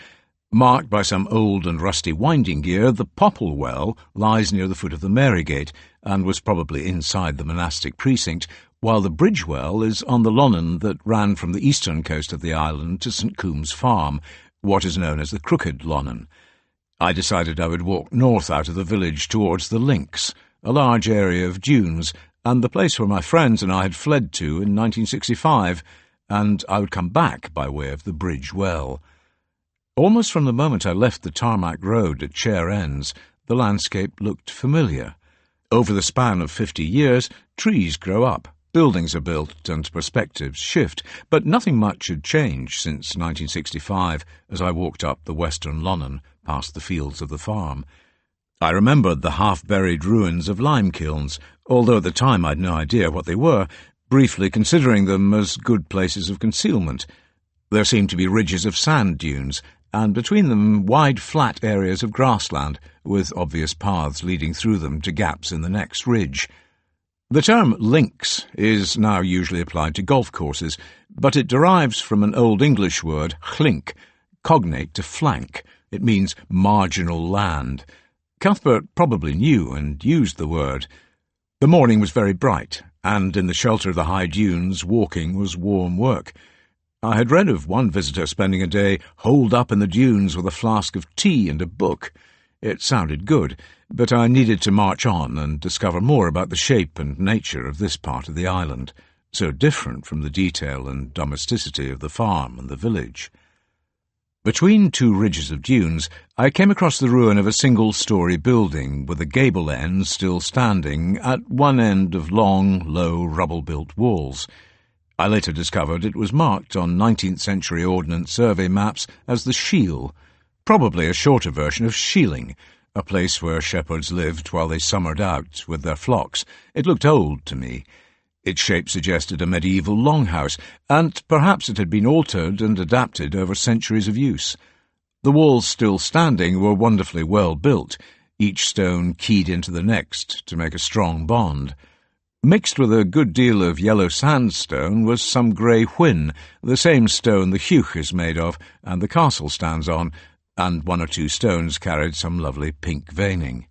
Marked by some old and rusty winding gear, the Popple Well lies near the foot of the Marygate and was probably inside the monastic precinct, while the Bridge Well is on the Lonnon that ran from the eastern coast of the island to St Coombs Farm, what is known as the Crooked Lonnon. I decided I would walk north out of the village towards the Links, a large area of dunes, and the place where my friends and I had fled to in 1965, and I would come back by way of the Bridge Well. Almost from the moment I left the tarmac road at Chair Ends, the landscape looked familiar. Over the span of 50 years, trees grow up, buildings are built, and perspectives shift, but nothing much had changed since 1965 as I walked up the western Lonnon past the fields of the farm. I remembered the half-buried ruins of lime kilns, although at the time I'd no idea what they were, briefly considering them as good places of concealment. There seemed to be ridges of sand dunes, and between them wide flat areas of grassland, with obvious paths leading through them to gaps in the next ridge. The term links is now usually applied to golf courses, but it derives from an Old English word, chlink, cognate to flank. It means marginal land. Cuthbert probably knew and used the word. The morning was very bright, and in the shelter of the high dunes walking was warm work. I had read of one visitor spending a day holed up in the dunes with a flask of tea and a book. It sounded good, but I needed to march on and discover more about the shape and nature of this part of the island, so different from the detail and domesticity of the farm and the village. Between 2 ridges of dunes, I came across the ruin of a single-storey building with the gable ends still standing at one end of long, low, rubble-built walls. I later discovered it was marked on 19th-century Ordnance Survey maps as the Shiel, probably a shorter version of Shieling, a place where shepherds lived while they summered out with their flocks. It looked old to me. Its shape suggested a medieval longhouse, and perhaps it had been altered and adapted over centuries of use. The walls still standing were wonderfully well built, each stone keyed into the next to make a strong bond. Mixed with a good deal of yellow sandstone was some grey whin, the same stone the Heuch is made of and the castle stands on, and 1 or 2 stones carried some lovely pink veining.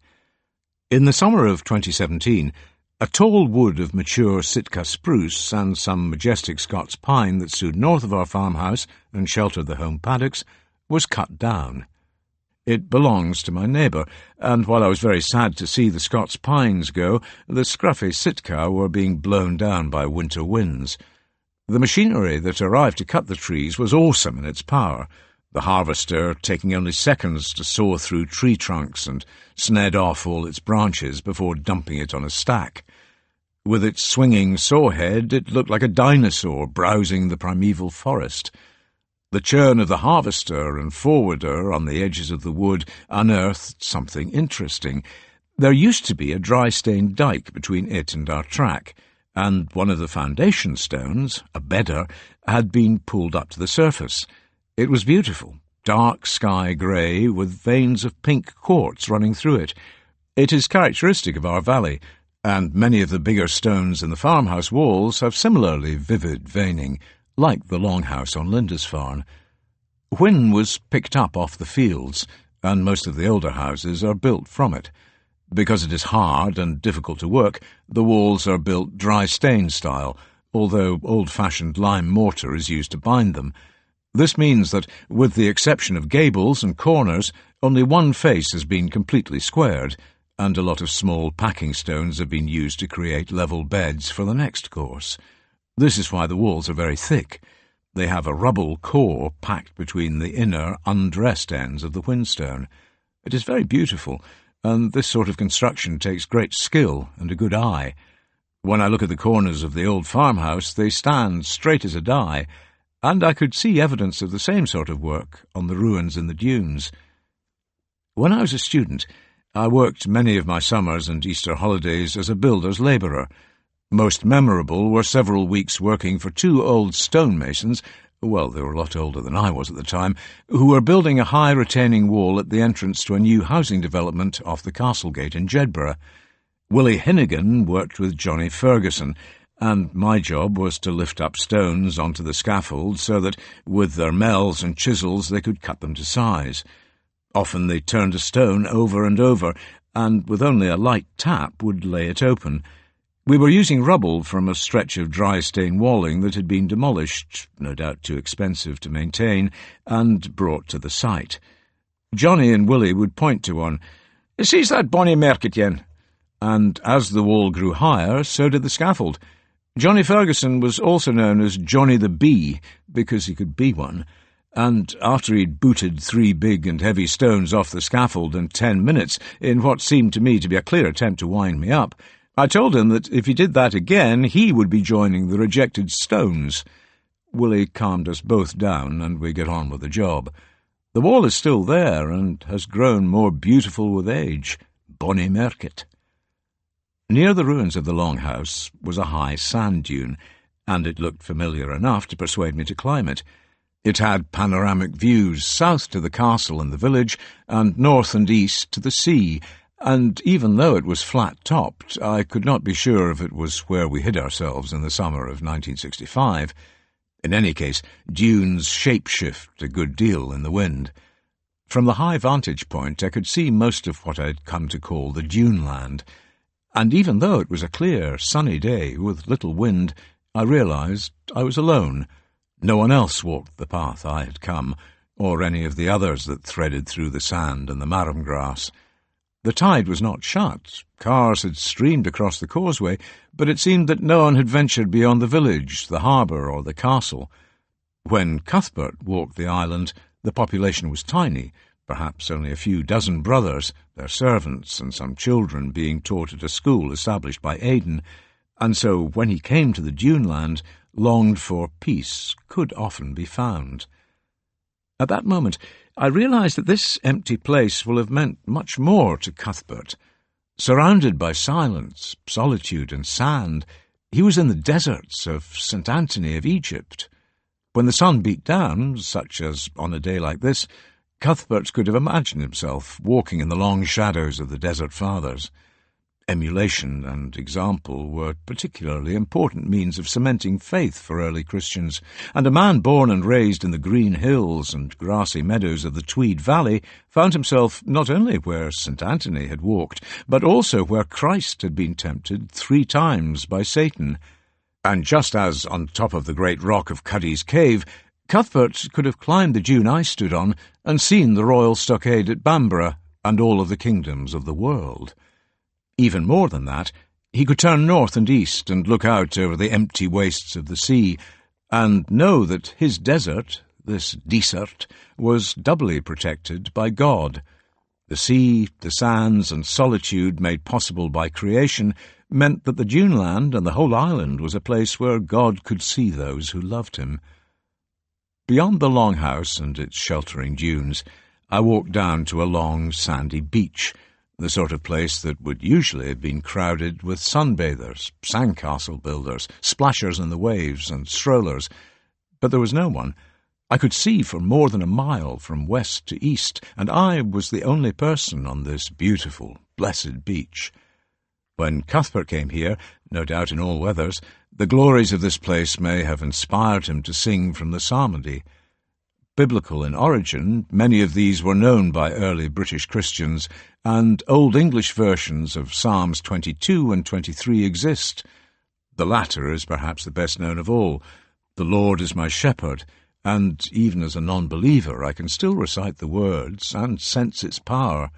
In the summer of 2017, a tall wood of mature Sitka spruce and some majestic Scots pine that stood north of our farmhouse and sheltered the home paddocks was cut down. It belongs to my neighbour, and while I was very sad to see the Scots pines go, the scruffy Sitka were being blown down by winter winds. The machinery that arrived to cut the trees was awesome in its power, the harvester taking only seconds to saw through tree trunks and sned off all its branches before dumping it on a stack. With its swinging sawhead, it looked like a dinosaur browsing the primeval forest. The churn of the harvester and forwarder on the edges of the wood unearthed something interesting. There used to be a dry-stained dike between it and our track, and one of the foundation stones, a bedder, had been pulled up to the surface. It was beautiful, dark sky grey with veins of pink quartz running through it. It is characteristic of our valley, and many of the bigger stones in the farmhouse walls have similarly vivid veining, like the longhouse on Lindisfarne. Whin was picked up off the fields, and most of the older houses are built from it. Because it is hard and difficult to work, the walls are built dry-stain style, although old-fashioned lime mortar is used to bind them. This means that, with the exception of gables and corners, only one face has been completely squared, and a lot of small packing stones have been used to create level beds for the next course. This is why the walls are very thick. They have a rubble core packed between the inner, undressed ends of the whinstone. It is very beautiful, and this sort of construction takes great skill and a good eye. When I look at the corners of the old farmhouse, they stand straight as a die, and I could see evidence of the same sort of work on the ruins in the dunes. When I was a student, I worked many of my summers and Easter holidays as a builder's labourer. Most memorable were several weeks working for 2 old stonemasons, well, they were a lot older than I was at the time, who were building a high retaining wall at the entrance to a new housing development off the Castlegate in Jedburgh. Willie Hinnigan worked with Johnny Ferguson, and my job was to lift up stones onto the scaffold so that, with their mells and chisels, they could cut them to size. Often they turned a stone over and over, and with only a light tap would lay it open. We were using rubble from a stretch of dry-stain walling that had been demolished, no doubt too expensive to maintain, and brought to the site. Johnny and Willie would point to one. "See's that bonny merket yen?" And as the wall grew higher, so did the scaffold. Johnny Ferguson was also known as Johnny the Bee, because he could be one, and after he'd booted 3 big and heavy stones off the scaffold in 10 minutes, in what seemed to me to be a clear attempt to wind me up, I told him that if he did that again, he would be joining the rejected stones. Willie calmed us both down, and we got on with the job. The wall is still there, and has grown more beautiful with age. Bonny merket. Near the ruins of the Longhouse was a high sand dune, and it looked familiar enough to persuade me to climb it. It had panoramic views south to the castle and the village, and north and east to the sea, and even though it was flat-topped, I could not be sure if it was where we hid ourselves in the summer of 1965. In any case, dunes shape-shift a good deal in the wind. From the high vantage point I could see most of what I'd come to call the Duneland, and even though it was a clear, sunny day with little wind, I realised I was alone. No one else walked the path I had come, or any of the others that threaded through the sand and the marram grass. The tide was not shut. Cars had streamed across the causeway, but it seemed that no one had ventured beyond the village, the harbour, or the castle. When Cuthbert walked the island, the population was tiny, perhaps only a few dozen brothers, their servants, and some children being taught at a school established by Aidan, and so when he came to the Duneland, longed-for peace could often be found. At that moment, I realised that this empty place will have meant much more to Cuthbert. Surrounded by silence, solitude, and sand, he was in the deserts of St. Anthony of Egypt. When the sun beat down, such as on a day like this, Cuthbert could have imagined himself walking in the long shadows of the Desert Fathers. Emulation and example were particularly important means of cementing faith for early Christians, and a man born and raised in the green hills and grassy meadows of the Tweed Valley found himself not only where St. Anthony had walked, but also where Christ had been tempted 3 times by Satan. And just as, on top of the great rock of Cuddy's Cave, Cuthbert could have climbed the dune I stood on and seen the royal stockade at Bamborough and all of the kingdoms of the world. Even more than that, he could turn north and east and look out over the empty wastes of the sea, and know that his desert, this desert, was doubly protected by God. The sea, the sands, and solitude made possible by creation meant that the Duneland and the whole island was a place where God could see those who loved him. Beyond the Longhouse and its sheltering dunes, I walked down to a long, sandy beach, the sort of place that would usually have been crowded with sunbathers, sandcastle builders, splashers in the waves, and strollers. But there was no one. I could see for more than a mile from west to east, and I was the only person on this beautiful, blessed beach. When Cuthbert came here, no doubt in all weathers, the glories of this place may have inspired him to sing from the psalmody. Biblical in origin, many of these were known by early British Christians, and Old English versions of Psalms 22 and 23 exist. The latter is perhaps the best known of all. The Lord is my shepherd, and even as a non-believer I can still recite the words and sense its power.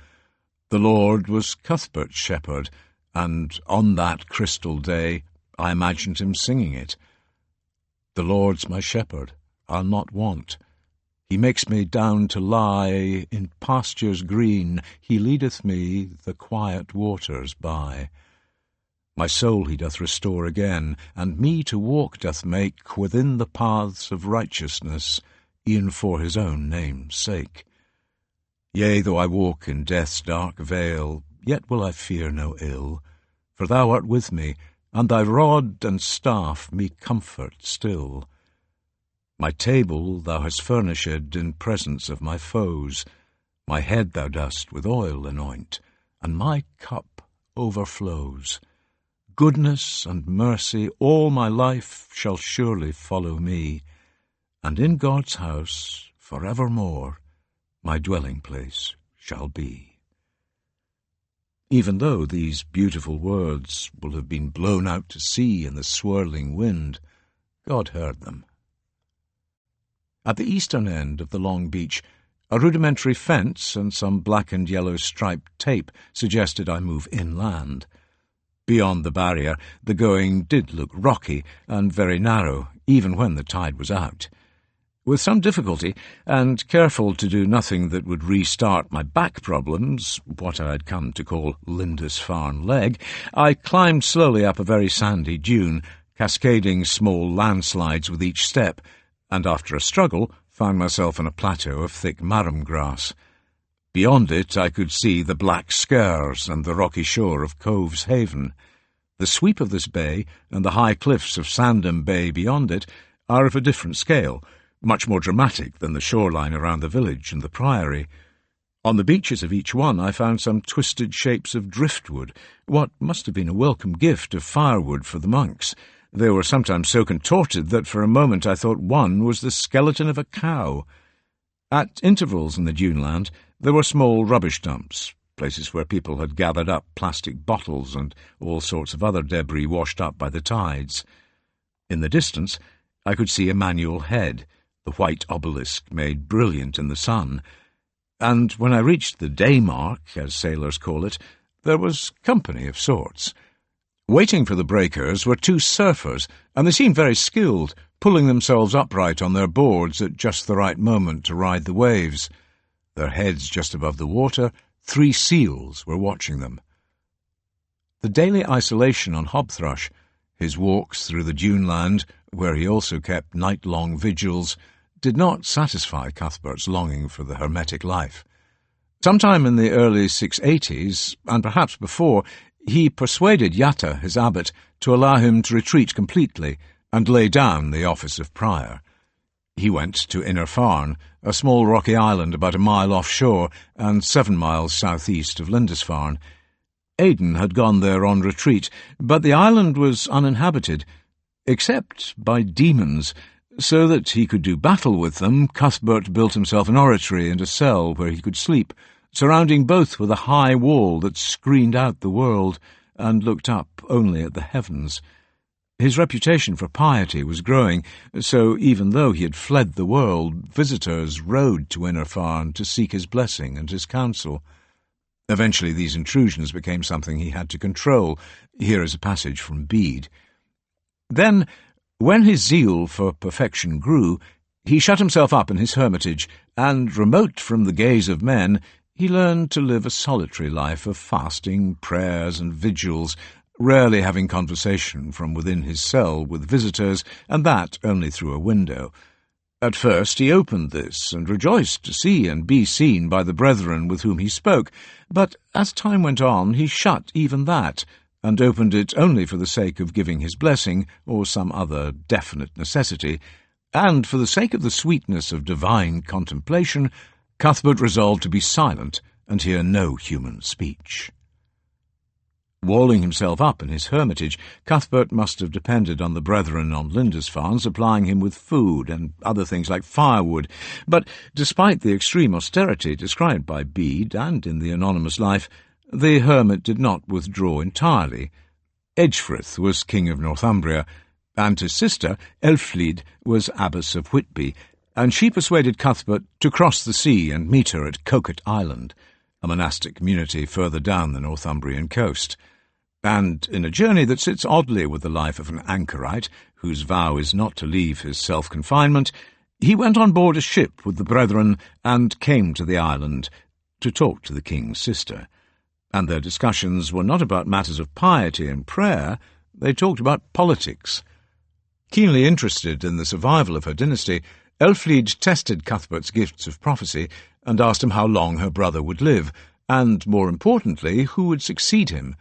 The Lord was Cuthbert's shepherd, and on that crystal day I imagined him singing it. The Lord's my shepherd, I'll not want. He makes me down to lie in pastures green, he leadeth me the quiet waters by. My soul he doth restore again, and me to walk doth make within the paths of righteousness, e'en for his own name's sake. Yea, though I walk in death's dark vale, yet will I fear no ill, for thou art with me, and thy rod and staff me comfort still. My table thou hast furnished in presence of my foes, my head thou dost with oil anoint, and my cup overflows. Goodness and mercy all my life shall surely follow me, and in God's house forevermore my dwelling place shall be. Even though these beautiful words will have been blown out to sea in the swirling wind, God heard them. At the eastern end of the long beach, a rudimentary fence and some black and yellow striped tape suggested I move inland. Beyond the barrier, the going did look rocky and very narrow, even when the tide was out. With some difficulty, and careful to do nothing that would restart my back problems, what I had come to call Lindisfarne leg, I climbed slowly up a very sandy dune, cascading small landslides with each step, and after a struggle found myself on a plateau of thick marram grass. Beyond it I could see the black Skers and the rocky shore of Cove's Haven. The sweep of this bay and the high cliffs of Sandham Bay beyond it are of a different scale, much more dramatic than the shoreline around the village and the priory. On the beaches of each one I found some twisted shapes of driftwood, what must have been a welcome gift of firewood for the monks. They were sometimes so contorted that for a moment I thought one was the skeleton of a cow. At intervals in the duneland there were small rubbish dumps, places where people had gathered up plastic bottles and all sorts of other debris washed up by the tides. In the distance I could see a manual head, the white obelisk made brilliant in the sun, and when I reached the day mark, as sailors call it, there was company of sorts. Waiting for the breakers were two surfers, and they seemed very skilled, pulling themselves upright on their boards at just the right moment to ride the waves. Their heads just above the water, 3 seals were watching them. The daily isolation on Hobthrush, his walks through the duneland, where he also kept night-long vigils, did not satisfy Cuthbert's longing for the hermetic life. Sometime in the early 680s, and perhaps before, he persuaded Yatta, his abbot, to allow him to retreat completely and lay down the office of prior. He went to Innerfarne, a small rocky island about a mile offshore and 7 miles southeast of Lindisfarne. Aidan had gone there on retreat, but the island was uninhabited, except by demons. So that he could do battle with them, Cuthbert built himself an oratory and a cell where he could sleep, surrounding both with a high wall that screened out the world and looked up only at the heavens. His reputation for piety was growing, so even though he had fled the world, visitors rode to Innerfarne to seek his blessing and his counsel. Eventually these intrusions became something he had to control. Here is a passage from Bede. Then, when his zeal for perfection grew, he shut himself up in his hermitage, and, remote from the gaze of men, he learned to live a solitary life of fasting, prayers, and vigils, rarely having conversation from within his cell with visitors, and that only through a window. At first he opened this, and rejoiced to see and be seen by the brethren with whom he spoke, but as time went on he shut even that, and opened it only for the sake of giving his blessing, or some other definite necessity, and for the sake of the sweetness of divine contemplation, Cuthbert resolved to be silent and hear no human speech. Walling himself up in his hermitage, Cuthbert must have depended on the brethren on Lindisfarne supplying him with food and other things like firewood, but despite the extreme austerity described by Bede and in the anonymous life, the hermit did not withdraw entirely. Edgefrith was king of Northumbria, and his sister, Elflide, was abbess of Whitby, and she persuaded Cuthbert to cross the sea and meet her at Coquet Island, a monastic community further down the Northumbrian coast. And in a journey that sits oddly with the life of an anchorite, whose vow is not to leave his self-confinement, he went on board a ship with the brethren and came to the island to talk to the king's sister. And their discussions were not about matters of piety and prayer, they talked about politics. Keenly interested in the survival of her dynasty, Elflide tested Cuthbert's gifts of prophecy and asked him how long her brother would live, and, more importantly, who would succeed him.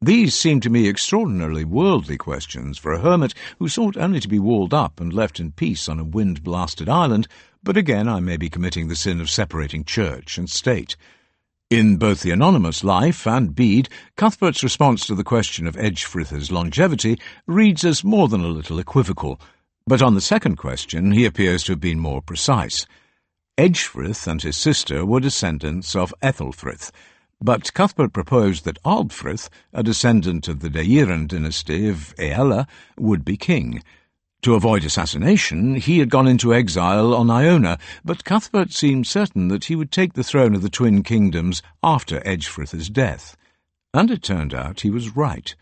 These seemed to me extraordinarily worldly questions for a hermit who sought only to be walled up and left in peace on a wind-blasted island, but again I may be committing the sin of separating church and state. In both the anonymous Life and Bede, Cuthbert's response to the question of Edgefrith's longevity reads as more than a little equivocal, but on the second question he appears to have been more precise. Edgefrith and his sister were descendants of Ethelfrith, but Cuthbert proposed that Aldfrith, a descendant of the Deiran dynasty of Aella, would be king. To avoid assassination, he had gone into exile on Iona, but Cuthbert seemed certain that he would take the throne of the Twin Kingdoms after Edgefrith's death. And it turned out he was right.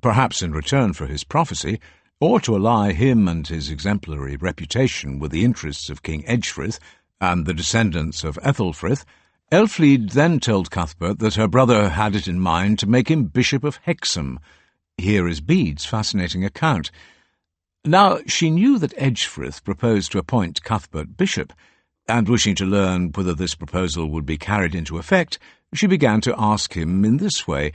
Perhaps in return for his prophecy, or to ally him and his exemplary reputation with the interests of King Edgefrith and the descendants of Ethelfrith, Elflede then told Cuthbert that her brother had it in mind to make him Bishop of Hexham. Here is Bede's fascinating account. Now, she knew that Edgefrith proposed to appoint Cuthbert bishop, and wishing to learn whether this proposal would be carried into effect, she began to ask him in this way,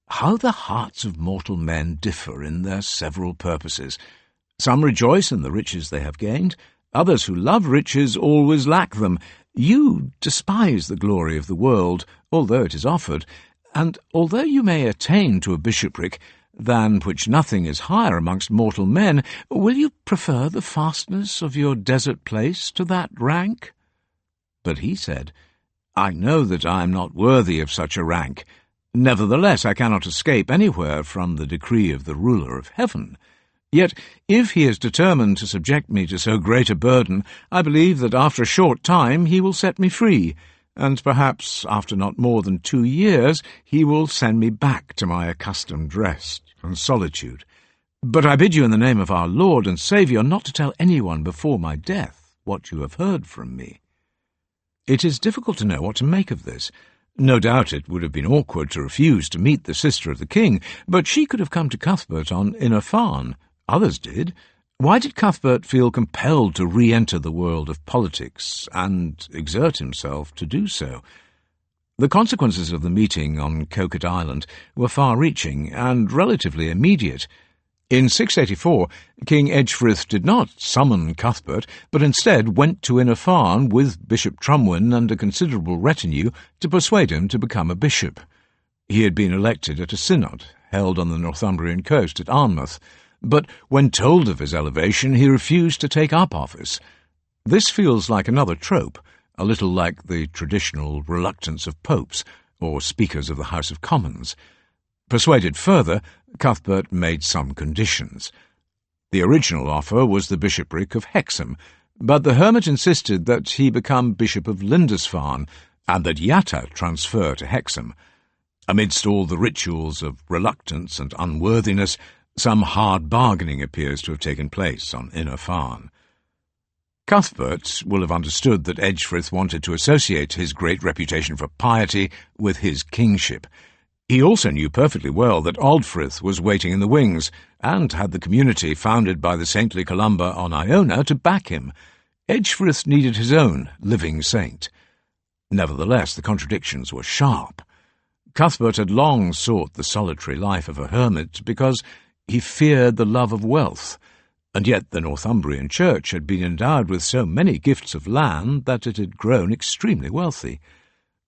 "How the hearts of mortal men differ in their several purposes. Some rejoice in the riches they have gained, others who love riches always lack them. You despise the glory of the world, although it is offered, and although you may attain to a bishopric, than which nothing is higher amongst mortal men, will you prefer the fastness of your desert place to that rank?" But he said, "I know that I am not worthy of such a rank. Nevertheless, I cannot escape anywhere from the decree of the ruler of heaven. Yet, if he is determined to subject me to so great a burden, I believe that after a short time he will set me free, and perhaps after not more than 2 years he will send me back to my accustomed rest and solitude. But I bid you in the name of our Lord and Saviour not to tell anyone before my death what you have heard from me." It is difficult to know what to make of this. No doubt it would have been awkward to refuse to meet the sister of the king, but she could have come to Cuthbert on Lindisfarne. Others did. Why did Cuthbert feel compelled to re-enter the world of politics and exert himself to do so? The consequences of the meeting on Coquet Island were far-reaching and relatively immediate. In 684, King Edgefrith did not summon Cuthbert, but instead went to Lindisfarne with Bishop Trumwyn and a considerable retinue to persuade him to become a bishop. He had been elected at a synod held on the Northumbrian coast at Arnmouth, but when told of his elevation he refused to take up office. This feels like another trope, a little like the traditional reluctance of popes or speakers of the House of Commons. Persuaded further, Cuthbert made some conditions. The original offer was the bishopric of Hexham, but the hermit insisted that he become Bishop of Lindisfarne and that Yatta transfer to Hexham. Amidst all the rituals of reluctance and unworthiness, some hard bargaining appears to have taken place on Lindisfarne. Cuthbert will have understood that Edgefrith wanted to associate his great reputation for piety with his kingship. He also knew perfectly well that Aldfrith was waiting in the wings, and had the community founded by the saintly Columba on Iona to back him. Edgefrith needed his own living saint. Nevertheless, the contradictions were sharp. Cuthbert had long sought the solitary life of a hermit because he feared the love of wealth, and yet the Northumbrian Church had been endowed with so many gifts of land that it had grown extremely wealthy.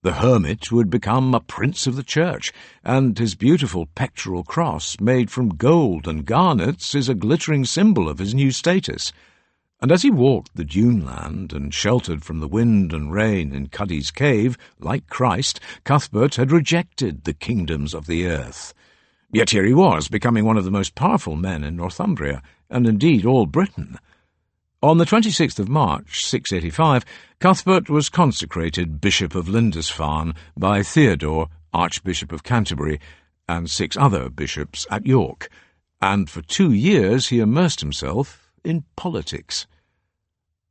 The hermit would become a prince of the church, and his beautiful pectoral cross, made from gold and garnets, is a glittering symbol of his new status. And as he walked the dune land and sheltered from the wind and rain in Cuddy's cave, like Christ, Cuthbert had rejected the kingdoms of the earth. Yet here he was, becoming one of the most powerful men in Northumbria, and indeed all Britain. On the 26th of March, 685, Cuthbert was consecrated Bishop of Lindisfarne by Theodore, Archbishop of Canterbury, and 6 other bishops at York, and for 2 years he immersed himself in politics.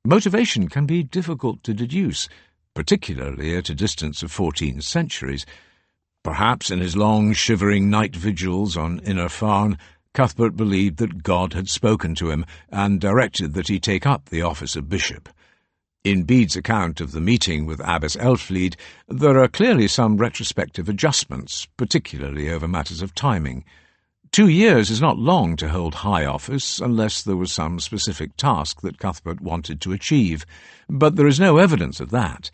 Motivation can be difficult to deduce, particularly at a distance of 14 centuries. Perhaps in his long, shivering night vigils on Lindisfarne, Cuthbert believed that God had spoken to him and directed that he take up the office of bishop. In Bede's account of the meeting with Abbess Elflede, there are clearly some retrospective adjustments, particularly over matters of timing. 2 years is not long to hold high office unless there was some specific task that Cuthbert wanted to achieve, but there is no evidence of that.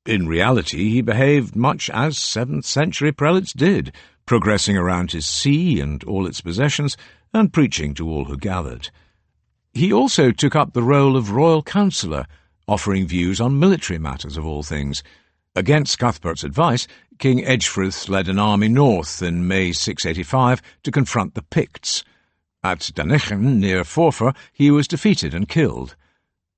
In reality, he behaved much as 7th-century prelates did, progressing around his see and all its possessions, and preaching to all who gathered. He also took up the role of royal counsellor, offering views on military matters of all things. Against Cuthbert's advice, King Edgefrith led an army north in May 685 to confront the Picts. At Danychen, near Forfar, he was defeated and killed.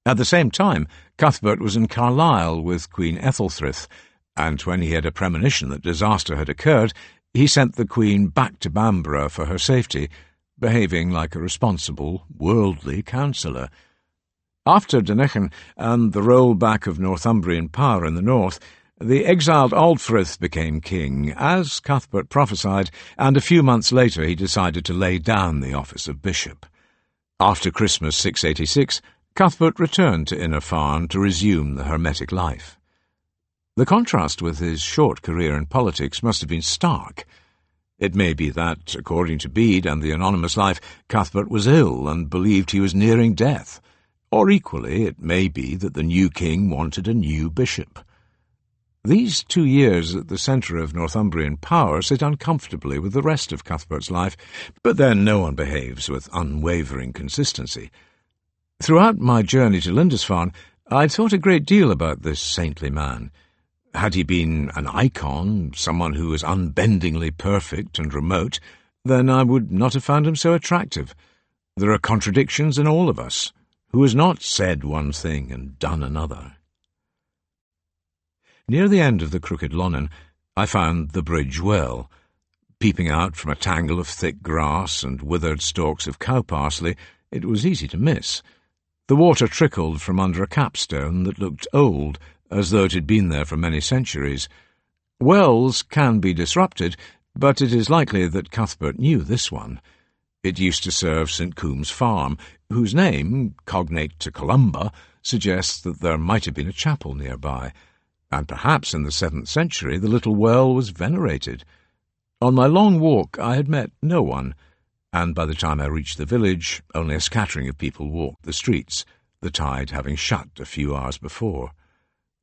At the same time, Cuthbert was in Carlisle with Queen Ethelthryth, and when he had a premonition that disaster had occurred, he sent the Queen back to Bamborough for her safety, behaving like a responsible, worldly counsellor. After Danychen and the rollback of Northumbrian power in the north, the exiled Aldfrith became king, as Cuthbert prophesied, and a few months later he decided to lay down the office of bishop. After Christmas 686, Cuthbert returned to Lindisfarne to resume the hermetic life. The contrast with his short career in politics must have been stark. It may be that, according to Bede and the anonymous life, Cuthbert was ill and believed he was nearing death. Or equally, it may be that the new king wanted a new bishop. These 2 years at the centre of Northumbrian power sit uncomfortably with the rest of Cuthbert's life, but then no one behaves with unwavering consistency. Throughout my journey to Lindisfarne, I'd thought a great deal about this saintly man. Had he been an icon, someone who was unbendingly perfect and remote, then I would not have found him so attractive. There are contradictions in all of us. Who has not said one thing and done another? Near the end of the Crooked Lonan, I found the bridge well. Peeping out from a tangle of thick grass and withered stalks of cow parsley, it was easy to miss. The water trickled from under a capstone that looked old, as though it had been there for many centuries. Wells can be disrupted, but it is likely that Cuthbert knew this one. It used to serve St. Coomb's farm, whose name, cognate to Columba, suggests that there might have been a chapel nearby, and perhaps in the 7th century the little well was venerated. On my long walk I had met no one, and by the time I reached the village only a scattering of people walked the streets, the tide having shut a few hours before.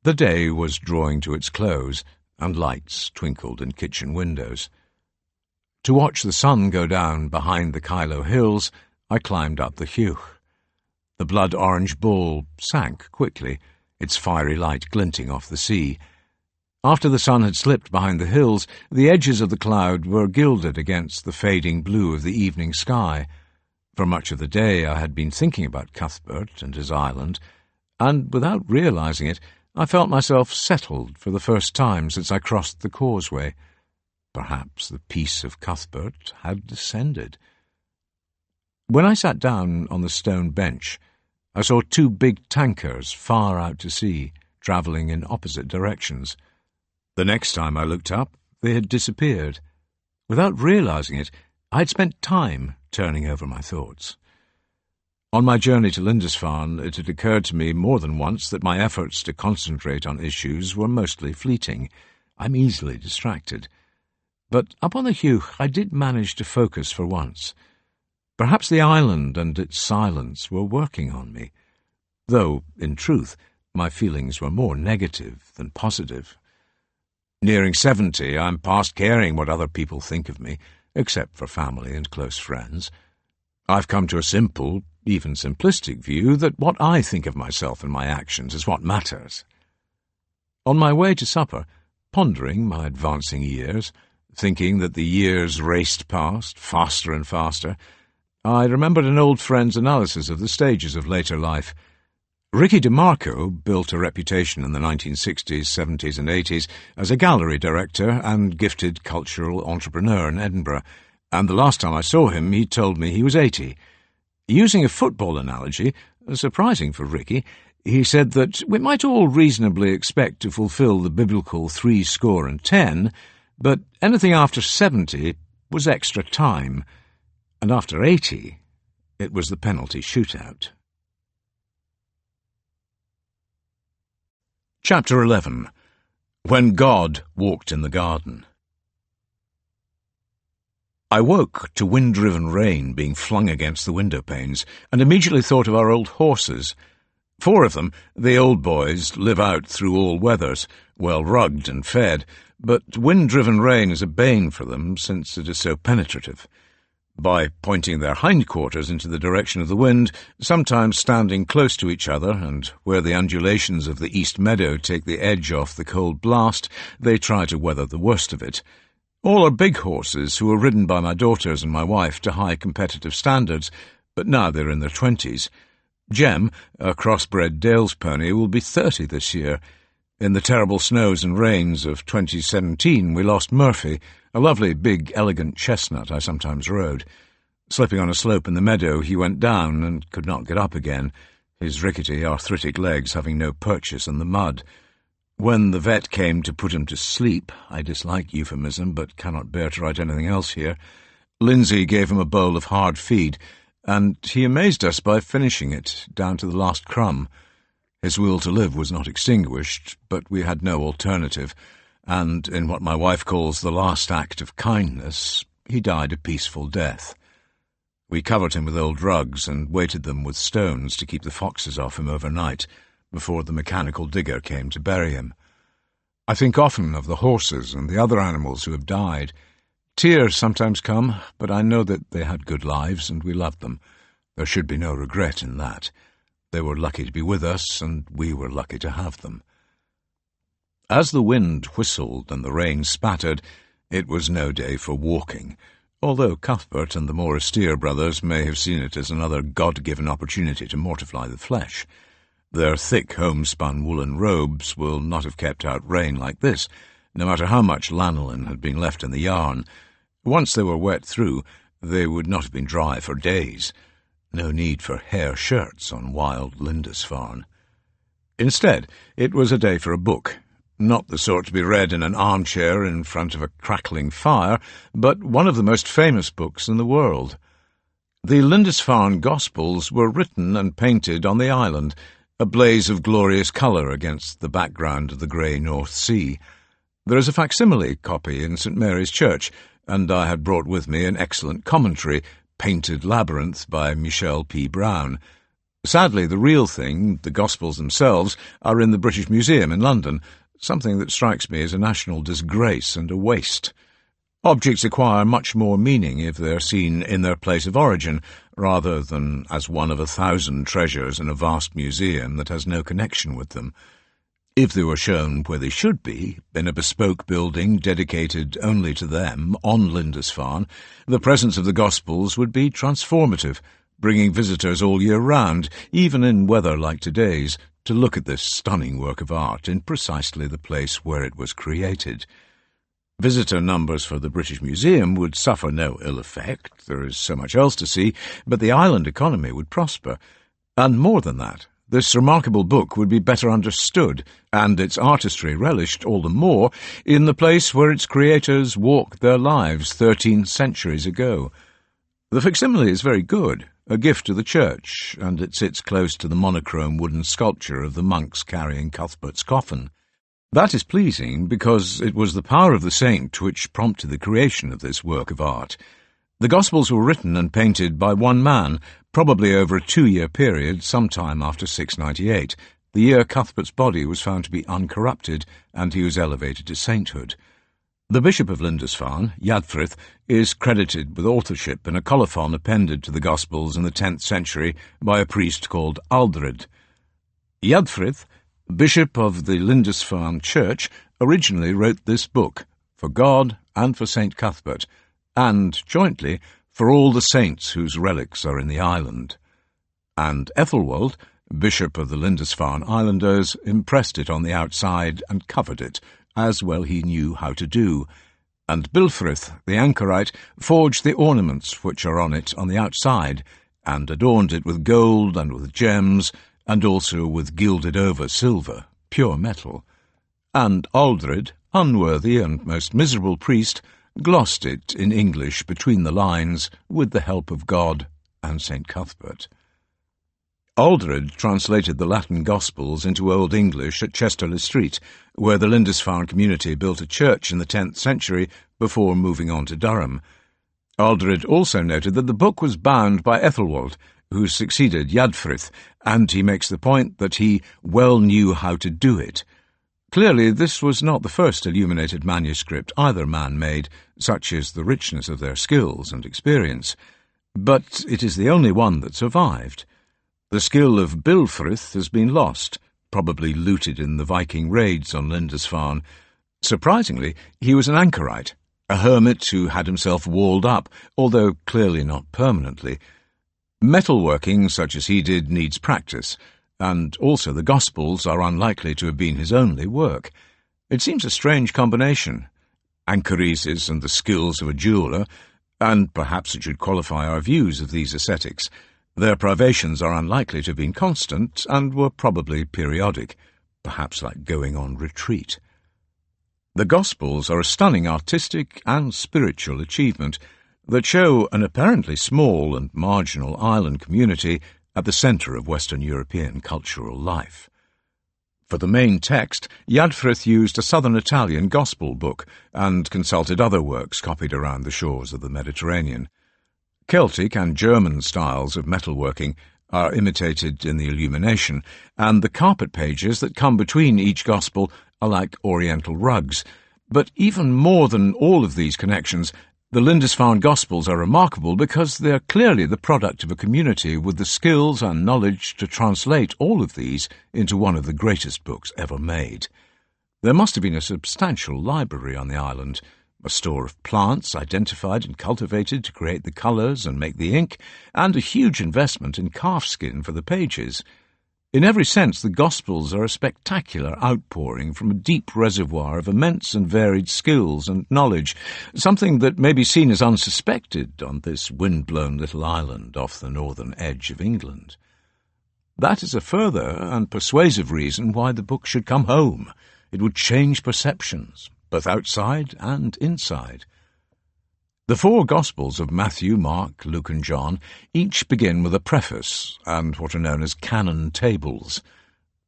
The day was drawing to its close, and lights twinkled in kitchen windows. To watch the sun go down behind the Kyloe hills, I climbed up the Hugh. The blood-orange bull sank quickly, its fiery light glinting off the sea. After the sun had slipped behind the hills, the edges of the cloud were gilded against the fading blue of the evening sky. For much of the day I had been thinking about Cuthbert and his island, and without realizing it, I felt myself settled for the first time since I crossed the causeway. Perhaps the peace of Cuthbert had descended. When I sat down on the stone bench, I saw 2 big tankers far out to sea, travelling in opposite directions. The next time I looked up, they had disappeared. Without realizing it, I had spent time turning over my thoughts. On my journey to Lindisfarne, it had occurred to me more than once that my efforts to concentrate on issues were mostly fleeting. I'm easily distracted. But up on the Hugh I did manage to focus for once. Perhaps the island and its silence were working on me, though, in truth, my feelings were more negative than positive. Nearing 70, I'm past caring what other people think of me, except for family and close friends. I've come to a simple, even simplistic view that what I think of myself and my actions is what matters. On my way to supper, pondering my advancing years, thinking that the years raced past, faster and faster, I remembered an old friend's analysis of the stages of later life. Ricky DeMarco built a reputation in the 1960s, 70s and 80s as a gallery director and gifted cultural entrepreneur in Edinburgh, and the last time I saw him he told me he was 80. Using a football analogy, surprising for Ricky, he said that we might all reasonably expect to fulfil the biblical 70, but anything after 70 was extra time, and after 80 it was the penalty shootout. Chapter 11. When God Walked in the Garden. I woke to wind-driven rain being flung against the window-panes, and immediately thought of our old horses. 4 of them, the old boys, live out through all weathers, well rugged and fed, but wind-driven rain is a bane for them since it is so penetrative. By pointing their hindquarters into the direction of the wind, sometimes standing close to each other, and where the undulations of the east meadow take the edge off the cold blast, they try to weather the worst of it. All are big horses who were ridden by my daughters and my wife to high competitive standards, but now they're in their 20s. Jem, a crossbred Dales pony, will be 30 this year. In the terrible snows and rains of 2017 we lost Murphy, a lovely, big, elegant chestnut I sometimes rode. Slipping on a slope in the meadow, he went down and could not get up again, his rickety, arthritic legs having no purchase in the mud. When the vet came to put him to sleep, I dislike euphemism, but cannot bear to write anything else here, Lindsay gave him a bowl of hard feed, and he amazed us by finishing it, down to the last crumb. His will to live was not extinguished, but we had no alternative, and in what my wife calls the last act of kindness, he died a peaceful death. We covered him with old rugs and weighted them with stones to keep the foxes off him overnight, before the mechanical digger came to bury him. I think often of the horses and the other animals who have died. Tears sometimes come, but I know that they had good lives and we loved them. There should be no regret in that. They were lucky to be with us, and we were lucky to have them. As the wind whistled and the rain spattered, it was no day for walking, although Cuthbert and the more austere brothers may have seen it as another God-given opportunity to mortify the flesh. Their thick homespun woolen robes will not have kept out rain like this, no matter how much lanolin had been left in the yarn. Once they were wet through, they would not have been dry for days. No need for hair shirts on wild Lindisfarne. Instead, it was a day for a book, not the sort to be read in an armchair in front of a crackling fire, but one of the most famous books in the world. The Lindisfarne Gospels were written and painted on the island, a blaze of glorious colour against the background of the grey North Sea. There is a facsimile copy in St. Mary's Church, and I had brought with me an excellent commentary, Painted Labyrinth by Michel P. Brown. Sadly, the real thing, the Gospels themselves, are in the British Museum in London, something that strikes me as a national disgrace and a waste. Objects acquire much more meaning if they are seen in their place of origin, rather than as one of 1,000 treasures in a vast museum that has no connection with them. If they were shown where they should be, in a bespoke building dedicated only to them, on Lindisfarne, the presence of the Gospels would be transformative, bringing visitors all year round, even in weather like today's, to look at this stunning work of art in precisely the place where it was created. Visitor numbers for the British Museum would suffer no ill effect, there is so much else to see, but the island economy would prosper. And more than that, this remarkable book would be better understood, and its artistry relished all the more, in the place where its creators walked their lives 13 centuries ago. The facsimile is very good, a gift to the church, and it sits close to the monochrome wooden sculpture of the monks carrying Cuthbert's coffin. That is pleasing, because it was the power of the saint which prompted the creation of this work of art. The Gospels were written and painted by one man, probably over a 2-year period, sometime after 698, the year Cuthbert's body was found to be uncorrupted, and he was elevated to sainthood. The Bishop of Lindisfarne, Yadfrith, is credited with authorship in a colophon appended to the Gospels in the 10th century by a priest called Aldred. Yadfrith, Bishop of the Lindisfarne Church, originally wrote this book, for God and for St. Cuthbert, and, jointly, for all the saints whose relics are in the island. And Ethelwold, Bishop of the Lindisfarne Islanders, impressed it on the outside and covered it, as well he knew how to do, and Bilfrith, the anchorite, forged the ornaments which are on it on the outside, and adorned it with gold and with gems, and also with gilded-over silver, pure metal. And Aldred, unworthy and most miserable priest, glossed it in English between the lines with the help of God and St. Cuthbert. Aldred translated the Latin Gospels into Old English at Chesterley Street, where the Lindisfarne community built a church in the 10th century before moving on to Durham. Aldred also noted that the book was bound by Ethelwold, who succeeded Yadfrith, and he makes the point that he well knew how to do it. Clearly, this was not the first illuminated manuscript either man made, such is the richness of their skills and experience, but it is the only one that survived. The skill of Billfrith has been lost, probably looted in the Viking raids on Lindisfarne. Surprisingly, he was an anchorite, a hermit who had himself walled up, although clearly not permanently. Metalworking, such as he did, needs practice, and also the Gospels are unlikely to have been his only work. It seems a strange combination. Anchoresis and the skills of a jeweller, and perhaps it should qualify our views of these ascetics. Their privations are unlikely to have been constant, and were probably periodic, perhaps like going on retreat. The Gospels are a stunning artistic and spiritual achievement that show an apparently small and marginal island community at the centre of Western European cultural life. For the main text, Yadfrith used a southern Italian gospel book and consulted other works copied around the shores of the Mediterranean. Celtic and German styles of metalworking are imitated in the illumination, and the carpet pages that come between each gospel are like oriental rugs. But even more than all of these connections, the Lindisfarne Gospels are remarkable because they are clearly the product of a community with the skills and knowledge to translate all of these into one of the greatest books ever made. There must have been a substantial library on the island, a store of plants identified and cultivated to create the colours and make the ink, and a huge investment in calfskin for the pages. In every sense, the Gospels are a spectacular outpouring from a deep reservoir of immense and varied skills and knowledge, something that may be seen as unsuspected on this wind-blown little island off the northern edge of England. That is a further and persuasive reason why the book should come home. It would change perceptions, both outside and inside. The four Gospels of Matthew, Mark, Luke and John each begin with a preface and what are known as canon tables.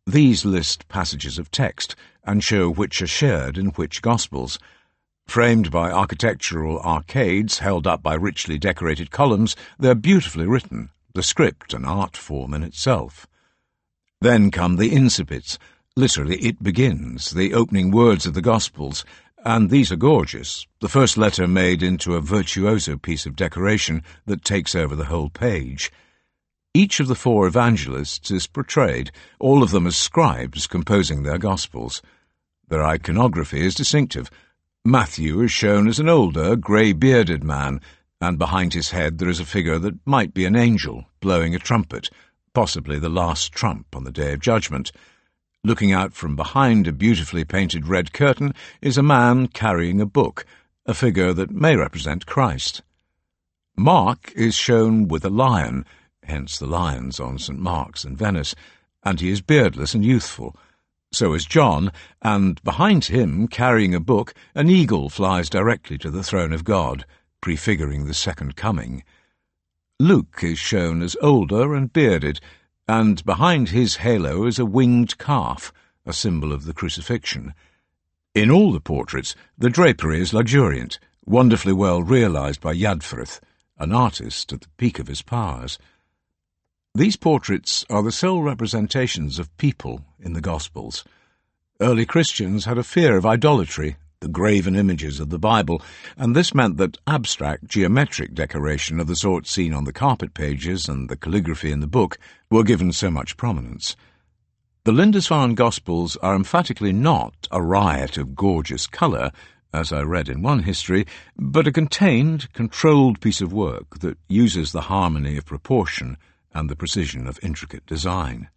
These list passages of text and show which are shared in which Gospels. Framed by architectural arcades held up by richly decorated columns, they are beautifully written, the script an art form in itself. Then come the incipits, literally it begins, the opening words of the Gospels, and these are gorgeous, the first letter made into a virtuoso piece of decoration that takes over the whole page. Each of the four evangelists is portrayed, all of them as scribes composing their Gospels. Their iconography is distinctive. Matthew is shown as an older, grey-bearded man, and behind his head there is a figure that might be an angel blowing a trumpet, possibly the last trump on the Day of Judgment. Looking out from behind a beautifully painted red curtain is a man carrying a book, a figure that may represent Christ. Mark is shown with a lion, hence the lions on St. Mark's in Venice, and he is beardless and youthful. So is John, and behind him, carrying a book, an eagle flies directly to the throne of God, prefiguring the second coming. Luke is shown as older and bearded, and behind his halo is a winged calf, a symbol of the crucifixion. In all the portraits, the drapery is luxuriant, wonderfully well realised by Yadfrith, an artist at the peak of his powers. These portraits are the sole representations of people in the Gospels. Early Christians had a fear of idolatry, the graven images of the Bible, and this meant that abstract, geometric decoration of the sort seen on the carpet pages and the calligraphy in the book were given so much prominence. The Lindisfarne Gospels are emphatically not a riot of gorgeous colour, as I read in one history, but a contained, controlled piece of work that uses the harmony of proportion and the precision of intricate design.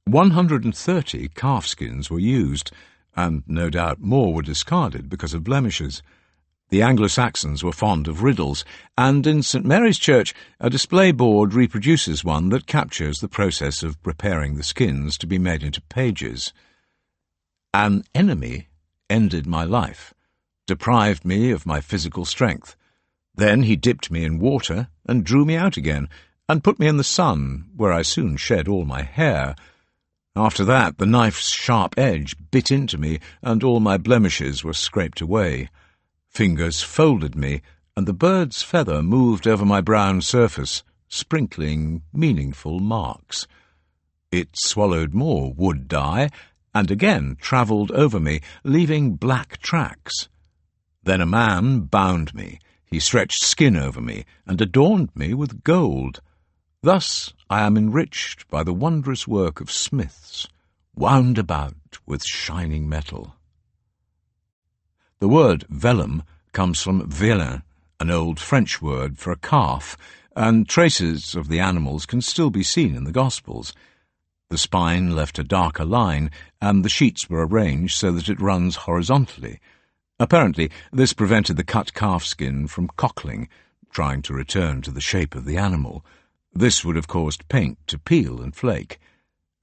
130 calfskins were used, and no doubt more were discarded because of blemishes. The Anglo-Saxons were fond of riddles, and in St. Mary's Church a display board reproduces one that captures the process of preparing the skins to be made into pages. An enemy ended my life, deprived me of my physical strength. Then he dipped me in water and drew me out again, and put me in the sun, where I soon shed all my hair. After that, the knife's sharp edge bit into me, and all my blemishes were scraped away. Fingers folded me, and the bird's feather moved over my brown surface, sprinkling meaningful marks. It swallowed more wood dye, and again travelled over me, leaving black tracks. Then a man bound me. He stretched skin over me, and adorned me with gold. Thus I am enriched by the wondrous work of smiths, wound about with shining metal. The word vellum comes from vélin, an old French word for a calf, and traces of the animals can still be seen in the Gospels. The spine left a darker line, and the sheets were arranged so that it runs horizontally. Apparently, this prevented the cut calf skin from cockling, trying to return to the shape of the animal. This would have caused paint to peel and flake.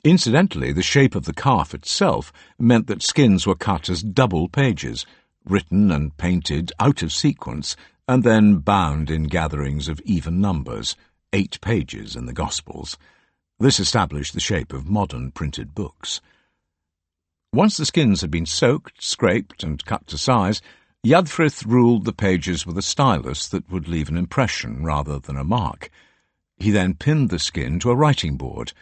Incidentally, the shape of the calf itself meant that skins were cut as double pages, written and painted out of sequence, and then bound in gatherings of even numbers, 8 pages in the Gospels. This established the shape of modern printed books. Once the skins had been soaked, scraped, and cut to size, Yadfrith ruled the pages with a stylus that would leave an impression rather than a mark. He then pinned the skin to a writing board.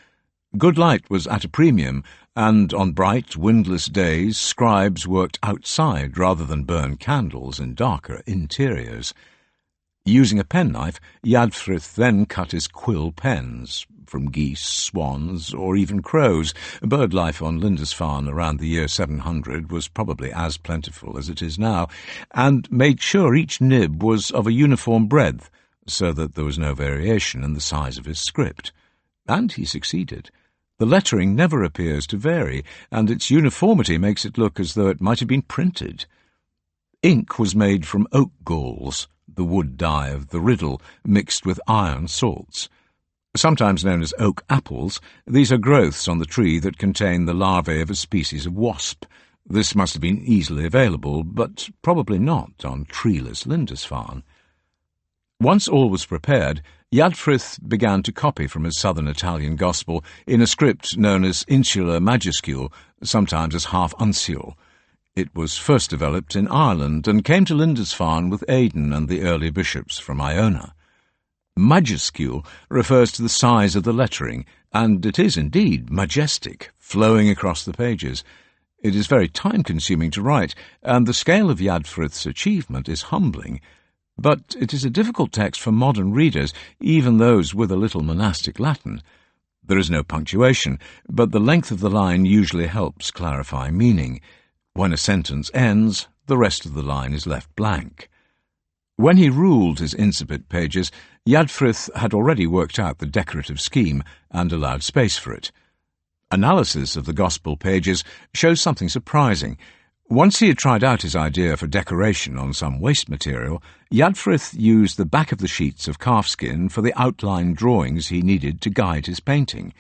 Good light was at a premium, and on bright, windless days scribes worked outside rather than burn candles in darker interiors. Using a penknife, Yadfrith then cut his quill pens, from geese, swans, or even crows. Bird life on Lindisfarne around the year 700 was probably as plentiful as it is now, and made sure each nib was of a uniform breadth, so that there was no variation in the size of his script. And he succeeded. The lettering never appears to vary, and its uniformity makes it look as though it might have been printed. Ink was made from oak galls, the wood dye of the riddle, mixed with iron salts. Sometimes known as oak apples, these are growths on the tree that contain the larvae of a species of wasp. This must have been easily available, but probably not on treeless Lindisfarne. Once all was prepared, Yadfrith began to copy from his southern Italian gospel in a script known as insular majuscule, sometimes as half uncial. It was first developed in Ireland and came to Lindisfarne with Aidan and the early bishops from Iona. Majuscule refers to the size of the lettering, and it is indeed majestic, flowing across the pages. It is very time-consuming to write, and the scale of Yadfrith's achievement is humbling. But it is a difficult text for modern readers, even those with a little monastic Latin. There is no punctuation, but the length of the line usually helps clarify meaning. When a sentence ends, the rest of the line is left blank. When he ruled his incipit pages, Yadfrith had already worked out the decorative scheme and allowed space for it. Analysis of the Gospel pages shows something surprising. Once he had tried out his idea for decoration on some waste material, Yadfrith used the back of the sheets of calfskin for the outline drawings he needed to guide his painting.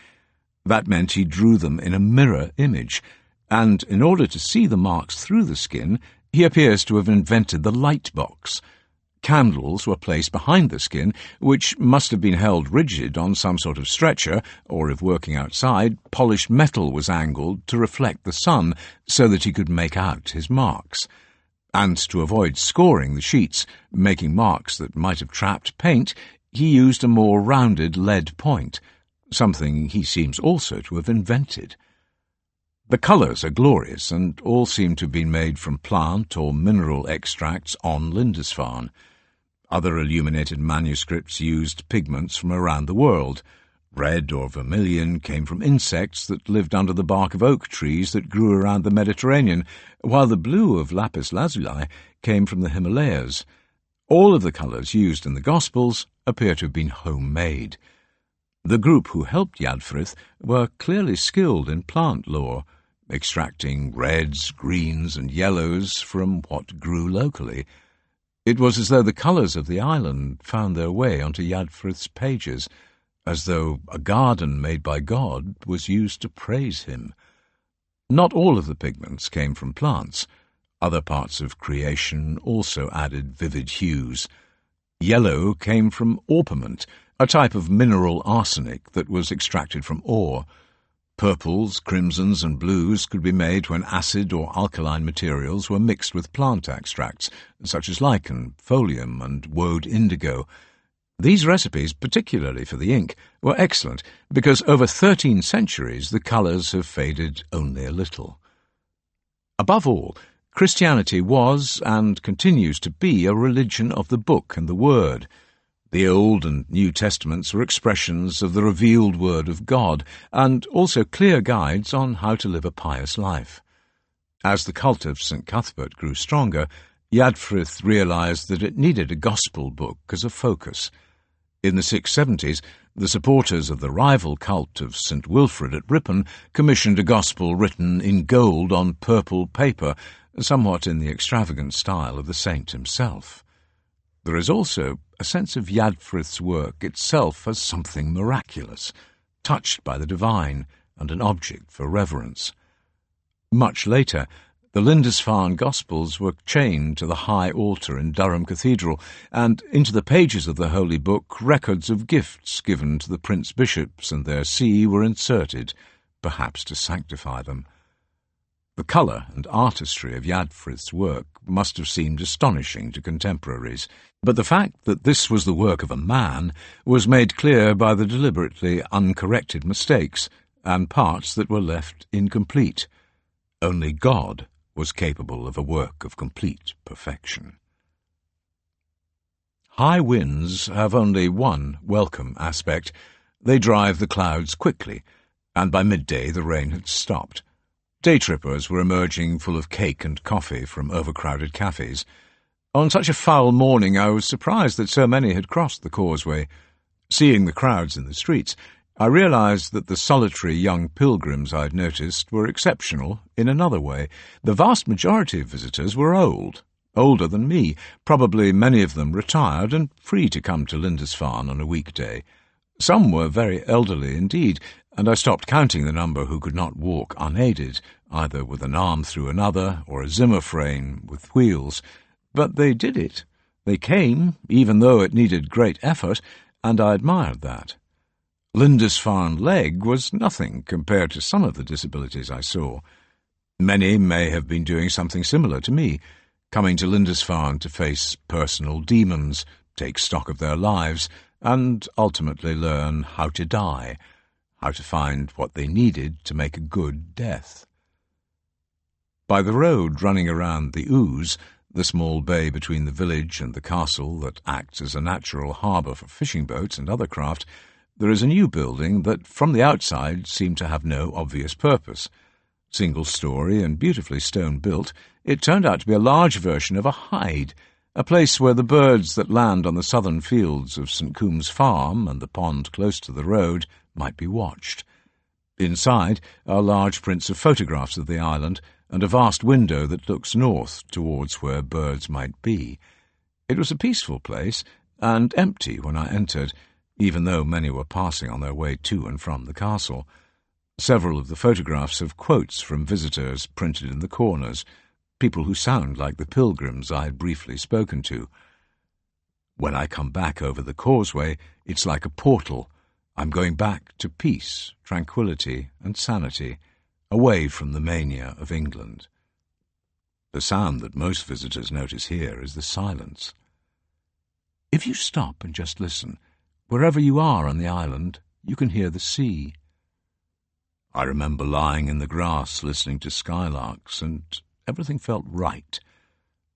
That meant he drew them in a mirror image, and in order to see the marks through the skin, he appears to have invented the light box. Candles were placed behind the skin, which must have been held rigid on some sort of stretcher, or if working outside, polished metal was angled to reflect the sun so that he could make out his marks. And to avoid scoring the sheets, making marks that might have trapped paint, he used a more rounded lead point, something he seems also to have invented. The colours are glorious, and all seem to have been made from plant or mineral extracts on Lindisfarne. Other illuminated manuscripts used pigments from around the world. Red or vermilion came from insects that lived under the bark of oak trees that grew around the Mediterranean, while the blue of lapis lazuli came from the Himalayas. All of the colours used in the Gospels appear to have been homemade. The group who helped Yadfrith were clearly skilled in plant lore, extracting reds, greens, and yellows from what grew locally. It was as though the colours of the island found their way onto Yadfrith's pages, as though a garden made by God was used to praise him. Not all of the pigments came from plants. Other parts of creation also added vivid hues. Yellow came from orpiment, a type of mineral arsenic that was extracted from ore. Purples, crimsons, and blues could be made when acid or alkaline materials were mixed with plant extracts, such as lichen, pholium, and woad indigo. These recipes, particularly for the ink, were excellent because over 13 centuries the colours have faded only a little. Above all, Christianity was and continues to be a religion of the book and the word. The Old and New Testaments were expressions of the revealed word of God and also clear guides on how to live a pious life. As the cult of St. Cuthbert grew stronger, Yadfrith realised that it needed a gospel book as a focus. In the 670s, the supporters of the rival cult of St. Wilfrid at Ripon commissioned a gospel written in gold on purple paper, somewhat in the extravagant style of the saint himself. There is also a sense of Yadfrith's work itself as something miraculous, touched by the divine and an object for reverence. Much later, the Lindisfarne Gospels were chained to the high altar in Durham Cathedral, and into the pages of the Holy Book records of gifts given to the prince-bishops and their see were inserted, perhaps to sanctify them. The colour and artistry of Yadfrith's work must have seemed astonishing to contemporaries, but the fact that this was the work of a man was made clear by the deliberately uncorrected mistakes and parts that were left incomplete. Only God was capable of a work of complete perfection. High winds have only one welcome aspect. They drive the clouds quickly, and by midday the rain had stopped. Day trippers were emerging full of cake and coffee from overcrowded cafes. On such a foul morning I was surprised that so many had crossed the causeway. Seeing the crowds in the streets, I realised that the solitary young pilgrims I'd noticed were exceptional in another way. The vast majority of visitors were old, older than me, probably many of them retired and free to come to Lindisfarne on a weekday. Some were very elderly indeed, and I stopped counting the number who could not walk unaided, either with an arm through another or a Zimmer frame with wheels. But they did it. They came, even though it needed great effort, and I admired that. Lindisfarne leg was nothing compared to some of the disabilities I saw. Many may have been doing something similar to me, coming to Lindisfarne to face personal demons, take stock of their lives, and ultimately learn how to die, how to find what they needed to make a good death. By the road running around the Ouse, the small bay between the village and the castle that acts as a natural harbour for fishing boats and other craft, there is a new building that from the outside seemed to have no obvious purpose. Single-storey and beautifully stone-built, it turned out to be a large version of a hide, a place where the birds that land on the southern fields of St. Coombs Farm and the pond close to the road might be watched. Inside are large prints of photographs of the island and a vast window that looks north towards where birds might be. It was a peaceful place and empty when I entered, even though many were passing on their way to and from the castle. Several of the photographs have quotes from visitors printed in the corners, people who sound like the pilgrims I had briefly spoken to. When I come back over the causeway, it's like a portal. I'm going back to peace, tranquillity, and sanity, away from the mania of England. The sound that most visitors notice here is the silence. If you stop and just listen, wherever you are on the island, you can hear the sea. I remember lying in the grass listening to skylarks, and everything felt right.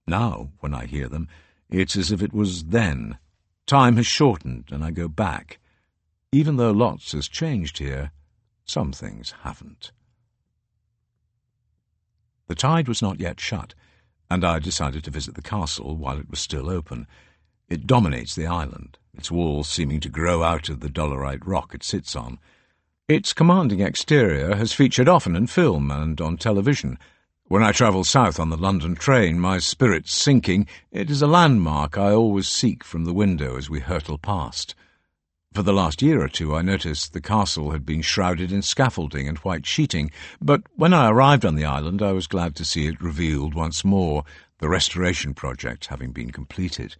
Now, when I hear them, it's as if it was then. Time has shortened, and I go back. Even though lots has changed here, some things haven't. The tide was not yet shut, and I decided to visit the castle while it was still open. It dominates the island, its walls seeming to grow out of the dolerite rock it sits on. Its commanding exterior has featured often in film and on television. When I travel south on the London train, my spirits sinking, it is a landmark I always seek from the window as we hurtle past. For the last year or two I noticed the castle had been shrouded in scaffolding and white sheeting, but when I arrived on the island I was glad to see it revealed once more, the restoration project having been completed.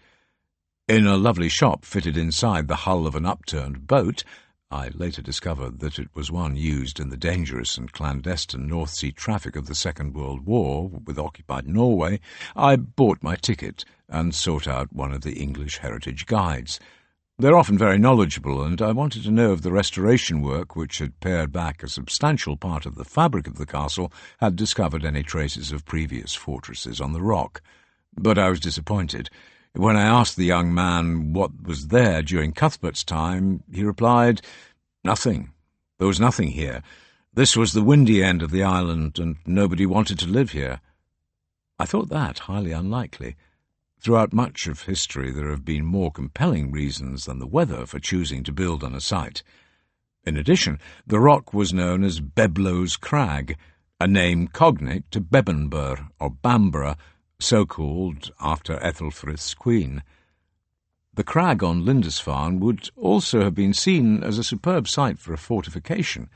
In a lovely shop fitted inside the hull of an upturned boat, I later discovered that it was one used in the dangerous and clandestine North Sea traffic of the Second World War with occupied Norway, I bought my ticket and sought out one of the English heritage guides. They're often very knowledgeable, and I wanted to know if the restoration work, which had pared back a substantial part of the fabric of the castle, had discovered any traces of previous fortresses on the rock. But I was disappointed. When I asked the young man what was there during Cuthbert's time, he replied, "Nothing. There was nothing here. This was the windy end of the island, and nobody wanted to live here." I thought that highly unlikely. Throughout much of history there have been more compelling reasons than the weather for choosing to build on a site. In addition, the rock was known as Beblow's Crag, a name cognate to Bebenber or Bamborough, so called after Ethelfrith's queen. The crag on Lindisfarne would also have been seen as a superb site for a fortification,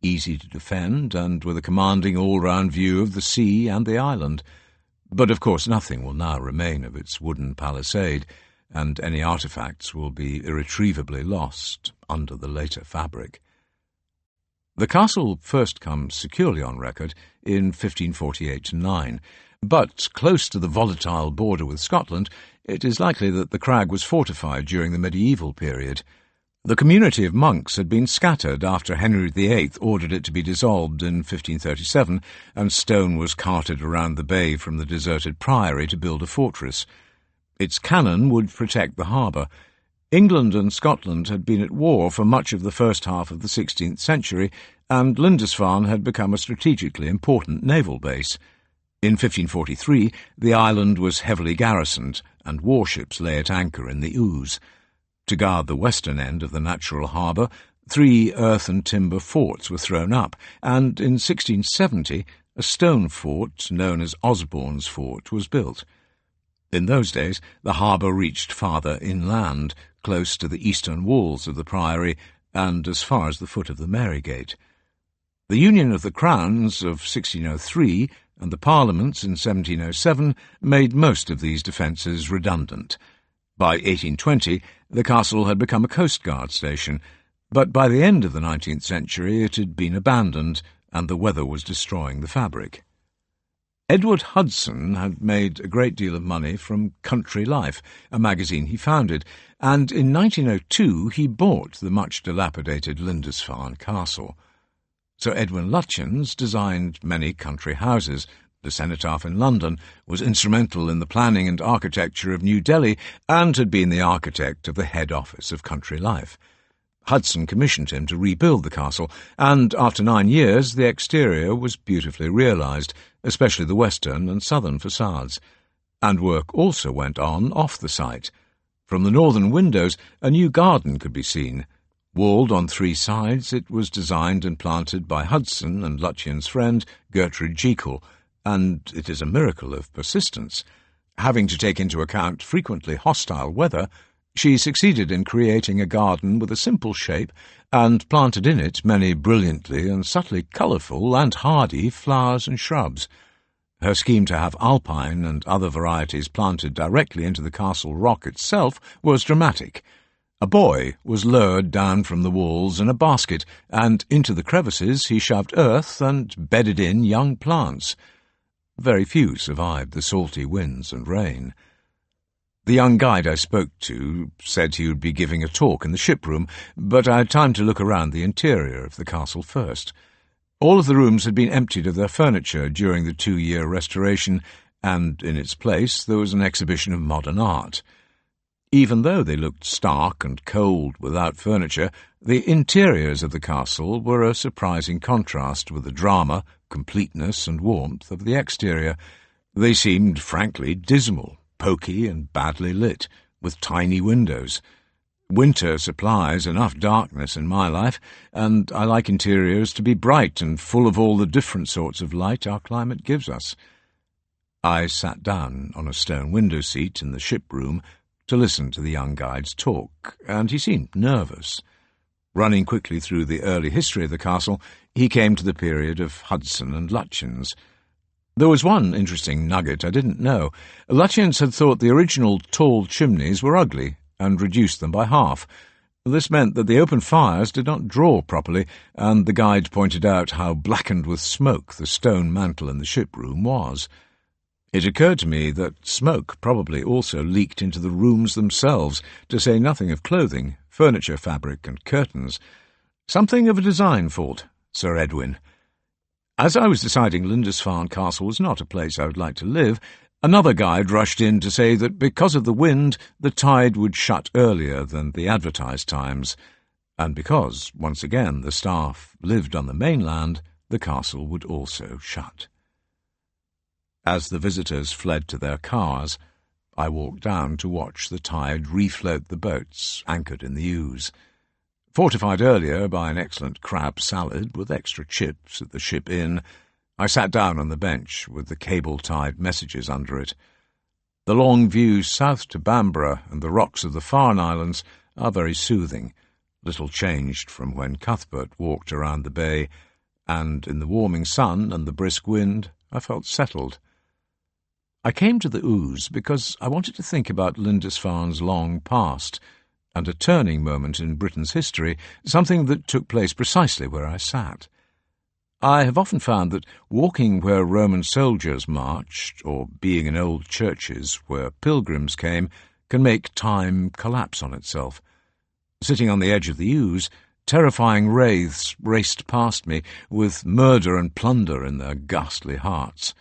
easy to defend and with a commanding all-round view of the sea and the island. But of course nothing will now remain of its wooden palisade, and any artefacts will be irretrievably lost under the later fabric. The castle first comes securely on record in 1548-9, but close to the volatile border with Scotland, it is likely that the crag was fortified during the medieval period. The community of monks had been scattered after Henry VIII ordered it to be dissolved in 1537, and stone was carted around the bay from the deserted priory to build a fortress. Its cannon would protect the harbour. England and Scotland had been at war for much of the first half of the 16th century, and Lindisfarne had become a strategically important naval base. In 1543, the island was heavily garrisoned, and warships lay at anchor in the Ouse. To guard the western end of the natural harbour, 3 earth and timber forts were thrown up, and in 1670 a stone fort known as Osborne's Fort was built. In those days, the harbour reached farther inland, close to the eastern walls of the priory, and as far as the foot of the Marygate. The Union of the Crowns of 1603 and the Parliaments in 1707 made most of these defences redundant. By 1820, the castle had become a coastguard station, but by the end of the 19th century it had been abandoned, and the weather was destroying the fabric. Edward Hudson had made a great deal of money from Country Life, a magazine he founded, and in 1902 he bought the much-dilapidated Lindisfarne Castle. Sir Edwin Lutyens designed many country houses. The cenotaph in London was instrumental in the planning and architecture of New Delhi and had been the architect of the head office of Country Life. Hudson commissioned him to rebuild the castle, and after 9 years the exterior was beautifully realised, especially the western and southern facades. And work also went on off the site. From the northern windows a new garden could be seen. Walled on 3 sides, it was designed and planted by Hudson and Lutyens' friend Gertrude Jekyll, and it is a miracle of persistence. Having to take into account frequently hostile weather, she succeeded in creating a garden with a simple shape and planted in it many brilliantly and subtly colourful and hardy flowers and shrubs. Her scheme to have alpine and other varieties planted directly into the castle rock itself was dramatic. A boy was lured down from the walls in a basket, and into the crevices he shoved earth and bedded in young plants. Very few survived the salty winds and rain. The young guide I spoke to said he would be giving a talk in the ship-room, but I had time to look around the interior of the castle first. All of the rooms had been emptied of their furniture during the 2-year restoration, and in its place there was an exhibition of modern art. Even though they looked stark and cold without furniture, the interiors of the castle were a surprising contrast with the drama, completeness and warmth of the exterior. They seemed frankly dismal, poky and badly lit, with tiny windows. Winter supplies enough darkness in my life, and I like interiors to be bright and full of all the different sorts of light our climate gives us. I sat down on a stone window seat in the ship-room to listen to the young guide's talk, and he seemed nervous. Running quickly through the early history of the castle, he came to the period of Hudson and Lutyens. There was one interesting nugget I didn't know. Lutyens had thought the original tall chimneys were ugly, and reduced them by half. This meant that the open fires did not draw properly, and the guide pointed out how blackened with smoke the stone mantel in the ship-room was. It occurred to me that smoke probably also leaked into the rooms themselves, to say nothing of clothing, furniture, fabric, and curtains. Something of a design fault, Sir Edwin. As I was deciding Lindisfarne Castle was not a place I would like to live, another guide rushed in to say that because of the wind, the tide would shut earlier than the advertised times, and because, once again, the staff lived on the mainland, the castle would also shut. As the visitors fled to their cars, I walked down to watch the tide refloat the boats anchored in the Ouse. Fortified earlier by an excellent crab salad with extra chips at the Ship Inn, I sat down on the bench with the cable-tied messages under it. The long views south to Bamborough and the rocks of the Farne Islands are very soothing, little changed from when Cuthbert walked around the bay, and in the warming sun and the brisk wind I felt settled. I came to the Ouse because I wanted to think about Lindisfarne's long past, and a turning moment in Britain's history, something that took place precisely where I sat. I have often found that walking where Roman soldiers marched, or being in old churches where pilgrims came, can make time collapse on itself. Sitting on the edge of the Ouse, terrifying wraiths raced past me, with murder and plunder in their ghastly hearts.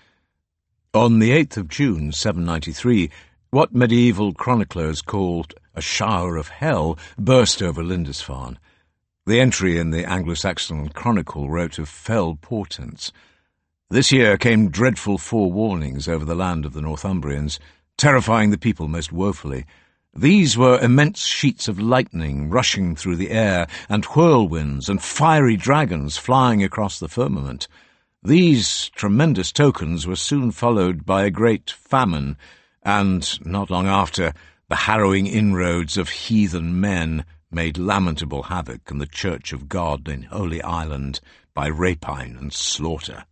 On the 8th of June, 793, what medieval chroniclers called a shower of hell burst over Lindisfarne. The entry in the Anglo-Saxon Chronicle wrote of fell portents. This year came dreadful forewarnings over the land of the Northumbrians, terrifying the people most woefully. These were immense sheets of lightning rushing through the air, and whirlwinds and fiery dragons flying across the firmament. These tremendous tokens were soon followed by a great famine, and, not long after, the harrowing inroads of heathen men made lamentable havoc in the Church of God in Holy Island by rapine and slaughter.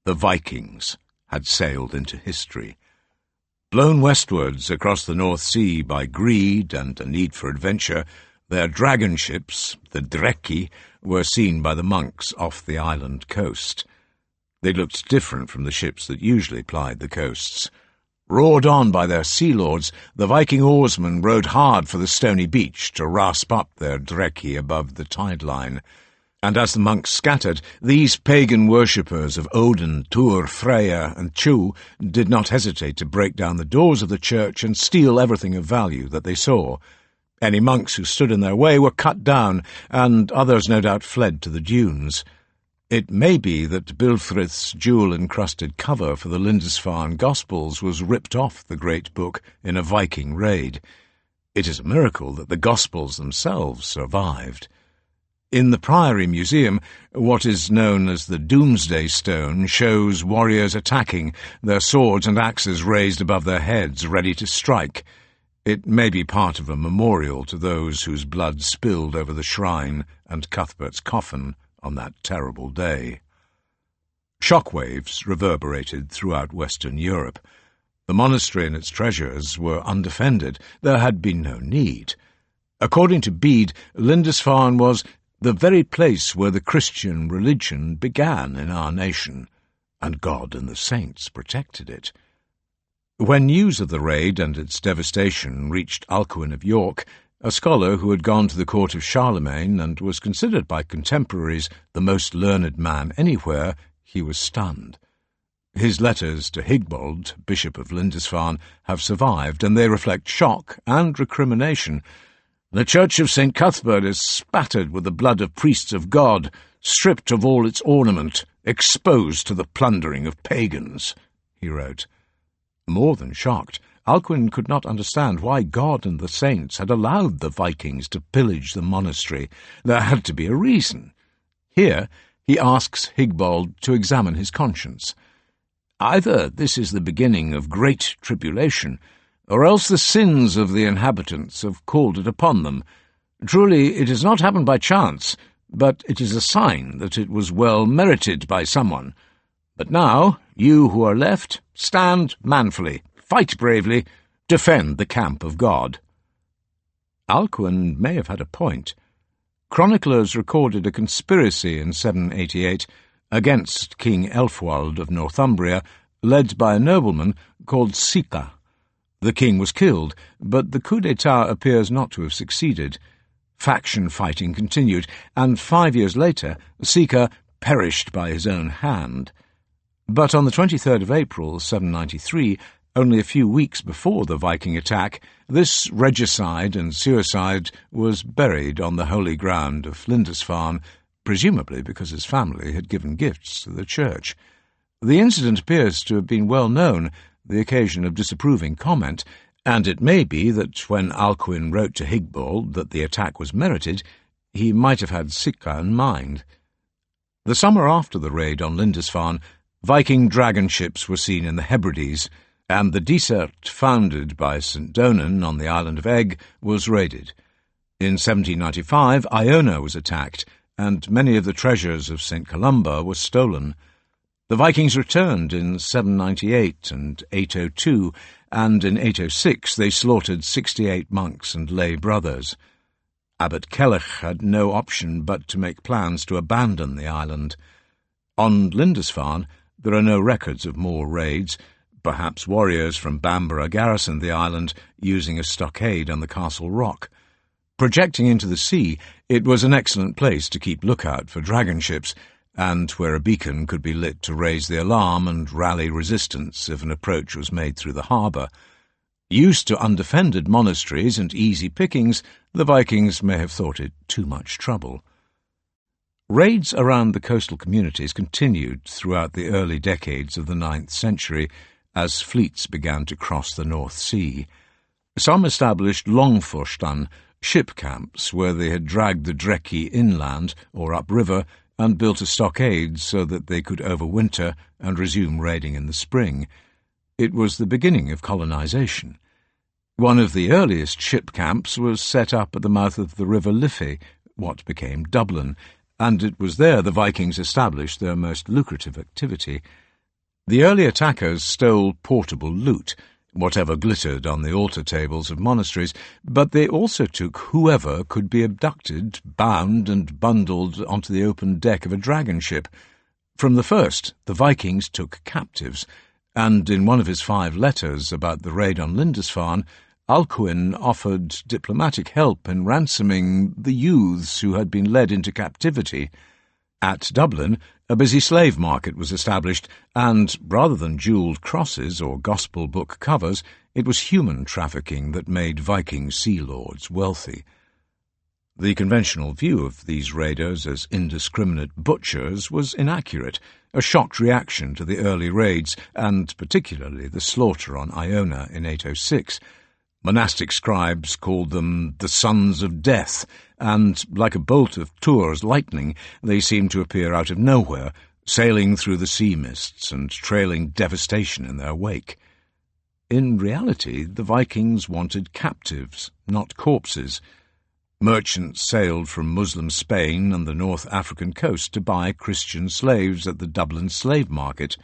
The Vikings had sailed into history. Blown westwards across the North Sea by greed and a need for adventure, their dragon ships, the Drekki, were seen by the monks off the island coast. They looked different from the ships that usually plied the coasts. Roared on by their sea lords, the Viking oarsmen rowed hard for the stony beach to rasp up their Drekki above the tide line. And as the monks scattered, these pagan worshippers of Odin, Thor, Freya, and Chu did not hesitate to break down the doors of the church and steal everything of value that they saw. Any monks who stood in their way were cut down, and others no doubt fled to the dunes. It may be that Billfrith's jewel-encrusted cover for the Lindisfarne Gospels was ripped off the great book in a Viking raid. It is a miracle that the Gospels themselves survived. In the Priory Museum, what is known as the Doomsday Stone shows warriors attacking, their swords and axes raised above their heads, ready to strike. It may be part of a memorial to those whose blood spilled over the shrine and Cuthbert's coffin on that terrible day. Shockwaves reverberated throughout Western Europe. The monastery and its treasures were undefended. There had been no need. According to Bede, Lindisfarne was the very place where the Christian religion began in our nation, and God and the saints protected it. When news of the raid and its devastation reached Alcuin of York, a scholar who had gone to the court of Charlemagne and was considered by contemporaries the most learned man anywhere, he was stunned. His letters to Higbold, Bishop of Lindisfarne, have survived, and they reflect shock and recrimination. The church of St. Cuthbert is spattered with the blood of priests of God, stripped of all its ornament, exposed to the plundering of pagans, he wrote. More than shocked, Alcuin could not understand why God and the saints had allowed the Vikings to pillage the monastery. There had to be a reason. Here he asks Higbold to examine his conscience. Either this is the beginning of great tribulation, or else the sins of the inhabitants have called it upon them. Truly, it has not happened by chance, but it is a sign that it was well merited by someone. But now, you who are left, stand manfully, fight bravely, defend the camp of God. Alcuin may have had a point. Chroniclers recorded a conspiracy in 788 against King Elfwald of Northumbria led by a nobleman called Sika. The king was killed, but the coup d'etat appears not to have succeeded. Faction fighting continued, and 5 years later, Sika perished by his own hand. But on the 23rd of April, 793, only a few weeks before the Viking attack, this regicide and suicide was buried on the holy ground of Lindisfarne, presumably because his family had given gifts to the church. The incident appears to have been well known, the occasion of disapproving comment, and it may be that when Alcuin wrote to Higbald that the attack was merited, he might have had Sika in mind. The summer after the raid on Lindisfarne, Viking dragon ships were seen in the Hebrides, and the Dysert founded by St. Donan on the island of Egg was raided. In 1795, Iona was attacked, and many of the treasures of St. Columba were stolen. The Vikings returned in 798 and 802, and in 806 they slaughtered 68 monks and lay brothers. Abbot Kellich had no option but to make plans to abandon the island. On Lindisfarne, there are no records of more raids. Perhaps warriors from Bamborough garrisoned the island, using a stockade on the castle rock. Projecting into the sea, it was an excellent place to keep lookout for dragon ships, and where a beacon could be lit to raise the alarm and rally resistance if an approach was made through the harbour. Used to undefended monasteries and easy pickings, the Vikings may have thought it too much trouble. Raids around the coastal communities continued throughout the early decades of the 9th century as fleets began to cross the North Sea. Some established Longforstan, ship camps where they had dragged the Drekki inland or upriver and built a stockade so that they could overwinter and resume raiding in the spring. It was the beginning of colonization. One of the earliest ship camps was set up at the mouth of the River Liffey, what became Dublin, and it was there the Vikings established their most lucrative activity. The early attackers stole portable loot, whatever glittered on the altar tables of monasteries, but they also took whoever could be abducted, bound and bundled onto the open deck of a dragon ship. From the first, the Vikings took captives, and in one of his 5 letters about the raid on Lindisfarne, Alcuin offered diplomatic help in ransoming the youths who had been led into captivity. At Dublin, a busy slave market was established, and rather than jewelled crosses or gospel book covers, it was human trafficking that made Viking sea lords wealthy. The conventional view of these raiders as indiscriminate butchers was inaccurate, a shocked reaction to the early raids, and particularly the slaughter on Iona in 806. Monastic scribes called them the sons of death, and, like a bolt of Thor's lightning, they seemed to appear out of nowhere, sailing through the sea mists and trailing devastation in their wake. In reality, the Vikings wanted captives, not corpses. Merchants sailed from Muslim Spain and the North African coast to buy Christian slaves at the Dublin slave market.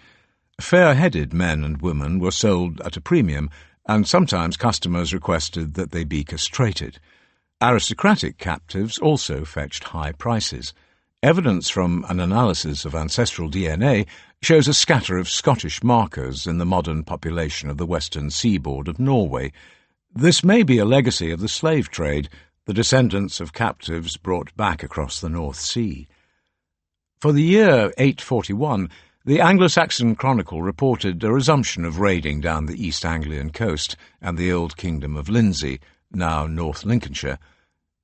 Fair-headed men and women were sold at a premium, and sometimes customers requested that they be castrated. Aristocratic captives also fetched high prices. Evidence from an analysis of ancestral DNA shows a scatter of Scottish markers in the modern population of the western seaboard of Norway. This may be a legacy of the slave trade, the descendants of captives brought back across the North Sea. For the year 841, the Anglo-Saxon Chronicle reported a resumption of raiding down the East Anglian coast and the old kingdom of Lindsey, now North Lincolnshire.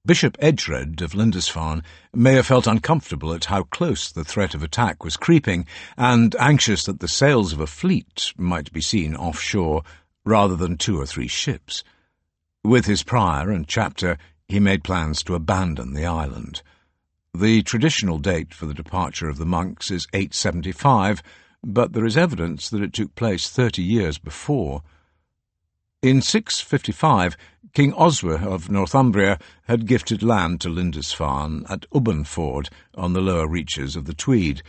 Bishop Edgered of Lindisfarne may have felt uncomfortable at how close the threat of attack was creeping, and anxious that the sails of a fleet might be seen offshore rather than 2 or 3 ships. With his prior and chapter, he made plans to abandon the island. The traditional date for the departure of the monks is 875, but there is evidence that it took place 30 years before. In 655, King Oswy of Northumbria had gifted land to Lindisfarne at Ubbenford on the lower reaches of the Tweed.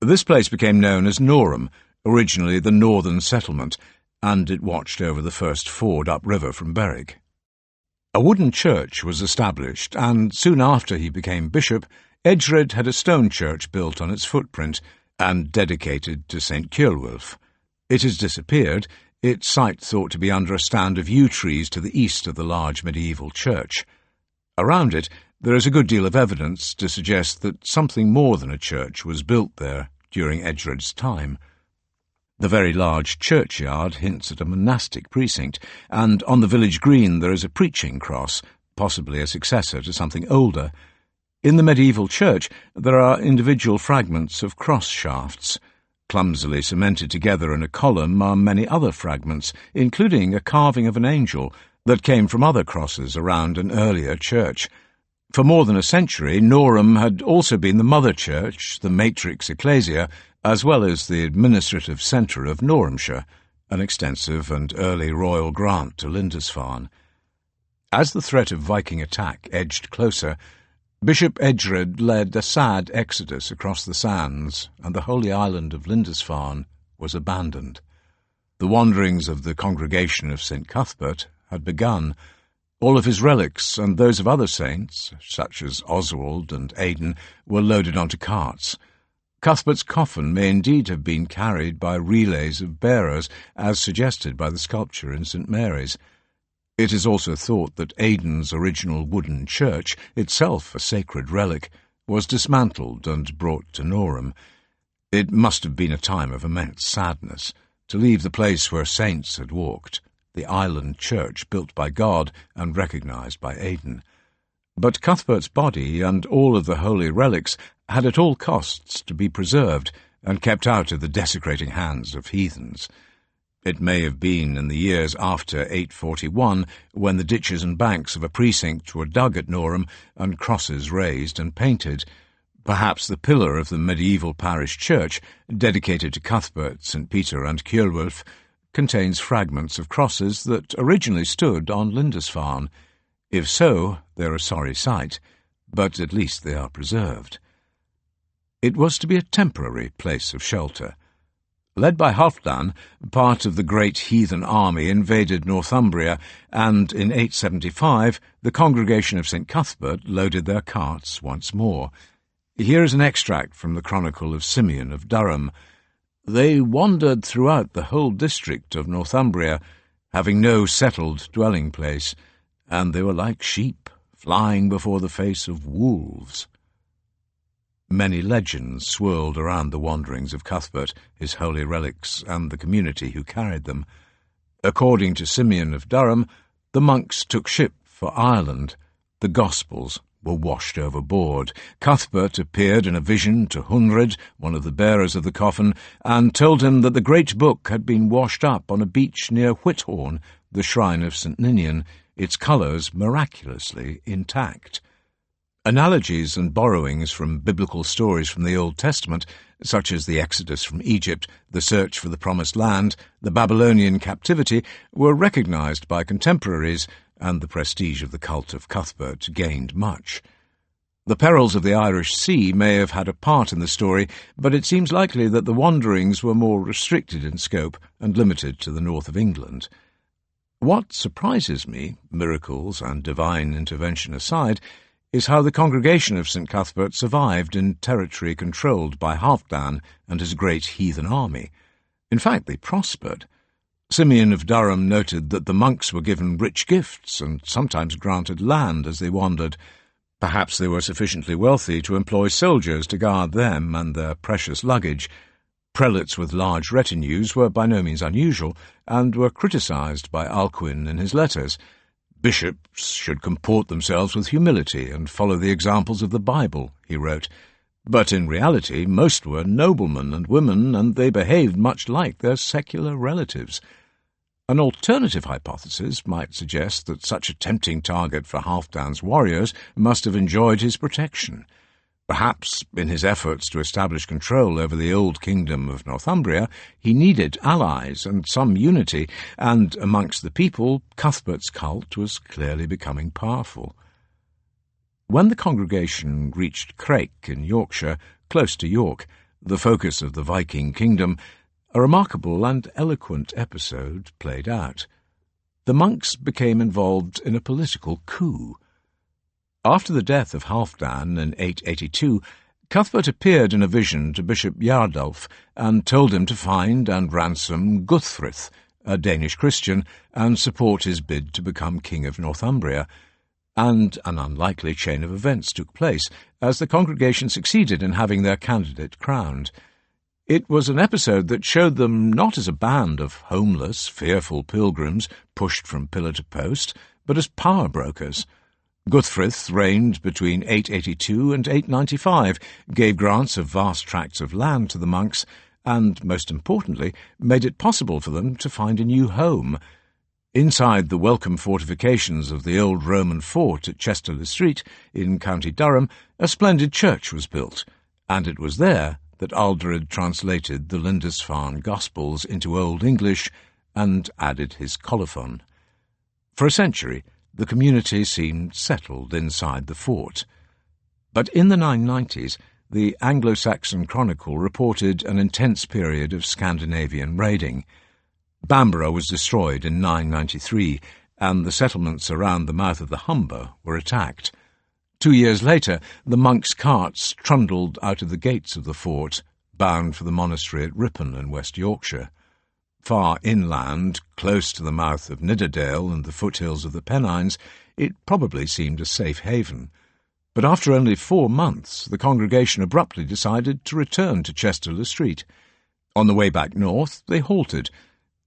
This place became known as Norham, originally the northern settlement, and it watched over the first ford upriver from Berwick. A wooden church was established, and soon after he became bishop, Edgered had a stone church built on its footprint and dedicated to St. Ceolwulf. It has disappeared, its site thought to be under a stand of yew trees to the east of the large medieval church. Around it, there is a good deal of evidence to suggest that something more than a church was built there during Edred's time. The very large churchyard hints at a monastic precinct, and on the village green there is a preaching cross, possibly a successor to something older. In the medieval church there are individual fragments of cross shafts. Clumsily cemented together in a column are many other fragments, including a carving of an angel that came from other crosses around an earlier church. For more than a century, Norham had also been the mother church, the matrix ecclesia, as well as the administrative centre of Norhamshire, an extensive and early royal grant to Lindisfarne. As the threat of Viking attack edged closer, Bishop Edred led a sad exodus across the sands, and the holy island of Lindisfarne was abandoned. The wanderings of the congregation of St. Cuthbert had begun. All of his relics and those of other saints, such as Oswald and Aidan, were loaded onto carts. Cuthbert's coffin may indeed have been carried by relays of bearers, as suggested by the sculpture in St. Mary's. It is also thought that Aidan's original wooden church, itself a sacred relic, was dismantled and brought to Norham. It must have been a time of immense sadness to leave the place where saints had walked, the island church built by God and recognised by Aidan. But Cuthbert's body and all of the holy relics had at all costs to be preserved and kept out of the desecrating hands of heathens. It may have been in the years after 841 when the ditches and banks of a precinct were dug at Norham and crosses raised and painted. Perhaps the pillar of the medieval parish church, dedicated to Cuthbert, St. Peter and Ceolwulf, contains fragments of crosses that originally stood on Lindisfarne. If so, they're a sorry sight, but at least they are preserved. It was to be a temporary place of shelter. Led by Halfdan, part of the great heathen army invaded Northumbria, and in 875 the congregation of St. Cuthbert loaded their carts once more. Here is an extract from the Chronicle of Simeon of Durham. "They wandered throughout the whole district of Northumbria, having no settled dwelling place, and they were like sheep, flying before the face of wolves." Many legends swirled around the wanderings of Cuthbert, his holy relics, and the community who carried them. According to Simeon of Durham, the monks took ship for Ireland. The Gospels were washed overboard. Cuthbert appeared in a vision to Hunred, one of the bearers of the coffin, and told him that the great book had been washed up on a beach near Whithorn, the shrine of St. Ninian, its colours miraculously intact. Analogies and borrowings from biblical stories from the Old Testament, such as the Exodus from Egypt, the search for the Promised Land, the Babylonian captivity, were recognized by contemporaries, and the prestige of the cult of Cuthbert gained much. The perils of the Irish Sea may have had a part in the story, but it seems likely that the wanderings were more restricted in scope and limited to the north of England. What surprises me, miracles and divine intervention aside, is how the congregation of St. Cuthbert survived in territory controlled by Halfdan and his great heathen army. In fact, they prospered. Simeon of Durham noted that the monks were given rich gifts and sometimes granted land as they wandered. Perhaps they were sufficiently wealthy to employ soldiers to guard them and their precious luggage. Prelates with large retinues were by no means unusual, and were criticised by Alcuin in his letters. Bishops should comport themselves with humility and follow the examples of the Bible, he wrote. But in reality most were noblemen and women, and they behaved much like their secular relatives. An alternative hypothesis might suggest that such a tempting target for Halfdan's warriors must have enjoyed his protection. Perhaps, in his efforts to establish control over the old kingdom of Northumbria, he needed allies and some unity, and amongst the people, Cuthbert's cult was clearly becoming powerful. When the congregation reached Crake in Yorkshire, close to York, the focus of the Viking kingdom, a remarkable and eloquent episode played out. The monks became involved in a political coup. After the death of Halfdan in 882, Cuthbert appeared in a vision to Bishop Bjardulf and told him to find and ransom Guthfrith, a Danish Christian, and support his bid to become King of Northumbria. And an unlikely chain of events took place, as the congregation succeeded in having their candidate crowned. It was an episode that showed them not as a band of homeless, fearful pilgrims pushed from pillar to post, but as power brokers. Guthfrith reigned between 882 and 895, gave grants of vast tracts of land to the monks, and, most importantly, made it possible for them to find a new home. Inside the welcome fortifications of the old Roman fort at Chester-le-Street in County Durham, a splendid church was built, and it was there that Aldred translated the Lindisfarne Gospels into Old English and added his colophon. For a century, the community seemed settled inside the fort. But in the 990s, the Anglo-Saxon Chronicle reported an intense period of Scandinavian raiding. Bamborough was destroyed in 993, and the settlements around the mouth of the Humber were attacked. 2 years later, the monks' carts trundled out of the gates of the fort, bound for the monastery at Ripon in West Yorkshire. Far inland, close to the mouth of Nidderdale and the foothills of the Pennines, it probably seemed a safe haven. But after only 4 months, the congregation abruptly decided to return to Chester-le-Street. On the way back north, they halted.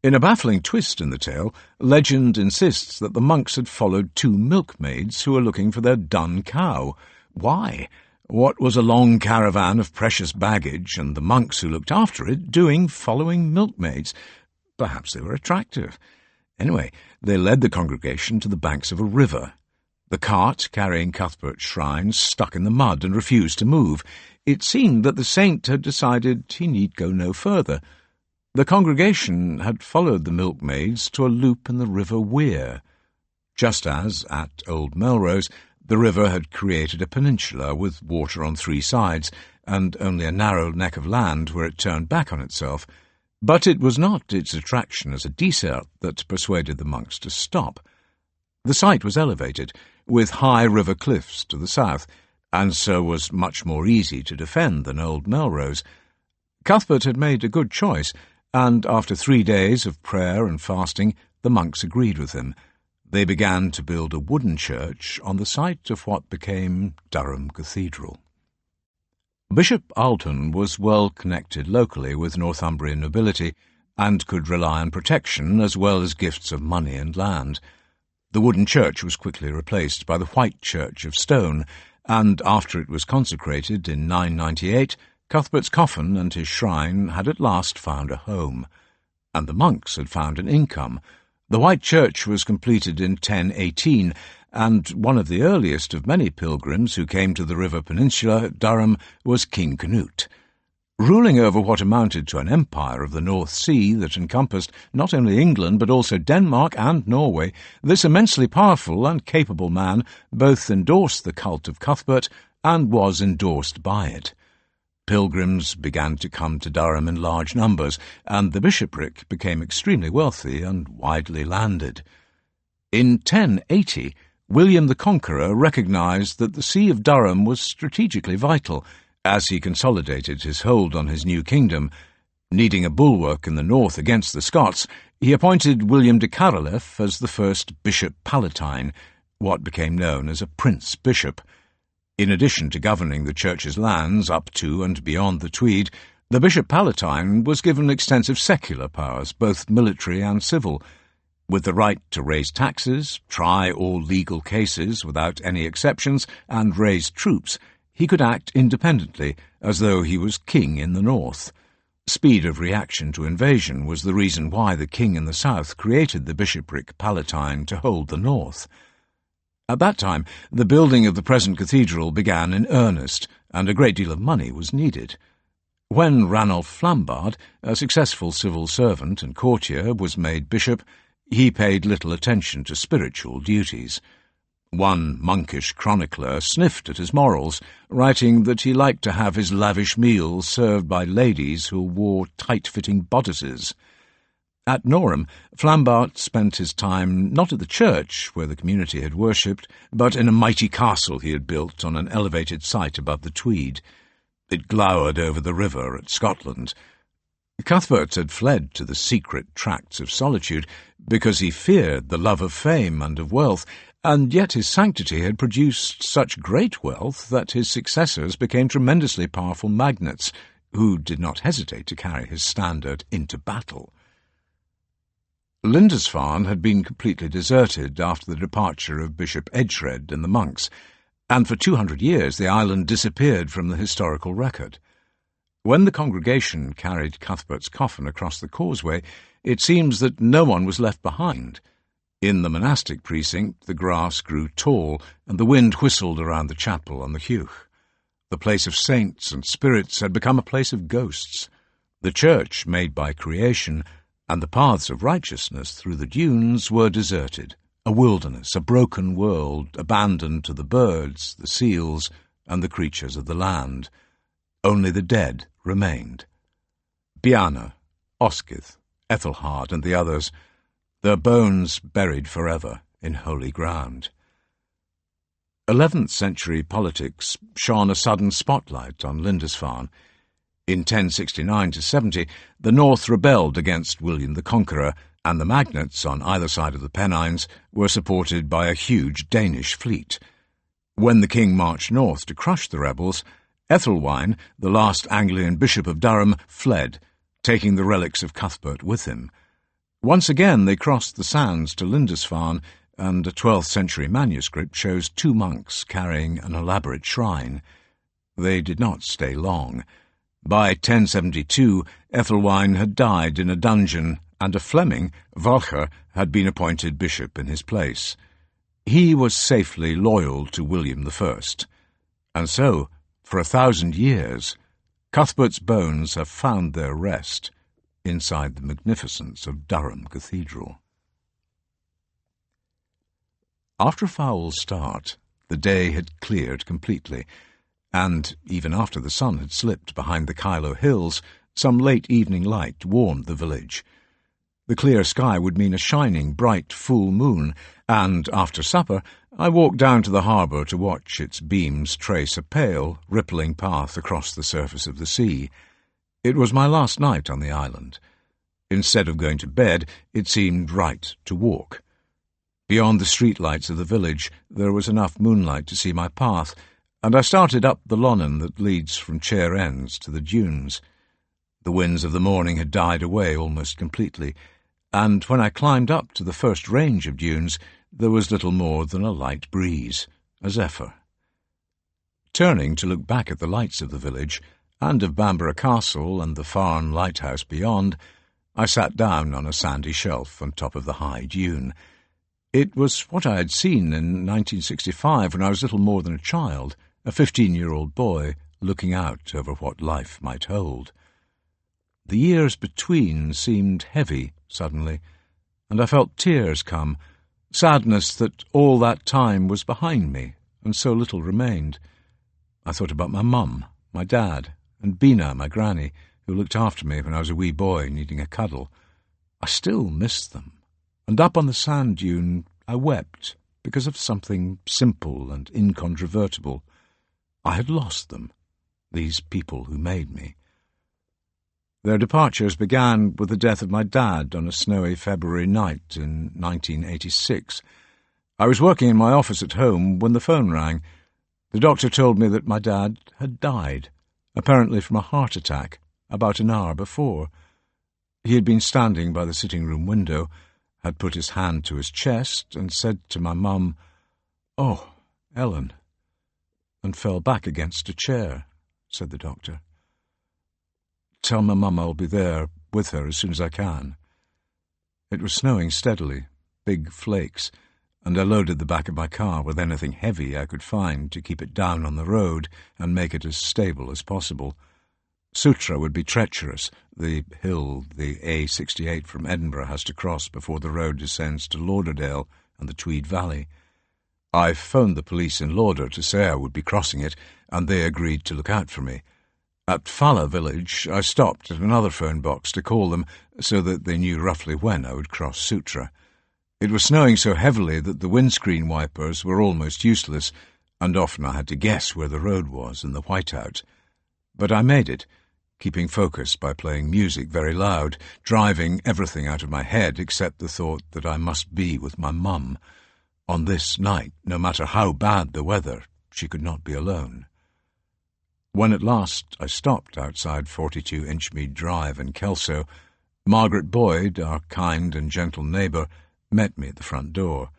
In a baffling twist in the tale, legend insists that the monks had followed 2 milkmaids who were looking for their dun cow. Why? What was a long caravan of precious baggage and the monks who looked after it doing following milkmaids? Perhaps they were attractive. Anyway, they led the congregation to the banks of a river. The cart carrying Cuthbert's shrine stuck in the mud and refused to move. It seemed that the saint had decided he need go no further. The congregation had followed the milkmaids to a loop in the River Wear. Just as, at Old Melrose, the river had created a peninsula with water on 3 sides, and only a narrow neck of land where it turned back on itself. But it was not its attraction as a desert that persuaded the monks to stop. The site was elevated, with high river cliffs to the south, and so was much more easy to defend than Old Melrose. Cuthbert had made a good choice, and after 3 days of prayer and fasting, the monks agreed with him. They began to build a wooden church on the site of what became Durham Cathedral. Bishop Alton was well connected locally with Northumbrian nobility, and could rely on protection as well as gifts of money and land. The wooden church was quickly replaced by the white church of stone, and after it was consecrated in 998, Cuthbert's coffin and his shrine had at last found a home, and the monks had found an income. The white church was completed in 1018, and one of the earliest of many pilgrims who came to the River Peninsula at Durham was King Canute. Ruling over what amounted to an empire of the North Sea that encompassed not only England but also Denmark and Norway, this immensely powerful and capable man both endorsed the cult of Cuthbert and was endorsed by it. Pilgrims began to come to Durham in large numbers, and the bishopric became extremely wealthy and widely landed. In 1080, William the Conqueror recognized that the See of Durham was strategically vital, as he consolidated his hold on his new kingdom. Needing a bulwark in the north against the Scots, he appointed William de Caerleff as the first Bishop Palatine, what became known as a Prince Bishop. In addition to governing the Church's lands up to and beyond the Tweed, the Bishop Palatine was given extensive secular powers, both military and civil. With the right to raise taxes, try all legal cases without any exceptions, and raise troops, he could act independently, as though he was king in the north. Speed of reaction to invasion was the reason why the king in the south created the bishopric Palatine to hold the north. At that time, the building of the present cathedral began in earnest, and a great deal of money was needed. When Ranulph Flambard, a successful civil servant and courtier, was made bishop, he paid little attention to spiritual duties. One monkish chronicler sniffed at his morals, writing that he liked to have his lavish meals served by ladies who wore tight-fitting bodices. At Norham, Flambard spent his time not at the church, where the community had worshipped, but in a mighty castle he had built on an elevated site above the Tweed. It glowered over the river at Scotland. Cuthbert had fled to the secret tracts of solitude because he feared the love of fame and of wealth, and yet his sanctity had produced such great wealth that his successors became tremendously powerful magnates who did not hesitate to carry his standard into battle. Lindisfarne had been completely deserted after the departure of Bishop Edgered and the monks, and for 200 years the island disappeared from the historical record. When the congregation carried Cuthbert's coffin across the causeway, it seems that no one was left behind. In the monastic precinct, the grass grew tall, and the wind whistled around the chapel on the Hugh. The place of saints and spirits had become a place of ghosts. The church, made by creation, and the paths of righteousness through the dunes were deserted, a wilderness, a broken world, abandoned to the birds, the seals, and the creatures of the land. Only the dead remained. Biana, Oscyth, Ethelhard, and the others, their bones buried forever in holy ground. 11th century politics shone a sudden spotlight on Lindisfarne. In 1069–70, the North rebelled against William the Conqueror, and the magnates on either side of the Pennines were supported by a huge Danish fleet. When the king marched north to crush the rebels, Ethelwine, the last Anglian bishop of Durham, fled, taking the relics of Cuthbert with him. Once again they crossed the sands to Lindisfarne, and a 12th century manuscript shows 2 monks carrying an elaborate shrine. They did not stay long. By 1072, Ethelwine had died in a dungeon, and a Fleming, Walcher, had been appointed bishop in his place. He was safely loyal to William I, and so, for 1,000 years, Cuthbert's bones have found their rest inside the magnificence of Durham Cathedral. After a foul start, the day had cleared completely, and, even after the sun had slipped behind the Kyloe Hills, some late evening light warmed the village. The clear sky would mean a shining, bright, full moon, and, after supper, I walked down to the harbour to watch its beams trace a pale, rippling path across the surface of the sea. It was my last night on the island. Instead of going to bed, it seemed right to walk. Beyond the streetlights of the village, there was enough moonlight to see my path, and I started up the lonan that leads from Chair Ends to the dunes. The winds of the morning had died away almost completely, and when I climbed up to the first range of dunes, there was little more than a light breeze, a zephyr. Turning to look back at the lights of the village, and of Bamborough Castle and the Farne lighthouse beyond, I sat down on a sandy shelf on top of the high dune. It was what I had seen in 1965 when I was little more than a child, a 15-year-old boy looking out over what life might hold. The years between seemed heavy suddenly, and I felt tears come, sadness that all that time was behind me and so little remained. I thought about my mum, my dad, and Bina, my granny, who looked after me when I was a wee boy needing a cuddle. I still missed them, and up on the sand dune I wept because of something simple and incontrovertible. I had lost them, these people who made me. Their departures began with the death of my dad on a snowy February night in 1986. I was working in my office at home when the phone rang. The doctor told me that my dad had died, apparently from a heart attack, about an hour before. He had been standing by the sitting-room window, had put his hand to his chest and said to my mum, "Oh, Ellen," and fell back against a chair, said the doctor. "Tell my mum I'll be there with her as soon as I can." It was snowing steadily, big flakes, and I loaded the back of my car with anything heavy I could find to keep it down on the road and make it as stable as possible. Sutra would be treacherous, the hill the A68 from Edinburgh has to cross before the road descends to Lauderdale and the Tweed Valley. I phoned the police in Lauder to say I would be crossing it, and they agreed to look out for me. At Fala village, I stopped at another phone box to call them so that they knew roughly when I would cross Sutra. It was snowing so heavily that the windscreen wipers were almost useless, and often I had to guess where the road was in the whiteout. But I made it, keeping focus by playing music very loud, driving everything out of my head except the thought that I must be with my mum. On this night, no matter how bad the weather, she could not be alone. When at last I stopped outside 42 Inchmead Drive in Kelso, Margaret Boyd, our kind and gentle neighbour, met me at the front door.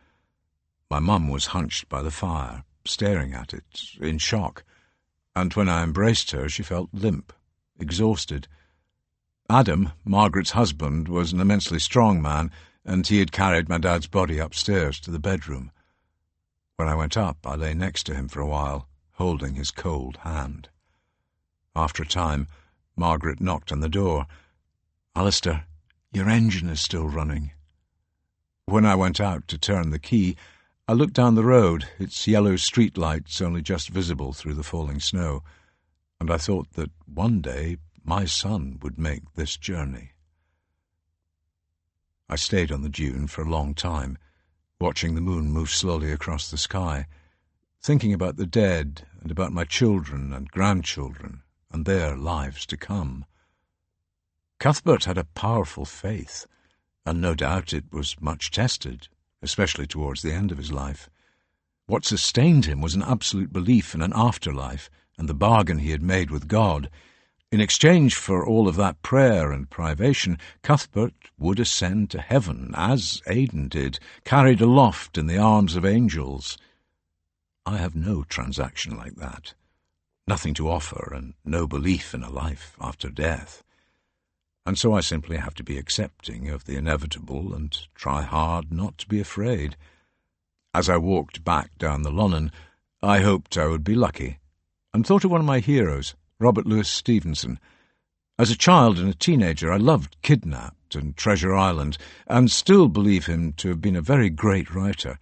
My mum was hunched by the fire, staring at it, in shock, and when I embraced her she felt limp, exhausted. Adam, Margaret's husband, was an immensely strong man, and he had carried my dad's body upstairs to the bedroom. When I went up, I lay next to him for a while, holding his cold hand. After a time, Margaret knocked on the door. "Alistair, your engine is still running." When I went out to turn the key, I looked down the road, its yellow street lights only just visible through the falling snow, and I thought that one day my son would make this journey. I stayed on the dune for a long time, watching the moon move slowly across the sky, thinking about the dead and about my children and grandchildren and their lives to come. Cuthbert had a powerful faith, and no doubt it was much tested, especially towards the end of his life. What sustained him was an absolute belief in an afterlife and the bargain he had made with God. In exchange for all of that prayer and privation, Cuthbert would ascend to heaven, as Aidan did, carried aloft in the arms of angels. I have no transaction like that, nothing to offer and no belief in a life after death. And so I simply have to be accepting of the inevitable and try hard not to be afraid. As I walked back down the Lonnon, I hoped I would be lucky, and thought of one of my heroes, Robert Louis Stevenson. As a child and a teenager, I loved Kidnapped and Treasure Island, and still believe him to have been a very great writer.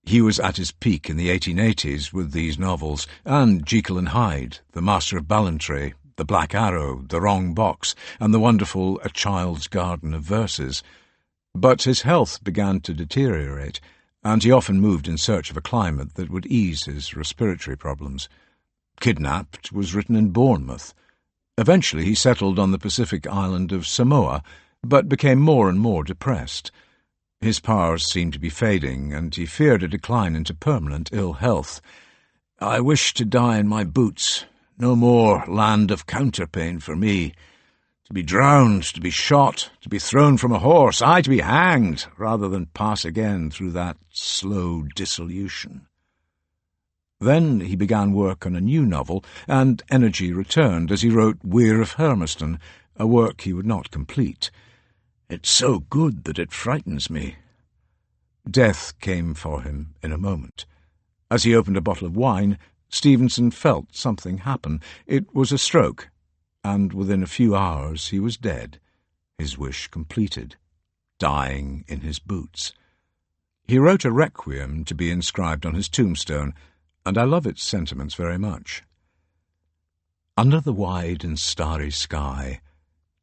He was at his peak in the 1880s with these novels, and Jekyll and Hyde, The Master of Ballantrae, The Black Arrow, The Wrong Box, and the wonderful A Child's Garden of Verses. But his health began to deteriorate, and he often moved in search of a climate that would ease his respiratory problems. Kidnapped was written in Bournemouth. Eventually he settled on the Pacific island of Samoa, but became more and more depressed. His powers seemed to be fading, and he feared a decline into permanent ill health. "I wish to die in my boots. No more land of counterpane for me. To be drowned, to be shot, to be thrown from a horse, aye, to be hanged, rather than pass again through that slow dissolution." Then he began work on a new novel, and energy returned as he wrote Weir of Hermiston, a work he would not complete. "It's so good that it frightens me." Death came for him in a moment. As he opened a bottle of wine, Stevenson felt something happen. It was a stroke, and within a few hours he was dead, his wish completed, dying in his boots. He wrote a requiem to be inscribed on his tombstone, and I love its sentiments very much. "Under the wide and starry sky,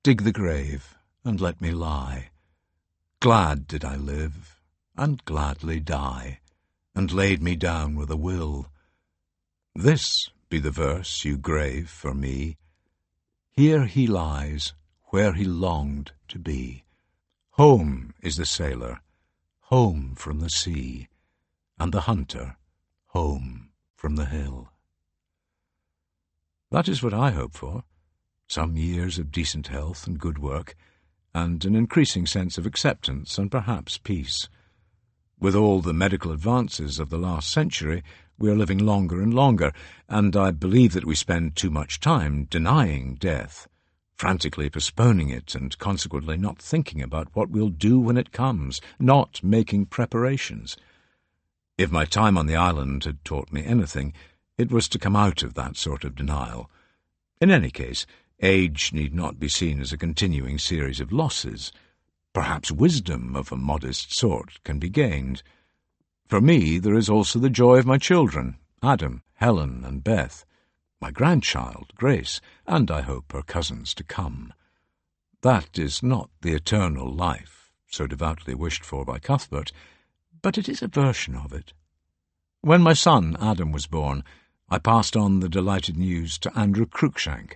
dig the grave and let me lie. Glad did I live, and gladly die, and laid me down with a will. This be the verse you grave for me. Here he lies, where he longed to be. Home is the sailor, home from the sea, and the hunter, home from the hill." That is what I hope for, some years of decent health and good work, and an increasing sense of acceptance and perhaps peace. With all the medical advances of the last century, we are living longer and longer, and I believe that we spend too much time denying death, frantically postponing it and consequently not thinking about what we'll do when it comes, not making preparations. If my time on the island had taught me anything, it was to come out of that sort of denial. In any case, age need not be seen as a continuing series of losses. Perhaps wisdom of a modest sort can be gained. For me, there is also the joy of my children, Adam, Helen, and Beth, my grandchild, Grace, and I hope her cousins to come. That is not the eternal life, so devoutly wished for by Cuthbert, but it is a version of it. When my son Adam was born, I passed on the delighted news to Andrew Cruikshank,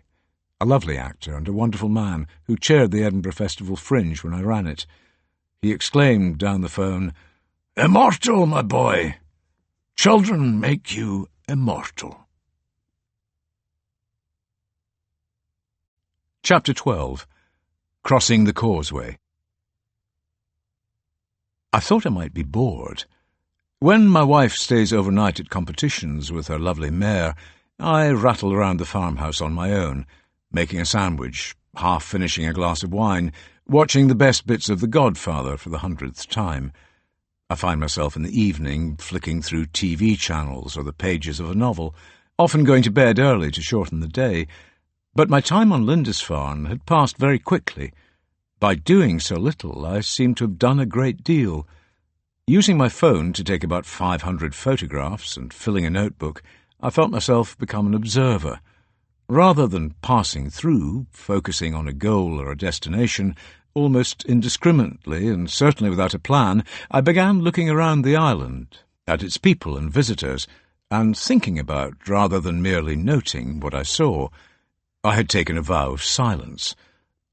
a lovely actor and a wonderful man who chaired the Edinburgh Festival Fringe when I ran it. He exclaimed down the phone, "Immortal, my boy! Children make you immortal." Chapter 12. Crossing the Causeway. I thought I might be bored. When my wife stays overnight at competitions with her lovely mare, I rattle around the farmhouse on my own, making a sandwich, half finishing a glass of wine, watching the best bits of The Godfather for the 100th time. I find myself in the evening flicking through TV channels or the pages of a novel, often going to bed early to shorten the day. But my time on Lindisfarne had passed very quickly. By doing so little, I seemed to have done a great deal. Using my phone to take about 500 photographs and filling a notebook, I felt myself become an observer. Rather than passing through, focusing on a goal or a destination, almost indiscriminately and certainly without a plan, I began looking around the island, at its people and visitors, and thinking about, rather than merely noting, what I saw. I had taken a vow of silence.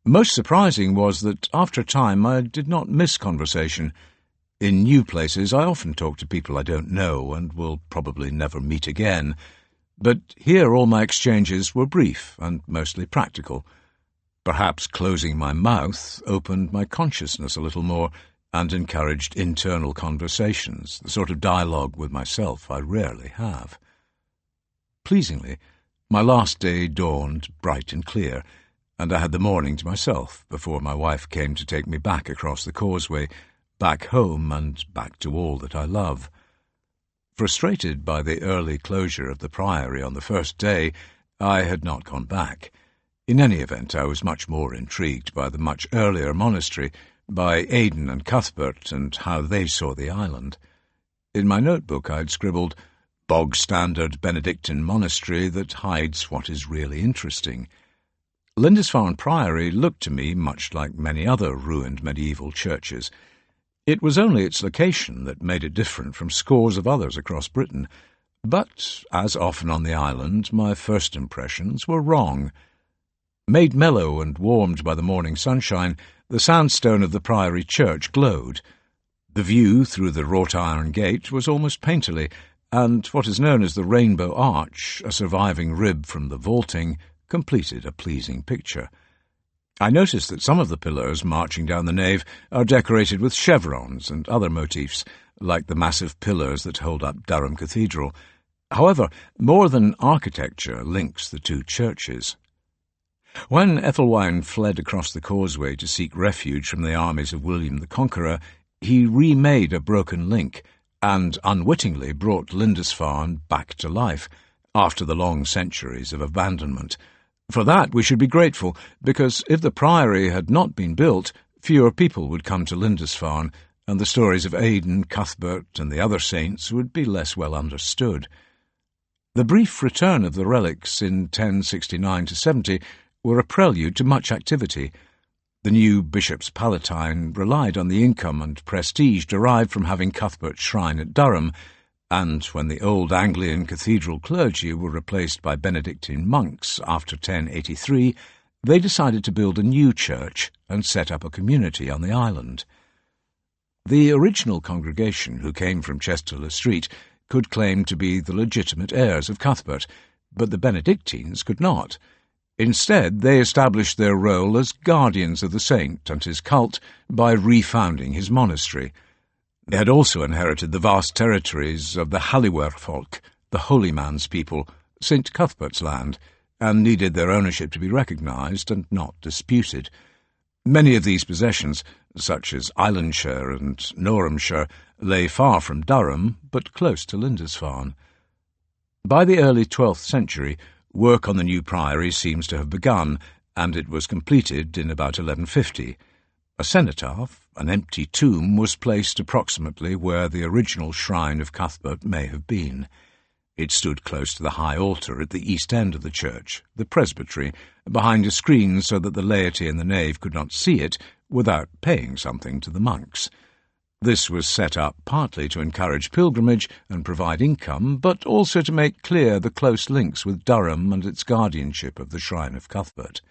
Most surprising was that, after a time, I did not miss conversation. In new places, I often talk to people I don't know and will probably never meet again. But here all my exchanges were brief and mostly practical. Perhaps closing my mouth opened my consciousness a little more and encouraged internal conversations, the sort of dialogue with myself I rarely have. Pleasingly, my last day dawned bright and clear, and I had the morning to myself before my wife came to take me back across the causeway, back home and back to all that I love. Frustrated by the early closure of the Priory on the first day, I had not gone back. In any event, I was much more intrigued by the much earlier monastery, by Aidan and Cuthbert, and how they saw the island. In my notebook I had scribbled, "Bog-standard Benedictine monastery that hides what is really interesting." Lindisfarne Priory looked to me much like many other ruined medieval churches. It was only its location that made it different from scores of others across Britain. But, as often on the island, my first impressions were wrong. Made mellow and warmed by the morning sunshine, the sandstone of the Priory church glowed. The view through the wrought-iron gate was almost painterly, and what is known as the Rainbow Arch, a surviving rib from the vaulting, completed a pleasing picture. I noticed that some of the pillars marching down the nave are decorated with chevrons and other motifs, like the massive pillars that hold up Durham Cathedral. However, more than architecture links the two churches. When Ethelwine fled across the causeway to seek refuge from the armies of William the Conqueror, he remade a broken link and unwittingly brought Lindisfarne back to life after the long centuries of abandonment. For that we should be grateful, because if the Priory had not been built, fewer people would come to Lindisfarne, and the stories of Aidan, Cuthbert, and the other saints would be less well understood. The brief return of the relics in 1069–70 were a prelude to much activity. The new Bishop's Palatine relied on the income and prestige derived from having Cuthbert's shrine at Durham, and when the old Anglian cathedral clergy were replaced by Benedictine monks after 1083, they decided to build a new church and set up a community on the island. The original congregation, who came from Chester-le-Street, could claim to be the legitimate heirs of Cuthbert, but the Benedictines could not. Instead, they established their role as guardians of the saint and his cult by refounding his monastery. They had also inherited the vast territories of the Halliwell folk, the holy man's people, St. Cuthbert's land, and needed their ownership to be recognised and not disputed. Many of these possessions, such as Islandshire and Norhamshire, lay far from Durham, but close to Lindisfarne. By the early 12th century, work on the new priory seems to have begun, and it was completed in about 1150. A cenotaph, an empty tomb, was placed approximately where the original shrine of Cuthbert may have been. It stood close to the high altar at the east end of the church, the presbytery, behind a screen so that the laity in the nave could not see it without paying something to the monks. This was set up partly to encourage pilgrimage and provide income, but also to make clear the close links with Durham and its guardianship of the Shrine of Cuthbert.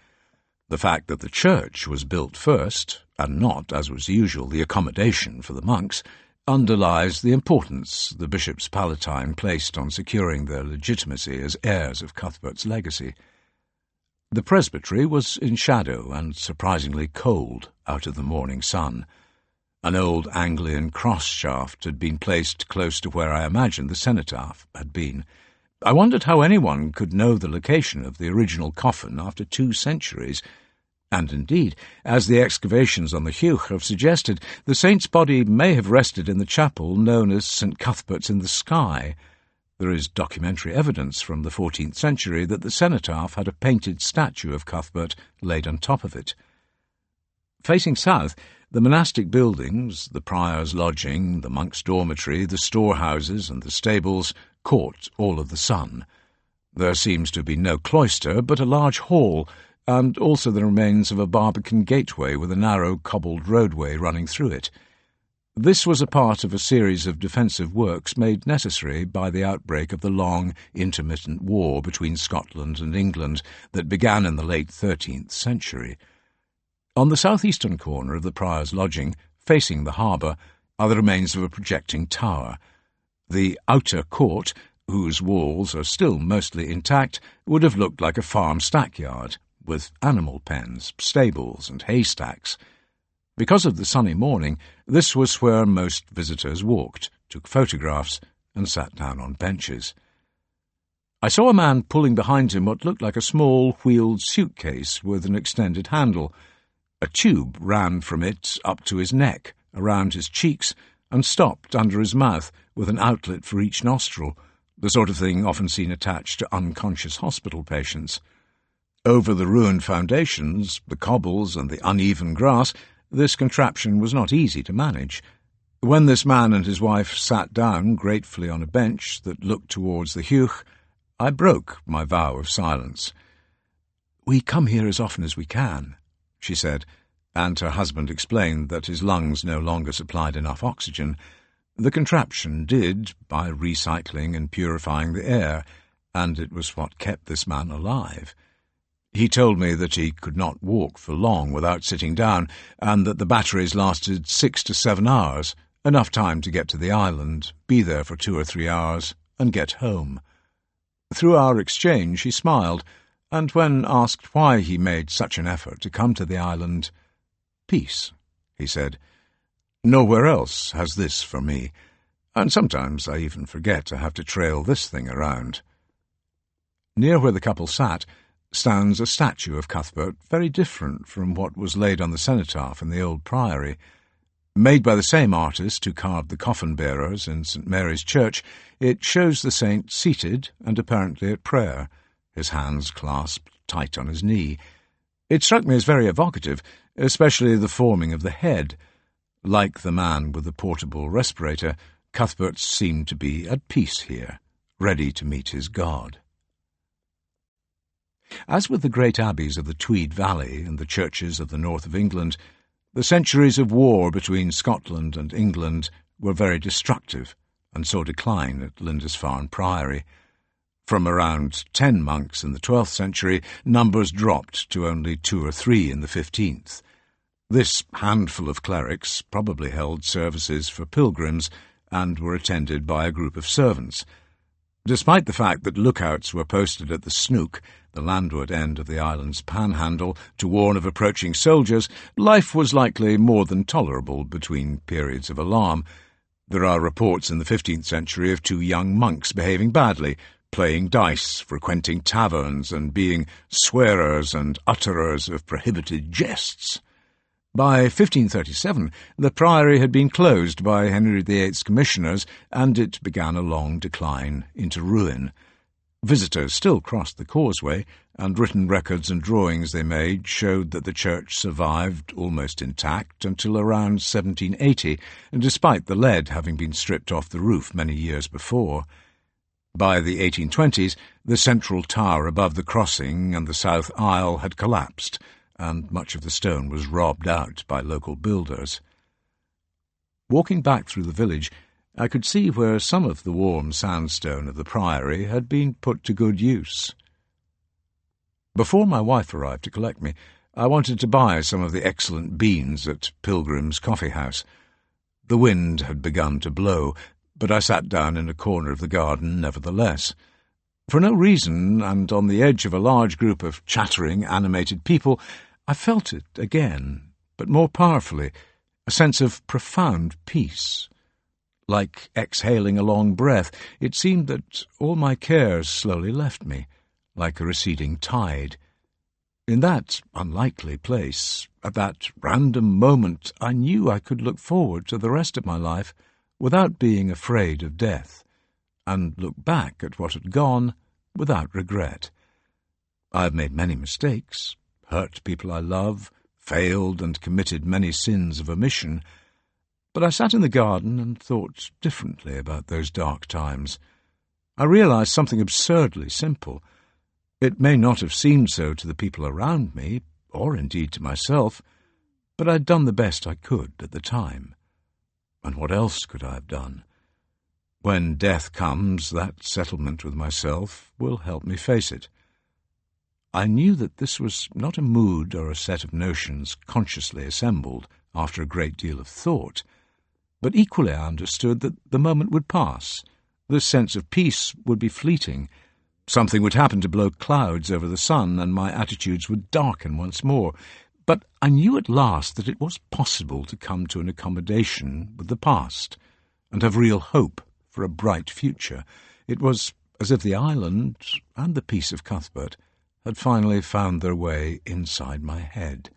The fact that the church was built first, and not, as was usual, the accommodation for the monks, underlies the importance the bishops palatine placed on securing their legitimacy as heirs of Cuthbert's legacy. The presbytery was in shadow and surprisingly cold out of the morning sun. An old Anglian cross shaft had been placed close to where I imagined the cenotaph had been. I wondered how anyone could know the location of the original coffin after 2 centuries, and indeed, as the excavations on the Hugh have suggested, the saint's body may have rested in the chapel known as St. Cuthbert's in the Sky. There is documentary evidence from the 14th century that the cenotaph had a painted statue of Cuthbert laid on top of it. Facing south, the monastic buildings, the prior's lodging, the monk's dormitory, the storehouses and the stables caught all of the sun. There seems to be no cloister, but a large hall, and also the remains of a Barbican gateway with a narrow cobbled roadway running through it. This was a part of a series of defensive works made necessary by the outbreak of the long, intermittent war between Scotland and England that began in the late 13th century. On the southeastern corner of the prior's lodging, facing the harbour, are the remains of a projecting tower. The outer court, whose walls are still mostly intact, would have looked like a farm stackyard, with animal pens, stables and haystacks. Because of the sunny morning, this was where most visitors walked, took photographs, and sat down on benches. I saw a man pulling behind him what looked like a small wheeled suitcase with an extended handle. A tube ran from it up to his neck, around his cheeks, and stopped under his mouth with an outlet for each nostril, the sort of thing often seen attached to unconscious hospital patients. Over the ruined foundations, the cobbles and the uneven grass, this contraption was not easy to manage. When this man and his wife sat down gratefully on a bench that looked towards the Hugh, I broke my vow of silence. "We come here as often as we can," she said, and her husband explained that his lungs no longer supplied enough oxygen. The contraption did, by recycling and purifying the air, and it was what kept this man alive. He told me that he could not walk for long without sitting down, and that the batteries lasted 6 to 7 hours, enough time to get to the island, be there for 2 or 3 hours, and get home. Through our exchange he smiled, and when asked why he made such an effort to come to the island, "Peace," he said. "Nowhere else has this for me, and sometimes I even forget I have to trail this thing around." Near where the couple sat stands a statue of Cuthbert very different from what was laid on the cenotaph in the old priory. Made by the same artist who carved the coffin-bearers in St. Mary's Church, it shows the saint seated and apparently at prayer, his hands clasped tight on his knee. It struck me as very evocative, especially the forming of the head. Like the man with the portable respirator, Cuthbert seemed to be at peace here, ready to meet his God. As with the great abbeys of the Tweed Valley and the churches of the north of England, the centuries of war between Scotland and England were very destructive and saw decline at Lindisfarne Priory. From around 10 monks in the 12th century, numbers dropped to only 2 or 3 in the 15th. This handful of clerics probably held services for pilgrims and were attended by a group of servants. Despite the fact that lookouts were posted at the Snook, the landward end of the island's panhandle, to warn of approaching soldiers, life was likely more than tolerable between periods of alarm. There are reports in the 15th century of 2 young monks behaving badly, playing dice, frequenting taverns, and being swearers and utterers of prohibited jests. By 1537, the priory had been closed by Henry VIII's commissioners, and it began a long decline into ruin. Visitors still crossed the causeway, and written records and drawings they made showed that the church survived almost intact until around 1780, despite the lead having been stripped off the roof many years before. By the 1820s, the central tower above the crossing and the south aisle had collapsed, and much of the stone was robbed out by local builders. Walking back through the village, I could see where some of the warm sandstone of the priory had been put to good use. Before my wife arrived to collect me, I wanted to buy some of the excellent beans at Pilgrim's Coffee House. The wind had begun to blow, but I sat down in a corner of the garden nevertheless. For no reason, and on the edge of a large group of chattering, animated people, I felt it again, but more powerfully, a sense of profound peace. Like exhaling a long breath, it seemed that all my cares slowly left me, like a receding tide. In that unlikely place, at that random moment, I knew I could look forward to the rest of my life without being afraid of death, and look back at what had gone without regret. I have made many mistakes, hurt people I love, failed and committed many sins of omission, but I sat in the garden and thought differently about those dark times. I realized something absurdly simple. It may not have seemed so to the people around me, or indeed to myself, but I'd done the best I could at the time. And what else could I have done? When death comes, that settlement with myself will help me face it. I knew that this was not a mood or a set of notions consciously assembled after a great deal of thought, but equally I understood that the moment would pass. The sense of peace would be fleeting. Something would happen to blow clouds over the sun, and my attitudes would darken once more. But I knew at last that it was possible to come to an accommodation with the past, and have real hope for a bright future. It was as if the island, and the peace of Cuthbert, had finally found their way inside my head,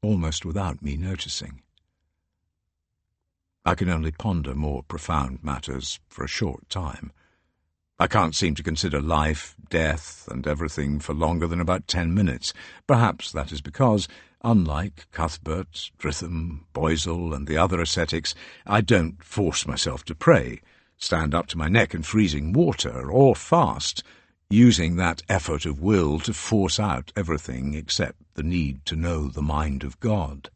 almost without me noticing. I can only ponder more profound matters for a short time. I can't seem to consider life, death, and everything for longer than about 10 minutes. Perhaps that is because, unlike Cuthbert, Dritham, Boysel, and the other ascetics, I don't force myself to pray, stand up to my neck in freezing water, or fast, using that effort of will to force out everything except the need to know the mind of God.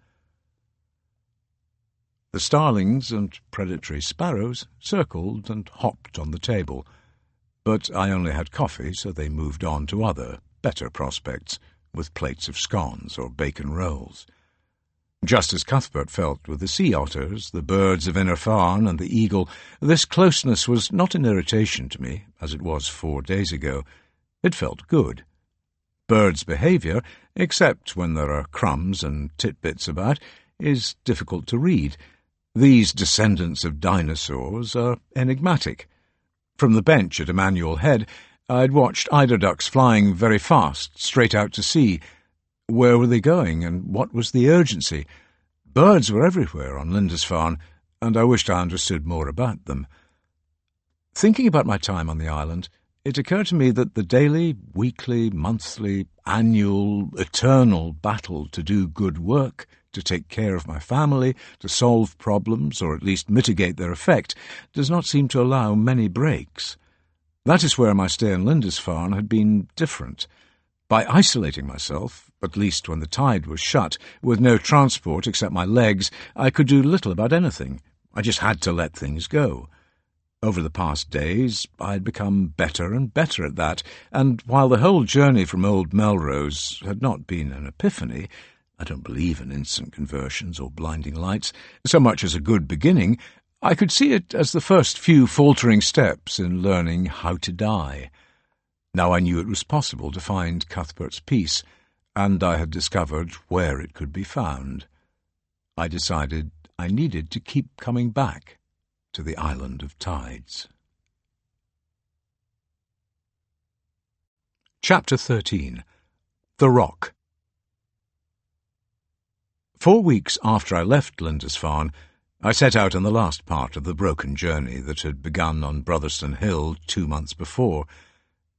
The starlings and predatory sparrows circled and hopped on the table, but I only had coffee, so they moved on to other, better prospects, with plates of scones or bacon rolls. Just as Cuthbert felt with the sea otters, the birds of Lindisfarne, and the eagle, this closeness was not an irritation to me, as it was 4 days ago. It felt good. Birds' behaviour, except when there are crumbs and titbits about, is difficult to read. These descendants of dinosaurs are enigmatic. From the bench at Emmanuel Head, I'd watched eider ducks flying very fast, straight out to sea. Where were they going, and what was the urgency? Birds were everywhere on Lindisfarne, and I wished I understood more about them. Thinking about my time on the island, it occurred to me that the daily, weekly, monthly, annual, eternal battle to do good work, to take care of my family, to solve problems, or at least mitigate their effect, does not seem to allow many breaks. That is where my stay in Lindisfarne had been different. By isolating myself, at least when the tide was shut, with no transport except my legs, I could do little about anything. I just had to let things go. Over the past days, I had become better and better at that, and while the whole journey from Old Melrose had not been an epiphany, I don't believe in instant conversions or blinding lights, so much as a good beginning, I could see it as the first few faltering steps in learning how to die. Now I knew it was possible to find Cuthbert's peace, and I had discovered where it could be found. I decided I needed to keep coming back to the Island of Tides. Chapter 13. The Rock. 4 weeks after I left Lindisfarne, I set out on the last part of the broken journey that had begun on Brotherston Hill 2 months before.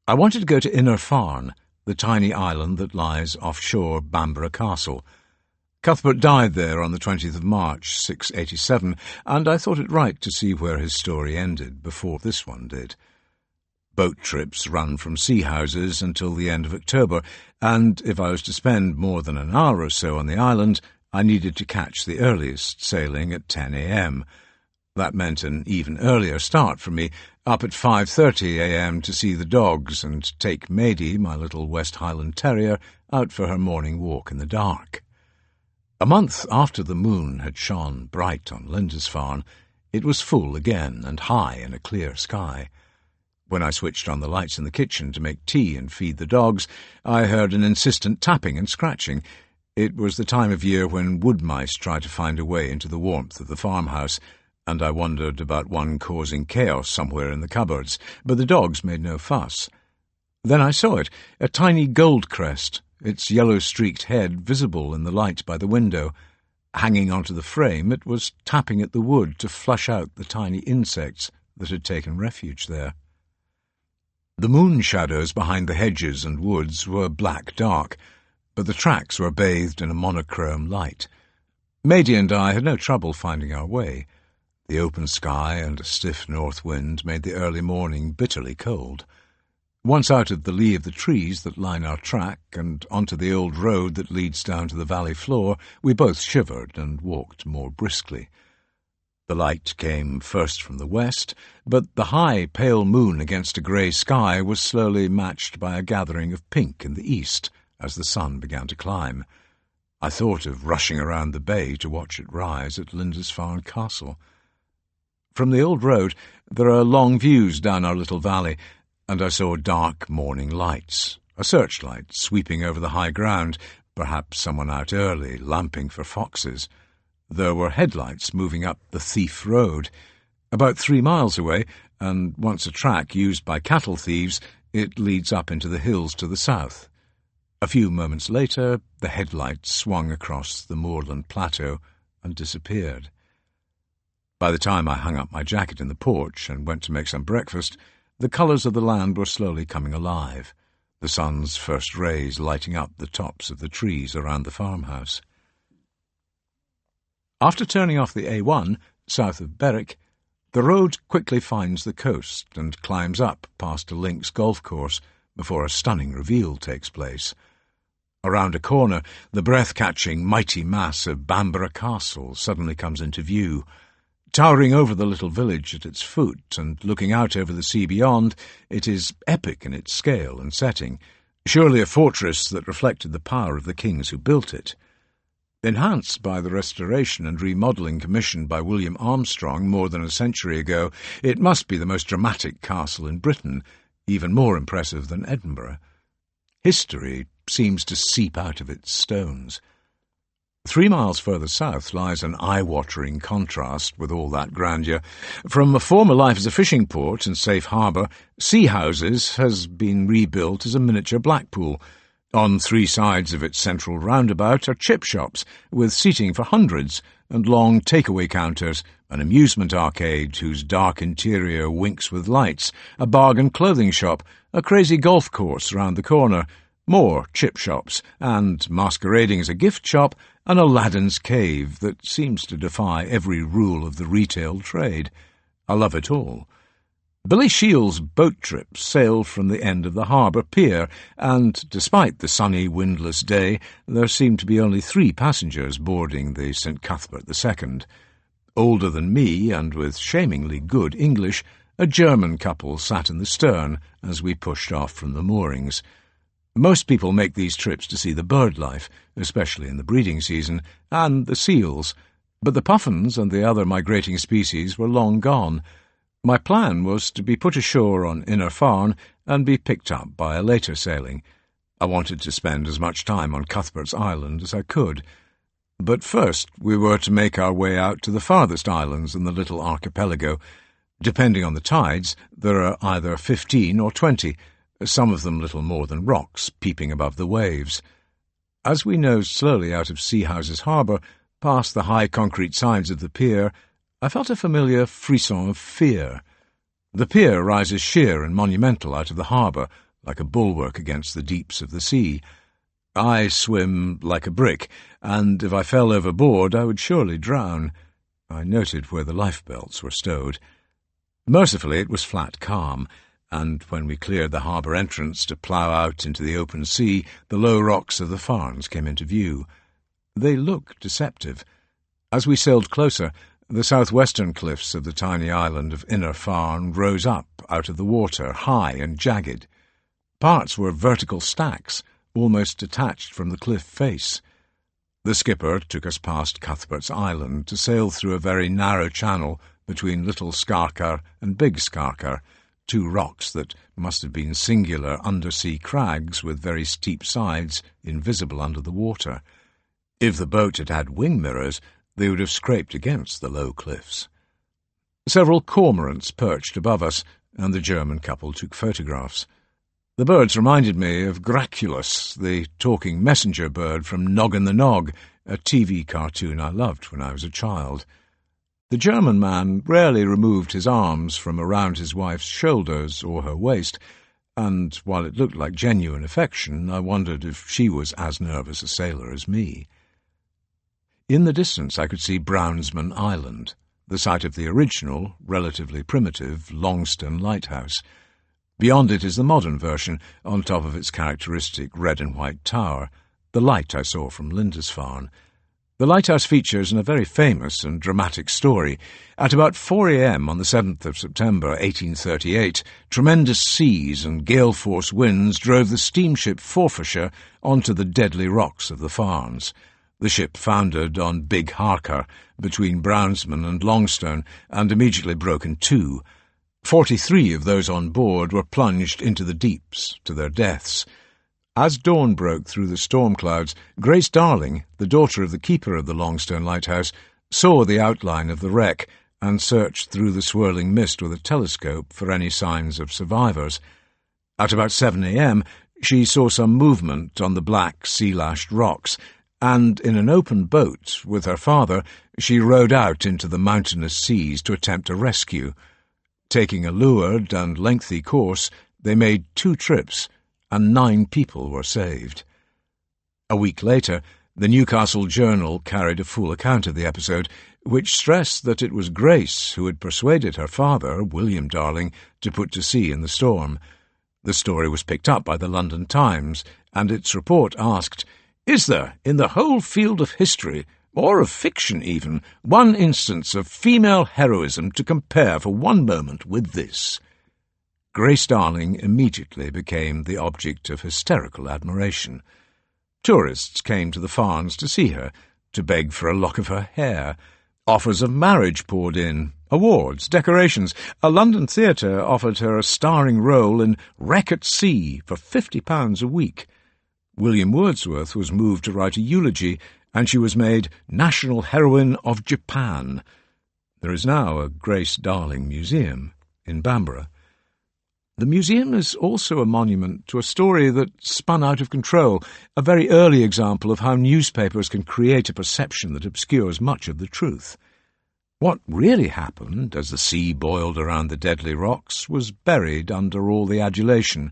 I wanted to go to Lindisfarne, the tiny island that lies offshore Bamborough Castle. Cuthbert died there on the 20th of March, 687, and I thought it right to see where his story ended before this one did. Boat trips run from sea houses until the end of October, and if I was to spend more than an hour or so on the island, I needed to catch the earliest sailing at 10 a.m. That meant an even earlier start for me, up at 5:30 a.m. to see the dogs and take Maidie, my little West Highland Terrier, out for her morning walk in the dark. A month after the moon had shone bright on Lindisfarne, it was full again and high in a clear sky. When I switched on the lights in the kitchen to make tea and feed the dogs, I heard an insistent tapping and scratching. It was the time of year when wood mice try to find a way into the warmth of the farmhouse, and I wondered about one causing chaos somewhere in the cupboards, but the dogs made no fuss. Then I saw it, a tiny goldcrest, its yellow-streaked head visible in the light by the window. Hanging onto the frame, it was tapping at the wood to flush out the tiny insects that had taken refuge there. The moon shadows behind the hedges and woods were black dark, but the tracks were bathed in a monochrome light. Maidie and I had no trouble finding our way. The open sky and a stiff north wind made the early morning bitterly cold. Once out of the lee of the trees that line our track and onto the old road that leads down to the valley floor, we both shivered and walked more briskly. The light came first from the west, but the high, pale moon against a grey sky was slowly matched by a gathering of pink in the east as the sun began to climb. I thought of rushing around the bay to watch it rise at Lindisfarne Castle. From the old road there are long views down our little valley, and I saw dark morning lights, a searchlight sweeping over the high ground, perhaps someone out early, lamping for foxes. There were headlights moving up the Thief Road. About 3 miles away, and once a track used by cattle thieves, it leads up into the hills to the south. A few moments later, the headlights swung across the moorland plateau and disappeared. By the time I hung up my jacket in the porch and went to make some breakfast, the colours of the land were slowly coming alive, the sun's first rays lighting up the tops of the trees around the farmhouse. After turning off the A1, south of Berwick, the road quickly finds the coast and climbs up past a links golf course before a stunning reveal takes place. Around a corner, the breath-catching, mighty mass of Bamborough Castle suddenly comes into view. Towering over the little village at its foot and looking out over the sea beyond, it is epic in its scale and setting, surely a fortress that reflected the power of the kings who built it. Enhanced by the restoration and remodelling commissioned by William Armstrong more than a century ago, it must be the most dramatic castle in Britain, even more impressive than Edinburgh. History seems to seep out of its stones. 3 miles further south lies an eye-watering contrast with all that grandeur. From a former life as a fishing port and safe harbour, Sea Houses has been rebuilt as a miniature Blackpool. On 3 sides of its central roundabout are chip shops, with seating for hundreds, and long takeaway counters, an amusement arcade whose dark interior winks with lights, a bargain clothing shop, a crazy golf course round the corner, more chip shops, and, masquerading as a gift shop, an Aladdin's cave that seems to defy every rule of the retail trade. I love it all. Billy Shiel's boat trips sail from the end of the harbour pier, and, despite the sunny, windless day, there seemed to be only 3 passengers boarding the St. Cuthbert II. Older than me, and with shamingly good English, a German couple sat in the stern as we pushed off from the moorings. Most people make these trips to see the bird life, especially in the breeding season, and the seals, but the puffins and the other migrating species were long gone. My plan was to be put ashore on Inner Farne and be picked up by a later sailing. I wanted to spend as much time on Cuthbert's Island as I could. But first we were to make our way out to the farthest islands in the little archipelago. Depending on the tides, there are either 15 or 20, some of them little more than rocks peeping above the waves. As we nosed slowly out of Sea Houses harbour, past the high concrete signs of the pier, I felt a familiar frisson of fear. The pier rises sheer and monumental out of the harbour, like a bulwark against the deeps of the sea. I swim like a brick, and if I fell overboard I would surely drown. I noted where the lifebelts were stowed. Mercifully it was flat calm, and when we cleared the harbour entrance to plough out into the open sea, the low rocks of the Farnes came into view. They look deceptive. As we sailed closer, the southwestern cliffs of the tiny island of Lindisfarne rose up out of the water, high and jagged. Parts were vertical stacks, almost detached from the cliff face. The skipper took us past Cuthbert's Island to sail through a very narrow channel between Little Skarkar and Big Skarkar, two rocks that must have been singular undersea crags with very steep sides, invisible under the water. If the boat had had wing mirrors, they would have scraped against the low cliffs. Several cormorants perched above us, and the German couple took photographs. The birds reminded me of Graculus, the talking messenger bird from Noggin the Nog, a TV cartoon I loved when I was a child. The German man rarely removed his arms from around his wife's shoulders or her waist, and while it looked like genuine affection, I wondered if she was as nervous a sailor as me. In the distance I could see Brownsman Island, the site of the original, relatively primitive, Longstone lighthouse. Beyond it is the modern version, on top of its characteristic red and white tower, the light I saw from Lindisfarne. The lighthouse features in a very famous and dramatic story. At about 4 a.m. on the 7th of September 1838, tremendous seas and gale-force winds drove the steamship Forfarshire onto the deadly rocks of the Farnes. The ship foundered on Big Harker, between Brownsman and Longstone, and immediately broke in two. 43 of those on board were plunged into the deeps to their deaths. As dawn broke through the storm clouds, Grace Darling, the daughter of the keeper of the Longstone lighthouse, saw the outline of the wreck and searched through the swirling mist with a telescope for any signs of survivors. At about 7 a.m, she saw some movement on the black sea-lashed rocks, and in an open boat with her father, she rowed out into the mountainous seas to attempt a rescue. Taking a lured and lengthy course, they made 2 trips, and 9 people were saved. A week later, the Newcastle Journal carried a full account of the episode, which stressed that it was Grace who had persuaded her father, William Darling, to put to sea in the storm. The story was picked up by the London Times, and its report asked, "Is there, in the whole field of history, or of fiction even, one instance of female heroism to compare for one moment with this?" Grace Darling immediately became the object of hysterical admiration. Tourists came to the Farnes to see her, to beg for a lock of her hair. Offers of marriage poured in, awards, decorations. A London theatre offered her a starring role in Wreck at Sea for £50 a week. William Wordsworth was moved to write a eulogy, and she was made National Heroine of Japan. There is now a Grace Darling Museum in Bamborough. The museum is also a monument to a story that spun out of control, a very early example of how newspapers can create a perception that obscures much of the truth. What really happened as the sea boiled around the deadly rocks was buried under all the adulation.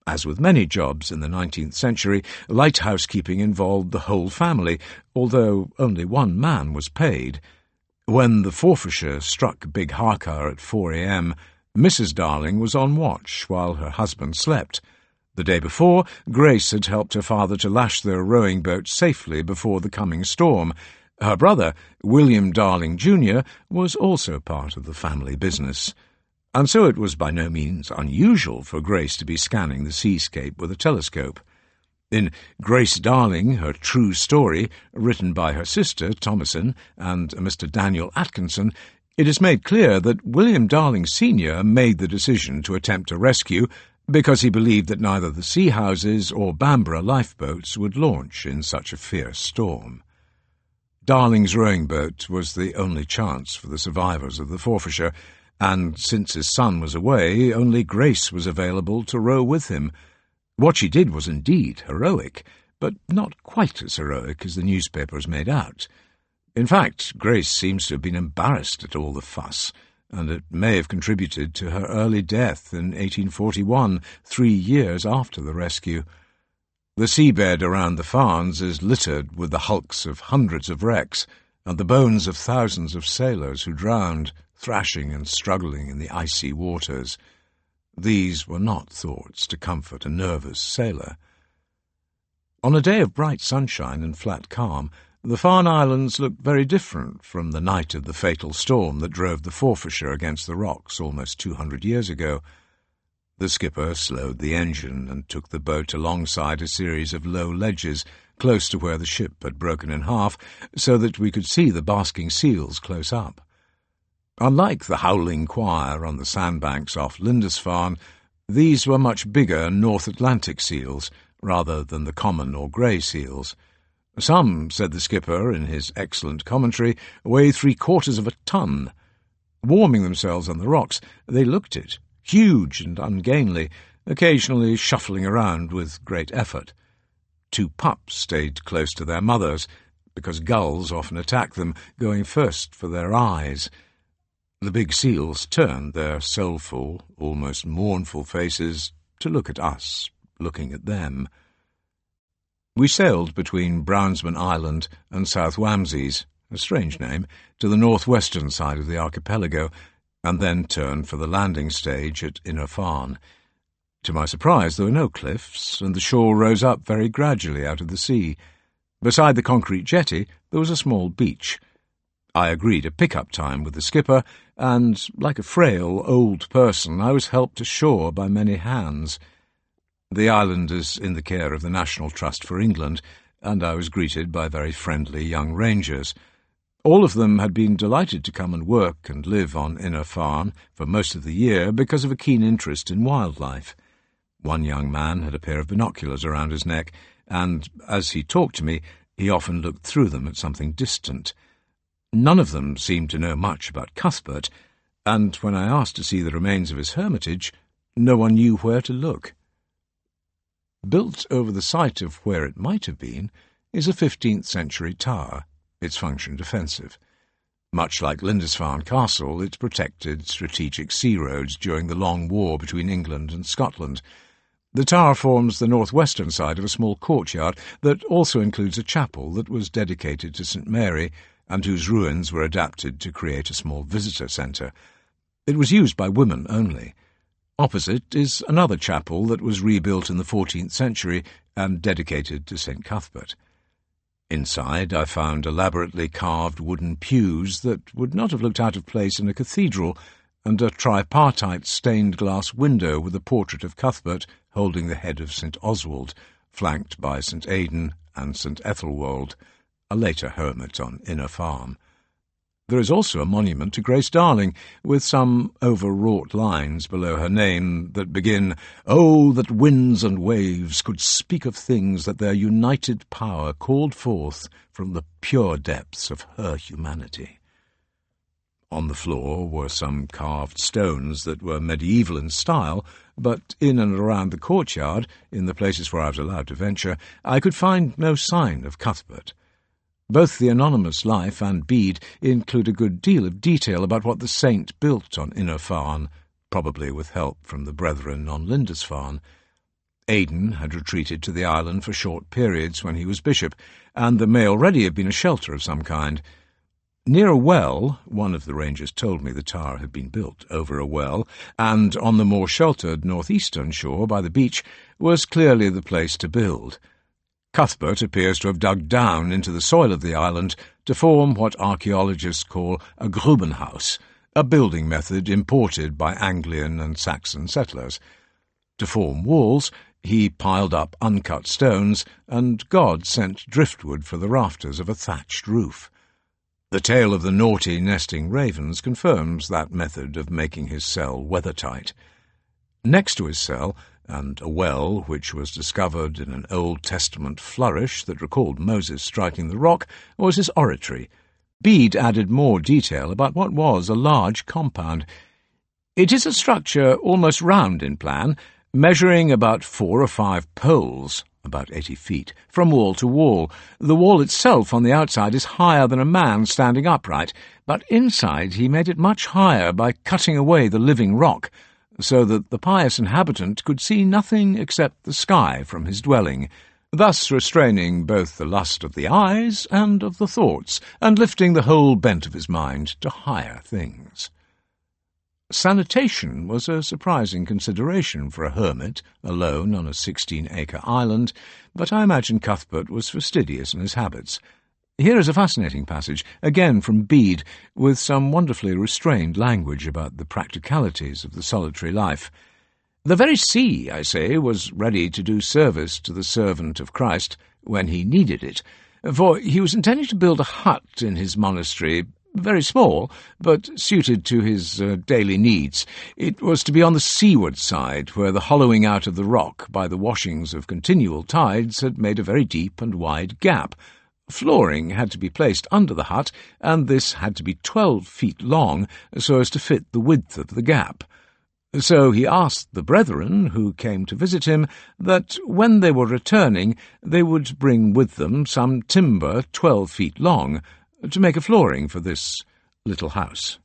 As with many jobs in the 19th century, lighthouse keeping involved the whole family, although only one man was paid. When the Forfarshire struck Big Harker at 4 a.m, Mrs. Darling was on watch while her husband slept. The day before, Grace had helped her father to lash their rowing boat safely before the coming storm. Her brother, William Darling Jr., was also part of the family business. And so it was by no means unusual for Grace to be scanning the seascape with a telescope. In Grace Darling, Her True Story, written by her sister, Thomasin, and Mr. Daniel Atkinson, it is made clear that William Darling Sr. made the decision to attempt a rescue because he believed that neither the Sea Houses or Bamborough lifeboats would launch in such a fierce storm. Darling's rowing boat was the only chance for the survivors of the Forfarshire, and since his son was away, only Grace was available to row with him. What she did was indeed heroic, but not quite as heroic as the newspapers made out. In fact, Grace seems to have been embarrassed at all the fuss, and it may have contributed to her early death in 1841, 3 years after the rescue. The seabed around the Farnes is littered with the hulks of hundreds of wrecks, and the bones of thousands of sailors who drowned, thrashing and struggling in the icy waters. These were not thoughts to comfort a nervous sailor. On a day of bright sunshine and flat calm, the Farne Islands looked very different from the night of the fatal storm that drove the Forfarshire against the rocks almost 200 years ago. The skipper slowed the engine and took the boat alongside a series of low ledges close to where the ship had broken in half, so that we could see the basking seals close up. Unlike the howling choir on the sandbanks off Lindisfarne, these were much bigger North Atlantic seals, rather than the common or grey seals. Some, said the skipper in his excellent commentary, weigh 3/4 of a ton. Warming themselves on the rocks, they looked it, huge and ungainly, occasionally shuffling around with great effort. 2 pups stayed close to their mothers, because gulls often attack them, going first for their eyes. The big seals turned their soulful, almost mournful faces to look at us, looking at them. We sailed between Brownsman Island and South Wamses, a strange name, to the northwestern side of the archipelago, and then turned for the landing stage at Inner Farne. To my surprise, there were no cliffs, and the shore rose up very gradually out of the sea. Beside the concrete jetty, there was a small beach. I agreed a pick-up time with the skipper, and, like a frail, old person, I was helped ashore by many hands. The island is in the care of the National Trust for England, and I was greeted by very friendly young rangers. All of them had been delighted to come and work and live on Inner Farne for most of the year because of a keen interest in wildlife. One young man had a pair of binoculars around his neck, and, as he talked to me, he often looked through them at something distant. None of them seemed to know much about Cuthbert, and when I asked to see the remains of his hermitage, no one knew where to look. Built over the site of where it might have been is a 15th-century tower, its function defensive. Much like Lindisfarne Castle, it protected strategic sea roads during the long war between England and Scotland. The tower forms the northwestern side of a small courtyard that also includes a chapel that was dedicated to St. Mary and whose ruins were adapted to create a small visitor centre. It was used by women only. Opposite is another chapel that was rebuilt in the 14th century and dedicated to St. Cuthbert. Inside I found elaborately carved wooden pews that would not have looked out of place in a cathedral, and a tripartite stained-glass window with a portrait of Cuthbert holding the head of St. Oswald, flanked by St. Aidan and St. Ethelwold, a later hermit on Inner Farne. There is also a monument to Grace Darling, with some overwrought lines below her name that begin, "Oh, that winds and waves could speak of things that their united power called forth from the pure depths of her humanity." On the floor were some carved stones that were medieval in style, but in and around the courtyard, in the places where I was allowed to venture, I could find no sign of Cuthbert. Both the anonymous life and bead include a good deal of detail about what the saint built on Inner Farne, probably with help from the brethren on Lindisfarne. Aidan had retreated to the island for short periods when he was bishop, and there may already have been a shelter of some kind. Near a well, one of the rangers told me the tower had been built over a well, and on the more sheltered northeastern shore by the beach was clearly the place to build. Cuthbert appears to have dug down into the soil of the island to form what archaeologists call a Grubenhaus, a building method imported by Anglian and Saxon settlers. To form walls, he piled up uncut stones, and God sent driftwood for the rafters of a thatched roof. The tale of the naughty nesting ravens confirms that method of making his cell weathertight. Next to his cell, and a well which was discovered in an Old Testament flourish that recalled Moses striking the rock, was his oratory. Bede added more detail about what was a large compound. It is a structure almost round in plan, measuring about 4 or 5 poles, about 80 feet, from wall to wall. The wall itself on the outside is higher than a man standing upright, but inside he made it much higher by cutting away the living rock, so that the pious inhabitant could see nothing except the sky from his dwelling, thus restraining both the lust of the eyes and of the thoughts, and lifting the whole bent of his mind to higher things. Sanitation was a surprising consideration for a hermit, alone on a 16-acre island, but I imagine Cuthbert was fastidious in his habits. Here is a fascinating passage, again from Bede, with some wonderfully restrained language about the practicalities of the solitary life. "The very sea, I say, was ready to do service to the servant of Christ when he needed it, for he was intending to build a hut in his monastery, very small, but suited to his daily needs. It was to be on the seaward side, where the hollowing out of the rock by the washings of continual tides had made a very deep and wide gap. Flooring had to be placed under the hut, and this had to be 12 feet long, so as to fit the width of the gap. So he asked the brethren who came to visit him that when they were returning they would bring with them some timber 12 feet long, to make a flooring for this little house.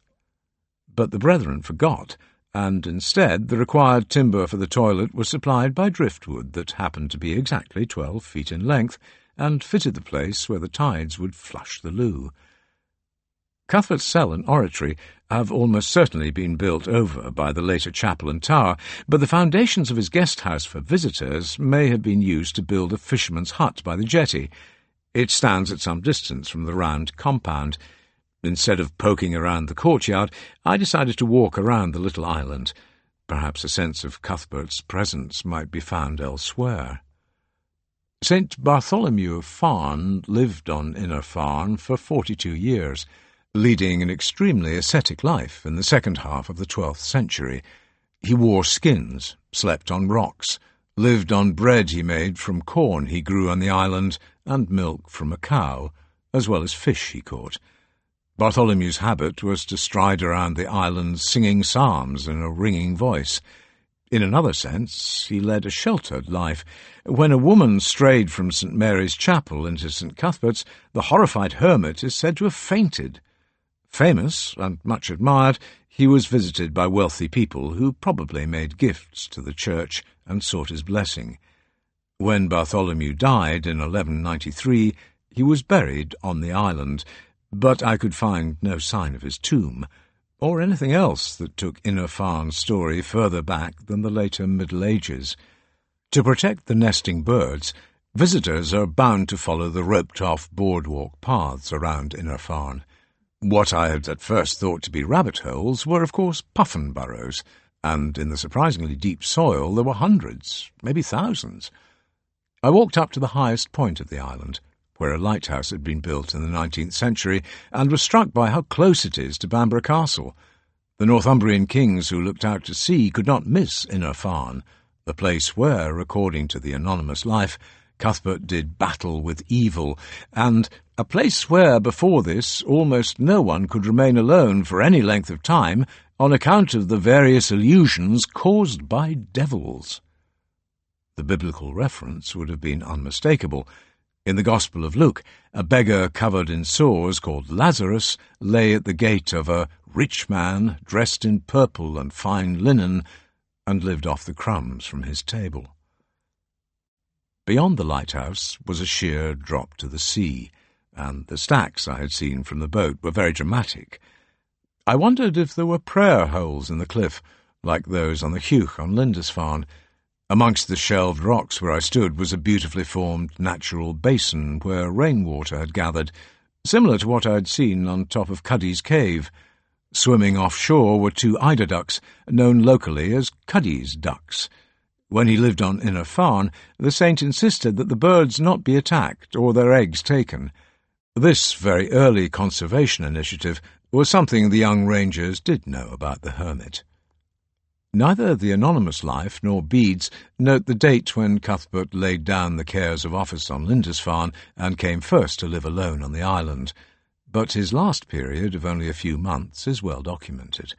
But the brethren forgot, and instead the required timber for the toilet was supplied by driftwood that happened to be exactly 12 feet in length, and fitted the place where the tides would flush the loo. Cuthbert's cell and oratory have almost certainly been built over by the later chapel and tower, but the foundations of his guest-house for visitors may have been used to build a fisherman's hut by the jetty. It stands at some distance from the round compound. Instead of poking around the courtyard, I decided to walk around the little island. Perhaps a sense of Cuthbert's presence might be found elsewhere. St. Bartholomew of Farne lived on Inner Farne for 42 years, leading an extremely ascetic life in the second half of the 12th century. He wore skins, slept on rocks, lived on bread he made from corn he grew on the island, and milk from a cow, as well as fish he caught. Bartholomew's habit was to stride around the island singing psalms in a ringing voice. In another sense, he led a sheltered life. When a woman strayed from St. Mary's Chapel into St. Cuthbert's, the horrified hermit is said to have fainted. Famous and much admired, he was visited by wealthy people who probably made gifts to the church and sought his blessing. When Bartholomew died in 1193, he was buried on the island, but I could find no sign of his tomb, or anything else that took Inner Farne's story further back than the later Middle Ages. To protect the nesting birds, visitors are bound to follow the roped-off boardwalk paths around Inner Farne. What I had at first thought to be rabbit holes were, of course, puffin burrows, and in the surprisingly deep soil there were hundreds, maybe thousands. I walked up to the highest point of the island, where a lighthouse had been built in the 19th century, and was struck by how close it is to Bamborough Castle. The Northumbrian kings who looked out to sea could not miss Inner Farne, the place where, according to the anonymous life, Cuthbert did battle with evil, and a place where, before this, almost no one could remain alone for any length of time on account of the various illusions caused by devils. The biblical reference would have been unmistakable. In the Gospel of Luke, a beggar covered in sores called Lazarus lay at the gate of a rich man dressed in purple and fine linen, and lived off the crumbs from his table. Beyond the lighthouse was a sheer drop to the sea, and the stacks I had seen from the boat were very dramatic. I wondered if there were prayer holes in the cliff, like those on the Heuch on Lindisfarne. Amongst the shelved rocks where I stood was a beautifully formed natural basin where rainwater had gathered, similar to what I had seen on top of Cuddy's Cave. Swimming offshore were 2 eider ducks, known locally as Cuddy's ducks. When he lived on Inner Farne, the saint insisted that the birds not be attacked or their eggs taken. This very early conservation initiative was something the young rangers did know about the hermit. Neither the anonymous life nor Bede's note the date when Cuthbert laid down the cares of office on Lindisfarne and came first to live alone on the island, but his last period of only a few months is well documented.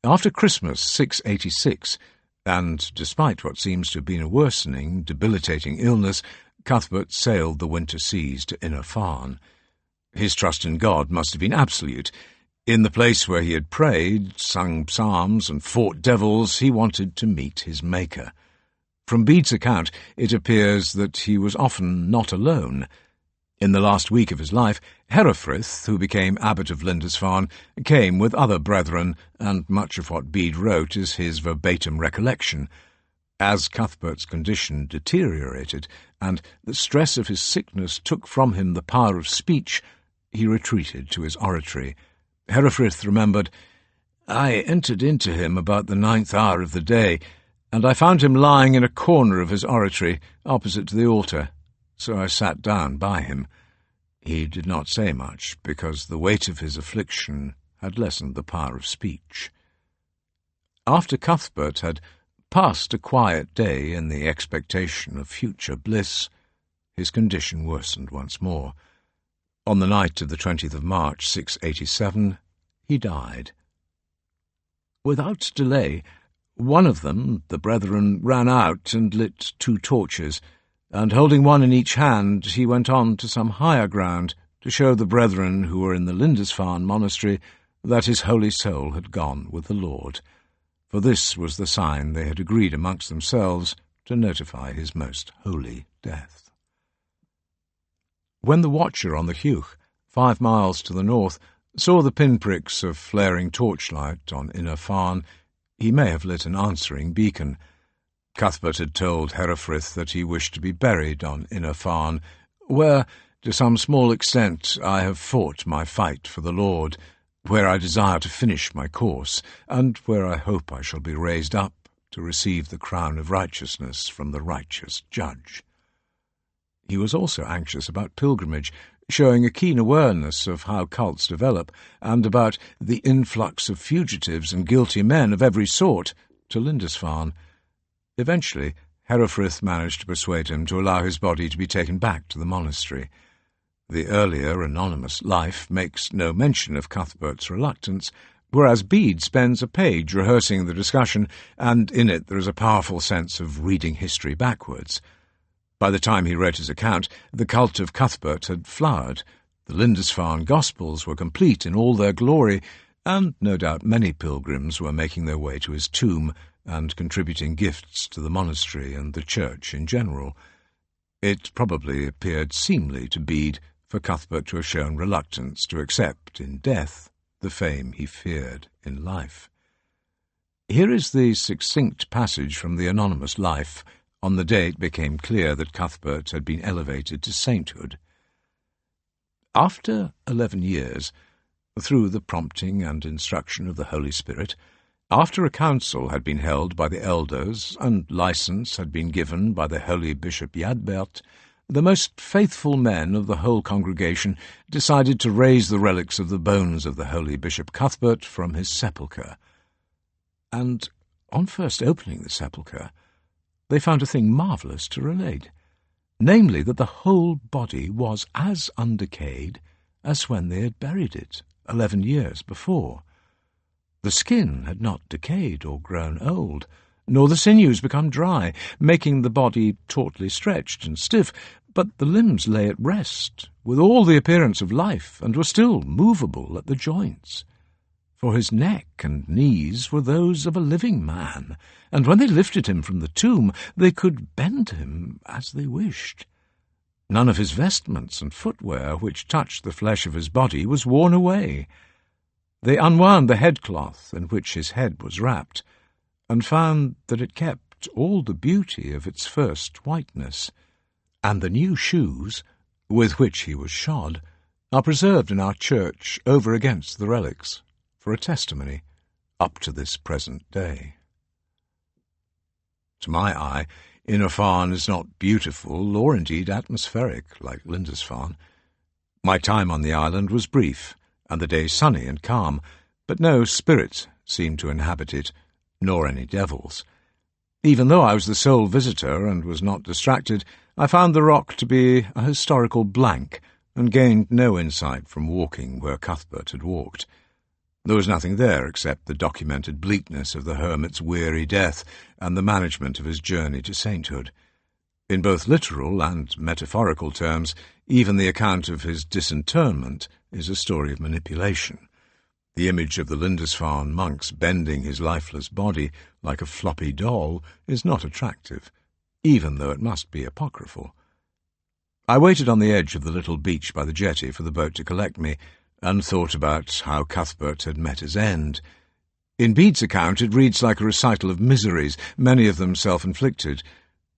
After Christmas 686, and despite what seems to have been a worsening, debilitating illness, Cuthbert sailed the winter seas to Inner Farne. His trust in God must have been absolute. In the place where he had prayed, sung psalms, and fought devils, he wanted to meet his Maker. From Bede's account, it appears that he was often not alone. In the last week of his life, Herefrith, who became abbot of Lindisfarne, came with other brethren, and much of what Bede wrote is his verbatim recollection. As Cuthbert's condition deteriorated, and the stress of his sickness took from him the power of speech, he retreated to his oratory. Herefrith remembered, "I entered into him about the 9th hour of the day, and I found him lying in a corner of his oratory, opposite to the altar. So I sat down by him. He did not say much, because the weight of his affliction had lessened the power of speech." After Cuthbert had passed a quiet day in the expectation of future bliss, his condition worsened once more. On the night of the 20th of March, 687, he died. Without delay, one of them, the brethren, ran out and lit 2 torches, and holding one in each hand, he went on to some higher ground to show the brethren who were in the Lindisfarne monastery that his holy soul had gone with the Lord, for this was the sign they had agreed amongst themselves to notify his most holy death. When the watcher on the Hugh, 5 miles to the north, saw the pinpricks of flaring torchlight on Inner Farne, he may have lit an answering beacon. Cuthbert had told Herefrith that he wished to be buried on Inner Farne, where, to some small extent, I have fought my fight for the Lord, where I desire to finish my course, and where I hope I shall be raised up to receive the crown of righteousness from the righteous judge. He was also anxious about pilgrimage, showing a keen awareness of how cults develop, and about the influx of fugitives and guilty men of every sort to Lindisfarne. Eventually, Herefrith managed to persuade him to allow his body to be taken back to the monastery. The earlier anonymous life makes no mention of Cuthbert's reluctance, whereas Bede spends a page rehearsing the discussion, and in it there is a powerful sense of reading history backwards. By the time he wrote his account, the cult of Cuthbert had flowered. The Lindisfarne Gospels were complete in all their glory, and no doubt many pilgrims were making their way to his tomb and contributing gifts to the monastery and the church in general. It probably appeared seemly to Bede for Cuthbert to have shown reluctance to accept in death the fame he feared in life. Here is the succinct passage from the anonymous life on the day it became clear that Cuthbert had been elevated to sainthood. After 11 years, through the prompting and instruction of the Holy Spirit, after a council had been held by the elders and license had been given by the holy Bishop Jadbert, the most faithful men of the whole congregation decided to raise the relics of the bones of the holy Bishop Cuthbert from his sepulchre. And on first opening the sepulchre, they found a thing marvellous to relate, namely that the whole body was as undecayed as when they had buried it 11 years before. The skin had not decayed or grown old, nor the sinews become dry, making the body tautly stretched and stiff, but the limbs lay at rest, with all the appearance of life, and were still movable at the joints. For his neck and knees were those of a living man, and when they lifted him from the tomb, they could bend him as they wished. None of his vestments and footwear which touched the flesh of his body was worn away. They unwound the headcloth in which his head was wrapped, and found that it kept all the beauty of its first whiteness, and the new shoes, with which he was shod, are preserved in our church over against the relics, for a testimony up to this present day. To my eye, Inner Farne is not beautiful or indeed atmospheric like Lindisfarne. My time on the island was brief, and the day sunny and calm, but no spirits seemed to inhabit it, nor any devils. Even though I was the sole visitor and was not distracted, I found the rock to be a historical blank, and gained no insight from walking where Cuthbert had walked. There was nothing there except the documented bleakness of the hermit's weary death and the management of his journey to sainthood. In both literal and metaphorical terms, even the account of his disinterment is a story of manipulation. The image of the Lindisfarne monks bending his lifeless body like a floppy doll is not attractive, even though it must be apocryphal. I waited on the edge of the little beach by the jetty for the boat to collect me, and thought about how Cuthbert had met his end. In Bede's account it reads like a recital of miseries, many of them self-inflicted.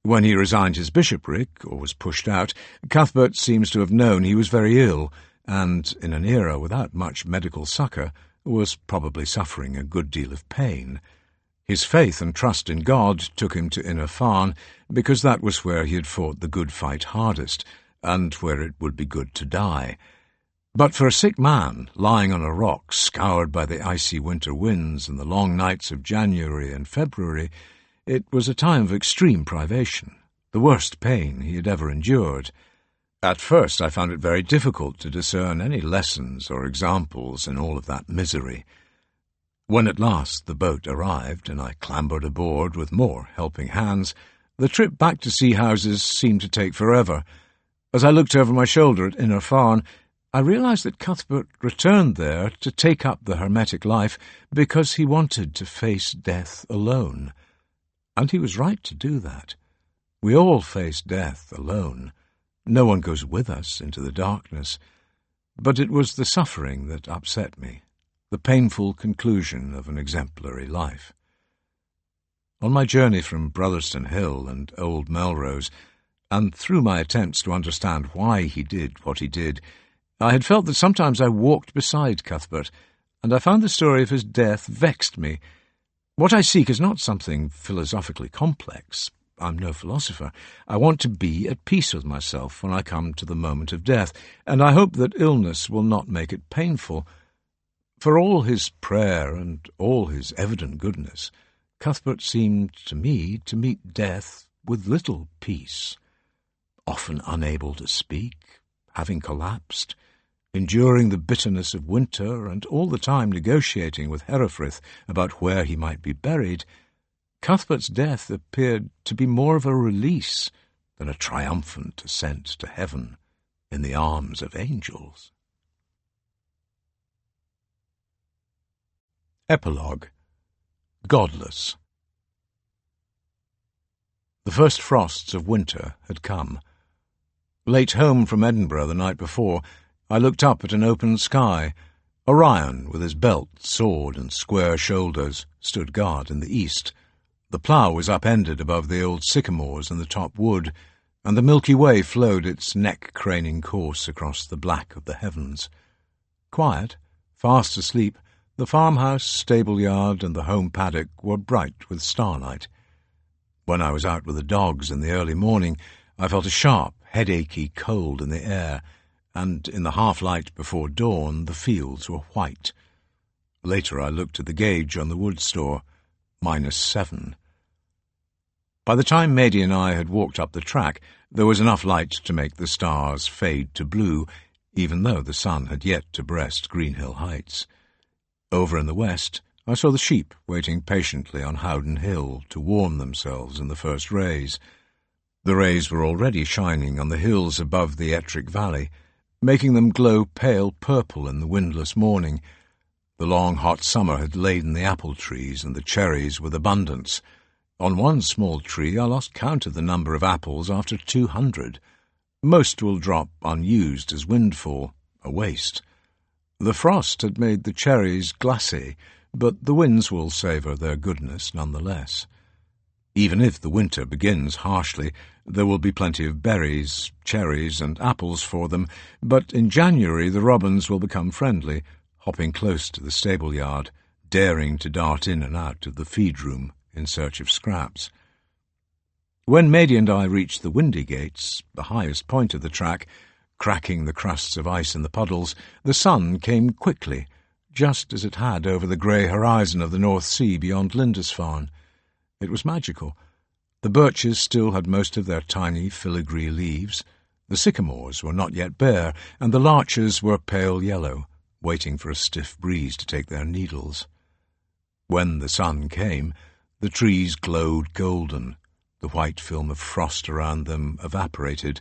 When he resigned his bishopric, or was pushed out, Cuthbert seems to have known he was very ill, and, in an era without much medical succour, was probably suffering a good deal of pain. His faith and trust in God took him to Lindisfarne, because that was where he had fought the good fight hardest, and where it would be good to die. But for a sick man, lying on a rock, scoured by the icy winter winds and the long nights of January and February, it was a time of extreme privation, the worst pain he had ever endured. At first I found it very difficult to discern any lessons or examples in all of that misery. When at last the boat arrived and I clambered aboard with more helping hands, the trip back to Sea Houses seemed to take forever. As I looked over my shoulder at Lindisfarne, I realized that Cuthbert returned there to take up the hermetic life because he wanted to face death alone. And he was right to do that. We all face death alone. No one goes with us into the darkness. But it was the suffering that upset me, the painful conclusion of an exemplary life. On my journey from Brotherston Hill and Old Melrose, and through my attempts to understand why he did what he did, I had felt that sometimes I walked beside Cuthbert, and I found the story of his death vexed me. What I seek is not something philosophically complex. I'm no philosopher. I want to be at peace with myself when I come to the moment of death, and I hope that illness will not make it painful. For all his prayer and all his evident goodness, Cuthbert seemed to me to meet death with little peace, often unable to speak, having collapsed, enduring the bitterness of winter and all the time negotiating with Herefrith about where he might be buried. Cuthbert's death appeared to be more of a release than a triumphant ascent to heaven in the arms of angels. Epilogue. Godless. The first frosts of winter had come. Late home from Edinburgh the night before, I looked up at an open sky. Orion, with his belt, sword, and square shoulders, stood guard in the east. The plough was upended above the old sycamores in the top wood, and the Milky Way flowed its neck-craning course across the black of the heavens. Quiet, fast asleep, the farmhouse, stable-yard, and the home paddock were bright with starlight. When I was out with the dogs in the early morning, I felt a sharp, headachy cold in the air, and in the half-light before dawn the fields were white. Later I looked at the gauge on the wood store, -7. By the time Mady and I had walked up the track, there was enough light to make the stars fade to blue, even though the sun had yet to breast Greenhill Heights. Over in the west, I saw the sheep waiting patiently on Howden Hill to warm themselves in the first rays. The rays were already shining on the hills above the Ettrick Valley, making them glow pale purple in the windless morning. The long hot summer had laden the apple trees and the cherries with abundance. On one small tree I lost count of the number of apples after 200. Most will drop unused as windfall, a waste. The frost had made the cherries glassy, but the winds will savour their goodness none the less. Even if the winter begins harshly, there will be plenty of berries, cherries, and apples for them, but in January the robins will become friendly, hopping close to the stable-yard, daring to dart in and out of the feed-room in search of scraps. When Mady and I reached the Windy Gates, the highest point of the track, cracking the crusts of ice in the puddles, the sun came quickly, just as it had over the grey horizon of the North Sea beyond Lindisfarne. It was magical. The birches still had most of their tiny filigree leaves, the sycamores were not yet bare, and the larches were pale yellow, waiting for a stiff breeze to take their needles. When the sun came, the trees glowed golden, the white film of frost around them evaporated,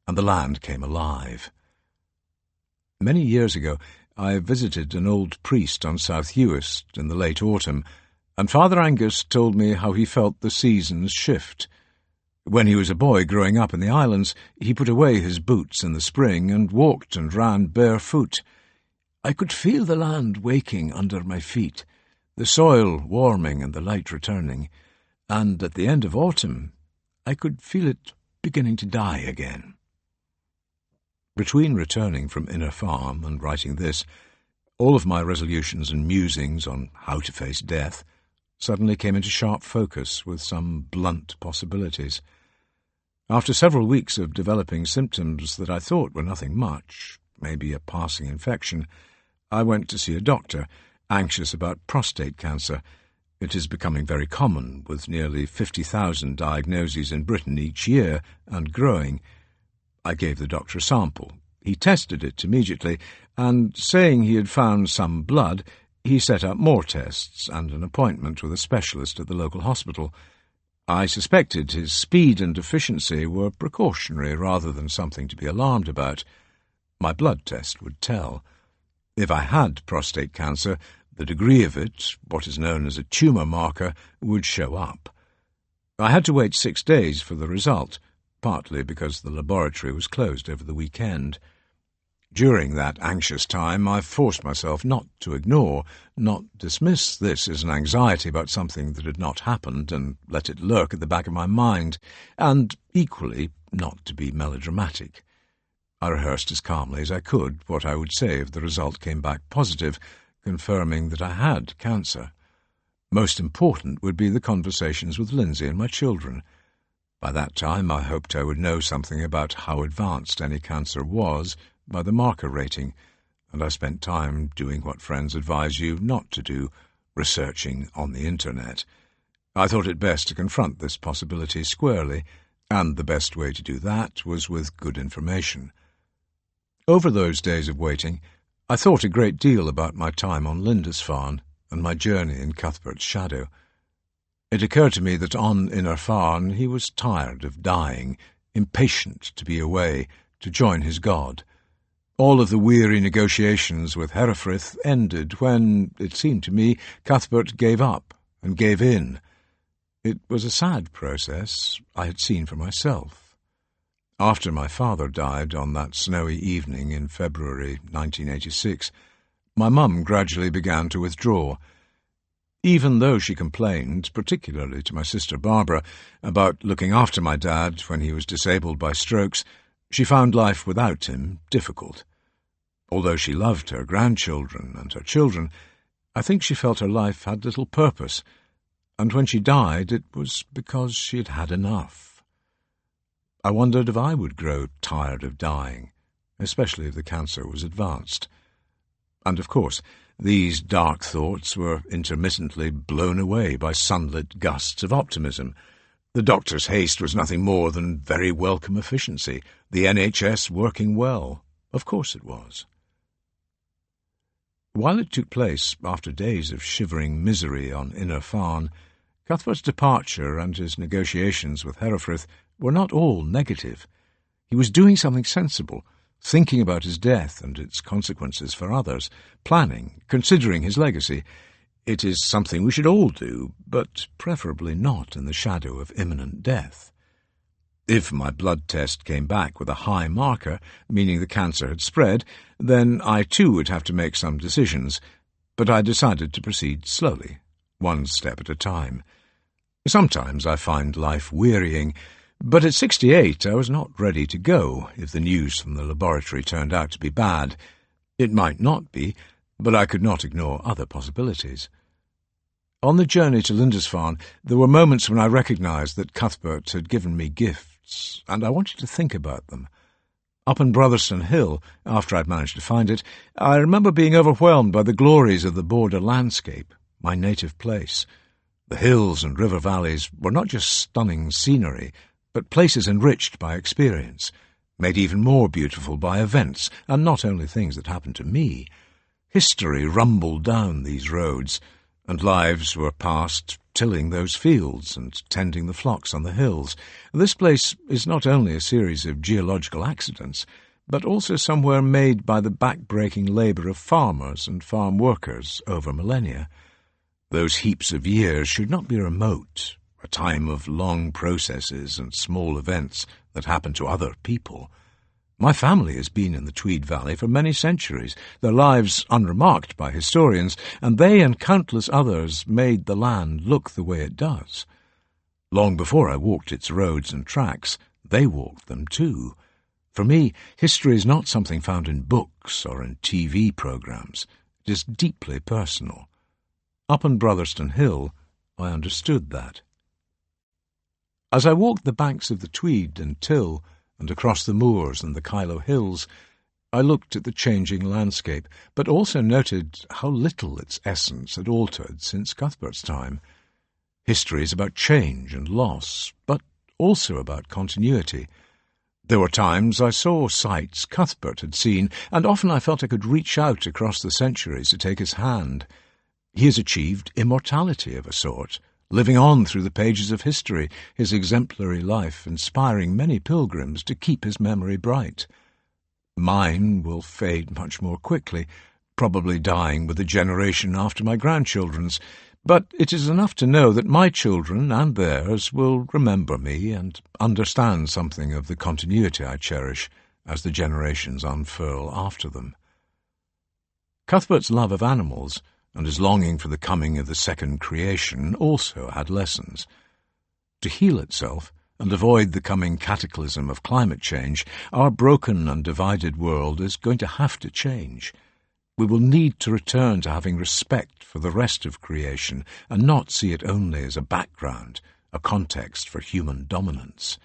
and the land came alive. Many years ago, I visited an old priest on South Uist in the late autumn, and Father Angus told me how he felt the seasons shift. When he was a boy growing up in the islands, he put away his boots in the spring and walked and ran barefoot. I could feel the land waking under my feet, the soil warming and the light returning, and at the end of autumn I could feel it beginning to die again. Between returning from Inner Farm and writing this, all of my resolutions and musings on how to face death suddenly came into sharp focus with some blunt possibilities. After several weeks of developing symptoms that I thought were nothing much, maybe a passing infection, I went to see a doctor, anxious about prostate cancer. It is becoming very common, with nearly 50,000 diagnoses in Britain each year, and growing. I gave the doctor a sample. He tested it immediately, and, saying he had found some blood, he set up more tests and an appointment with a specialist at the local hospital. I suspected his speed and efficiency were precautionary rather than something to be alarmed about. My blood test would tell. If I had prostate cancer, the degree of it, what is known as a tumour marker, would show up. I had to wait 6 days for the result, partly because the laboratory was closed over the weekend. During that anxious time, I forced myself not to ignore, not dismiss this as an anxiety about something that had not happened and let it lurk at the back of my mind, and equally not to be melodramatic. I rehearsed as calmly as I could what I would say if the result came back positive, confirming that I had cancer. Most important would be the conversations with Lindsay and my children. By that time I hoped I would know something about how advanced any cancer was by the marker rating, and I spent time doing what friends advise you not to do, researching on the internet. I thought it best to confront this possibility squarely, and the best way to do that was with good information. Over those days of waiting, I thought a great deal about my time on Lindisfarne and my journey in Cuthbert's shadow. It occurred to me that on Inner Farne he was tired of dying, impatient to be away, to join his God. All of the weary negotiations with Herefrith ended when, it seemed to me, Cuthbert gave up and gave in. It was a sad process I had seen for myself. After my father died on that snowy evening in February 1986, my mum gradually began to withdraw. Even though she complained, particularly to my sister Barbara, about looking after my dad when he was disabled by strokes, she found life without him difficult. Although she loved her grandchildren and her children, I think she felt her life had little purpose, and when she died it was because she had had enough. I wondered if I would grow tired of dying, especially if the cancer was advanced. And of course, these dark thoughts were intermittently blown away by sunlit gusts of optimism. The doctor's haste was nothing more than very welcome efficiency, the NHS working well. Of course it was. While it took place after days of shivering misery on Inner Farne, Cuthbert's departure and his negotiations with Herefrith were not all negative. He was doing something sensible, thinking about his death and its consequences for others, planning, considering his legacy. It is something we should all do, but preferably not in the shadow of imminent death. If my blood test came back with a high marker, meaning the cancer had spread, then I too would have to make some decisions, but I decided to proceed slowly, one step at a time. Sometimes I find life wearying, but at 68 I was not ready to go if the news from the laboratory turned out to be bad. It might not be, but I could not ignore other possibilities. On the journey to Lindisfarne, there were moments when I recognized that Cuthbert had given me gifts, and I wanted to think about them. Up in Brotherstone Hill, after I'd managed to find it, I remember being overwhelmed by the glories of the border landscape, my native place. The hills and river valleys were not just stunning scenery, but places enriched by experience, made even more beautiful by events, and not only things that happened to me. History rumbled down these roads, and lives were passed tilling those fields and tending the flocks on the hills. This place is not only a series of geological accidents, but also somewhere made by the back-breaking labour of farmers and farm workers over millennia. Those heaps of years should not be remote, a time of long processes and small events that happen to other people. My family has been in the Tweed Valley for many centuries, their lives unremarked by historians, and they and countless others made the land look the way it does. Long before I walked its roads and tracks, they walked them too. For me, history is not something found in books or in TV programs. It is deeply personal. Up on Brotherston Hill, I understood that. As I walked the banks of the Tweed and Till, and across the moors and the Kyloe Hills, I looked at the changing landscape, but also noted how little its essence had altered since Cuthbert's time. History is about change and loss, but also about continuity. There were times I saw sights Cuthbert had seen, and often I felt I could reach out across the centuries to take his hand. He has achieved immortality of a sort, living on through the pages of history, his exemplary life inspiring many pilgrims to keep his memory bright. Mine will fade much more quickly, probably dying with the generation after my grandchildren's, but it is enough to know that my children and theirs will remember me and understand something of the continuity I cherish as the generations unfurl after them. Cuthbert's love of animals and his longing for the coming of the second creation also had lessons. To heal itself and avoid the coming cataclysm of climate change, our broken and divided world is going to have to change. We will need to return to having respect for the rest of creation and not see it only as a background, a context for human dominance.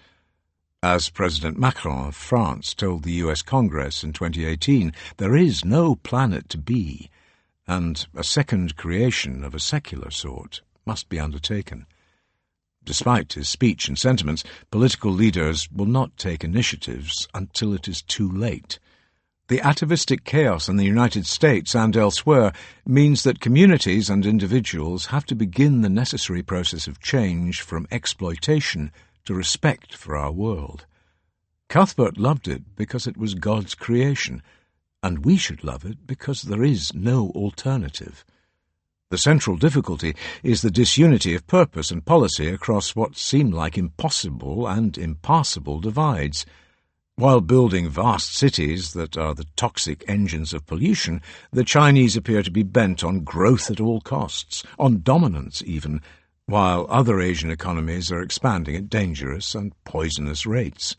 As President Macron of France told the US Congress in 2018, there is no planet to be, and a second creation of a secular sort must be undertaken. Despite his speech and sentiments, political leaders will not take initiatives until it is too late. The atavistic chaos in the United States and elsewhere means that communities and individuals have to begin the necessary process of change from exploitation to respect for our world. Cuthbert loved it because it was God's creation, and we should love it because there is no alternative. The central difficulty is the disunity of purpose and policy across what seem like impossible and impassable divides. While building vast cities that are the toxic engines of pollution, the Chinese appear to be bent on growth at all costs, on dominance even, while other Asian economies are expanding at dangerous and poisonous rates.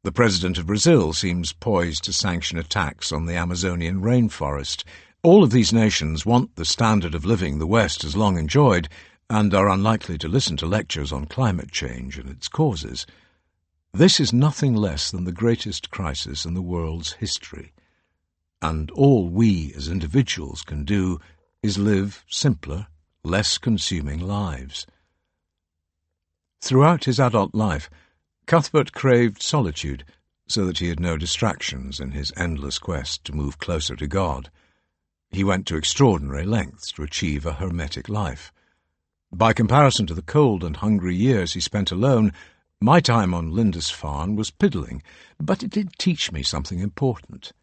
The president of Brazil seems poised to sanction attacks on the Amazonian rainforest. All of these nations want the standard of living the West has long enjoyed, and are unlikely to listen to lectures on climate change and its causes. This is nothing less than the greatest crisis in the world's history, and all we as individuals can do is live simpler, less consuming lives. Throughout his adult life, Cuthbert craved solitude so that he had no distractions in his endless quest to move closer to God. He went to extraordinary lengths to achieve a hermetic life. By comparison to the cold and hungry years he spent alone, my time on Lindisfarne was piddling, but it did teach me something important.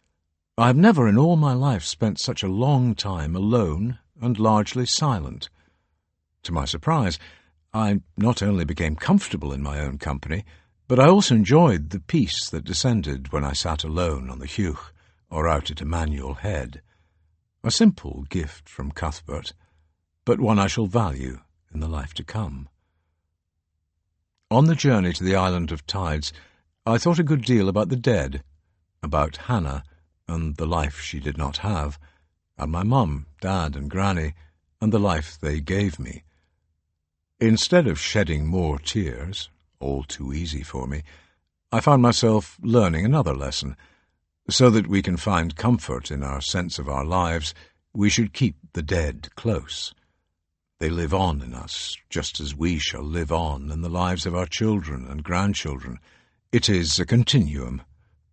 I have never in all my life spent such a long time alone and largely silent. To my surprise, I not only became comfortable in my own company, but I also enjoyed the peace that descended when I sat alone on the Hugh or out at Emmanuel Head. A simple gift from Cuthbert, but one I shall value in the life to come. On the journey to the Island of Tides, I thought a good deal about the dead, about Hannah and the life she did not have, and my mum, Dad and Granny, and the life they gave me. Instead of shedding more tears, all too easy for me, I found myself learning another lesson. So that we can find comfort in our sense of our lives, we should keep the dead close. They live on in us, just as we shall live on in the lives of our children and grandchildren. It is a continuum,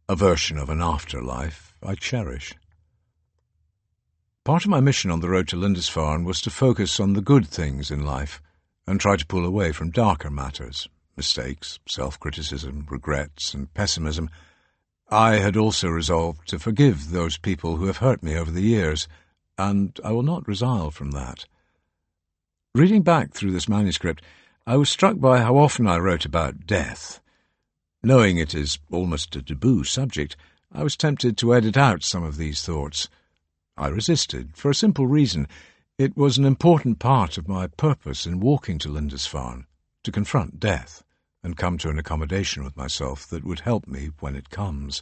a version of an afterlife I cherish. Part of my mission on the road to Lindisfarne was to focus on the good things in life and try to pull away from darker matters, mistakes, self-criticism, regrets, and pessimism. I had also resolved to forgive those people who have hurt me over the years, and I will not resile from that. Reading back through this manuscript, I was struck by how often I wrote about death. Knowing it is almost a taboo subject, I was tempted to edit out some of these thoughts. I resisted, for a simple reason. It was an important part of my purpose in walking to Lindisfarne, to confront death and come to an accommodation with myself that would help me when it comes.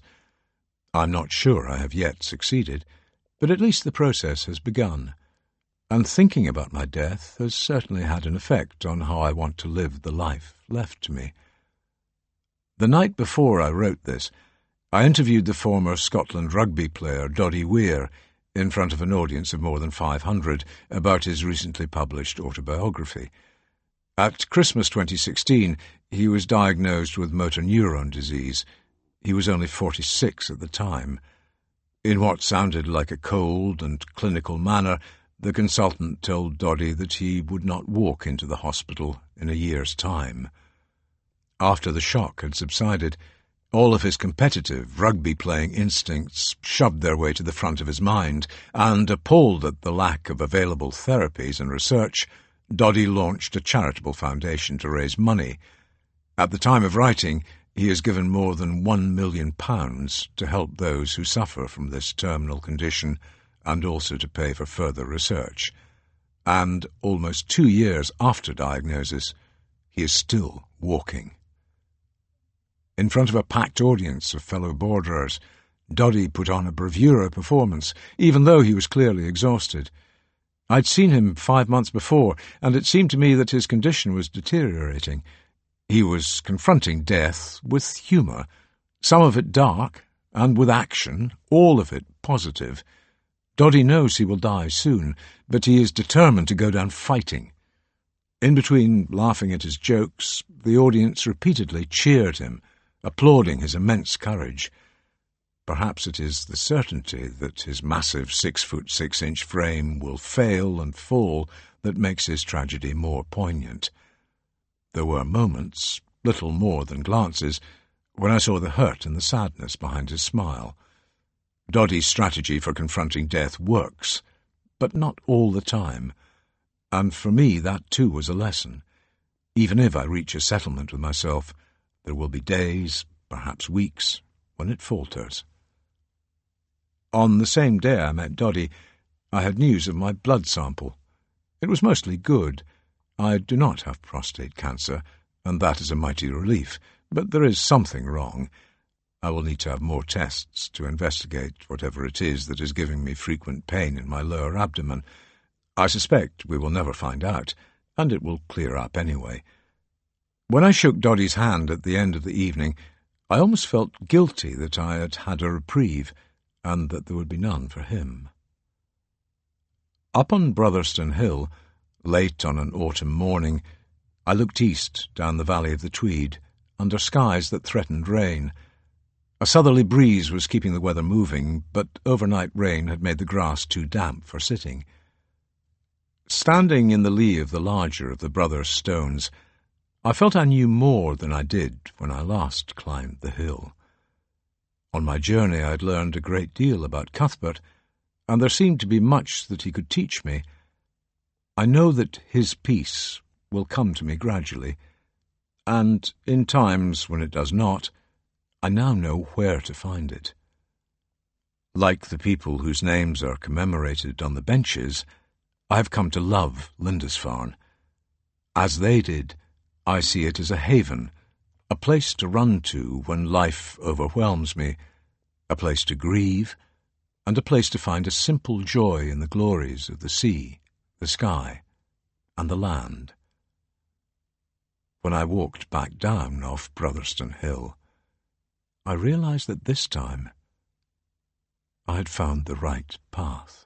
I'm not sure I have yet succeeded, but at least the process has begun. And thinking about my death has certainly had an effect on how I want to live the life left to me. The night before I wrote this, I interviewed the former Scotland rugby player Doddy Weir in front of an audience of more than 500 about his recently published autobiography. At Christmas 2016, he was diagnosed with motor neuron disease. He was only 46 at the time. In what sounded like a cold and clinical manner, the consultant told Doddy that he would not walk into the hospital in a year's time. After the shock had subsided, all of his competitive, rugby-playing instincts shoved their way to the front of his mind, and, appalled at the lack of available therapies and research, Doddy launched a charitable foundation to raise money. At the time of writing, he has given more than £1 million to help those who suffer from this terminal condition and also to pay for further research. And almost 2 years after diagnosis, he is still walking. In front of a packed audience of fellow borderers, Doddy put on a bravura performance, even though he was clearly exhausted. I'd seen him 5 months before, and it seemed to me that his condition was deteriorating. He was confronting death with humour, some of it dark, and with action, all of it positive. Doddy knows he will die soon, but he is determined to go down fighting. In between laughing at his jokes, the audience repeatedly cheered him, applauding his immense courage. Perhaps it is the certainty that his massive 6-foot-6-inch frame will fail and fall that makes his tragedy more poignant. There were moments, little more than glances, when I saw the hurt and the sadness behind his smile. Doddy's strategy for confronting death works, but not all the time, and for me that too was a lesson. Even if I reach a settlement with myself, there will be days, perhaps weeks, when it falters. On the same day I met Doddy, I had news of my blood sample. It was mostly good. I do not have prostate cancer, and that is a mighty relief, but there is something wrong. I will need to have more tests to investigate whatever it is that is giving me frequent pain in my lower abdomen. I suspect we will never find out, and it will clear up anyway. When I shook Doddy's hand at the end of the evening, I almost felt guilty that I had had a reprieve, and that there would be none for him. Up on Brotherston Hill, late on an autumn morning, I looked east down the valley of the Tweed, under skies that threatened rain. A southerly breeze was keeping the weather moving, but overnight rain had made the grass too damp for sitting. Standing in the lee of the larger of the Brothers' stones, I felt I knew more than I did when I last climbed the hill. On my journey I had learned a great deal about Cuthbert, and there seemed to be much that he could teach me. I know that his peace will come to me gradually, and in times when it does not, I now know where to find it. Like the people whose names are commemorated on the benches, I have come to love Lindisfarne. As they did, I see it as a haven, a place to run to when life overwhelms me, a place to grieve, and a place to find a simple joy in the glories of the sea, the sky, and the land. When I walked back down off Brotherston Hill, I realized that this time I had found the right path.